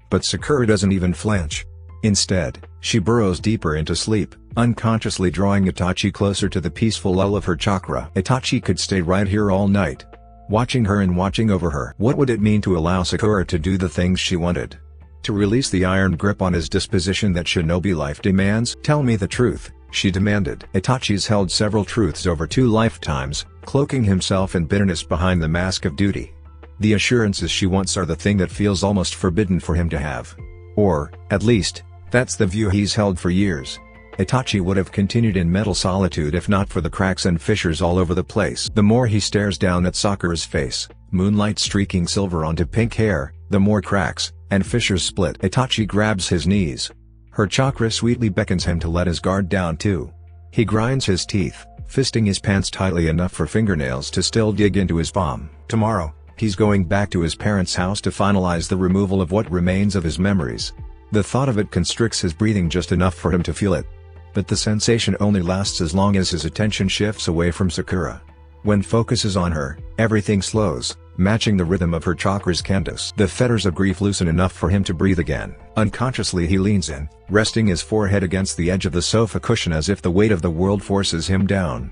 But Sakura doesn't even flinch. Instead, she burrows deeper into sleep, unconsciously drawing Itachi closer to the peaceful lull of her chakra. Itachi could stay right here all night, watching her and watching over her. What would it mean to allow Sakura to do the things she wanted? To release the iron grip on his disposition that shinobi life demands? Tell me the truth, she demanded. Itachi's held several truths over 2 lifetimes, cloaking himself in bitterness behind the mask of duty. The assurances she wants are the thing that feels almost forbidden for him to have. Or, at least, that's the view he's held for years. Itachi would have continued in mental solitude if not for the cracks and fissures all over the place. The more he stares down at Sakura's face, moonlight streaking silver onto pink hair, the more cracks and fissures split. Itachi grabs his knees. Her chakra sweetly beckons him to let his guard down too. He grinds his teeth, fisting his pants tightly enough for fingernails to still dig into his palm. Tomorrow, he's going back to his parents' house to finalize the removal of what remains of his memories. The thought of it constricts his breathing just enough for him to feel it. But the sensation only lasts as long as his attention shifts away from Sakura. When focus is on her, everything slows, matching the rhythm of her chakra's cantus. The fetters of grief loosen enough for him to breathe again. Unconsciously he leans in, resting his forehead against the edge of the sofa cushion as if the weight of the world forces him down.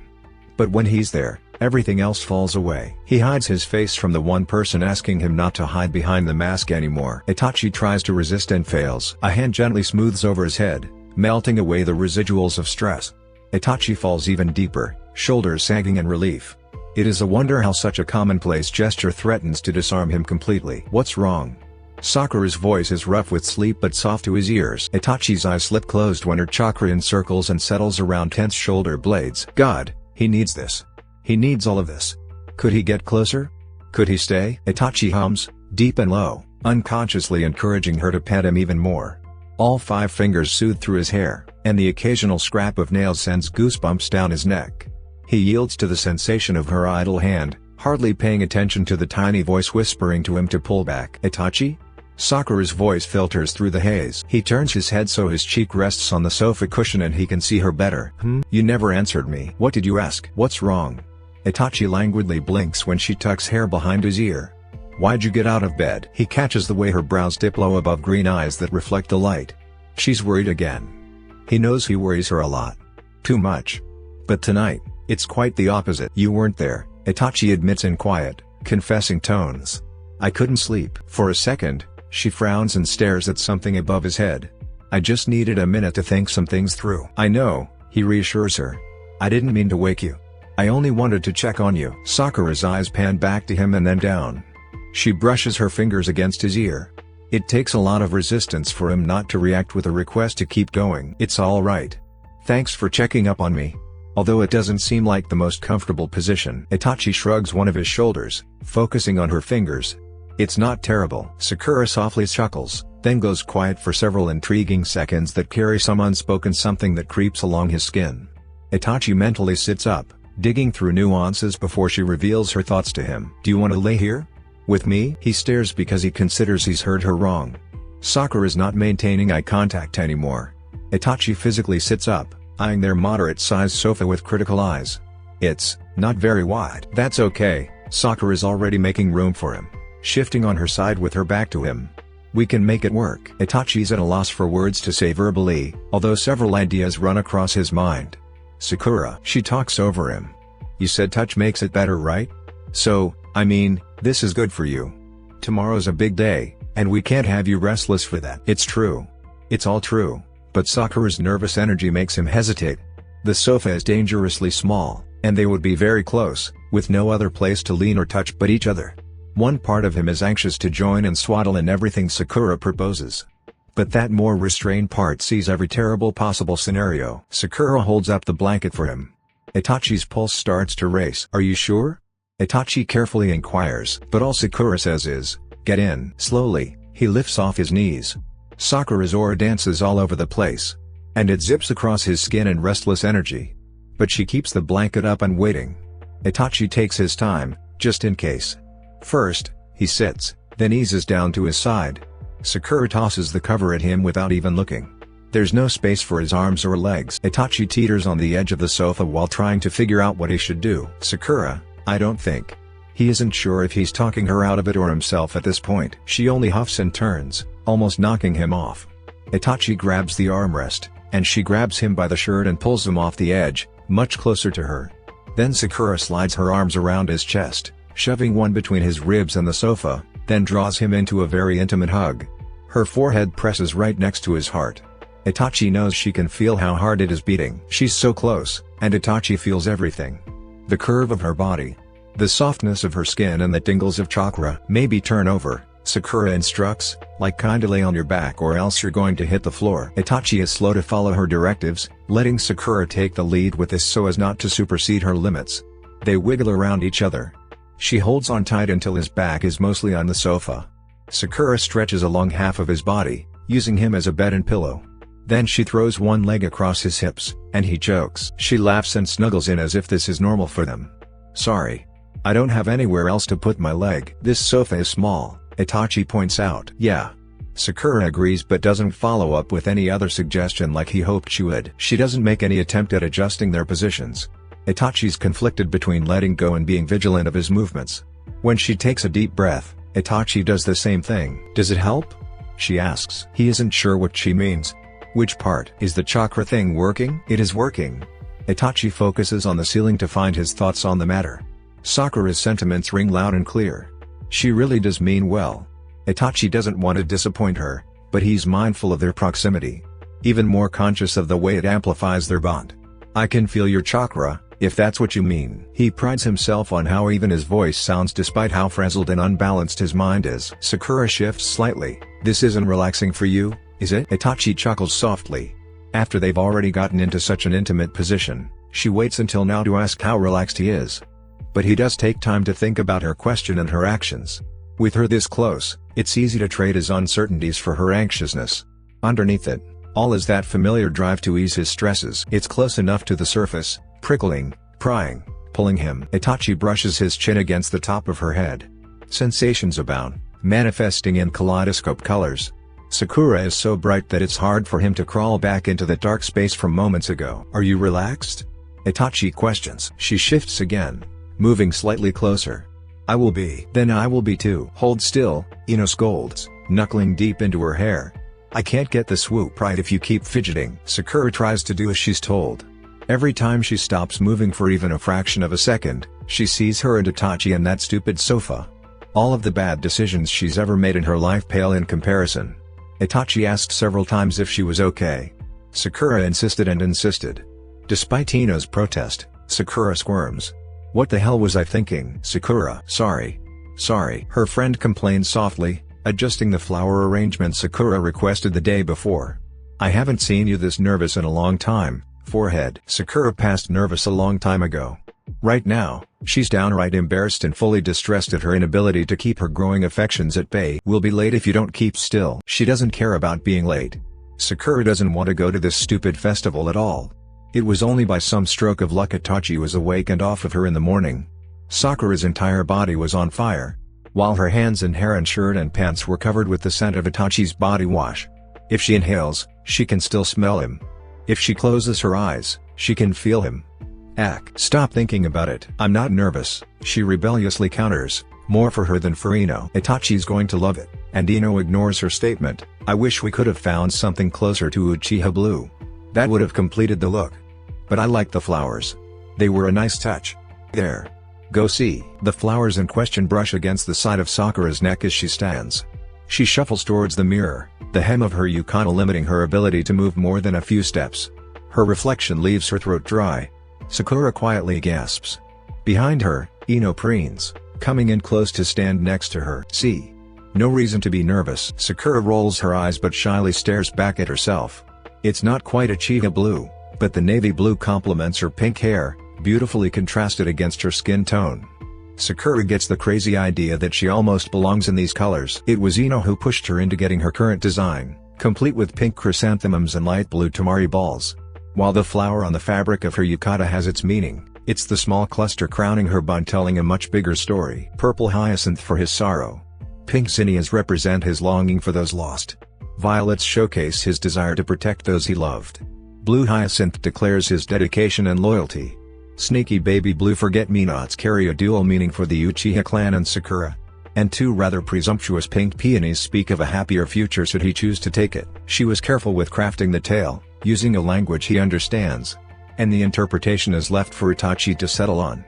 But when he's there, everything else falls away. He hides his face from the one person asking him not to hide behind the mask anymore. Itachi tries to resist and fails. A hand gently smooths over his head, melting away the residuals of stress. Itachi falls even deeper, shoulders sagging in relief. It is a wonder how such a commonplace gesture threatens to disarm him completely. What's wrong? Sakura's voice is rough with sleep but soft to his ears. Itachi's eyes slip closed when her chakra encircles and settles around tense shoulder blades. God, he needs this. He needs all of this. Could he get closer? Could he stay? Itachi hums, deep and low, unconsciously encouraging her to pet him even more. All 5 fingers soothe through his hair, and the occasional scrap of nails sends goosebumps down his neck. He yields to the sensation of her idle hand, hardly paying attention to the tiny voice whispering to him to pull back. Itachi? Sakura's voice filters through the haze. He turns his head so his cheek rests on the sofa cushion and he can see her better. You never answered me. What did you ask? What's wrong? Itachi languidly blinks when she tucks hair behind his ear. Why'd you get out of bed? He catches the way her brows dip low above green eyes that reflect the light. She's worried again. He knows he worries her a lot. Too much. But tonight, it's quite the opposite. You weren't there, Itachi admits in quiet, confessing tones. I couldn't sleep. For a second, she frowns and stares at something above his head. I just needed a minute to think some things through. I know, he reassures her. I didn't mean to wake you. I only wanted to check on you. Sakura's eyes pan back to him and then down. She brushes her fingers against his ear. It takes a lot of resistance for him not to react with a request to keep going. It's all right. Thanks for checking up on me. Although it doesn't seem like the most comfortable position. Itachi shrugs one of his shoulders, focusing on her fingers. It's not terrible. Sakura softly chuckles, then goes quiet for several intriguing seconds that carry some unspoken something that creeps along his skin. Itachi mentally sits up, digging through nuances before she reveals her thoughts to him. Do you want to lay here? With me? He stares because he considers he's heard her wrong. Sakura's not maintaining eye contact anymore. Itachi physically sits up, eyeing their moderate-sized sofa with critical eyes. It's not very wide. That's okay, Sakura's already making room for him, shifting on her side with her back to him. We can make it work. Itachi's at a loss for words to say verbally, although several ideas run across his mind. Sakura. She talks over him. You said touch makes it better, right? So, I mean, this is good for you. Tomorrow's a big day, and we can't have you restless for that. It's true. It's all true. But Sakura's nervous energy makes him hesitate. The sofa is dangerously small, and they would be very close, with no other place to lean or touch but each other. One part of him is anxious to join and swaddle in everything Sakura proposes. But that more restrained part sees every terrible possible scenario. Sakura holds up the blanket for him. Itachi's pulse starts to race. Are you sure? Itachi carefully inquires, but all Sakura says is, get in. Slowly, he lifts off his knees. Sakura's aura dances all over the place. And it zips across his skin in restless energy. But she keeps the blanket up and waiting. Itachi takes his time, just in case. First, he sits, then eases down to his side. Sakura tosses the cover at him without even looking. There's no space for his arms or legs. Itachi teeters on the edge of the sofa while trying to figure out what he should do. Sakura, I don't think. He isn't sure if he's talking her out of it or himself at this point. She only huffs and turns, almost knocking him off. Itachi grabs the armrest, and she grabs him by the shirt and pulls him off the edge, much closer to her. Then Sakura slides her arms around his chest, shoving one between his ribs and the sofa, then draws him into a very intimate hug. Her forehead presses right next to his heart. Itachi knows she can feel how hard it is beating. She's so close, and Itachi feels everything. The curve of her body, the softness of her skin and the tingles of chakra. Maybe turn over, Sakura instructs, like kinda lay on your back or else you're going to hit the floor. Itachi is slow to follow her directives, letting Sakura take the lead with this so as not to supersede her limits. They wiggle around each other. She holds on tight until his back is mostly on the sofa. Sakura stretches along half of his body, using him as a bed and pillow. Then she throws one leg across his hips, and he chokes. She laughs and snuggles in as if this is normal for them. Sorry. I don't have anywhere else to put my leg. This sofa is small, Itachi points out. Yeah. Sakura agrees but doesn't follow up with any other suggestion like he hoped she would. She doesn't make any attempt at adjusting their positions. Itachi's conflicted between letting go and being vigilant of his movements. When she takes a deep breath, Itachi does the same thing. Does it help? She asks. He isn't sure what she means. Which part? Is the chakra thing working? It is working. Itachi focuses on the ceiling to find his thoughts on the matter. Sakura's sentiments ring loud and clear. She really does mean well. Itachi doesn't want to disappoint her, but he's mindful of their proximity. Even more conscious of the way it amplifies their bond. I can feel your chakra, if that's what you mean. He prides himself on how even his voice sounds despite how frazzled and unbalanced his mind is. Sakura shifts slightly. This isn't relaxing for you, is it? Itachi chuckles softly. After they've already gotten into such an intimate position, she waits until now to ask how relaxed he is. But he does take time to think about her question and her actions. With her this close, it's easy to trade his uncertainties for her anxiousness. Underneath it, all is that familiar drive to ease his stresses. It's close enough to the surface, prickling, prying, pulling him. Itachi brushes his chin against the top of her head. Sensations abound, manifesting in kaleidoscope colors. Sakura is so bright that it's hard for him to crawl back into the dark space from moments ago. Are you relaxed? Itachi questions. She shifts again, moving slightly closer. I will be. Then I will be too. Hold still, Ino scolds, knuckling deep into her hair. I can't get the swoop right if you keep fidgeting. Sakura tries to do as she's told. Every time she stops moving for even a fraction of a second, she sees her and Itachi and that stupid sofa. All of the bad decisions she's ever made in her life pale in comparison. Itachi asked several times if she was okay. Sakura insisted and insisted. Despite Ino's protest, Sakura squirms. What the hell was I thinking? Sakura. Sorry. Her friend complained softly, adjusting the flower arrangement Sakura requested the day before. I haven't seen you this nervous in a long time, forehead. Sakura passed nervous a long time ago. Right now, she's downright embarrassed and fully distressed at her inability to keep her growing affections at bay. We'll be late if you don't keep still. She doesn't care about being late. Sakura doesn't want to go to this stupid festival at all. It was only by some stroke of luck Itachi was awake and off of her in the morning. Sakura's entire body was on fire, while her hands and hair and shirt and pants were covered with the scent of Itachi's body wash. If she inhales, she can still smell him. If she closes her eyes, she can feel him. Stop thinking about it. I'm not nervous, she rebelliously counters, more for her than for Ino. Itachi's going to love it, and Ino ignores her statement. I wish we could have found something closer to Uchiha blue. That would have completed the look. But I like the flowers. They were a nice touch. There. Go see. The flowers in question brush against the side of Sakura's neck as she stands. She shuffles towards the mirror, the hem of her yukata limiting her ability to move more than a few steps. Her reflection leaves her throat dry. Sakura quietly gasps. Behind her, Ino preens, coming in close to stand next to her. See. No reason to be nervous. Sakura rolls her eyes but shyly stares back at herself. It's not quite Uchiha blue, but the navy blue complements her pink hair, beautifully contrasted against her skin tone. Sakura gets the crazy idea that she almost belongs in these colors. It was Ino who pushed her into getting her current design, complete with pink chrysanthemums and light blue tamari balls. While the flower on the fabric of her yukata has its meaning, it's the small cluster crowning her bun telling a much bigger story. Purple hyacinth for his sorrow. Pink zinnias represent his longing for those lost. Violets showcase his desire to protect those he loved. Blue hyacinth declares his dedication and loyalty. Sneaky baby blue forget-me-nots carry a dual meaning for the Uchiha Clan and Sakura. And two rather presumptuous pink peonies speak of a happier future should he choose to take it. She was careful with crafting the tale, using a language he understands. And the interpretation is left for Itachi to settle on.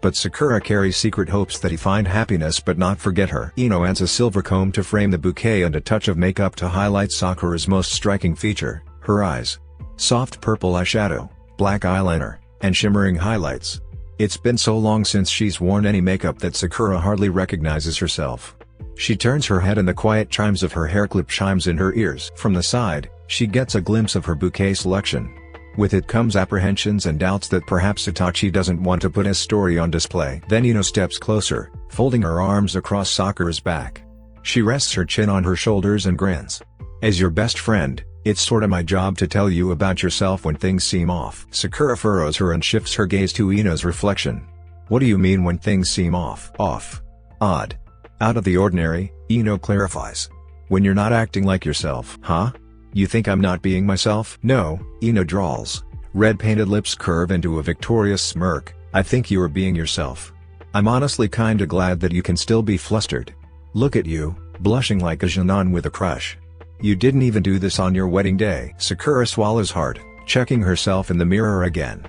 But Sakura carries secret hopes that he find happiness but not forget her. Ino adds a silver comb to frame the bouquet and a touch of makeup to highlight Sakura's most striking feature, Her eyes. Soft purple eyeshadow, black eyeliner, and shimmering highlights. It's been so long since she's worn any makeup that Sakura hardly recognizes herself. She turns her head and the quiet chimes of her hair clip chimes in her ears. From the side, she gets a glimpse of her bouquet selection. With it comes apprehensions and doubts that perhaps Itachi doesn't want to put his story on display. Then Ino steps closer, folding her arms across Sakura's back. She rests her chin on her shoulders and grins. As your best friend, it's sorta my job to tell you about yourself when things seem off. Sakura furrows her and shifts her gaze to Ino's reflection. What do you mean when things seem off? Off. Odd. Out of the ordinary, Ino clarifies. When you're not acting like yourself. Huh? You think I'm not being myself? No, Ino drawls. Red painted lips curve into a victorious smirk. I think you are being yourself. I'm honestly kinda glad that you can still be flustered. Look at you, blushing like a Janan with a crush. You didn't even do this on your wedding day. Sakura swallows hard, checking herself in the mirror again.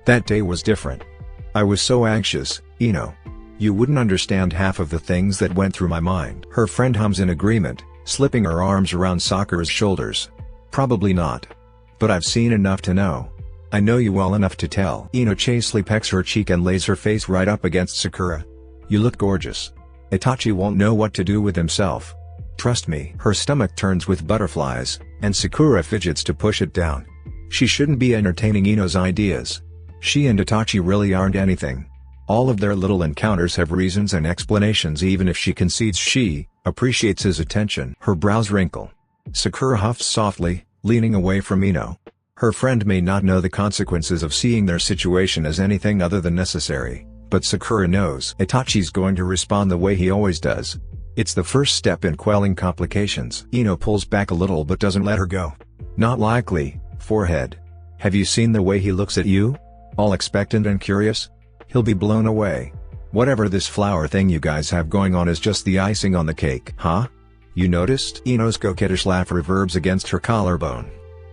That day was different. I was so anxious, Ino. You wouldn't understand half of the things that went through my mind. Her friend hums in agreement, slipping her arms around Sakura's shoulders. Probably not. But I've seen enough to know. I know you well enough to tell. Ino chastely pecks her cheek and lays her face right up against Sakura. You look gorgeous. Itachi won't know what to do with himself. Trust me. Her stomach turns with butterflies, and Sakura fidgets to push it down. She shouldn't be entertaining Ino's ideas. She and Itachi really aren't anything. All of their little encounters have reasons and explanations even if she concedes she appreciates his attention. Her brows wrinkle. Sakura huffs softly, leaning away from Ino. Her friend may not know the consequences of seeing their situation as anything other than necessary, but Sakura knows Itachi's going to respond the way he always does. It's the first step in quelling complications. Ino pulls back a little but doesn't let her go. Not likely, forehead. Have you seen the way he looks at you? All expectant and curious? He'll be blown away. Whatever this flower thing you guys have going on is just the icing on the cake. Huh? You noticed? Ino's coquettish laugh reverbs against her collarbone.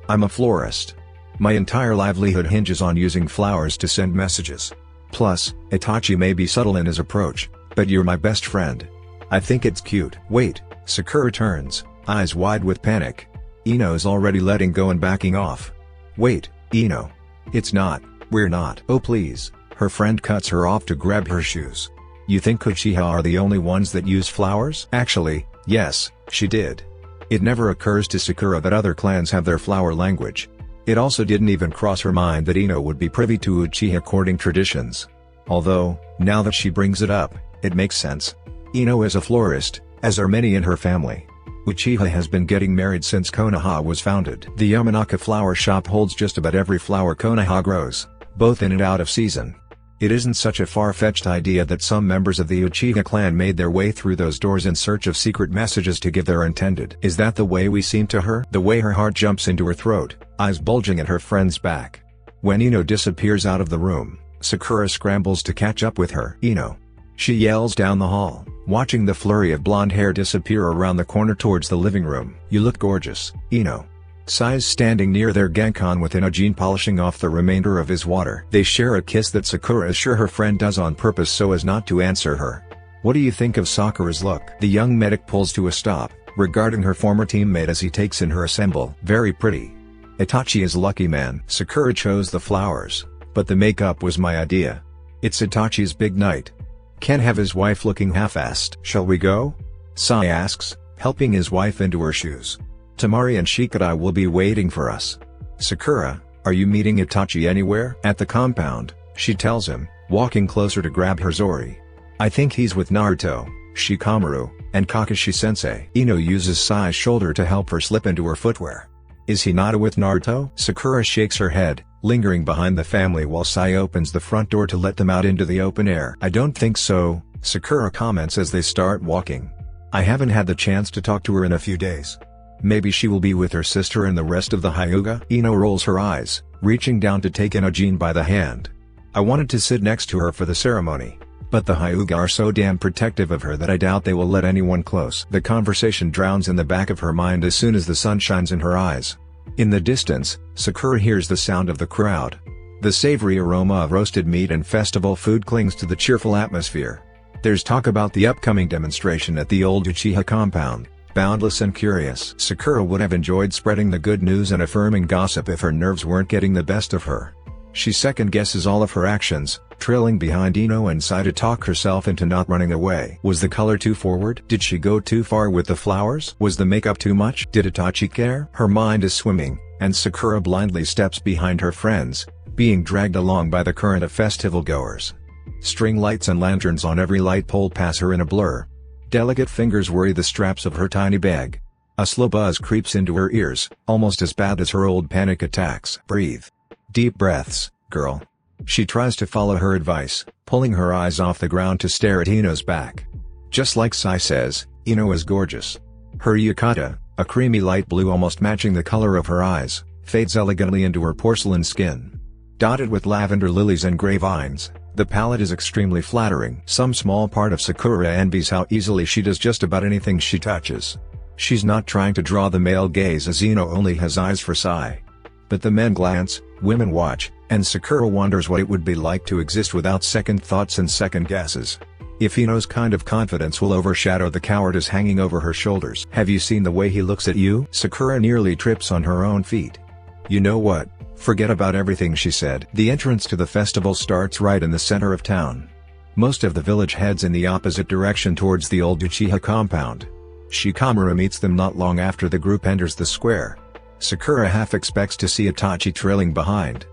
I'm a florist. My entire livelihood hinges on using flowers to send messages. Plus, Itachi may be subtle in his approach, but you're my best friend. I think it's cute. Wait, Sakura turns, eyes wide with panic. Ino's already letting go and backing off. Wait, Ino. It's not, we're not. Oh please, her friend cuts her off to grab her shoes. You think Uchiha are the only ones that use flowers? Actually, yes, she did. It never occurs to Sakura that other clans have their flower language. It also didn't even cross her mind that Ino would be privy to Uchiha courting traditions. Although, now that she brings it up, it makes sense. Ino is a florist, as are many in her family. Uchiha has been getting married since Konoha was founded. The Yamanaka flower shop holds just about every flower Konoha grows, both in and out of season. It isn't such a far-fetched idea that some members of the Uchiha clan made their way through those doors in search of secret messages to give their intended. Is that the way we seem to her? The way her heart jumps into her throat, eyes bulging at her friend's back. When Ino disappears out of the room, Sakura scrambles to catch up with her. Ino. She yells down the hall, watching the flurry of blonde hair disappear around the corner towards the living room. You look gorgeous, Ino. Sighs standing near their Genkan with Inojin polishing off the remainder of his water. They share a kiss that Sakura is sure her friend does on purpose so as not to answer her. What do you think of Sakura's look? The young medic pulls to a stop, regarding her former teammate as he takes in her assemble. Very pretty. Itachi is lucky man. Sakura chose the flowers, but the makeup was my idea. It's Itachi's big night. Can't have his wife looking half-assed. Shall we go? Sai asks, helping his wife into her shoes. Tamari and Shikadai will be waiting for us. Sakura, are you meeting Itachi anywhere? At the compound, she tells him, walking closer to grab her Zori. I think he's with Naruto, Shikamaru, and Kakashi-sensei. Ino uses Sai's shoulder to help her slip into her footwear. Is he not with Naruto? Sakura shakes her head, lingering behind the family while Sai opens the front door to let them out into the open air. I don't think so, Sakura comments as they start walking. I haven't had the chance to talk to her in a few days. Maybe she will be with her sister and the rest of the Hyuga? Ino rolls her eyes, reaching down to take Inojin by the hand. I wanted to sit next to her for the ceremony, but the Hyuga are so damn protective of her that I doubt they will let anyone close. The conversation drowns in the back of her mind as soon as the sun shines in her eyes. In the distance, Sakura hears the sound of the crowd. The savory aroma of roasted meat and festival food clings to the cheerful atmosphere. There's talk about the upcoming demonstration at the old Uchiha compound, boundless and curious. Sakura would have enjoyed spreading the good news and affirming gossip if her nerves weren't getting the best of her. She second-guesses all of her actions, trailing behind Ino and tries to talk herself into not running away. Was the color too forward? Did she go too far with the flowers? Was the makeup too much? Did Itachi care? Her mind is swimming, and Sakura blindly steps behind her friends, being dragged along by the current of festival-goers. String lights and lanterns on every light pole pass her in a blur. Delicate fingers worry the straps of her tiny bag. A slow buzz creeps into her ears, almost as bad as her old panic attacks. Breathe. Deep breaths, girl. She tries to follow her advice, pulling her eyes off the ground to stare at Ino's back. Just like Sai says, Ino is gorgeous. Her yukata, a creamy light blue almost matching the color of her eyes, fades elegantly into her porcelain skin. Dotted with lavender lilies and gray vines, the palette is extremely flattering. Some small part of Sakura envies how easily she does just about anything she touches. She's not trying to draw the male gaze as Ino only has eyes for Sai. But the men glance, women watch, and Sakura wonders what it would be like to exist without second thoughts and second guesses. If Ino's kind of confidence will overshadow the cowardice hanging over her shoulders. Have you seen the way he looks at you? Sakura nearly trips on her own feet. You know what? Forget about everything, she said. The entrance to the festival starts right in the center of town. Most of the village heads in the opposite direction towards the old Uchiha compound. Shikamaru meets them not long after the group enters the square. Sakura half expects to see Itachi trailing behind.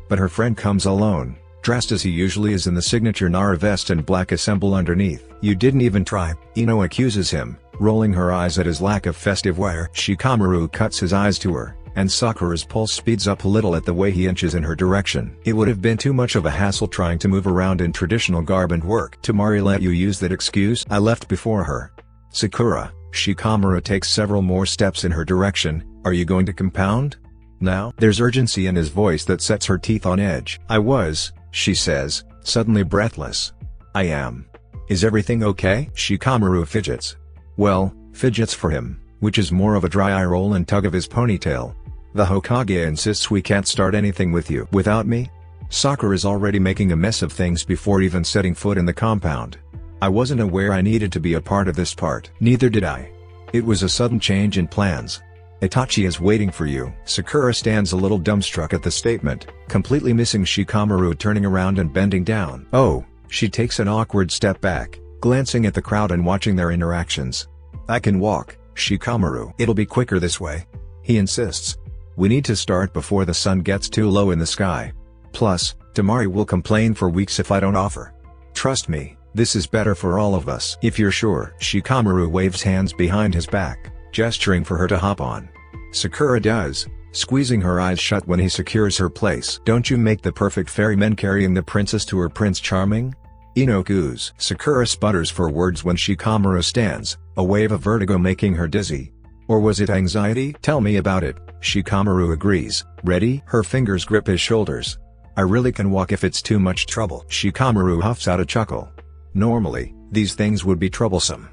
But her friend comes alone, dressed as he usually is in the signature Nara vest and black ensemble underneath. You didn't even try, Ino accuses him, rolling her eyes at his lack of festive wear. Shikamaru cuts his eyes to her, and Sakura's pulse speeds up a little at the way he inches in her direction. It would have been too much of a hassle trying to move around in traditional garb and work. Tamari let you use that excuse? I left before her. Sakura. Shikamaru takes several more steps in her direction. Are you going to compound? Now? There's urgency in his voice that sets her teeth on edge. I was, she says, suddenly breathless. I am. Is everything okay? Shikamaru fidgets. Well, fidgets for him, which is more of a dry eye roll and tug of his ponytail. The Hokage insists we can't start anything with you. Without me? Sakura is already making a mess of things before even setting foot in the compound. I wasn't aware I needed to be a part of this part. Neither did I. It was a sudden change in plans. Itachi is waiting for you. Sakura stands a little dumbstruck at the statement, completely missing Shikamaru turning around and bending down. Oh, she takes an awkward step back, glancing at the crowd and watching their interactions. I can walk, Shikamaru. It'll be quicker this way. He insists. We need to start before the sun gets too low in the sky. Plus, Tamari will complain for weeks if I don't offer. Trust me, this is better for all of us. If you're sure. Shikamaru waves hands behind his back, gesturing for her to hop on. Sakura does, squeezing her eyes shut when he secures her place. Don't you make the perfect ferryman carrying the princess to her Prince Charming? Ino coos. Sakura sputters for words when Shikamaru stands, a wave of vertigo making her dizzy. Or was it anxiety? Tell me about it. Shikamaru agrees. Ready? Her fingers grip his shoulders. I really can walk if it's too much trouble. Shikamaru huffs out a chuckle. Normally, these things would be troublesome.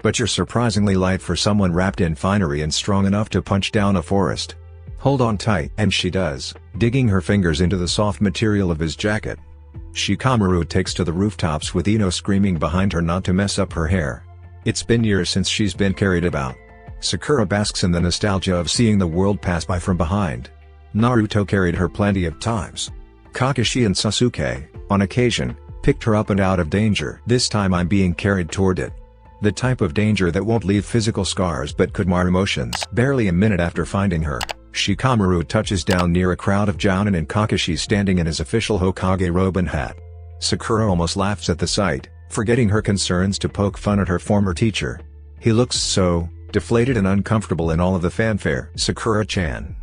But you're surprisingly light for someone wrapped in finery and strong enough to punch down a forest. Hold on tight. And she does, digging her fingers into the soft material of his jacket. Shikamaru takes to the rooftops with Ino screaming behind her not to mess up her hair. It's been years since she's been carried about. Sakura basks in the nostalgia of seeing the world pass by from behind. Naruto carried her plenty of times. Kakashi and Sasuke, on occasion, picked her up and out of danger. This time I'm being carried toward it. The type of danger that won't leave physical scars but could mar emotions. Barely a minute after finding her, Shikamaru touches down near a crowd of Jounin and Kakashi standing in his official Hokage robe and hat. Sakura almost laughs at the sight, forgetting her concerns to poke fun at her former teacher. He looks so deflated and uncomfortable in all of the fanfare. Sakura-chan.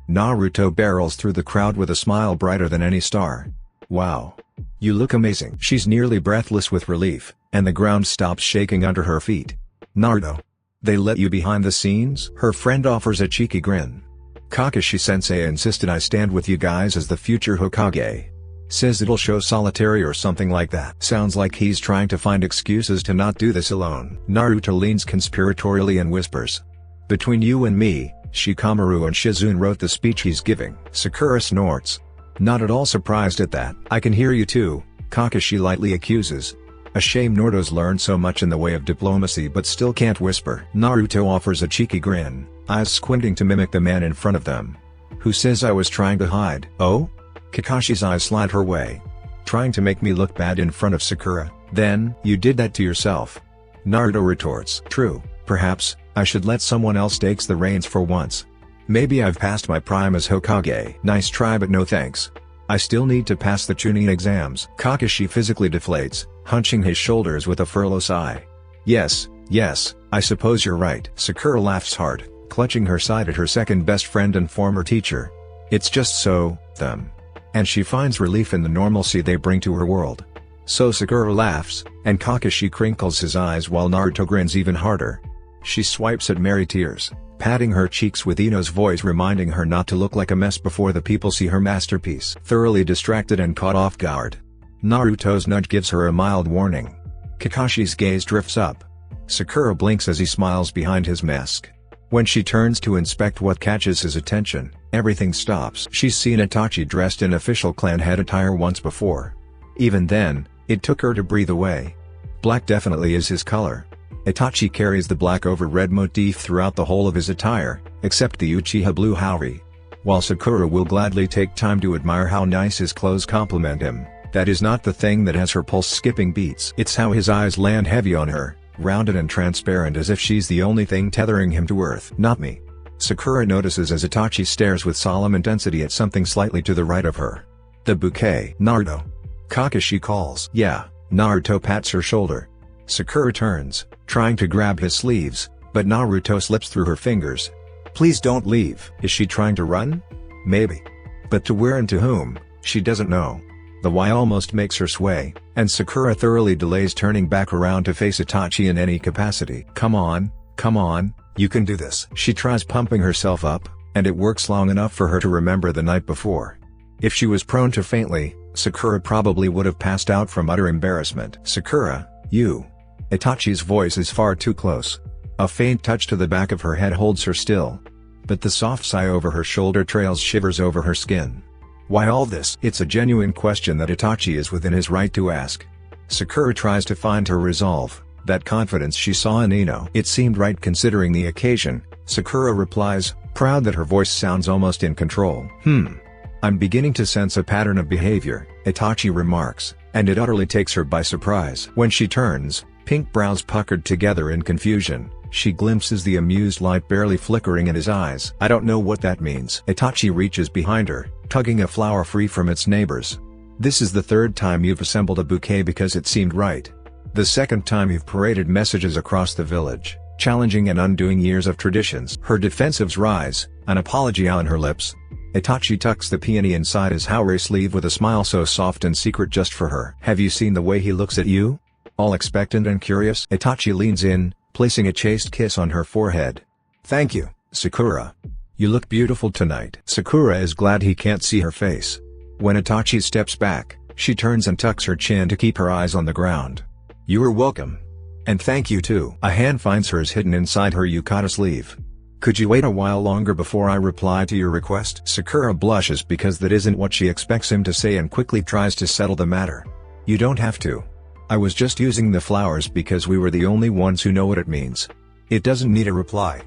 Naruto barrels through the crowd with a smile brighter than any star. Wow. You look amazing. She's nearly breathless with relief, and the ground stops shaking under her feet. Naruto. They let you behind the scenes? Her friend offers a cheeky grin. Kakashi-sensei insisted I stand with you guys as the future Hokage. Says it'll show solitary or something like that. Sounds like he's trying to find excuses to not do this alone. Naruto leans conspiratorially and whispers. Between you and me, Shikamaru and Shizune wrote the speech he's giving. Sakura snorts. Not at all surprised at that. I can hear you too, Kakashi lightly accuses. A shame Naruto's learned so much in the way of diplomacy but still can't whisper. Naruto offers a cheeky grin, eyes squinting to mimic the man in front of them. Who says I was trying to hide? Oh? Kakashi's eyes slide her way. Trying to make me look bad in front of Sakura, then you did that to yourself. Naruto retorts. True, perhaps, I should let someone else take the reins for once. Maybe I've passed my prime as Hokage. Nice try but no thanks. I still need to pass the Chunin exams. Kakashi physically deflates, hunching his shoulders with a furlough sigh. Yes, I suppose you're right. Sakura laughs hard, clutching her side at her second best friend and former teacher. It's just so, them. And she finds relief in the normalcy they bring to her world. So Sakura laughs, and Kakashi crinkles his eyes while Naruto grins even harder. She swipes at merry tears, patting her cheeks with Ino's voice reminding her not to look like a mess before the people see her masterpiece. Thoroughly distracted and caught off guard, Naruto's nudge gives her a mild warning. Kakashi's gaze drifts up. Sakura blinks as he smiles behind his mask. When she turns to inspect what catches his attention, everything stops. She's seen Itachi dressed in official clan head attire once before. Even then, it took her to breathe away. Black definitely is his color. Itachi carries the black over red motif throughout the whole of his attire, except the Uchiha blue Haori. While Sakura will gladly take time to admire how nice his clothes complement him, that is not the thing that has her pulse skipping beats. It's how his eyes land heavy on her, rounded and transparent as if she's the only thing tethering him to earth. Not me. Sakura notices as Itachi stares with solemn intensity at something slightly to the right of her. The bouquet. Naruto. Kakashi calls. Yeah. Naruto pats her shoulder. Sakura turns, trying to grab his sleeves, but Naruto slips through her fingers. Please don't leave. Is she trying to run? Maybe. But to where and to whom, she doesn't know. The why almost makes her sway, and Sakura thoroughly delays turning back around to face Itachi in any capacity. Come on, you can do this. She tries pumping herself up, and it works long enough for her to remember the night before. If she was prone to faintly, Sakura probably would have passed out from utter embarrassment. Sakura, you. Itachi's voice is far too close. A faint touch to the back of her head holds her still. But the soft sigh over her shoulder trails shivers over her skin. Why all this? It's a genuine question that Itachi is within his right to ask. Sakura tries to find her resolve, that confidence she saw in Ino. It seemed right considering the occasion. Sakura replies, proud that her voice sounds almost in control. I'm beginning to sense a pattern of behavior, Itachi remarks, and it utterly takes her by surprise. When she turns, pink brows puckered together in confusion, she glimpses the amused light barely flickering in his eyes. I don't know what that means. Itachi reaches behind her, tugging a flower free from its neighbors. This is the third time you've assembled a bouquet because it seemed right. The second time you've paraded messages across the village, challenging and undoing years of traditions. Her defensives rise, an apology on her lips. Itachi tucks the peony inside his Haori sleeve with a smile so soft and secret just for her. Have you seen the way he looks at you? All expectant and curious. Itachi leans in, placing a chaste kiss on her forehead. Thank you, Sakura. You look beautiful tonight. Sakura is glad he can't see her face. When Itachi steps back, she turns and tucks her chin to keep her eyes on the ground. You are welcome. And thank you too. A hand finds hers hidden inside her yukata sleeve. Could you wait a while longer before I reply to your request? Sakura blushes because that isn't what she expects him to say and quickly tries to settle the matter. You don't have to. I was just using the flowers because we were the only ones who know what it means. It doesn't need a reply.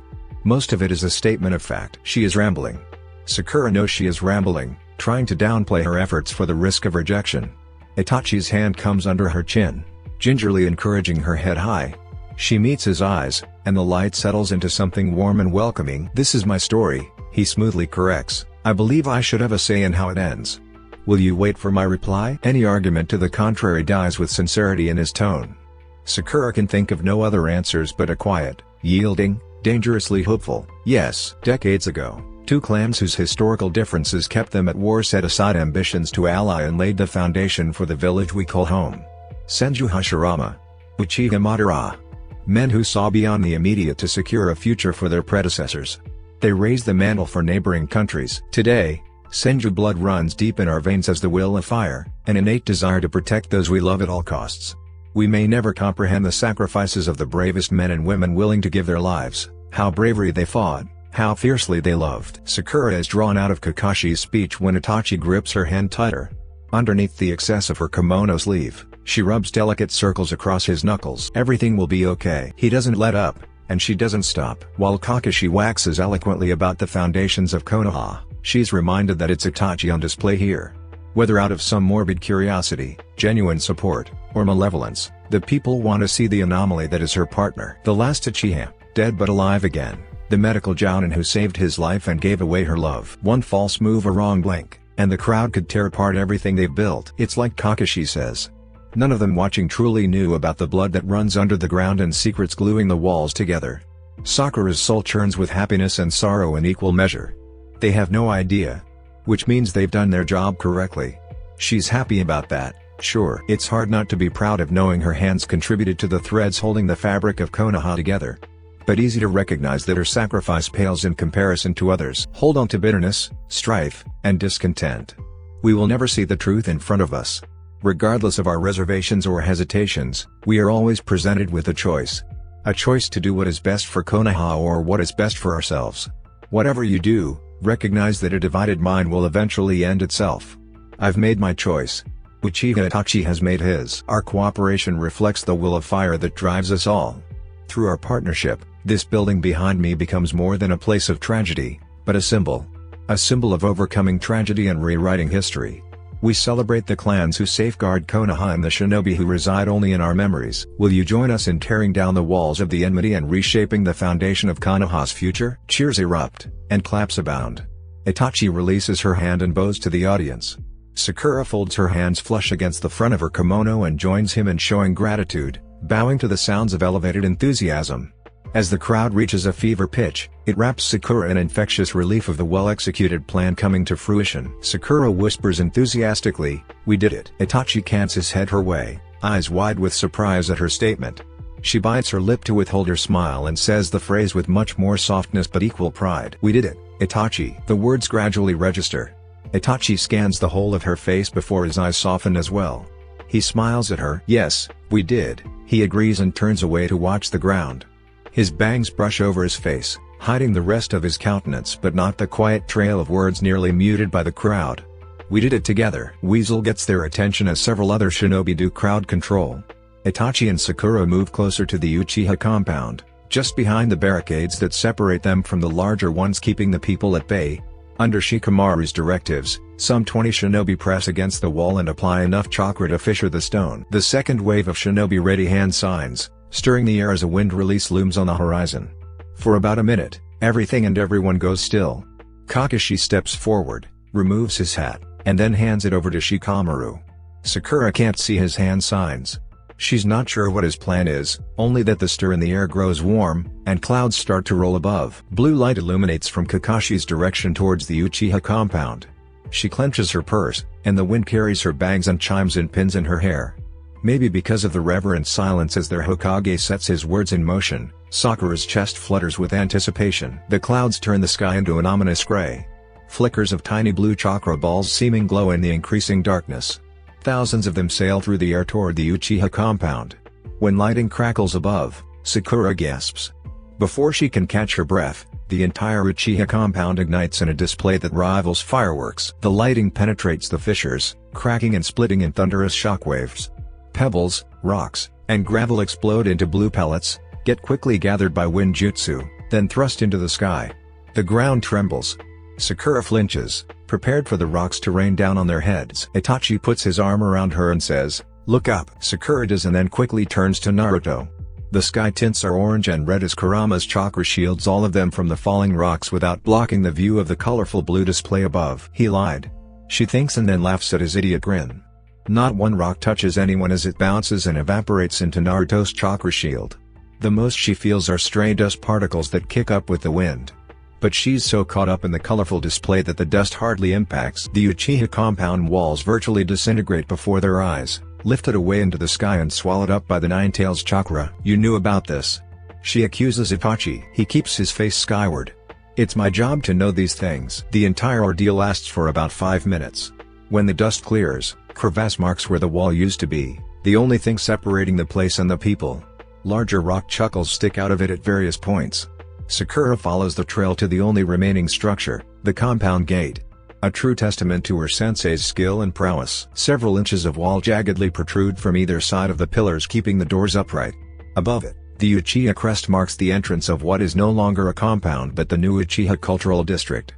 Most of it is a statement of fact. She is rambling. Sakura knows she is rambling, trying to downplay her efforts for the risk of rejection. Itachi's hand comes under her chin, gingerly encouraging her head high. She meets his eyes, and the light settles into something warm and welcoming. This is my story, he smoothly corrects. I believe I should have a say in how it ends. Will you wait for my reply? Any argument to the contrary dies with sincerity in his tone. Sakura can think of no other answers but a quiet, yielding, dangerously hopeful yes. Decades ago, two clans whose historical differences kept them at war set aside ambitions to ally and laid the foundation for the village we call home. Senju Hashirama. Uchiha Madara. Men who saw beyond the immediate to secure a future for their predecessors. They raised the mantle for neighboring countries. Today, Senju blood runs deep in our veins as the will of fire, an innate desire to protect those we love at all costs. We may never comprehend the sacrifices of the bravest men and women willing to give their lives, how bravely they fought, how fiercely they loved. Sakura is drawn out of Kakashi's speech when Itachi grips her hand tighter. Underneath the excess of her kimono sleeve, She rubs delicate circles across his knuckles. Everything will be okay. He doesn't let up, and she doesn't stop. While Kakashi waxes eloquently about the foundations of Konoha, she's reminded that it's Itachi on display here. Whether out of some morbid curiosity, genuine support, or malevolence, the people want to see the anomaly that is her partner. The last Uchiha, dead but alive again, the medical jounin who saved his life and gave away her love. One false move or wrong blink, and the crowd could tear apart everything they've built. It's like Kakashi says. None of them watching truly knew about the blood that runs under the ground and secrets gluing the walls together. Sakura's soul churns with happiness and sorrow in equal measure. They have no idea. Which means they've done their job correctly. She's happy about that, sure. It's hard not to be proud of knowing her hands contributed to the threads holding the fabric of Konoha together. But easy to recognize that her sacrifice pales in comparison to others. Hold on to bitterness, strife, and discontent. We will never see the truth in front of us. Regardless of our reservations or hesitations, we are always presented with a choice. A choice to do what is best for Konoha or what is best for ourselves. Whatever you do, recognize that a divided mind will eventually end itself. I've made my choice. Uchiha Itachi has made his. Our cooperation reflects the will of fire that drives us all. Through our partnership, this building behind me becomes more than a place of tragedy, but a symbol. A symbol of overcoming tragedy and rewriting history. We celebrate the clans who safeguard Konoha and the shinobi who reside only in our memories. Will you join us in tearing down the walls of the enmity and reshaping the foundation of Konoha's future? Cheers erupt, and claps abound. Itachi releases her hand and bows to the audience. Sakura folds her hands flush against the front of her kimono and joins him in showing gratitude, bowing to the sounds of elevated enthusiasm. As the crowd reaches a fever pitch, it wraps Sakura in infectious relief of the well-executed plan coming to fruition. Sakura whispers enthusiastically, "We did it." Itachi cants his head her way, eyes wide with surprise at her statement. She bites her lip to withhold her smile and says the phrase with much more softness but equal pride. "We did it, Itachi." The words gradually register. Itachi scans the whole of her face before his eyes soften as well. He smiles at her. "Yes, we did," he agrees and turns away to watch the ground. His bangs brush over his face, hiding the rest of his countenance but not the quiet trail of words nearly muted by the crowd. "We did it together." Weasel gets their attention as several other shinobi do crowd control. Itachi and Sakura move closer to the Uchiha compound, just behind the barricades that separate them from the larger ones keeping the people at bay. Under Shikamaru's directives, some 20 shinobi press against the wall and apply enough chakra to fissure the stone. The second wave of shinobi ready hand signs, stirring the air as a wind release looms on the horizon. For about a minute, everything and everyone goes still. Kakashi steps forward, removes his hat, and then hands it over to Shikamaru. Sakura can't see his hand signs. She's not sure what his plan is, only that the stir in the air grows warm, and clouds start to roll above. Blue light illuminates from Kakashi's direction towards the Uchiha compound. She clenches her purse, and the wind carries her bangs and chimes and pins in her hair. Maybe because of the reverent silence as their Hokage sets his words in motion, Sakura's chest flutters with anticipation. The clouds turn the sky into an ominous gray. Flickers of tiny blue chakra balls seeming glow in the increasing darkness. Thousands of them sail through the air toward the Uchiha compound. When lighting crackles above, Sakura gasps. Before she can catch her breath, the entire Uchiha compound ignites in a display that rivals fireworks. The lighting penetrates the fissures, cracking and splitting in thunderous shockwaves. Pebbles, rocks, and gravel explode into blue pellets, get quickly gathered by wind jutsu, then thrust into the sky. The ground trembles. Sakura flinches, prepared for the rocks to rain down on their heads. Itachi puts his arm around her and says, "Look up." Sakura does and then quickly turns to Naruto. The sky tints are orange and red as Kurama's chakra shields all of them from the falling rocks without blocking the view of the colorful blue display above. He lied. She thinks and then laughs at his idiot grin. Not one rock touches anyone as it bounces and evaporates into Naruto's chakra shield. The most she feels are stray dust particles that kick up with the wind. But she's so caught up in the colorful display that the dust hardly impacts. The Uchiha compound walls virtually disintegrate before their eyes, lifted away into the sky and swallowed up by the Nine Tails chakra. "You knew about this?" she accuses Itachi. He keeps his face skyward. "It's my job to know these things." The entire ordeal lasts for about 5 minutes. When the dust clears, crevasse marks where the wall used to be, the only thing separating the place and the people. Larger rock chuckles stick out of it at various points. Sakura follows the trail to the only remaining structure, the compound gate. A true testament to her sensei's skill and prowess. Several inches of wall jaggedly protrude from either side of the pillars, keeping the doors upright. Above it, the Uchiha crest marks the entrance of what is no longer a compound but the new Uchiha Cultural District.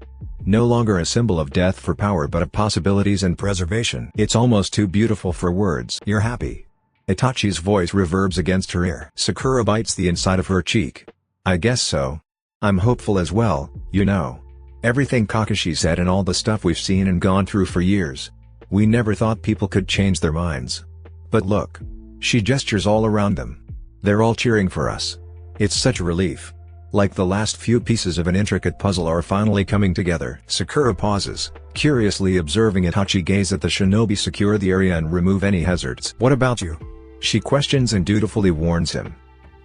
No longer a symbol of death for power but of possibilities and preservation. It's almost too beautiful for words. You're happy? Itachi's voice reverbs against her ear. Sakura bites the inside of her cheek. I guess so. I'm hopeful as well, you know. Everything Kakashi said and all the stuff we've seen and gone through for years. We never thought people could change their minds. But look. She gestures all around them. They're all cheering for us. It's such a relief. Like the last few pieces of an intricate puzzle are finally coming together. Sakura pauses, curiously observing Itachi gaze at the shinobi secure the area and remove any hazards. What about you? She questions and dutifully warns him.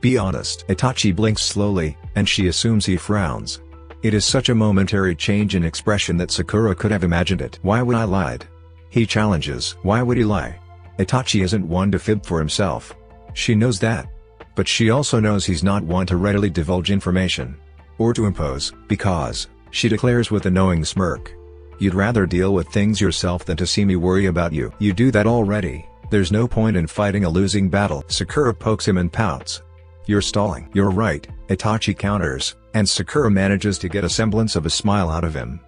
Be honest. Itachi blinks slowly, and she assumes he frowns. It is such a momentary change in expression that Sakura could have imagined it. Why would I lied? He challenges. Why would he lie? Itachi isn't one to fib for himself. She knows that. But she also knows he's not one to readily divulge information. Or to impose, because, she declares with a knowing smirk. You'd rather deal with things yourself than to see me worry about you. You do that already, there's no point in fighting a losing battle. Sakura pokes him and pouts. You're stalling. You're right, Itachi counters, and Sakura manages to get a semblance of a smile out of him.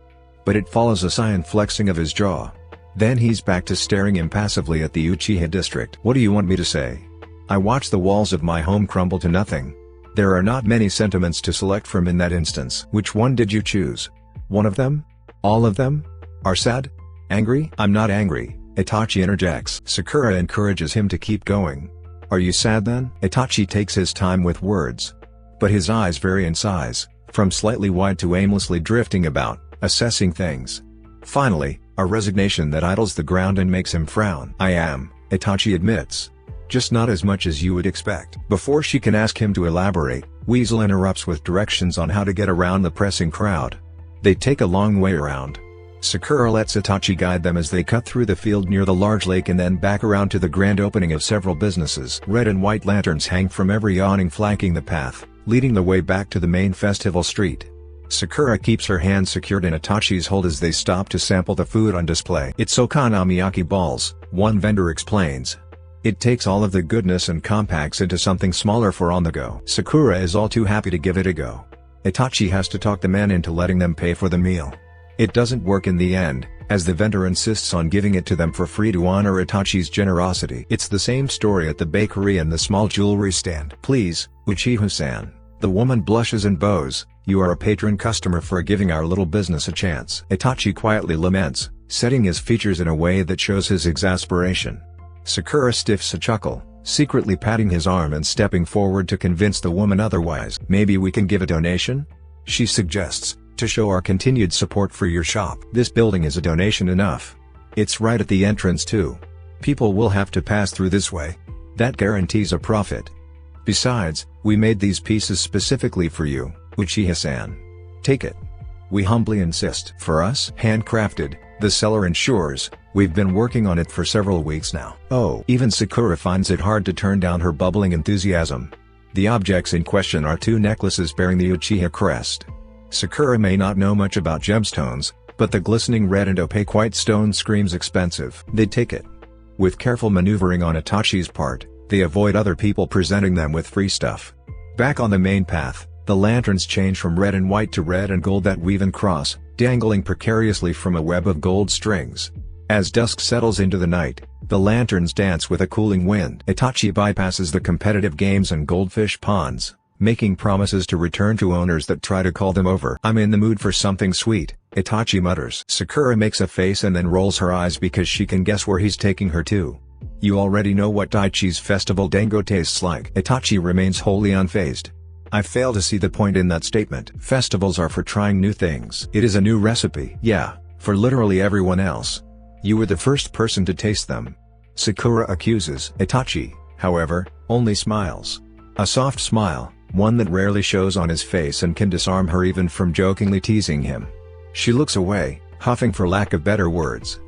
But it follows a sigh and flexing of his jaw. Then he's back to staring impassively at the Uchiha district. What do you want me to say? I watch the walls of my home crumble to nothing. There are not many sentiments to select from in that instance. Which one did you choose? One of them? All of them? Are sad? Angry? I'm not angry, Itachi interjects. Sakura encourages him to keep going. Are you sad then? Itachi takes his time with words. But his eyes vary in size, from slightly wide to aimlessly drifting about, assessing things. Finally, a resignation that idles the ground and makes him frown. I am, Itachi admits. Just not as much as you would expect. Before she can ask him to elaborate, Weasel interrupts with directions on how to get around the pressing crowd. They take a long way around. Sakura lets Itachi guide them as they cut through the field near the large lake and then back around to the grand opening of several businesses. Red and white lanterns hang from every awning flanking the path, leading the way back to the main festival street. Sakura keeps her hand secured in Itachi's hold as they stop to sample the food on display. It's okonomiyaki balls, one vendor explains. It takes all of the goodness and compacts into something smaller for on the go. Sakura is all too happy to give it a go. Itachi has to talk the man into letting them pay for the meal. It doesn't work in the end, as the vendor insists on giving it to them for free to honor Itachi's generosity. It's the same story at the bakery and the small jewelry stand. Please, Uchiha-san. The woman blushes and bows. You are a patron customer for giving our little business a chance. Itachi quietly laments, setting his features in a way that shows his exasperation. Sakura stiffs a chuckle, secretly patting his arm and stepping forward to convince the woman otherwise. Maybe we can give a donation? She suggests, to show our continued support for your shop. This building is a donation enough. It's right at the entrance too. People will have to pass through this way. That guarantees a profit. Besides, we made these pieces specifically for you, Uchiha-san. Take it. We humbly insist. For us? Handcrafted, the seller ensures. We've been working on it for several weeks now. Oh. Even Sakura finds it hard to turn down her bubbling enthusiasm. The objects in question are two necklaces bearing the Uchiha crest. Sakura may not know much about gemstones, but the glistening red and opaque white stone screams expensive. They take it. With careful maneuvering on Itachi's part, they avoid other people presenting them with free stuff. Back on the main path, the lanterns change from red and white to red and gold that weave and cross, dangling precariously from a web of gold strings. As dusk settles into the night, the lanterns dance with a cooling wind. Itachi bypasses the competitive games and goldfish ponds, making promises to return to owners that try to call them over. I'm in the mood for something sweet, Itachi mutters. Sakura makes a face and then rolls her eyes because she can guess where he's taking her to. You already know what Daichi's festival dango tastes like. Itachi remains wholly unfazed. I fail to see the point in that statement. Festivals are for trying new things. It is a new recipe. Yeah, for literally everyone else. You were the first person to taste them. Sakura accuses. Itachi, however, only smiles. A soft smile, one that rarely shows on his face and can disarm her even from jokingly teasing him. She looks away, huffing for lack of better words.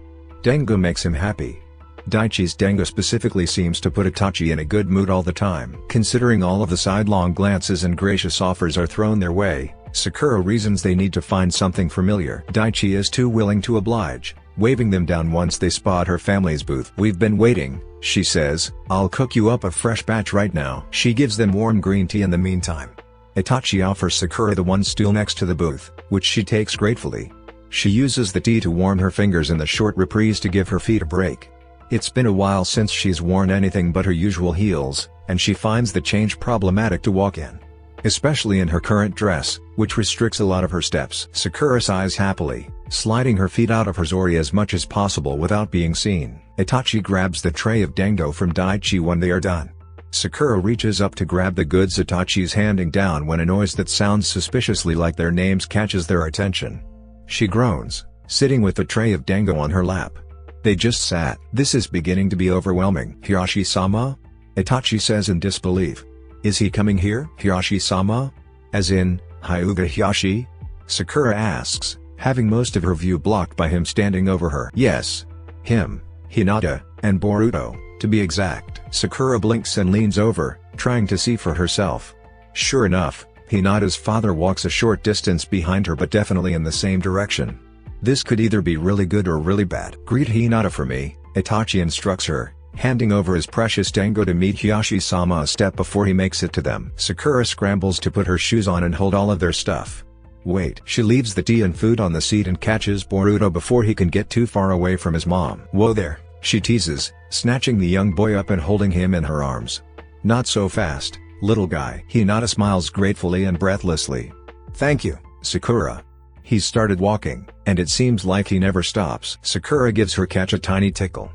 Dango makes him happy. Daichi's dango specifically seems to put Itachi in a good mood all the time. Considering all of the sidelong glances and gracious offers are thrown their way, Sakura reasons they need to find something familiar. Daichi is too willing to oblige, waving them down once they spot her family's booth. "We've been waiting," she says. "I'll cook you up a fresh batch right now." She gives them warm green tea in the meantime. Itachi offers Sakura the one stool next to the booth, which she takes gratefully. She uses the tea to warm her fingers in the short reprise to give her feet a break. It's been a while since she's worn anything but her usual heels, and she finds the change problematic to walk in. Especially in her current dress, which restricts a lot of her steps. Sakura sighs happily, sliding her feet out of her zori as much as possible without being seen. Itachi grabs the tray of dango from Daichi when they are done. Sakura reaches up to grab the goods Itachi's handing down when a noise that sounds suspiciously like their names catches their attention. She groans, sitting with the tray of dango on her lap. They just sat. "This is beginning to be overwhelming." "Hiyashi-sama?" Itachi says in disbelief. "Is he coming here?" "Hiyashi-sama? As in, Hyuga Hiyashi?" Sakura asks, having most of her view blocked by him standing over her. "Yes. Him, Hinata, and Boruto, to be exact." Sakura blinks and leans over, trying to see for herself. Sure enough, Hinata's father walks a short distance behind her but definitely in the same direction. This could either be really good or really bad. "Greet Hinata for me," Itachi instructs her, handing over his precious dango to meet Hiyashi-sama a step before he makes it to them. Sakura scrambles to put her shoes on and hold all of their stuff. Wait. She leaves the tea and food on the seat and catches Boruto before he can get too far away from his mom. "Whoa there," she teases, snatching the young boy up and holding him in her arms. "Not so fast, little guy." Hinata smiles gratefully and breathlessly. "Thank you, Sakura." He's started walking, and it seems like he never stops. Sakura gives her catch a tiny tickle.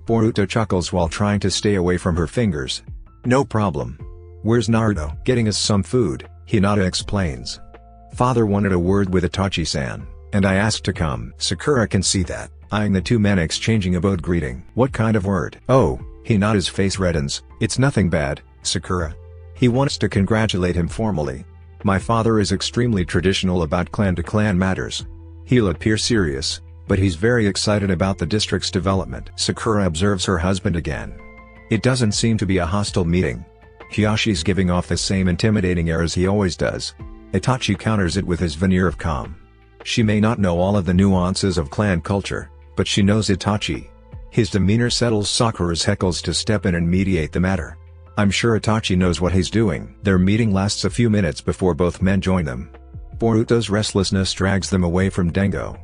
Boruto chuckles while trying to stay away from her fingers. "No problem. Where's Naruto?" "Getting us some food," Hinata explains. "Father wanted a word with Itachi-san, and I asked to come." Sakura can see that, eyeing the two men exchanging a bowed greeting. "What kind of word?" "Oh," Hinata's face reddens. "It's nothing bad, Sakura. He wants to congratulate him formally. My father is extremely traditional about clan-to-clan matters. He'll appear serious, but he's very excited about the district's development." Sakura observes her husband again. It doesn't seem to be a hostile meeting. Hiyashi's giving off the same intimidating air as he always does. Itachi counters it with his veneer of calm. She may not know all of the nuances of clan culture, but she knows Itachi. His demeanor settles Sakura's heckles to step in and mediate the matter. I'm sure Itachi knows what he's doing. Their meeting lasts a few minutes before both men join them. Boruto's restlessness drags them away from Dango.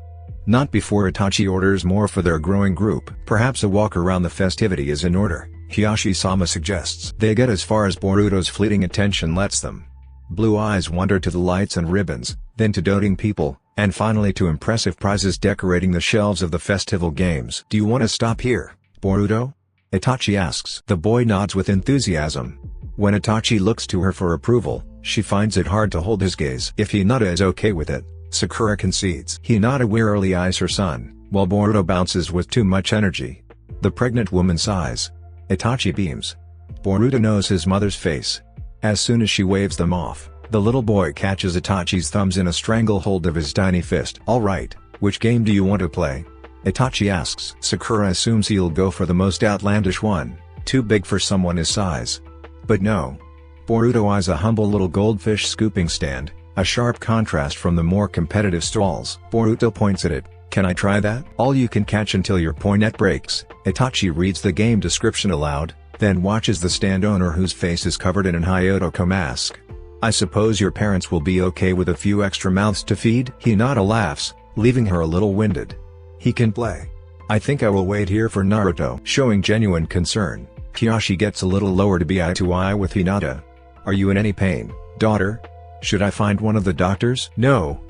Not before Itachi orders more for their growing group. Perhaps a walk around the festivity is in order, Hiyashi-sama suggests. They get as far as Boruto's fleeting attention lets them. Blue eyes wander to the lights and ribbons, then to doting people, and finally to impressive prizes decorating the shelves of the festival games. "Do you want to stop here, Boruto?" Itachi asks. The boy nods with enthusiasm. When Itachi looks to her for approval, she finds it hard to hold his gaze. If Hinata is okay with it, Sakura concedes. Hinata wearily eyes her son, while Boruto bounces with too much energy. The pregnant woman sighs. Itachi beams. Boruto knows his mother's face. As soon as she waves them off, the little boy catches Itachi's thumbs in a stranglehold of his tiny fist. "All right, which game do you want to play?" Itachi asks. Sakura assumes he'll go for the most outlandish one, too big for someone his size. But no. Boruto eyes a humble little goldfish scooping stand, a sharp contrast from the more competitive stalls. Boruto points at it. "Can I try that?" "All you can catch until your poinet breaks." Itachi reads the game description aloud, then watches the stand owner whose face is covered in an Hyotoko mask. "I suppose your parents will be okay with a few extra mouths to feed?" Hinata laughs, leaving her a little winded. "He can play. I think I will wait here for Naruto." Showing genuine concern, Hiyashi gets a little lower to be eye to eye with Hinata. "Are you in any pain, daughter? Should I find one of the doctors?" No,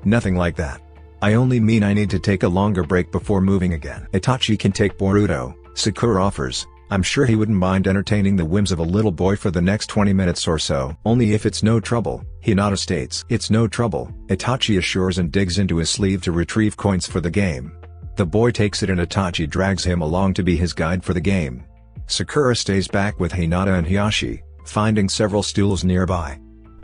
nothing like that. I only mean I need to take a longer break before moving again." Itachi can take Boruto, Sakura offers. "I'm sure he wouldn't mind entertaining the whims of a little boy for the next 20 minutes or so. Only if it's no trouble," Hinata states. "It's no trouble," Itachi assures and digs into his sleeve to retrieve coins for the game. The boy takes it and Itachi drags him along to be his guide for the game. Sakura stays back with Hinata and Hiyashi, finding several stools nearby.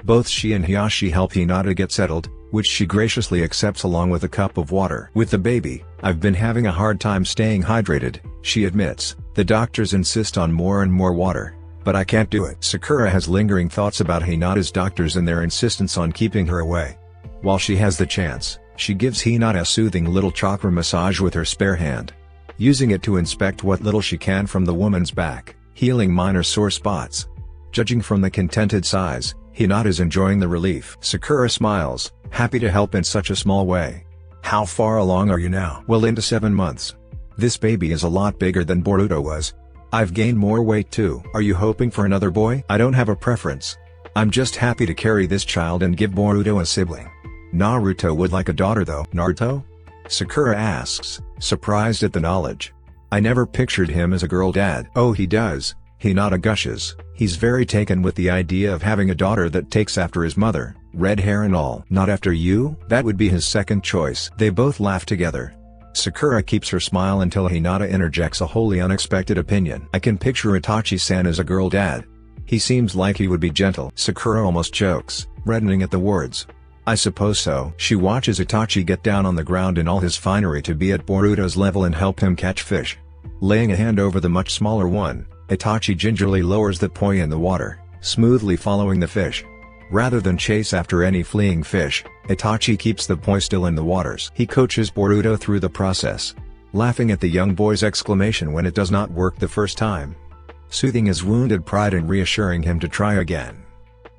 Both she and Hiyashi help Hinata get settled, which she graciously accepts along with a cup of water. "With the baby, I've been having a hard time staying hydrated," she admits. The doctors insist on more and more water. but I can't do it. Sakura has lingering thoughts about Hinata's doctors and their insistence on keeping her away. While she has the chance, she gives Hinata a soothing little chakra massage with her spare hand, using it to inspect what little she can from the woman's back, healing minor sore spots. Judging from the contented sighs, Hinata's enjoying the relief. Sakura smiles, happy to help in such a small way. How far along are you now? Well, into 7 months. This baby is a lot bigger than Boruto was. I've gained more weight too. Are you hoping for another boy? I don't have a preference. I'm just happy to carry this child and give Boruto a sibling. Naruto would like a daughter though. Naruto? Sakura asks, surprised at the knowledge. I never pictured him as a girl dad. Oh, he does, Hinata gushes. He's very taken with the idea of having a daughter that takes after his mother, red hair and all. Not after you? That would be his second choice. They both laugh together. Sakura keeps her smile until Hinata interjects a wholly unexpected opinion. I can picture Itachi-san as a girl dad. He seems like he would be gentle. Sakura almost chokes, reddening at the words. I suppose so. She watches Itachi get down on the ground in all his finery to be at Boruto's level and help him catch fish. Laying a hand over the much smaller one, Itachi gingerly lowers the poi in the water, smoothly following the fish. Rather than chase after any fleeing fish, Itachi keeps the poi still in the waters. He coaches Boruto through the process, laughing at the young boy's exclamation when it does not work the first time, soothing his wounded pride and reassuring him to try again.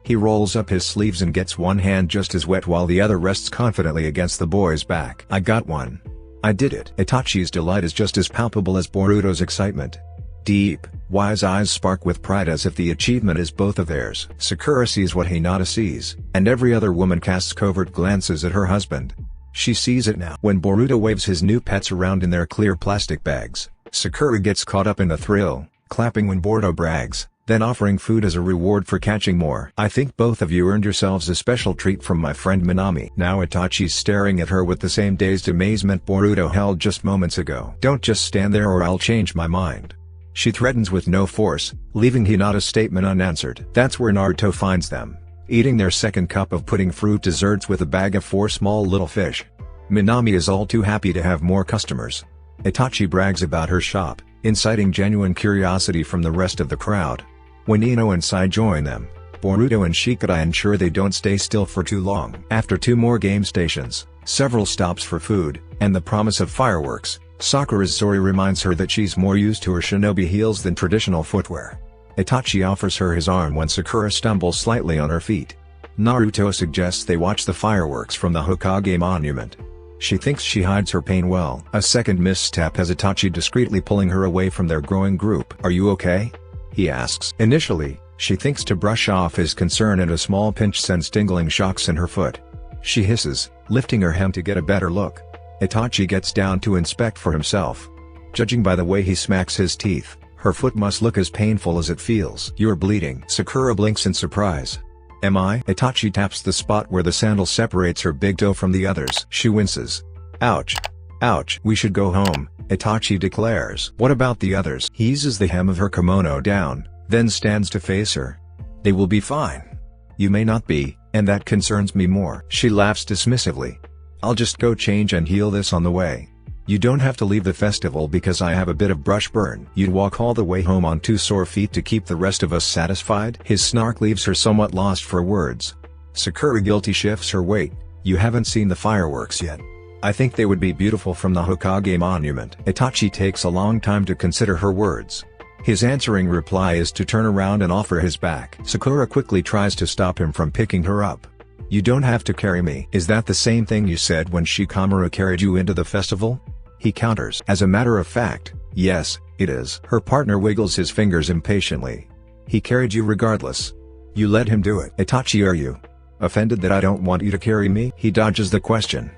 He rolls up his sleeves and gets one hand just as wet while the other rests confidently against the boy's back. I got one. I did it. Itachi's delight is just as palpable as Boruto's excitement. Deep, wise eyes spark with pride as if the achievement is both of theirs. Sakura sees what Hinata sees, and every other woman casts covert glances at her husband. She sees it now. When Boruto waves his new pets around in their clear plastic bags, Sakura gets caught up in the thrill, clapping when Boruto brags, then offering food as a reward for catching more. I think both of you earned yourselves a special treat from my friend Minami. Now Itachi's staring at her with the same dazed amazement Boruto held just moments ago. Don't just stand there or I'll change my mind. She threatens with no force, leaving Hinata's statement unanswered. That's where Naruto finds them, eating their second cup of pudding fruit desserts with a bag of 4 small little fish. Minami is all too happy to have more customers. Itachi brags about her shop, inciting genuine curiosity from the rest of the crowd. When Ino and Sai join them, Boruto and Shikadai ensure they don't stay still for too long. After 2 more game stations, several stops for food, and the promise of fireworks, Sakura's Zori reminds her that she's more used to her shinobi heels than traditional footwear. Itachi offers her his arm when Sakura stumbles slightly on her feet. Naruto suggests they watch the fireworks from the Hokage monument. She thinks she hides her pain well. A second misstep has Itachi discreetly pulling her away from their growing group. Are you okay? He asks. Initially, she thinks to brush off his concern and a small pinch sends tingling shocks in her foot. She hisses, lifting her hem to get a better look. Itachi gets down to inspect for himself. Judging by the way he smacks his teeth, her foot must look as painful as it feels. You're bleeding. Sakura blinks in surprise. Am I? Itachi taps the spot where the sandal separates her big toe from the others. She winces. Ouch. Ouch. We should go home, Itachi declares. What about the others? He eases the hem of her kimono down, then stands to face her. They will be fine. You may not be, and that concerns me more. She laughs dismissively. I'll just go change and heal this on the way. You don't have to leave the festival because I have a bit of brush burn. You'd walk all the way home on 2 sore feet to keep the rest of us satisfied? His snark leaves her somewhat lost for words. Sakura guilty shifts her weight. You haven't seen the fireworks yet. I think they would be beautiful from the Hokage monument. Itachi takes a long time to consider her words. His answering reply is to turn around and offer his back. Sakura quickly tries to stop him from picking her up. You don't have to carry me. Is that the same thing you said when Shikamaru carried you into the festival? He counters. As a matter of fact, yes, it is. Her partner wiggles his fingers impatiently. He carried you regardless. You let him do it. Itachi, are you offended that I don't want you to carry me? He dodges the question.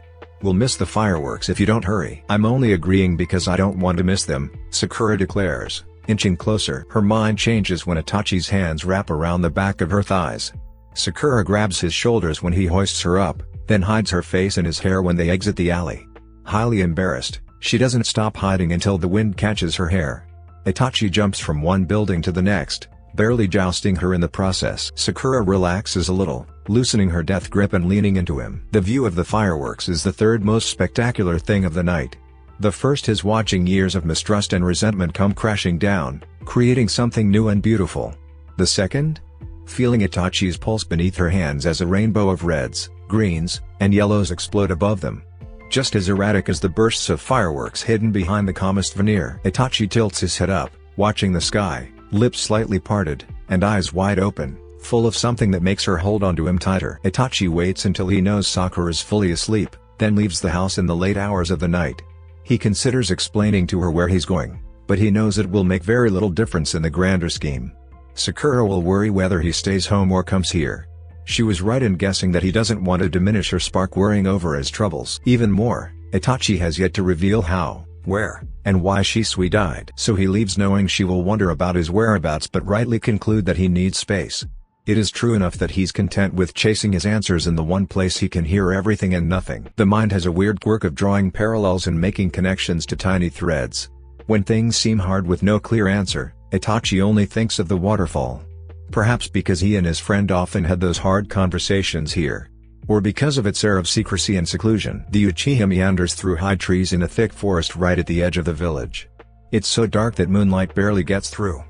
We'll miss the fireworks if you don't hurry. I'm only agreeing because I don't want to miss them, Sakura declares, inching closer. Her mind changes when Itachi's hands wrap around the back of her thighs. Sakura grabs his shoulders when he hoists her up, then hides her face in his hair when they exit the alley. Highly embarrassed, she doesn't stop hiding until the wind catches her hair. Itachi jumps from one building to the next, barely jousting her in the process. Sakura relaxes a little, loosening her death grip and leaning into him. The view of the fireworks is the third most spectacular thing of the night. The first is watching years of mistrust and resentment come crashing down, creating something new and beautiful. The second? Feeling Itachi's pulse beneath her hands as a rainbow of reds, greens, and yellows explode above them. Just as erratic as the bursts of fireworks hidden behind the calmest veneer. Itachi tilts his head up, watching the sky, lips slightly parted, and eyes wide open, full of something that makes her hold onto him tighter. Itachi waits until he knows Sakura is fully asleep, then leaves the house in the late hours of the night. He considers explaining to her where he's going, but he knows it will make very little difference in the grander scheme. Sakura will worry whether he stays home or comes here. She was right in guessing that he doesn't want to diminish her spark worrying over his troubles. Even more, Itachi has yet to reveal how, where, and why Shisui died. So he leaves knowing she will wonder about his whereabouts but rightly conclude that he needs space. It is true enough that he's content with chasing his answers in the one place he can hear everything and nothing. The mind has a weird quirk of drawing parallels and making connections to tiny threads. When things seem hard with no clear answer, Itachi only thinks of the waterfall. Perhaps because he and his friend often had those hard conversations here. Or because of its air of secrecy and seclusion. The Uchiha meanders through high trees in a thick forest right at the edge of the village. It's so dark that moonlight barely gets through.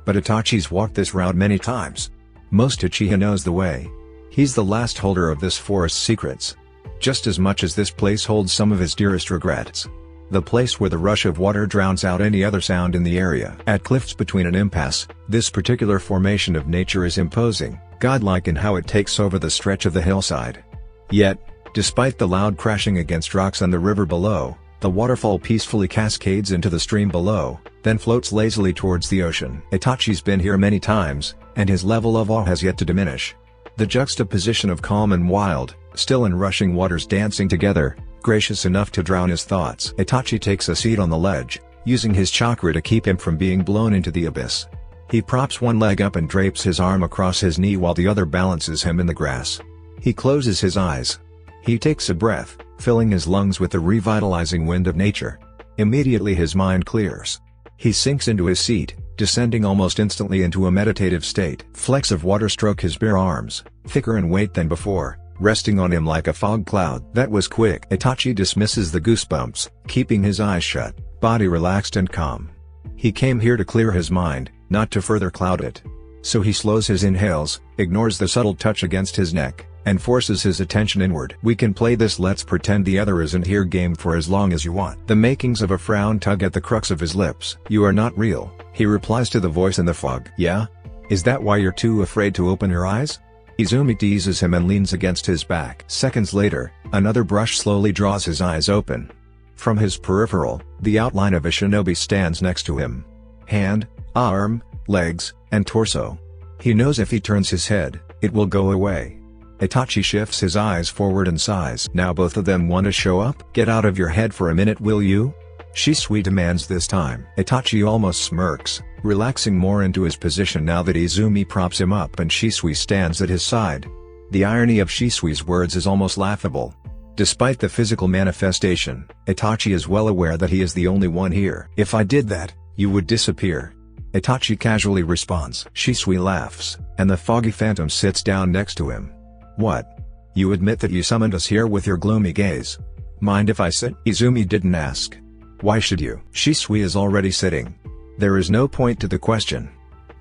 But Itachi's walked this route many times. Most Uchiha knows the way. He's the last holder of this forest's secrets. Just as much as this place holds some of his dearest regrets. The place where the rush of water drowns out any other sound in the area. At cliffs between an impasse, this particular formation of nature is imposing, godlike in how it takes over the stretch of the hillside. Yet, despite the loud crashing against rocks on the river below, the waterfall peacefully cascades into the stream below, then floats lazily towards the ocean. Itachi's been here many times, and his level of awe has yet to diminish. The juxtaposition of calm and wild, still and rushing waters dancing together, gracious enough to drown his thoughts. Itachi takes a seat on the ledge, using his chakra to keep him from being blown into the abyss. He props one leg up and drapes his arm across his knee while the other balances him in the grass. He closes his eyes. He takes a breath, filling his lungs with the revitalizing wind of nature. Immediately his mind clears. He sinks into his seat, descending almost instantly into a meditative state. Flecks of water stroke his bare arms, thicker in weight than before, resting on him like a fog cloud. That was quick. Itachi dismisses the goosebumps, keeping his eyes shut, body relaxed and calm. He came here to clear his mind, not to further cloud it. So he slows his inhales, ignores the subtle touch against his neck, and forces his attention inward. We can play this let's pretend the other isn't here game for as long as you want. The makings of a frown tug at the crux of his lips. You are not real, he replies to the voice in the fog. Yeah? Is that why you're too afraid to open your eyes? Izumi teases him and leans against his back. Seconds later, another brush slowly draws his eyes open. From his peripheral, the outline of a shinobi stands next to him. Hand, arm, legs, and torso. He knows if he turns his head, it will go away. Itachi shifts his eyes forward and sighs. Now both of them want to show up? Get out of your head for a minute will you? Shisui demands this time. Itachi almost smirks, relaxing more into his position now that Izumi props him up and Shisui stands at his side. The irony of Shisui's words is almost laughable. Despite the physical manifestation, Itachi is well aware that he is the only one here. If I did that, you would disappear. Itachi casually responds. Shisui laughs, and the foggy phantom sits down next to him. What? You admit that you summoned us here with your gloomy gaze? Mind if I sit? Izumi didn't ask. Why should you? Shisui is already sitting. There is no point to the question.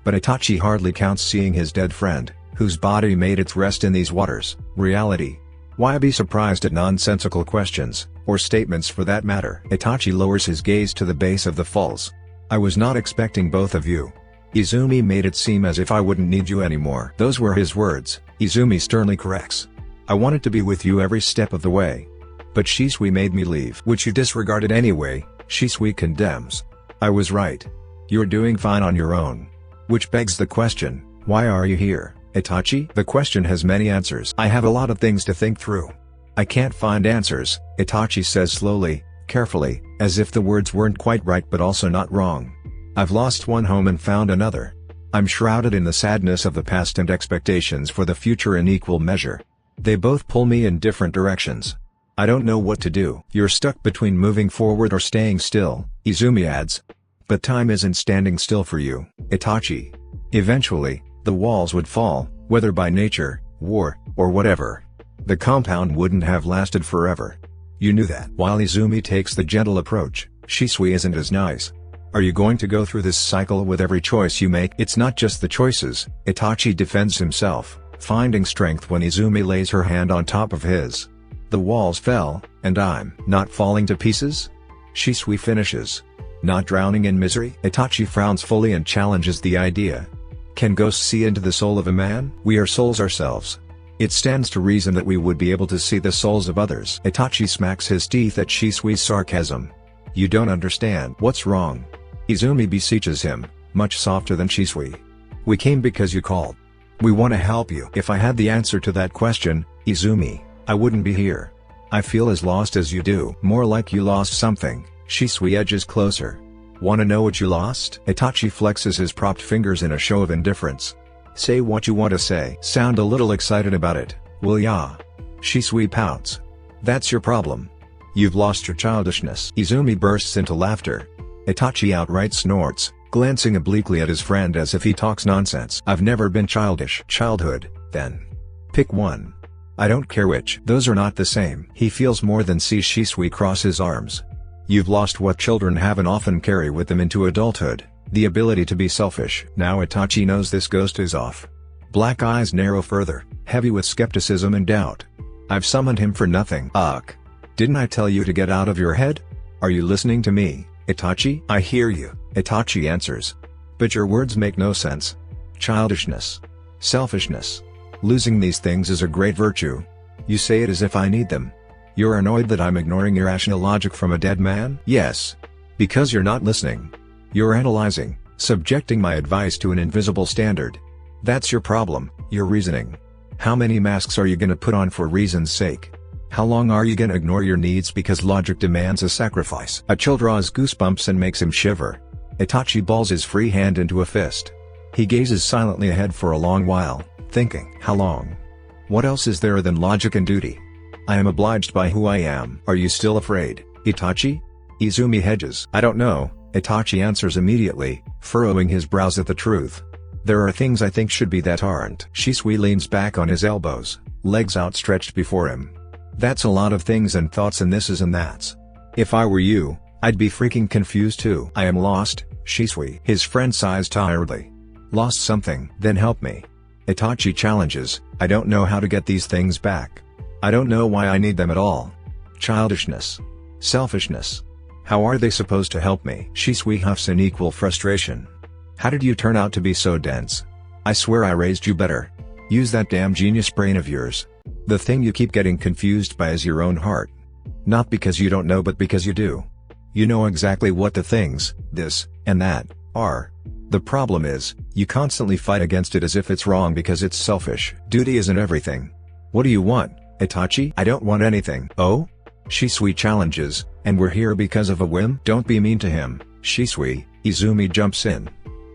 But Itachi hardly counts seeing his dead friend, whose body made its rest in these waters, reality. Why be surprised at nonsensical questions, or statements for that matter? Itachi lowers his gaze to the base of the falls. I was not expecting both of you. Izumi made it seem as if I wouldn't need you anymore. Those were his words, Izumi sternly corrects. I wanted to be with you every step of the way. But Shisui made me leave. Which you disregarded anyway, Shisui condemns. I was right. You're doing fine on your own. Which begs the question, why are you here, Itachi? The question has many answers. I have a lot of things to think through. I can't find answers, Itachi says slowly, carefully, as if the words weren't quite right but also not wrong. I've lost one home and found another. I'm shrouded in the sadness of the past and expectations for the future in equal measure. They both pull me in different directions. I don't know what to do. You're stuck between moving forward or staying still, Izumi adds. But time isn't standing still for you, Itachi. Eventually, the walls would fall, whether by nature, war, or whatever. The compound wouldn't have lasted forever. You knew that. While Izumi takes the gentle approach, Shisui isn't as nice. Are you going to go through this cycle with every choice you make? It's not just the choices. Itachi defends himself, finding strength when Izumi lays her hand on top of his. The walls fell, and I'm not falling to pieces? Shisui finishes. Not drowning in misery? Itachi frowns fully and challenges the idea. Can ghosts see into the soul of a man? We are souls ourselves. It stands to reason that we would be able to see the souls of others. Itachi smacks his teeth at Shisui's sarcasm. You don't understand. What's wrong? Izumi beseeches him, much softer than Shisui. We came because you called. We want to help you. If I had the answer to that question, Izumi, I wouldn't be here. I feel as lost as you do. More like you lost something. Shisui edges closer. Wanna know what you lost? Itachi flexes his propped fingers in a show of indifference. Say what you want to say. Sound a little excited about it, will ya? Shisui pouts. That's your problem. You've lost your childishness. Izumi bursts into laughter. Itachi outright snorts, glancing obliquely at his friend as if he talks nonsense. I've never been childish. Childhood, then. Pick one. I don't care which. Those are not the same. He feels more than sees Shisui cross his arms. You've lost what children have and often carry with them into adulthood, the ability to be selfish. Now Itachi knows this ghost is off. Black eyes narrow further, heavy with skepticism and doubt. I've summoned him for nothing. Ugh. Didn't I tell you to get out of your head? Are you listening to me, Itachi? I hear you, Itachi answers. But your words make no sense. Childishness. Selfishness. Losing these things is a great virtue. You say it as if I need them. You're annoyed that I'm ignoring irrational logic from a dead man? Yes. Because you're not listening. You're analyzing, subjecting my advice to an invisible standard. That's your problem, your reasoning. How many masks are you gonna put on for reason's sake? How long are you gonna ignore your needs because logic demands a sacrifice? A chill draws goosebumps and makes him shiver. Itachi balls his free hand into a fist. He gazes silently ahead for a long while, thinking. How long? What else is there than logic and duty? I am obliged by who I am. Are you still afraid, Itachi? Izumi hedges. I don't know, Itachi answers immediately, furrowing his brows at the truth. There are things I think should be that aren't. Shisui leans back on his elbows, legs outstretched before him. That's a lot of things and thoughts and this is and that's. If I were you, I'd be freaking confused too. I am lost, Shisui. His friend sighs tiredly. Lost something? Then help me. Itachi challenges. I don't know how to get these things back. I don't know why I need them at all. Childishness. Selfishness. How are they supposed to help me? Shisui huffs in equal frustration. How did you turn out to be so dense? I swear I raised you better. Use that damn genius brain of yours. The thing you keep getting confused by is your own heart. Not because you don't know but because you do. You know exactly what the things, this, and that, are. The problem is, you constantly fight against it as if it's wrong because it's selfish. Duty isn't everything. What do you want, Itachi? I don't want anything. Oh? Shisui challenges, and we're here because of a whim? Don't be mean to him, Shisui. Izumi jumps in.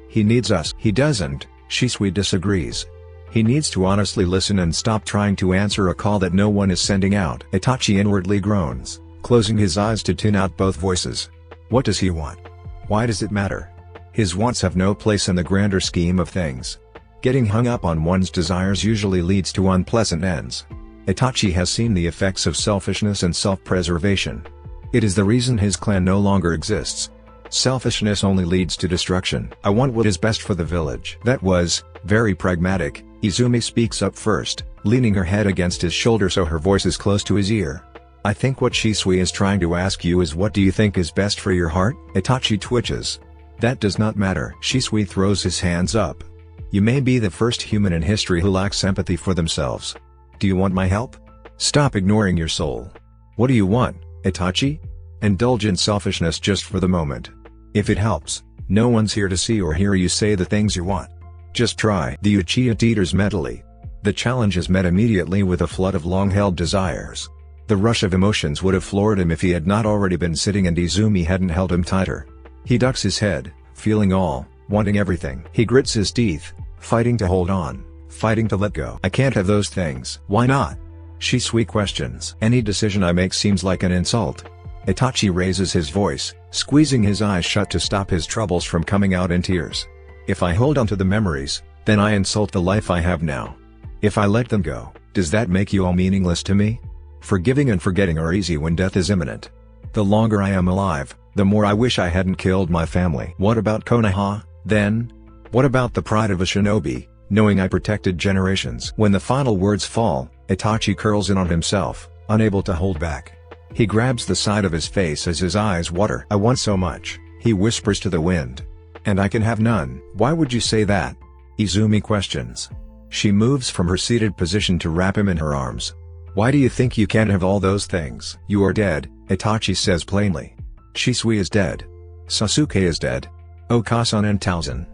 He needs us. He doesn't, Shisui disagrees. He needs to honestly listen and stop trying to answer a call that no one is sending out. Itachi inwardly groans, closing his eyes to tune out both voices. What does he want? Why does it matter? His wants have no place in the grander scheme of things. Getting hung up on one's desires usually leads to unpleasant ends. Itachi has seen the effects of selfishness and self-preservation. It is the reason his clan no longer exists. Selfishness only leads to destruction. I want what is best for the village. That was very pragmatic. Izumi speaks up first, leaning her head against his shoulder so her voice is close to his ear. I think what Shisui is trying to ask you is what do you think is best for your heart? Itachi twitches. That does not matter. Shisui throws his hands up. You may be the first human in history who lacks empathy for themselves. Do you want my help? Stop ignoring your soul. What do you want, Itachi? Indulge in selfishness just for the moment. If it helps, no one's here to see or hear you say the things you want. Just try. The Uchiha teeters mentally. The challenge is met immediately with a flood of long-held desires. The rush of emotions would have floored him if he had not already been sitting and Izumi hadn't held him tighter. He ducks his head, feeling all, wanting everything. He grits his teeth, fighting to hold on, fighting to let go. I can't have those things. Why not? Shisui questions. Any decision I make seems like an insult. Itachi raises his voice, squeezing his eyes shut to stop his troubles from coming out in tears. If I hold on to the memories, then I insult the life I have now. If I let them go, does that make you all meaningless to me? Forgiving and forgetting are easy when death is imminent. The longer I am alive, the more I wish I hadn't killed my family. What about Konoha, then? What about the pride of a shinobi, knowing I protected generations? When the final words fall, Itachi curls in on himself, unable to hold back. He grabs the side of his face as his eyes water. I want so much, he whispers to the wind. And I can have none. Why would you say that? Izumi questions. She moves from her seated position to wrap him in her arms. Why do you think you can't have all those things? You are dead, Itachi says plainly. Shisui is dead. Sasuke is dead. Okasan and Tauzen.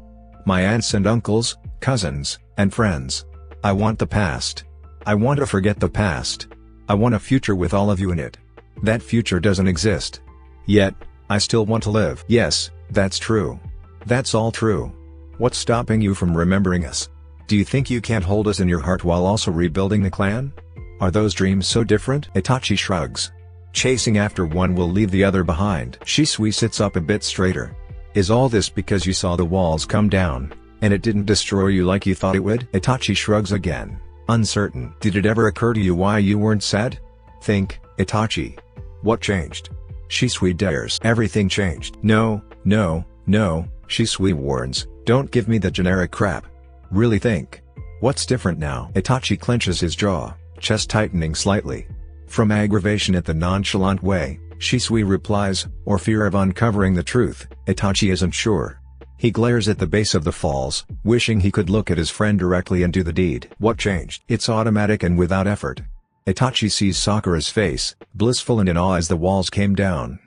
My aunts and uncles, cousins, and friends. I want the past. I want to forget the past. I want a future with all of you in it. That future doesn't exist. Yet, I still want to live. Yes, that's true. That's all true. What's stopping you from remembering us? Do you think you can't hold us in your heart while also rebuilding the clan? Are those dreams so different? Itachi shrugs. Chasing after one will leave the other behind. Shisui sits up a bit straighter. Is all this because you saw the walls come down, and it didn't destroy you like you thought it would? Itachi shrugs again, uncertain. Did it ever occur to you why you weren't sad? Think, Itachi. What changed? Shisui dares. Everything changed. No, Shisui warns, don't give me the generic crap. Really think. What's different now? Itachi clenches his jaw, chest tightening slightly. From aggravation at the nonchalant way, Shisui replies, or fear of uncovering the truth, Itachi isn't sure. He glares at the base of the falls, wishing he could look at his friend directly and do the deed. What changed? It's automatic and without effort. Itachi sees Sakura's face, blissful and in awe as the walls came down.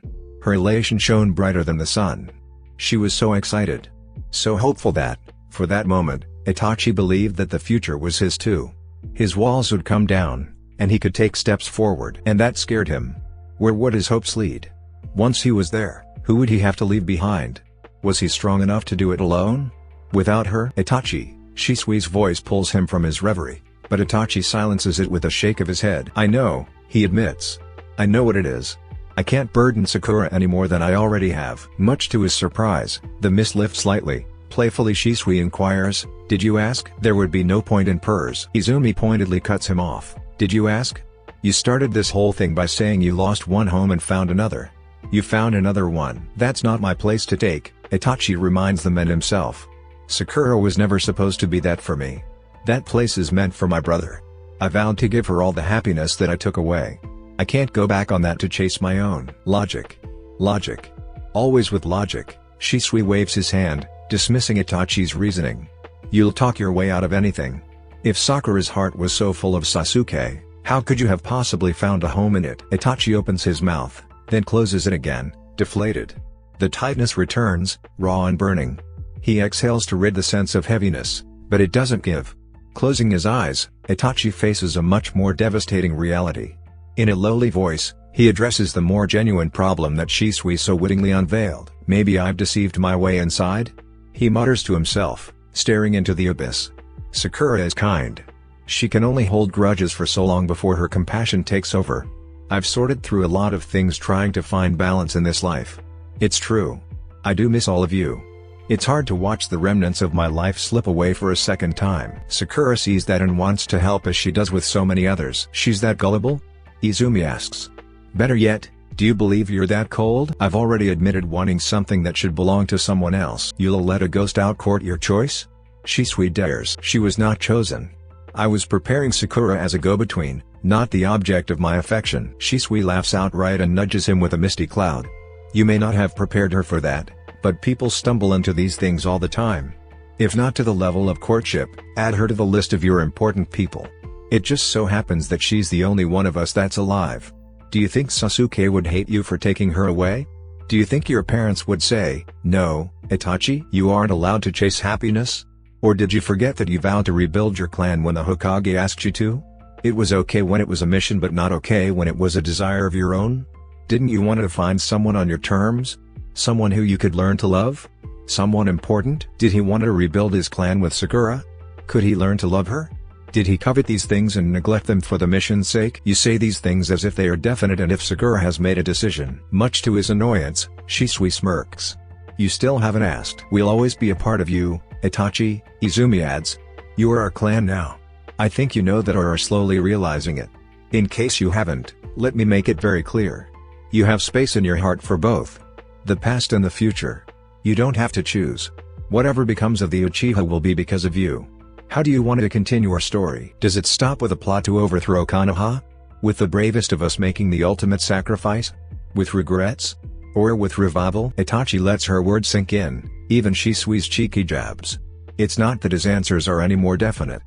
Her elation shone brighter than the sun. She was so excited. So hopeful that, for that moment, Itachi believed that the future was his too. His walls would come down, and he could take steps forward. And that scared him. Where would his hopes lead? Once he was there, who would he have to leave behind? Was he strong enough to do it alone? Without her? Itachi, Shisui's voice pulls him from his reverie, but Itachi silences it with a shake of his head. I know, he admits. I know what it is. I can't burden Sakura any more than I already have. Much to his surprise, the mist lifts slightly. Playfully Shisui inquires, did you ask? There would be no point in purrs. Izumi pointedly cuts him off. Did you ask? You started this whole thing by saying you lost one home and found another. You found another one. That's not my place to take, Itachi reminds the man himself. Sakura was never supposed to be that for me. That place is meant for my brother. I vowed to give her all the happiness that I took away. I can't go back on that to chase my own. Logic. Logic. Always with logic, Shisui waves his hand, dismissing Itachi's reasoning. You'll talk your way out of anything. If Sakura's heart was so full of Sasuke, how could you have possibly found a home in it? Itachi opens his mouth, then closes it again, deflated. The tightness returns, raw and burning. He exhales to rid the sense of heaviness, but it doesn't give. Closing his eyes, Itachi faces a much more devastating reality. In a lowly voice, he addresses the more genuine problem that Shisui so wittingly unveiled. Maybe I've deceived my way inside? He mutters to himself, staring into the abyss. Sakura is kind. She can only hold grudges for so long before her compassion takes over. I've sorted through a lot of things trying to find balance in this life. It's true. I do miss all of you. It's hard to watch the remnants of my life slip away for a second time. Sakura sees that and wants to help as she does with so many others. She's that gullible? Izumi asks. Better yet, do you believe you're that cold? I've already admitted wanting something that should belong to someone else. You'll let a ghost outcourt your choice? Shisui dares. She was not chosen. I was preparing Sakura as a go-between, not the object of my affection. Shisui laughs outright and nudges him with a misty cloud. You may not have prepared her for that, but people stumble into these things all the time. If not to the level of courtship, add her to the list of your important people. It just so happens that she's the only one of us that's alive. Do you think Sasuke would hate you for taking her away? Do you think your parents would say, no, Itachi, you aren't allowed to chase happiness? Or did you forget that you vowed to rebuild your clan when the Hokage asked you to? It was okay when it was a mission but not okay when it was a desire of your own? Didn't you want to find someone on your terms? Someone who you could learn to love? Someone important? Did he want to rebuild his clan with Sakura? Could he learn to love her? Did he covet these things and neglect them for the mission's sake? You say these things as if they are definite and if Sakura has made a decision. Much to his annoyance, Shisui smirks. You still haven't asked. We'll always be a part of you, Itachi, Izumi adds. You are our clan now. I think you know that or are slowly realizing it. In case you haven't, let me make it very clear. You have space in your heart for both. The past and the future. You don't have to choose. Whatever becomes of the Uchiha will be because of you. How do you want to continue our story? Does it stop with a plot to overthrow Konoha? With the bravest of us making the ultimate sacrifice? With regrets? Or with revival? Itachi lets her words sink in, even Shisui's cheeky jabs. It's not that his answers are any more definite.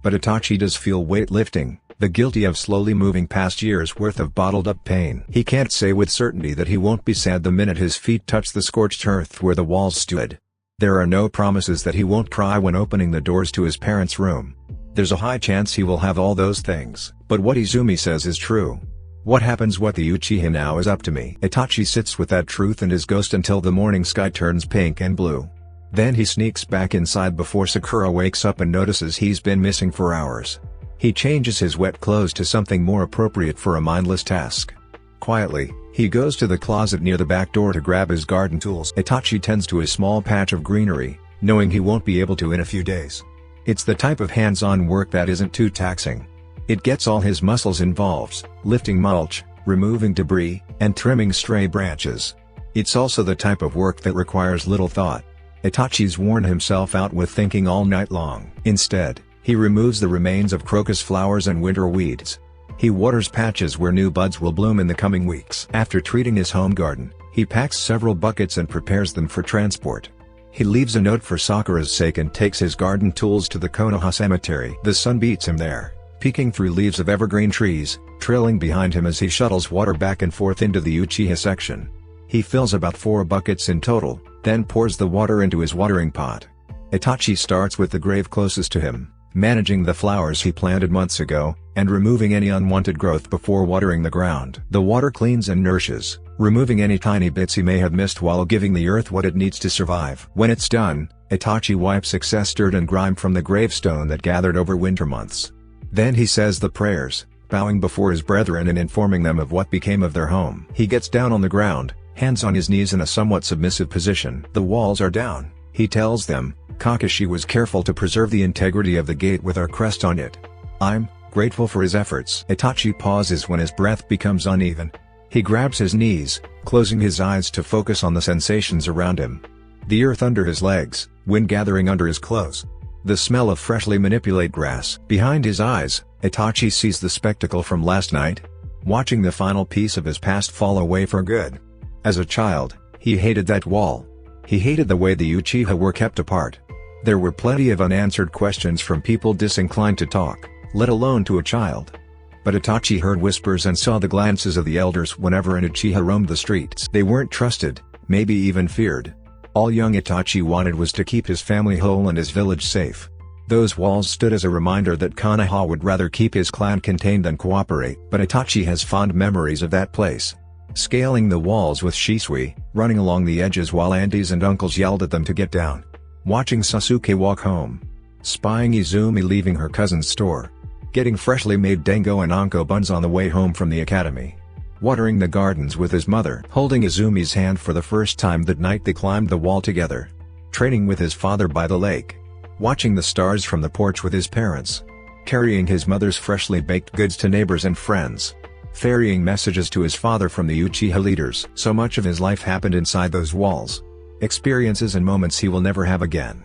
But Itachi does feel weight lifting, the guilty of slowly moving past years' worth of bottled up pain. He can't say with certainty that he won't be sad the minute his feet touch the scorched earth where the walls stood. There are no promises that he won't cry when opening the doors to his parents' room. There's a high chance he will have all those things. But what Izumi says is true. What happens what the Uchiha now is up to me. Itachi sits with that truth and his ghost until the morning sky turns pink and blue. Then he sneaks back inside before Sakura wakes up and notices he's been missing for hours. He changes his wet clothes to something more appropriate for a mindless task. Quietly, he goes to the closet near the back door to grab his garden tools. Itachi tends to a small patch of greenery, knowing he won't be able to in a few days. It's the type of hands-on work that isn't too taxing. It gets all his muscles involved, lifting mulch, removing debris, and trimming stray branches. It's also the type of work that requires little thought. Itachi's worn himself out with thinking all night long. Instead, he removes the remains of crocus flowers and winter weeds. He waters patches where new buds will bloom in the coming weeks. After treating his home garden, he packs several buckets and prepares them for transport. He leaves a note for Sakura's sake and takes his garden tools to the Konoha cemetery. The sun beats him there, peeking through leaves of evergreen trees, trailing behind him as he shuttles water back and forth into the Uchiha section. He fills about 4 buckets in total, then pours the water into his watering pot. Itachi starts with the grave closest to him, managing the flowers he planted months ago, and removing any unwanted growth before watering the ground. The water cleans and nourishes, removing any tiny bits he may have missed while giving the earth what it needs to survive. When it's done, Itachi wipes excess dirt and grime from the gravestone that gathered over winter months. Then he says the prayers, bowing before his brethren and informing them of what became of their home. He gets down on the ground, hands on his knees in a somewhat submissive position. The walls are down, he tells them. Kakashi was careful to preserve the integrity of the gate with our crest on it. I'm grateful for his efforts. Itachi pauses when his breath becomes uneven. He grabs his knees, closing his eyes to focus on the sensations around him. The earth under his legs, wind gathering under his clothes. The smell of freshly manipulated grass. Behind his eyes, Itachi sees the spectacle from last night. Watching the final piece of his past fall away for good. As a child, he hated that wall. He hated the way the Uchiha were kept apart. There were plenty of unanswered questions from people disinclined to talk, let alone to a child. But Itachi heard whispers and saw the glances of the elders whenever an Uchiha roamed the streets. They weren't trusted, maybe even feared. All young Itachi wanted was to keep his family whole and his village safe. Those walls stood as a reminder that Konoha would rather keep his clan contained than cooperate. But Itachi has fond memories of that place. Scaling the walls with Shisui, running along the edges while aunties and uncles yelled at them to get down. Watching Sasuke walk home. Spying Izumi leaving her cousin's store. Getting freshly made dango and anko buns on the way home from the academy. Watering the gardens with his mother. Holding Izumi's hand for the first time that night they climbed the wall together. Training with his father by the lake. Watching the stars from the porch with his parents. Carrying his mother's freshly baked goods to neighbors and friends. Ferrying messages to his father from the Uchiha leaders. So much of his life happened inside those walls. Experiences and moments he will never have again.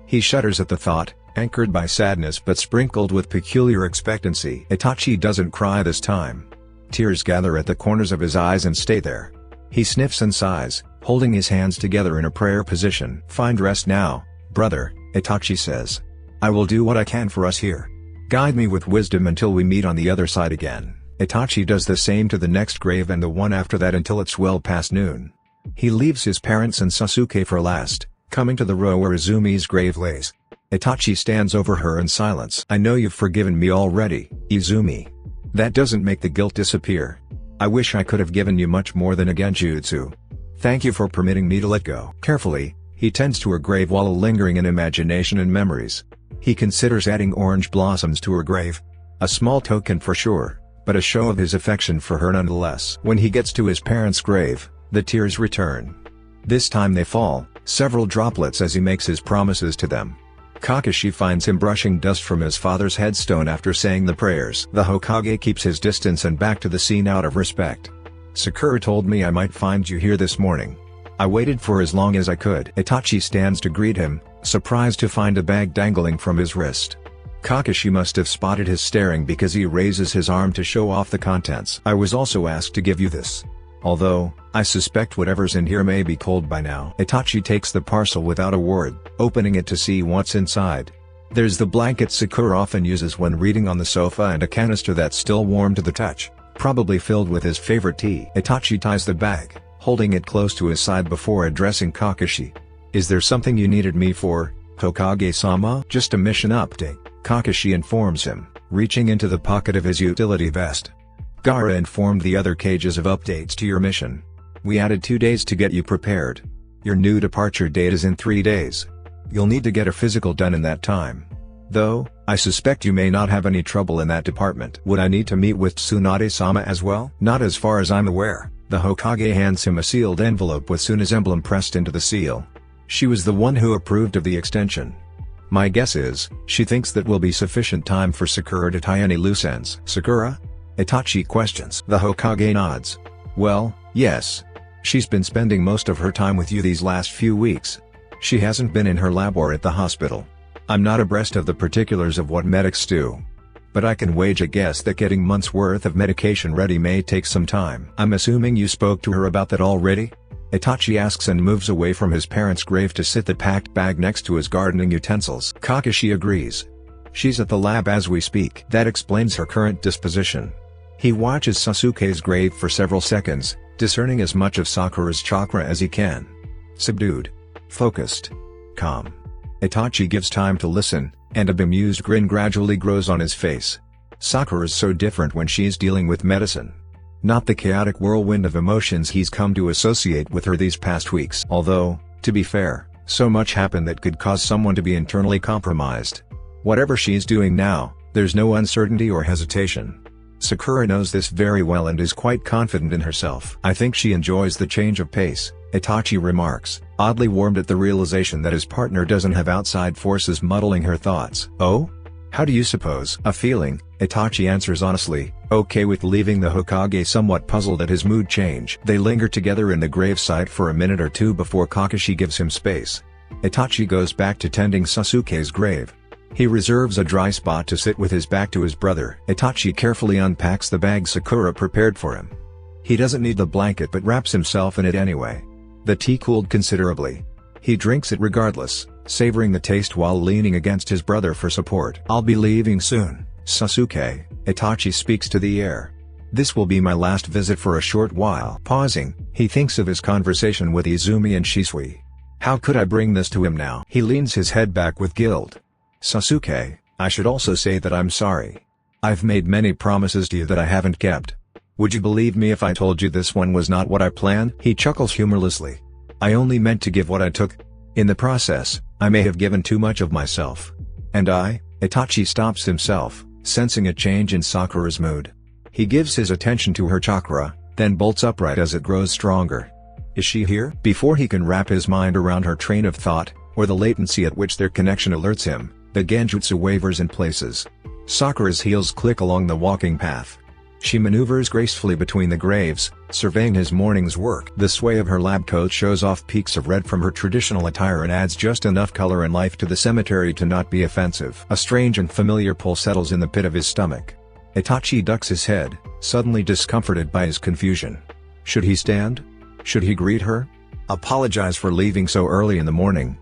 He shudders at the thought, anchored by sadness but sprinkled with peculiar expectancy. Itachi doesn't cry this time. Tears gather at the corners of his eyes and stay there. He sniffs and sighs, holding his hands together in a prayer position. Find rest now, brother, Itachi says. I will do what I can for us here. Guide me with wisdom until we meet on the other side again. Itachi does the same to the next grave and the one after that until it's well past noon. He leaves his parents and Sasuke for last, coming to the row where Izumi's grave lays. Itachi stands over her in silence. I know you've forgiven me already, Izumi. That doesn't make the guilt disappear. I wish I could have given you much more than a genjutsu. Thank you for permitting me to let go. Carefully, he tends to her grave while lingering in imagination and memories. He considers adding orange blossoms to her grave. A small token for sure, but a show of his affection for her nonetheless. When he gets to his parents' grave, the tears return. This time they fall, several droplets as he makes his promises to them. Kakashi finds him brushing dust from his father's headstone after saying the prayers. The Hokage keeps his distance and back to the scene out of respect. Sakura told me I might find you here this morning. I waited for as long as I could. Itachi stands to greet him, surprised to find a bag dangling from his wrist. Kakashi must have spotted his staring because he raises his arm to show off the contents. I was also asked to give you this. Although, I suspect whatever's in here may be cold by now. Itachi takes the parcel without a word, opening it to see what's inside. There's the blanket Sakura often uses when reading on the sofa and a canister that's still warm to the touch, probably filled with his favorite tea. Itachi ties the bag, holding it close to his side before addressing Kakashi. Is there something you needed me for, Hokage-sama? Just a mission update, Kakashi informs him, reaching into the pocket of his utility vest. Gaara informed the other cages of updates to your mission. We added 2 days to get you prepared. Your new departure date is in 3 days. You'll need to get a physical done in that time. Though, I suspect you may not have any trouble in that department. Would I need to meet with Tsunade-sama as well? Not as far as I'm aware. The Hokage hands him a sealed envelope with Tsunade's emblem pressed into the seal. She was the one who approved of the extension. My guess is, she thinks that will be sufficient time for Sakura to tie any loose ends. Sakura? Itachi questions. The Hokage nods. Well, yes. She's been spending most of her time with you these last few weeks. She hasn't been in her lab or at the hospital. I'm not abreast of the particulars of what medics do. But I can wage a guess that getting months' worth of medication ready may take some time. I'm assuming you spoke to her about that already? Itachi asks and moves away from his parents' grave to sit the packed bag next to his gardening utensils. Kakashi agrees. She's at the lab as we speak. That explains her current disposition. He watches Sasuke's grave for several seconds, discerning as much of Sakura's chakra as he can. Subdued. Focused. Calm. Itachi gives time to listen, and a bemused grin gradually grows on his face. Sakura's so different when she's dealing with medicine. Not the chaotic whirlwind of emotions he's come to associate with her these past weeks. Although, to be fair, so much happened that could cause someone to be internally compromised. Whatever she's doing now, there's no uncertainty or hesitation. Sakura knows this very well and is quite confident in herself. I think she enjoys the change of pace, Itachi remarks, oddly warmed at the realization that his partner doesn't have outside forces muddling her thoughts. Oh? How do you suppose? A feeling, Itachi answers honestly, okay with leaving the Hokage somewhat puzzled at his mood change. They linger together in the gravesite for a minute or two before Kakashi gives him space. Itachi goes back to tending Sasuke's grave. He reserves a dry spot to sit with his back to his brother. Itachi carefully unpacks the bag Sakura prepared for him. He doesn't need the blanket but wraps himself in it anyway. The tea cooled considerably. He drinks it regardless, savoring the taste while leaning against his brother for support. I'll be leaving soon, Sasuke, Itachi speaks to the air. This will be my last visit for a short while. Pausing, he thinks of his conversation with Izumi and Shisui. How could I bring this to him now? He leans his head back with guilt. Sasuke, I should also say that I'm sorry. I've made many promises to you that I haven't kept. Would you believe me if I told you this one was not what I planned? He chuckles humorlessly. I only meant to give what I took. In the process, I may have given too much of myself. And Itachi stops himself, sensing a change in Sakura's mood. He gives his attention to her chakra, then bolts upright as it grows stronger. Is she here? Before he can wrap his mind around her train of thought, or the latency at which their connection alerts him, the genjutsu wavers in places. Sakura's heels click along the walking path. She maneuvers gracefully between the graves, surveying his morning's work. The sway of her lab coat shows off peaks of red from her traditional attire and adds just enough color and life to the cemetery to not be offensive. A strange and familiar pull settles in the pit of his stomach. Itachi ducks his head, suddenly discomforted by his confusion. Should he stand? Should he greet her? Apologize for leaving so early in the morning?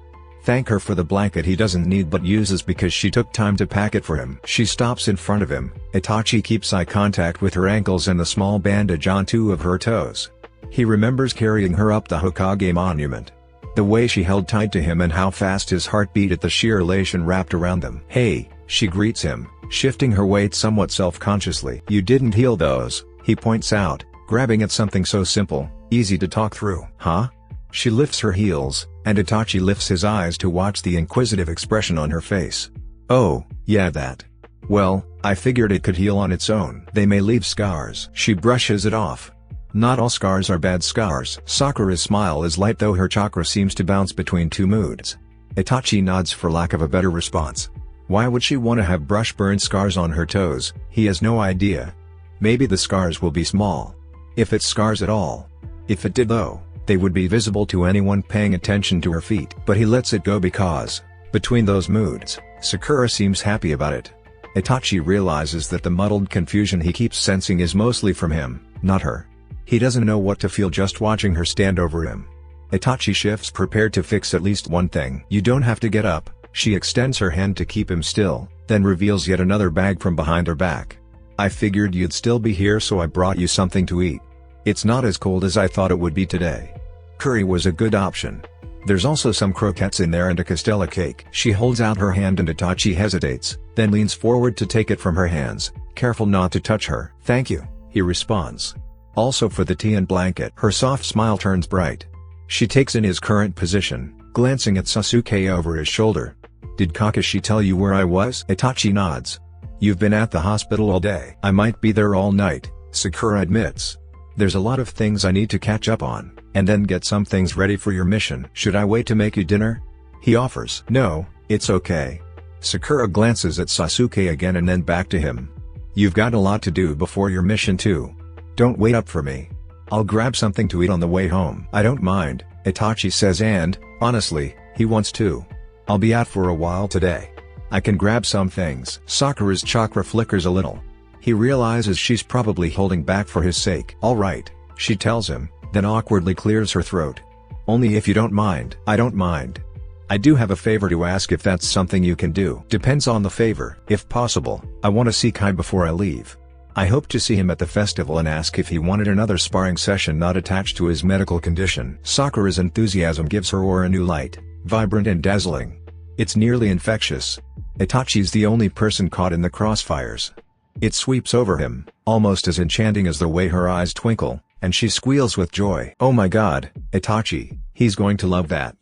Thank her for the blanket he doesn't need but uses because she took time to pack it for him. She stops in front of him. Itachi keeps eye contact with her ankles and the small bandage on 2 of her toes. He remembers carrying her up the Hokage monument. The way she held tight to him and how fast his heart beat at the sheer elation wrapped around them. Hey, she greets him, shifting her weight somewhat self-consciously. You didn't heal those, he points out, grabbing at something so simple, easy to talk through. Huh? She lifts her heels, and Itachi lifts his eyes to watch the inquisitive expression on her face. Oh, yeah that. Well, I figured it could heal on its own. They may leave scars. She brushes it off. Not all scars are bad scars. Sakura's smile is light though her chakra seems to bounce between 2 moods. Itachi nods for lack of a better response. Why would she want to have brush burn scars on her toes? He has no idea. Maybe the scars will be small. If it scars at all. If it did though, they would be visible to anyone paying attention to her feet. But he lets it go because, between those moods, Sakura seems happy about it. Itachi realizes that the muddled confusion he keeps sensing is mostly from him, not her. He doesn't know what to feel just watching her stand over him. Itachi shifts, prepared to fix at least one thing. You don't have to get up. She extends her hand to keep him still, then reveals yet another bag from behind her back. I figured you'd still be here, so I brought you something to eat. It's not as cold as I thought it would be today. Curry was a good option. There's also some croquettes in there and a castella cake. She holds out her hand and Itachi hesitates, then leans forward to take it from her hands, careful not to touch her. Thank you, he responds. Also for the tea and blanket. Her soft smile turns bright. She takes in his current position, glancing at Sasuke over his shoulder. Did Kakashi tell you where I was? Itachi nods. You've been at the hospital all day. I might be there all night, Sakura admits. There's a lot of things I need to catch up on, and then get some things ready for your mission. Should I wait to make you dinner? He offers. No, it's okay. Sakura glances at Sasuke again and then back to him. You've got a lot to do before your mission too. Don't wait up for me. I'll grab something to eat on the way home. I don't mind, Itachi says, and, honestly, he wants to. I'll be out for a while today. I can grab some things. Sakura's chakra flickers a little. He realizes she's probably holding back for his sake. Alright, she tells him, then awkwardly clears her throat. Only if you don't mind. I don't mind. I do have a favor to ask, if that's something you can do. Depends on the favor. If possible, I want to see Kai before I leave. I hope to see him at the festival and ask if he wanted another sparring session not attached to his medical condition. Sakura's enthusiasm gives her aura new light, vibrant and dazzling. It's nearly infectious. Itachi's the only person caught in the crossfires. It sweeps over him, almost as enchanting as the way her eyes twinkle, and she squeals with joy. Oh my god, Itachi, he's going to love that.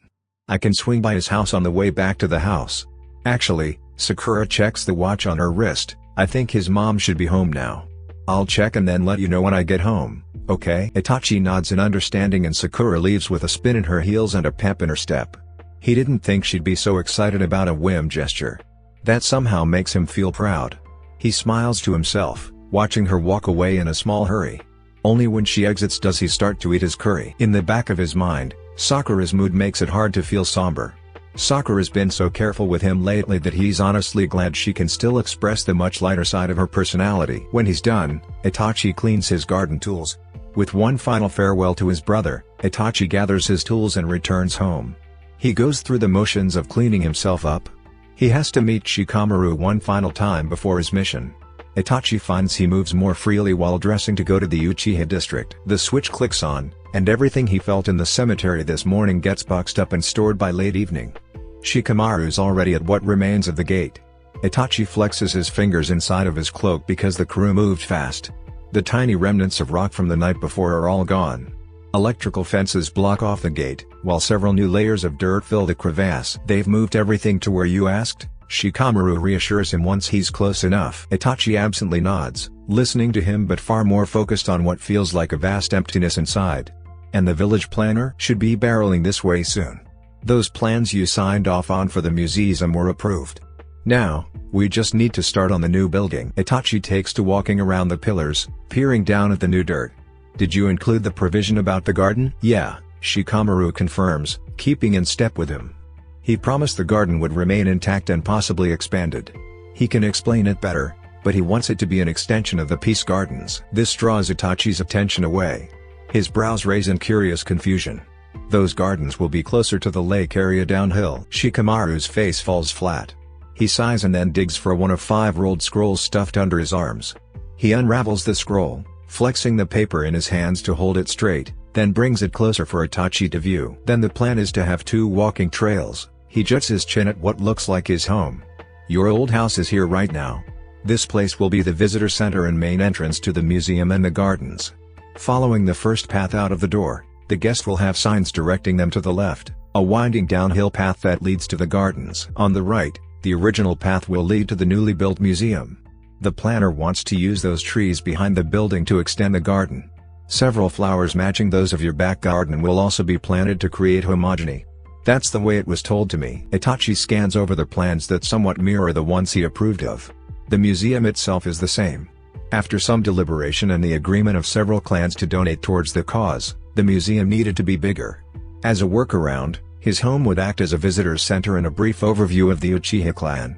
I can swing by his house on the way back to the house. Actually, Sakura checks the watch on her wrist. I think his mom should be home now. I'll check and then let you know when I get home, okay? Itachi nods in understanding and Sakura leaves with a spin in her heels and a pep in her step. He didn't think she'd be so excited about a whim gesture. That somehow makes him feel proud. He smiles to himself, watching her walk away in a small hurry. Only when she exits does he start to eat his curry. In the back of his mind, Sakura's mood makes it hard to feel somber. Sakura's been so careful with him lately that he's honestly glad she can still express the much lighter side of her personality. When he's done, Itachi cleans his garden tools. With one final farewell to his brother, Itachi gathers his tools and returns home. He goes through the motions of cleaning himself up. He has to meet Shikamaru one final time before his mission. Itachi finds he moves more freely while dressing to go to the Uchiha district. The switch clicks on, and everything he felt in the cemetery this morning gets boxed up and stored by late evening. Shikamaru's already at what remains of the gate. Itachi flexes his fingers inside of his cloak because the crew moved fast. The tiny remnants of rock from the night before are all gone. Electrical fences block off the gate, while several new layers of dirt fill the crevasse. They've moved everything to where you asked? Shikamaru reassures him once he's close enough. Itachi absently nods, listening to him but far more focused on what feels like a vast emptiness inside. And the village planner should be barreling this way soon. Those plans you signed off on for the museum were approved. Now, we just need to start on the new building. Itachi takes to walking around the pillars, peering down at the new dirt. Did you include the provision about the garden? Yeah, Shikamaru confirms, keeping in step with him. He promised the garden would remain intact and possibly expanded. He can explain it better, but he wants it to be an extension of the Peace Gardens. This draws Itachi's attention away. His brows raise in curious confusion. Those gardens will be closer to the lake area downhill. Shikamaru's face falls flat. He sighs and then digs for one of 5 rolled scrolls stuffed under his arms. He unravels the scroll, flexing the paper in his hands to hold it straight, then brings it closer for Itachi to view. Then the plan is to have 2 walking trails. He juts his chin at what looks like his home. Your old house is here right now. This place will be the visitor center and main entrance to the museum and the gardens. Following the first path out of the door, the guest will have signs directing them to the left, a winding downhill path that leads to the gardens. On the right, the original path will lead to the newly built museum. The planner wants to use those trees behind the building to extend the garden. Several flowers matching those of your back garden will also be planted to create homogeny. That's the way it was told to me. Itachi scans over the plans that somewhat mirror the ones he approved of. The museum itself is the same. After some deliberation and the agreement of several clans to donate towards the cause, the museum needed to be bigger. As a workaround, his home would act as a visitor's center and a brief overview of the Uchiha Clan.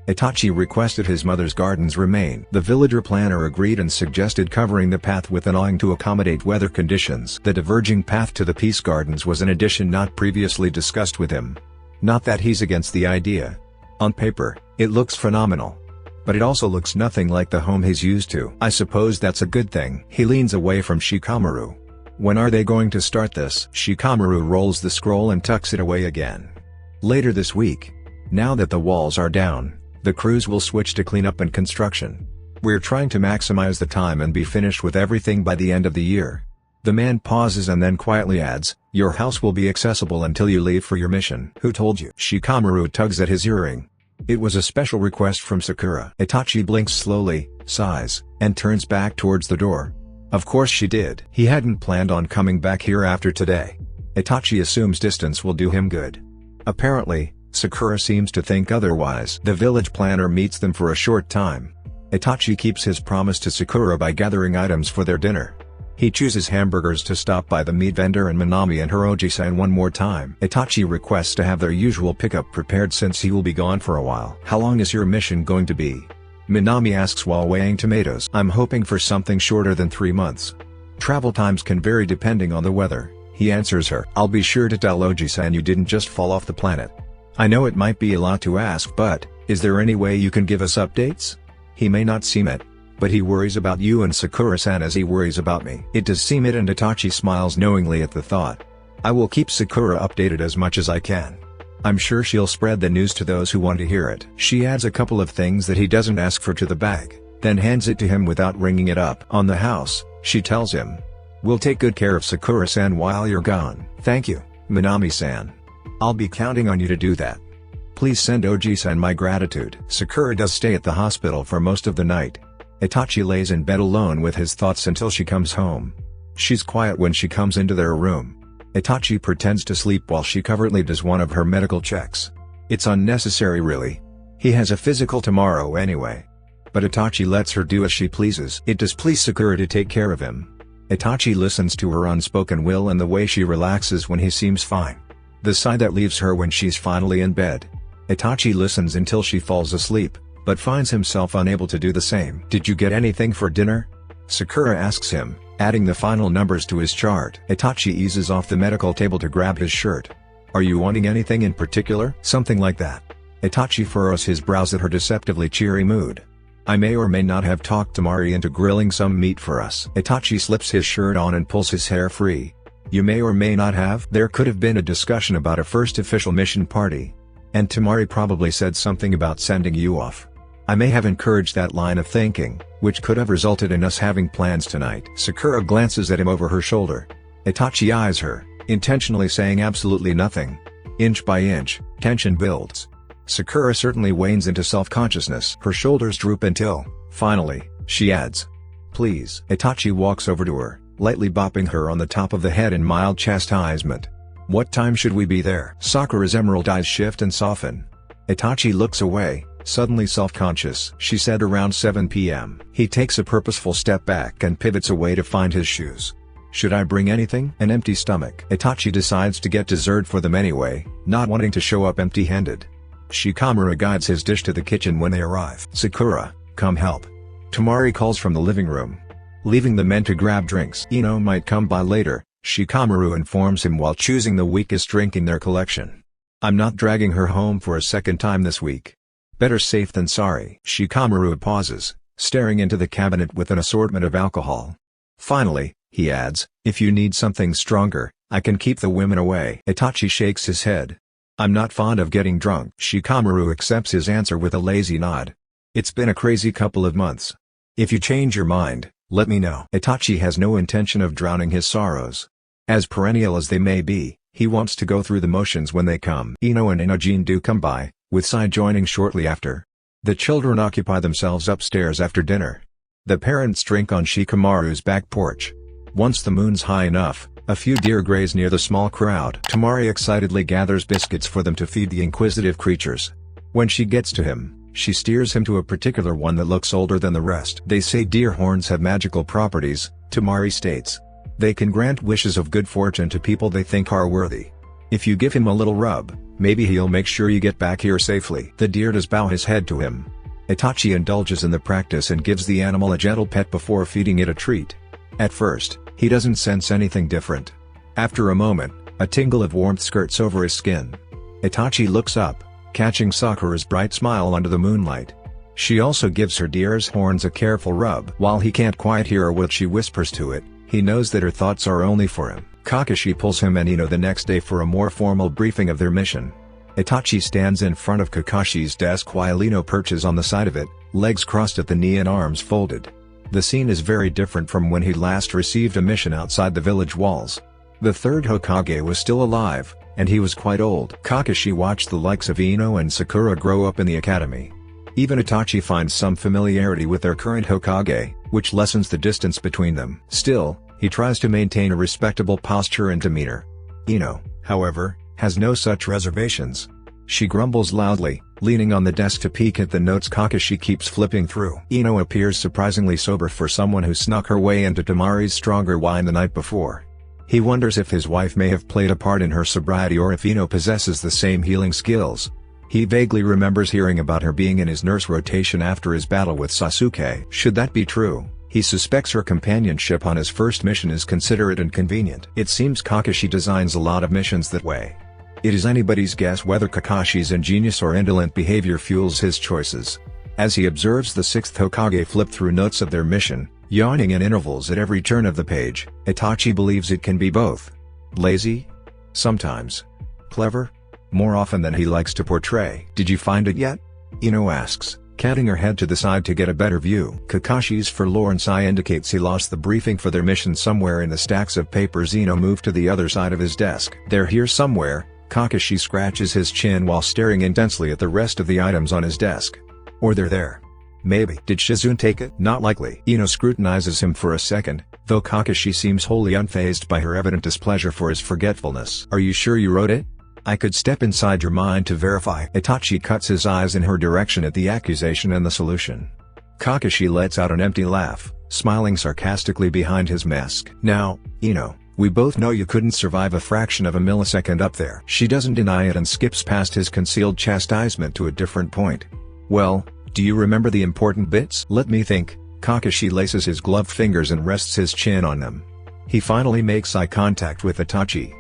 Itachi requested his mother's gardens remain. The villager planner agreed and suggested covering the path with an awning to accommodate weather conditions. The diverging path to the Peace Gardens was an addition not previously discussed with him. Not that he's against the idea. On paper, it looks phenomenal. But it also looks nothing like the home he's used to. I suppose that's a good thing. He leans away from Shikamaru. When are they going to start this? Shikamaru rolls the scroll and tucks it away again. Later this week. Now that the walls are down, the crews will switch to cleanup and construction. We're trying to maximize the time and be finished with everything by the end of the year. The man pauses and then quietly adds, "Your house will be accessible until you leave for your mission." Who told you? Shikamaru tugs at his earring. It was a special request from Sakura. Itachi blinks slowly, sighs, and turns back towards the door. Of course she did. He hadn't planned on coming back here after today. Itachi assumes distance will do him good. Apparently, Sakura seems to think otherwise. The village planner meets them for a short time. Itachi keeps his promise to Sakura by gathering items for their dinner. He chooses hamburgers to stop by the meat vendor and Minami and Hiroji-san one more time. Itachi requests to have their usual pickup prepared since he will be gone for a while. "How long is your mission going to be?" Minami asks while weighing tomatoes. "I'm hoping for something shorter than 3 months. Travel times can vary depending on the weather," he answers her. "I'll be sure to tell Oji-san you didn't just fall off the planet. I know it might be a lot to ask, but, is there any way you can give us updates? He may not seem it, but he worries about you and Sakura-san as he worries about me." It does seem it, and Itachi smiles knowingly at the thought. "I will keep Sakura updated as much as I can. I'm sure she'll spread the news to those who want to hear it." She adds a couple of things that he doesn't ask for to the bag, then hands it to him without ringing it up. On the house, she tells him, "We'll take good care of Sakura-san while you're gone." "Thank you, Minami-san. I'll be counting on you to do that. Please send Oji-san my gratitude." Sakura does stay at the hospital for most of the night. Itachi lays in bed alone with his thoughts until she comes home. She's quiet when she comes into their room. Itachi pretends to sleep while she covertly does one of her medical checks. It's unnecessary really. He has a physical tomorrow anyway. But Itachi lets her do as she pleases. It displeases Sakura to take care of him. Itachi listens to her unspoken will and the way she relaxes when he seems fine. The sigh that leaves her when she's finally in bed. Itachi listens until she falls asleep, but finds himself unable to do the same. "Did you get anything for dinner?" Sakura asks him, adding the final numbers to his chart. Itachi eases off the medical table to grab his shirt. "Are you wanting anything in particular?" "Something like that." Itachi furrows his brows at her deceptively cheery mood. "I may or may not have talked Tamari into grilling some meat for us." Itachi slips his shirt on and pulls his hair free. "You may or may not have." There could have been a discussion about a first official mission party. And Tamari probably said something about sending you off. I may have encouraged that line of thinking, which could have resulted in us having plans tonight. Sakura glances at him over her shoulder. Itachi eyes her, intentionally saying absolutely nothing. Inch by inch, tension builds. Sakura certainly wanes into self-consciousness. Her shoulders droop until, finally, she adds, "Please." Itachi walks over to her, lightly bopping her on the top of the head in mild chastisement. "What time should we be there?" Sakura's emerald eyes shift and soften. Itachi looks away, suddenly self-conscious. She said around 7 p.m. He takes a purposeful step back and pivots away to find his shoes. "Should I bring anything?" An empty stomach. Itachi decides to get dessert for them anyway, not wanting to show up empty-handed. Shikamaru guides his dish to the kitchen when they arrive. "Sakura, come help." Tamari calls from the living room. Leaving the men to grab drinks. Ino might come by later, Shikamaru informs him while choosing the weakest drink in their collection. "I'm not dragging her home for a second time this week. Better safe than sorry." Shikamaru pauses, staring into the cabinet with an assortment of alcohol. Finally, he adds, "If you need something stronger, I can keep the women away." Itachi shakes his head. "I'm not fond of getting drunk." Shikamaru accepts his answer with a lazy nod. "It's been a crazy couple of months. If you change your mind, let me know." Itachi has no intention of drowning his sorrows. As perennial as they may be, he wants to go through the motions when they come. Ino and Inojin do come by, with Sai joining shortly after. The children occupy themselves upstairs after dinner. The parents drink on Shikamaru's back porch. Once the moon's high enough, a few deer graze near the small crowd. Tamari excitedly gathers biscuits for them to feed the inquisitive creatures. When she gets to him, She steers him to a particular one that looks older than the rest. They say deer horns have magical properties, Tamari states. They can grant wishes of good fortune to people they think are worthy. If you give him a little rub, maybe he'll make sure you get back here safely. The deer does bow his head to him. Itachi indulges in the practice and gives the animal a gentle pet before feeding it a treat. At first, he doesn't sense anything different. After a moment, a tingle of warmth skirts over his skin. Itachi looks up, catching Sakura's bright smile under the moonlight. She also gives her deer's horns a careful rub. While he can't quite hear what she whispers to it, he knows that her thoughts are only for him. Kakashi pulls him and Ino the next day for a more formal briefing of their mission. Itachi stands in front of Kakashi's desk while Ino perches on the side of it, legs crossed at the knee and arms folded. The scene is very different from when he last received a mission outside the village walls. The third Hokage was still alive, and he was quite old. Kakashi watched the likes of Ino and Sakura grow up in the academy. Even Itachi finds some familiarity with their current Hokage, which lessens the distance between them. Still, he tries to maintain a respectable posture and demeanor. Ino, however, has no such reservations. She grumbles loudly, leaning on the desk to peek at the notes Kakashi keeps flipping through. Ino appears surprisingly sober for someone who snuck her way into Tamari's stronger wine the night before. He wonders if his wife may have played a part in her sobriety or if Ino possesses the same healing skills. He vaguely remembers hearing about her being in his nurse rotation after his battle with Sasuke. Should that be true, he suspects her companionship on his first mission is considerate and convenient. It seems Kakashi designs a lot of missions that way. It is anybody's guess whether Kakashi's ingenious or indolent behavior fuels his choices. As he observes the sixth Hokage flip through notes of their mission, yawning in intervals at every turn of the page, Itachi believes it can be both. Lazy? Sometimes. Clever? More often than he likes to portray. Did you find it yet? Ino asks, canting her head to the side to get a better view. Kakashi's forlorn sigh indicates he lost the briefing for their mission somewhere in the stacks of papers. Ino moved to the other side of his desk. They're here somewhere. Kakashi scratches his chin while staring intensely at the rest of the items on his desk. Or they're there. Maybe. Did Shizune take it? Not likely. Ino scrutinizes him for a second, though Kakashi seems wholly unfazed by her evident displeasure for his forgetfulness. Are you sure you wrote it? I could step inside your mind to verify. Itachi cuts his eyes in her direction at the accusation and the solution. Kakashi lets out an empty laugh, smiling sarcastically behind his mask. Now, Ino, we both know you couldn't survive a fraction of a millisecond up there. She doesn't deny it and skips past his concealed chastisement to a different point. Well, do you remember the important bits? Let me think. Kakashi laces his gloved fingers and rests his chin on them. He finally makes eye contact with Itachi.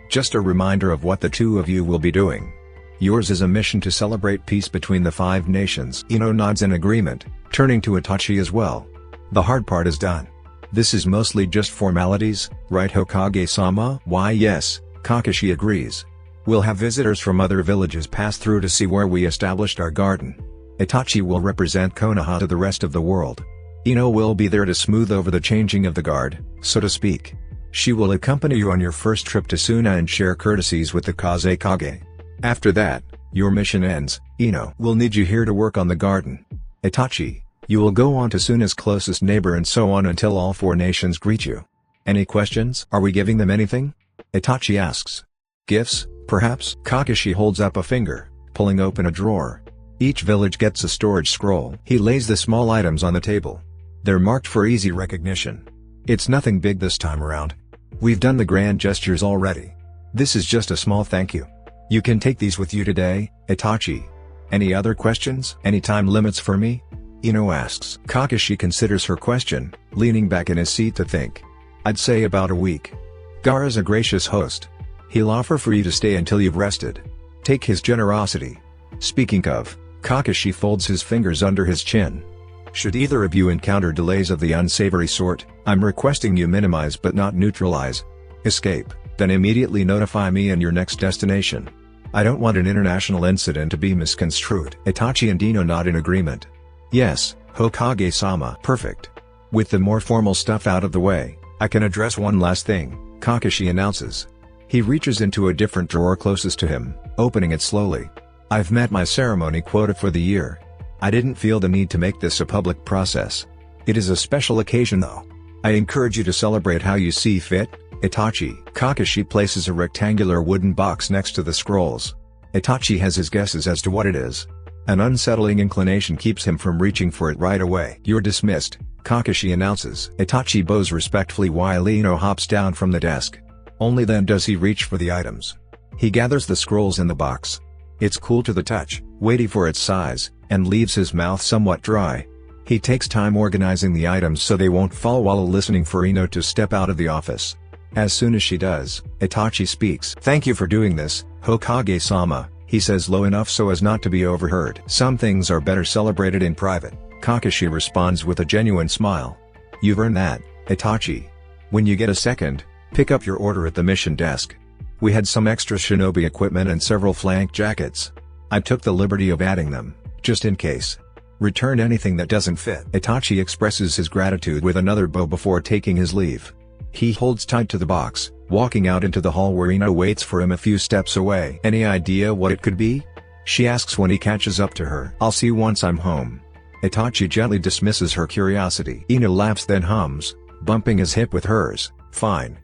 Just a reminder of what the two of you will be doing. Yours is a mission to celebrate peace between the 5 nations. Ino nods in agreement, turning to Itachi as well. The hard part is done. This is mostly just formalities, right Hokage-sama? Why yes, Kakashi agrees. We'll have visitors from other villages pass through to see where we established our garden. Itachi will represent Konoha to the rest of the world. Ino will be there to smooth over the changing of the guard, so to speak. She will accompany you on your first trip to Suna and share courtesies with the Kazekage. After that, your mission ends. Ino will need you here to work on the garden. Itachi, you will go on to Suna's closest neighbor and so on until all 4 nations greet you. Any questions? Are we giving them anything? Itachi asks. Gifts, perhaps? Kakashi holds up a finger, pulling open a drawer. Each village gets a storage scroll. He lays the small items on the table. They're marked for easy recognition. It's nothing big this time around. We've done the grand gestures already. This is just a small thank you. You can take these with you today, Itachi. Any other questions? Any time limits for me? Ino asks. Kakashi considers her question, leaning back in his seat to think. I'd say about a week. Gaara's a gracious host. He'll offer for you to stay until you've rested. Take his generosity. Speaking of, Kakashi folds his fingers under his chin. Should either of you encounter delays of the unsavory sort, I'm requesting you minimize but not neutralize. Escape, then immediately notify me and your next destination. I don't want an international incident to be misconstrued. Itachi and Ino nod in agreement. Yes, Hokage-sama. Perfect. With the more formal stuff out of the way, I can address one last thing, Kakashi announces. He reaches into a different drawer closest to him, opening it slowly. I've met my ceremony quota for the year. I didn't feel the need to make this a public process. It is a special occasion though. I encourage you to celebrate how you see fit, Itachi. Kakashi places a rectangular wooden box next to the scrolls. Itachi has his guesses as to what it is. An unsettling inclination keeps him from reaching for it right away. "You're dismissed," Kakashi announces. Itachi bows respectfully while Ino hops down from the desk. Only then does he reach for the items. He gathers the scrolls in the box. It's cool to the touch, weighty for its size, and leaves his mouth somewhat dry. He takes time organizing the items so they won't fall while listening for Ino to step out of the office. As soon as she does, Itachi speaks. "Thank you for doing this, Hokage-sama," he says low enough so as not to be overheard. "Some things are better celebrated in private," Kakashi responds with a genuine smile. "You've earned that, Itachi. When you get a second, pick up your order at the mission desk. We had some extra shinobi equipment and several flank jackets. I took the liberty of adding them, just in case. Return anything that doesn't fit." Itachi expresses his gratitude with another bow before taking his leave. He holds tight to the box, walking out into the hall where Ino waits for him a few steps away. "Any idea what it could be?" she asks when he catches up to her. "I'll see once I'm home." Itachi gently dismisses her curiosity. Ino laughs then hums, bumping his hip with hers. Fine,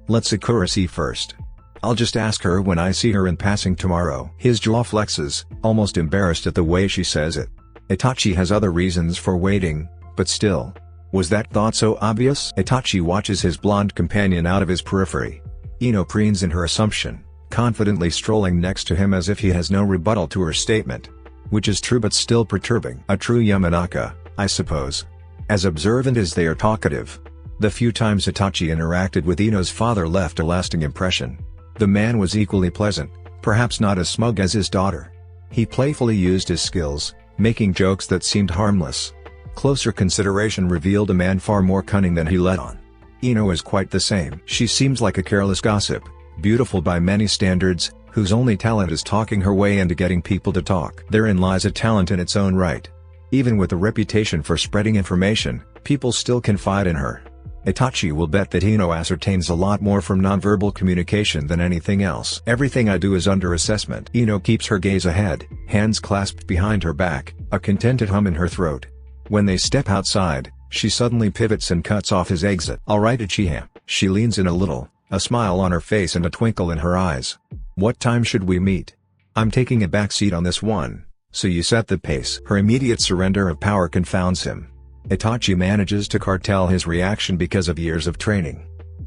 let Sakura see first. I'll just ask her when I see her in passing tomorrow." His jaw flexes, almost embarrassed at the way she says it. Itachi has other reasons for waiting, but still. Was that thought so obvious? Itachi watches his blonde companion out of his periphery. Ino preens in her assumption, confidently strolling next to him as if he has no rebuttal to her statement. Which is true but still perturbing. A true Yamanaka, I suppose. As observant as they are talkative. The few times Itachi interacted with Ino's father left a lasting impression. The man was equally pleasant, perhaps not as smug as his daughter. He playfully used his skills, making jokes that seemed harmless. Closer consideration revealed a man far more cunning than he let on. Ino is quite the same. She seems like a careless gossip, beautiful by many standards, whose only talent is talking her way into getting people to talk. Therein lies a talent in its own right. Even with a reputation for spreading information, people still confide in her. Itachi will bet that Ino ascertains a lot more from nonverbal communication than anything else. "Everything I do is under assessment." Ino keeps her gaze ahead, hands clasped behind her back, a contented hum in her throat. When they step outside, she suddenly pivots and cuts off his exit. "All right, Uchiha." She leans in a little, a smile on her face and a twinkle in her eyes. "What time should we meet? I'm taking a back seat on this one, so you set the pace." Her immediate surrender of power confounds him. Itachi manages to cartel his reaction because of years of training.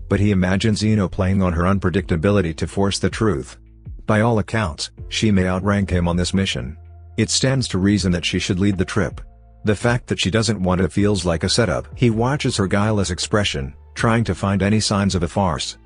But he imagines Ino playing on her unpredictability to force the truth. By all accounts, she may outrank him on this mission. It stands to reason that she should lead the trip. The fact that she doesn't want it feels like a setup. He watches her guileless expression, trying to find any signs of a farce.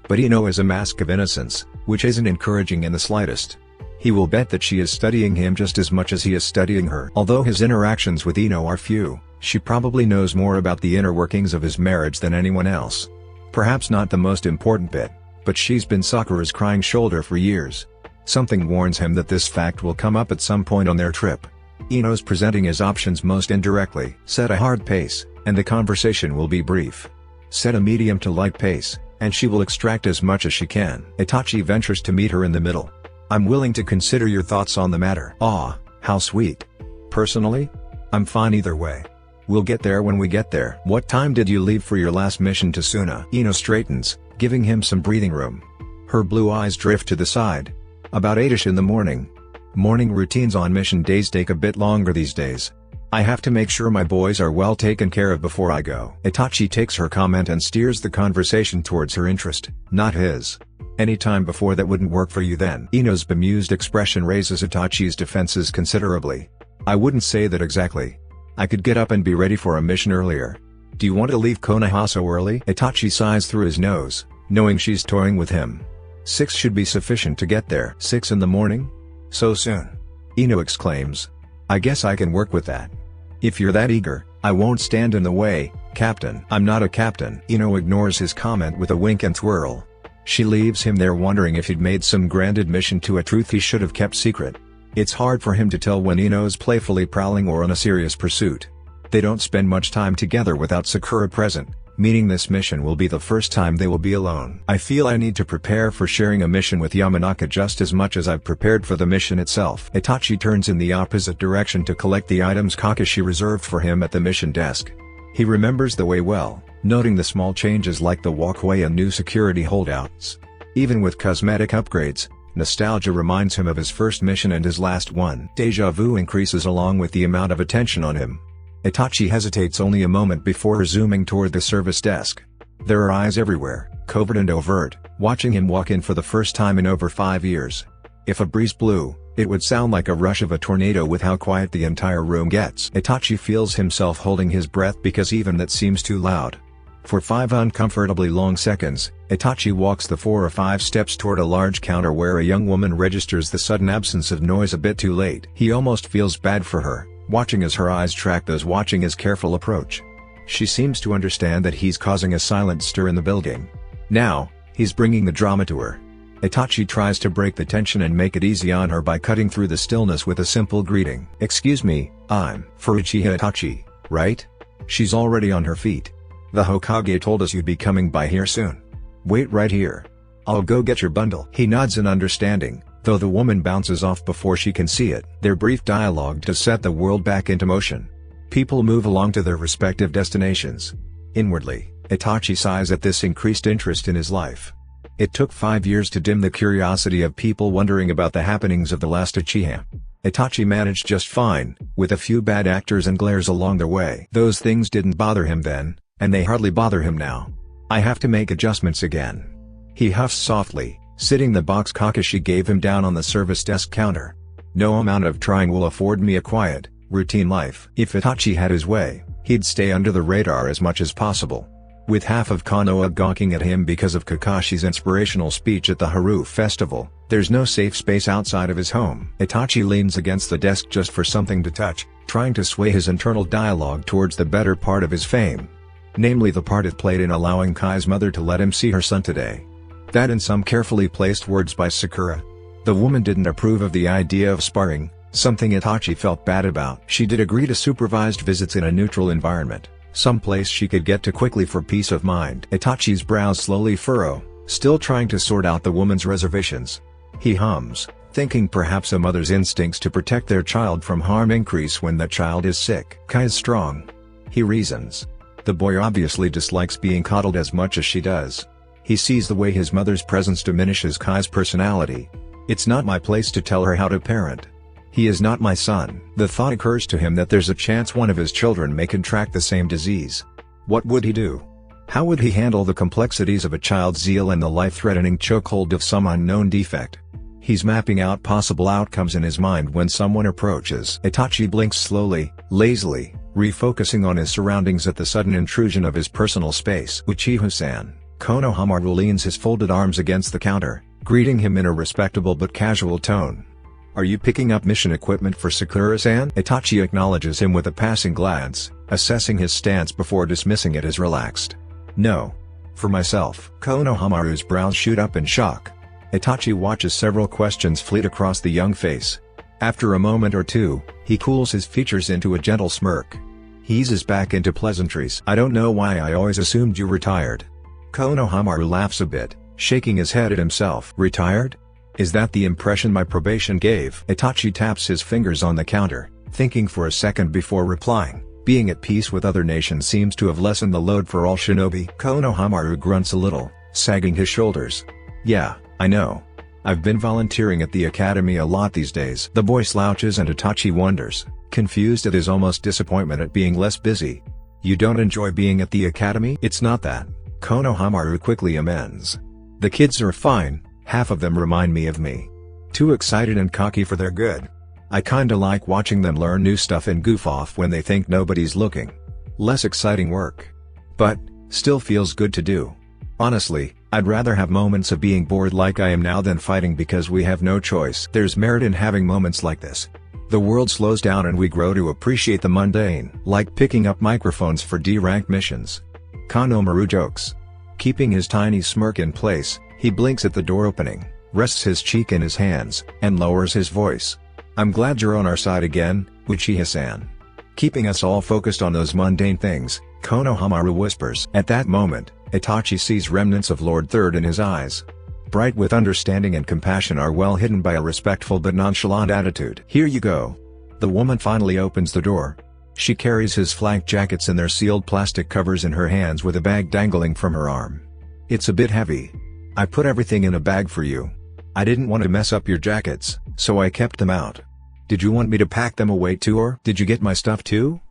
But Ino is a mask of innocence, which isn't encouraging in the slightest. He will bet that she is studying him just as much as he is studying her. Although his interactions with Ino are few, she probably knows more about the inner workings of his marriage than anyone else. Perhaps not the most important bit, but she's been Sakura's crying shoulder for years. Something warns him that this fact will come up at some point on their trip. Ino's presenting his options most indirectly. Set a hard pace, and the conversation will be brief. Set a medium to light pace, and she will extract as much as she can. Itachi ventures to meet her in the middle. "I'm willing to consider your thoughts on the matter." "Aw, how sweet. Personally, I'm fine either way. We'll get there when we get there." "What time did you leave for your last mission to Suna?" Ino straightens, giving him some breathing room. Her blue eyes drift to the side. "About 8ish in the morning. Morning routines on mission days take a bit longer these days. I have to make sure my boys are well taken care of before I go." Itachi takes her comment and steers the conversation towards her interest, not his. "Any time before that wouldn't work for you then." Ino's bemused expression raises Itachi's defenses considerably. "I wouldn't say that exactly. I could get up and be ready for a mission earlier." "Do you want to leave Konoha so early?" Itachi sighs through his nose, knowing she's toying with him. 6 should be sufficient to get there. 6 in the morning? So soon? Ino exclaims. "I guess I can work with that. If you're that eager, I won't stand in the way, Captain." "I'm not a captain." Ino ignores his comment with a wink and twirl. She leaves him there wondering if he'd made some grand admission to a truth he should have kept secret. It's hard for him to tell when Ino's playfully prowling or on a serious pursuit. They don't spend much time together without Sakura present, meaning this mission will be the first time they will be alone. "I feel I need to prepare for sharing a mission with Yamanaka just as much as I've prepared for the mission itself." Itachi turns in the opposite direction to collect the items Kakashi reserved for him at the mission desk. He remembers the way well, noting the small changes like the walkway and new security holdouts. Even with cosmetic upgrades, Nostalgia reminds him of his first mission and his last one. Deja vu increases along with the amount of attention on him. Itachi hesitates only a moment before resuming toward the service desk. There are eyes everywhere, covert and overt, watching him walk in for the first time in over 5 years. If a breeze blew, it would sound like a rush of a tornado with how quiet the entire room gets. Itachi feels himself holding his breath because even that seems too loud. For 5 uncomfortably long seconds, Itachi walks the 4 or 5 steps toward a large counter where a young woman registers the sudden absence of noise a bit too late. He almost feels bad for her, watching as her eyes track those watching his careful approach. She seems to understand that he's causing a silent stir in the building. Now, he's bringing the drama to her. Itachi tries to break the tension and make it easy on her by cutting through the stillness with a simple greeting. "Excuse me, I'm for Uchiha Itachi, right?" She's already on her feet. "The Hokage told us you'd be coming by here soon. Wait right here. I'll go get your bundle." He nods in understanding, though the woman bounces off before she can see it. Their brief dialogue does set the world back into motion. People move along to their respective destinations. Inwardly, Itachi sighs at this increased interest in his life. It took 5 years to dim the curiosity of people wondering about the happenings of the last Uchiha. Itachi managed just fine, with a few bad actors and glares along the way. Those things didn't bother him then, and they hardly bother him now. "I have to make adjustments again." He huffs softly, sitting the box Kakashi gave him down on the service desk counter. "No amount of trying will afford me a quiet, routine life." If Itachi had his way, he'd stay under the radar as much as possible. With half of Konoha gawking at him because of Kakashi's inspirational speech at the Haru festival, there's no safe space outside of his home. Itachi leans against the desk just for something to touch, trying to sway his internal dialogue towards the better part of his fame. Namely the part it played in allowing Kai's mother to let him see her son today. That and some carefully placed words by Sakura. The woman didn't approve of the idea of sparring, something Itachi felt bad about. She did agree to supervised visits in a neutral environment, some place she could get to quickly for peace of mind. Itachi's brows slowly furrow, still trying to sort out the woman's reservations. He hums, thinking perhaps a mother's instincts to protect their child from harm increase when the child is sick. Kai is strong. He reasons. The boy obviously dislikes being coddled as much as she does. He sees the way his mother's presence diminishes Kai's personality. "It's not my place to tell her how to parent. He is not my son." The thought occurs to him that there's a chance one of his children may contract the same disease. What would he do? How would he handle the complexities of a child's zeal and the life-threatening chokehold of some unknown defect? He's mapping out possible outcomes in his mind when someone approaches. Itachi blinks slowly, lazily, refocusing on his surroundings at the sudden intrusion of his personal space. "Uchiha-san." Konohamaru leans his folded arms against the counter, greeting him in a respectable but casual tone. "Are you picking up mission equipment for Sakura-san?" Itachi acknowledges him with a passing glance, assessing his stance before dismissing it as relaxed. "No. For myself." Konohamaru's brows shoot up in shock. Itachi watches several questions fleet across the young face. After a moment or two, he cools his features into a gentle smirk. He eases back into pleasantries. "I don't know why I always assumed you retired." Konohamaru laughs a bit, shaking his head at himself. "Retired? Is that the impression my probation gave?" Itachi taps his fingers on the counter, thinking for a second before replying. Being at peace with other nations seems to have lessened the load for all shinobi. Konohamaru grunts a little, sagging his shoulders. "Yeah, I know. I've been volunteering at the academy a lot these days." The boy slouches and Itachi wonders, confused at his almost disappointment at being less busy. "You don't enjoy being at the academy?" "It's not that," Konohamaru quickly amends. "The kids are fine. Half of them remind me of me. Too excited and cocky for their good. I kinda like watching them learn new stuff and goof off when they think nobody's looking. Less exciting work. But, still feels good to do. Honestly, I'd rather have moments of being bored like I am now than fighting because we have no choice." There's merit in having moments like this. The world slows down and we grow to appreciate the mundane. Like picking up microphones for D-rank missions. Konohamaru jokes. Keeping his tiny smirk in place, he blinks at the door opening, rests his cheek in his hands, and lowers his voice. "I'm glad you're on our side again, Uchiha-san." Keeping us all focused on those mundane things, Konohamaru whispers. At that moment, Itachi sees remnants of Lord Third in his eyes. Bright with understanding and compassion are well hidden by a respectful but nonchalant attitude. "Here you go." The woman finally opens the door. She carries his flak jackets in their sealed plastic covers in her hands with a bag dangling from her arm. "It's a bit heavy. I put everything in a bag for you. I didn't want to mess up your jackets, so I kept them out. Did you want me to pack them away too, or did you get my stuff too?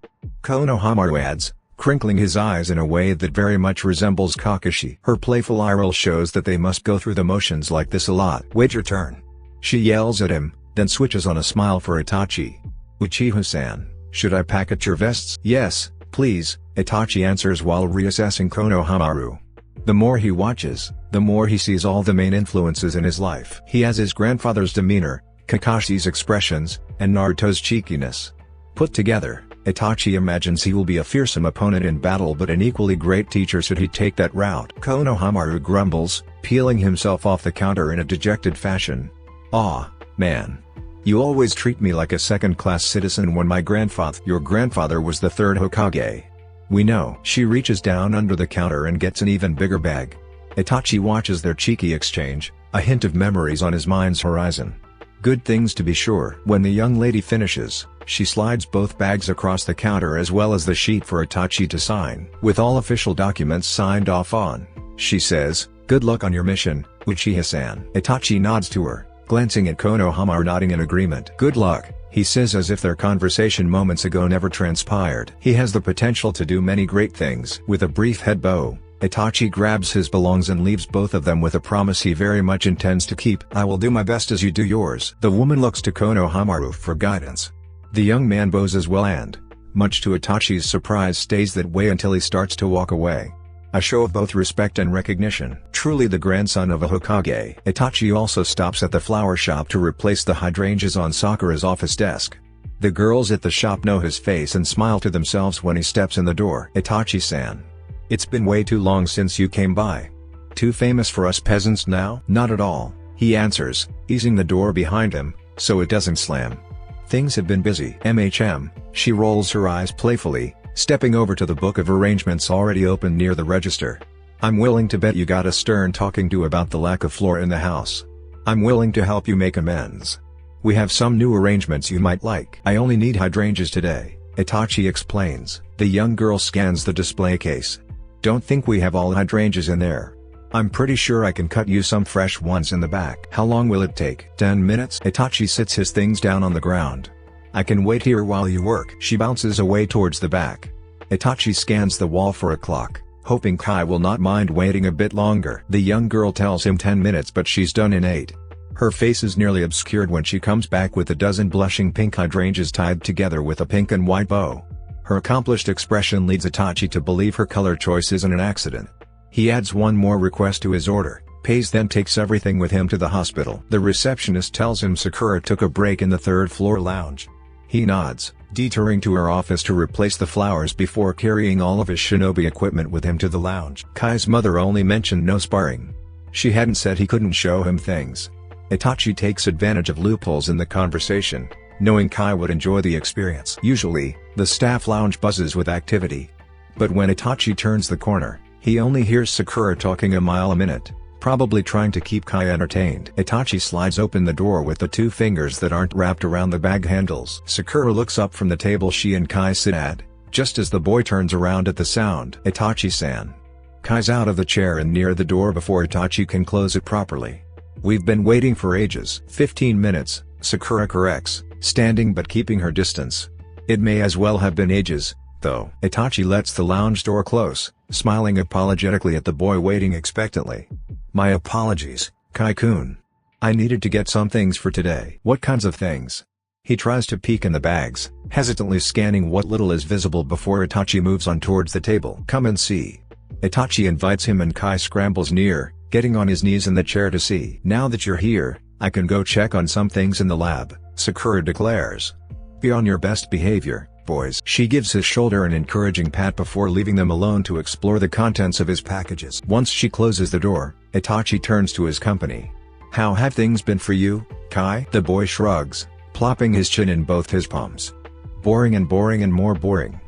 Konohamaru adds, crinkling his eyes in a way that very much resembles Kakashi. Her playful eye roll shows that they must go through the motions like this a lot. Wait your turn. She yells at him, then switches on a smile for Itachi. Uchiha-san, should I pack at your vests? Yes, please, Itachi answers while reassessing Konohamaru. The more he watches, the more he sees all the main influences in his life. He has his grandfather's demeanor, Kakashi's expressions, and Naruto's cheekiness. Put together, Itachi imagines he will be a fearsome opponent in battle but an equally great teacher should he take that route. Konohamaru grumbles, peeling himself off the counter in a dejected fashion. Aw, man. You always treat me like a second-class citizen when your grandfather was the third Hokage. We know. She reaches down under the counter and gets an even bigger bag. Itachi watches their cheeky exchange, a hint of memories on his mind's horizon. Good things to be sure. When the young lady finishes, she slides both bags across the counter as well as the sheet for Itachi to sign. With all official documents signed off on, she says, "Good luck on your mission, Uchiha-san." Itachi nods to her, glancing at Konohamaru nodding in agreement. "Good luck," he says as if their conversation moments ago never transpired. He has the potential to do many great things. With a brief head bow, Itachi grabs his belongings and leaves both of them with a promise he very much intends to keep. "I will do my best as you do yours." The woman looks to Konohamaru for guidance. The young man bows as well and, much to Itachi's surprise, stays that way until he starts to walk away. A show of both respect and recognition. Truly the grandson of a Hokage. Itachi also stops at the flower shop to replace the hydrangeas on Sakura's office desk. The girls at the shop know his face and smile to themselves when he steps in the door. "Itachi-san. It's been way too long since you came by. Too famous for us peasants now?" "Not at all," he answers, easing the door behind him, so it doesn't slam. "Things have been busy." She rolls her eyes playfully, stepping over to the book of arrangements already open near the register. "I'm willing to bet you got a stern talking to about the lack of floor in the house. I'm willing to help you make amends. We have some new arrangements you might like." "I only need hydrangeas today," Itachi explains. The young girl scans the display case. "Don't think we have all hydrangeas in there. I'm pretty sure I can cut you some fresh ones in the back." "How long will it take?" 10 minutes. Itachi sits his things down on the ground. "I can wait here while you work." She bounces away towards the back. Itachi scans the wall for a clock, hoping Kai will not mind waiting a bit longer. The young girl tells him 10 minutes but she's done in 8. Her face is nearly obscured when she comes back with a dozen blushing pink hydrangeas tied together with a pink and white bow. Her accomplished expression leads Itachi to believe her color choice isn't an accident. He adds one more request to his order, pays, then takes everything with him to the hospital. The receptionist tells him Sakura took a break in the third-floor lounge. He nods, detouring to her office to replace the flowers before carrying all of his shinobi equipment with him to the lounge. Kai's mother only mentioned no sparring. She hadn't said he couldn't show him things. Itachi takes advantage of loopholes in the conversation, knowing Kai would enjoy the experience. Usually, the staff lounge buzzes with activity. But when Itachi turns the corner, he only hears Sakura talking a mile a minute, probably trying to keep Kai entertained. Itachi slides open the door with the 2 fingers that aren't wrapped around the bag handles. Sakura looks up from the table she and Kai sit at, just as the boy turns around at the sound. "Itachi-san." Kai's out of the chair and near the door before Itachi can close it properly. "We've been waiting for ages." 15 minutes, Sakura corrects, standing but keeping her distance. "It may as well have been ages, though." Itachi lets the lounge door close, smiling apologetically at the boy waiting expectantly. "My apologies, Kai-kun. I needed to get some things for today." "What kinds of things?" He tries to peek in the bags, hesitantly scanning what little is visible before Itachi moves on towards the table. "Come and see." Itachi invites him and Kai scrambles near, getting on his knees in the chair to see. "Now that you're here, I can go check on some things in the lab," Sakura declares. "Be on your best behavior, boys." She gives his shoulder an encouraging pat before leaving them alone to explore the contents of his packages. Once she closes the door, Itachi turns to his company. "How have things been for you, Kai?" The boy shrugs, plopping his chin in both his palms. Boring and more boring.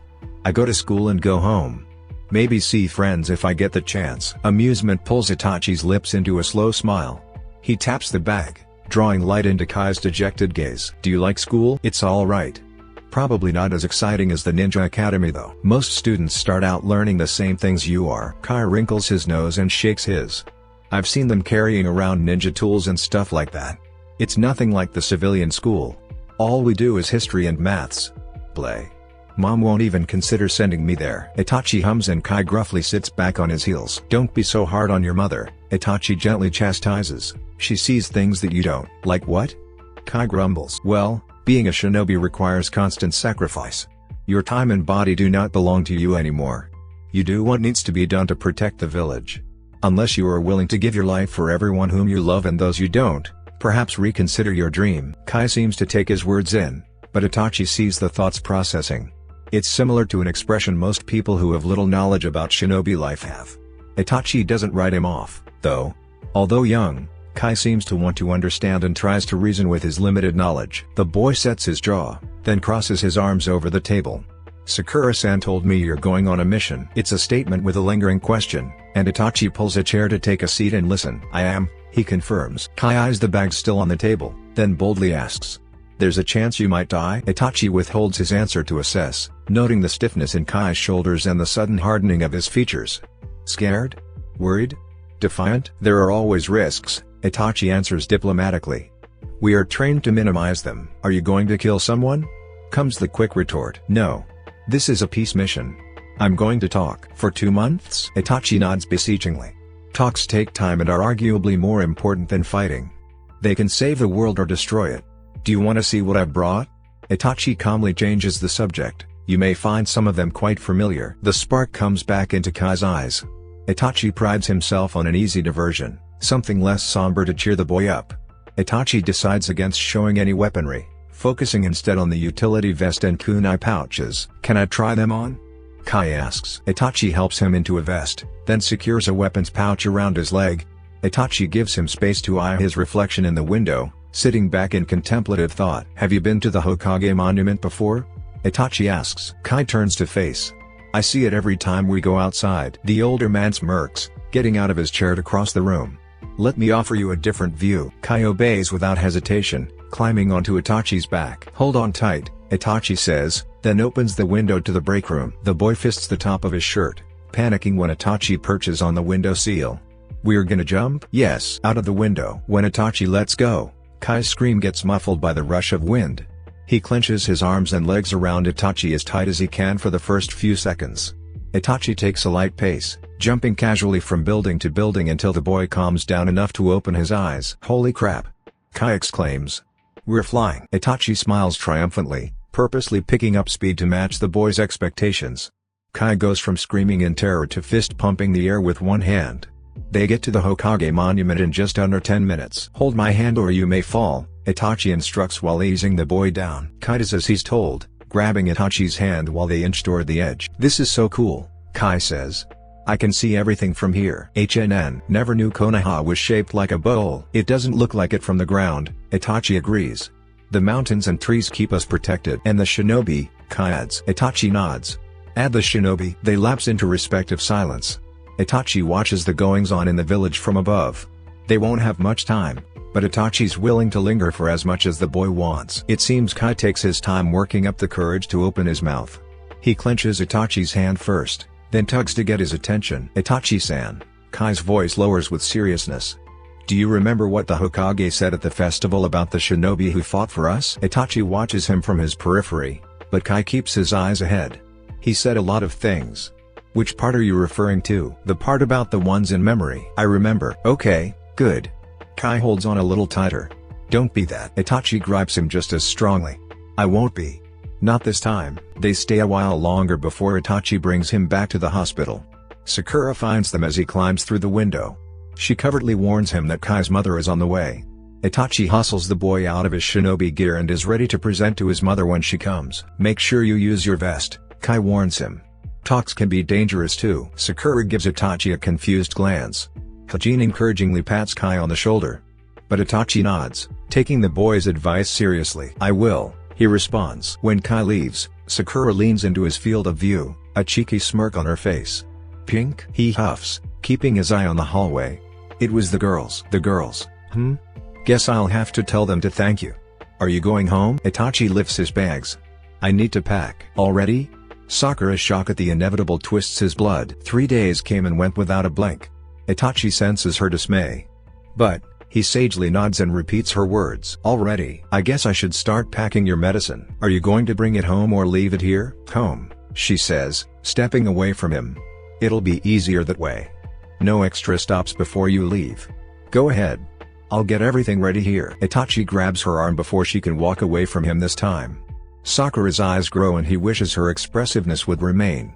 I go to school and go home. Maybe see friends if I get the chance." Amusement pulls Itachi's lips into a slow smile. He taps the bag, drawing light into Kai's dejected gaze. "Do you like school?" "It's alright. Probably not as exciting as the Ninja Academy though. Most students start out learning the same things you are." Kai wrinkles his nose and shakes his I've seen them carrying around ninja tools and stuff like that. It's nothing like the civilian school. All we do is history and maths. Play. Mom won't even consider sending me there. Itachi hums and Kai gruffly sits back on his heels. Don't be so hard on your mother, Itachi gently chastises. She sees things that you don't. Like what? Kai grumbles. Well, being a shinobi requires constant sacrifice. Your time and body do not belong to you anymore. You do what needs to be done to protect the village. Unless you are willing to give your life for everyone whom you love and those you don't, perhaps reconsider your dream. Kai seems to take his words in, but Itachi sees the thoughts processing. It's similar to an expression most people who have little knowledge about shinobi life have. Itachi doesn't write him off, though. Although young, Kai seems to want to understand and tries to reason with his limited knowledge. The boy sets his jaw, then crosses his arms over the table. Sakura-san told me you're going on a mission. It's a statement with a lingering question, and Itachi pulls a chair to take a seat and listen. I am, he confirms. Kai eyes the bag still on the table, then boldly asks. There's a chance you might die? Itachi withholds his answer to assess, noting the stiffness in Kai's shoulders and the sudden hardening of his features. Scared? Worried? Defiant? There are always risks, Itachi answers diplomatically. We are trained to minimize them. Are you going to kill someone? Comes the quick retort. No. This is a peace mission. I'm going to talk. For 2 months? Itachi nods beseechingly. Talks take time and are arguably more important than fighting. They can save the world or destroy it. Do you want to see what I've brought? Itachi calmly changes the subject. You may find some of them quite familiar. The spark comes back into Kai's eyes. Itachi prides himself on an easy diversion, something less somber to cheer the boy up. Itachi decides against showing any weaponry, focusing instead on the utility vest and kunai pouches. Can I try them on? Kai asks. Itachi helps him into a vest, then secures a weapons pouch around his leg. Itachi gives him space to eye his reflection in the window, sitting back in contemplative thought. Have you been to the Hokage monument before? Itachi asks. Kai turns to face. I see it every time we go outside. The older man smirks, getting out of his chair to cross the room. Let me offer you a different view. Kai obeys without hesitation, climbing onto Itachi's back. Hold on tight, Itachi says, then opens the window to the break room. The boy fists the top of his shirt, panicking when Itachi perches on the window sill. We're gonna jump? Yes. Out of the window. When Itachi lets go, Kai's scream gets muffled by the rush of wind. He clenches his arms and legs around Itachi as tight as he can for the first few seconds. Itachi takes a light pace, jumping casually from building to building until the boy calms down enough to open his eyes. Holy crap! Kai exclaims. We're flying. Itachi smiles triumphantly, purposely picking up speed to match the boy's expectations. Kai goes from screaming in terror to fist-pumping the air with one hand. They get to the Hokage monument in just under 10 minutes. Hold my hand or you may fall, Itachi instructs while easing the boy down. Kai does as he's told, grabbing Itachi's hand while they inch toward the edge. This is so cool, Kai says. I can see everything from here. Never knew Konoha was shaped like a bowl. It doesn't look like it from the ground, Itachi agrees. The mountains and trees keep us protected. And the shinobi, Kai adds. Itachi nods. Add the shinobi. They lapse into respective silence. Itachi watches the goings-on in the village from above. They won't have much time, but Itachi's willing to linger for as much as the boy wants. It seems Kai takes his time working up the courage to open his mouth. He clenches Itachi's hand first, then tugs to get his attention. Itachi-san, Kai's voice lowers with seriousness. Do you remember what the Hokage said at the festival about the shinobi who fought for us? Itachi watches him from his periphery, but Kai keeps his eyes ahead. He said a lot of things. Which part are you referring to? The part about the ones in memory. I remember. Okay, good. Kai holds on a little tighter. Don't be that. Itachi gripes him just as strongly. I won't be. Not this time. They stay a while longer before Itachi brings him back to the hospital. Sakura finds them as he climbs through the window. She covertly warns him that Kai's mother is on the way. Itachi hustles the boy out of his shinobi gear and is ready to present to his mother when she comes. Make sure you use your vest, Kai warns him. Talks can be dangerous too. Sakura gives Itachi a confused glance. Hajin encouragingly pats Kai on the shoulder. But Itachi nods, taking the boy's advice seriously. I will, he responds. When Kai leaves, Sakura leans into his field of view, a cheeky smirk on her face. Pink? He huffs, keeping his eye on the hallway. It was the girls. The girls? Guess I'll have to tell them to thank you. Are you going home? Itachi lifts his bags. I need to pack. Already? Sakura's shock at the inevitable twists his blood. 3 days came and went without a blink. Itachi senses her dismay. But, he sagely nods and repeats her words. Already, I guess I should start packing your medicine. Are you going to bring it home or leave it here? Home, she says, stepping away from him. It'll be easier that way. No extra stops before you leave. Go ahead. I'll get everything ready here. Itachi grabs her arm before she can walk away from him this time. Sakura's eyes grow and he wishes her expressiveness would remain.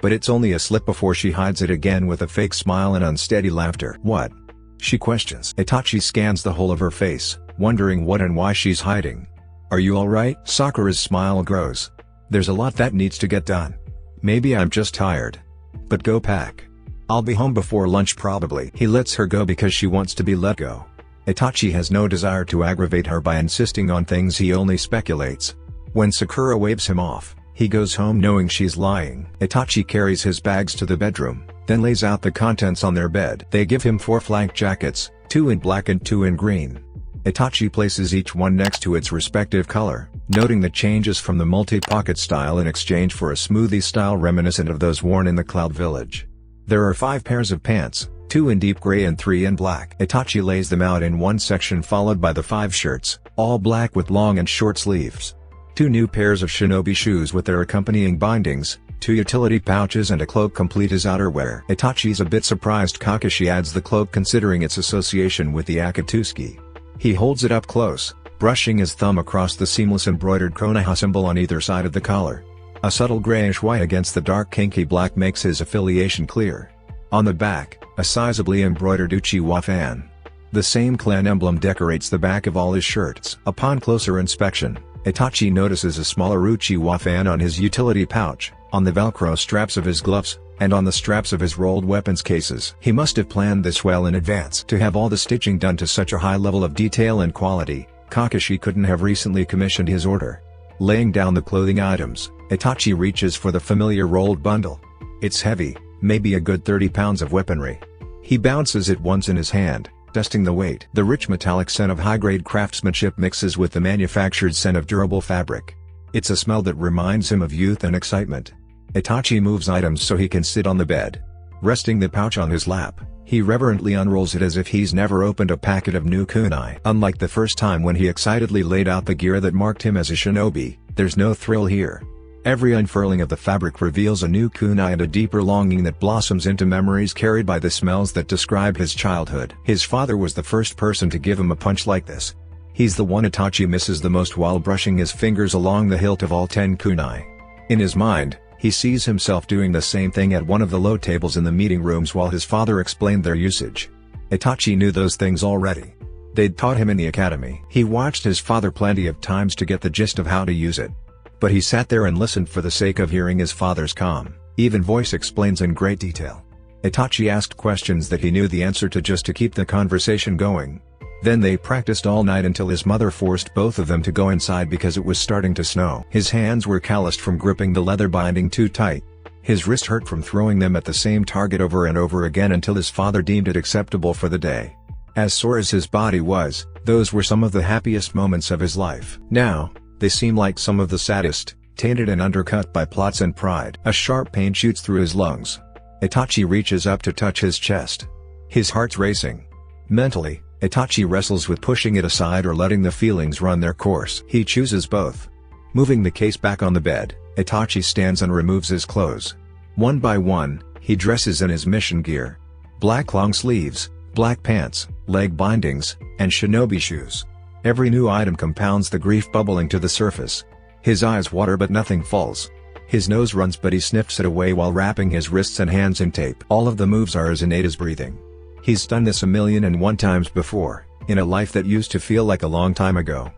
But it's only a slip before she hides it again with a fake smile and unsteady laughter. What? She questions. Itachi scans the whole of her face, wondering what and why she's hiding. Are you alright? Sakura's smile grows. There's a lot that needs to get done. Maybe I'm just tired. But go pack. I'll be home before lunch probably. He lets her go because she wants to be let go. Itachi has no desire to aggravate her by insisting on things he only speculates. When Sakura waves him off, he goes home knowing she's lying. Itachi carries his bags to the bedroom, then lays out the contents on their bed. They give him 4 flank jackets, 2 in black and 2 in green. Itachi places each one next to its respective color, noting the changes from the multi-pocket style in exchange for a smoothie style reminiscent of those worn in the Cloud Village. There are 5 pairs of pants, 2 in deep gray and 3 in black. Itachi lays them out in one section followed by the 5 shirts, all black with long and short sleeves. 2 new pairs of shinobi shoes with their accompanying bindings, 2 utility pouches and a cloak complete his outerwear. Itachi's a bit surprised Kakashi adds the cloak considering its association with the Akatsuki. He holds it up close, brushing his thumb across the seamless embroidered Konoha symbol on either side of the collar. A subtle grayish-white against the dark kinky black makes his affiliation clear. On the back, a sizably embroidered Uchiha fan. The same clan emblem decorates the back of all his shirts. Upon closer inspection, Itachi notices a smaller Uchiha fan on his utility pouch, on the velcro straps of his gloves, and on the straps of his rolled weapons cases. He must have planned this well in advance. To have all the stitching done to such a high level of detail and quality, Kakashi couldn't have recently commissioned his order. Laying down the clothing items, Itachi reaches for the familiar rolled bundle. It's heavy, maybe a good 30 pounds of weaponry. He bounces it once in his hand, testing the weight. The rich metallic scent of high-grade craftsmanship mixes with the manufactured scent of durable fabric. It's a smell that reminds him of youth and excitement. Itachi moves items so he can sit on the bed. Resting the pouch on his lap, he reverently unrolls it as if he's never opened a packet of new kunai. Unlike the first time when he excitedly laid out the gear that marked him as a shinobi, there's no thrill here. Every unfurling of the fabric reveals a new kunai and a deeper longing that blossoms into memories carried by the smells that describe his childhood. His father was the first person to give him a punch like this. He's the one Itachi misses the most while brushing his fingers along the hilt of all 10 kunai. In his mind, he sees himself doing the same thing at one of the low tables in the meeting rooms while his father explained their usage. Itachi knew those things already. They'd taught him in the academy. He watched his father plenty of times to get the gist of how to use it. But he sat there and listened for the sake of hearing his father's calm, even voice explains in great detail. Itachi asked questions that he knew the answer to just to keep the conversation going. Then they practiced all night until his mother forced both of them to go inside because it was starting to snow. His hands were calloused from gripping the leather binding too tight. His wrist hurt from throwing them at the same target over and over again until his father deemed it acceptable for the day. As sore as his body was, those were some of the happiest moments of his life. Now, they seem like some of the saddest, tainted and undercut by plots and pride. A sharp pain shoots through his lungs. Itachi reaches up to touch his chest. His heart's racing. Mentally, Itachi wrestles with pushing it aside or letting the feelings run their course. He chooses both. Moving the case back on the bed, Itachi stands and removes his clothes. One by one, he dresses in his mission gear. Black long sleeves, black pants, leg bindings, and shinobi shoes. Every new item compounds the grief bubbling to the surface. His eyes water but nothing falls. His nose runs but he sniffs it away while wrapping his wrists and hands in tape. All of the moves are as innate as breathing. He's done this 1,000,001 times before, in a life that used to feel like a long time ago.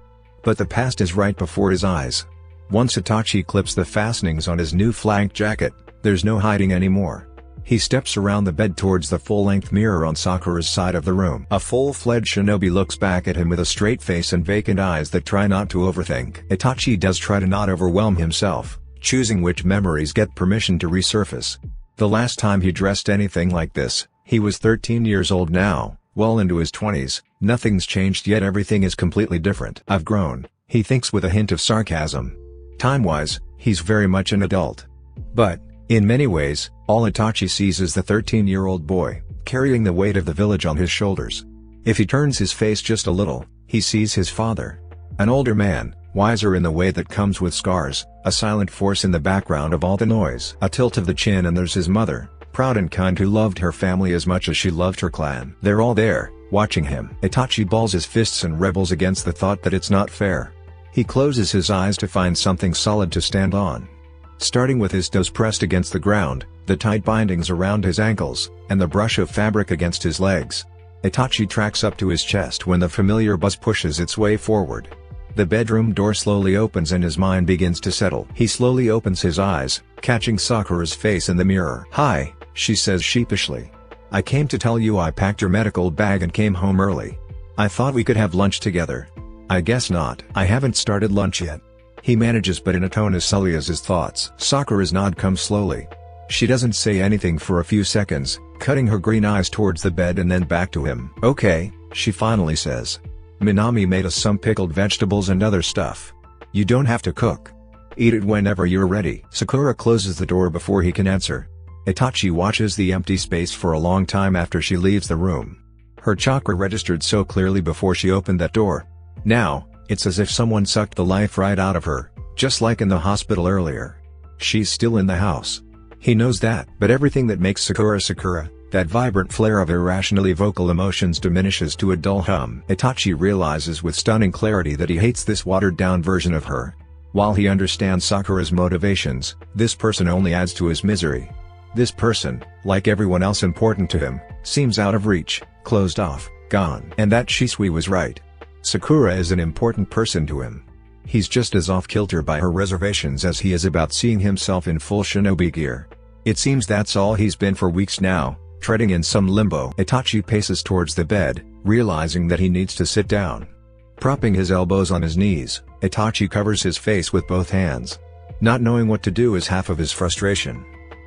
But the past is right before his eyes. Once Itachi clips the fastenings on his new flank jacket, there's no hiding anymore. He steps around the bed towards the full-length mirror on Sakura's side of the room. A full-fledged shinobi looks back at him with a straight face and vacant eyes that try not to overthink. Itachi does try to not overwhelm himself, choosing which memories get permission to resurface. The last time he dressed anything like this, he was 13 years old now, well into his 20s, nothing's changed yet everything is completely different. I've grown, he thinks with a hint of sarcasm. Time-wise, he's very much an adult. But, in many ways, all Itachi sees is the 13-year-old boy, carrying the weight of the village on his shoulders. If he turns his face just a little, he sees his father. An older man, wiser in the way that comes with scars, a silent force in the background of all the noise. A tilt of the chin, and there's his mother, proud and kind, who loved her family as much as she loved her clan. They're all there, watching him. Itachi balls his fists and rebels against the thought that it's not fair. He closes his eyes to find something solid to stand on. Starting with his toes pressed against the ground, the tight bindings around his ankles, and the brush of fabric against his legs, Itachi tracks up to his chest when the familiar buzz pushes its way forward. The bedroom door slowly opens and his mind begins to settle. He slowly opens his eyes, catching Sakura's face in the mirror. "Hi," she says sheepishly. "I came to tell you I packed your medical bag and came home early. I thought we could have lunch together." "I guess not. I haven't started lunch yet." He manages, but in a tone as sully as his thoughts. Sakura's nod comes slowly. She doesn't say anything for a few seconds, cutting her green eyes towards the bed and then back to him. "Okay," she finally says. "Minami made us some pickled vegetables and other stuff. You don't have to cook. Eat it whenever you're ready." Sakura closes the door before he can answer. Itachi watches the empty space for a long time after she leaves the room. Her chakra registered so clearly before she opened that door. Now, it's as if someone sucked the life right out of her, just like in the hospital earlier. She's still in the house. He knows that, but everything that makes Sakura Sakura, that vibrant flare of irrationally vocal emotions, diminishes to a dull hum. Itachi realizes with stunning clarity that he hates this watered-down version of her. While he understands Sakura's motivations, this person only adds to his misery. This person, like everyone else important to him, seems out of reach, closed off, gone. And that Shisui was right. Sakura is an important person to him. He's just as off-kilter by her reservations as he is about seeing himself in full shinobi gear. It seems that's all he's been for weeks now, treading in some limbo. Itachi paces towards the bed, realizing that he needs to sit down. Propping his elbows on his knees, Itachi covers his face with both hands. Not knowing what to do is half of his frustration.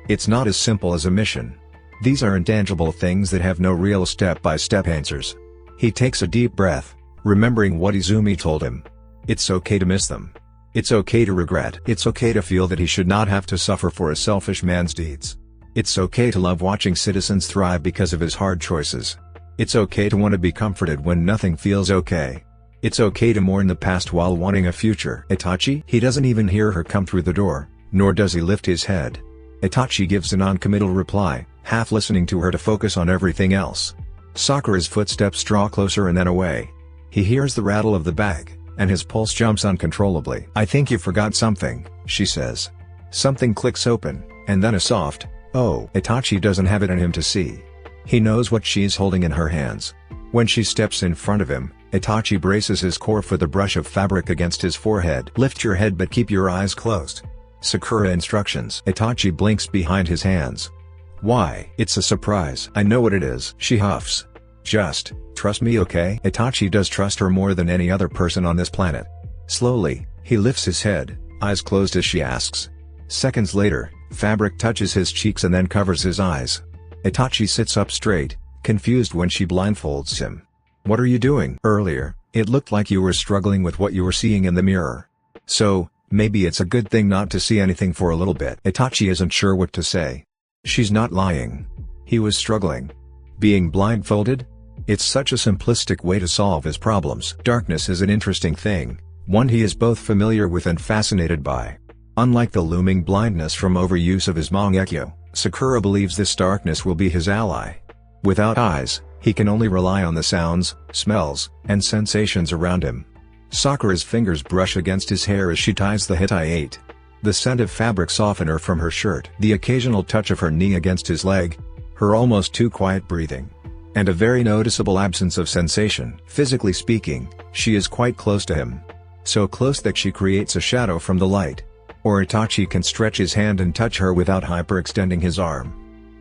It's not as simple as a mission. These are intangible things that have no real step-by-step answers. He takes a deep breath, remembering what Izumi told him. It's okay to miss them. It's okay to regret. It's okay to feel that he should not have to suffer for a selfish man's deeds. It's okay to love watching citizens thrive because of his hard choices. It's okay to want to be comforted when nothing feels okay. It's okay to mourn the past while wanting a future. Itachi? He doesn't even hear her come through the door, nor does he lift his head. Itachi gives a non-committal reply, half listening to her to focus on everything else. Sakura's footsteps draw closer and then away. He hears the rattle of the bag, and his pulse jumps uncontrollably. "I think you forgot something," she says. Something clicks open, and then a soft, "Oh." Itachi doesn't have it in him to see. He knows what she's holding in her hands. When she steps in front of him, Itachi braces his core for the brush of fabric against his forehead. "Lift your head but keep your eyes closed." Sakura instructions. Itachi blinks behind his hands. "Why?" "It's a surprise." "I know what it is," she huffs. "Just trust me, okay?" Itachi does trust her more than any other person on this planet. Slowly, he lifts his head, eyes closed as she asks. Seconds later, fabric touches his cheeks and then covers his eyes. Itachi sits up straight, confused when she blindfolds him. "What are you doing?" "Earlier, it looked like you were struggling with what you were seeing in the mirror. So, maybe it's a good thing not to see anything for a little bit." Itachi isn't sure what to say. She's not lying. He was struggling. Being blindfolded? It's such a simplistic way to solve his problems. Darkness is an interesting thing, one he is both familiar with and fascinated by. Unlike the looming blindness from overuse of his mangekyo, Sakura believes this darkness will be his ally. Without eyes, he can only rely on the sounds, smells, and sensations around him. Sakura's fingers brush against his hair as she ties the Hittite. The scent of fabric softens her from her shirt. The occasional touch of her knee against his leg. Her almost too quiet breathing. And a very noticeable absence of sensation. Physically speaking, she is quite close to him. So close that she creates a shadow from the light. Or Itachi can stretch his hand and touch her without hyperextending his arm.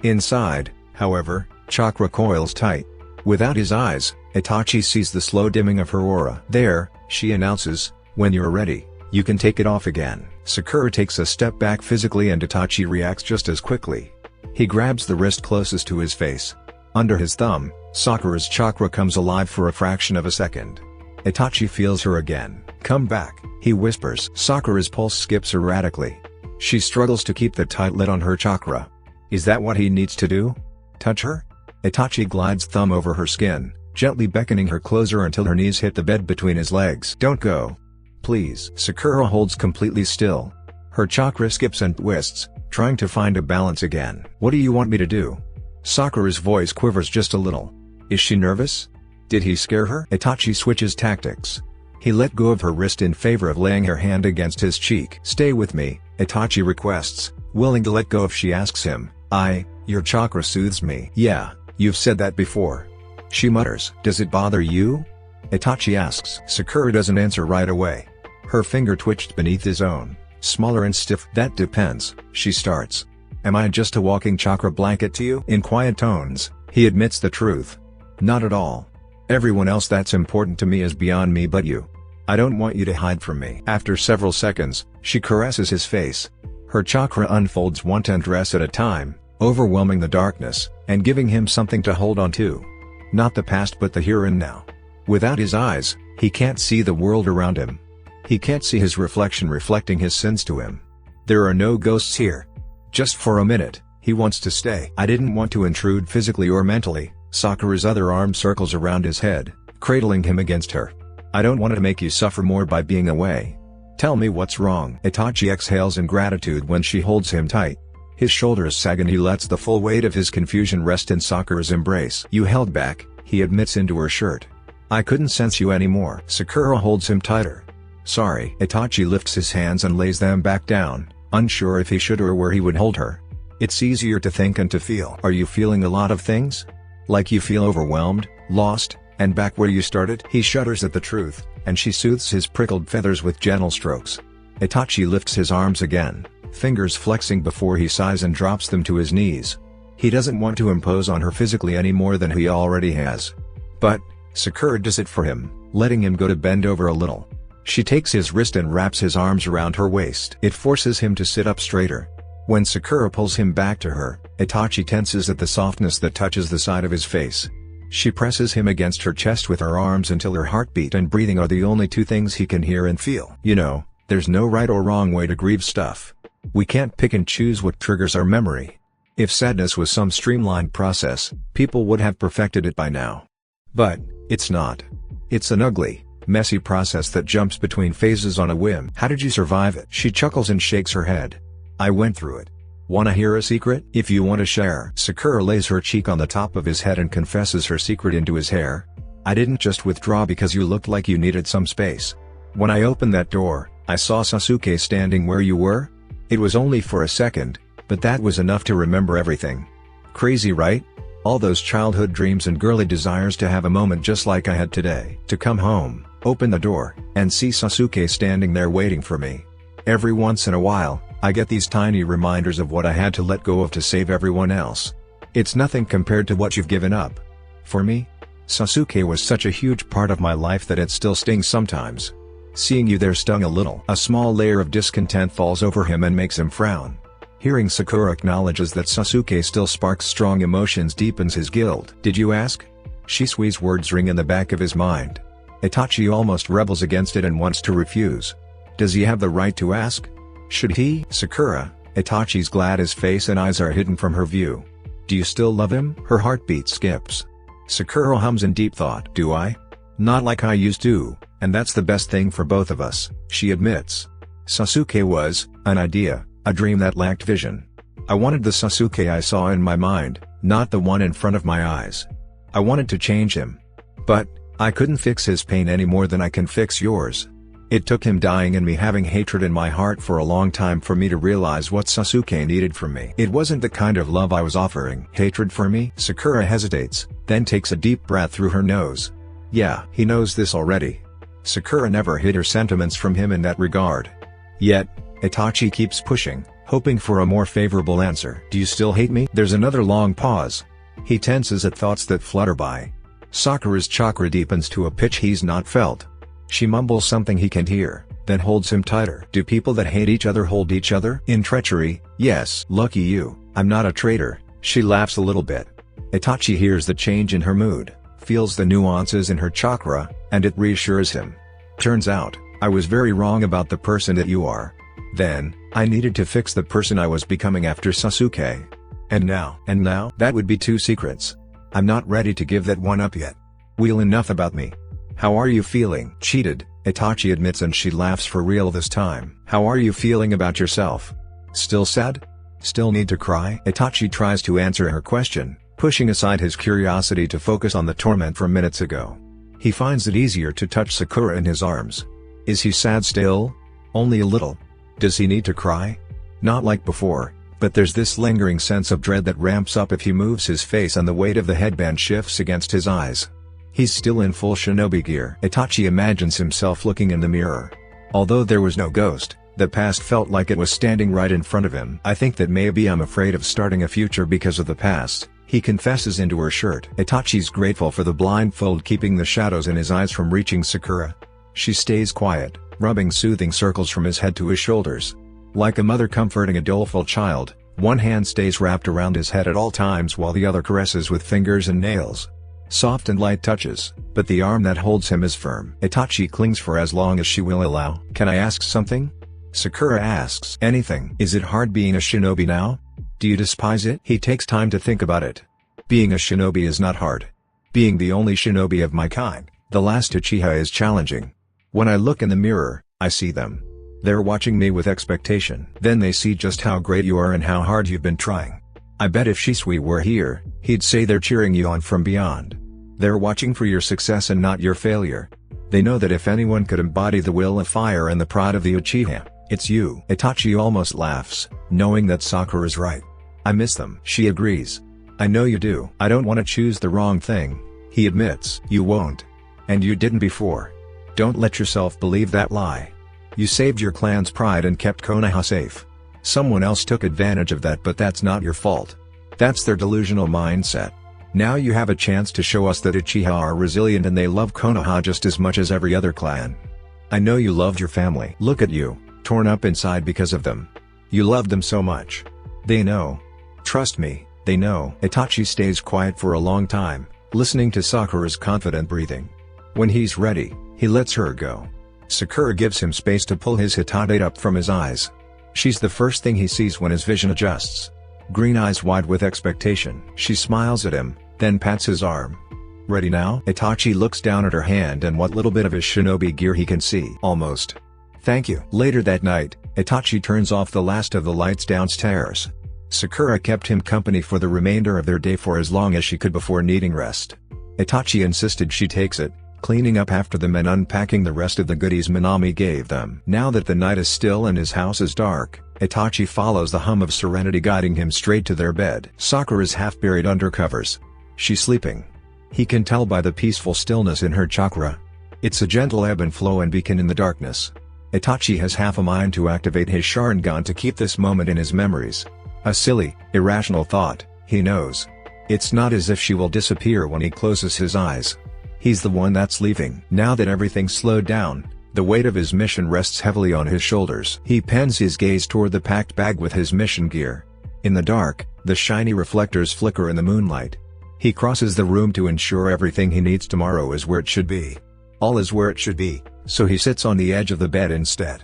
Inside, however, chakra coils tight. Without his eyes, Itachi sees the slow dimming of her aura. "There," she announces, "when you're ready, you can take it off again." Sakura takes a step back physically and Itachi reacts just as quickly. He grabs the wrist closest to his face. Under his thumb, Sakura's chakra comes alive for a fraction of a second. Itachi feels her again. "Come back," he whispers. Sakura's pulse skips erratically. She struggles to keep the tight lid on her chakra. Is that what he needs to do? Touch her? Itachi glides thumb over her skin, gently beckoning her closer until her knees hit the bed between his legs. Don't go. Please. Sakura holds completely still. Her chakra skips and twists, trying to find a balance again. What do you want me to do? Sakura's voice quivers just a little. Is she nervous? Did he scare her? Itachi switches tactics. He let go of her wrist in favor of laying her hand against his cheek. Stay with me, Itachi requests, willing to let go if she asks him. Your chakra soothes me. Yeah, you've said that before. She mutters. Does it bother you? Itachi asks. Sakura doesn't answer right away. Her finger twitched beneath his own, smaller and stiff. That depends, she starts. Am I just a walking chakra blanket to you? In quiet tones, he admits the truth. Not at all. Everyone else that's important to me is beyond me but you. I don't want you to hide from me. After several seconds, she caresses his face. Her chakra unfolds one tendress at a time, overwhelming the darkness, and giving him something to hold on to. Not the past but the here and now. Without his eyes, he can't see the world around him. He can't see his reflection reflecting his sins to him. There are no ghosts here. Just for a minute, he wants to stay. I didn't want to intrude physically or mentally. Sakura's other arm circles around his head, cradling him against her. I don't want to make you suffer more by being away. Tell me what's wrong. Itachi exhales in gratitude when she holds him tight. His shoulders sag and he lets the full weight of his confusion rest in Sakura's embrace. You held back, he admits into her shirt. I couldn't sense you anymore. Sakura holds him tighter. Sorry. Itachi lifts his hands and lays them back down, unsure if he should or where he would hold her. It's easier to think and to feel. Are you feeling a lot of things? Like you feel overwhelmed, lost, and back where you started? He shudders at the truth, and she soothes his prickled feathers with gentle strokes. Itachi lifts his arms again, fingers flexing before he sighs and drops them to his knees. He doesn't want to impose on her physically any more than he already has. But Sakura does it for him, letting him go to bend over a little. She takes his wrist and wraps his arms around her waist. It forces him to sit up straighter. When Sakura pulls him back to her, Itachi tenses at the softness that touches the side of his face. She presses him against her chest with her arms until her heartbeat and breathing are the only two things he can hear and feel. You know, there's no right or wrong way to grieve stuff. We can't pick and choose what triggers our memory. If sadness was some streamlined process, people would have perfected it by now. But it's not. It's an ugly, messy process that jumps between phases on a whim. How did you survive it? She chuckles and shakes her head. I went through it. Wanna hear a secret? If you want to share. Sakura lays her cheek on the top of his head and confesses her secret into his hair. I didn't just withdraw because you looked like you needed some space. When I opened that door, I saw Sasuke standing where you were. It was only for a second, but that was enough to remember everything. Crazy, right? All those childhood dreams and girly desires to have a moment just like I had today. To come home, open the door, and see Sasuke standing there waiting for me. Every once in a while, I get these tiny reminders of what I had to let go of to save everyone else. It's nothing compared to what you've given up. For me, Sasuke was such a huge part of my life that it still stings sometimes. Seeing you there stung a little. A small layer of discontent falls over him and makes him frown. Hearing Sakura acknowledges that Sasuke still sparks strong emotions deepens his guilt. Did you ask? Shishui's words ring in the back of his mind. Itachi almost rebels against it and wants to refuse. Does he have the right to ask? Should he? Sakura, Itachi's glad his face and eyes are hidden from her view. Do you still love him? Her heartbeat skips. Sakura hums in deep thought. Do I? Not like I used to, and that's the best thing for both of us, she admits. Sasuke was an idea, a dream that lacked vision. I wanted the Sasuke I saw in my mind, not the one in front of my eyes. I wanted to change him. But I couldn't fix his pain any more than I can fix yours. It took him dying and me having hatred in my heart for a long time for me to realize what Sasuke needed from me. It wasn't the kind of love I was offering. Hatred for me? Sakura hesitates, then takes a deep breath through her nose. Yeah, he knows this already. Sakura never hid her sentiments from him in that regard. Yet, Itachi keeps pushing, hoping for a more favorable answer. Do you still hate me? There's another long pause. He tenses at thoughts that flutter by. Sakura's chakra deepens to a pitch he's not felt. She mumbles something he can't hear, then holds him tighter. Do people that hate each other hold each other? In treachery, yes. Lucky you, I'm not a traitor. She laughs a little bit. Itachi hears the change in her mood, feels the nuances in her chakra, and it reassures him. Turns out, I was very wrong about the person that you are. Then, I needed to fix the person I was becoming after Sasuke. And now? That would be two secrets. I'm not ready to give that one up yet. Well, enough about me. How are you feeling? Cheated, Itachi admits, and she laughs for real this time. How are you feeling about yourself? Still sad? Still need to cry? Itachi tries to answer her question, pushing aside his curiosity to focus on the torment from minutes ago. He finds it easier to touch Sakura in his arms. Is he sad still? Only a little. Does he need to cry? Not like before, but there's this lingering sense of dread that ramps up if he moves his face and the weight of the headband shifts against his eyes. He's still in full shinobi gear. Itachi imagines himself looking in the mirror. Although there was no ghost, the past felt like it was standing right in front of him. I think that maybe I'm afraid of starting a future because of the past, he confesses into her shirt. Itachi's grateful for the blindfold keeping the shadows in his eyes from reaching Sakura. She stays quiet, rubbing soothing circles from his head to his shoulders. Like a mother comforting a doleful child, one hand stays wrapped around his head at all times while the other caresses with fingers and nails. Soft and light touches, but the arm that holds him is firm. Itachi clings for as long as she will allow. Can I ask something? Sakura asks. Anything. Is it hard being a shinobi now? Do you despise it? He takes time to think about it. Being a shinobi is not hard. Being the only shinobi of my kind, the last Uchiha, is challenging. When I look in the mirror, I see them. They're watching me with expectation. Then they see just how great you are and how hard you've been trying. I bet if Shisui were here, he'd say they're cheering you on from beyond. They're watching for your success and not your failure. They know that if anyone could embody the will of fire and the pride of the Uchiha, it's you. Itachi almost laughs, knowing that Sakura's right. I miss them. She agrees. I know you do. I don't want to choose the wrong thing, he admits. You won't. And you didn't before. Don't let yourself believe that lie. You saved your clan's pride and kept Konoha safe. Someone else took advantage of that, but that's not your fault. That's their delusional mindset. Now you have a chance to show us that Uchiha are resilient and they love Konoha just as much as every other clan. I know you loved your family. Look at you, torn up inside because of them. You loved them so much. They know. Trust me, they know. Itachi stays quiet for a long time, listening to Sakura's confident breathing. When he's ready, he lets her go. Sakura gives him space to pull his hitate up from his eyes. She's the first thing he sees when his vision adjusts. Green eyes wide with expectation. She smiles at him, then pats his arm. Ready now? Itachi looks down at her hand and what little bit of his shinobi gear he can see. Almost. Thank you. Later that night, Itachi turns off the last of the lights downstairs. Sakura kept him company for the remainder of their day for as long as she could before needing rest. Itachi insisted she takes it, cleaning up after them and unpacking the rest of the goodies Minami gave them. Now that the night is still and his house is dark, Itachi follows the hum of serenity guiding him straight to their bed. Sakura's half buried under covers. She's sleeping. He can tell by the peaceful stillness in her chakra. It's a gentle ebb and flow and beacon in the darkness. Itachi has half a mind to activate his Sharingan to keep this moment in his memories. A silly, irrational thought, he knows. It's not as if she will disappear when he closes his eyes. He's the one that's leaving. Now that everything's slowed down, the weight of his mission rests heavily on his shoulders. He pens his gaze toward the packed bag with his mission gear. In the dark, the shiny reflectors flicker in the moonlight. He crosses the room to ensure everything he needs tomorrow is where it should be. All is where it should be, so he sits on the edge of the bed instead.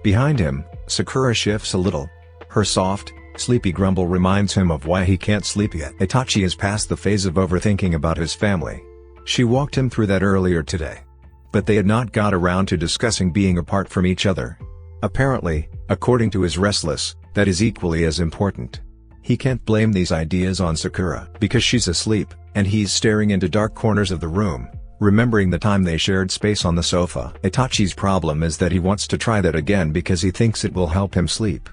Behind him, Sakura shifts a little. Her soft, sleepy grumble reminds him of why he can't sleep yet. Itachi is past the phase of overthinking about his family. She walked him through that earlier today. But they had not got around to discussing being apart from each other. Apparently, according to his restless, that is equally as important. He can't blame these ideas on Sakura because she's asleep, and he's staring into dark corners of the room, remembering the time they shared space on the sofa. Itachi's problem is that he wants to try that again because he thinks it will help him sleep.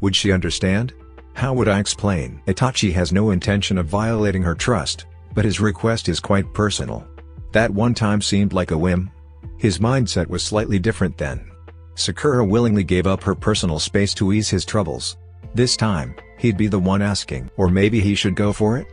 Would she understand? How would I explain? Itachi has no intention of violating her trust, but his request is quite personal. That one time seemed like a whim. His mindset was slightly different then. Sakura willingly gave up her personal space to ease his troubles. This time, he'd be the one asking. Or maybe he should go for it?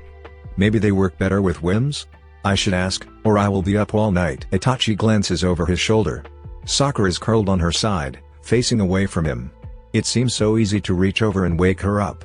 Maybe they work better with whims? I should ask, or I will be up all night. Itachi glances over his shoulder. Sakura is curled on her side, facing away from him. It seems so easy to reach over and wake her up.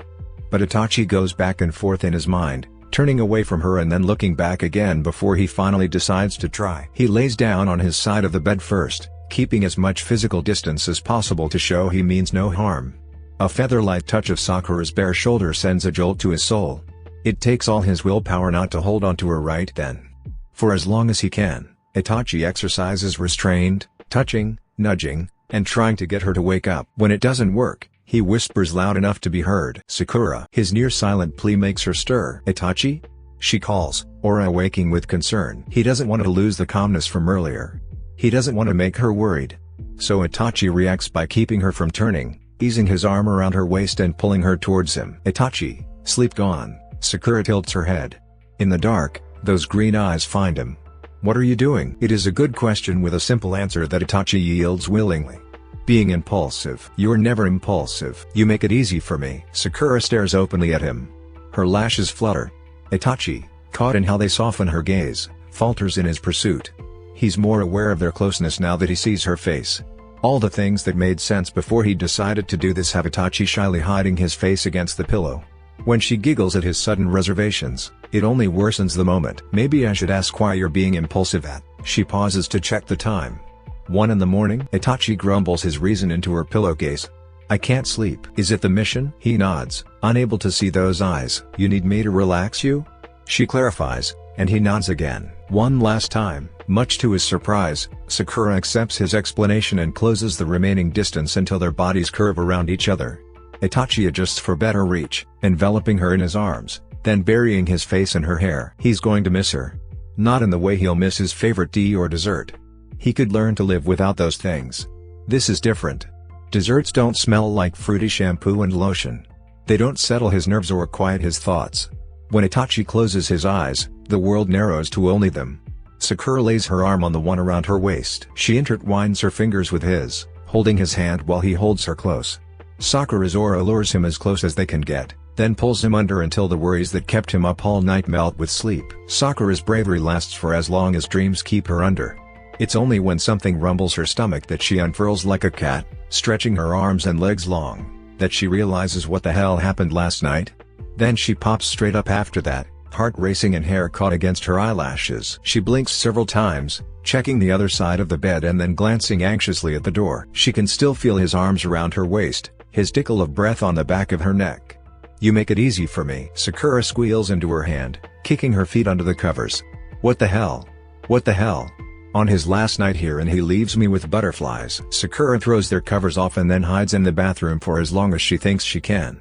But Itachi goes back and forth in his mind, turning away from her and then looking back again before he finally decides to try. He lays down on his side of the bed first, keeping as much physical distance as possible to show he means no harm. A feather-light touch of Sakura's bare shoulder sends a jolt to his soul. It takes all his willpower not to hold on to her right then. For as long as he can, Itachi exercises restraint, touching, nudging, and trying to get her to wake up. When it doesn't work, he whispers loud enough to be heard. Sakura. His near-silent plea makes her stir. "Itachi?" she calls, aura waking with concern. He doesn't want to lose the calmness from earlier. He doesn't want to make her worried. So Itachi reacts by keeping her from turning, easing his arm around her waist and pulling her towards him. "Itachi, sleep gone." Sakura tilts her head. In the dark, those green eyes find him. "What are you doing?" It is a good question with a simple answer that Itachi yields willingly. "Being impulsive." "You're never impulsive." "You make it easy for me." Sakura stares openly at him. Her lashes flutter. Itachi, caught in how they soften her gaze, falters in his pursuit. He's more aware of their closeness now that he sees her face. All the things that made sense before he decided to do this have Itachi shyly hiding his face against the pillow. When she giggles at his sudden reservations, it only worsens the moment. "Maybe I should ask why you're being impulsive at." She pauses to check the time. 1 in the morning? Itachi grumbles his reason into her pillowcase. "I can't sleep." "Is it the mission?" He nods, unable to see those eyes. "You need me to relax you?" She clarifies, and he nods again. One last time. Much to his surprise, Sakura accepts his explanation and closes the remaining distance until their bodies curve around each other. Itachi adjusts for better reach, enveloping her in his arms, then burying his face in her hair. He's going to miss her. Not in the way he'll miss his favorite tea or dessert. He could learn to live without those things. This is different. Desserts don't smell like fruity shampoo and lotion. They don't settle his nerves or quiet his thoughts. When Itachi closes his eyes, the world narrows to only them. Sakura lays her arm on the one around her waist. She intertwines her fingers with his, holding his hand while he holds her close. Sakura's aura lures him as close as they can get, then pulls him under until the worries that kept him up all night melt with sleep. Sakura's bravery lasts for as long as dreams keep her under. It's only when something rumbles her stomach that she unfurls like a cat, stretching her arms and legs long, that she realizes what the hell happened last night. Then she pops straight up after that, heart racing and hair caught against her eyelashes. She blinks several times, checking the other side of the bed and then glancing anxiously at the door. She can still feel his arms around her waist, his tickle of breath on the back of her neck. "You make it easy for me." Sakura squeals into her hand, kicking her feet under the covers. "What the hell? What the hell? On his last night here and he leaves me with butterflies." Sakura throws their covers off and then hides in the bathroom for as long as she thinks she can.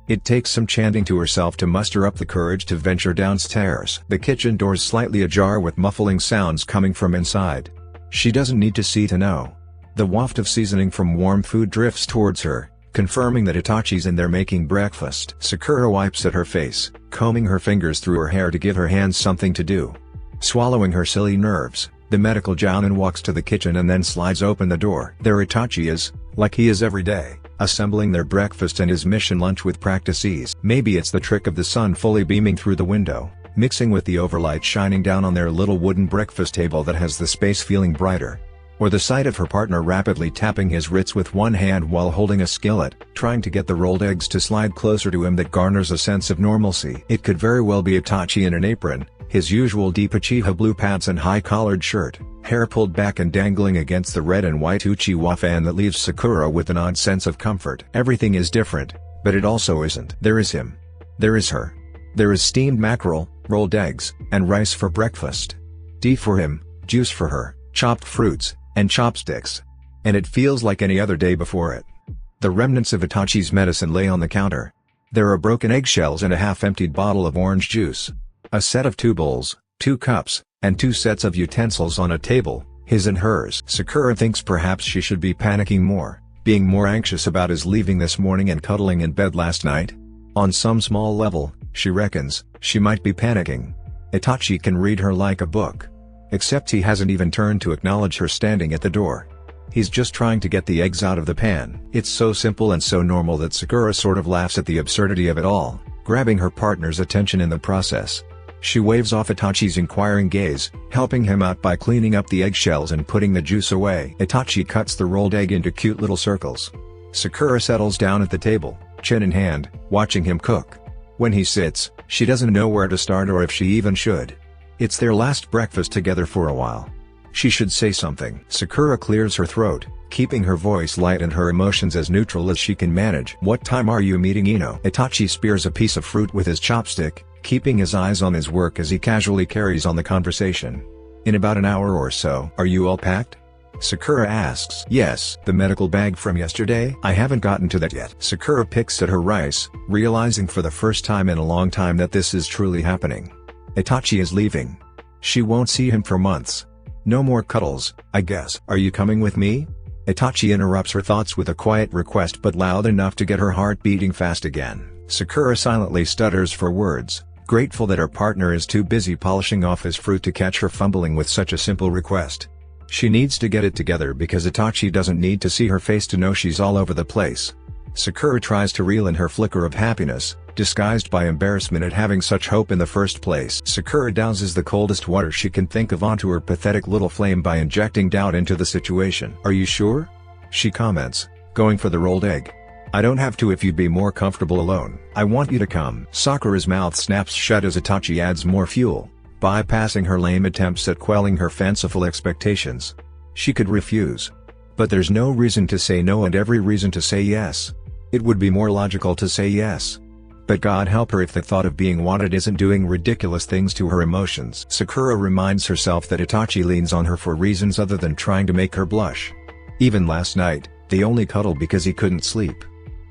It takes some chanting to herself to muster up the courage to venture downstairs. The kitchen door's slightly ajar with muffling sounds coming from inside. She doesn't need to see to know. The waft of seasoning from warm food drifts towards her, confirming that Itachi's in there making breakfast. Sakura wipes at her face, combing her fingers through her hair to give her hands something to do. Swallowing her silly nerves, the medical jounin walks to the kitchen and then slides open the door. There Itachi is, like he is every day, assembling their breakfast and his mission lunch with practice ease. Maybe it's the trick of the sun fully beaming through the window, mixing with the overlight shining down on their little wooden breakfast table that has the space feeling brighter. Or the sight of her partner rapidly tapping his Ritz with one hand while holding a skillet, trying to get the rolled eggs to slide closer to him that garners a sense of normalcy. It could very well be Itachi in an apron, his usual deep Uchiha blue pants and high-collared shirt, hair pulled back and dangling against the red and white Uchiwa fan that leaves Sakura with an odd sense of comfort. Everything is different, but it also isn't. There is him. There is her. There is steamed mackerel, rolled eggs, and rice for breakfast. Tea for him, juice for her, chopped fruits, and chopsticks. And it feels like any other day before it. The remnants of Itachi's medicine lay on the counter. There are broken eggshells and a half-emptied bottle of orange juice. A set of 2 bowls, 2 cups, and 2 sets of utensils on a table, his and hers. Sakura thinks perhaps she should be panicking more, being more anxious about his leaving this morning and cuddling in bed last night. On some small level, she reckons, she might be panicking. Itachi can read her like a book. Except he hasn't even turned to acknowledge her standing at the door. He's just trying to get the eggs out of the pan. It's so simple and so normal that Sakura sort of laughs at the absurdity of it all, grabbing her partner's attention in the process. She waves off Itachi's inquiring gaze, helping him out by cleaning up the eggshells and putting the juice away. Itachi cuts the rolled egg into cute little circles. Sakura settles down at the table, chin in hand, watching him cook. When he sits, she doesn't know where to start or if she even should. It's their last breakfast together for a while. She should say something. Sakura clears her throat, keeping her voice light and her emotions as neutral as she can manage. "What time are you meeting Ino?" Itachi spears a piece of fruit with his chopstick, keeping his eyes on his work as he casually carries on the conversation. In about an hour or so. Are you all packed? Sakura asks. Yes. The medical bag from yesterday? I haven't gotten to that yet. Sakura picks at her rice, realizing for the first time in a long time that this is truly happening. Itachi is leaving. She won't see him for months. No more cuddles, I guess. Are you coming with me? Itachi interrupts her thoughts with a quiet request but loud enough to get her heart beating fast again. Sakura silently stutters for words, grateful that her partner is too busy polishing off his fruit to catch her fumbling with such a simple request. She needs to get it together because Itachi doesn't need to see her face to know she's all over the place. Sakura tries to reel in her flicker of happiness, disguised by embarrassment at having such hope in the first place. Sakura douses the coldest water she can think of onto her pathetic little flame by injecting doubt into the situation. Are you sure? She comments, going for the rolled egg. I don't have to if you'd be more comfortable alone. I want you to come. Sakura's mouth snaps shut as Itachi adds more fuel, bypassing her lame attempts at quelling her fanciful expectations. She could refuse. But there's no reason to say no and every reason to say yes. It would be more logical to say yes. But God help her if the thought of being wanted isn't doing ridiculous things to her emotions. Sakura reminds herself that Itachi leans on her for reasons other than trying to make her blush. Even last night, they only cuddled because he couldn't sleep.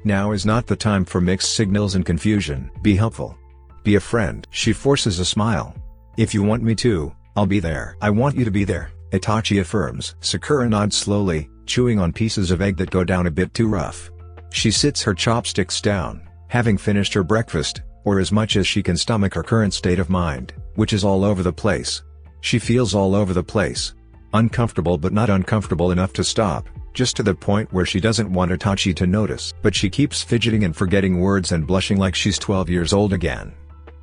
Now is not the time for mixed signals and confusion. Be helpful. Be a friend. She forces a smile. If you want me to, I'll be there. I want you to be there, Itachi affirms. Sakura nods slowly, chewing on pieces of egg that go down a bit too rough. She sits her chopsticks down, having finished her breakfast, or as much as she can stomach her current state of mind, which is all over the place. She feels all over the place. Uncomfortable but not uncomfortable enough to stop, just to the point where she doesn't want Itachi to notice. But she keeps fidgeting and forgetting words and blushing like she's 12 years old again.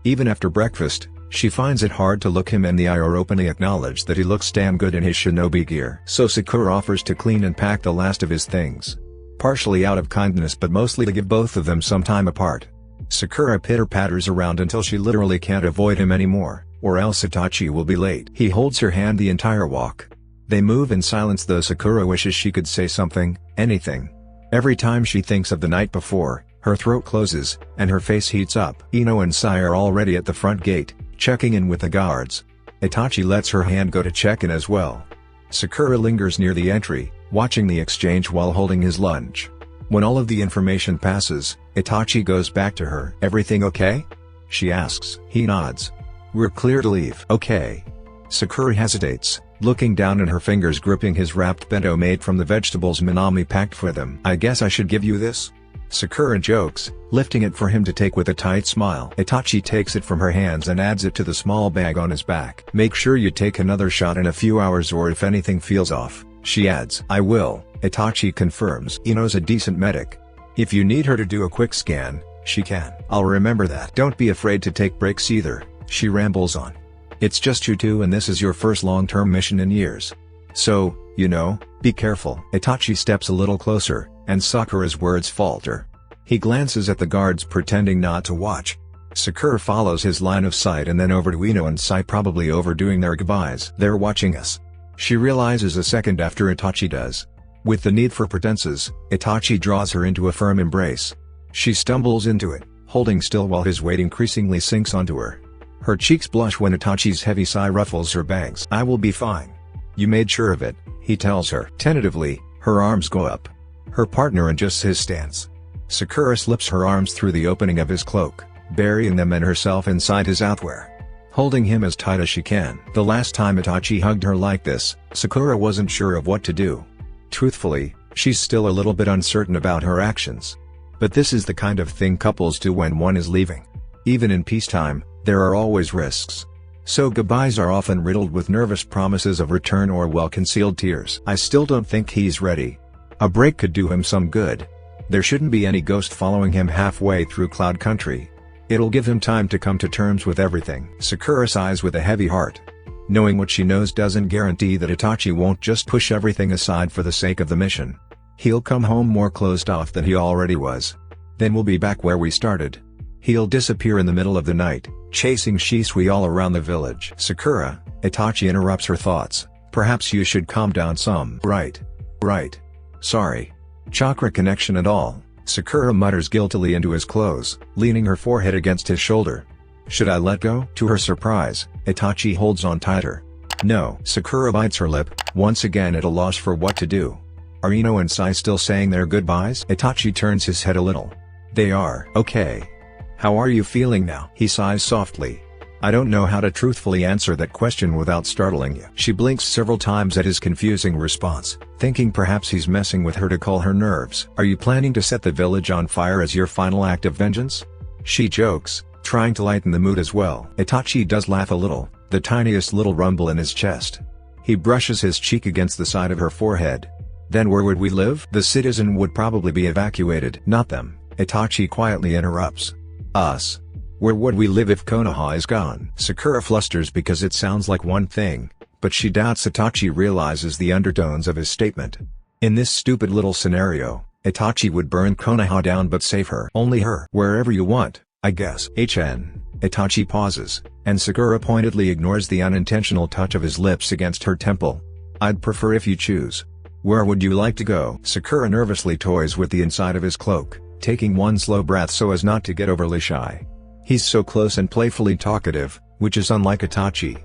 Even after breakfast, she finds it hard to look him in the eye or openly acknowledge that he looks damn good in his shinobi gear. So Sakura offers to clean and pack the last of his things. Partially out of kindness but mostly to give both of them some time apart. Sakura pitter-patters around until she literally can't avoid him anymore, or else Itachi will be late. He holds her hand the entire walk. They move in silence though Sakura wishes she could say something, anything. Every time she thinks of the night before, her throat closes, and her face heats up. Ino and Sai are already at the front gate, checking in with the guards. Itachi lets her hand go to check in as well. Sakura lingers near the entry, watching the exchange while holding his lunch. When all of the information passes, Itachi goes back to her. Everything okay? She asks. He nods. We're clear to leave. Okay. Sakura hesitates, looking down at her fingers gripping his wrapped bento made from the vegetables Minami packed for them. I guess I should give you this? Sakura jokes, lifting it for him to take with a tight smile. Itachi takes it from her hands and adds it to the small bag on his back. Make sure you take another shot in a few hours or if anything feels off, she adds. I will, Itachi confirms. Ino's a decent medic. If you need her to do a quick scan, she can. I'll remember that. Don't be afraid to take breaks either, she rambles on. It's just you two and this is your first long-term mission in years. So, you know, be careful. Itachi steps a little closer, and Sakura's words falter. He glances at the guards pretending not to watch. Sakura follows his line of sight and then over to Ino and Sai probably overdoing their goodbyes. They're watching us. She realizes a second after Itachi does. With the need for pretenses, Itachi draws her into a firm embrace. She stumbles into it, holding still while his weight increasingly sinks onto her. Her cheeks blush when Itachi's heavy sigh ruffles her bangs. I will be fine. You made sure of it, he tells her. Tentatively, her arms go up. Her partner adjusts his stance. Sakura slips her arms through the opening of his cloak, burying them and herself inside his outwear, holding him as tight as she can. The last time Itachi hugged her like this, Sakura wasn't sure of what to do. Truthfully, she's still a little bit uncertain about her actions. But this is the kind of thing couples do when one is leaving. Even in peacetime, there are always risks. So goodbyes are often riddled with nervous promises of return or well-concealed tears. I still don't think he's ready. A break could do him some good. There shouldn't be any ghost following him halfway through Cloud Country. It'll give him time to come to terms with everything. Sakura sighs with a heavy heart. Knowing what she knows doesn't guarantee that Itachi won't just push everything aside for the sake of the mission. He'll come home more closed off than he already was. Then we'll be back where we started. He'll disappear in the middle of the night, chasing Shisui all around the village. Sakura, Itachi interrupts her thoughts. Perhaps you should calm down some. Right. Sorry. Chakra connection and all, Sakura mutters guiltily into his clothes, leaning her forehead against his shoulder. Should I let go? To her surprise, Itachi holds on tighter. No. Sakura bites her lip, once again at a loss for what to do. Are Ino and Sai still saying their goodbyes? Itachi turns his head a little. They are. Okay. How are you feeling now? He sighs softly. I don't know how to truthfully answer that question without startling you. She blinks several times at his confusing response, thinking perhaps he's messing with her to calm her nerves. Are you planning to set the village on fire as your final act of vengeance? She jokes, trying to lighten the mood as well. Itachi does laugh a little, the tiniest little rumble in his chest. He brushes his cheek against the side of her forehead. Then where would we live? The citizen would probably be evacuated. Not them, Itachi quietly interrupts. Us. Where would we live if Konoha is gone? Sakura flusters because it sounds like one thing, but she doubts Itachi realizes the undertones of his statement. In this stupid little scenario, Itachi would burn Konoha down but save her. Only her. Wherever you want, I guess. Itachi pauses, and Sakura pointedly ignores the unintentional touch of his lips against her temple. I'd prefer if you choose. Where would you like to go? Sakura nervously toys with the inside of his cloak, taking one slow breath so as not to get overly shy. He's so close and playfully talkative, which is unlike Itachi.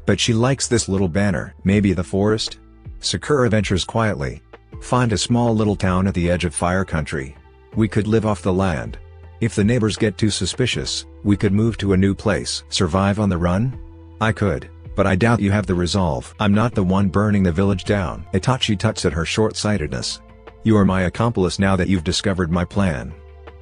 But she likes this little banner. Maybe the forest? Sakura ventures quietly. Find a small little town at the edge of fire country. We could live off the land. If the neighbors get too suspicious, we could move to a new place. Survive on the run? I could, but I doubt you have the resolve. I'm not the one burning the village down. Itachi tuts at her short-sightedness. You are my accomplice now that you've discovered my plan.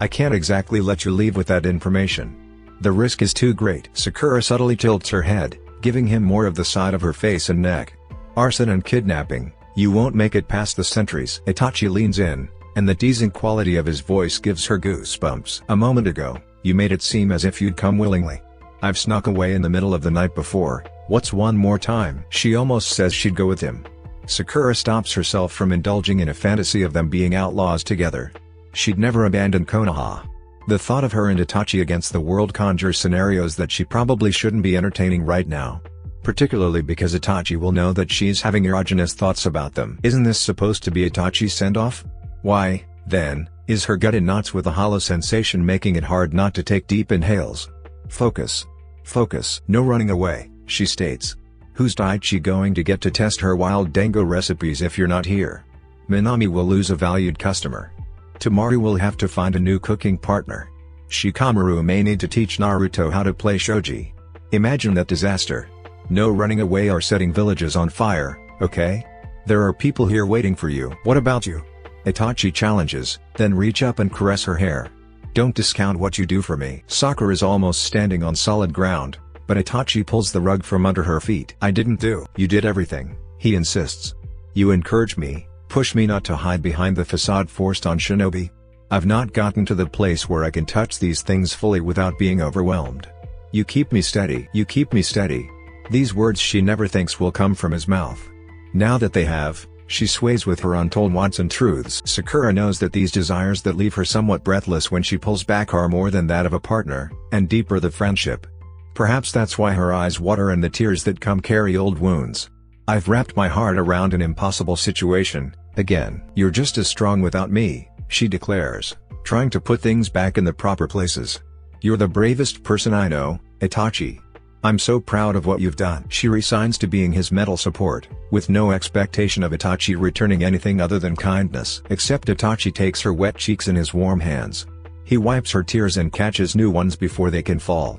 I can't exactly let you leave with that information. The risk is too great. Sakura subtly tilts her head, giving him more of the side of her face and neck. Arson and kidnapping, you won't make it past the sentries. Itachi leans in, and the teasing quality of his voice gives her goosebumps. A moment ago, you made it seem as if you'd come willingly. I've snuck away in the middle of the night before, what's one more time? She almost says she'd go with him. Sakura stops herself from indulging in a fantasy of them being outlaws together. She'd never abandon Konoha. The thought of her and Itachi against the world conjures scenarios that she probably shouldn't be entertaining right now. Particularly because Itachi will know that she's having erogenous thoughts about them. Isn't this supposed to be Itachi's send-off? Why, then, is her gut in knots with a hollow sensation making it hard not to take deep inhales? Focus. Focus. No running away, she states. Who's Daichi going to get to test her wild dango recipes if you're not here? Minami will lose a valued customer. Temari will have to find a new cooking partner. Shikamaru may need to teach Naruto how to play shogi. Imagine that disaster. No running away or setting villages on fire, okay? There are people here waiting for you. What about you? Itachi challenges, then reach up and caress her hair. Don't discount what you do for me. Sakura is almost standing on solid ground, but Itachi pulls the rug from under her feet. I didn't do. You did everything, he insists. You encourage me, push me not to hide behind the facade forced on shinobi. I've not gotten to the place where I can touch these things fully without being overwhelmed. You keep me steady. You keep me steady. These words she never thinks will come from his mouth. Now that they have, she sways with her untold wants and truths. Sakura knows that these desires that leave her somewhat breathless when she pulls back are more than that of a partner, and deeper the friendship. Perhaps that's why her eyes water and the tears that come carry old wounds. I've wrapped my heart around an impossible situation, again. You're just as strong without me, she declares, trying to put things back in the proper places. You're the bravest person I know, Itachi. I'm so proud of what you've done. She resigns to being his mental support, with no expectation of Itachi returning anything other than kindness. Except Itachi takes her wet cheeks in his warm hands. He wipes her tears and catches new ones before they can fall.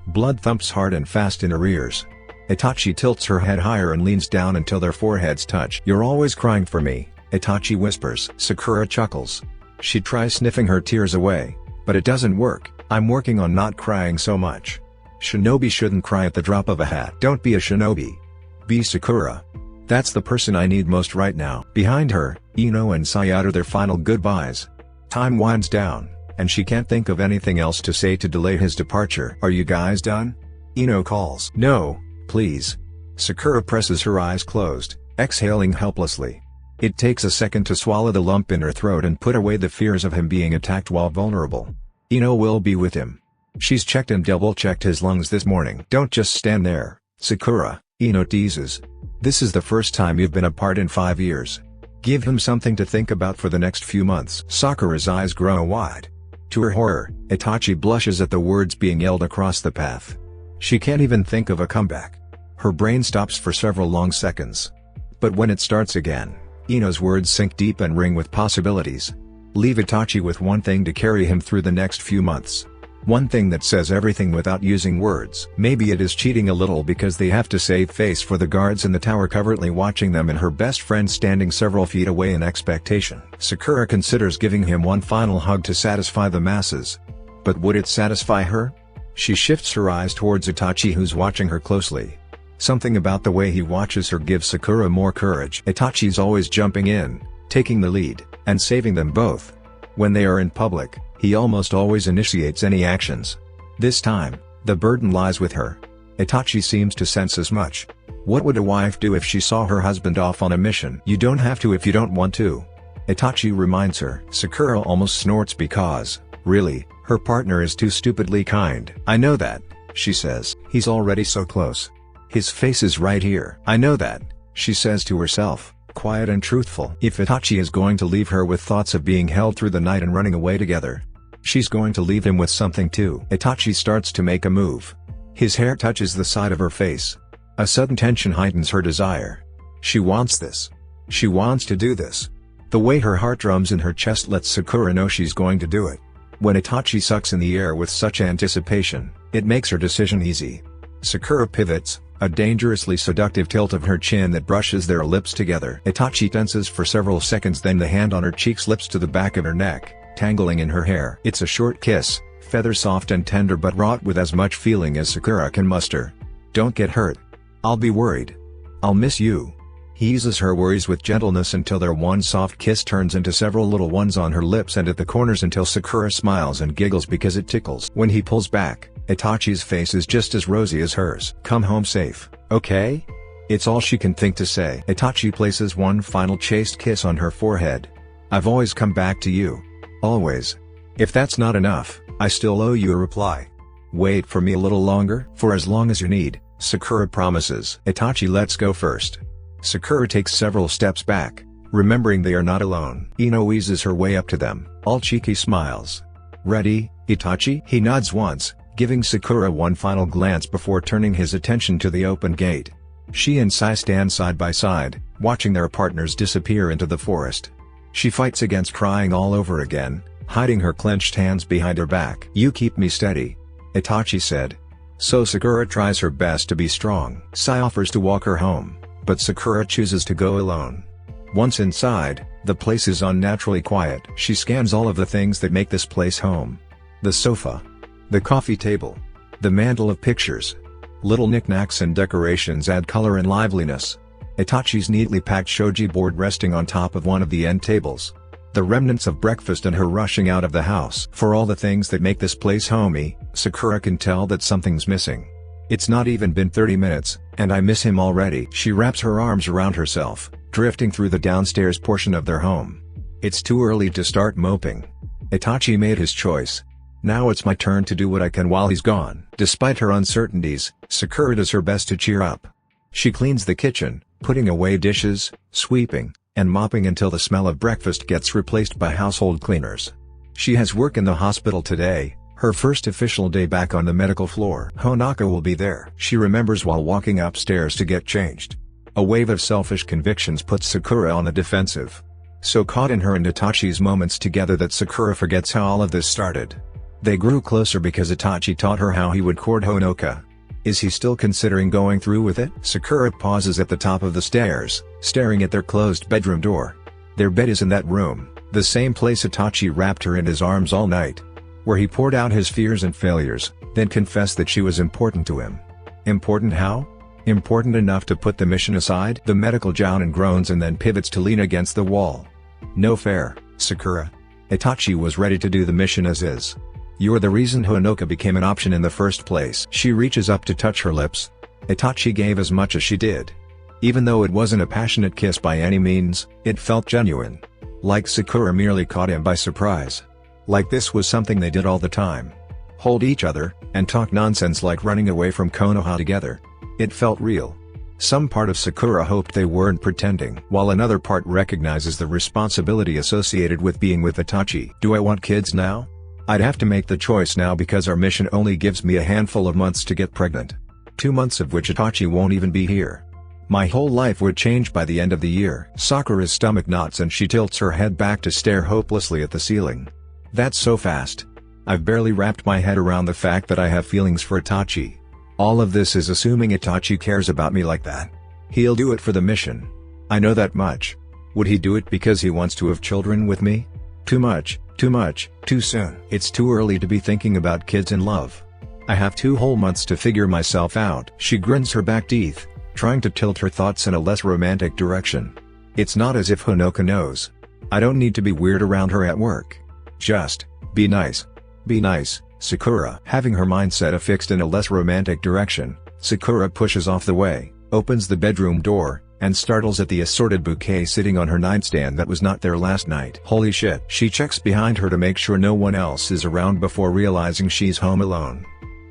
Blood thumps hard and fast in her ears. Itachi tilts her head higher and leans down until their foreheads touch. You're always crying for me, Itachi whispers. Sakura chuckles. She tries sniffing her tears away, but it doesn't work. I'm working on not crying so much. Shinobi shouldn't cry at the drop of a hat. Don't be a shinobi. Be Sakura. That's the person I need most right now. Behind her, Ino and Sai utter their final goodbyes. Time winds down, and she can't think of anything else to say to delay his departure. Are you guys done? Ino calls. No, please. Sakura presses her eyes closed, exhaling helplessly. It takes a second to swallow the lump in her throat and put away the fears of him being attacked while vulnerable. Ino will be with him. She's checked and double-checked his lungs this morning. Don't just stand there, Sakura, Ino teases. This is the first time you've been apart in 5 years. Give him something to think about for the next few months. Sakura's eyes grow wide. To her horror, Itachi blushes at the words being yelled across the path. She can't even think of a comeback. Her brain stops for several long seconds. But when it starts again, Ino's words sink deep and ring with possibilities. Leave Itachi with one thing to carry him through the next few months. One thing that says everything without using words. Maybe it is cheating a little because they have to save face for the guards in the tower covertly watching them and her best friend standing several feet away in expectation. Sakura considers giving him one final hug to satisfy the masses. But would it satisfy her? She shifts her eyes towards Itachi, who's watching her closely. Something about the way he watches her gives Sakura more courage. Itachi's always jumping in, taking the lead, and saving them both. When they are in public, he almost always initiates any actions. This time, the burden lies with her. Itachi seems to sense as much. What would a wife do if she saw her husband off on a mission? You don't have to if you don't want to. Itachi reminds her. Sakura almost snorts because, really, her partner is too stupidly kind. I know that, she says. He's already so close. His face is right here. I know that, she says to herself, quiet and truthful. If Itachi is going to leave her with thoughts of being held through the night and running away together, she's going to leave him with something too. Itachi starts to make a move. His hair touches the side of her face. A sudden tension heightens her desire. She wants this. She wants to do this. The way her heart drums in her chest lets Sakura know she's going to do it. When Itachi sucks in the air with such anticipation, it makes her decision easy. Sakura pivots, a dangerously seductive tilt of her chin that brushes their lips together. Itachi tenses for several seconds, then the hand on her cheek slips to the back of her neck, tangling in her hair. It's a short kiss, feather soft and tender but wrought with as much feeling as Sakura can muster. Don't get hurt. I'll be worried. I'll miss you. He eases her worries with gentleness until their one soft kiss turns into several little ones on her lips and at the corners until Sakura smiles and giggles because it tickles. When he pulls back, Itachi's face is just as rosy as hers. Come home safe, okay? It's all she can think to say. Itachi places one final chaste kiss on her forehead. I've always come back to you. Always. If that's not enough, I still owe you a reply. Wait for me a little longer? For as long as you need, Sakura promises. Itachi lets go first. Sakura takes several steps back, remembering they are not alone. Ino eases her way up to them, all cheeky smiles. Ready, Itachi? He nods once, giving Sakura one final glance before turning his attention to the open gate. She and Sai stand side by side, watching their partners disappear into the forest. She fights against crying all over again, hiding her clenched hands behind her back. You keep me steady, Itachi said. So Sakura tries her best to be strong. Sai offers to walk her home, but Sakura chooses to go alone. Once inside, the place is unnaturally quiet. She scans all of the things that make this place home. The sofa, the coffee table, the mantle of pictures. Little knickknacks and decorations add color and liveliness. Itachi's neatly packed shoji board resting on top of one of the end tables. The remnants of breakfast and her rushing out of the house. For all the things that make this place homey, Sakura can tell that something's missing. It's not even been 30 minutes, and I miss him already. She wraps her arms around herself, drifting through the downstairs portion of their home. It's too early to start moping. Itachi made his choice. Now it's my turn to do what I can while he's gone. Despite her uncertainties, Sakura does her best to cheer up. She cleans the kitchen, putting away dishes, sweeping, and mopping until the smell of breakfast gets replaced by household cleaners. She has work in the hospital today, her first official day back on the medical floor. Honaka will be there. She remembers while walking upstairs to get changed. A wave of selfish convictions puts Sakura on the defensive. So caught in her and Itachi's moments together that Sakura forgets how all of this started. They grew closer because Itachi taught her how he would court Honoka. Is he still considering going through with it? Sakura pauses at the top of the stairs, staring at their closed bedroom door. Their bed is in that room, the same place Itachi wrapped her in his arms all night. Where he poured out his fears and failures, then confessed that she was important to him. Important how? Important enough to put the mission aside? The medical jounin groans and then pivots to lean against the wall. No fair, Sakura. Itachi was ready to do the mission as is. You're the reason Honoka became an option in the first place. She reaches up to touch her lips. Itachi gave as much as she did. Even though it wasn't a passionate kiss by any means, it felt genuine. Like Sakura merely caught him by surprise. Like this was something they did all the time. Hold each other, and talk nonsense like running away from Konoha together. It felt real. Some part of Sakura hoped they weren't pretending, while another part recognizes the responsibility associated with being with Itachi. Do I want kids now? I'd have to make the choice now because our mission only gives me a handful of months to get pregnant. 2 months of which Itachi won't even be here. My whole life would change by the end of the year. Sakura's stomach knots and she tilts her head back to stare hopelessly at the ceiling. That's so fast. I've barely wrapped my head around the fact that I have feelings for Itachi. All of this is assuming Itachi cares about me like that. He'll do it for the mission. I know that much. Would he do it because he wants to have children with me? Too much, too soon. It's too early to be thinking about kids and love. I have 2 whole months to figure myself out. She grins her back teeth, trying to tilt her thoughts in a less romantic direction. It's not as if Honoka knows. I don't need to be weird around her at work. Just, be nice. Be nice, Sakura. Having her mindset affixed in a less romantic direction, Sakura pushes off the way, opens the bedroom door, and startles at the assorted bouquet sitting on her nightstand that was not there last night. Holy shit. She checks behind her to make sure no one else is around before realizing she's home alone.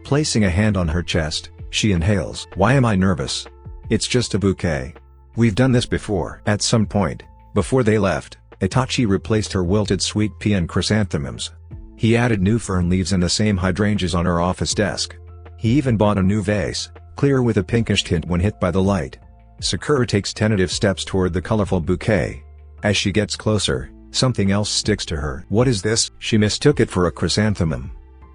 Placing a hand on her chest, she inhales. Why am I nervous? It's just a bouquet. We've done this before. At some point, before they left, Itachi replaced her wilted sweet pea and chrysanthemums. He added new fern leaves and the same hydrangeas on her office desk. He even bought a new vase, clear with a pinkish tint when hit by the light. Sakura takes tentative steps toward the colorful bouquet. As she gets closer, something else sticks to her. What is this? She mistook it for a chrysanthemum.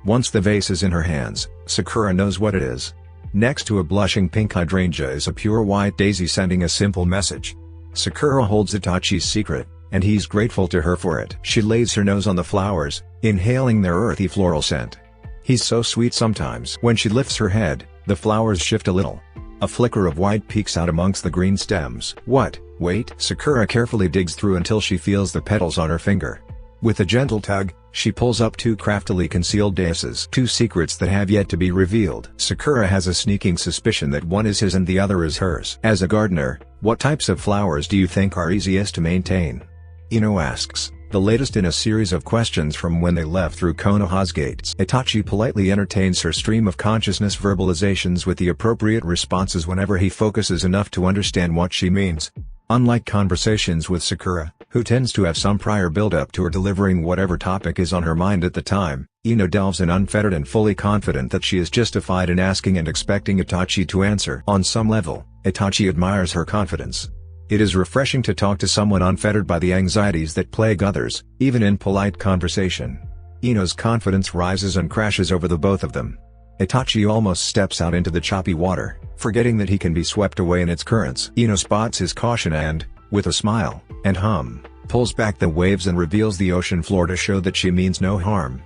Once the vase is in her hands, Sakura knows what it is. Next to a blushing pink hydrangea is a pure white daisy sending a simple message. Sakura holds Itachi's secret, and he's grateful to her for it. She lays her nose on the flowers, inhaling their earthy floral scent. He's so sweet sometimes. When she lifts her head, the flowers shift a little. A flicker of white peeks out amongst the green stems. What? Wait. Sakura carefully digs through until she feels the petals on her finger. With a gentle tug, she pulls up 2 craftily concealed daisies. 2 secrets that have yet to be revealed. Sakura has a sneaking suspicion that one is his and the other is hers. As a gardener, what types of flowers do you think are easiest to maintain? Ino asks, the latest in a series of questions from when they left through Konoha's gates. Itachi politely entertains her stream of consciousness verbalizations with the appropriate responses whenever he focuses enough to understand what she means. Unlike conversations with Sakura, who tends to have some prior build-up to her delivering whatever topic is on her mind at the time, Ino delves in unfettered and fully confident that she is justified in asking and expecting Itachi to answer. On some level, Itachi admires her confidence. It is refreshing to talk to someone unfettered by the anxieties that plague others, even in polite conversation. Ino's confidence rises and crashes over the both of them. Itachi almost steps out into the choppy water, forgetting that he can be swept away in its currents. Ino spots his caution and, with a smile, and hum, pulls back the waves and reveals the ocean floor to show that she means no harm.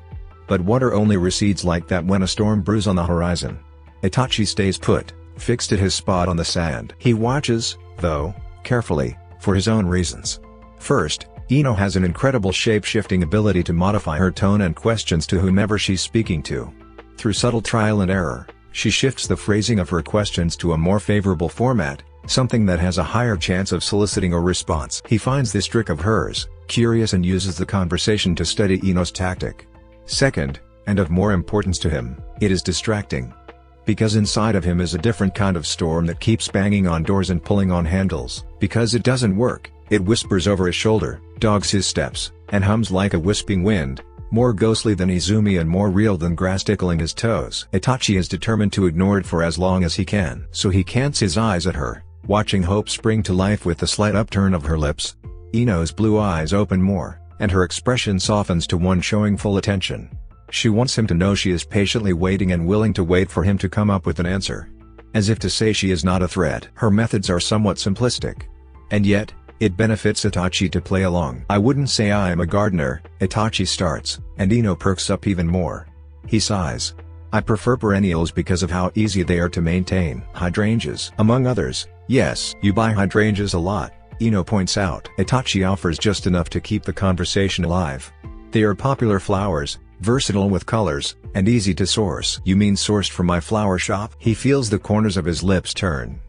But water only recedes like that when a storm brews on the horizon. Itachi stays put, fixed at his spot on the sand. He watches, though, carefully, for his own reasons. First, Ino has an incredible shape-shifting ability to modify her tone and questions to whomever she's speaking to. Through subtle trial and error, she shifts the phrasing of her questions to a more favorable format, something that has a higher chance of soliciting a response. He finds this trick of hers curious and uses the conversation to study Ino's tactic. Second, and of more importance to him, it is distracting. Because inside of him is a different kind of storm that keeps banging on doors and pulling on handles. Because it doesn't work, it whispers over his shoulder, dogs his steps, and hums like a wisping wind, more ghostly than Izumi and more real than grass tickling his toes. Itachi is determined to ignore it for as long as he can. So he cants his eyes at her, watching hope spring to life with the slight upturn of her lips. Ino's blue eyes open more, and her expression softens to one showing full attention. She wants him to know she is patiently waiting and willing to wait for him to come up with an answer. As if to say she is not a threat. Her methods are somewhat simplistic. And yet, it benefits Itachi to play along. I wouldn't say I am a gardener, Itachi starts, and Ino perks up even more. He sighs. I prefer perennials because of how easy they are to maintain. Hydrangeas, among others. Yes, you buy hydrangeas a lot, Ino points out. Itachi offers just enough to keep the conversation alive. They are popular flowers, versatile with colors, and easy to source. You mean sourced from my flower shop? He feels the corners of his lips turn.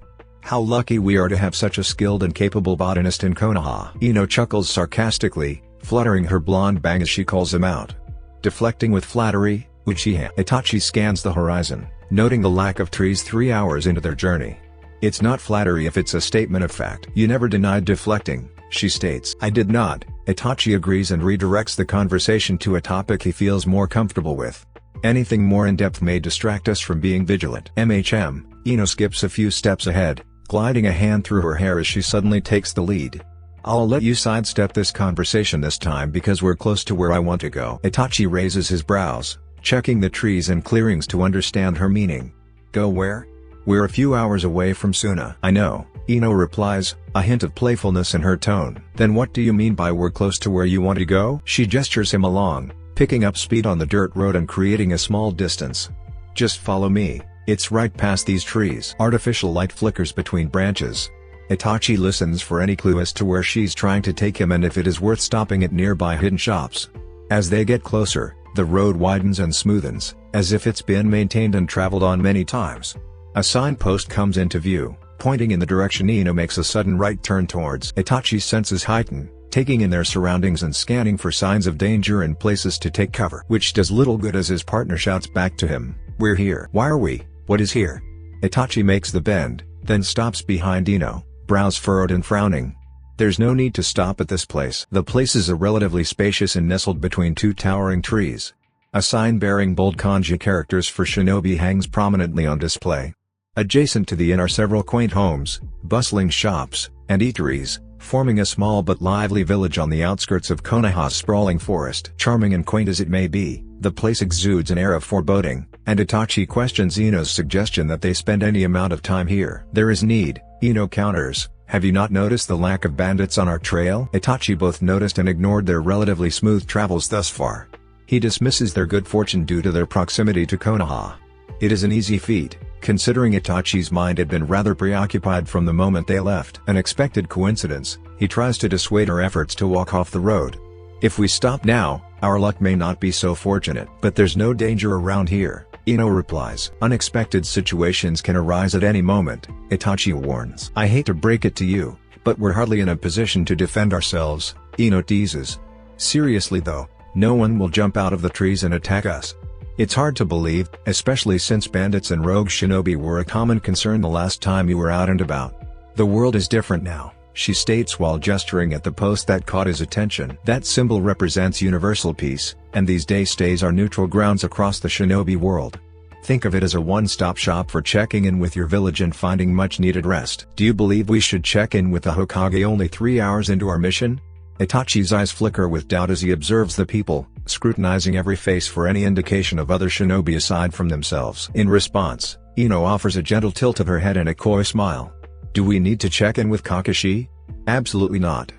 How lucky we are to have such a skilled and capable botanist in Konoha. Ino chuckles sarcastically, fluttering her blonde bang as she calls him out. Deflecting with flattery, Uchiha. Itachi scans the horizon, noting the lack of trees 3 hours into their journey. It's not flattery if it's a statement of fact. You never denied deflecting, she states. I did not, Itachi agrees and redirects the conversation to a topic he feels more comfortable with. Anything more in-depth may distract us from being vigilant. Ino skips a few steps ahead, gliding a hand through her hair as she suddenly takes the lead. I'll let you sidestep this conversation this time because we're close to where I want to go. Itachi raises his brows, checking the trees and clearings to understand her meaning. Go where? We're a few hours away from Suna. I know, Ino replies, a hint of playfulness in her tone. Then what do you mean by we're close to where you want to go? She gestures him along, picking up speed on the dirt road and creating a small distance. Just follow me, it's right past these trees. Artificial light flickers between branches. Itachi listens for any clue as to where she's trying to take him and if it is worth stopping at nearby hidden shops. As they get closer, the road widens and smoothens, as if it's been maintained and traveled on many times. A signpost comes into view, pointing in the direction Ino makes a sudden right turn towards. Itachi's senses heighten, taking in their surroundings and scanning for signs of danger and places to take cover. Which does little good as his partner shouts back to him, "We're here." "Why are we? What is here?" Itachi makes the bend, then stops behind Ino, brows furrowed and frowning. There's no need to stop at this place. The place is relatively spacious and nestled between two towering trees. A sign bearing bold kanji characters for shinobi hangs prominently on display. Adjacent to the inn are several quaint homes, bustling shops, and eateries, forming a small but lively village on the outskirts of Konoha's sprawling forest. Charming and quaint as it may be, the place exudes an air of foreboding, and Itachi questions Ino's suggestion that they spend any amount of time here. There is need, Ino counters. Have you not noticed the lack of bandits on our trail? Itachi both noticed and ignored their relatively smooth travels thus far. He dismisses their good fortune due to their proximity to Konoha. It is an easy feat, considering Itachi's mind had been rather preoccupied from the moment they left. An expected coincidence, he tries to dissuade her efforts to walk off the road. If we stop now, our luck may not be so fortunate. But there's no danger around here, Ino replies. Unexpected situations can arise at any moment, Itachi warns. I hate to break it to you, but we're hardly in a position to defend ourselves, Ino teases. Seriously though, no one will jump out of the trees and attack us. It's hard to believe, especially since bandits and rogue shinobi were a common concern the last time you were out and about. The world is different now, she states while gesturing at the post that caught his attention. That symbol represents universal peace, and these day stays are neutral grounds across the shinobi world. Think of it as a one-stop shop for checking in with your village and finding much-needed rest. Do you believe we should check in with the Hokage only 3 hours into our mission? Itachi's eyes flicker with doubt as he observes the people, scrutinizing every face for any indication of other shinobi aside from themselves. In response, Ino offers a gentle tilt of her head and a coy smile. Do we need to check in with Kakashi? Absolutely not.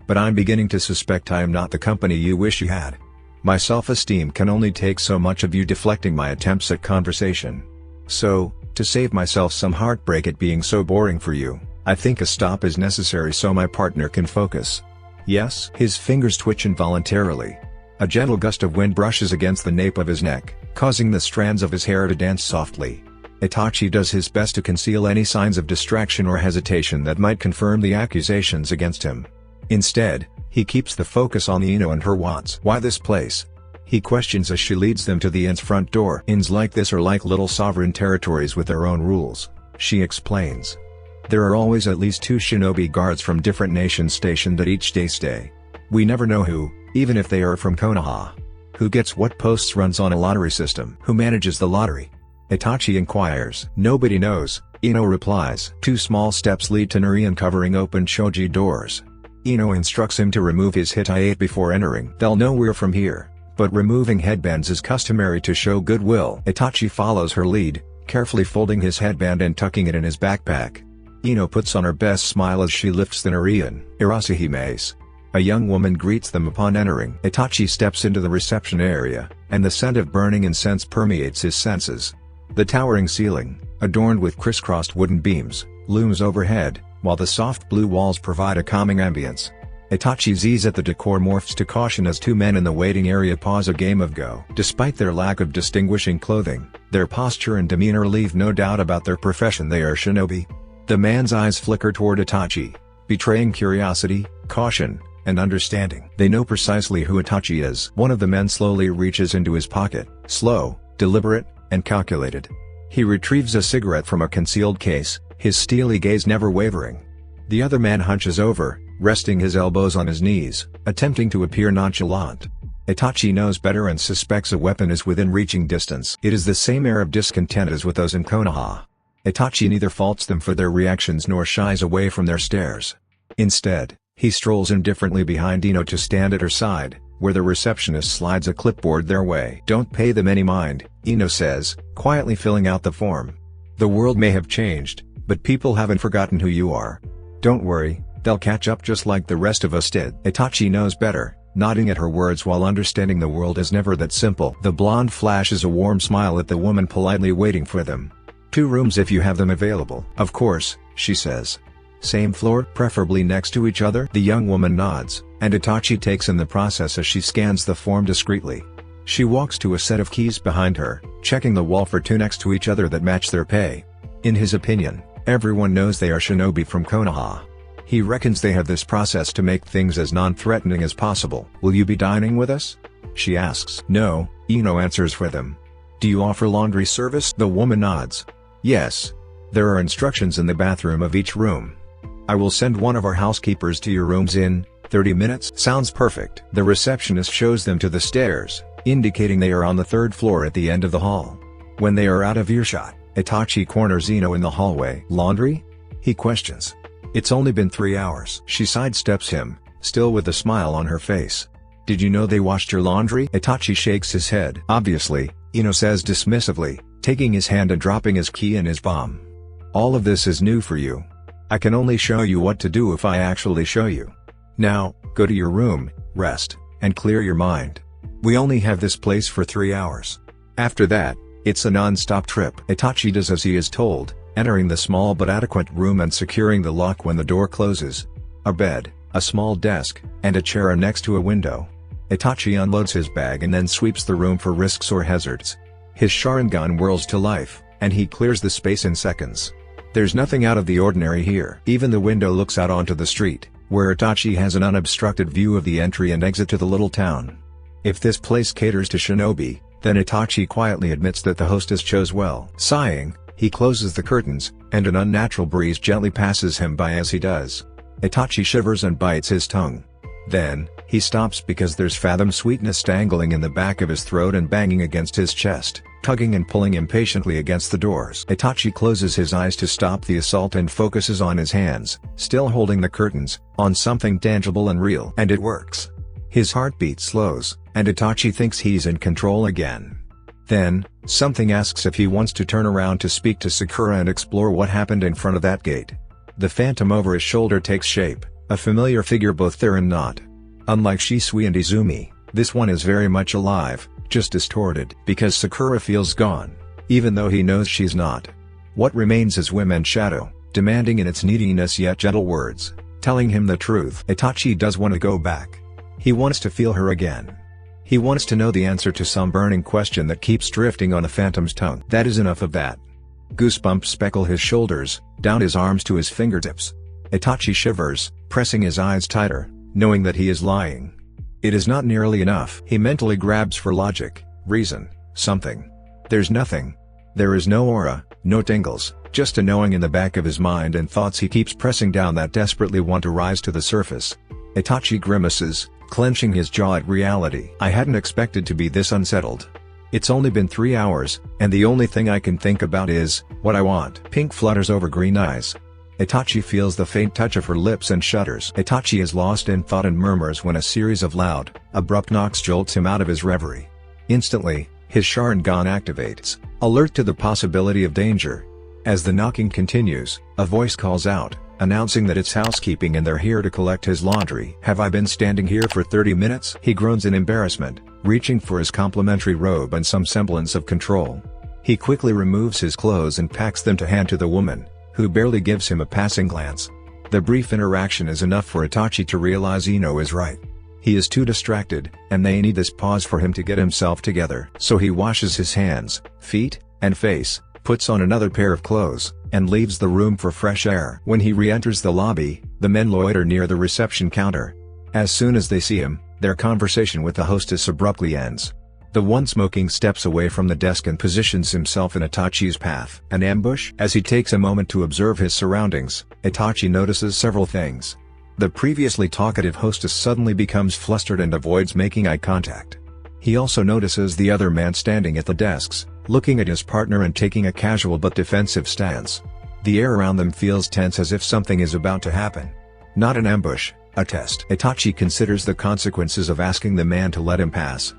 But I'm beginning to suspect I am not the company you wish you had. My self-esteem can only take so much of you deflecting my attempts at conversation. So, to save myself some heartbreak at being so boring for you, I think a stop is necessary so my partner can focus. Yes? His fingers twitch involuntarily. A gentle gust of wind brushes against the nape of his neck, causing the strands of his hair to dance softly. Itachi does his best to conceal any signs of distraction or hesitation that might confirm the accusations against him. Instead, he keeps the focus on Ino and her wants. Why this place? He questions as she leads them to the inn's front door. Inns like this are like little sovereign territories with their own rules, she explains. There are always at least 2 shinobi guards from different nations stationed at each day stay. We never know who, even if they are from Konoha. Who gets what posts runs on a lottery system. Who manages the lottery? Itachi inquires. Nobody knows, Ino replies. 2 small steps lead to Nari uncovering open shoji doors. Ino instructs him to remove his hitayate before entering. They'll know we're from here, but removing headbands is customary to show goodwill. Itachi follows her lead, carefully folding his headband and tucking it in his backpack. Ino puts on her best smile as she lifts the Narian. Irasuhime's. A young woman greets them upon entering. Itachi steps into the reception area, and the scent of burning incense permeates his senses. The towering ceiling, adorned with crisscrossed wooden beams, looms overhead, while the soft blue walls provide a calming ambience. Itachi's ease at the decor morphs to caution as 2 men in the waiting area pause a game of Go. Despite their lack of distinguishing clothing, their posture and demeanor leave no doubt about their profession. They are shinobi. The man's eyes flicker toward Itachi, betraying curiosity, caution, and understanding. They know precisely who Itachi is. One of the men slowly reaches into his pocket, slow, deliberate, and calculated. He retrieves a cigarette from a concealed case, his steely gaze never wavering. The other man hunches over, resting his elbows on his knees, attempting to appear nonchalant. Itachi knows better and suspects a weapon is within reaching distance. It is the same air of discontent as with those in Konoha. Itachi neither faults them for their reactions nor shies away from their stares. Instead, he strolls indifferently behind Ino to stand at her side, where the receptionist slides a clipboard their way. "Don't pay them any mind," Ino says, quietly filling out the form. "The world may have changed, but people haven't forgotten who you are. Don't worry, they'll catch up just like the rest of us did." Itachi knows better, nodding at her words while understanding the world is never that simple. The blonde flashes a warm smile at the woman politely waiting for them. "2 rooms if you have them available." "Of course," she says. "Same floor, preferably next to each other?" The young woman nods, and Itachi takes in the process as she scans the form discreetly. She walks to a set of keys behind her, checking the wall for 2 next to each other that match their pay. In his opinion, everyone knows they are shinobi from Konoha. He reckons they have this process to make things as non-threatening as possible. "Will you be dining with us?" she asks. "No," Ino answers for them. "Do you offer laundry service?" The woman nods. "Yes. There are instructions in the bathroom of each room. I will send one of our housekeepers to your rooms in 30 minutes. "Sounds perfect." The receptionist shows them to the stairs, indicating they are on the 3rd floor at the end of the hall. When they are out of earshot, Itachi corners Ino in the hallway. "Laundry?" he questions. "It's only been 3 hours." She sidesteps him, still with a smile on her face. "Did you know they washed your laundry?" Itachi shakes his head. "Obviously," Ino says dismissively, taking his hand and dropping his key in his palm. "All of this is new for you. I can only show you what to do if I actually show you. Now, go to your room, rest, and clear your mind. We only have this place for 3 hours. After that, it's a non-stop trip." Itachi does as he is told, entering the small but adequate room and securing the lock when the door closes. A bed, a small desk, and a chair are next to a window. Itachi unloads his bag and then sweeps the room for risks or hazards. His Sharingan whirls to life, and he clears the space in seconds. There's nothing out of the ordinary here. Even the window looks out onto the street, where Itachi has an unobstructed view of the entry and exit to the little town. If this place caters to shinobi, then Itachi quietly admits that the hostess chose well. Sighing, he closes the curtains, and an unnatural breeze gently passes him by as he does. Itachi shivers and bites his tongue. Then, he stops because there's fathom sweetness dangling in the back of his throat and banging against his chest, tugging and pulling impatiently against the doors. Itachi closes his eyes to stop the assault and focuses on his hands, still holding the curtains, on something tangible and real. And it works. His heartbeat slows, and Itachi thinks he's in control again. Then, something asks if he wants to turn around to speak to Sakura and explore what happened in front of that gate. The phantom over his shoulder takes shape, a familiar figure both there and not. Unlike Shisui and Izumi, this one is very much alive, just distorted. Because Sakura feels gone, even though he knows she's not. What remains is whim and shadow, demanding in its neediness yet gentle words, telling him the truth. Itachi does want to go back. He wants to feel her again. He wants to know the answer to some burning question that keeps drifting on the phantom's tongue. That is enough of that. Goosebumps speckle his shoulders, down his arms to his fingertips. Itachi shivers, pressing his eyes tighter, knowing that he is lying. It is not nearly enough. He mentally grabs for logic, reason, something. There's nothing. There is no aura, no tingles, just a knowing in the back of his mind and thoughts he keeps pressing down that desperately want to rise to the surface. Itachi grimaces, clenching his jaw at reality. I hadn't expected to be this unsettled. It's only been 3 hours, and the only thing I can think about is what I want. Pink flutters over green eyes. Itachi feels the faint touch of her lips and shudders. Itachi is lost in thought and murmurs when a series of loud, abrupt knocks jolts him out of his reverie. Instantly, his Sharingan activates, alert to the possibility of danger. As the knocking continues, a voice calls out, announcing that it's housekeeping and they're here to collect his laundry. Have I been standing here for 30 minutes? He groans in embarrassment, reaching for his complimentary robe and some semblance of control. He quickly removes his clothes and packs them to hand to the woman, who barely gives him a passing glance. The brief interaction is enough for Itachi to realize Ino is right. He is too distracted, and they need this pause for him to get himself together. So he washes his hands, feet, and face, puts on another pair of clothes, and leaves the room for fresh air. When he re-enters the lobby, the men loiter near the reception counter. As soon as they see him, their conversation with the hostess abruptly ends. The one smoking steps away from the desk and positions himself in Itachi's path. An ambush? As he takes a moment to observe his surroundings, Itachi notices several things. The previously talkative hostess suddenly becomes flustered and avoids making eye contact. He also notices the other man standing at the desks, looking at his partner and taking a casual but defensive stance. The air around them feels tense as if something is about to happen. Not an ambush, a test. Itachi considers the consequences of asking the man to let him pass.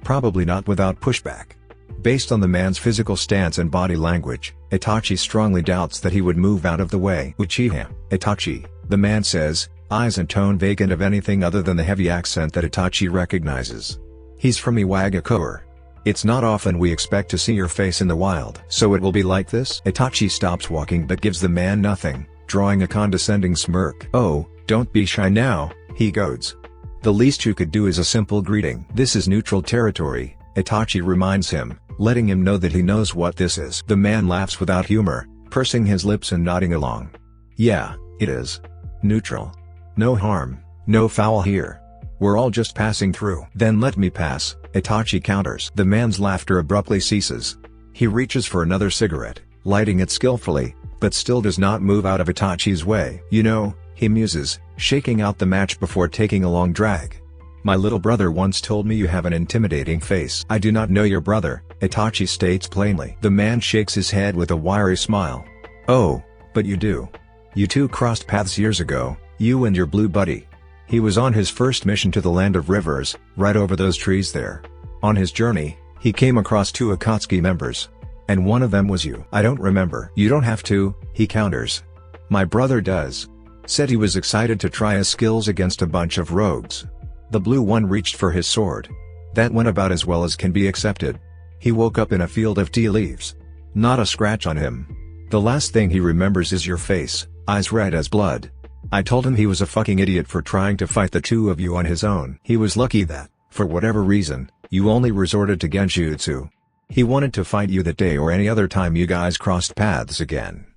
Probably not without pushback. Based on the man's physical stance and body language, Itachi strongly doubts that he would move out of the way. Uchiha, Itachi, the man says, eyes and tone vacant of anything other than the heavy accent that Itachi recognizes. He's from Iwagakure. It's not often we expect to see your face in the wild. So it will be like this? Itachi stops walking but gives the man nothing, drawing a condescending smirk. Oh, don't be shy now, he goads. The least you could do is a simple greeting. This is neutral territory, Itachi reminds him, letting him know that he knows what this is. The man laughs without humor, pursing his lips and nodding along. Yeah, it is. Neutral. No harm, no foul here. We're all just passing through. Then let me pass, Itachi counters. The man's laughter abruptly ceases. He reaches for another cigarette, lighting it skillfully, but still does not move out of Itachi's way. You know, he muses, shaking out the match before taking a long drag. My little brother once told me you have an intimidating face. I do not know your brother, Itachi states plainly. The man shakes his head with a wiry smile. Oh, but you do. You two crossed paths years ago, you and your blue buddy. He was on his first mission to the land of rivers, right over those trees there. On his journey, he came across two Akatsuki members. And one of them was you. I don't remember. You don't have to, he counters. My brother does. Said he was excited to try his skills against a bunch of rogues. The blue one reached for his sword. That went about as well as can be accepted. He woke up in a field of tea leaves. Not a scratch on him. The last thing he remembers is your face, eyes red as blood. I told him he was a fucking idiot for trying to fight the two of you on his own. He was lucky that, for whatever reason, you only resorted to genjutsu. He wanted to fight you that day or any other time you guys crossed paths again.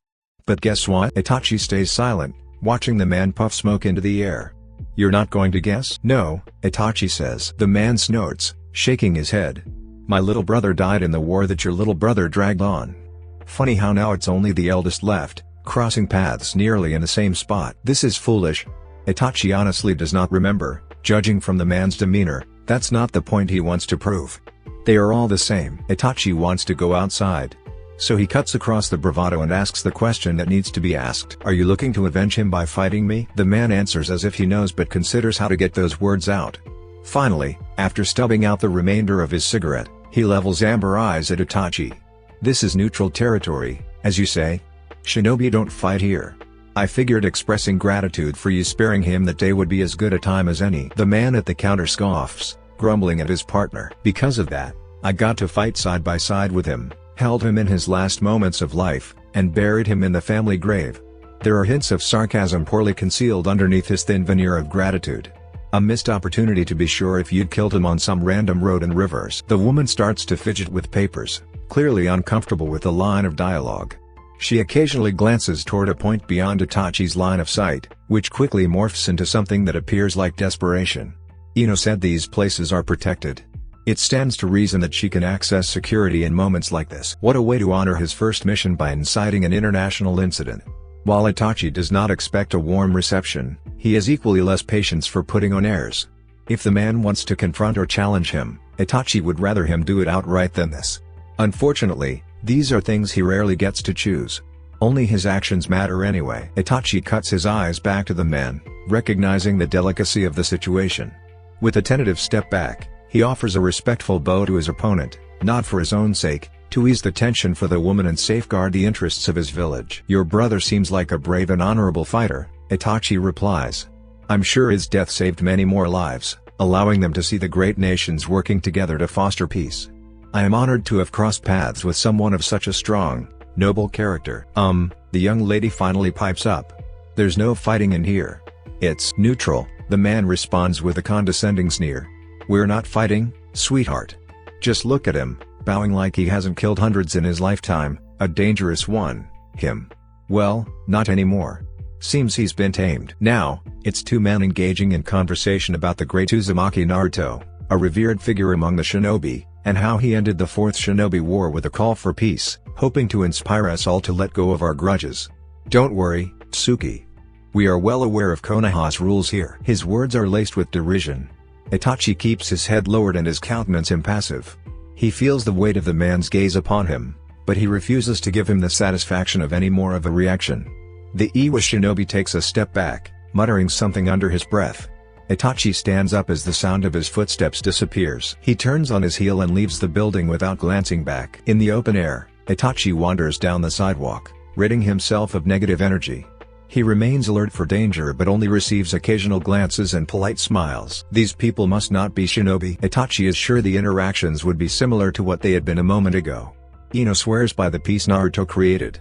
But guess what? Itachi stays silent, watching the man puff smoke into the air. You're not going to guess? No, Itachi says. The man snorts, shaking his head. My little brother died in the war that your little brother dragged on. Funny how now it's only the eldest left, crossing paths nearly in the same spot. This is foolish. Itachi honestly does not remember, judging from the man's demeanor. That's not the point he wants to prove. They are all the same. Itachi wants to go outside. So he cuts across the bravado and asks the question that needs to be asked. Are you looking to avenge him by fighting me? The man answers as if he knows but considers how to get those words out. Finally, after stubbing out the remainder of his cigarette, he levels amber eyes at Itachi. This is neutral territory, as you say? Shinobi don't fight here. I figured expressing gratitude for you sparing him that day would be as good a time as any. The man at the counter scoffs, grumbling at his partner. Because of that, I got to fight side by side with him, held him in his last moments of life, and buried him in the family grave. There are hints of sarcasm poorly concealed underneath his thin veneer of gratitude. A missed opportunity to be sure if you'd killed him on some random road in rivers. The woman starts to fidget with papers, clearly uncomfortable with the line of dialogue. She occasionally glances toward a point beyond Itachi's line of sight, which quickly morphs into something that appears like desperation. Ino said these places are protected. It stands to reason that she can access security in moments like this. What a way to honor his first mission by inciting an international incident. While Itachi does not expect a warm reception, he has equally less patience for putting on airs. If the man wants to confront or challenge him, Itachi would rather him do it outright than this. Unfortunately, these are things he rarely gets to choose. Only his actions matter anyway. Itachi cuts his eyes back to the man, recognizing the delicacy of the situation. With a tentative step back, he offers a respectful bow to his opponent, not for his own sake, to ease the tension for the woman and safeguard the interests of his village. Your brother seems like a brave and honorable fighter, Itachi replies. I'm sure his death saved many more lives, allowing them to see the great nations working together to foster peace. I am honored to have crossed paths with someone of such a strong, noble character. The young lady finally pipes up. There's no fighting in here. It's neutral, the man responds with a condescending sneer. We're not fighting, sweetheart. Just look at him, bowing like he hasn't killed hundreds in his lifetime, a dangerous one, him. Well, not anymore. Seems he's been tamed. Now, it's two men engaging in conversation about the great Uzumaki Naruto, a revered figure among the shinobi, and how he ended the Fourth Shinobi War with a call for peace, hoping to inspire us all to let go of our grudges. Don't worry, Tsuki. We are well aware of Konoha's rules here." His words are laced with derision. Itachi keeps his head lowered and his countenance impassive. He feels the weight of the man's gaze upon him, but he refuses to give him the satisfaction of any more of a reaction. The Iwa shinobi takes a step back, muttering something under his breath. Itachi stands up as the sound of his footsteps disappears. He turns on his heel and leaves the building without glancing back. In the open air, Itachi wanders down the sidewalk, ridding himself of negative energy. He remains alert for danger but only receives occasional glances and polite smiles. These people must not be shinobi. Itachi is sure the interactions would be similar to what they had been a moment ago. Ino swears by the peace Naruto created.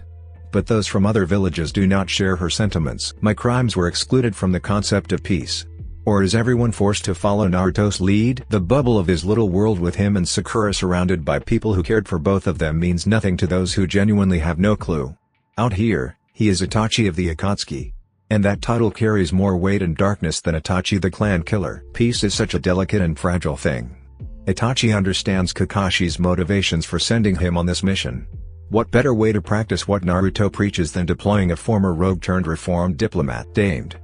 But those from other villages do not share her sentiments. My crimes were excluded from the concept of peace. Or is everyone forced to follow Naruto's lead? The bubble of his little world with him and Sakura surrounded by people who cared for both of them means nothing to those who genuinely have no clue. Out here, he is Itachi of the Akatsuki. And that title carries more weight and darkness than Itachi the clan killer. Peace is such a delicate and fragile thing. Itachi understands Kakashi's motivations for sending him on this mission. What better way to practice what Naruto preaches than deploying a former rogue-turned-reformed diplomat? Damed.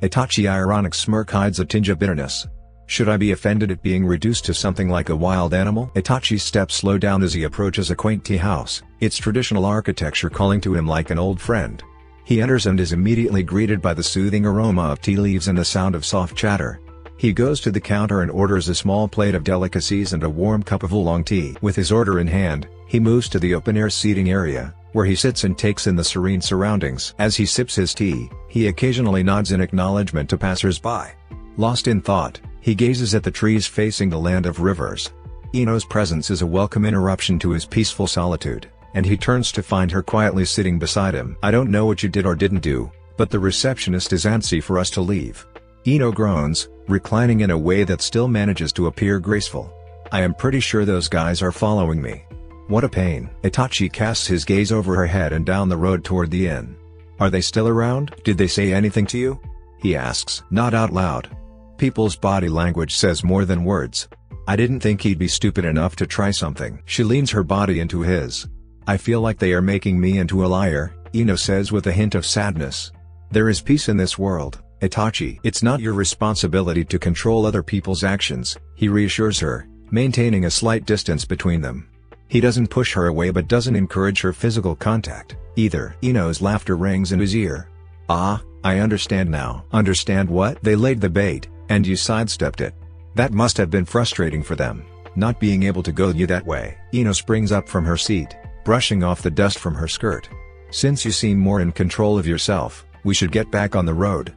Itachi's ironic smirk hides a tinge of bitterness. Should I be offended at being reduced to something like a wild animal? Itachi's steps slow down as he approaches a quaint tea house, its traditional architecture calling to him like an old friend. He enters and is immediately greeted by the soothing aroma of tea leaves and the sound of soft chatter. He goes to the counter and orders a small plate of delicacies and a warm cup of oolong tea. With his order in hand, he moves to the open-air seating area, where he sits and takes in the serene surroundings. As he sips his tea, he occasionally nods in acknowledgement to passers-by. Lost in thought, he gazes at the trees facing the land of rivers. Ino's presence is a welcome interruption to his peaceful solitude, and he turns to find her quietly sitting beside him. "I don't know what you did or didn't do, but the receptionist is antsy for us to leave." Ino groans, reclining in a way that still manages to appear graceful. "I am pretty sure those guys are following me. What a pain." Itachi casts his gaze over her head and down the road toward the inn. "Are they still around? Did they say anything to you?" he asks. Not out loud. People's body language says more than words. "I didn't think he'd be stupid enough to try something." She leans her body into his. "I feel like they are making me into a liar," Ino says with a hint of sadness. "There is peace in this world, Itachi. It's not your responsibility to control other people's actions," he reassures her, maintaining a slight distance between them. He doesn't push her away but doesn't encourage her physical contact, either. Ino's laughter rings in his ear. "Ah, I understand now." "Understand what?" "They laid the bait, and you sidestepped it. That must have been frustrating for them, not being able to go you that way." Ino springs up from her seat, brushing off the dust from her skirt. "Since you seem more in control of yourself, we should get back on the road.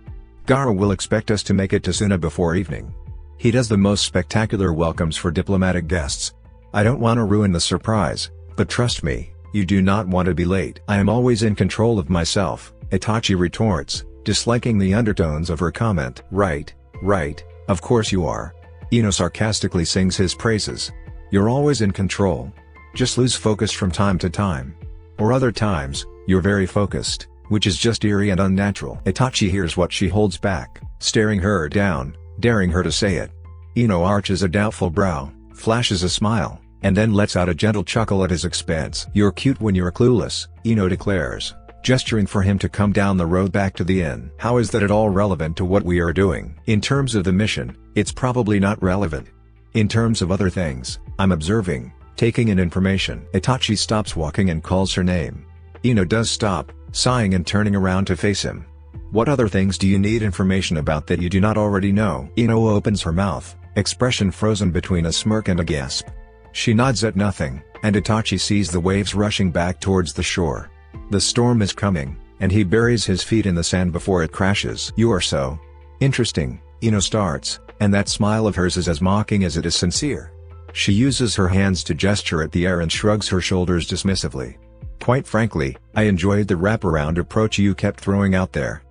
Gaara will expect us to make it to Suna before evening. He does the most spectacular welcomes for diplomatic guests. I don't want to ruin the surprise, but trust me, you do not want to be late." "I am always in control of myself," Itachi retorts, disliking the undertones of her comment. Right, of course you are." Ino sarcastically sings his praises. "You're always in control. Just lose focus from time to time. Or other times, you're very focused, which is just eerie and unnatural." Itachi hears what she holds back, staring her down, daring her to say it. Ino arches a doubtful brow, flashes a smile, and then lets out a gentle chuckle at his expense. "You're cute when you're clueless," Ino declares, gesturing for him to come down the road back to the inn. "How is that at all relevant to what we are doing?" "In terms of the mission, it's probably not relevant. In terms of other things, I'm observing, taking in information." Itachi stops walking and calls her name. Ino does stop, sighing and turning around to face him. "What other things do you need information about that you do not already know?" Ino opens her mouth, expression frozen between a smirk and a gasp. She nods at nothing, and Itachi sees the waves rushing back towards the shore. The storm is coming, and he buries his feet in the sand before it crashes. "You are so interesting," Ino starts, and that smile of hers is as mocking as it is sincere. She uses her hands to gesture at the air and shrugs her shoulders dismissively. "Quite frankly, I enjoyed the wraparound approach you kept throwing out there.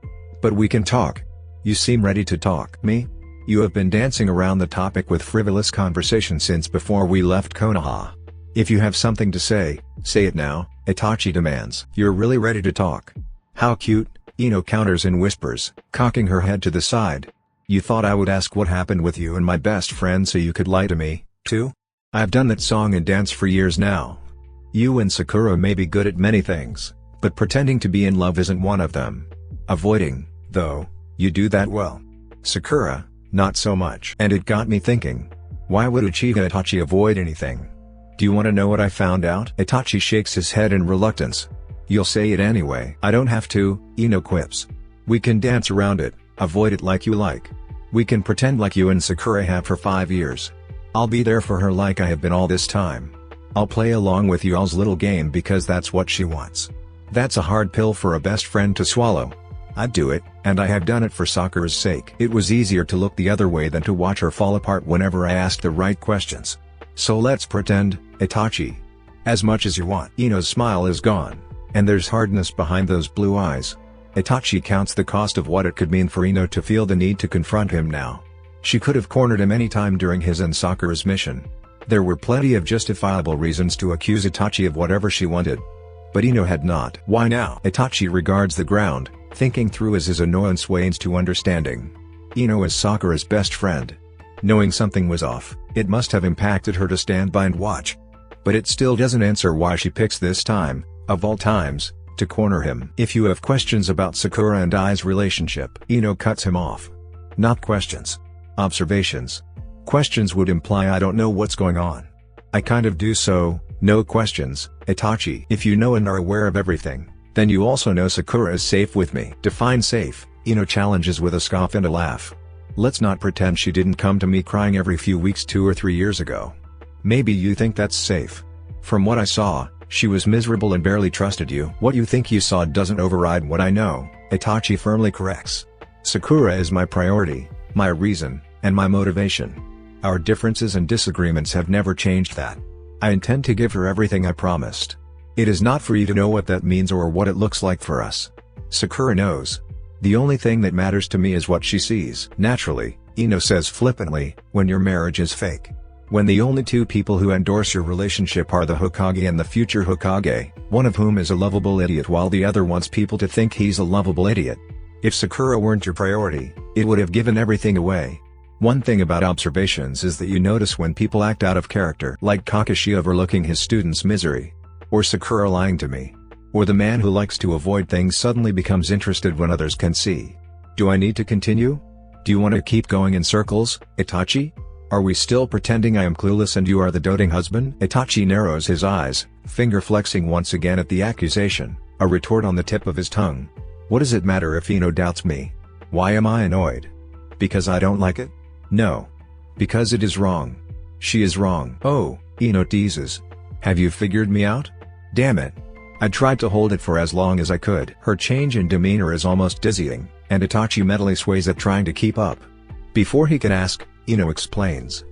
But we can talk. You seem ready to talk." "Me? You have been dancing around the topic with frivolous conversation since before we left Konoha. If you have something to say it now," Itachi demands. "You're really ready to talk." "How cute," Ino counters in whispers, cocking her head to the side. "You thought I would ask what happened with you and my best friend so you could lie to me, too? I've done that song and dance for years now. You and Sakura may be good at many things, but pretending to be in love isn't one of them." Avoiding, though, you do that well. Sakura, not so much. And it got me thinking. Why would Uchiha Itachi avoid anything? Do you want to know what I found out? Itachi shakes his head in reluctance. You'll say it anyway. I don't have to, Ino quips. We can dance around it, avoid it like you like. We can pretend like you and Sakura have for 5 years. I'll be there for her like I have been all this time. I'll play along with y'all's little game because that's what she wants. That's a hard pill for a best friend to swallow. I'd do it, and I have done it for Sakura's sake. It was easier to look the other way than to watch her fall apart whenever I asked the right questions. So let's pretend, Itachi. As much as you want. Ino's smile is gone, and there's hardness behind those blue eyes. Itachi counts the cost of what it could mean for Ino to feel the need to confront him now. She could have cornered him any time during his and Sakura's mission. There were plenty of justifiable reasons to accuse Itachi of whatever she wanted. But Ino had not. Why now? Itachi regards the ground, thinking through as his annoyance wanes to understanding. Ino is Sakura's best friend. Knowing something was off, it must have impacted her to stand by and watch. But it still doesn't answer why she picks this time, of all times, to corner him. If you have questions about Sakura and I's relationship, Ino cuts him off. Not questions. Observations. Questions would imply I don't know what's going on. I kind of do, so, no questions, Itachi. If you know and are aware of everything, then you also know Sakura is safe with me. Define safe, Ino challenges with a scoff and a laugh. Let's not pretend she didn't come to me crying every few weeks 2 or 3 years ago. Maybe you think that's safe. From what I saw, she was miserable and barely trusted you. What you think you saw doesn't override what I know, Itachi firmly corrects. Sakura is my priority, my reason, and my motivation. Our differences and disagreements have never changed that. I intend to give her everything I promised. It is not for you to know what that means or what it looks like for us. Sakura knows. The only thing that matters to me is what she sees. Naturally, Ino says flippantly, when your marriage is fake. When the only two people who endorse your relationship are the Hokage and the future Hokage, one of whom is a lovable idiot while the other wants people to think he's a lovable idiot. If Sakura weren't your priority, it would have given everything away. One thing about observations is that you notice when people act out of character, like Kakashi overlooking his student's misery. Or Sakura lying to me. Or the man who likes to avoid things suddenly becomes interested when others can see. Do I need to continue? Do you want to keep going in circles, Itachi? Are we still pretending I am clueless and you are the doting husband? Itachi narrows his eyes, finger flexing once again at the accusation, a retort on the tip of his tongue. What does it matter if Ino doubts me? Why am I annoyed? Because I don't like it? No. Because it is wrong. She is wrong. Oh, Ino teases. Have you figured me out? Damn it. I tried to hold it for as long as I could. Her change in demeanor is almost dizzying, and Itachi mentally sways at trying to keep up. Before he can ask, Ino explains.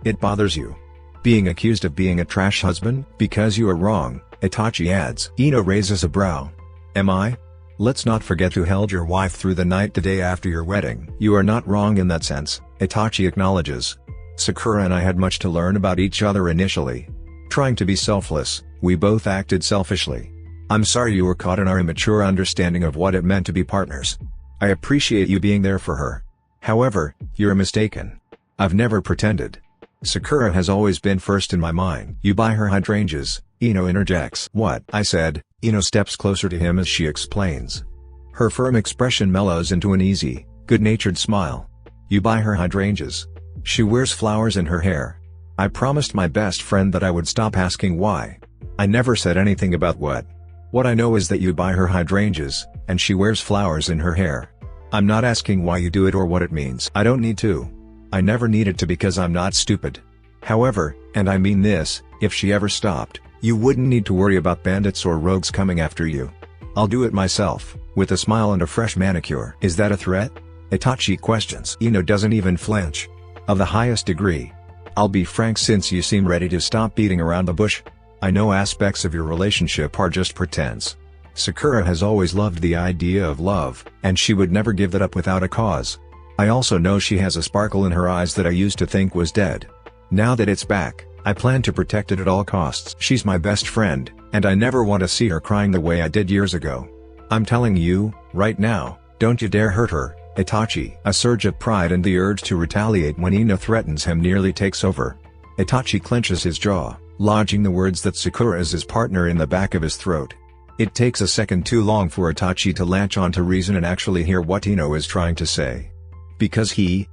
It bothers you. Being accused of being a trash husband? Because you are wrong, Itachi adds. Ino raises a brow. Am I? Let's not forget who held your wife through the night the day after your wedding. You are not wrong in that sense, Itachi acknowledges. Sakura and I had much to learn about each other initially. Trying to be selfless, we both acted selfishly. I'm sorry you were caught in our immature understanding of what it meant to be partners. I appreciate you being there for her. However, you're mistaken. I've never pretended. Sakura has always been first in my mind. You buy her hydrangeas, Ino interjects. What? I said. Ino steps closer to him as she explains. Her firm expression mellows into an easy, good-natured smile. You buy her hydrangeas. She wears flowers in her hair. I promised my best friend that I would stop asking why. I never said anything about what. What I know is that you buy her hydrangeas, and she wears flowers in her hair. I'm not asking why you do it or what it means. I don't need to. I never needed to because I'm not stupid. However, and I mean this, if she ever stopped, you wouldn't need to worry about bandits or rogues coming after you. I'll do it myself, with a smile and a fresh manicure. Is that a threat? Itachi questions. Ino doesn't even flinch. Of the highest degree. I'll be frank, since you seem ready to stop beating around the bush. I know aspects of your relationship are just pretense. Sakura has always loved the idea of love, and she would never give that up without a cause. I also know she has a sparkle in her eyes that I used to think was dead. Now that it's back, I plan to protect it at all costs. She's my best friend, and I never want to see her crying the way I did years ago. I'm telling you, right now, don't you dare hurt her, Itachi. A surge of pride and the urge to retaliate when Ino threatens him nearly takes over. Itachi clenches his jaw, lodging the words that Sakura is his partner in the back of his throat. It takes a second too long for Itachi to latch on to reason and actually hear what Ino is trying to say. Because he,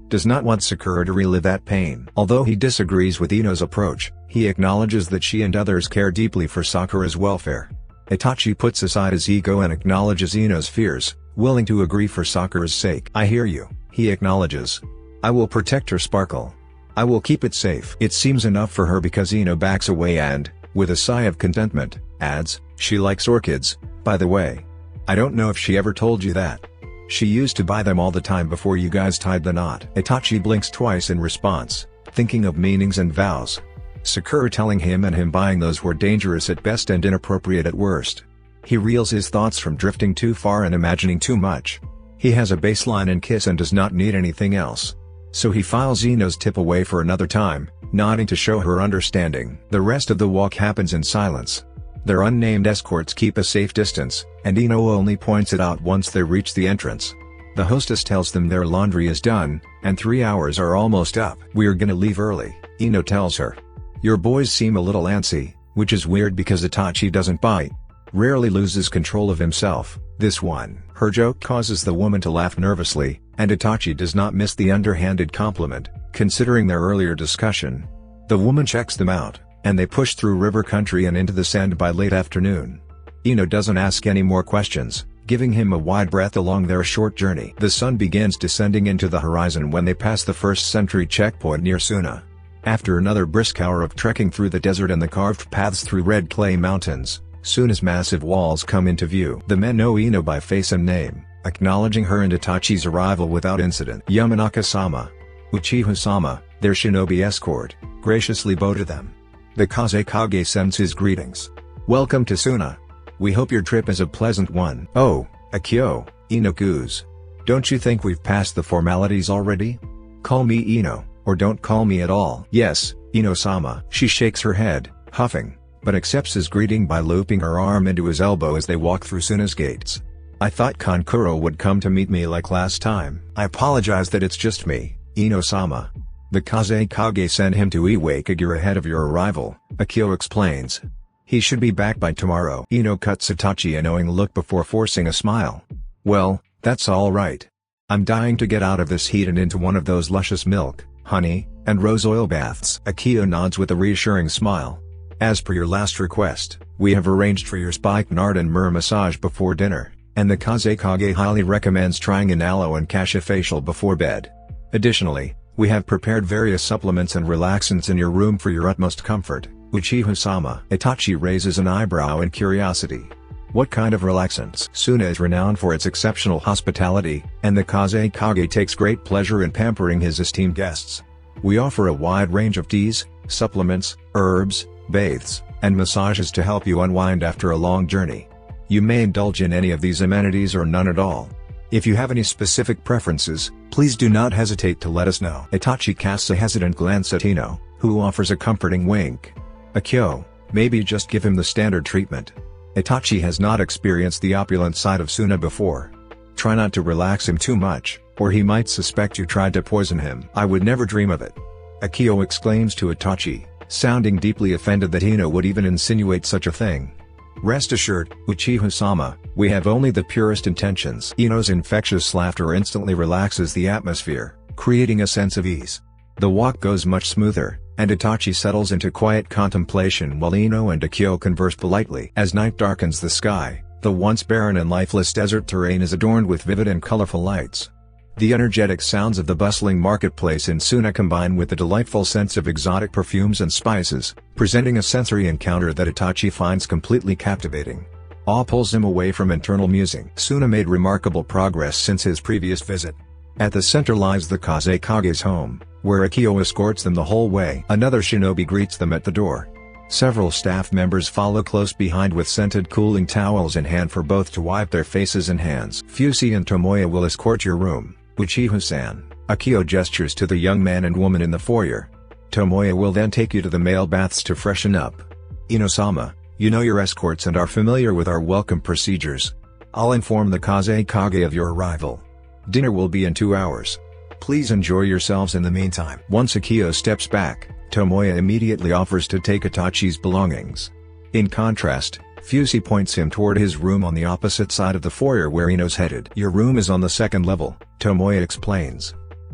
does not want Sakura to relive that pain. Although he disagrees with Ino's approach, he acknowledges that she and others care deeply for Sakura's welfare. Itachi puts aside his ego and acknowledges Ino's fears, willing to agree for Sakura's sake. I hear you, he acknowledges. I will protect her sparkle. I will keep it safe. It seems enough for her because Ino backs away and, with a sigh of contentment, adds, she likes orchids, by the way. I don't know if she ever told you that. She used to buy them all the time before you guys tied the knot. Itachi blinks twice in response, thinking of meanings and vows. Sakura telling him and him buying those were dangerous at best and inappropriate at worst. He reels his thoughts from drifting too far and imagining too much. He has a baseline in Kiss and does not need anything else. So he files Ino's tip away for another time, nodding to show her understanding. The rest of the walk happens in silence. Their unnamed escorts keep a safe distance, and Ino only points it out once they reach the entrance. The hostess tells them their laundry is done, and 3 hours are almost up. We're gonna leave early, Ino tells her. Your boys seem a little antsy, which is weird because Itachi doesn't bite. Rarely loses control of himself, this one. Her joke causes the woman to laugh nervously, and Itachi does not miss the underhanded compliment, considering their earlier discussion. The woman checks them out, and they push through river country and into the sand by late afternoon. Ino doesn't ask any more questions, giving him a wide berth along their short journey. The sun begins descending into the horizon when they pass the first sentry checkpoint near Suna. After another brisk hour of trekking through the desert and the carved paths through red clay mountains, Suna's massive walls come into view. The men know Ino by face and name, acknowledging her and Itachi's arrival without incident. Yamanaka-sama, Uchiha-sama, their shinobi escort, graciously bow to them. The Kazekage sends his greetings. Welcome to Suna. We hope your trip is a pleasant one. Oh, Akio, Ino coos. Don't you think we've passed the formalities already? Call me Ino, or don't call me at all. Yes, Ino-sama. She shakes her head, huffing, but accepts his greeting by looping her arm into his elbow as they walk through Suna's gates. I thought Kankuro would come to meet me like last time. I apologize that it's just me, Ino-sama. The Kazekage sent him to Iwakagura ahead of your arrival, Akio explains. He should be back by tomorrow. Ino cuts Itachi a knowing look before forcing a smile. Well, that's all right. I'm dying to get out of this heat and into one of those luscious milk, honey, and rose oil baths. Akio nods with a reassuring smile. As per your last request, we have arranged for your spikenard and myrrh massage before dinner, and the Kazekage highly recommends trying an aloe and kasha facial before bed. Additionally, we have prepared various supplements and relaxants in your room for your utmost comfort, Uchiha-sama. Itachi raises an eyebrow in curiosity. What kind of relaxants? Suna is renowned for its exceptional hospitality, and the Kazekage takes great pleasure in pampering his esteemed guests. We offer a wide range of teas, supplements, herbs, baths, and massages to help you unwind after a long journey. You may indulge in any of these amenities or none at all. If you have any specific preferences, please do not hesitate to let us know. Itachi casts a hesitant glance at Ino, who offers a comforting wink. Akio, maybe just give him the standard treatment. Itachi has not experienced the opulent side of Suna before. Try not to relax him too much, or he might suspect you tried to poison him. I would never dream of it. Akio exclaims to Itachi, sounding deeply offended that Ino would even insinuate such a thing. Rest assured, Uchiha-sama, we have only the purest intentions. Ino's infectious laughter instantly relaxes the atmosphere, creating a sense of ease. The walk goes much smoother, and Itachi settles into quiet contemplation while Ino and Akio converse politely. As night darkens the sky, the once barren and lifeless desert terrain is adorned with vivid and colorful lights. The energetic sounds of the bustling marketplace in Suna combine with the delightful sense of exotic perfumes and spices, presenting a sensory encounter that Itachi finds completely captivating. Awe pulls him away from internal musing. Suna made remarkable progress since his previous visit. At the center lies the Kazekage's home, where Akio escorts them the whole way. Another shinobi greets them at the door. Several staff members follow close behind with scented cooling towels in hand for both to wipe their faces and hands. Fusi and Tomoya will escort your room, Uchiha-san. Akio gestures to the young man and woman in the foyer. Tomoya will then take you to the male baths to freshen up. Ino-sama, you know your escorts and are familiar with our welcome procedures. I'll inform the Kazekage of your arrival. Dinner will be in 2 hours. Please enjoy yourselves in the meantime. Once Akio steps back, Tomoya immediately offers to take Itachi's belongings. In contrast, Fusey points him toward his room on the opposite side of the foyer where Ino's headed. Your room is on the second level, Tomoya explains.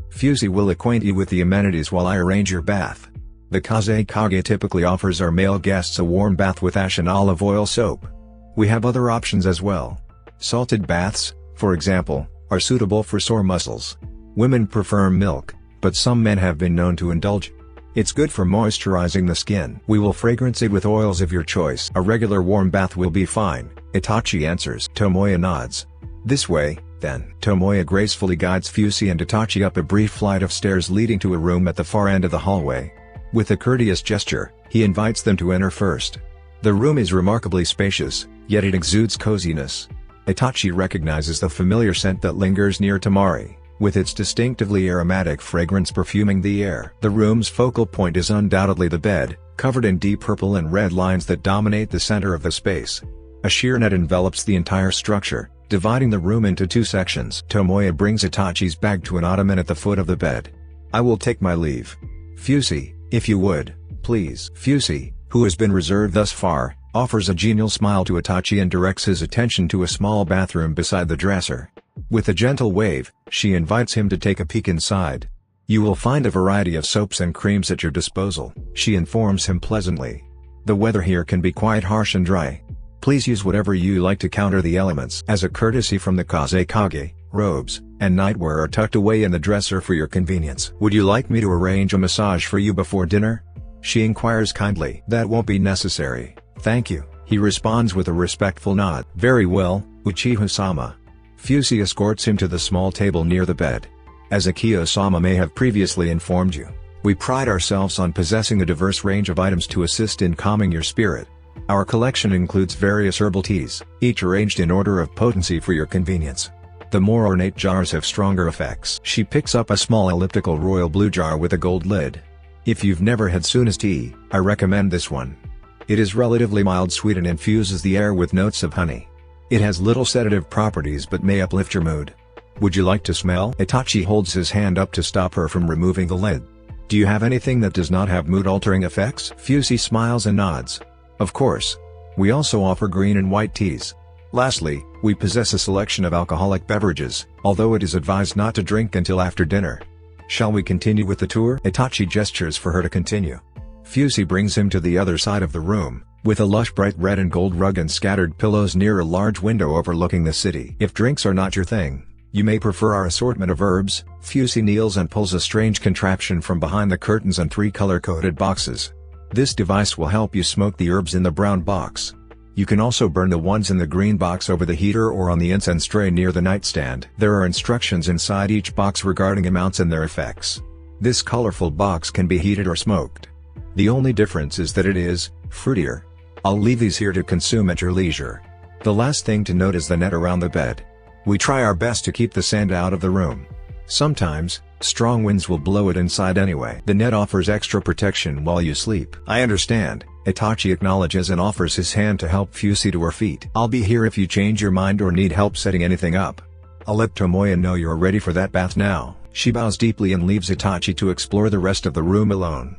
Fusey will acquaint you with the amenities while I arrange your bath. The Kazekage typically offers our male guests a warm bath with ash and olive oil soap. We have other options as well. Salted baths, for example, are suitable for sore muscles. Women prefer milk, but some men have been known to indulge. It's good for moisturizing the skin. We will fragrance it with oils of your choice. A regular warm bath will be fine, Itachi answers. Tomoya nods. This way, then. Tomoya gracefully guides Fusey and Itachi up a brief flight of stairs leading to a room at the far end of the hallway. With a courteous gesture, he invites them to enter first. The room is remarkably spacious, yet it exudes coziness. Itachi recognizes the familiar scent that lingers near Tamari, with its distinctively aromatic fragrance perfuming the air. The room's focal point is undoubtedly the bed, covered in deep purple and red lines that dominate the center of the space. A sheer net envelops the entire structure, dividing the room into two sections. Tomoya brings Itachi's bag to an ottoman at the foot of the bed. I will take my leave. Fusey, if you would, please. Fusey, who has been reserved thus far, offers a genial smile to Itachi and directs his attention to a small bathroom beside the dresser. With a gentle wave, she invites him to take a peek inside. You will find a variety of soaps and creams at your disposal, she informs him pleasantly. The weather here can be quite harsh and dry. Please use whatever you like to counter the elements. As a courtesy from the Kazekage, robes and nightwear are tucked away in the dresser for your convenience. Would you like me to arrange a massage for you before dinner? She inquires kindly. That won't be necessary, thank you, he responds with a respectful nod. Very well, Uchiha-sama. Fusey escorts him to the small table near the bed. As Akio-sama may have previously informed you, we pride ourselves on possessing a diverse range of items to assist in calming your spirit. Our collection includes various herbal teas, each arranged in order of potency for your convenience. The more ornate jars have stronger effects. She picks up a small elliptical royal blue jar with a gold lid. If you've never had Suna's tea, I recommend this one. It is relatively mild sweet and infuses the air with notes of honey. It has little sedative properties but may uplift your mood. Would you like to smell? Itachi holds his hand up to stop her from removing the lid. Do you have anything that does not have mood-altering effects? Fusey smiles and nods. Of course. We also offer green and white teas. Lastly, we possess a selection of alcoholic beverages, although it is advised not to drink until after dinner. Shall we continue with the tour? Itachi gestures for her to continue. Fusey brings him to the other side of the room, with a lush bright red and gold rug and scattered pillows near a large window overlooking the city. If drinks are not your thing, you may prefer our assortment of herbs. Fusey kneels and pulls a strange contraption from behind the curtains and three color-coded boxes. This device will help you smoke the herbs in the brown box. You can also burn the ones in the green box over the heater or on the incense tray near the nightstand. There are instructions inside each box regarding amounts and their effects. This colorful box can be heated or smoked. The only difference is that it is fruitier. I'll leave these here to consume at your leisure. The last thing to note is the net around the bed. We try our best to keep the sand out of the room. Sometimes, strong winds will blow it inside anyway. The net offers extra protection while you sleep. I understand, Itachi acknowledges and offers his hand to help Fusey to her feet. I'll be here if you change your mind or need help setting anything up. I'll let Tomoya know you're ready for that bath now. She bows deeply and leaves Itachi to explore the rest of the room alone.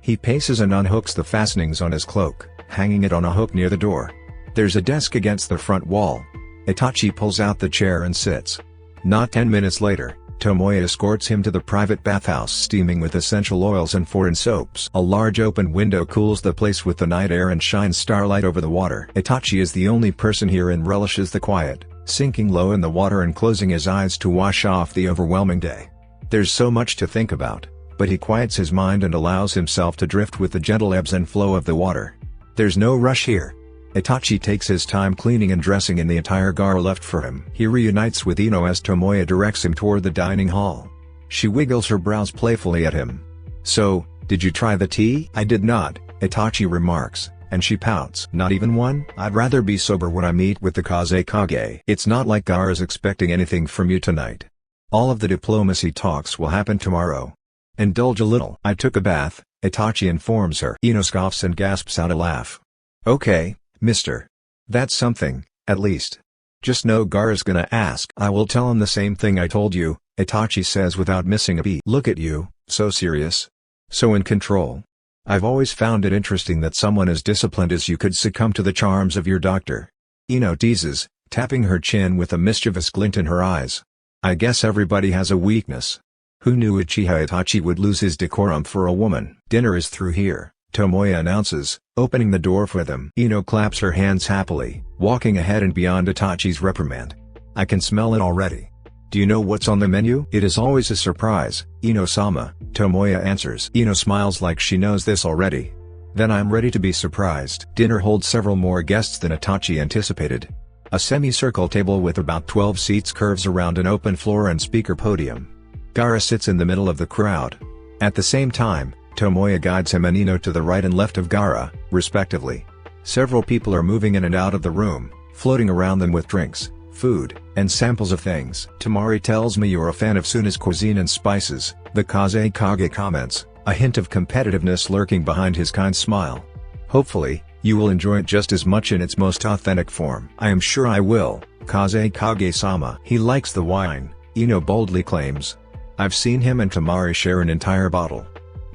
He paces and unhooks the fastenings on his cloak, hanging it on a hook near the door. There's a desk against the front wall. Itachi pulls out the chair and sits. Not 10 minutes later, Tomoya escorts him to the private bathhouse steaming with essential oils and foreign soaps. A large open window cools the place with the night air and shines starlight over the water. Itachi is the only person here and relishes the quiet, sinking low in the water and closing his eyes to wash off the overwhelming day. There's so much to think about, but he quiets his mind and allows himself to drift with the gentle ebbs and flow of the water. There's no rush here. Itachi takes his time cleaning and dressing in the attire Gaara left for him. He reunites with Ino as Tomoya directs him toward the dining hall. She wiggles her brows playfully at him. So, did you try the tea? I did not, Itachi remarks, and she pouts. Not even one? I'd rather be sober when I meet with the Kazekage. It's not like Gaara's expecting anything from you tonight. All of the diplomacy talks will happen tomorrow. Indulge a little. I took a bath, Itachi informs her. Ino scoffs and gasps out a laugh. Okay, mister. That's something, at least. Just know Gaara's gonna ask. I will tell him the same thing I told you, Itachi says without missing a beat. Look at you, so serious. So in control. I've always found it interesting that someone as disciplined as you could succumb to the charms of your doctor. Ino teases, tapping her chin with a mischievous glint in her eyes. I guess everybody has a weakness. Who knew Uchiha Itachi would lose his decorum for a woman? Dinner is through here, Tomoya announces, opening the door for them. Ino claps her hands happily, walking ahead and beyond Itachi's reprimand. I can smell it already. Do you know what's on the menu? It is always a surprise, Ino-sama, Tomoya answers. Ino smiles like she knows this already. Then I'm ready to be surprised. Dinner holds several more guests than Itachi anticipated. A semicircle table with about 12 seats curves around an open floor and speaker podium. Gaara sits in the middle of the crowd. At the same time, Tomoya guides him and Ino to the right and left of Gaara, respectively. Several people are moving in and out of the room, floating around them with drinks, food, and samples of things. Tamari tells me you're a fan of Suna's cuisine and spices, the Kazekage comments, a hint of competitiveness lurking behind his kind smile. Hopefully, you will enjoy it just as much in its most authentic form. I am sure I will, Kazekage-sama. He likes the wine, Ino boldly claims. I've seen him and Tamari share an entire bottle.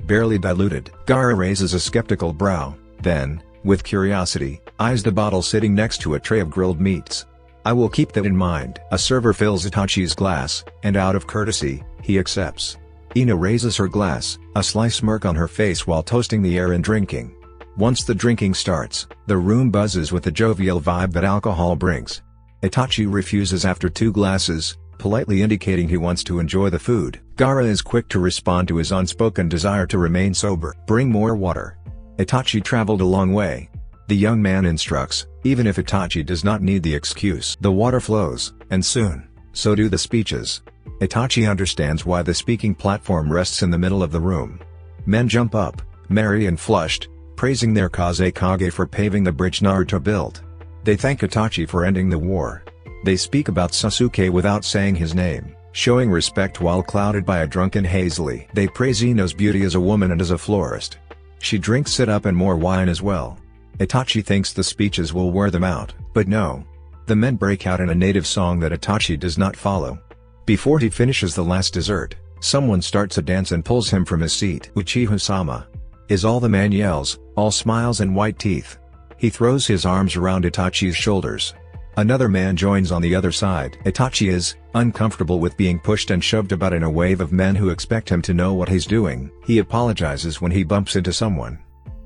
Barely diluted. Gaara raises a skeptical brow, then, with curiosity, eyes the bottle sitting next to a tray of grilled meats. I will keep that in mind. A server fills Itachi's glass, and out of courtesy, he accepts. Ino raises her glass, a sly smirk on her face while toasting the air and drinking. Once the drinking starts, the room buzzes with the jovial vibe that alcohol brings. Itachi refuses after 2 glasses, politely indicating he wants to enjoy the food. Gaara is quick to respond to his unspoken desire to remain sober. Bring more water. Itachi traveled a long way. The young man instructs, even if Itachi does not need the excuse. The water flows, and soon, so do the speeches. Itachi understands why the speaking platform rests in the middle of the room. Men jump up, merry and flushed, praising their Kazekage for paving the bridge Naruto built. They thank Itachi for ending the war. They speak about Sasuke without saying his name, showing respect while clouded by a drunken hazily. They praise Ino's beauty as a woman and as a florist. She drinks it up and more wine as well. Itachi thinks the speeches will wear them out, but no. The men break out in a native song that Itachi does not follow. Before he finishes the last dessert, someone starts a dance and pulls him from his seat. Uchiha-sama is all the man yells, all smiles and white teeth. He throws his arms around Itachi's shoulders. Another man joins on the other side. Itachi is uncomfortable with being pushed and shoved about in a wave of men who expect him to know what he's doing. He apologizes when he bumps into someone.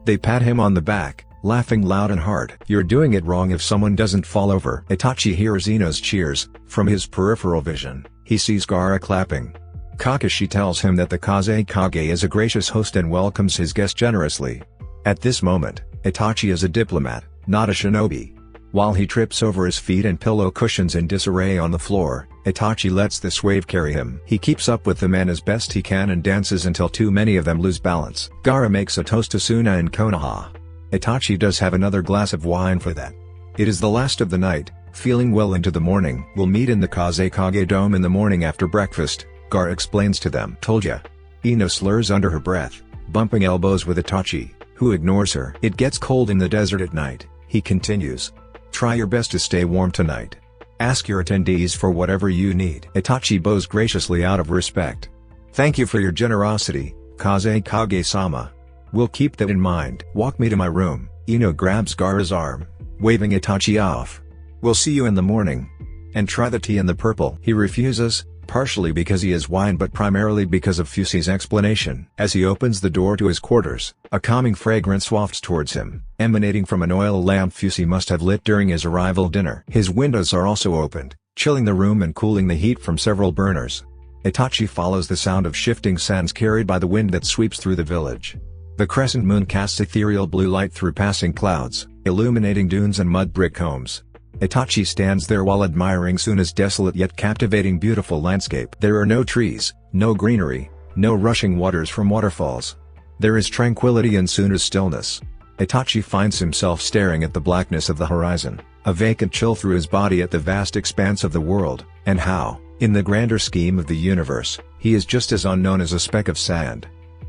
They pat him on the back, laughing loud and hard. You're doing it wrong if someone doesn't fall over. Itachi hears Ino's cheers. From his peripheral vision, he sees Gaara clapping. Kakashi tells him that the Kazekage is a gracious host and welcomes his guest generously. At this moment, Itachi is a diplomat, not a shinobi. While he trips over his feet and pillow cushions in disarray on the floor, Itachi lets this wave carry him. He keeps up with the men as best he can and dances until too many of them lose balance. Gaara makes a toast to Suna and Konoha. Itachi does have another glass of wine for that. It is the last of the night, feeling well into the morning. We'll meet in the Kazekage Dome in the morning after breakfast, Gaara explains to them. Told ya. Ino slurs under her breath, bumping elbows with Itachi, who ignores her. It gets cold in the desert at night, he continues. Try your best to stay warm tonight. Ask your attendees for whatever you need. Itachi bows graciously out of respect. Thank you for your generosity, Kazekage-sama. We'll keep that in mind. Walk me to my room. Ino grabs Gaara's arm, waving Itachi off. We'll see you in the morning. And try the tea and the purple. He refuses, partially because he is wine but primarily because of Fusi's explanation. As he opens the door to his quarters, a calming fragrance wafts towards him, emanating from an oil lamp Fusi must have lit during his arrival dinner. His windows are also opened, chilling the room and cooling the heat from several burners. Itachi follows the sound of shifting sands carried by the wind that sweeps through the village. The crescent moon casts ethereal blue light through passing clouds, illuminating dunes and mud brick homes. Itachi stands there while admiring Suna's desolate yet captivating beautiful landscape. There are no trees, no greenery, no rushing waters from waterfalls. There is tranquility in Suna's stillness. Itachi finds himself staring at the blackness of the horizon, a vacant chill through his body at the vast expanse of the world, and how, in the grander scheme of the universe, he is just as unknown as a speck of sand.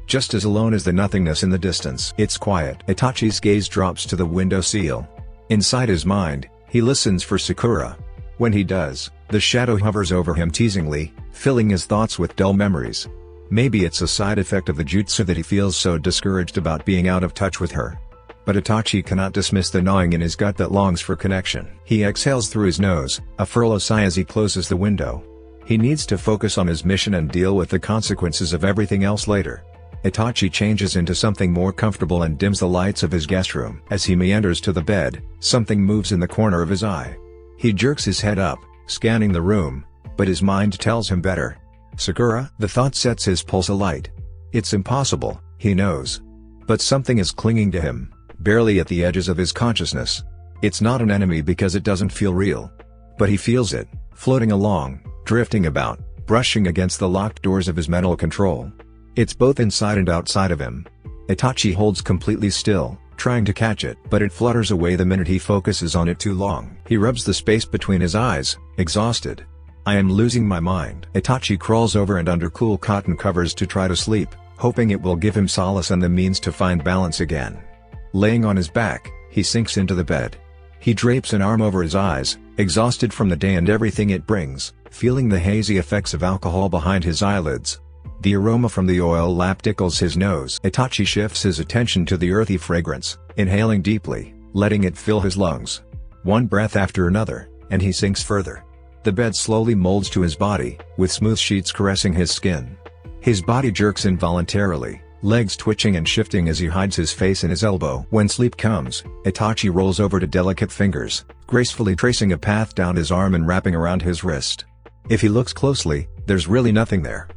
Just as alone as the nothingness in the distance. It's quiet. Itachi's gaze drops to the window sill. Inside his mind, he listens for Sakura. When he does, the shadow hovers over him teasingly, filling his thoughts with dull memories. Maybe it's a side effect of the jutsu that he feels so discouraged about being out of touch with her. But Itachi cannot dismiss the gnawing in his gut that longs for connection. He exhales through his nose, a furlough sigh as he closes the window. He needs to focus on his mission and deal with the consequences of everything else later. Itachi changes into something more comfortable and dims the lights of his guest room. As he meanders to the bed, something moves in the corner of his eye. He jerks his head up, scanning the room, but his mind tells him better. Sakura? The thought sets his pulse alight. It's impossible, he knows. But something is clinging to him, barely at the edges of his consciousness. It's not an enemy because it doesn't feel real. But he feels it, floating along, drifting about, brushing against the locked doors of his mental control. It's both inside and outside of him. Itachi holds completely still, trying to catch it, but it flutters away the minute he focuses on it too long. He rubs the space between his eyes, exhausted. I am losing my mind. Itachi crawls over and under cool cotton covers to try to sleep, hoping it will give him solace and the means to find balance again. Laying on his back, he sinks into the bed. He drapes an arm over his eyes, exhausted from the day and everything it brings, feeling the hazy effects of alcohol behind his eyelids. The aroma from the oil lamp tickles his nose. Itachi shifts his attention to the earthy fragrance, inhaling deeply, letting it fill his lungs. One breath after another, and he sinks further. The bed slowly molds to his body, with smooth sheets caressing his skin. His body jerks involuntarily, legs twitching and shifting as he hides his face in his elbow. When sleep comes, Itachi rolls over to delicate fingers, gracefully tracing a path down his arm and wrapping around his wrist. If he looks closely, there's really nothing there.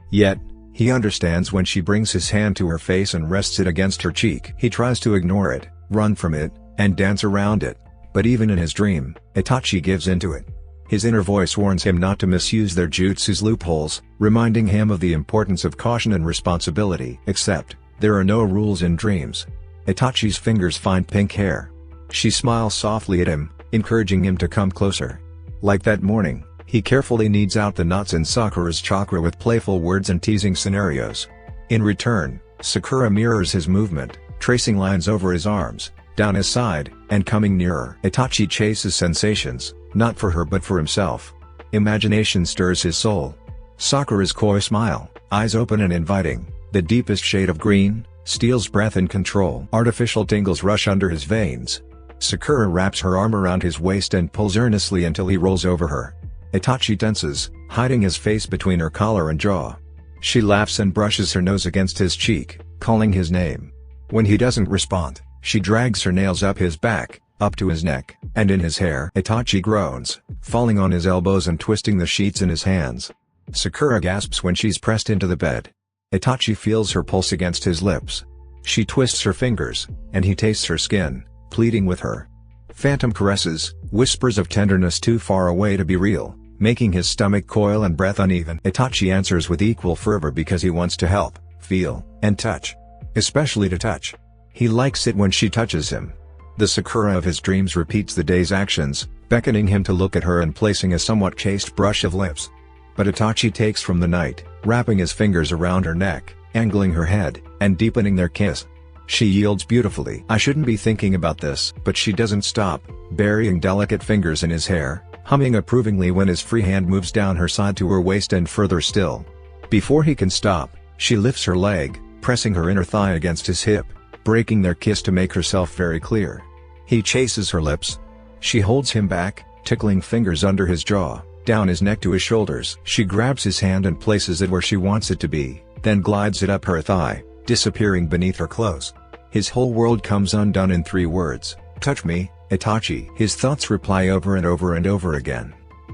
Yet, he understands when she brings his hand to her face and rests it against her cheek. He tries to ignore it, run from it, and dance around it. But even in his dream, Itachi gives into it. His inner voice warns him not to misuse their jutsu's loopholes, reminding him of the importance of caution and responsibility. Except, there are no rules in dreams. Itachi's fingers find pink hair. She smiles softly at him, encouraging him to come closer. Like that morning, he carefully kneads out the knots in Sakura's chakra with playful words and teasing scenarios. In return, Sakura mirrors his movement, tracing lines over his arms, down his side, and coming nearer. Itachi chases sensations, not for her but for himself. Imagination stirs his soul. Sakura's coy smile, eyes open and inviting, the deepest shade of green, steals breath and control. Artificial tingles rush under his veins. Sakura wraps her arm around his waist and pulls earnestly until he rolls over her. Itachi tenses, hiding his face between her collar and jaw. She laughs and brushes her nose against his cheek, calling his name. When he doesn't respond, she drags her nails up his back, up to his neck, and in his hair. Itachi groans, falling on his elbows and twisting the sheets in his hands. Sakura gasps when she's pressed into the bed. Itachi feels her pulse against his lips. She twists her fingers, and he tastes her skin, pleading with her. Phantom caresses, whispers of tenderness too far away to be real, making his stomach coil and breath uneven. Itachi answers with equal fervor because he wants to help, feel, and touch. Especially to touch. He likes it when she touches him. The Sakura of his dreams repeats the day's actions, beckoning him to look at her and placing a somewhat chaste brush of lips. But Itachi takes from the night, wrapping his fingers around her neck, angling her head, and deepening their kiss. She yields beautifully. I shouldn't be thinking about this. But she doesn't stop, burying delicate fingers in his hair, humming approvingly when his free hand moves down her side to her waist and further still. Before he can stop, she lifts her leg, pressing her inner thigh against his hip, breaking their kiss to make herself very clear. He chases her lips. She holds him back, tickling fingers under his jaw, down his neck to his shoulders. She grabs his hand and places it where she wants it to be, then glides it up her thigh, disappearing beneath her clothes. His whole world comes undone in 3 words. Touch me, Itachi. His thoughts reply over and over and over again.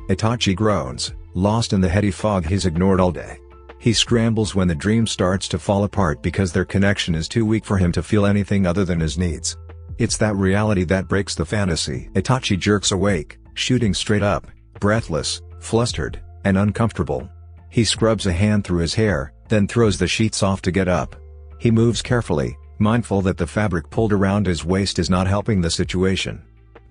Itachi groans, lost in the heady fog he's ignored all day. He scrambles when the dream starts to fall apart because their connection is too weak for him to feel anything other than his needs. It's that reality that breaks the fantasy. Itachi jerks awake, shooting straight up, breathless, flustered, and uncomfortable. He scrubs a hand through his hair, then throws the sheets off to get up. He moves carefully, mindful that the fabric pulled around his waist is not helping the situation.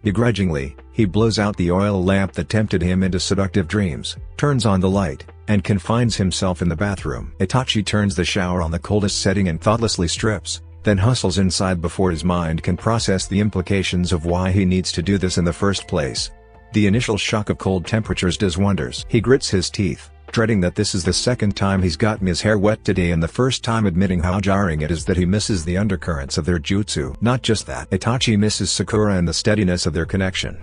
Begrudgingly, he blows out the oil lamp that tempted him into seductive dreams, turns on the light, and confines himself in the bathroom. Itachi turns the shower on the coldest setting and thoughtlessly strips, then hustles inside before his mind can process the implications of why he needs to do this in the first place. The initial shock of cold temperatures does wonders. He grits his teeth, dreading that this is the second time he's gotten his hair wet today and the first time admitting how jarring it is that he misses the undercurrents of their jutsu. Not just that, Itachi misses Sakura and the steadiness of their connection.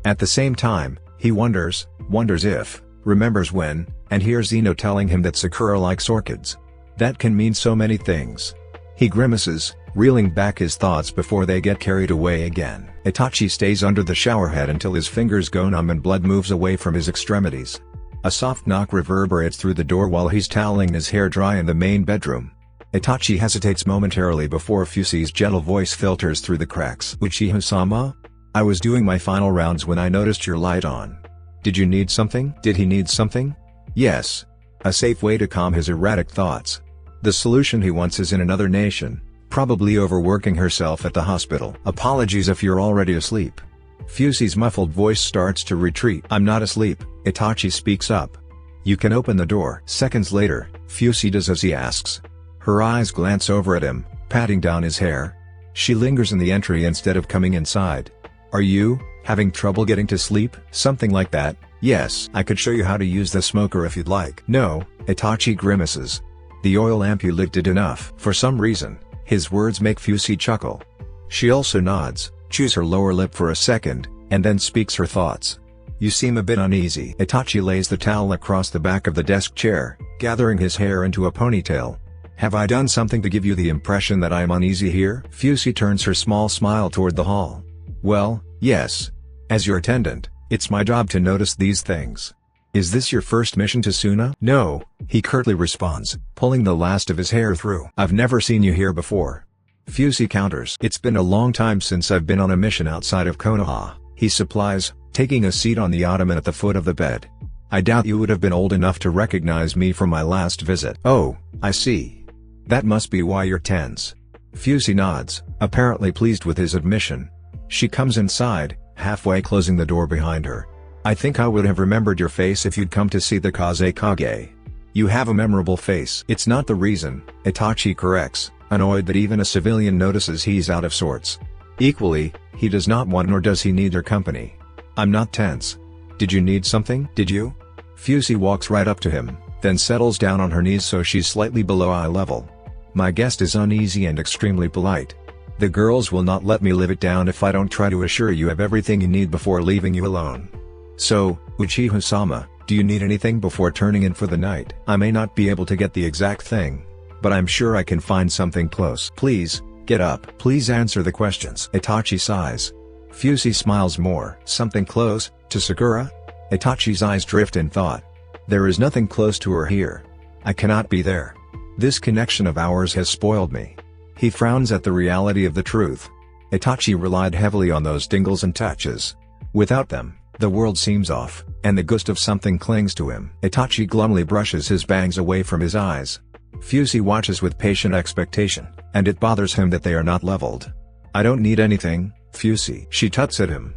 At the same time, he wonders if, remembers when, and hears Ino telling him that Sakura likes orchids. That can mean so many things. He grimaces, reeling back his thoughts before they get carried away again. Itachi stays under the showerhead until his fingers go numb and blood moves away from his extremities. A soft knock reverberates through the door while he's toweling his hair dry in the main bedroom. Itachi hesitates momentarily before Fusi's gentle voice filters through the cracks. "Uchiha-sama? I was doing my final rounds when I noticed your light on. Did you need something?" Did he need something? Yes. A safe way to calm his erratic thoughts. The solution he wants is in another nation, probably overworking herself at the hospital. "Apologies if you're already asleep." Fusi's muffled voice starts to retreat. "I'm not asleep," Itachi speaks up. "You can open the door." Seconds later, Fusi does as he asks. Her eyes glance over at him, patting down his hair. She lingers in the entry instead of coming inside. "Are you having trouble getting to sleep?" "Something like that, yes. I could show you how to use the smoker if you'd like." "No," Itachi grimaces. "The oil lamp you lit did enough." For some reason, his words make Fusi chuckle. She also nods, chews her lower lip for a second, and then speaks her thoughts. "You seem a bit uneasy." Itachi lays the towel across the back of the desk chair, gathering his hair into a ponytail. "Have I done something to give you the impression that I am uneasy here?" Fusi turns her small smile toward the hall. "Well, yes. As your attendant, it's my job to notice these things." "Is this your first mission to Suna?" "No," he curtly responds, pulling the last of his hair through. "I've never seen you here before." Fusi counters. "It's been a long time since I've been on a mission outside of Konoha," he supplies, taking a seat on the ottoman at the foot of the bed. "I doubt you would have been old enough to recognize me from my last visit." "Oh, I see. That must be why you're tense." Fusi nods, apparently pleased with his admission. She comes inside, halfway closing the door behind her. "I think I would have remembered your face if you'd come to see the Kazekage. You have a memorable face." "It's not the reason," Itachi corrects, annoyed that even a civilian notices he's out of sorts. Equally, he does not want nor does he need her company. "I'm not tense. Did you need something?" "Did you?" Fusi walks right up to him, then settles down on her knees so she's slightly below eye level. "My guest is uneasy and extremely polite. The girls will not let me live it down if I don't try to assure you have everything you need before leaving you alone. So, Uchiha-sama, do you need anything before turning in for the night?" "I may not be able to get the exact thing, but I'm sure I can find something close." "Please, get up." "Please answer the questions." Itachi sighs. Fusi smiles more. "Something close, to Sakura?" Itachi's eyes drift in thought. "There is nothing close to her here. I cannot be there. This connection of ours has spoiled me." He frowns at the reality of the truth. Itachi relied heavily on those tingles and touches. Without them, the world seems off, and the ghost of something clings to him. Itachi glumly brushes his bangs away from his eyes. Fusi watches with patient expectation, and it bothers him that they are not leveled. "I don't need anything, Fusi." She tuts at him.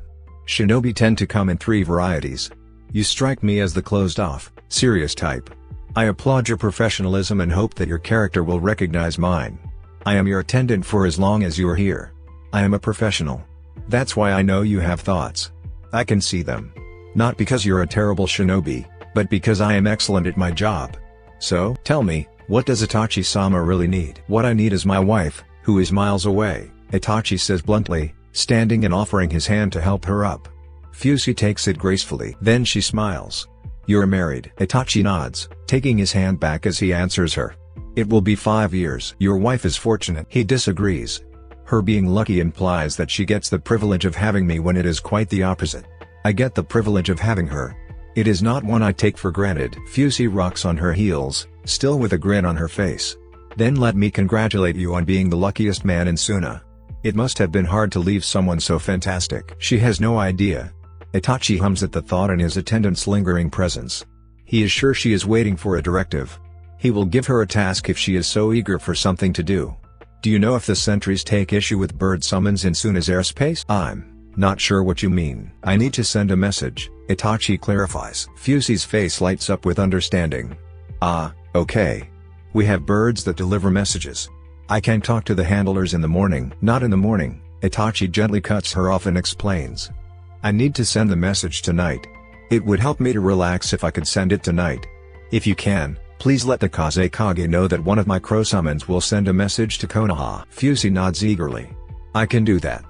"Shinobi tend to come in 3 varieties. You strike me as the closed-off, serious type. I applaud your professionalism and hope that your character will recognize mine. I am your attendant for as long as you are here. I am a professional. That's why I know you have thoughts. I can see them. Not because you're a terrible shinobi, but because I am excellent at my job. So, tell me, what does Itachi-sama really need?" "What I need is my wife, who is miles away," Itachi says bluntly, standing and offering his hand to help her up. Fusi takes it gracefully. Then she smiles. "You're married?" Itachi nods, taking his hand back as he answers her. "It will be 5 years." "Your wife is fortunate." He disagrees. "Her being lucky implies that she gets the privilege of having me when it is quite the opposite. I get the privilege of having her. It is not one I take for granted." Fusi rocks on her heels, still with a grin on her face. "Then let me congratulate you on being the luckiest man in Suna. It must have been hard to leave someone so fantastic." She has no idea. Itachi hums at the thought in his attendant's lingering presence. He is sure she is waiting for a directive. He will give her a task if she is so eager for something to do. "Do you know if the sentries take issue with bird summons in Suna's airspace?" "I'm not sure what you mean." "I need to send a message," Itachi clarifies. Fusi's face lights up with understanding. "Ah, okay. We have birds that deliver messages. I can talk to the handlers in the morning." "Not in the morning," Itachi gently cuts her off and explains. "I need to send the message tonight. It would help me to relax if I could send it tonight." If you can, please let the Kazekage know that one of my crow summons will send a message to Konoha. Fusey nods eagerly. I can do that.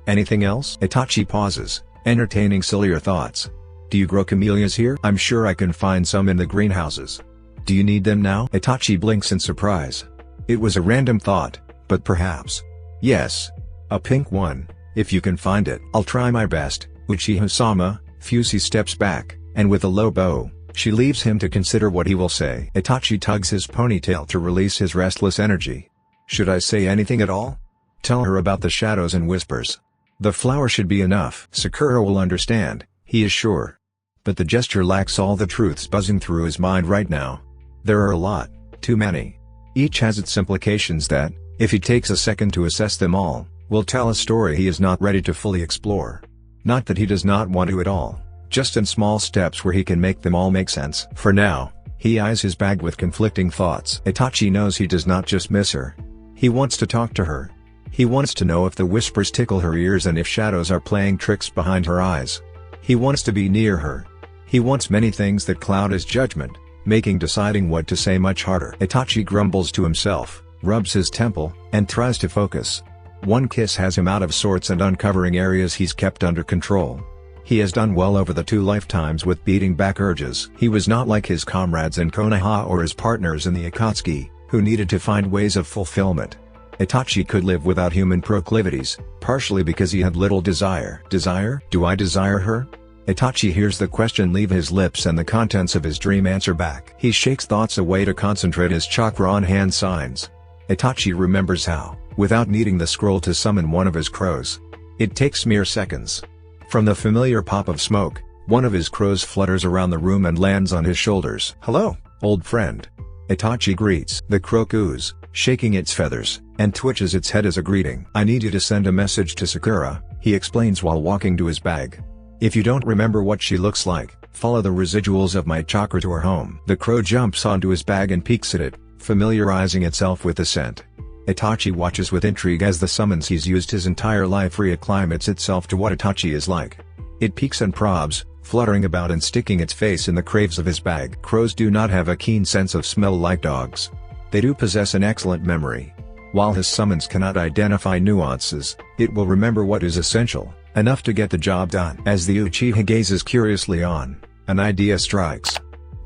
Anything else? Itachi pauses, entertaining sillier thoughts. Do you grow camellias here? I'm sure I can find some in the greenhouses. Do you need them now? Itachi blinks in surprise. It was a random thought, but perhaps. Yes. A pink one, if you can find it. I'll try my best, Uchiha-sama. Fusey steps back, and with a low bow, she leaves him to consider what he will say. Itachi tugs his ponytail to release his restless energy. Should I say anything at all? Tell her about the shadows and whispers. The flower should be enough. Sakura will understand, he is sure. But the gesture lacks all the truths buzzing through his mind right now. There are a lot, too many. Each has its implications that, if he takes a second to assess them all, will tell a story he is not ready to fully explore. Not that he does not want to at all, just in small steps where he can make them all make sense. For now, he eyes his bag with conflicting thoughts. Itachi knows he does not just miss her. He wants to talk to her. He wants to know if the whispers tickle her ears and if shadows are playing tricks behind her eyes. He wants to be near her. He wants many things that cloud his judgment, making deciding what to say much harder. Itachi grumbles to himself, rubs his temple, and tries to focus. One kiss has him out of sorts and uncovering areas he's kept under control. He has done well over the 2 lifetimes with beating back urges. He was not like his comrades in Konoha or his partners in the Akatsuki, who needed to find ways of fulfillment. Itachi could live without human proclivities, partially because he had little desire. Desire? Do I desire her? Itachi hears the question leave his lips and the contents of his dream answer back. He shakes thoughts away to concentrate his chakra on hand signs. Itachi remembers how, without needing the scroll to summon one of his crows. It takes mere seconds. From the familiar pop of smoke, one of his crows flutters around the room and lands on his shoulders. Hello, old friend. Itachi greets. The crow coos, shaking its feathers, and twitches its head as a greeting. I need you to send a message to Sakura, he explains while walking to his bag. If you don't remember what she looks like, follow the residuals of my chakra to her home. The crow jumps onto his bag and peeks at it, familiarizing itself with the scent. Itachi watches with intrigue as the summons he's used his entire life reacclimates itself to what Itachi is like. It peeks and probs, fluttering about and sticking its face in the craves of his bag. Crows do not have a keen sense of smell like dogs. They do possess an excellent memory. While his summons cannot identify nuances, it will remember what is essential, enough to get the job done. As the Uchiha gazes curiously on, an idea strikes.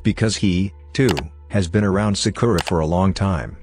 Because he, too, has been around Sakura for a long time.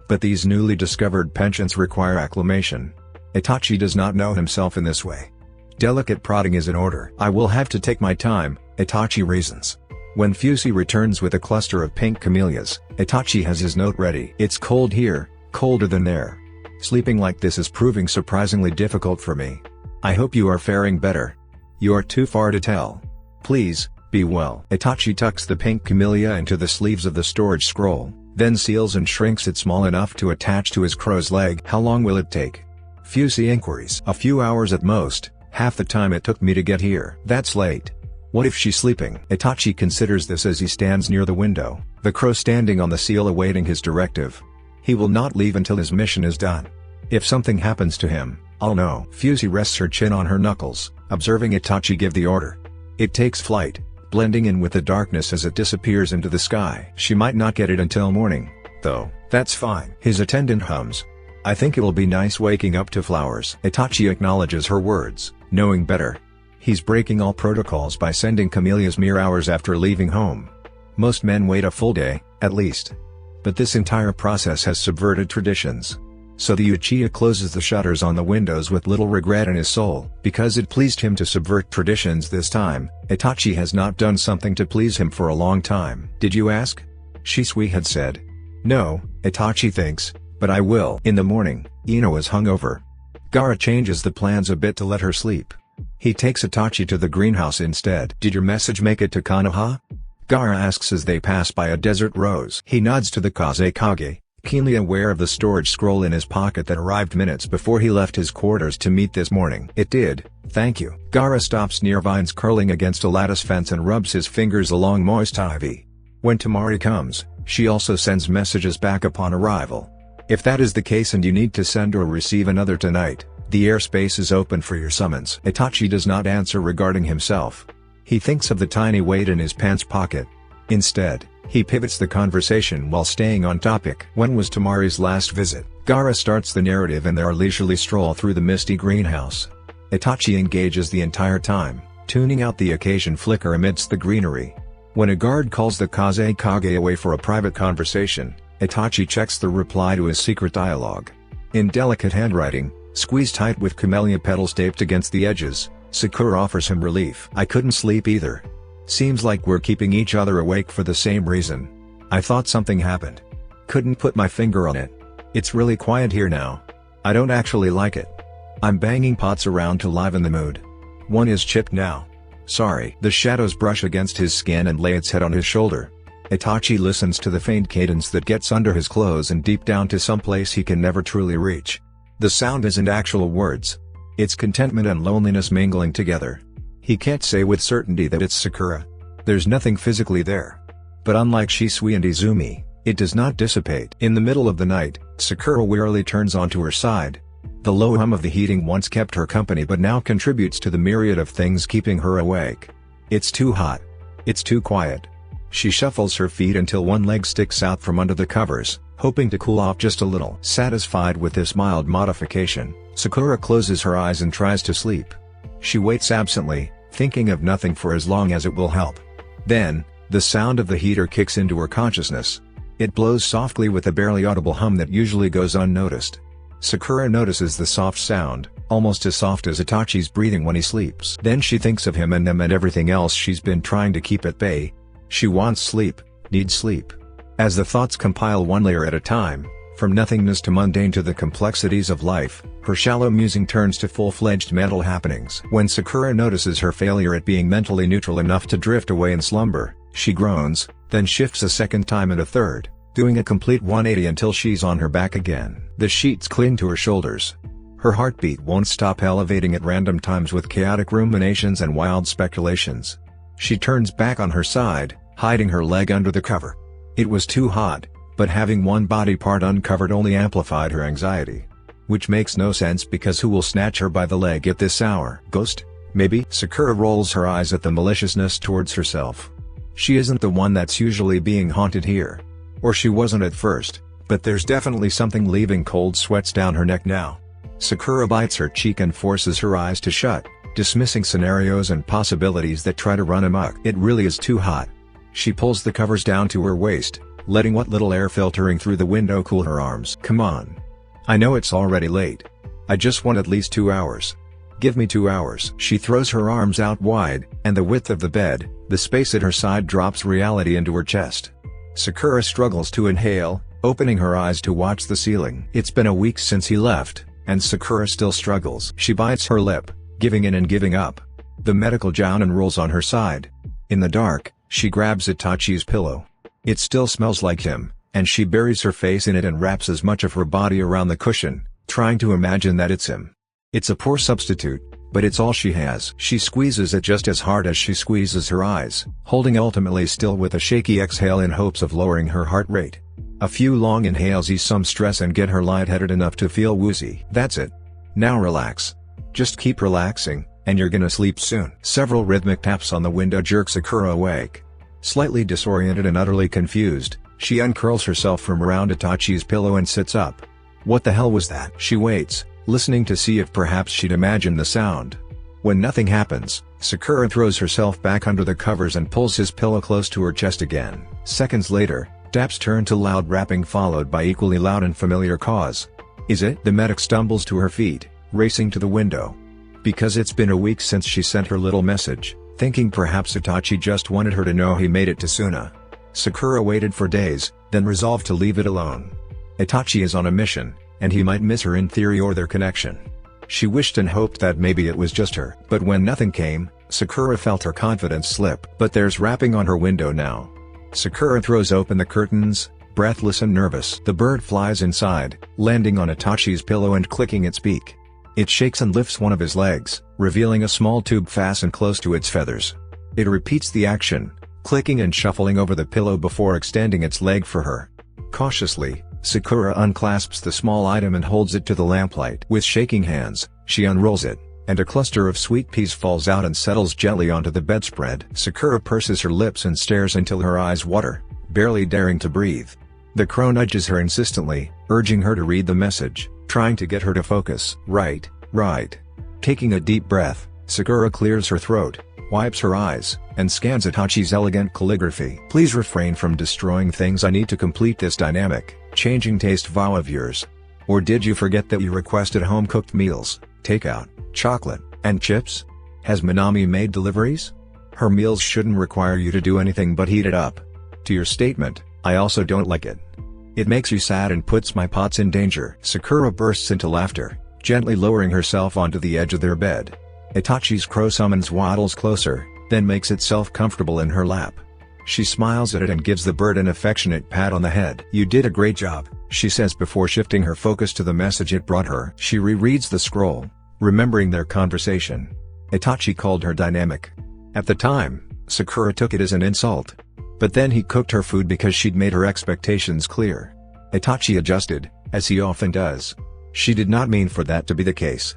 But these newly discovered penchants require acclimation. Itachi does not know himself in this way. Delicate prodding is in order. I will have to take my time, Itachi reasons. When Fusey returns with a cluster of pink camellias, Itachi has his note ready. It's cold here, colder than there. Sleeping like this is proving surprisingly difficult for me. I hope you are faring better. You're too far to tell. Please, be well. Itachi tucks the pink camellia into the sleeves of the storage scroll, then seals and shrinks it small enough to attach to his crow's leg. How long will it take? Fusey inquiries. A few hours at most, half the time it took me to get here. That's late. What if she's sleeping? Itachi considers this as he stands near the window, the crow standing on the seal awaiting his directive. He will not leave until his mission is done. If something happens to him, I'll know. Fusey rests her chin on her knuckles, observing Itachi give the order. It takes flight, blending in with the darkness as it disappears into the sky. She might not get it until morning, though. That's fine. His attendant hums. I think it'll be nice waking up to flowers. Itachi acknowledges her words, knowing better. He's breaking all protocols by sending camellias mere hours after leaving home. Most men wait a full day, at least. But this entire process has subverted traditions. So the Uchiha closes the shutters on the windows with little regret in his soul. Because it pleased him to subvert traditions this time, Itachi has not done something to please him for a long time. Did you ask? Shisui had said. No, Itachi thinks, but I will. In the morning, Ino is hungover. Gaara changes the plans a bit to let her sleep. He takes Itachi to the greenhouse instead. Did your message make it to Konoha? Gaara asks as they pass by a desert rose. He nods to the Kazekage, keenly aware of the storage scroll in his pocket that arrived minutes before he left his quarters to meet this morning. It did, thank you. Gaara stops near vines curling against a lattice fence and rubs his fingers along moist ivy. When Tamari comes, she also sends messages back upon arrival. If that is the case and you need to send or receive another tonight, the airspace is open for your summons. Itachi does not answer regarding himself. He thinks of the tiny weight in his pants pocket. Instead, He pivots the conversation while staying on topic. When was Tamari's last visit? Gaara starts the narrative in their leisurely stroll through the misty greenhouse. Itachi engages the entire time, tuning out the occasion flicker amidst the greenery. When a guard calls the Kazekage away for a private conversation, Itachi checks the reply to his secret dialogue. In delicate handwriting, squeezed tight with camellia petals taped against the edges, Sakura offers him relief. I couldn't sleep either. Seems like we're keeping each other awake for the same reason. I thought something happened. Couldn't put my finger on it. It's really quiet here now. I don't actually like it. I'm banging pots around to liven the mood. One is chipped now. Sorry. The shadows brush against his skin and lay its head on his shoulder. Itachi listens to the faint cadence that gets under his clothes and deep down to some place he can never truly reach. The sound isn't actual words. It's contentment and loneliness mingling together. He can't say with certainty that it's Sakura. There's nothing physically there. But unlike Shisui and Izumi, it does not dissipate. In the middle of the night, Sakura wearily turns onto her side. The low hum of the heating once kept her company but now contributes to the myriad of things keeping her awake. It's too hot. It's too quiet. She shuffles her feet until one leg sticks out from under the covers, hoping to cool off just a little. Satisfied with this mild modification, Sakura closes her eyes and tries to sleep. She waits absently, thinking of nothing for as long as it will help. Then, the sound of the heater kicks into her consciousness. It blows softly with a barely audible hum that usually goes unnoticed. Sakura notices the soft sound, almost as soft as Itachi's breathing when he sleeps. Then she thinks of him and them and everything else she's been trying to keep at bay. She wants sleep, needs sleep. As the thoughts compile one layer at a time, from nothingness to mundane to the complexities of life, her shallow musing turns to full-fledged mental happenings. When Sakura notices her failure at being mentally neutral enough to drift away in slumber, she groans, then shifts a second time and a third, doing a complete 180 until she's on her back again. The sheets cling to her shoulders. Her heartbeat won't stop elevating at random times with chaotic ruminations and wild speculations. She turns back on her side, hiding her leg under the cover. It was too hot, but having one body part uncovered only amplified her anxiety. Which makes no sense because who will snatch her by the leg at this hour? Ghost? Maybe? Sakura rolls her eyes at the maliciousness towards herself. She isn't the one that's usually being haunted here. Or she wasn't at first, but there's definitely something leaving cold sweats down her neck now. Sakura bites her cheek and forces her eyes to shut, dismissing scenarios and possibilities that try to run amok. It really is too hot. She pulls the covers down to her waist, letting what little air filtering through the window cool her arms. Come on. I know it's already late. I just want at least 2 hours. Give me 2 hours. She throws her arms out wide, and the width of the bed, the space at her side drops reality into her chest. Sakura struggles to inhale, opening her eyes to watch the ceiling. It's been a week since he left, and Sakura still struggles. She bites her lip, giving in and giving up. The medical jounin rolls on her side. In the dark, she grabs Itachi's pillow. It still smells like him, and she buries her face in it and wraps as much of her body around the cushion, trying to imagine that it's him. It's a poor substitute, but it's all she has. She squeezes it just as hard as she squeezes her eyes, holding ultimately still with a shaky exhale in hopes of lowering her heart rate. A few long inhales ease some stress and get her lightheaded enough to feel woozy. That's it. Now relax. Just keep relaxing, and you're gonna sleep soon. Several rhythmic taps on the window jerk Sakura awake. Slightly disoriented and utterly confused, she uncurls herself from around Itachi's pillow and sits up. What the hell was that? She waits, listening to see if perhaps she'd imagined the sound. When nothing happens, Sakura throws herself back under the covers and pulls his pillow close to her chest again. Seconds later, taps turn to loud rapping followed by equally loud and familiar caws. Is it? The medic stumbles to her feet, racing to the window. Because it's been a week since she sent her little message, thinking perhaps Itachi just wanted her to know he made it to Suna. Sakura waited for days, then resolved to leave it alone. Itachi is on a mission, and he might miss her in theory or their connection. She wished and hoped that maybe it was just her. But when nothing came, Sakura felt her confidence slip. But there's rapping on her window now. Sakura throws open the curtains, breathless and nervous. The bird flies inside, landing on Itachi's pillow and clicking its beak. It shakes and lifts one of his legs, revealing a small tube fastened close to its feathers. It repeats the action, clicking and shuffling over the pillow before extending its leg for her. Cautiously, Sakura unclasps the small item and holds it to the lamplight. With shaking hands, she unrolls it, and a cluster of sweet peas falls out and settles gently onto the bedspread. Sakura purses her lips and stares until her eyes water, barely daring to breathe. The crow nudges her insistently, urging her to read the message, trying to get her to focus. Right. Taking a deep breath, Sakura clears her throat, wipes her eyes, and scans Itachi's elegant calligraphy. Please refrain from destroying things. I need to complete this dynamic, changing taste vow of yours. Or did you forget that you requested home-cooked meals, takeout, chocolate, and chips? Has Minami made deliveries? Her meals shouldn't require you to do anything but heat it up. To your statement, I also don't like it. It makes you sad and puts my pots in danger. Sakura bursts into laughter, gently lowering herself onto the edge of their bed. Itachi's crow summons waddles closer, then makes itself comfortable in her lap. She smiles at it and gives the bird an affectionate pat on the head. You did a great job, she says before shifting her focus to the message it brought her. She rereads the scroll, remembering their conversation. Itachi called her dynamic. At the time, Sakura took it as an insult. But then he cooked her food because she'd made her expectations clear. Itachi adjusted, as he often does. She did not mean for that to be the case.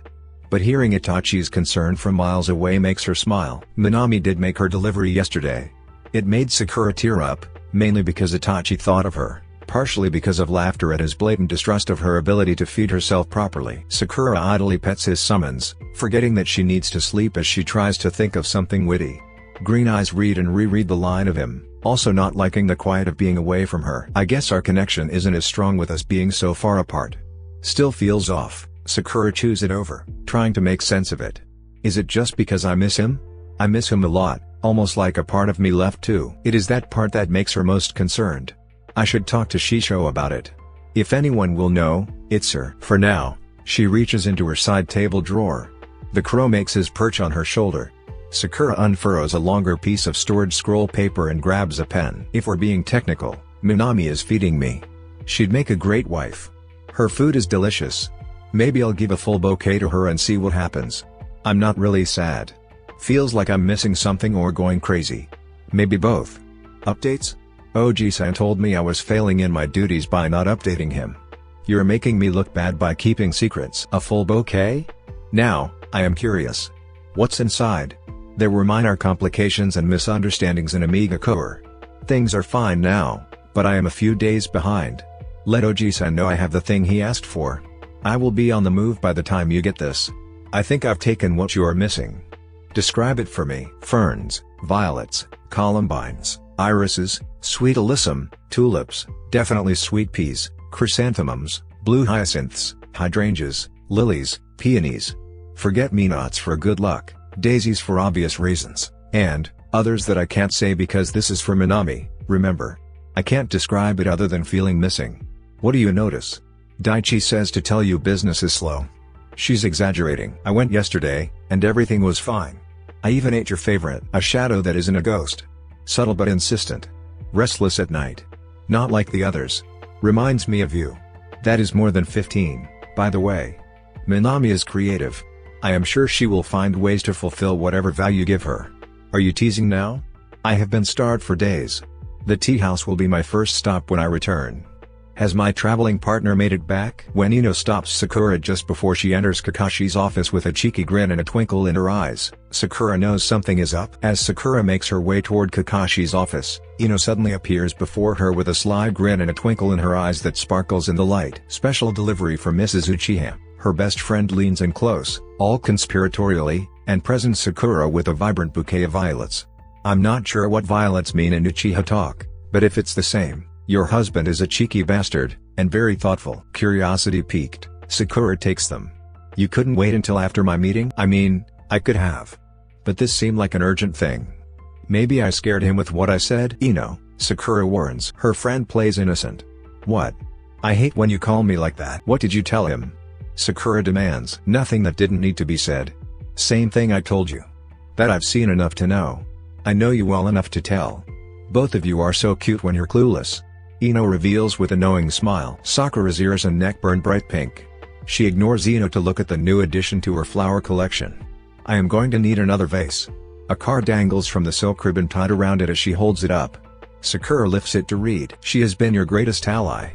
But hearing Itachi's concern from miles away makes her smile. Minami did make her delivery yesterday. It made Sakura tear up, mainly because Itachi thought of her, partially because of laughter at his blatant distrust of her ability to feed herself properly. Sakura idly pets his summons, forgetting that she needs to sleep as she tries to think of something witty. Green eyes read and reread the line of him, also not liking the quiet of being away from her. I guess our connection isn't as strong with us being so far apart. Still feels off. Sakura chews it over, trying to make sense of it. Is it just because I miss him? I miss him a lot, almost like a part of me left too. It is that part that makes her most concerned. I should talk to Shisho about it. If anyone will know, it's her. For now, she reaches into her side table drawer. The crow makes his perch on her shoulder. Sakura unfurrows a longer piece of storage scroll paper and grabs a pen. If we're being technical, Minami is feeding me. She'd make a great wife. Her food is delicious. Maybe I'll give a full bouquet to her and see what happens. I'm not really sad. Feels like I'm missing something or going crazy. Maybe both. Updates? Oji-san told me I was failing in my duties by not updating him. You're making me look bad by keeping secrets. A full bouquet? Now, I am curious. What's inside? There were minor complications and misunderstandings in Amiga Core. Things are fine now, but I am a few days behind. Let Oji-san know I have the thing he asked for. I will be on the move by the time you get this. I think I've taken what you are missing. Describe it for me. Ferns, violets, columbines, irises, sweet alyssum, tulips, definitely sweet peas, chrysanthemums, blue hyacinths, hydrangeas, lilies, peonies. Forget-me-nots for good luck, daisies for obvious reasons, and others that I can't say because this is for Minami. Remember, I can't describe it other than feeling missing. What do you notice? Daichi says to tell you business is slow. She's exaggerating. I went yesterday, and everything was fine. I even ate your favorite. A shadow that isn't a ghost. Subtle but insistent. Restless at night. Not like the others. Reminds me of you. That is more than 15, by the way. Minami is creative. I am sure she will find ways to fulfill whatever vow you give her. Are you teasing now? I have been starved for days. The tea house will be my first stop when I return. Has my traveling partner made it back? When Ino stops Sakura just before she enters Kakashi's office with a cheeky grin and a twinkle in her eyes, Sakura knows something is up. As Sakura makes her way toward Kakashi's office, Ino suddenly appears before her with a sly grin and a twinkle in her eyes that sparkles in the light. Special delivery for Mrs. Uchiha. Her best friend leans in close, all conspiratorially, and presents Sakura with a vibrant bouquet of violets. I'm not sure what violets mean in Uchiha talk, but if it's the same, your husband is a cheeky bastard, and very thoughtful. Curiosity piqued, Sakura takes them. You couldn't wait until after my meeting? I mean, I could have. But this seemed like an urgent thing. Maybe I scared him with what I said? Ino, Sakura warns. Her friend plays innocent. What? I hate when you call me like that. What did you tell him? Sakura demands. Nothing that didn't need to be said. Same thing I told you. That I've seen enough to know. I know you well enough to tell. Both of you are so cute when you're clueless. Ino reveals with a knowing smile. Sakura's ears and neck burn bright pink. She ignores Ino to look at the new addition to her flower collection. I am going to need another vase. A card dangles from the silk ribbon tied around it as she holds it up. Sakura lifts it to read. She has been your greatest ally.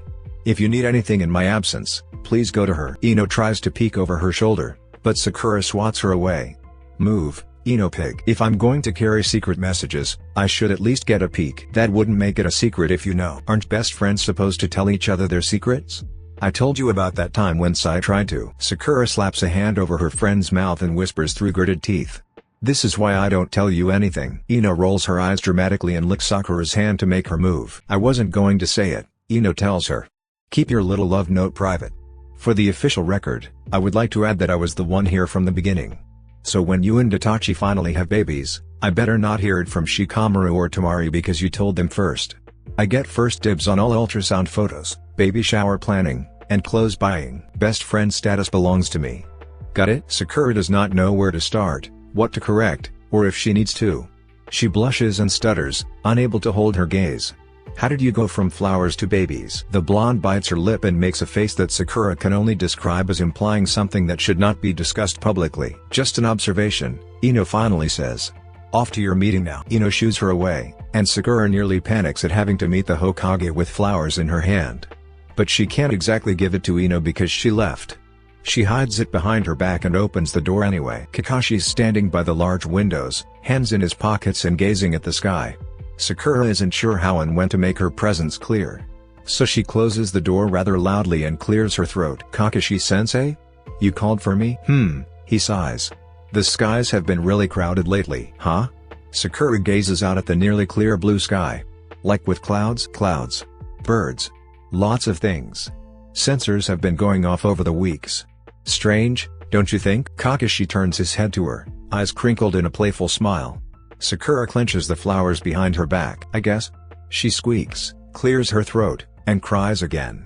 If you need anything in my absence, please go to her. Ino tries to peek over her shoulder, but Sakura swats her away. Move, Ino pig. If I'm going to carry secret messages, I should at least get a peek. That wouldn't make it a secret if you know. Aren't best friends supposed to tell each other their secrets? I told you about that time when Sai tried to. Sakura slaps a hand over her friend's mouth and whispers through gritted teeth. This is why I don't tell you anything. Ino rolls her eyes dramatically and licks Sakura's hand to make her move. I wasn't going to say it, Ino tells her. Keep your little love note private. For the official record, I would like to add that I was the one here from the beginning. So when you and Itachi finally have babies, I better not hear it from Shikamaru or Tamari because you told them first. I get first dibs on all ultrasound photos, baby shower planning, and clothes buying. Best friend status belongs to me. Got it? Sakura does not know where to start, what to correct, or if she needs to. She blushes and stutters, unable to hold her gaze. How did you go from flowers to babies? The blonde bites her lip and makes a face that Sakura can only describe as implying something that should not be discussed publicly. Just an observation, Ino finally says. Off to your meeting now. Ino shoos her away, and Sakura nearly panics at having to meet the Hokage with flowers in her hand. But she can't exactly give it to Ino because she left. She hides it behind her back and opens the door anyway. Kakashi's standing by the large windows, hands in his pockets and gazing at the sky. Sakura isn't sure how and when to make her presence clear. So she closes the door rather loudly and clears her throat. Kakashi-sensei? You called for me? He sighs. The skies have been really crowded lately. Huh? Sakura gazes out at the nearly clear blue sky. Like with clouds? Clouds. Birds. Lots of things. Sensors have been going off over the weeks. Strange, don't you think? Kakashi turns his head to her, eyes crinkled in a playful smile. Sakura clenches the flowers behind her back. I guess? She squeaks, clears her throat, and cries again.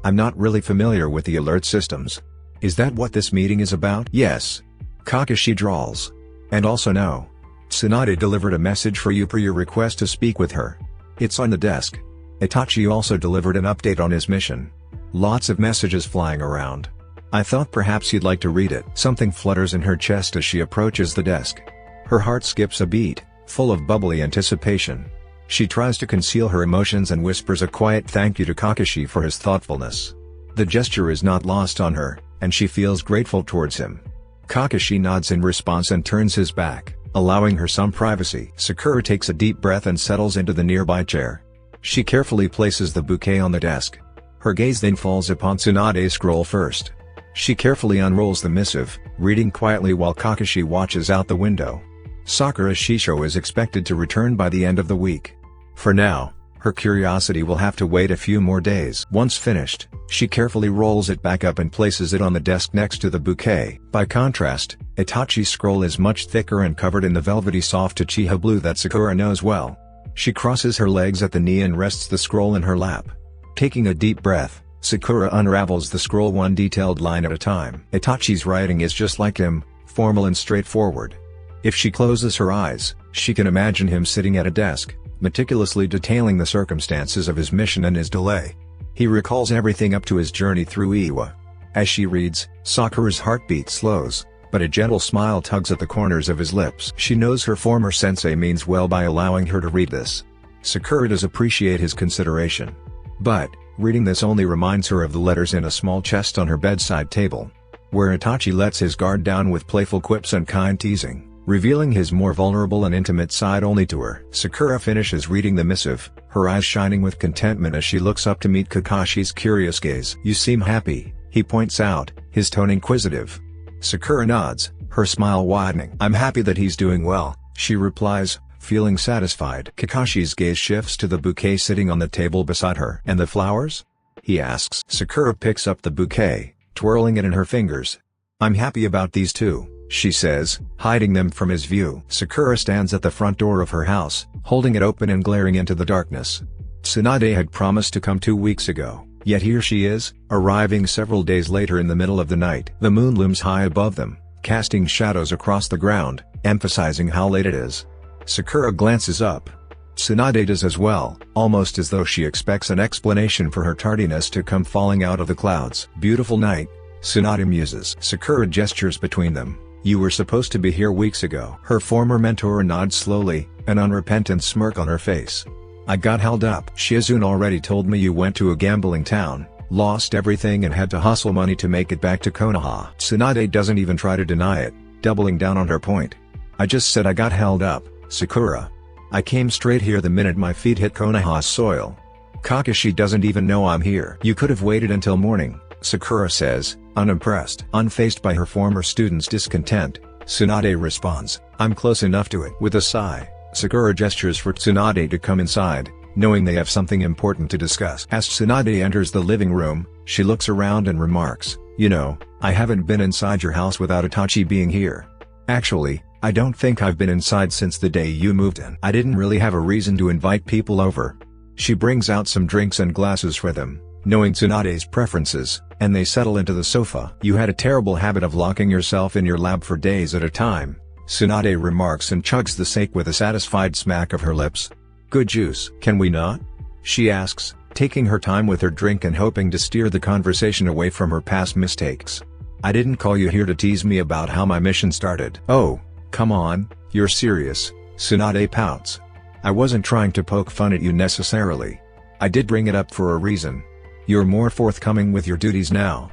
I'm not really familiar with the alert systems. Is that what this meeting is about? Yes. Kakashi drawls. And also no. Tsunade delivered a message for you per your request to speak with her. It's on the desk. Itachi also delivered an update on his mission. Lots of messages flying around. I thought perhaps you'd like to read it. Something flutters in her chest as she approaches the desk. Her heart skips a beat, full of bubbly anticipation. She tries to conceal her emotions and whispers a quiet thank you to Kakashi for his thoughtfulness. The gesture is not lost on her, and she feels grateful towards him. Kakashi nods in response and turns his back, allowing her some privacy. Sakura takes a deep breath and settles into the nearby chair. She carefully places the bouquet on the desk. Her gaze then falls upon Tsunade's scroll first. She carefully unrolls the missive, reading quietly while Kakashi watches out the window. Sakura Shisho is expected to return by the end of the week. For now, her curiosity will have to wait a few more days. Once finished, she carefully rolls it back up and places it on the desk next to the bouquet. By contrast, Itachi's scroll is much thicker and covered in the velvety soft Uchiha blue that Sakura knows well. She crosses her legs at the knee and rests the scroll in her lap. Taking a deep breath, Sakura unravels the scroll one detailed line at a time. Itachi's writing is just like him, formal and straightforward. If she closes her eyes, she can imagine him sitting at a desk, meticulously detailing the circumstances of his mission and his delay. He recalls everything up to his journey through Iwa. As she reads, Sakura's heartbeat slows, but a gentle smile tugs at the corners of his lips. She knows her former sensei means well by allowing her to read this. Sakura does appreciate his consideration. But, reading this only reminds her of the letters in a small chest on her bedside table, where Itachi lets his guard down with playful quips and kind teasing, revealing his more vulnerable and intimate side only to her. Sakura finishes reading the missive, her eyes shining with contentment as she looks up to meet Kakashi's curious gaze. You seem happy, he points out, his tone inquisitive. Sakura nods, her smile widening. I'm happy that he's doing well, she replies, feeling satisfied. Kakashi's gaze shifts to the bouquet sitting on the table beside her. And the flowers? He asks. Sakura picks up the bouquet, twirling it in her fingers. I'm happy about these too, she says, hiding them from his view. Sakura stands at the front door of her house, holding it open and glaring into the darkness. Tsunade had promised to come 2 weeks ago, yet here she is, arriving several days later in the middle of the night. The moon looms high above them, casting shadows across the ground, emphasizing how late it is. Sakura glances up. Tsunade does as well, almost as though she expects an explanation for her tardiness to come falling out of the clouds. Beautiful night, Tsunade muses. Sakura gestures between them. You were supposed to be here weeks ago. Her former mentor nods slowly, an unrepentant smirk on her face. I got held up. Shizune already told me you went to a gambling town, lost everything and had to hustle money to make it back to Konoha. Tsunade doesn't even try to deny it, doubling down on her point. I just said I got held up, Sakura. I came straight here the minute my feet hit Konoha's soil. Kakashi doesn't even know I'm here. You could have waited until morning, Sakura says, unimpressed. Unfazed by her former students' discontent, Tsunade responds, I'm close enough to it. With a sigh, Sakura gestures for Tsunade to come inside, knowing they have something important to discuss. As Tsunade enters the living room, she looks around and remarks, you know, I haven't been inside your house without Itachi being here. Actually, I don't think I've been inside since the day you moved in. I didn't really have a reason to invite people over. She brings out some drinks and glasses for them, knowing Tsunade's preferences, and they settle into the sofa. You had a terrible habit of locking yourself in your lab for days at a time, Tsunade remarks and chugs the sake with a satisfied smack of her lips. Good juice. Can we not? She asks, taking her time with her drink and hoping to steer the conversation away from her past mistakes. I didn't call you here to tease me about how my mission started. Oh, come on, you're serious, Tsunade pouts. I wasn't trying to poke fun at you necessarily. I did bring it up for a reason. You're more forthcoming with your duties now.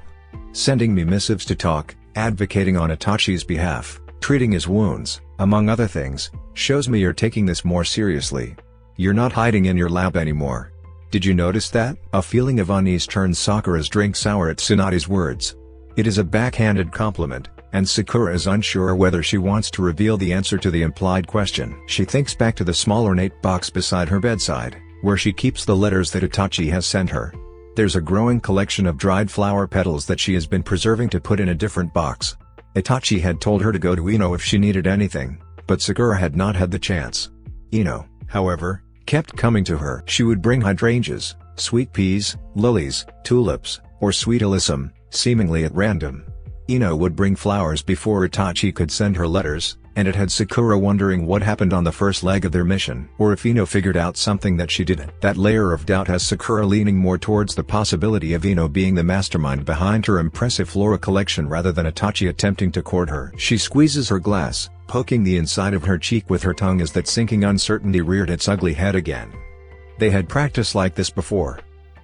Sending me missives to talk, advocating on Itachi's behalf, treating his wounds, among other things, shows me you're taking this more seriously. You're not hiding in your lab anymore. Did you notice that? A feeling of unease turns Sakura's drink sour at Tsunade's words. It is a backhanded compliment, and Sakura is unsure whether she wants to reveal the answer to the implied question. She thinks back to the small ornate box beside her bedside, where she keeps the letters that Itachi has sent her. There's a growing collection of dried flower petals that she has been preserving to put in a different box. Itachi had told her to go to Ino if she needed anything, but Sakura had not had the chance. Ino, however, kept coming to her. She would bring hydrangeas, sweet peas, lilies, tulips, or sweet alyssum, seemingly at random. Ino would bring flowers before Itachi could send her letters, and it had Sakura wondering what happened on the first leg of their mission, or if Ino figured out something that she didn't. That layer of doubt has Sakura leaning more towards the possibility of Ino being the mastermind behind her impressive flora collection rather than Itachi attempting to court her. She squeezes her glass, poking the inside of her cheek with her tongue as that sinking uncertainty reared its ugly head again. They had practiced like this before.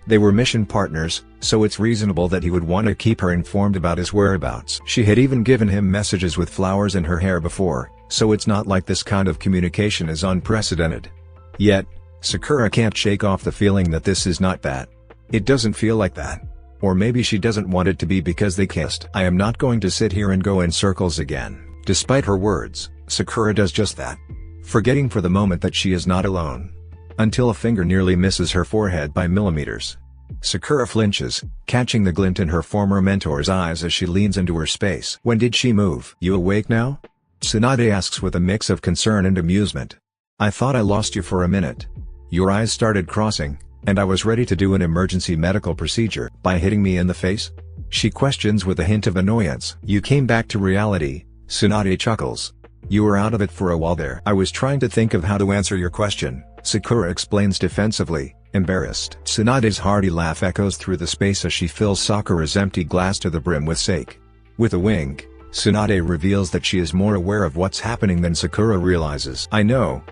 They were mission partners, so it's reasonable that he would want to keep her informed about his whereabouts. She had even given him messages with flowers in her hair before, so it's not like this kind of communication is unprecedented. Yet, Sakura can't shake off the feeling that this is not that. It doesn't feel like that. Or maybe she doesn't want it to be because they kissed. I am not going to sit here and go in circles again. Despite her words, Sakura does just that. Forgetting for the moment that she is not alone. Until a finger nearly misses her forehead by millimeters. Sakura flinches, catching the glint in her former mentor's eyes as she leans into her space. When did she move? You awake now? Tsunade asks with a mix of concern and amusement. I thought I lost you for a minute. Your eyes started crossing, and I was ready to do an emergency medical procedure. By hitting me in the face? She questions with a hint of annoyance. You came back to reality, Tsunade chuckles. You were out of it for a while there. I was trying to think of how to answer your question, Sakura explains defensively, embarrassed. Tsunade's hearty laugh echoes through the space as she fills Sakura's empty glass to the brim with sake. With a wink, Tsunade reveals that she is more aware of what's happening than Sakura realizes. I know.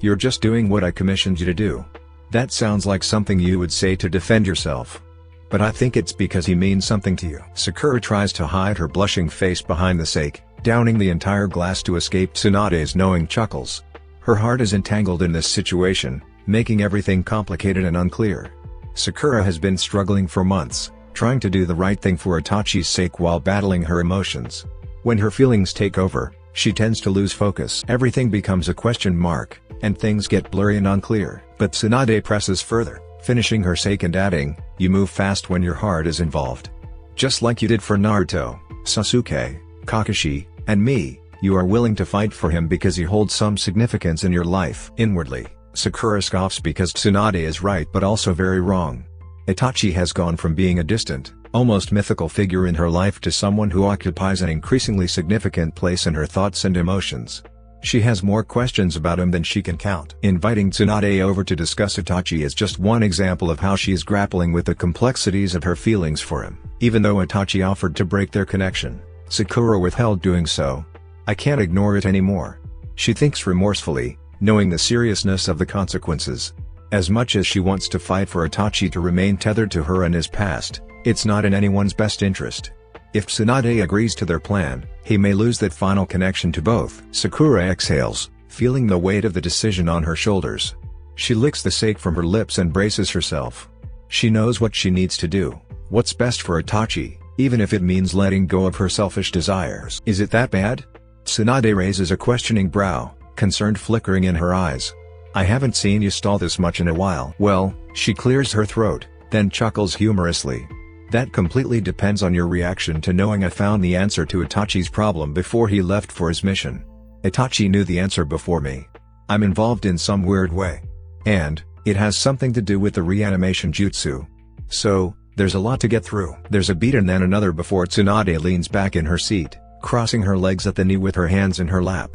You're just doing what I commissioned you to do. That sounds like something you would say to defend yourself. But I think it's because he means something to you. Sakura tries to hide her blushing face behind the sake, downing the entire glass to escape Tsunade's knowing chuckles. Her heart is entangled in this situation, making everything complicated and unclear. Sakura has been struggling for months, trying to do the right thing for Itachi's sake while battling her emotions. When her feelings take over, she tends to lose focus. Everything becomes a question mark, and things get blurry and unclear. But Tsunade presses further, finishing her sake and adding, you move fast when your heart is involved. Just like you did for Naruto, Sasuke, Kakashi, and me, you are willing to fight for him because he holds some significance in your life. Inwardly, Sakura scoffs because Tsunade is right but also very wrong. Itachi has gone from being a distant, almost mythical figure in her life to someone who occupies an increasingly significant place in her thoughts and emotions. She has more questions about him than she can count. Inviting Tsunade over to discuss Itachi is just one example of how she is grappling with the complexities of her feelings for him. Even though Itachi offered to break their connection, Sakura withheld doing so. I can't ignore it anymore. She thinks remorsefully, knowing the seriousness of the consequences. As much as she wants to fight for Itachi to remain tethered to her and his past, it's not in anyone's best interest. If Tsunade agrees to their plan, He may lose that final connection to both. Sakura exhales, feeling the weight of the decision on her shoulders. She licks the sake from her lips and braces herself. She knows what she needs to do, what's best for Itachi, even if it means letting go of her selfish desires. Is it that bad? Tsunade raises a questioning brow, concern flickering in her eyes. I haven't seen you stall this much in a while. Well, she clears her throat, then chuckles humorously. That completely depends on your reaction to knowing I found the answer to Itachi's problem before he left for his mission. Itachi knew the answer before me. I'm involved in some weird way. And, it has something to do with the reanimation jutsu. So, there's a lot to get through. There's a beat and then another before Tsunade leans back in her seat, crossing her legs at the knee with her hands in her lap.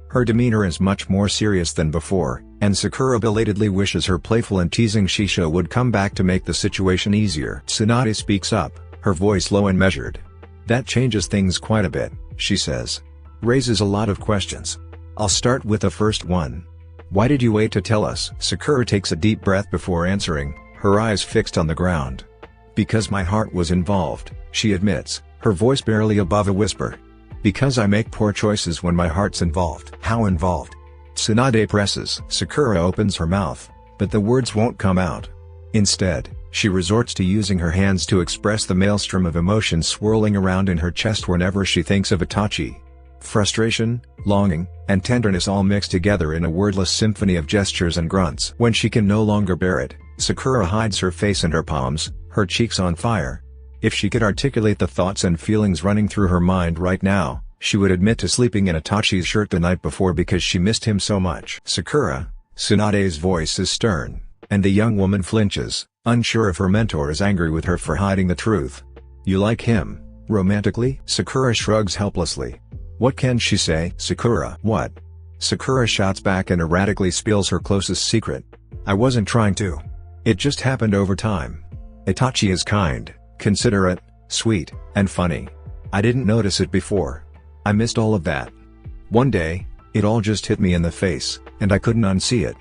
Her demeanor is much more serious than before, and Sakura belatedly wishes her playful and teasing Shisho would come back to make the situation easier. Tsunade speaks up, her voice low and measured. That changes things quite a bit, she says. Raises a lot of questions. I'll start with the first one. Why did you wait to tell us? Sakura takes a deep breath before answering, her eyes fixed on the ground. Because my heart was involved, she admits, her voice barely above a whisper. Because I make poor choices when my heart's involved. How involved? Tsunade presses. Sakura opens her mouth, but the words won't come out. Instead, she resorts to using her hands to express the maelstrom of emotions swirling around in her chest whenever she thinks of Itachi. Frustration, longing, and tenderness all mixed together in a wordless symphony of gestures and grunts. When she can no longer bear it, Sakura hides her face in her palms, her cheeks on fire. If she could articulate the thoughts and feelings running through her mind right now, she would admit to sleeping in Itachi's shirt the night before because she missed him so much. Sakura, Tsunade's voice is stern, and the young woman flinches, unsure if her mentor is angry with her for hiding the truth. You like him, romantically? Sakura shrugs helplessly. What can she say? Sakura. What? Sakura shouts back and erratically spills her closest secret. I wasn't trying to. It just happened over time. Itachi is kind, considerate, sweet, and funny. I didn't notice it before. I missed all of that. One day, it all just hit me in the face, and I couldn't unsee it.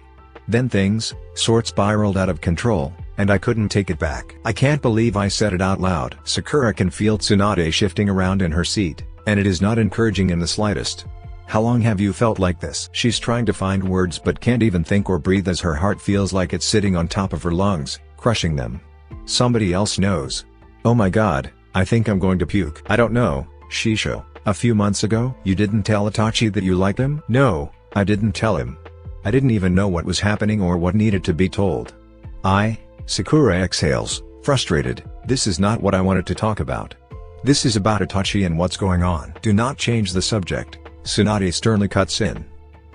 Then things, spiraled out of control, and I couldn't take it back. I can't believe I said it out loud. Sakura can feel Tsunade shifting around in her seat, and it is not encouraging in the slightest. How long have you felt like this? She's trying to find words but can't even think or breathe as her heart feels like it's sitting on top of her lungs, crushing them. Somebody else knows. Oh my god, I think I'm going to puke. I don't know, Shisho. A few months ago, you didn't tell Itachi that you liked him? No, I didn't tell him. I didn't even know what was happening or what needed to be told. Sakura exhales, frustrated. This is not what I wanted to talk about. This is about Itachi and what's going on. Do not change the subject, Tsunade sternly cuts in.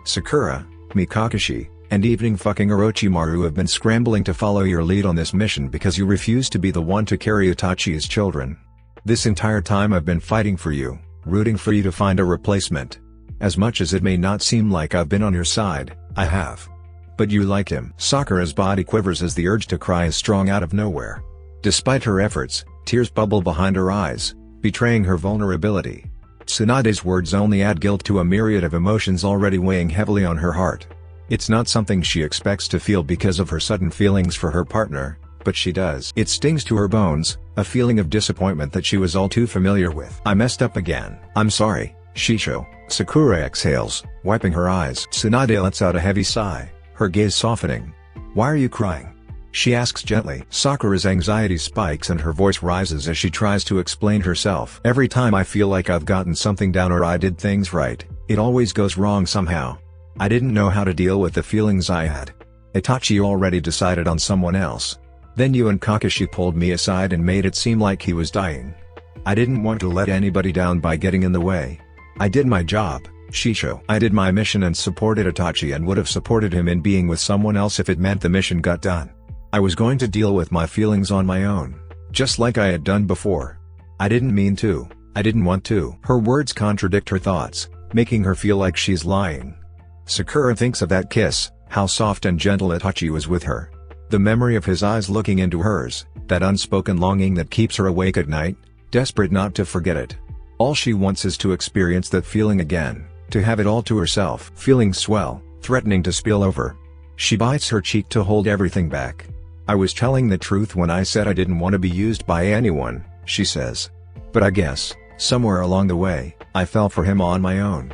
Sakura, Mikakashi, and evening fucking Orochimaru have been scrambling to follow your lead on this mission because you refuse to be the one to carry Itachi's children. This entire time I've been fighting for you, rooting for you to find a replacement. As much as it may not seem like I've been on your side, I have. But you like him. Sakura's body quivers as the urge to cry is strong out of nowhere. Despite her efforts, tears bubble behind her eyes, betraying her vulnerability. Tsunade's words only add guilt to a myriad of emotions already weighing heavily on her heart. It's not something she expects to feel because of her sudden feelings for her partner, but she does. It stings to her bones, a feeling of disappointment that she was all too familiar with. I messed up again. I'm sorry, Shisho. Sakura exhales, wiping her eyes. Tsunade lets out a heavy sigh, her gaze softening. Why are you crying? She asks gently. Sakura's anxiety spikes and her voice rises as she tries to explain herself. Every time I feel like I've gotten something down or I did things right, it always goes wrong somehow. I didn't know how to deal with the feelings I had. Itachi already decided on someone else. Then you and Kakashi pulled me aside and made it seem like he was dying. I didn't want to let anybody down by getting in the way. I did my job, Shisho. I did my mission and supported Itachi and would have supported him in being with someone else if it meant the mission got done. I was going to deal with my feelings on my own, just like I had done before. I didn't mean to, I didn't want to. Her words contradict her thoughts, making her feel like she's lying. Sakura thinks of that kiss, how soft and gentle Itachi was with her. The memory of his eyes looking into hers, that unspoken longing that keeps her awake at night, desperate not to forget it. All she wants is to experience that feeling again, to have it all to herself. Feelings swell, threatening to spill over. She bites her cheek to hold everything back. I was telling the truth when I said I didn't want to be used by anyone, she says. But I guess, somewhere along the way, I fell for him on my own.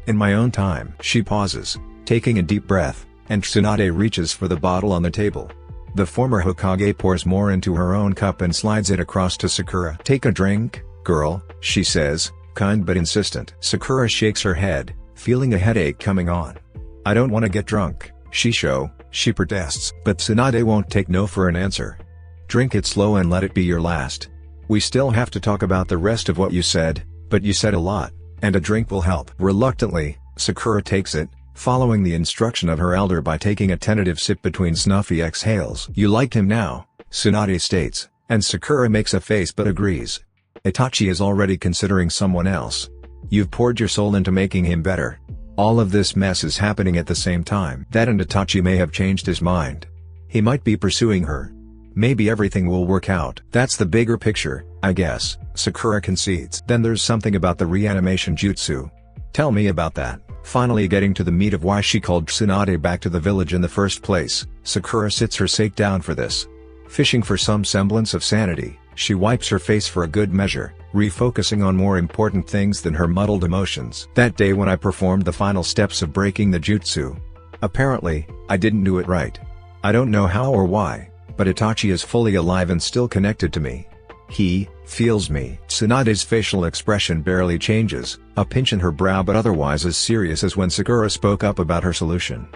In my own time." She pauses, taking a deep breath, and Tsunade reaches for the bottle on the table. The former Hokage pours more into her own cup and slides it across to Sakura. "Take a drink, girl," she says, kind but insistent. Sakura shakes her head, feeling a headache coming on. "I don't want to get drunk, she protests. But Tsunade won't take no for an answer. "Drink it slow and let it be your last. We still have to talk about the rest of what you said, but you said a lot, and a drink will help." Reluctantly, Sakura takes it, following the instruction of her elder by taking a tentative sip between snuffy exhales. "You like him now," Tsunade states, and Sakura makes a face but agrees. "Itachi is already considering someone else. You've poured your soul into making him better. All of this mess is happening at the same time." That and Itachi may have changed his mind. He might be pursuing her. Maybe everything will work out. "That's the bigger picture, I guess," Sakura concedes. "Then there's something about the reanimation jutsu. Tell me about that." Finally getting to the meat of why she called Tsunade back to the village in the first place, Sakura sits her sake down for this. Fishing for some semblance of sanity, she wipes her face for a good measure, refocusing on more important things than her muddled emotions. "That day when I performed the final steps of breaking the jutsu. Apparently, I didn't do it right. I don't know how or why, but Itachi is fully alive and still connected to me. He feels me." Tsunade's facial expression barely changes, a pinch in her brow but otherwise as serious as when Sakura spoke up about her solution.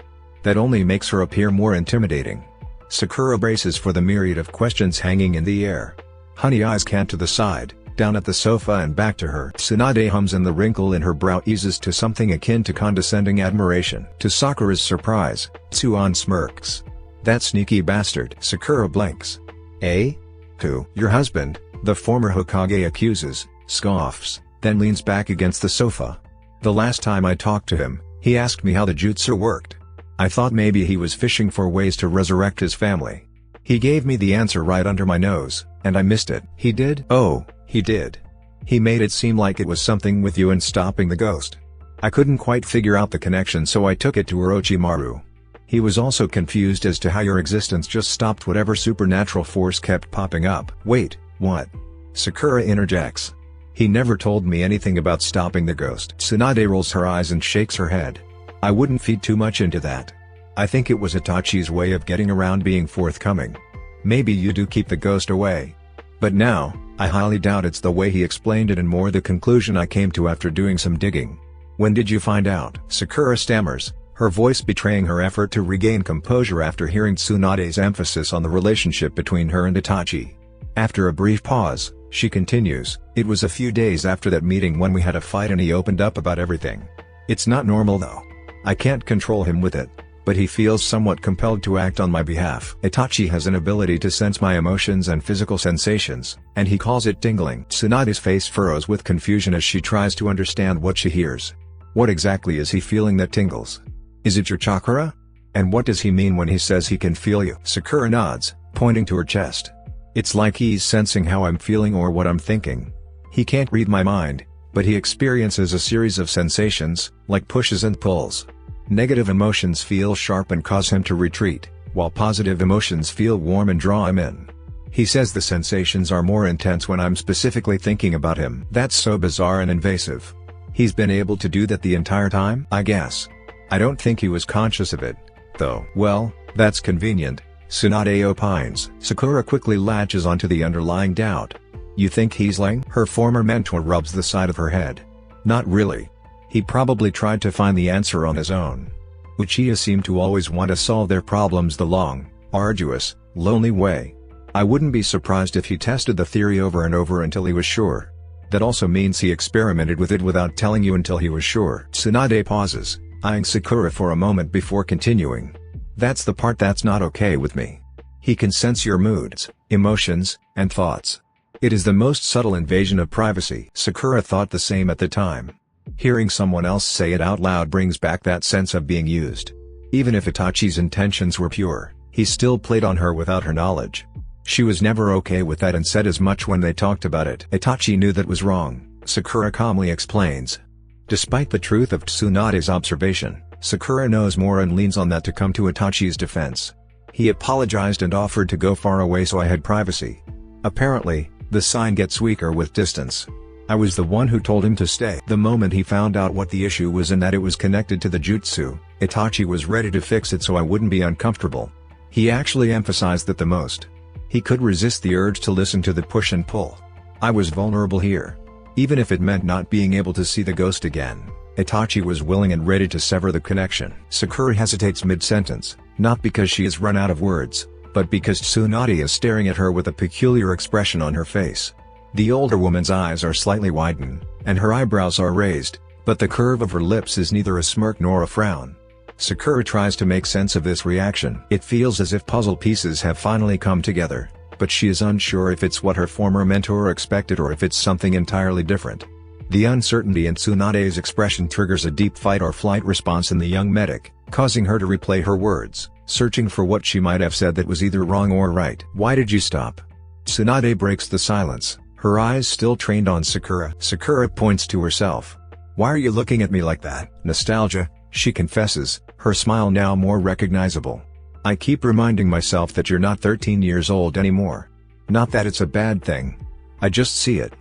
That only makes her appear more intimidating. Sakura braces for the myriad of questions hanging in the air. Honey eyes cant to the side, down at the sofa and back to her. Tsunade hums and the wrinkle in her brow eases to something akin to condescending admiration. To Sakura's surprise, Tsuan smirks. "That sneaky bastard." Sakura blinks. "Eh? Who?" "Your husband," the former Hokage accuses, scoffs, then leans back against the sofa. "The last time I talked to him, he asked me how the jutsu worked. I thought maybe he was fishing for ways to resurrect his family. He gave me the answer right under my nose, and I missed it." "He did?" "Oh, he did. He made it seem like it was something with you and stopping the ghost. I couldn't quite figure out the connection, so I took it to Orochimaru. He was also confused as to how your existence just stopped whatever supernatural force kept popping up." "Wait, what?" Sakura interjects. "He never told me anything about stopping the ghost." Tsunade rolls her eyes and shakes her head. "I wouldn't feed too much into that. I think it was Itachi's way of getting around being forthcoming. Maybe you do keep the ghost away. But now, I highly doubt it's the way he explained it and more the conclusion I came to after doing some digging." "When did you find out?" Sakura stammers, her voice betraying her effort to regain composure after hearing Tsunade's emphasis on the relationship between her and Itachi. After a brief pause, she continues, "It was a few days after that meeting when we had a fight and he opened up about everything. It's not normal though. I can't control him with it, but he feels somewhat compelled to act on my behalf. Itachi has an ability to sense my emotions and physical sensations, and he calls it tingling." Tsunade's face furrows with confusion as she tries to understand what she hears. "What exactly is he feeling that tingles? Is it your chakra? And what does he mean when he says he can feel you?" Sakura nods, pointing to her chest. "It's like he's sensing how I'm feeling or what I'm thinking. He can't read my mind, but he experiences a series of sensations, like pushes and pulls. Negative emotions feel sharp and cause him to retreat, while positive emotions feel warm and draw him in. He says the sensations are more intense when I'm specifically thinking about him." "That's so bizarre and invasive. He's been able to do that the entire time?" "I guess. I don't think he was conscious of it, though." "Well, that's convenient," Tsunade opines. Sakura quickly latches onto the underlying doubt. "You think he's lying?" Her former mentor rubs the side of her head. "Not really. He probably tried to find the answer on his own. Uchiha seem to always want to solve their problems the long, arduous, lonely way. I wouldn't be surprised if he tested the theory over and over until he was sure. That also means he experimented with it without telling you until he was sure." Tsunade pauses, eyeing Sakura for a moment before continuing. "That's the part that's not okay with me. He can sense your moods, emotions, and thoughts. It is the most subtle invasion of privacy." Sakura thought the same at the time. Hearing someone else say it out loud brings back that sense of being used. Even if Itachi's intentions were pure, he still played on her without her knowledge. She was never okay with that and said as much when they talked about it. "Itachi knew that was wrong," Sakura calmly explains. Despite the truth of Tsunade's observation, Sakura knows more and leans on that to come to Itachi's defense. "He apologized and offered to go far away so I had privacy. Apparently, the sign gets weaker with distance. I was the one who told him to stay. The moment he found out what the issue was and that it was connected to the jutsu, Itachi was ready to fix it so I wouldn't be uncomfortable. He actually emphasized that the most. He could resist the urge to listen to the push and pull. I was vulnerable here. Even if it meant not being able to see the ghost again, Itachi was willing and ready to sever the connection. Sakura hesitates mid-sentence, not because she has run out of words, but because Tsunade is staring at her with a peculiar expression on her face. The older woman's eyes are slightly widened, and her eyebrows are raised, but the curve of her lips is neither a smirk nor a frown. Sakura tries to make sense of this reaction. It feels as if puzzle pieces have finally come together, but she is unsure if it's what her former mentor expected or if it's something entirely different. The uncertainty in Tsunade's expression triggers a deep fight-or-flight response in the young medic, causing her to replay her words, searching for what she might have said that was either wrong or right. "Why did you stop?" Tsunade breaks the silence, her eyes still trained on Sakura. Sakura points to herself. "Why are you looking at me like that?" "Nostalgia," she confesses, her smile now more recognizable. "I keep reminding myself that you're not 13 years old anymore. Not that it's a bad thing. I just see it.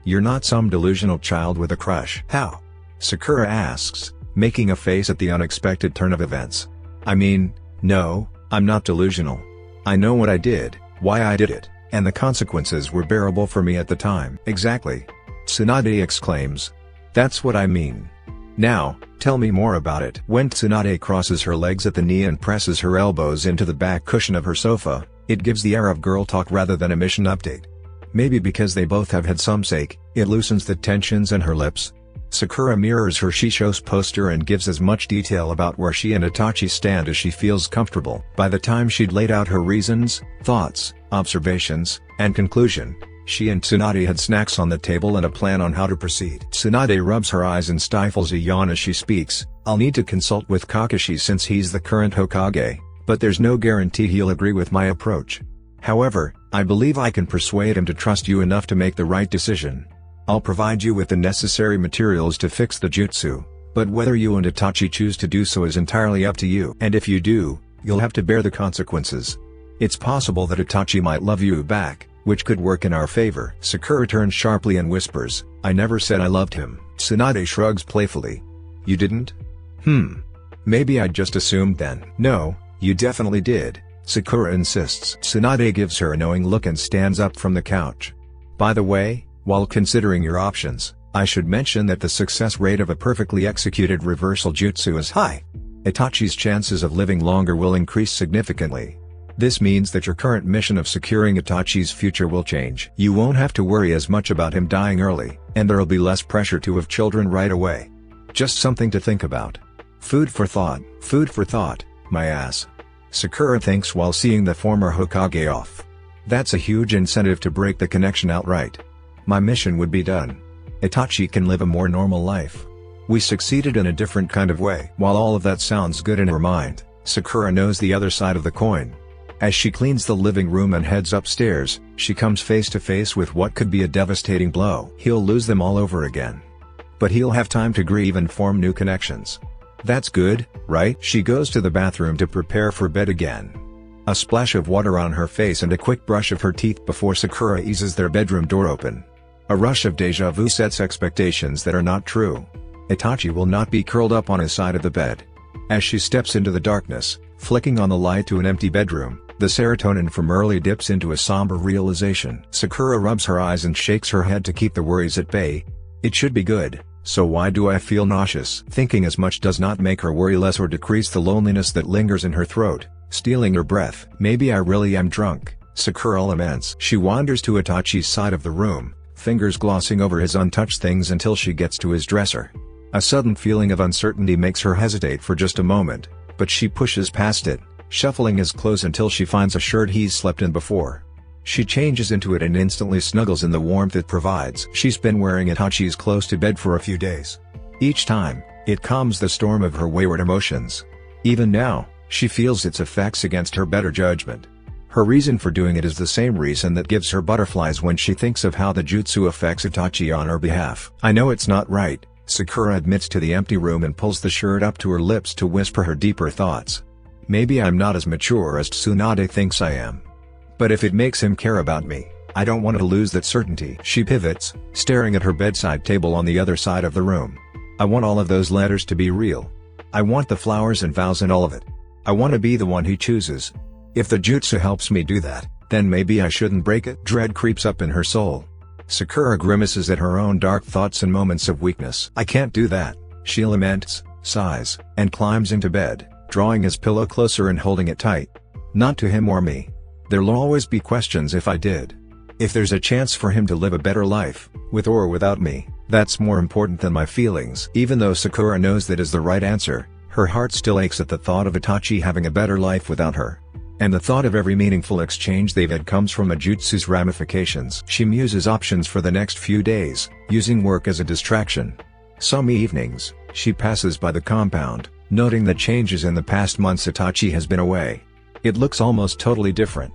You're not some delusional child with a crush." "How?" Sakura asks, making a face at the unexpected turn of events. "I mean, no, I'm not delusional. I know what I did, why I did it, and the consequences were bearable for me at the time." "Exactly," Tsunade exclaims. "That's what I mean. Now, tell me more about it." When Tsunade crosses her legs at the knee and presses her elbows into the back cushion of her sofa, it gives the air of girl talk rather than a mission update. Maybe because they both have had some sake, it loosens the tensions in her lips. Sakura mirrors her Shisho's poster and gives as much detail about where she and Itachi stand as she feels comfortable. By the time she'd laid out her reasons, thoughts, observations, and conclusion, she and Tsunade had snacks on the table and a plan on how to proceed. Tsunade rubs her eyes and stifles a yawn as she speaks. "I'll need to consult with Kakashi since he's the current Hokage, but there's no guarantee he'll agree with my approach. However, I believe I can persuade him to trust you enough to make the right decision. I'll provide you with the necessary materials to fix the jutsu, but whether you and Itachi choose to do so is entirely up to you. And if you do, you'll have to bear the consequences. It's possible that Itachi might love you back, which could work in our favor." Sakura turns sharply and whispers, "I never said I loved him." Tsunade shrugs playfully. "You didn't? Maybe I just assumed then." "No, you definitely did," Sakura insists. Tsunade gives her a knowing look and stands up from the couch. "By the way, while considering your options, I should mention that the success rate of a perfectly executed reversal jutsu is high. Itachi's chances of living longer will increase significantly. This means that your current mission of securing Itachi's future will change. You won't have to worry as much about him dying early, and there'll be less pressure to have children right away. Just something to think about. Food for thought, my ass." Sakura thinks while seeing the former Hokage off. "That's a huge incentive to break the connection outright. My mission would be done. Itachi can live a more normal life. We succeeded in a different kind of way." While all of that sounds good in her mind, Sakura knows the other side of the coin. As she cleans the living room and heads upstairs, she comes face to face with what could be a devastating blow. He'll lose them all over again. But he'll have time to grieve and form new connections. That's good, right? She goes to the bathroom to prepare for bed again. A splash of water on her face and a quick brush of her teeth before Sakura eases their bedroom door open. A rush of deja vu sets expectations that are not true. Itachi will not be curled up on his side of the bed. As she steps into the darkness, flicking on the light to an empty bedroom, the serotonin from early dips into a somber realization. Sakura rubs her eyes and shakes her head to keep the worries at bay. It should be good, so why do I feel nauseous? Thinking as much does not make her worry less or decrease the loneliness that lingers in her throat, stealing her breath. Maybe I really am drunk, Sakura laments. She wanders to Itachi's side of the room, fingers glossing over his untouched things until she gets to his dresser. A sudden feeling of uncertainty makes her hesitate for just a moment, but she pushes past it, shuffling his clothes until she finds a shirt he's slept in before. She changes into it and instantly snuggles in the warmth it provides. She's been wearing Itachi's clothes to bed for a few days. Each time, it calms the storm of her wayward emotions. Even now, she feels its effects against her better judgment. Her reason for doing it is the same reason that gives her butterflies when she thinks of how the jutsu affects Itachi on her behalf. "I know it's not right," Sakura admits to the empty room and pulls the shirt up to her lips to whisper her deeper thoughts. "Maybe I'm not as mature as Tsunade thinks I am. But if it makes him care about me, I don't want to lose that certainty. She pivots, staring at her bedside table on the other side of the room. I want all of those letters to be real. I want the flowers and vows and all of it. I want to be the one he chooses. If the jutsu helps me do that, then maybe I shouldn't break it. Dread creeps up in her soul. Sakura grimaces at her own dark thoughts and moments of weakness. I can't do that, she laments, sighs, and climbs into bed, drawing his pillow closer and holding it tight. Not to him or me. There'll always be questions if I did. If there's a chance for him to live a better life, with or without me, that's more important than my feelings. Even though Sakura knows that is the right answer, her heart still aches at the thought of Itachi having a better life without her. And the thought of every meaningful exchange they've had comes from a jutsu's ramifications. She muses options for the next few days, using work as a distraction. Some evenings, she passes by the compound, noting the changes in the past months Itachi has been away. It looks almost totally different.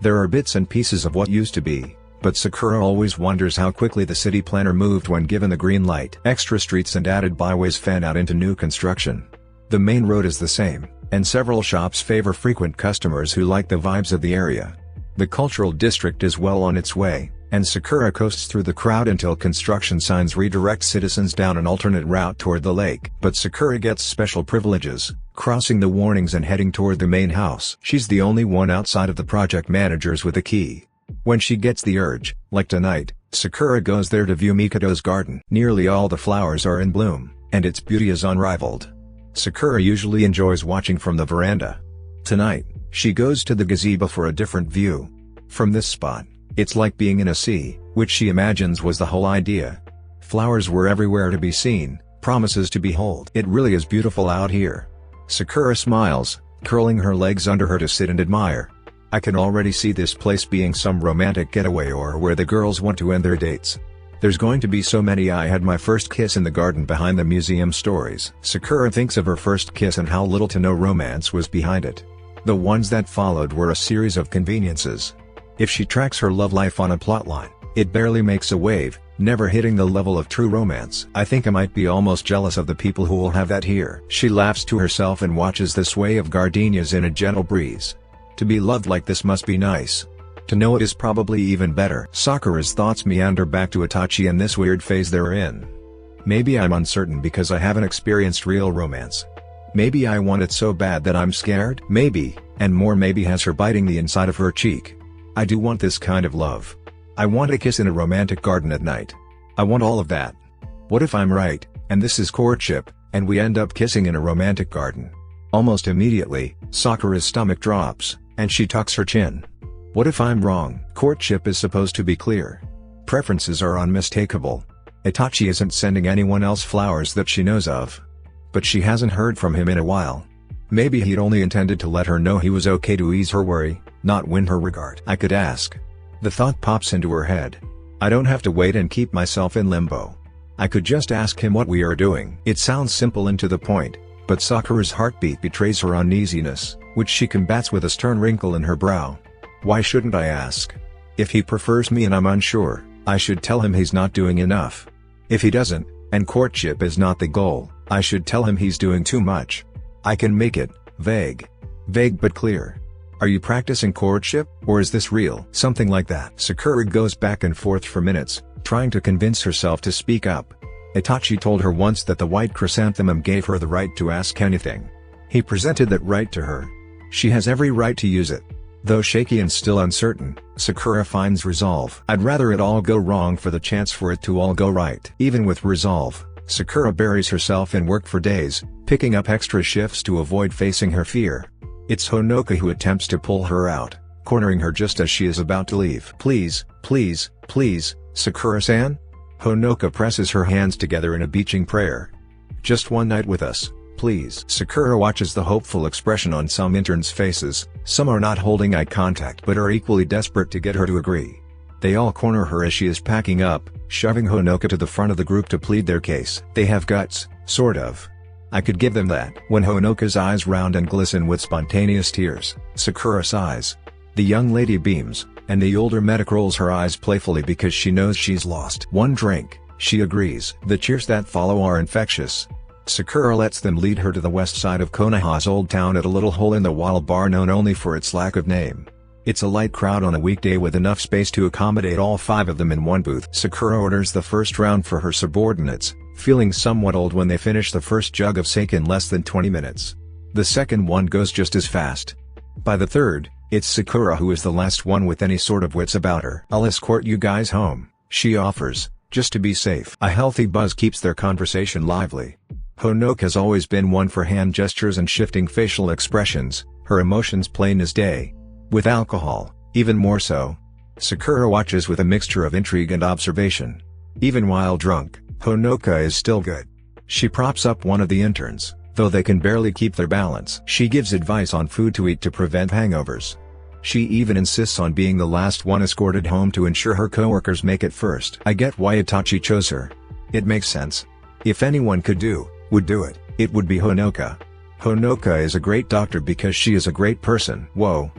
There are bits and pieces of what used to be, but Sakura always wonders how quickly the city planner moved when given the green light. Extra streets and added byways fan out into new construction. The main road is the same, and several shops favor frequent customers who like the vibes of the area. The cultural district is well on its way, and Sakura coasts through the crowd until construction signs redirect citizens down an alternate route toward the lake. But Sakura gets special privileges, crossing the warnings and heading toward the main house. She's the only one outside of the project managers with a key. When she gets the urge, like tonight, Sakura goes there to view Mikoto's garden. Nearly all the flowers are in bloom, and its beauty is unrivaled. Sakura usually enjoys watching from the veranda. Tonight, she goes to the gazebo for a different view. From this spot, it's like being in a sea, which she imagines was the whole idea. Flowers were everywhere to be seen, promises to behold. It really is beautiful out here. Sakura smiles, curling her legs under her to sit and admire. I can already see this place being some romantic getaway or where the girls want to end their dates. There's going to be so many. I had my first kiss in the garden behind the museum stories. Sakura thinks of her first kiss and how little to no romance was behind it. The ones that followed were a series of conveniences. If she tracks her love life on a plotline, it barely makes a wave, never hitting the level of true romance. I think I might be almost jealous of the people who will have that here. She laughs to herself and watches the sway of gardenias in a gentle breeze. To be loved like this must be nice. To know it is probably even better. Sakura's thoughts meander back to Itachi and this weird phase they're in. Maybe I'm uncertain because I haven't experienced real romance. Maybe I want it so bad that I'm scared. Maybe, and more maybe, has her biting the inside of her cheek. I do want this kind of love. I want a kiss in a romantic garden at night. I want all of that. What if I'm right, and this is courtship, and we end up kissing in a romantic garden? Almost immediately, Sakura's stomach drops, and she tucks her chin. What if I'm wrong? Courtship is supposed to be clear. Preferences are unmistakable. Itachi isn't sending anyone else flowers that she knows of. But she hasn't heard from him in a while. Maybe he'd only intended to let her know he was okay to ease her worry, not win her regard. I could ask. The thought pops into her head. I don't have to wait and keep myself in limbo. I could just ask him what we are doing. It sounds simple and to the point, but Sakura's heartbeat betrays her uneasiness, which she combats with a stern wrinkle in her brow. Why shouldn't I ask? If he prefers me and I'm unsure, I should tell him he's not doing enough. If he doesn't, and courtship is not the goal, I should tell him he's doing too much. I can make it vague. Vague but clear. Are you practicing courtship, or is this real? Something like that. Sakura goes back and forth for minutes, trying to convince herself to speak up. Itachi told her once that the white chrysanthemum gave her the right to ask anything. He presented that right to her. She has every right to use it. Though shaky and still uncertain, Sakura finds resolve. I'd rather it all go wrong for the chance for it to all go right. Even with resolve, Sakura buries herself in work for days, picking up extra shifts to avoid facing her fear. It's Honoka who attempts to pull her out, cornering her just as she is about to leave. Please, please, please, Sakura-san? Honoka presses her hands together in a beaching prayer. Just one night with us, please. Sakura watches the hopeful expression on some interns' faces. Some are not holding eye contact but are equally desperate to get her to agree. They all corner her as she is packing up, shoving Honoka to the front of the group to plead their case. They have guts, sort of. I could give them that. When Honoka's eyes round and glisten with spontaneous tears, Sakura sighs. The young lady beams, and the older medic rolls her eyes playfully because she knows she's lost. One drink, she agrees. The cheers that follow are infectious. Sakura lets them lead her to the west side of Konoha's old town at a little hole-in-the-wall bar known only for its lack of name. It's a light crowd on a weekday with enough space to accommodate all 5 of them in one booth. Sakura orders the first round for her subordinates, feeling somewhat old when they finish the first jug of sake in less than 20 minutes. The second one goes just as fast. By the third, it's Sakura who is the last one with any sort of wits about her. "I'll escort you guys home," she offers, just to be safe. A healthy buzz keeps their conversation lively. Honoka's always been one for hand gestures and shifting facial expressions, her emotions plain as day. With alcohol, even more so. Sakura watches with a mixture of intrigue and observation. Even while drunk, Honoka is still good. She props up one of the interns, though they can barely keep their balance. She gives advice on food to eat to prevent hangovers. She even insists on being the last one escorted home to ensure her coworkers make it first. I get why Itachi chose her. It makes sense. If anyone would do it, it would be Honoka. Honoka is a great doctor because she is a great person. Whoa,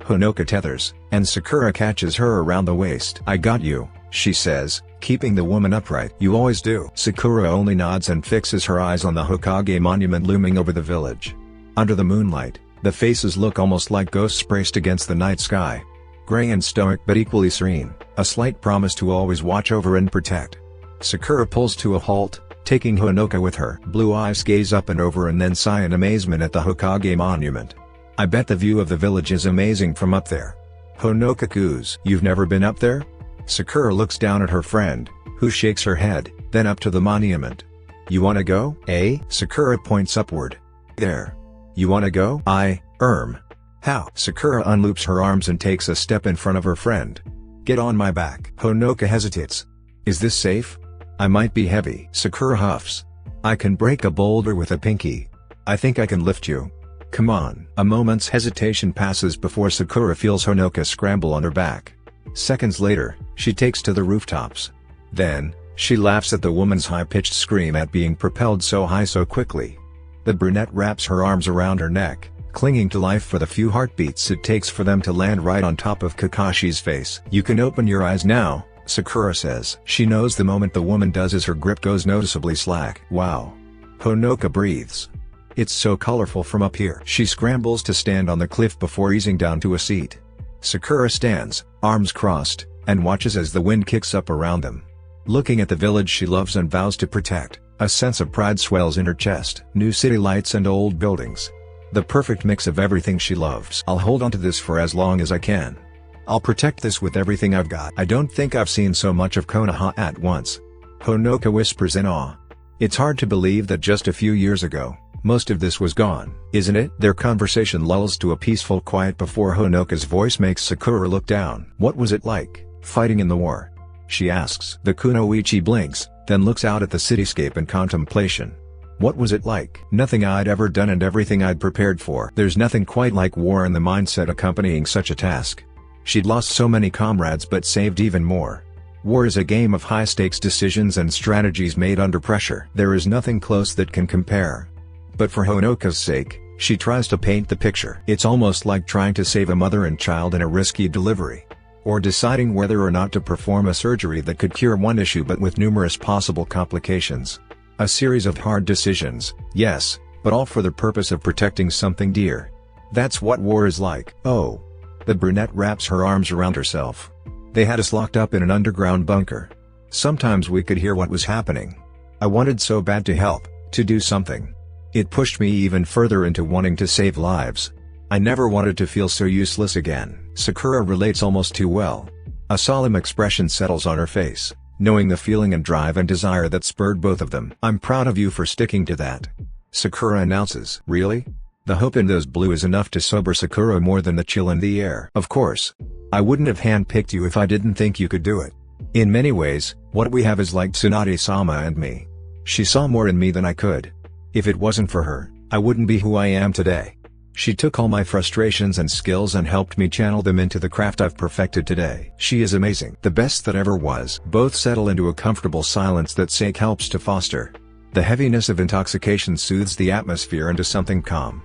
Honoka tethers, and Sakura catches her around the waist. "I got you," she says, keeping the woman upright. "You always do." Sakura only nods and fixes her eyes on the Hokage monument looming over the village. Under the moonlight, the faces look almost like ghosts braced against the night sky. Gray and stoic but equally serene, a slight promise to always watch over and protect. Sakura pulls to a halt, taking Honoka with her. Blue eyes gaze up and over and then sigh in amazement at the Hokage monument. "I bet the view of the village is amazing from up there." Honoka coos. "You've never been up there?" Sakura looks down at her friend, who shakes her head, then up to the monument. "You wanna go, eh?" Sakura points upward. "There. You wanna go?" How?" Sakura unloops her arms and takes a step in front of her friend. "Get on my back." Honoka hesitates. "Is this safe? I might be heavy." Sakura huffs. "I can break a boulder with a pinky. I think I can lift you. Come on." A moment's hesitation passes before Sakura feels Honoka scramble on her back. Seconds later, she takes to the rooftops. Then, she laughs at the woman's high-pitched scream at being propelled so high so quickly. The brunette wraps her arms around her neck, clinging to life for the few heartbeats it takes for them to land right on top of Kakashi's face. "You can open your eyes now," Sakura says. She knows the moment the woman does as her grip goes noticeably slack. "Wow." Honoka breathes. "It's so colorful from up here." She scrambles to stand on the cliff before easing down to a seat. Sakura stands, arms crossed, and watches as the wind kicks up around them. Looking at the village she loves and vows to protect, a sense of pride swells in her chest. New city lights and old buildings. The perfect mix of everything she loves. "I'll hold on to this for as long as I can. I'll protect this with everything I've got." "I don't think I've seen so much of Konoha at once," Honoka whispers in awe. It's hard to believe that just a few years ago, most of this was gone, isn't it? Their conversation lulls to a peaceful quiet before Honoka's voice makes Sakura look down. "What was it like, fighting in the war?" she asks. The kunoichi blinks, then looks out at the cityscape in contemplation. "What was it like?" "Nothing I'd ever done and everything I'd prepared for. There's nothing quite like war and the mindset accompanying such a task. She'd lost so many comrades but saved even more. War is a game of high-stakes decisions and strategies made under pressure. There is nothing close that can compare." But for Honoka's sake, she tries to paint the picture. "It's almost like trying to save a mother and child in a risky delivery. Or deciding whether or not to perform a surgery that could cure one issue but with numerous possible complications. A series of hard decisions, yes, but all for the purpose of protecting something dear. That's what war is like." "Oh." The brunette wraps her arms around herself. "They had us locked up in an underground bunker. Sometimes we could hear what was happening. I wanted so bad to help, to do something. It pushed me even further into wanting to save lives. I never wanted to feel so useless again." Sakura relates almost too well. A solemn expression settles on her face, knowing the feeling and drive and desire that spurred both of them. "I'm proud of you for sticking to that," Sakura announces. "Really?" The hope in those blue is enough to sober Sakura more than the chill in the air. "Of course. I wouldn't have handpicked you if I didn't think you could do it. In many ways, what we have is like Tsunade-sama and me. She saw more in me than I could. If it wasn't for her, I wouldn't be who I am today. She took all my frustrations and skills and helped me channel them into the craft I've perfected today. She is amazing. The best that ever was." Both settle into a comfortable silence that sake helps to foster. The heaviness of intoxication soothes the atmosphere into something calm.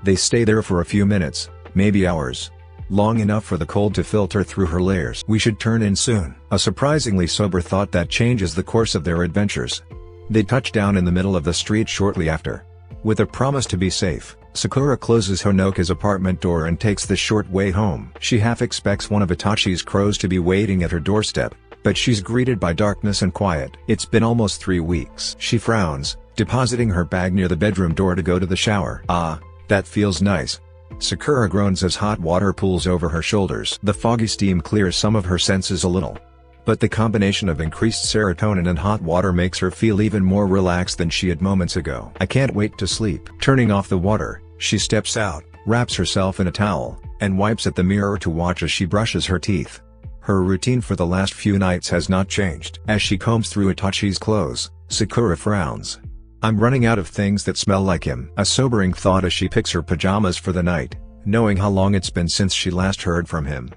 They stay there for a few minutes, maybe hours. Long enough for the cold to filter through her layers. "We should turn in soon." A surprisingly sober thought that changes the course of their adventures. They touch down in the middle of the street shortly after. With a promise to be safe, Sakura closes Honoka's apartment door and takes the short way home. She half expects one of Itachi's crows to be waiting at her doorstep, but she's greeted by darkness and quiet. It's been almost 3 weeks. She frowns, depositing her bag near the bedroom door to go to the shower. Ah, that feels nice. Sakura groans as hot water pools over her shoulders. The foggy steam clears some of her senses a little. But the combination of increased serotonin and hot water makes her feel even more relaxed than she had moments ago. I can't wait to sleep. Turning off the water, she steps out, wraps herself in a towel, and wipes at the mirror to watch as she brushes her teeth. Her routine for the last few nights has not changed. As she combs through Itachi's clothes, Sakura frowns. I'm running out of things that smell like him. A sobering thought as she picks her pajamas for the night, knowing how long it's been since she last heard from him.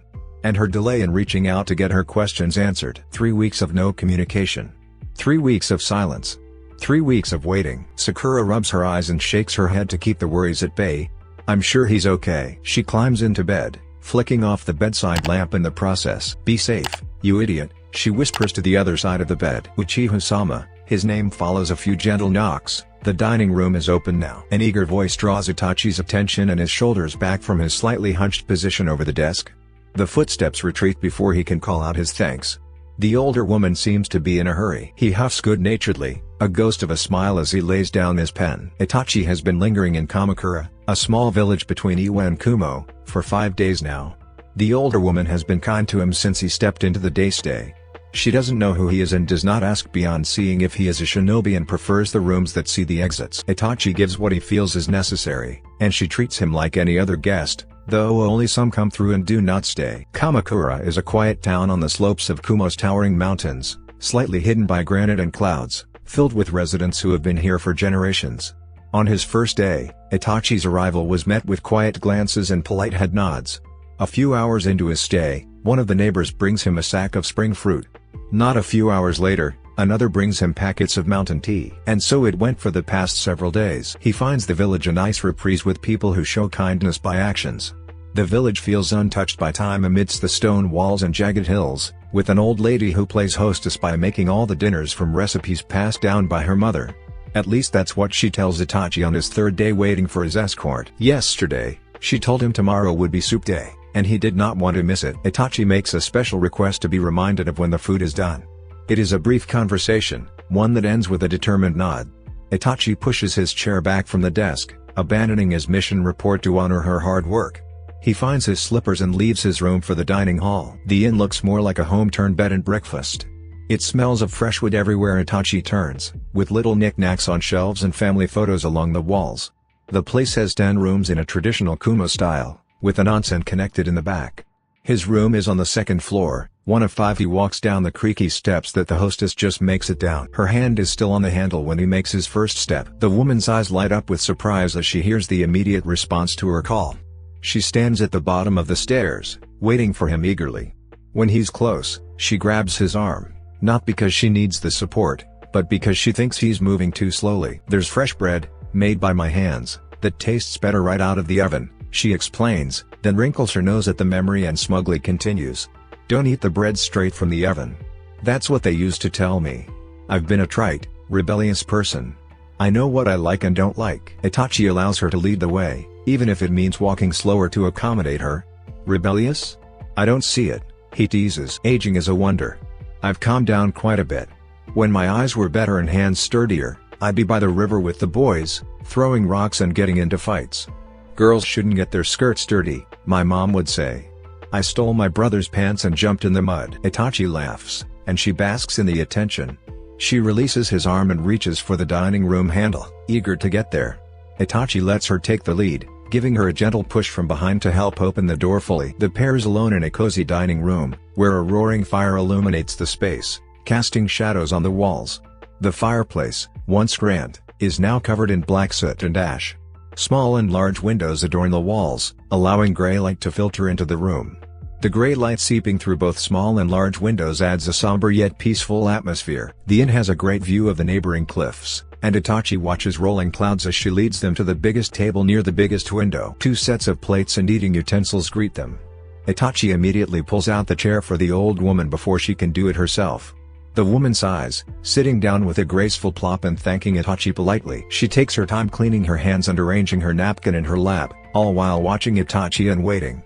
And her delay in reaching out to get her questions answered. 3 weeks of no communication. 3 weeks of silence. 3 weeks of waiting. Sakura rubs her eyes and shakes her head to keep the worries at bay. I'm sure he's okay. She climbs into bed, flicking off the bedside lamp in the process. Be safe, you idiot, she whispers to the other side of the bed. Uchiha-sama, his name follows a few gentle knocks. The dining room is open now. An eager voice draws Itachi's attention and his shoulders back from his slightly hunched position over the desk. The footsteps retreat before he can call out his thanks. The older woman seems to be in a hurry. He huffs good-naturedly, a ghost of a smile as he lays down his pen. Itachi has been lingering in Kamakura, a small village between Iwa and Kumo, for 5 days now. The older woman has been kind to him since he stepped into the day stay. She doesn't know who he is and does not ask beyond seeing if he is a shinobi and prefers the rooms that see the exits. Itachi gives what he feels is necessary, and she treats him like any other guest, though only some come through and do not stay. Kamakura is a quiet town on the slopes of Kumo's towering mountains, slightly hidden by granite and clouds, filled with residents who have been here for generations. On his first day, Itachi's arrival was met with quiet glances and polite head nods. A few hours into his stay, one of the neighbors brings him a sack of spring fruit. Not a few hours later, another brings him packets of mountain tea. And so it went for the past several days. He finds the village a nice reprise with people who show kindness by actions. The village feels untouched by time amidst the stone walls and jagged hills, with an old lady who plays hostess by making all the dinners from recipes passed down by her mother. At least that's what she tells Itachi on his third day waiting for his escort. Yesterday, she told him tomorrow would be soup day, and he did not want to miss it. Itachi makes a special request to be reminded of when the food is done. It is a brief conversation, one that ends with a determined nod. Itachi pushes his chair back from the desk, abandoning his mission report to honor her hard work. He finds his slippers and leaves his room for the dining hall. The inn looks more like a home-turned bed and breakfast. It smells of fresh wood everywhere Itachi turns, with little knickknacks on shelves and family photos along the walls. The place has 10 rooms in a traditional Kumo style, with an onsen connected in the back. His room is on the second floor, one of 5. He walks down the creaky steps that the hostess just makes it down. Her hand is still on the handle when he makes his first step. The woman's eyes light up with surprise as she hears the immediate response to her call. She stands at the bottom of the stairs, waiting for him eagerly. When he's close, she grabs his arm, not because she needs the support, but because she thinks he's moving too slowly. There's fresh bread, made by my hands, that tastes better right out of the oven, she explains, then wrinkles her nose at the memory and smugly continues. Don't eat the bread straight from the oven. That's what they used to tell me. I've been a trite, rebellious person. I know what I like and don't like. Itachi allows her to lead the way, even if it means walking slower to accommodate her. Rebellious? I don't see it, he teases. Aging is a wonder. I've calmed down quite a bit. When my eyes were better and hands sturdier, I'd be by the river with the boys, throwing rocks and getting into fights. Girls shouldn't get their skirts dirty, my mom would say. I stole my brother's pants and jumped in the mud. Itachi laughs, and she basks in the attention. She releases his arm and reaches for the dining room handle, eager to get there. Itachi lets her take the lead, giving her a gentle push from behind to help open the door fully. The pair is alone in a cozy dining room, where a roaring fire illuminates the space, casting shadows on the walls. The fireplace, once grand, is now covered in black soot and ash. Small and large windows adorn the walls, allowing gray light to filter into the room. The gray light seeping through both small and large windows adds a somber yet peaceful atmosphere. The inn has a great view of the neighboring cliffs, and Itachi watches rolling clouds as she leads them to the biggest table near the biggest window. 2 sets of plates and eating utensils greet them. Itachi immediately pulls out the chair for the old woman before she can do it herself. The woman sighs, sitting down with a graceful plop and thanking Itachi politely. She takes her time cleaning her hands and arranging her napkin in her lap, all while watching Itachi and waiting.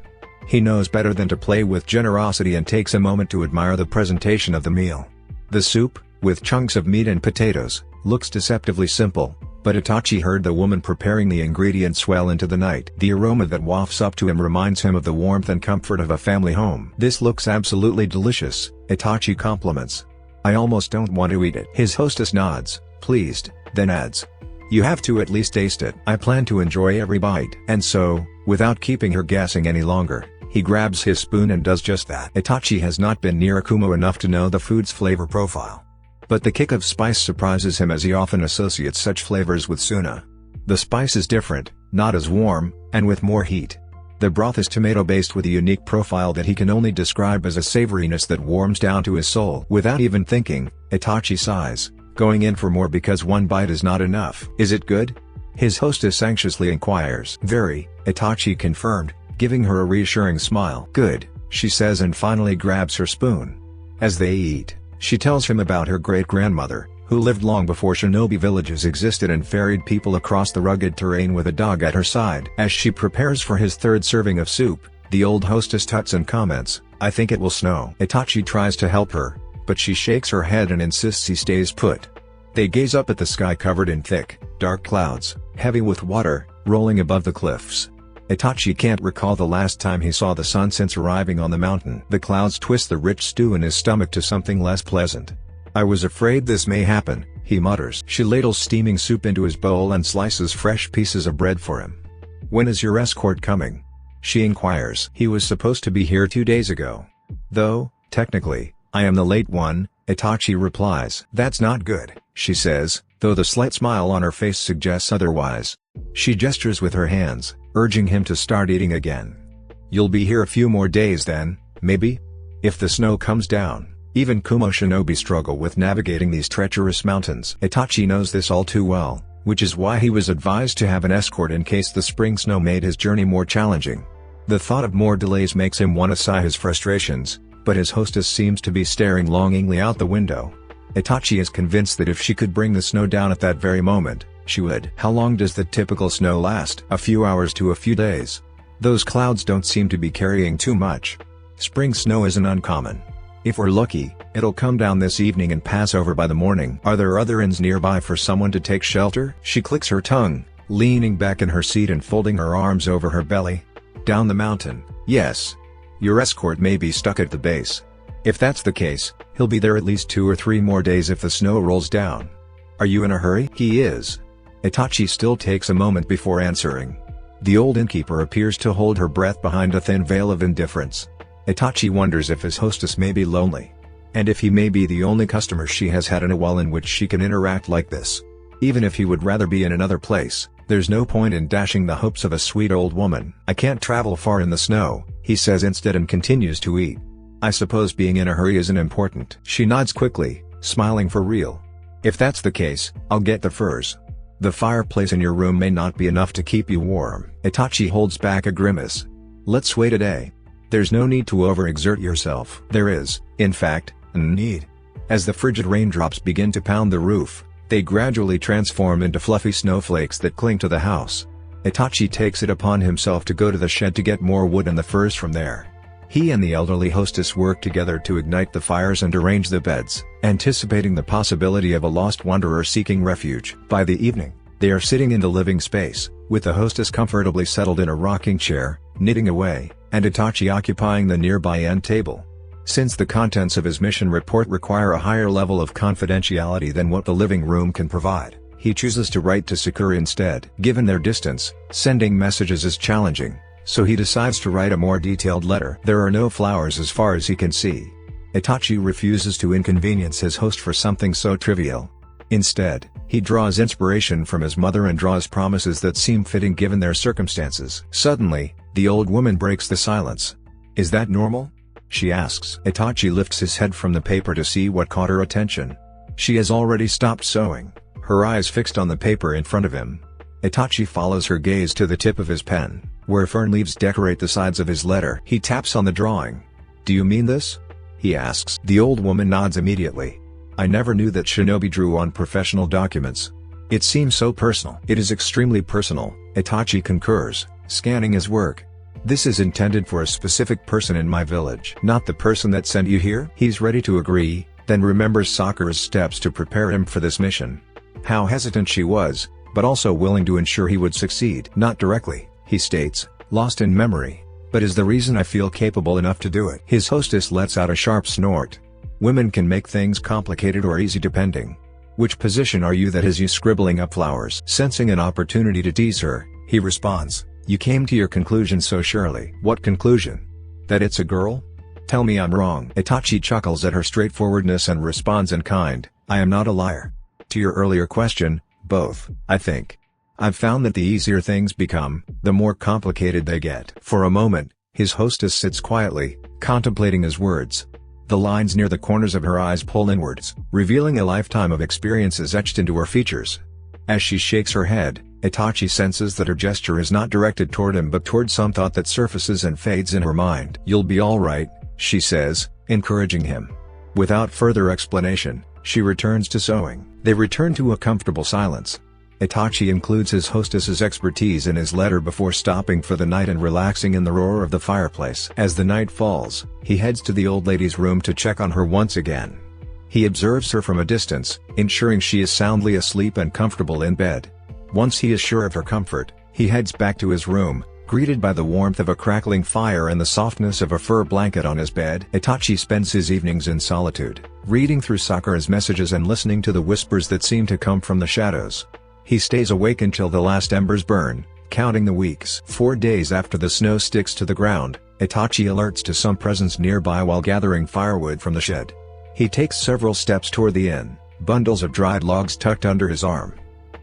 He knows better than to play with generosity and takes a moment to admire the presentation of the meal. The soup, with chunks of meat and potatoes, looks deceptively simple, but Itachi heard the woman preparing the ingredients well into the night. The aroma that wafts up to him reminds him of the warmth and comfort of a family home. "This looks absolutely delicious," Itachi compliments. "I almost don't want to eat it." His hostess nods, pleased, then adds, "You have to at least taste it." "I plan to enjoy every bite." And so, without keeping her guessing any longer, he grabs his spoon and does just that. Itachi has not been near Akumo enough to know the food's flavor profile. But the kick of spice surprises him, as he often associates such flavors with Suna. The spice is different, not as warm, and with more heat. The broth is tomato-based with a unique profile that he can only describe as a savoriness that warms down to his soul. Without even thinking, Itachi sighs, going in for more because one bite is not enough. "Is it good?" his hostess anxiously inquires. "Very," Itachi confirmed, giving her a reassuring smile. "Good," she says and finally grabs her spoon. As they eat, she tells him about her great-grandmother, who lived long before shinobi villages existed and ferried people across the rugged terrain with a dog at her side. As she prepares for his third serving of soup, the old hostess tuts and comments, "I think it will snow." Itachi tries to help her, but she shakes her head and insists he stays put. They gaze up at the sky covered in thick, dark clouds, heavy with water, rolling above the cliffs. Itachi can't recall the last time he saw the sun since arriving on the mountain. The clouds twist the rich stew in his stomach to something less pleasant. "I was afraid this may happen," he mutters. She ladles steaming soup into his bowl and slices fresh pieces of bread for him. "When is your escort coming?" she inquires. "He was supposed to be here 2 days ago. Though, technically, I am the late one," Itachi replies. "That's not good," she says, though the slight smile on her face suggests otherwise. She gestures with her hands, urging him to start eating again. "You'll be here a few more days then, maybe? If the snow comes down." Even Kumo shinobi struggle with navigating these treacherous mountains. Itachi knows this all too well, which is why he was advised to have an escort in case the spring snow made his journey more challenging. The thought of more delays makes him want to sigh his frustrations, but his hostess seems to be staring longingly out the window. Itachi is convinced that if she could bring the snow down at that very moment, she would. How long does the typical snow last? A few hours to a few days. Those clouds don't seem to be carrying too much. Spring snow isn't uncommon. If we're lucky, it'll come down this evening and pass over by the morning. Are there other inns nearby for someone to take shelter? She clicks her tongue, leaning back in her seat and folding her arms over her belly. "Down the mountain, yes. Your escort may be stuck at the base. If that's the case, he'll be there at least 2 or 3 more days if the snow rolls down." "Are you in a hurry?" He is. Itachi still takes a moment before answering. The old innkeeper appears to hold her breath behind a thin veil of indifference. Itachi wonders if his hostess may be lonely. And if he may be the only customer she has had in a while in which she can interact like this. Even if he would rather be in another place, there's no point in dashing the hopes of a sweet old woman. "I can't travel far in the snow," he says instead and continues to eat. "I suppose being in a hurry isn't important." She nods quickly, smiling for real. "If that's the case, I'll get the furs. The fireplace in your room may not be enough to keep you warm." Itachi holds back a grimace. "Let's wait a day. There's no need to overexert yourself." There is, in fact, a need. As the frigid raindrops begin to pound the roof, they gradually transform into fluffy snowflakes that cling to the house. Itachi takes it upon himself to go to the shed to get more wood and the furs from there. He and the elderly hostess work together to ignite the fires and arrange the beds, anticipating the possibility of a lost wanderer seeking refuge. By the evening, they are sitting in the living space, with the hostess comfortably settled in a rocking chair, knitting away, and Itachi occupying the nearby end table. Since the contents of his mission report require a higher level of confidentiality than what the living room can provide, he chooses to write to Sakura instead. Given their distance, sending messages is challenging, so he decides to write a more detailed letter. There are no flowers as far as he can see. Itachi refuses to inconvenience his host for something so trivial. Instead, he draws inspiration from his mother and draws promises that seem fitting given their circumstances. Suddenly, the old woman breaks the silence. "Is that normal?" she asks. Itachi lifts his head from the paper to see what caught her attention. She has already stopped sewing, her eyes fixed on the paper in front of him. Itachi follows her gaze to the tip of his pen, where fern leaves decorate the sides of his letter. He taps on the drawing. "Do you mean this?" he asks. The old woman nods immediately. I never knew that shinobi drew on professional documents. It seems so personal. It is extremely personal, Itachi concurs, scanning his work. This is intended for a specific person in my village. Not the person that sent you here? He's ready to agree, then remembers Sakura's steps to prepare him for this mission. How hesitant she was, but also willing to ensure he would succeed. Not directly, he states, lost in memory, but is the reason I feel capable enough to do it. His hostess lets out a sharp snort. Women can make things complicated or easy depending. Which position are you that has you scribbling up flowers? Sensing an opportunity to tease her, he responds, you came to your conclusion so surely. What conclusion? That it's a girl? Tell me I'm wrong. Itachi chuckles at her straightforwardness and responds in kind, I am not a liar. To your earlier question, both, I think. I've found that the easier things become, the more complicated they get. For a moment, his hostess sits quietly, contemplating his words. The lines near the corners of her eyes pull inwards, revealing a lifetime of experiences etched into her features. As she shakes her head, Itachi senses that her gesture is not directed toward him but toward some thought that surfaces and fades in her mind. You'll be alright, she says, encouraging him. Without further explanation, she returns to sewing. They return to a comfortable silence. Itachi includes his hostess's expertise in his letter before stopping for the night and relaxing in the roar of the fireplace. As the night falls, he heads to the old lady's room to check on her once again. He observes her from a distance, ensuring she is soundly asleep and comfortable in bed. Once he is sure of her comfort, he heads back to his room, greeted by the warmth of a crackling fire and the softness of a fur blanket on his bed. Itachi spends his evenings in solitude, reading through Sakura's messages and listening to the whispers that seem to come from the shadows. He stays awake until the last embers burn, counting the weeks. 4 days after the snow sticks to the ground, Itachi alerts to some presence nearby while gathering firewood from the shed. He takes several steps toward the inn, bundles of dried logs tucked under his arm.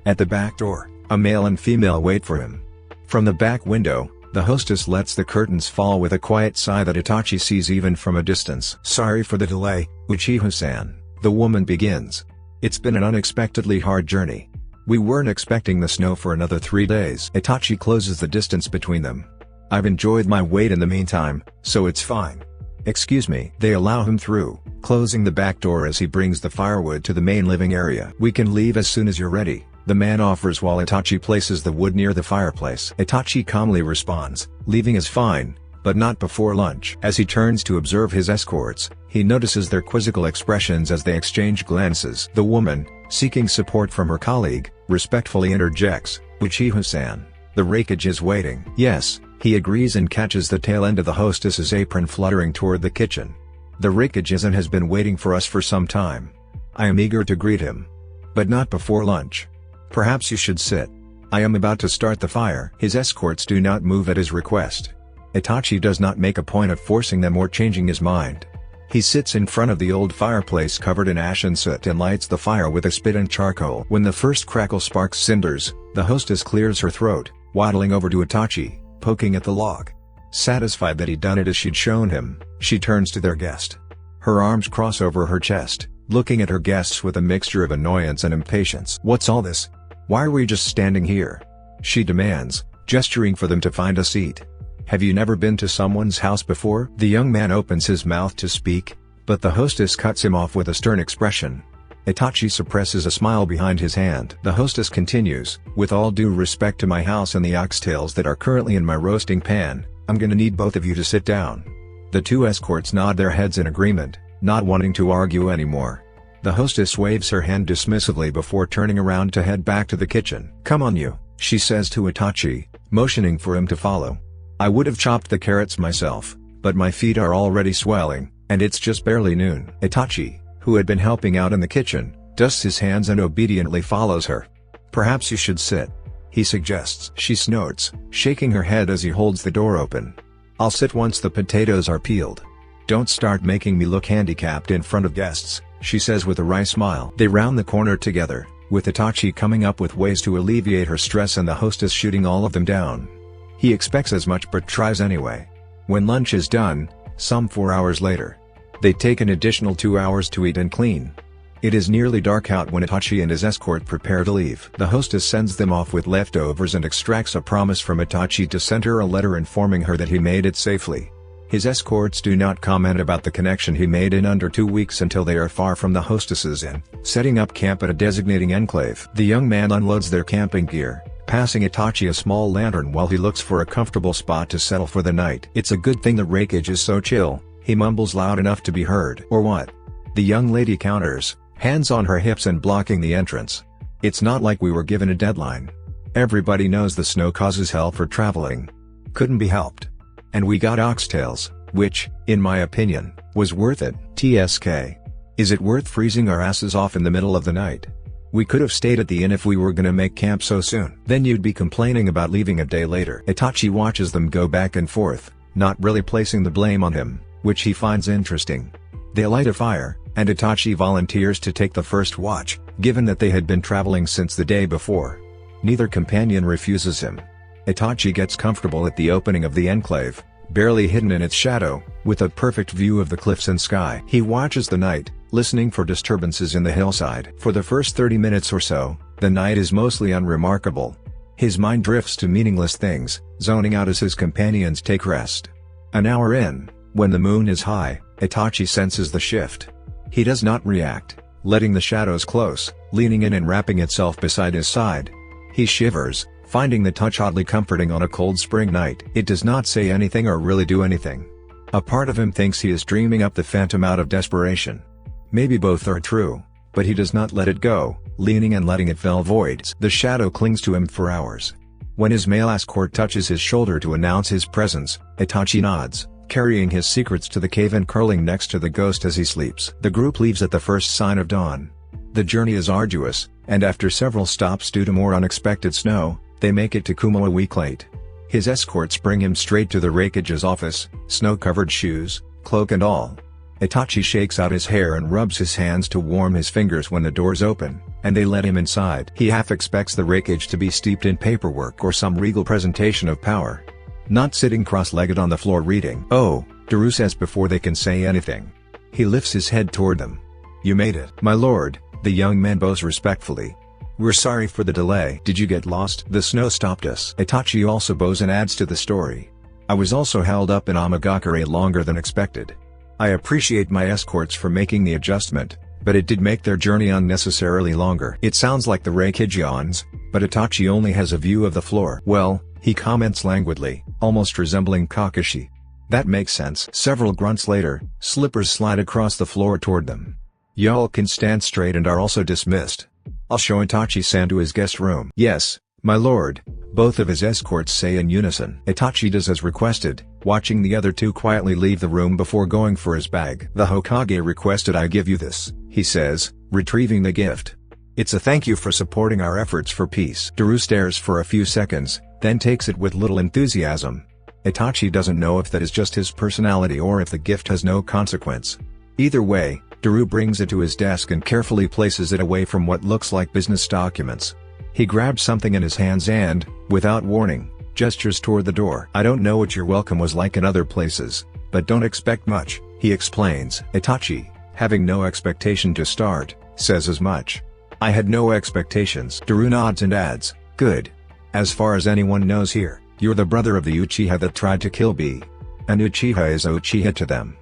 At the back door, a male and female wait for him. From the back window, the hostess lets the curtains fall with a quiet sigh that Itachi sees even from a distance. Sorry for the delay, Uchiha-san, the woman begins. It's been an unexpectedly hard journey. We weren't expecting the snow for another 3 days. Itachi closes the distance between them. I've enjoyed my wait in the meantime, so it's fine. Excuse me. They allow him through, closing the back door as he brings the firewood to the main living area. We can leave as soon as you're ready, the man offers while Itachi places the wood near the fireplace. Itachi calmly responds, leaving is fine, but not before lunch. As he turns to observe his escorts, he notices their quizzical expressions as they exchange glances. The woman, seeking support from her colleague, respectfully interjects, Uchiha-san, the raikage is waiting. Yes, he agrees and catches the tail end of the hostess's apron fluttering toward the kitchen. The raikage isn't has been waiting for us for some time. I am eager to greet him. But not before lunch. Perhaps you should sit. I am about to start the fire. His escorts do not move at his request. Itachi does not make a point of forcing them or changing his mind. He sits in front of the old fireplace covered in ash and soot and lights the fire with a spit and charcoal. When the first crackle sparks cinders, the hostess clears her throat, waddling over to Itachi, poking at the log. Satisfied that he'd done it as she'd shown him, she turns to their guest. Her arms cross over her chest, looking at her guests with a mixture of annoyance and impatience. What's all this? Why are we just standing here? She demands, gesturing for them to find a seat. Have you never been to someone's house before? The young man opens his mouth to speak, but the hostess cuts him off with a stern expression. Itachi suppresses a smile behind his hand. The hostess continues, with all due respect to my house and the oxtails that are currently in my roasting pan, I'm gonna need both of you to sit down. The two escorts nod their heads in agreement, not wanting to argue anymore. The hostess waves her hand dismissively before turning around to head back to the kitchen. Come on you, she says to Itachi, motioning for him to follow. I would have chopped the carrots myself, but my feet are already swelling, and it's just barely noon. Itachi, who had been helping out in the kitchen, dusts his hands and obediently follows her. Perhaps you should sit, he suggests. She snorts, shaking her head as he holds the door open. I'll sit once the potatoes are peeled. Don't start making me look handicapped in front of guests, she says with a wry smile. They round the corner together, with Itachi coming up with ways to alleviate her stress and the hostess shooting all of them down. He expects as much but tries anyway. When lunch is done, some 4 hours later, they take an additional 2 hours to eat and clean. It is nearly dark out when Itachi and his escort prepare to leave. The hostess sends them off with leftovers and extracts a promise from Itachi to send her a letter informing her that he made it safely. His escorts do not comment about the connection he made in under 2 weeks until they are far from the hostesses inn, setting up camp at a designating enclave. The young man unloads their camping gear, passing Itachi a small lantern while he looks for a comfortable spot to settle for the night. It's a good thing the rakeage is so chill, he mumbles loud enough to be heard. Or what? The young lady counters, hands on her hips and blocking the entrance. It's not like we were given a deadline. Everybody knows the snow causes hell for traveling. Couldn't be helped. And we got oxtails, which, in my opinion, was worth it. TSK. Is it worth freezing our asses off in the middle of the night? We could have stayed at the inn if we were gonna make camp so soon. Then you'd be complaining about leaving a day later. Itachi watches them go back and forth, not really placing the blame on him, which he finds interesting. They light a fire, and Itachi volunteers to take the first watch, given that they had been traveling since the day before. Neither companion refuses him. Itachi gets comfortable at the opening of the enclave, barely hidden in its shadow, with a perfect view of the cliffs and sky. He watches the night, listening for disturbances in the hillside. For the first 30 minutes or so, the night is mostly unremarkable. His mind drifts to meaningless things, zoning out as his companions take rest. An hour in, when the moon is high, Itachi senses the shift. He does not react, letting the shadows close, leaning in and wrapping itself beside his side. He shivers, finding the touch oddly comforting on a cold spring night. It does not say anything or really do anything. A part of him thinks he is dreaming up the phantom out of desperation. Maybe both are true, but he does not let it go, leaning and letting it fill voids. The shadow clings to him for hours. When his male escort touches his shoulder to announce his presence, Itachi nods, carrying his secrets to the cave and curling next to the ghost as he sleeps. The group leaves at the first sign of dawn. The journey is arduous, and after several stops due to more unexpected snow, they make it to Kumo a week late. His escorts bring him straight to the rakeage's office, snow-covered shoes, cloak and all. Itachi shakes out his hair and rubs his hands to warm his fingers when the doors open, and they let him inside. He half expects the rakeage to be steeped in paperwork or some regal presentation of power. Not sitting cross-legged on the floor reading. "Oh," Daru says before they can say anything. He lifts his head toward them. "You made it." "My lord," the young man bows respectfully. "We're sorry for the delay." "Did you get lost?" "The snow stopped us." Itachi also bows and adds to the story. "I was also held up in Amagakure longer than expected. I appreciate my escorts for making the adjustment, but it did make their journey unnecessarily longer." It sounds like the rakeage yawns, but Itachi only has a view of the floor. "Well," he comments languidly, almost resembling Kakashi. "That makes sense." Several grunts later, slippers slide across the floor toward them. "Y'all can stand straight and are also dismissed. I'll show Itachi-san to his guest room." "Yes, my lord," both of his escorts say in unison. Itachi does as requested, watching the other two quietly leave the room before going for his bag. "The Hokage requested I give you this," he says, retrieving the gift. "It's a thank you for supporting our efforts for peace." Daru stares for a few seconds, then takes it with little enthusiasm. Itachi doesn't know if that is just his personality or if the gift has no consequence. Either way, Daru brings it to his desk and carefully places it away from what looks like business documents. He grabs something in his hands and, without warning, gestures toward the door. "I don't know what your welcome was like in other places, but don't expect much," he explains. Itachi, having no expectation to start, says as much. "I had no expectations." Daru nods and adds, "Good. As far as anyone knows here, you're the brother of the Uchiha that tried to kill B. An Uchiha is Uchiha to them.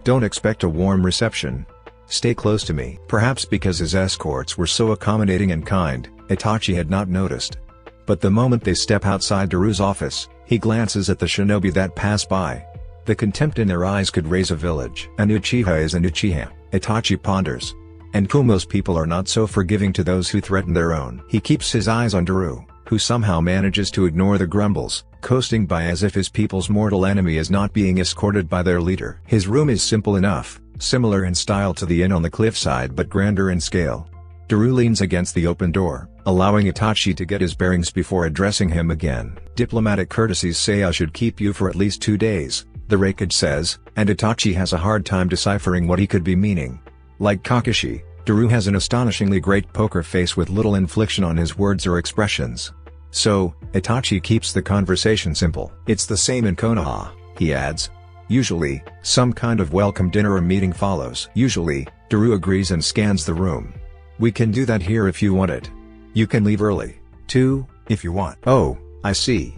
Don't expect a warm reception. Stay close to me." Perhaps because his escorts were so accommodating and kind, Itachi had not noticed. But the moment they step outside Daru's office, he glances at the shinobi that pass by. The contempt in their eyes could raise a village. An Uchiha is an Uchiha, Itachi ponders. And Kumo's people are not so forgiving to those who threaten their own. He keeps his eyes on Daru, who somehow manages to ignore the grumbles, coasting by as if his people's mortal enemy is not being escorted by their leader. His room is simple enough, similar in style to the inn on the cliffside but grander in scale. Daru leans against the open door, allowing Itachi to get his bearings before addressing him again. "Diplomatic courtesies say I should keep you for at least 2 days, the rakeage says, and Itachi has a hard time deciphering what he could be meaning. Like Kakashi, Daru has an astonishingly great poker face with little inflection on his words or expressions. So, Itachi keeps the conversation simple. "It's the same in Konoha," he adds. "Usually, some kind of welcome dinner or meeting follows." "Usually," Daru agrees and scans the room. "We can do that here if you want it. You can leave early, too, if you want." "Oh, I see.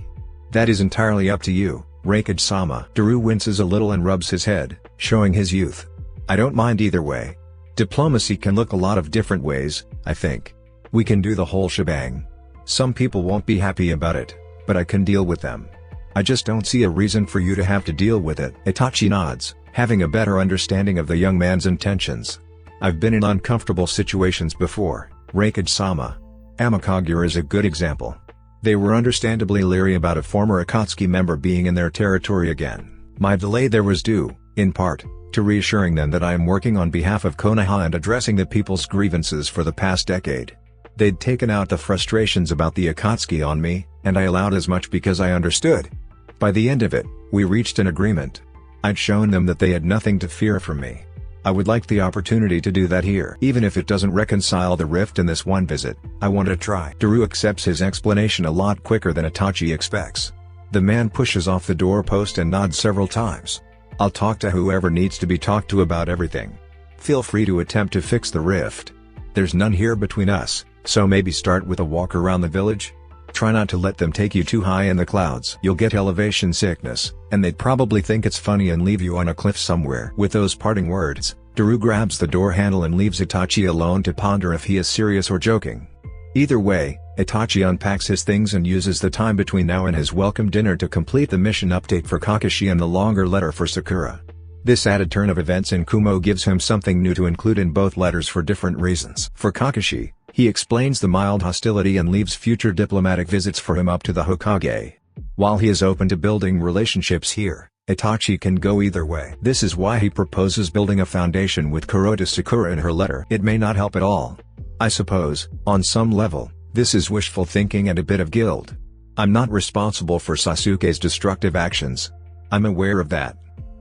That is entirely up to you," Raikage-sama. Daru winces a little and rubs his head, showing his youth. I don't mind either way. Diplomacy can look a lot of different ways, I think. We can do the whole shebang. Some people won't be happy about it, but I can deal with them. I just don't see a reason for you to have to deal with it. Itachi nods, having a better understanding of the young man's intentions. I've been in uncomfortable situations before, Raikage-sama. Amakagura is a good example. They were understandably leery about a former Akatsuki member being in their territory again. My delay there was due, in part, to reassuring them that I am working on behalf of Konoha and addressing the people's grievances for the past decade. They'd taken out the frustrations about the Akatsuki on me, and I allowed as much because I understood. By the end of it, we reached an agreement. I'd shown them that they had nothing to fear from me. I would like the opportunity to do that here. Even if it doesn't reconcile the rift in this one visit, I want to try. Daru accepts his explanation a lot quicker than Itachi expects. The man pushes off the doorpost and nods several times. I'll talk to whoever needs to be talked to about everything. Feel free to attempt to fix the rift. There's none here between us, so maybe start with a walk around the village? Try not to let them take you too high in the clouds. You'll get elevation sickness, and they'd probably think it's funny and leave you on a cliff somewhere. With those parting words, Daru grabs the door handle and leaves Itachi alone to ponder if he is serious or joking. Either way, Itachi unpacks his things and uses the time between now and his welcome dinner to complete the mission update for Kakashi and the longer letter for Sakura. This added turn of events in Kumo gives him something new to include in both letters for different reasons. For Kakashi, he explains the mild hostility and leaves future diplomatic visits for him up to the Hokage. While he is open to building relationships here, Itachi can go either way. This is why he proposes building a foundation with Kuro to Sakura in her letter. It may not help at all. I suppose, on some level, this is wishful thinking and a bit of guilt. I'm not responsible for Sasuke's destructive actions. I'm aware of that.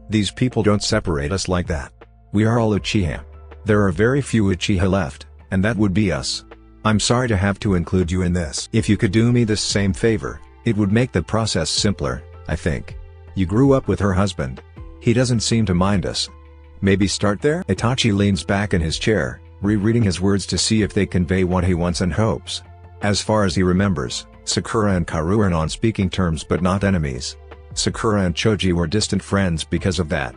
These people don't separate us like that. We are all Uchiha. There are very few Uchiha left, and that would be us. I'm sorry to have to include you in this. If you could do me this same favor, it would make the process simpler, I think. You grew up with her husband. He doesn't seem to mind us. Maybe start there? Itachi leans back in his chair, rereading his words to see if they convey what he wants and hopes. As far as he remembers, Sakura and Kaoru are on speaking terms but not enemies. Sakura and Choji were distant friends because of that.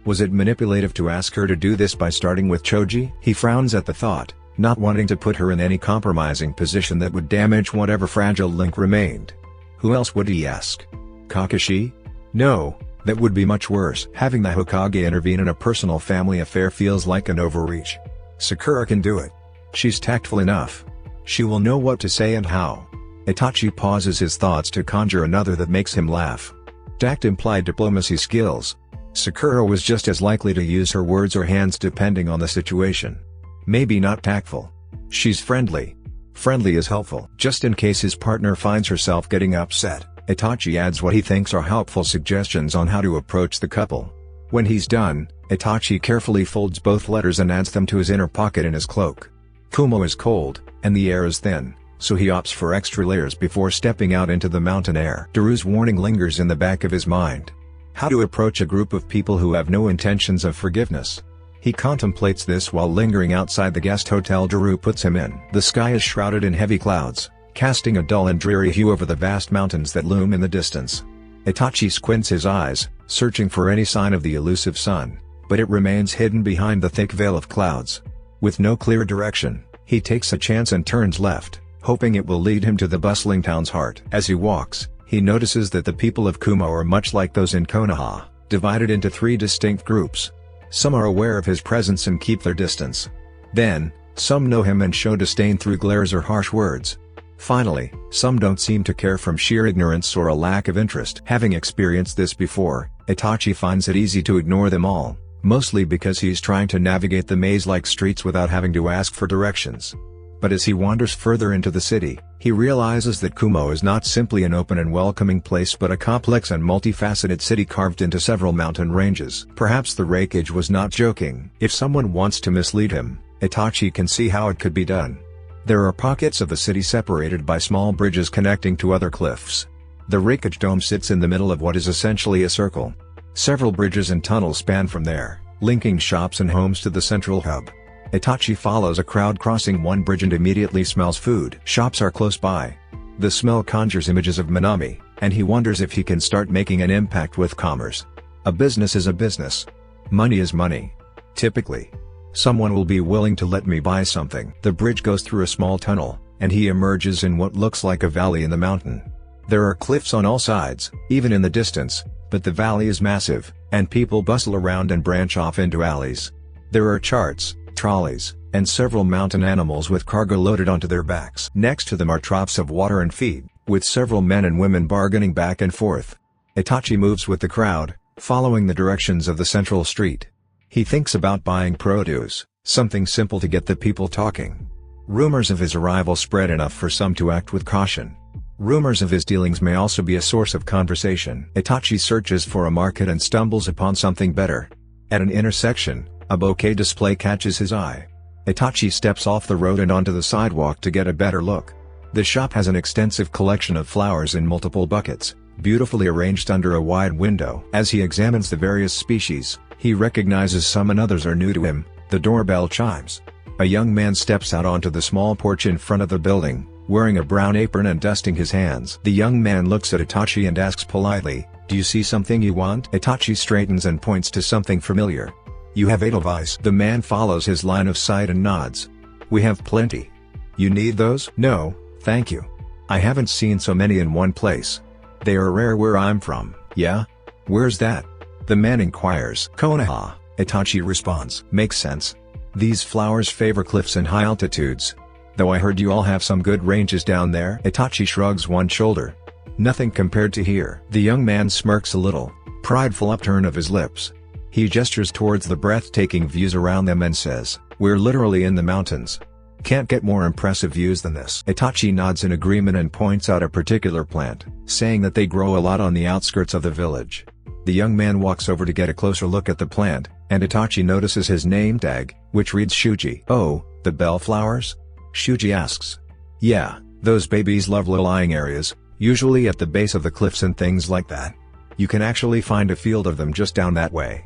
Was it manipulative to ask her to do this by starting with Choji? He frowns at the thought, not wanting to put her in any compromising position that would damage whatever fragile link remained. Who else would he ask? Kakashi? No, that would be much worse. Having the Hokage intervene in a personal family affair feels like an overreach. Sakura can do it. She's tactful enough. She will know what to say and how. Itachi pauses his thoughts to conjure another that makes him laugh. Tact implied diplomacy skills. Sakura was just as likely to use her words or hands depending on the situation. Maybe not tactful. She's friendly. Friendly is helpful. Just in case his partner finds herself getting upset, Itachi adds what he thinks are helpful suggestions on how to approach the couple. When he's done, Itachi carefully folds both letters and adds them to his inner pocket in his cloak. Kumo is cold, and the air is thin, so he opts for extra layers before stepping out into the mountain air. Daru's warning lingers in the back of his mind. How to approach a group of people who have no intentions of forgiveness. He contemplates this while lingering outside the guest hotel Daru puts him in. The sky is shrouded in heavy clouds, casting a dull and dreary hue over the vast mountains that loom in the distance. Itachi squints his eyes, searching for any sign of the elusive sun, but it remains hidden behind the thick veil of clouds. With no clear direction, he takes a chance and turns left, hoping it will lead him to the bustling town's heart. As he walks, he notices that the people of Kumo are much like those in Konoha, divided into three distinct groups. Some are aware of his presence and keep their distance. Then, some know him and show disdain through glares or harsh words. Finally, some don't seem to care from sheer ignorance or a lack of interest. Having experienced this before, Itachi finds it easy to ignore them all, mostly because he's trying to navigate the maze-like streets without having to ask for directions. But as he wanders further into the city, he realizes that Kumo is not simply an open and welcoming place but a complex and multifaceted city carved into several mountain ranges. Perhaps the Raikage was not joking. If someone wants to mislead him, Itachi can see how it could be done. There are pockets of the city separated by small bridges connecting to other cliffs. The Raikage Dome sits in the middle of what is essentially a circle. Several bridges and tunnels span from there, linking shops and homes to the central hub. Itachi follows a crowd crossing one bridge and immediately smells food. Shops are close by. The smell conjures images of Minami, and he wonders if he can start making an impact with commerce. A business is a business. Money is money. Typically, someone will be willing to let me buy something. The bridge goes through a small tunnel, and he emerges in what looks like a valley in the mountain. There are cliffs on all sides, even in the distance, but the valley is massive, and people bustle around and branch off into alleys. There are charts, trolleys, and several mountain animals with cargo loaded onto their backs. Next to them are troughs of water and feed, with several men and women bargaining back and forth. Itachi moves with the crowd, following the directions of the central street. He thinks about buying produce, something simple to get the people talking. Rumors of his arrival spread enough for some to act with caution. Rumors of his dealings may also be a source of conversation. Itachi searches for a market and stumbles upon something better. At an intersection, a bouquet display catches his eye. Itachi steps off the road and onto the sidewalk to get a better look. The shop has an extensive collection of flowers in multiple buckets, beautifully arranged under a wide window. As he examines the various species, he recognizes some and others are new to him. The doorbell chimes. A young man steps out onto the small porch in front of the building, wearing a brown apron and dusting his hands. The young man looks at Itachi and asks politely, "Do you see something you want?" Itachi straightens and points to something familiar. "You have Edelweiss." The man follows his line of sight and nods. "We have plenty." "You need those?" "No, thank you. I haven't seen so many in one place. They are rare where I'm from." "Yeah? Where's that?" the man inquires. "Konoha," Itachi responds. "Makes sense. These flowers favor cliffs and high altitudes. Though I heard you all have some good ranges down there." Itachi shrugs one shoulder. "Nothing compared to here." The young man smirks a little, prideful upturn of his lips. He gestures towards the breathtaking views around them and says, "We're literally in the mountains. Can't get more impressive views than this." Itachi nods in agreement and points out a particular plant, saying that they grow a lot on the outskirts of the village. The young man walks over to get a closer look at the plant, and Itachi notices his name tag, which reads Shuji. "Oh, the bellflowers?" Shuji asks. "Yeah, those babies love low-lying areas, usually at the base of the cliffs and things like that. You can actually find a field of them just down that way.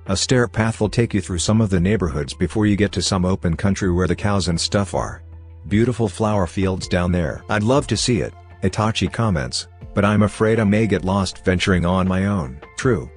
A stair path will take you through some of the neighborhoods before you get to some open country where the cows and stuff are. Beautiful flower fields down there." "I'd love to see it," Itachi comments, "but I'm afraid I may get lost venturing on my own." True.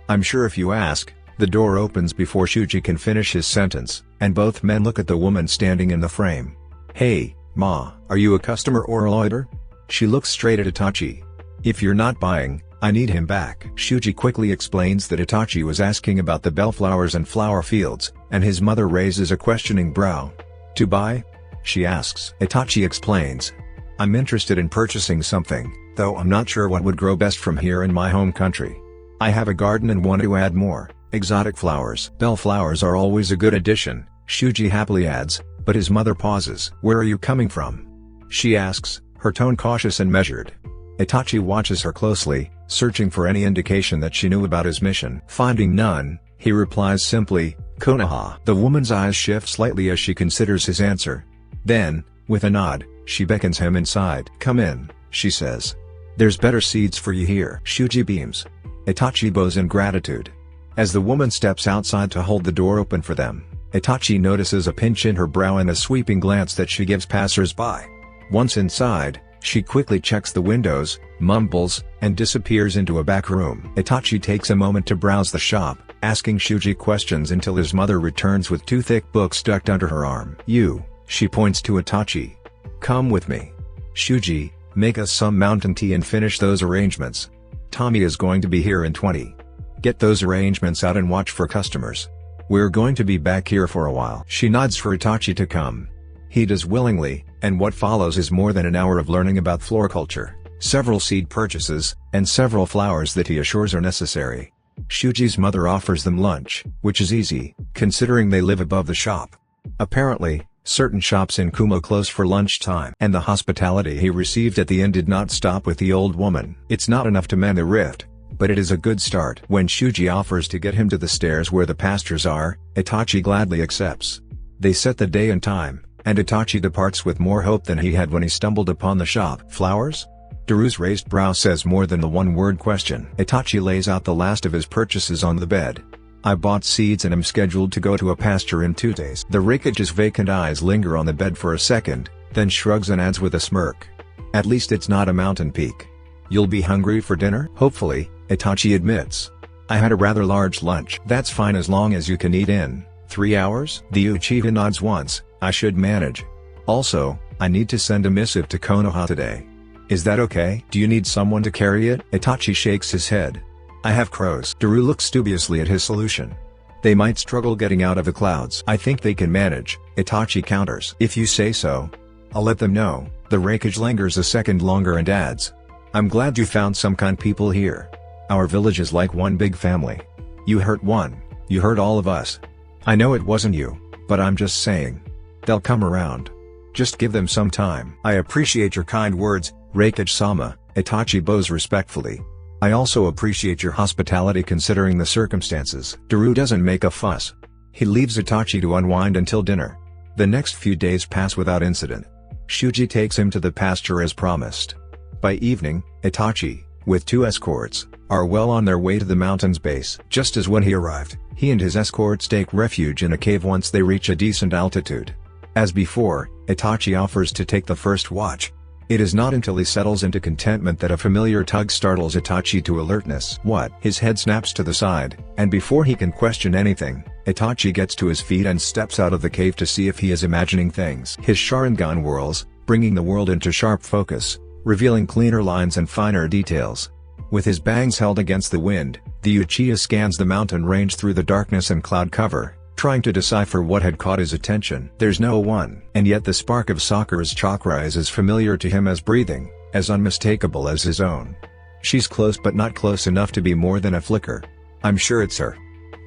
I'm sure if you ask." The door opens before Shuji can finish his sentence, and both men look at the woman standing in the frame. "Hey, Ma, are you a customer or a loiter?" She looks straight at Itachi. "If you're not buying, I need him back." Shuji quickly explains that Itachi was asking about the bellflowers and flower fields, and his mother raises a questioning brow. "To buy?" she asks. Itachi explains. "I'm interested in purchasing something, though I'm not sure what would grow best from here in my home country. I have a garden and want to add more exotic flowers." "Bellflowers are always a good addition," Shuji happily adds, but his mother pauses. "Where are you coming from?" she asks, her tone cautious and measured. Itachi watches her closely, searching for any indication that she knew about his mission. Finding none, he replies simply, "Konoha." The woman's eyes shift slightly as she considers his answer. Then, with a nod, she beckons him inside. "Come in," she says. "There's better seeds for you here." Shuji beams. Itachi bows in gratitude. As the woman steps outside to hold the door open for them, Itachi notices a pinch in her brow and a sweeping glance that she gives passers-by. Once inside, she quickly checks the windows, mumbles, and disappears into a back room. Itachi takes a moment to browse the shop, asking Shuji questions until his mother returns with two thick books tucked under her arm. "You," she points to Itachi. "Come with me. Shuji, make us some mountain tea and finish those arrangements. Tommy is going to be here in 20. Get those arrangements out and watch for customers. We're going to be back here for a while." She nods for Itachi to come. He does willingly, and what follows is more than an hour of learning about floriculture, several seed purchases, and several flowers that he assures are necessary. Shuji's mother offers them lunch, which is easy, considering they live above the shop. Apparently, certain shops in Kumo close for lunchtime, and the hospitality he received at the inn did not stop with the old woman. It's not enough to mend the rift, but it is a good start. When Shuji offers to get him to the stairs where the pastures are, Itachi gladly accepts. They set the day and time, and Itachi departs with more hope than he had when he stumbled upon the shop. "Flowers?" Daru's raised brow says more than the one-word question. Itachi lays out the last of his purchases on the bed. "I bought seeds and am scheduled to go to a pasture in 2 days." The Rikage's vacant eyes linger on the bed for a second, then shrugs and adds with a smirk. "At least it's not a mountain peak." You'll be hungry for dinner? Hopefully, Itachi admits. I had a rather large lunch. That's fine as long as you can eat in 3 hours? The Uchiha nods once. I should manage. Also, I need to send a missive to Konoha today. Is that okay? Do you need someone to carry it? Itachi shakes his head. I have crows. Daru looks dubiously at his solution. They might struggle getting out of the clouds. I think they can manage, Itachi counters. If you say so. I'll let them know. The rakage lingers a second longer and adds. I'm glad you found some kind people here. Our village is like one big family. You hurt one, you hurt all of us. I know it wasn't you, but I'm just saying. They'll come around. Just give them some time. I appreciate your kind words, Rakage-sama, Itachi bows respectfully. I also appreciate your hospitality considering the circumstances. Daru doesn't make a fuss. He leaves Itachi to unwind until dinner. The next few days pass without incident. Shuji takes him to the pasture as promised. By evening, Itachi, with 2 escorts, are well on their way to the mountain's base. Just as when he arrived, he and his escorts take refuge in a cave once they reach a decent altitude. As before, Itachi offers to take the first watch. It is not until he settles into contentment that a familiar tug startles Itachi to alertness. What? His head snaps to the side, and before he can question anything, Itachi gets to his feet and steps out of the cave to see if he is imagining things. His Sharingan whirls, bringing the world into sharp focus, revealing cleaner lines and finer details. With his bangs held against the wind, the Uchiha scans the mountain range through the darkness and cloud cover, trying to decipher what had caught his attention. There's no one, and yet the spark of Sakura's chakra is as familiar to him as breathing, as unmistakable as his own. She's close but not close enough to be more than a flicker. I'm sure it's her.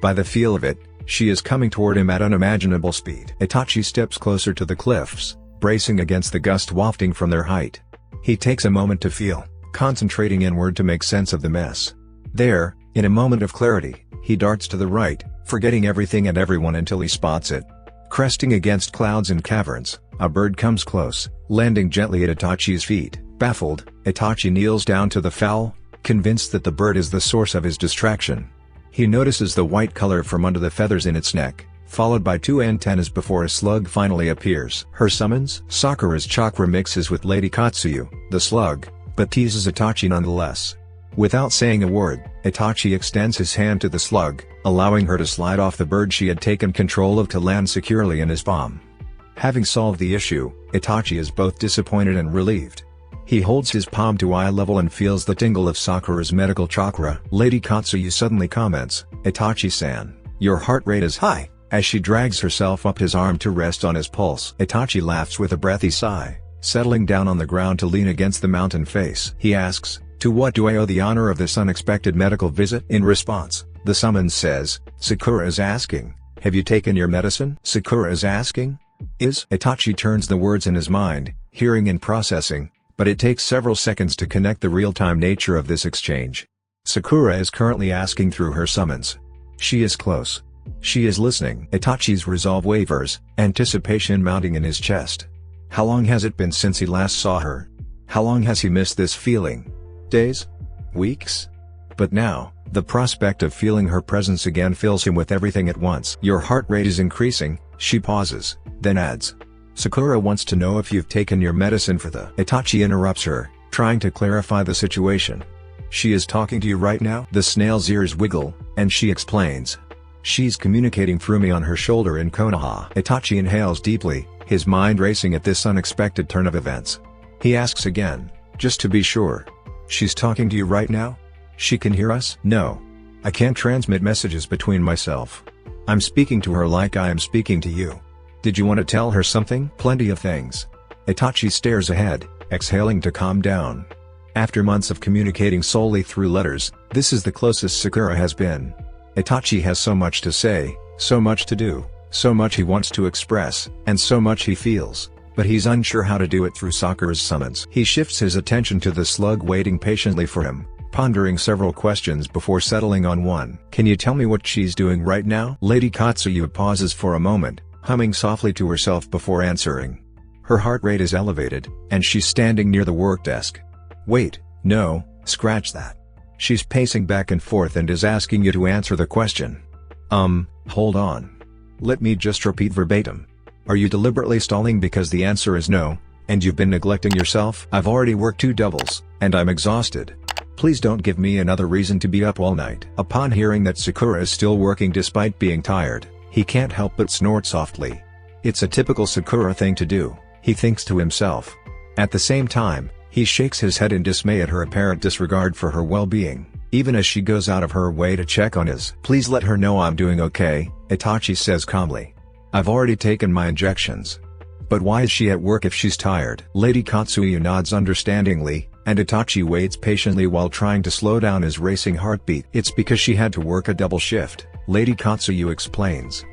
By the feel of it, she is coming toward him at unimaginable speed. Itachi steps closer to the cliffs, bracing against the gust wafting from their height. He takes a moment to feel, concentrating inward to make sense of the mess. There, in a moment of clarity, he darts to the right, forgetting everything and everyone until he spots it. Cresting against clouds and caverns, a bird comes close, landing gently at Itachi's feet. Baffled, Itachi kneels down to the fowl, convinced that the bird is the source of his distraction. He notices the white color from under the feathers in its neck, followed by 2 antennas before a slug finally appears. Her summons? Sakura's chakra mixes with Lady Katsuyu, the slug, but teases Itachi nonetheless. Without saying a word, Itachi extends his hand to the slug, allowing her to slide off the bird she had taken control of to land securely in his palm. Having solved the issue, Itachi is both disappointed and relieved. He holds his palm to eye level and feels the tingle of Sakura's medical chakra. Lady Katsuyu suddenly comments, Itachi-san, your heart rate is high, as she drags herself up his arm to rest on his pulse. Itachi laughs with a breathy sigh, settling down on the ground to lean against the mountain face. He asks, to what do I owe the honor of this unexpected medical visit? In response, the summons says, Sakura is asking, have you taken your medicine? Sakura is asking? Itachi turns the words in his mind, hearing and processing, but it takes several seconds to connect the real-time nature of this exchange. Sakura is currently asking through her summons. She is close. She is listening. Itachi's resolve wavers, anticipation mounting in his chest. How long has it been since he last saw her? How long has he missed this feeling? Days? Weeks? But now, the prospect of feeling her presence again fills him with everything at once. Your heart rate is increasing, she pauses, then adds. Sakura wants to know if you've taken your medicine for the... Itachi interrupts her, trying to clarify the situation. She is talking to you right now? The snail's ears wiggle, and she explains. She's communicating through me on her shoulder in Konoha. Itachi inhales deeply, his mind racing at this unexpected turn of events. He asks again, just to be sure. She's talking to you right now? She can hear us? No. I can't transmit messages between myself. I'm speaking to her like I am speaking to you. Did you want to tell her something? Plenty of things. Itachi stares ahead, exhaling to calm down. After months of communicating solely through letters, this is the closest Sakura has been. Itachi has so much to say, so much to do, so much he wants to express, and so much he feels, but he's unsure how to do it through Sakura's summons. He shifts his attention to the slug waiting patiently for him, pondering several questions before settling on one. Can you tell me what she's doing right now? Lady Katsuyu pauses for a moment, humming softly to herself before answering. Her heart rate is elevated, and she's standing near the work desk. Wait, no, scratch that. She's pacing back and forth and is asking you to answer the question. Hold on. Let me just repeat verbatim. Are you deliberately stalling because the answer is no, And you've been neglecting yourself? I've already worked 2 doubles, and I'm exhausted. Please don't give me another reason to be up all night. Upon hearing that Sakura is still working despite being tired, he can't help but snort softly. It's a typical Sakura thing to do, he thinks to himself. At the same time, he shakes his head in dismay at her apparent disregard for her well-being, even as she goes out of her way to check on his. Please let her know I'm doing okay, Itachi says calmly. I've already taken my injections. But why is she at work if she's tired? Lady Katsuyu nods understandingly, and Itachi waits patiently while trying to slow down his racing heartbeat. It's because she had to work a double shift, Lady Katsuyu explains.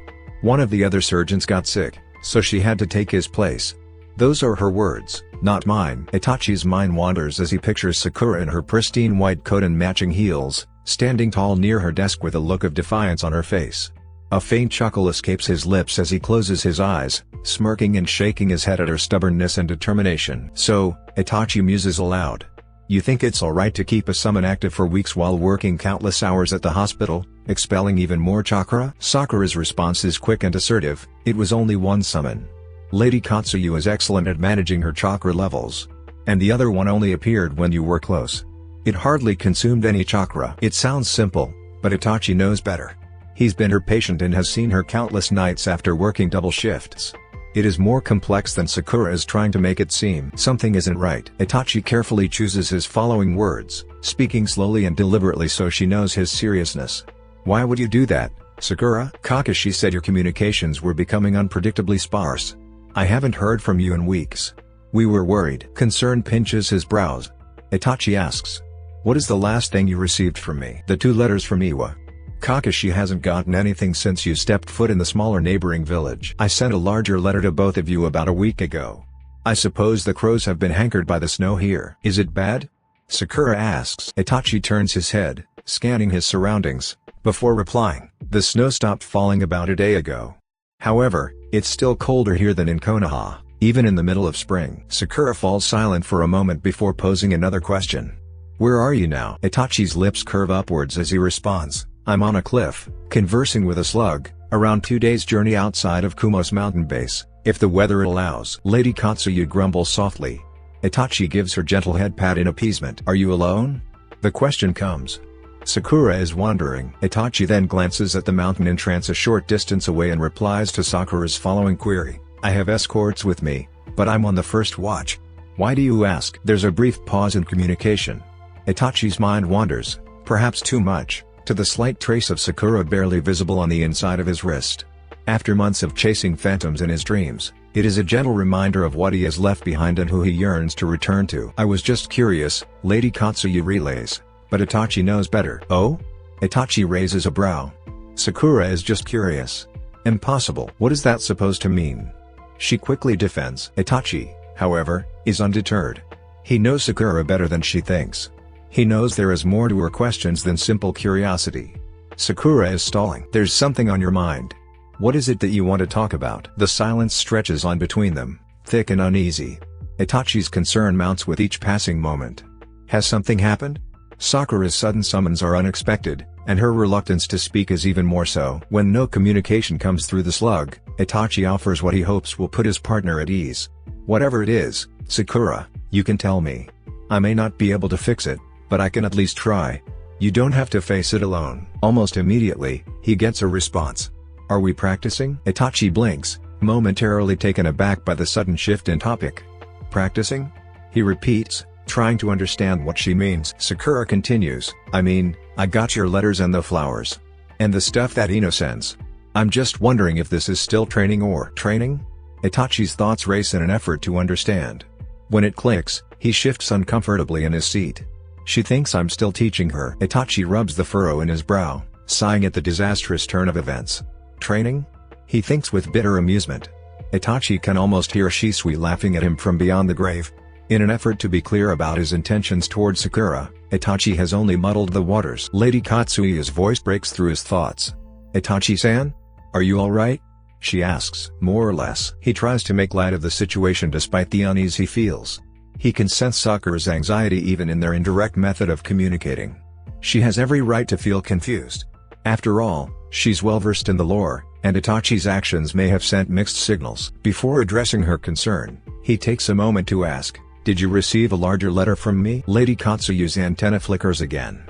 One of the other surgeons got sick, so she had to take his place. Those are her words, not mine. Itachi's mind wanders as he pictures Sakura in her pristine white coat and matching heels, standing tall near her desk with a look of defiance on her face. A faint chuckle escapes his lips as he closes his eyes, smirking and shaking his head at her stubbornness and determination. So, Itachi muses aloud. You think it's alright to keep a summon active for weeks while working countless hours at the hospital, expelling even more chakra? Sakura's response is quick and assertive, it was only 1 summon. Lady Katsuyu is excellent at managing her chakra levels. And the other one only appeared when you were close. It hardly consumed any chakra. It sounds simple, but Itachi knows better. He's been her patient and has seen her countless nights after working double shifts. It is more complex than Sakura is trying to make it seem. Something isn't right. Itachi carefully chooses his following words, speaking slowly and deliberately so she knows his seriousness. Why would you do that, Sakura? Kakashi said your communications were becoming unpredictably sparse. I haven't heard from you in weeks. We were worried. Concern pinches his brows. Itachi asks. What is the last thing you received from me? The 2 letters from Iwa. Kakashi hasn't gotten anything since you stepped foot in the smaller neighboring village. I sent a larger letter to both of you about a week ago. I suppose the crows have been hankered by the snow here. Is it bad? Sakura asks. Itachi turns his head, scanning his surroundings, before replying. The snow stopped falling about a day ago. However, it's still colder here than in Konoha, even in the middle of spring. Sakura falls silent for a moment before posing another question. Where are you now? Itachi's lips curve upwards as he responds. I'm on a cliff, conversing with a slug, around 2 days' journey outside of Kumo's mountain base, if the weather allows. Lady Katsuyu grumbles softly. Itachi gives her gentle head pat in appeasement. Are you alone? The question comes. Sakura is wondering. Itachi then glances at the mountain entrance a short distance away and replies to Sakura's following query. I have escorts with me, but I'm on the first watch. Why do you ask? There's a brief pause in communication. Itachi's mind wanders, perhaps too much, to the slight trace of Sakura barely visible on the inside of his wrist. After months of chasing phantoms in his dreams, it is a gentle reminder of what he has left behind and who he yearns to return to. I was just curious, Lady Katsuyu relays, but Itachi knows better. Oh? Itachi raises a brow. Sakura is just curious. Impossible. What is that supposed to mean? She quickly defends. Itachi, however, is undeterred. He knows Sakura better than she thinks. He knows there is more to her questions than simple curiosity. Sakura is stalling. There's something on your mind. What is it that you want to talk about? The silence stretches on between them, thick and uneasy. Itachi's concern mounts with each passing moment. Has something happened? Sakura's sudden summons are unexpected, and her reluctance to speak is even more so. When no communication comes through the slug, Itachi offers what he hopes will put his partner at ease. Whatever it is, Sakura, you can tell me. I may not be able to fix it, but I can at least try. You don't have to face it alone. Almost immediately, he gets a response. Are we practicing? Itachi blinks, momentarily taken aback by the sudden shift in topic. Practicing? He repeats, trying to understand what she means. Sakura continues, I mean, I got your letters and the flowers. And the stuff that Ino sends. I'm just wondering if this is still training or training? Itachi's thoughts race in an effort to understand. When it clicks, he shifts uncomfortably in his seat. She thinks I'm still teaching her. Itachi rubs the furrow in his brow, sighing at the disastrous turn of events. Training? He thinks with bitter amusement. Itachi can almost hear Shisui laughing at him from beyond the grave. In an effort to be clear about his intentions toward Sakura, Itachi has only muddled the waters. Lady Katsuyu's voice breaks through his thoughts. Itachi-san? Are you alright? She asks. More or less. He tries to make light of the situation despite the unease he feels. He can sense Sakura's anxiety even in their indirect method of communicating. She has every right to feel confused. After all, she's well versed in the lore, and Itachi's actions may have sent mixed signals. Before addressing her concern, he takes a moment to ask, "Did you receive a larger letter from me?" Lady Katsuyu's antenna flickers again.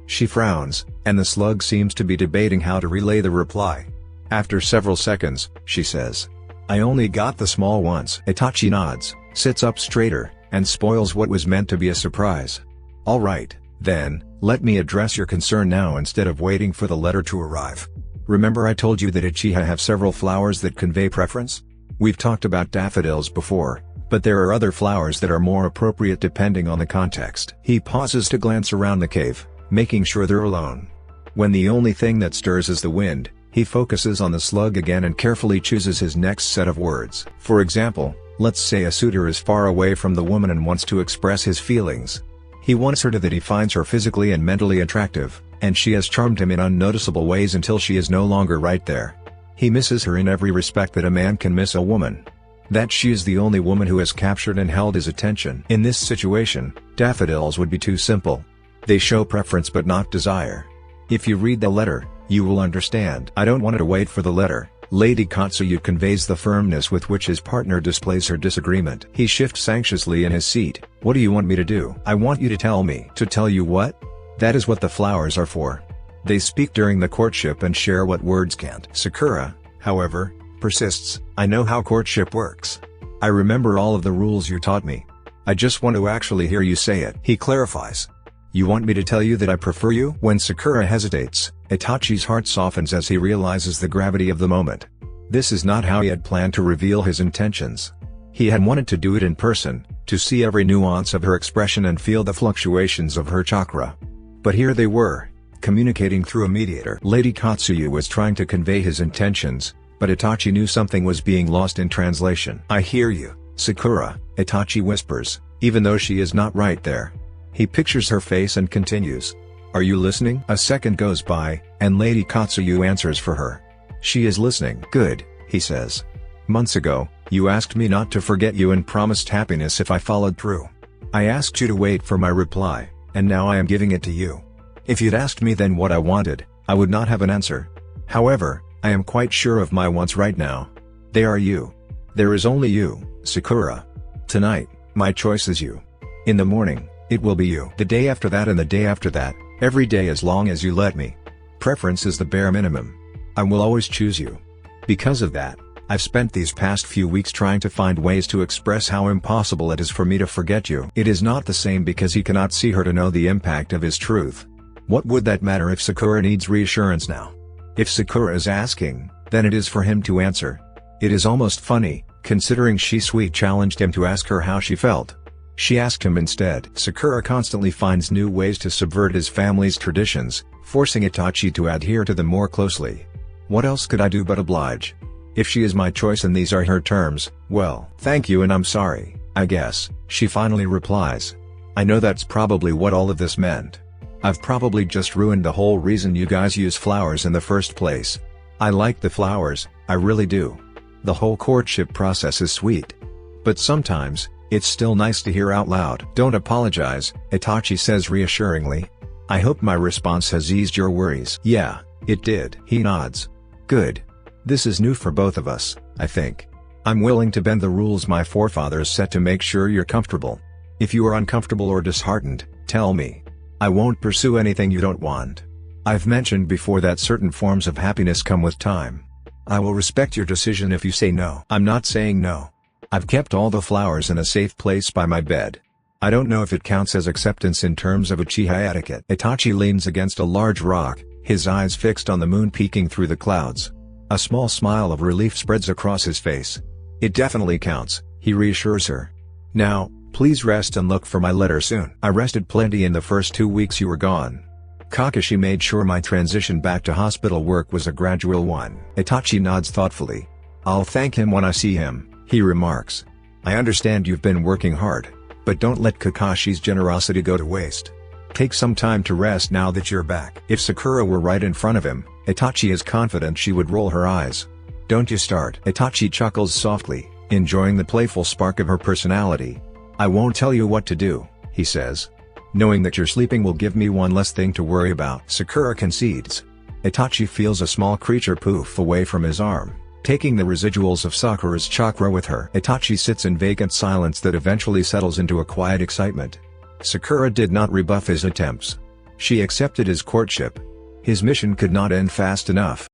She frowns, and the slug seems to be debating how to relay the reply. After several seconds, she says, "I only got the small ones." Itachi nods, sits up straighter, and spoils what was meant to be a surprise. "All right, then, let me address your concern now instead of waiting for the letter to arrive. Remember I told you that Uchiha have several flowers that convey preference? We've talked about daffodils before, but there are other flowers that are more appropriate depending on the context." He pauses to glance around the cave, making sure they're alone. When the only thing that stirs is the wind, he focuses on the slug again and carefully chooses his next set of words. For example, let's say a suitor is far away from the woman and wants to express his feelings. He wants her to that he finds her physically and mentally attractive, and she has charmed him in unnoticeable ways until she is no longer right there. He misses her in every respect that a man can miss a woman. That she is the only woman who has captured and held his attention. In this situation, daffodils would be too simple. They show preference but not desire. If you read the letter, you will understand. "I don't want to wait for the letter." Lady Katsuyu conveys the firmness with which his partner displays her disagreement. He shifts anxiously in his seat. "What do you want me to do?" "I want you to tell me." "To tell you what?" "That is what the flowers are for. They speak during the courtship and share what words can't." Sakura, however, persists. "I know how courtship works. I remember all of the rules you taught me. I just want to actually hear you say it." He clarifies. "You want me to tell you that I prefer you?" When Sakura hesitates, Itachi's heart softens as he realizes the gravity of the moment. This is not how he had planned to reveal his intentions. He had wanted to do it in person, to see every nuance of her expression and feel the fluctuations of her chakra. But here they were, communicating through a mediator. Lady Katsuyu was trying to convey his intentions, but Itachi knew something was being lost in translation. "I hear you, Sakura," Itachi whispers, even though she is not right there. He pictures her face and continues. "Are you listening?" A second goes by, and Lady Katsuyu answers for her. She is listening. "Good," he says. "Months ago, you asked me not to forget you and promised happiness if I followed through. I asked you to wait for my reply, and now I am giving it to you. If you'd asked me then what I wanted, I would not have an answer. However, I am quite sure of my wants right now. They are you. There is only you, Sakura. Tonight, my choice is you. In the morning, it will be you. The day after that and the day after that, every day as long as you let me. Preference is the bare minimum. I will always choose you. Because of that, I've spent these past few weeks trying to find ways to express how impossible it is for me to forget you." It is not the same because he cannot see her to know the impact of his truth. What would that matter if Sakura needs reassurance now? If Sakura is asking, then it is for him to answer. It is almost funny, considering she sweet challenged him to ask her how she felt. She asked him instead. Sakura constantly finds new ways to subvert his family's traditions, forcing Itachi to adhere to them more closely. What else could I do but oblige? If she is my choice and these are her terms, well, thank you and I'm sorry, I guess, she finally replies. I know that's probably what all of this meant. I've probably just ruined the whole reason you guys use flowers in the first place. I like the flowers, I really do. The whole courtship process is sweet. But sometimes, it's still nice to hear out loud. Don't apologize, Itachi says reassuringly. I hope my response has eased your worries. Yeah, it did. He nods. Good. This is new for both of us, I think. I'm willing to bend the rules my forefathers set to make sure you're comfortable. If you are uncomfortable or disheartened, tell me. I won't pursue anything you don't want. I've mentioned before that certain forms of happiness come with time. I will respect your decision if you say no. I'm not saying no. I've kept all the flowers in a safe place by my bed. I don't know if it counts as acceptance in terms of Uchiha etiquette. Itachi leans against a large rock, his eyes fixed on the moon peeking through the clouds. A small smile of relief spreads across his face. It definitely counts, he reassures her. Now, please rest and look for my letter soon. I rested plenty in the first 2 weeks you were gone. Kakashi made sure my transition back to hospital work was a gradual one. Itachi nods thoughtfully. I'll thank him when I see him, he remarks. I understand you've been working hard, but don't let Kakashi's generosity go to waste. Take some time to rest now that you're back. If Sakura were right in front of him, Itachi is confident she would roll her eyes. Don't you start. Itachi chuckles softly, enjoying the playful spark of her personality. I won't tell you what to do, he says. Knowing that you're sleeping will give me one less thing to worry about. Sakura concedes. Itachi feels a small creature poof away from his arm, taking the residuals of Sakura's chakra with her. Itachi sits in vacant silence that eventually settles into a quiet excitement. Sakura did not rebuff his attempts. She accepted his courtship. His mission could not end fast enough.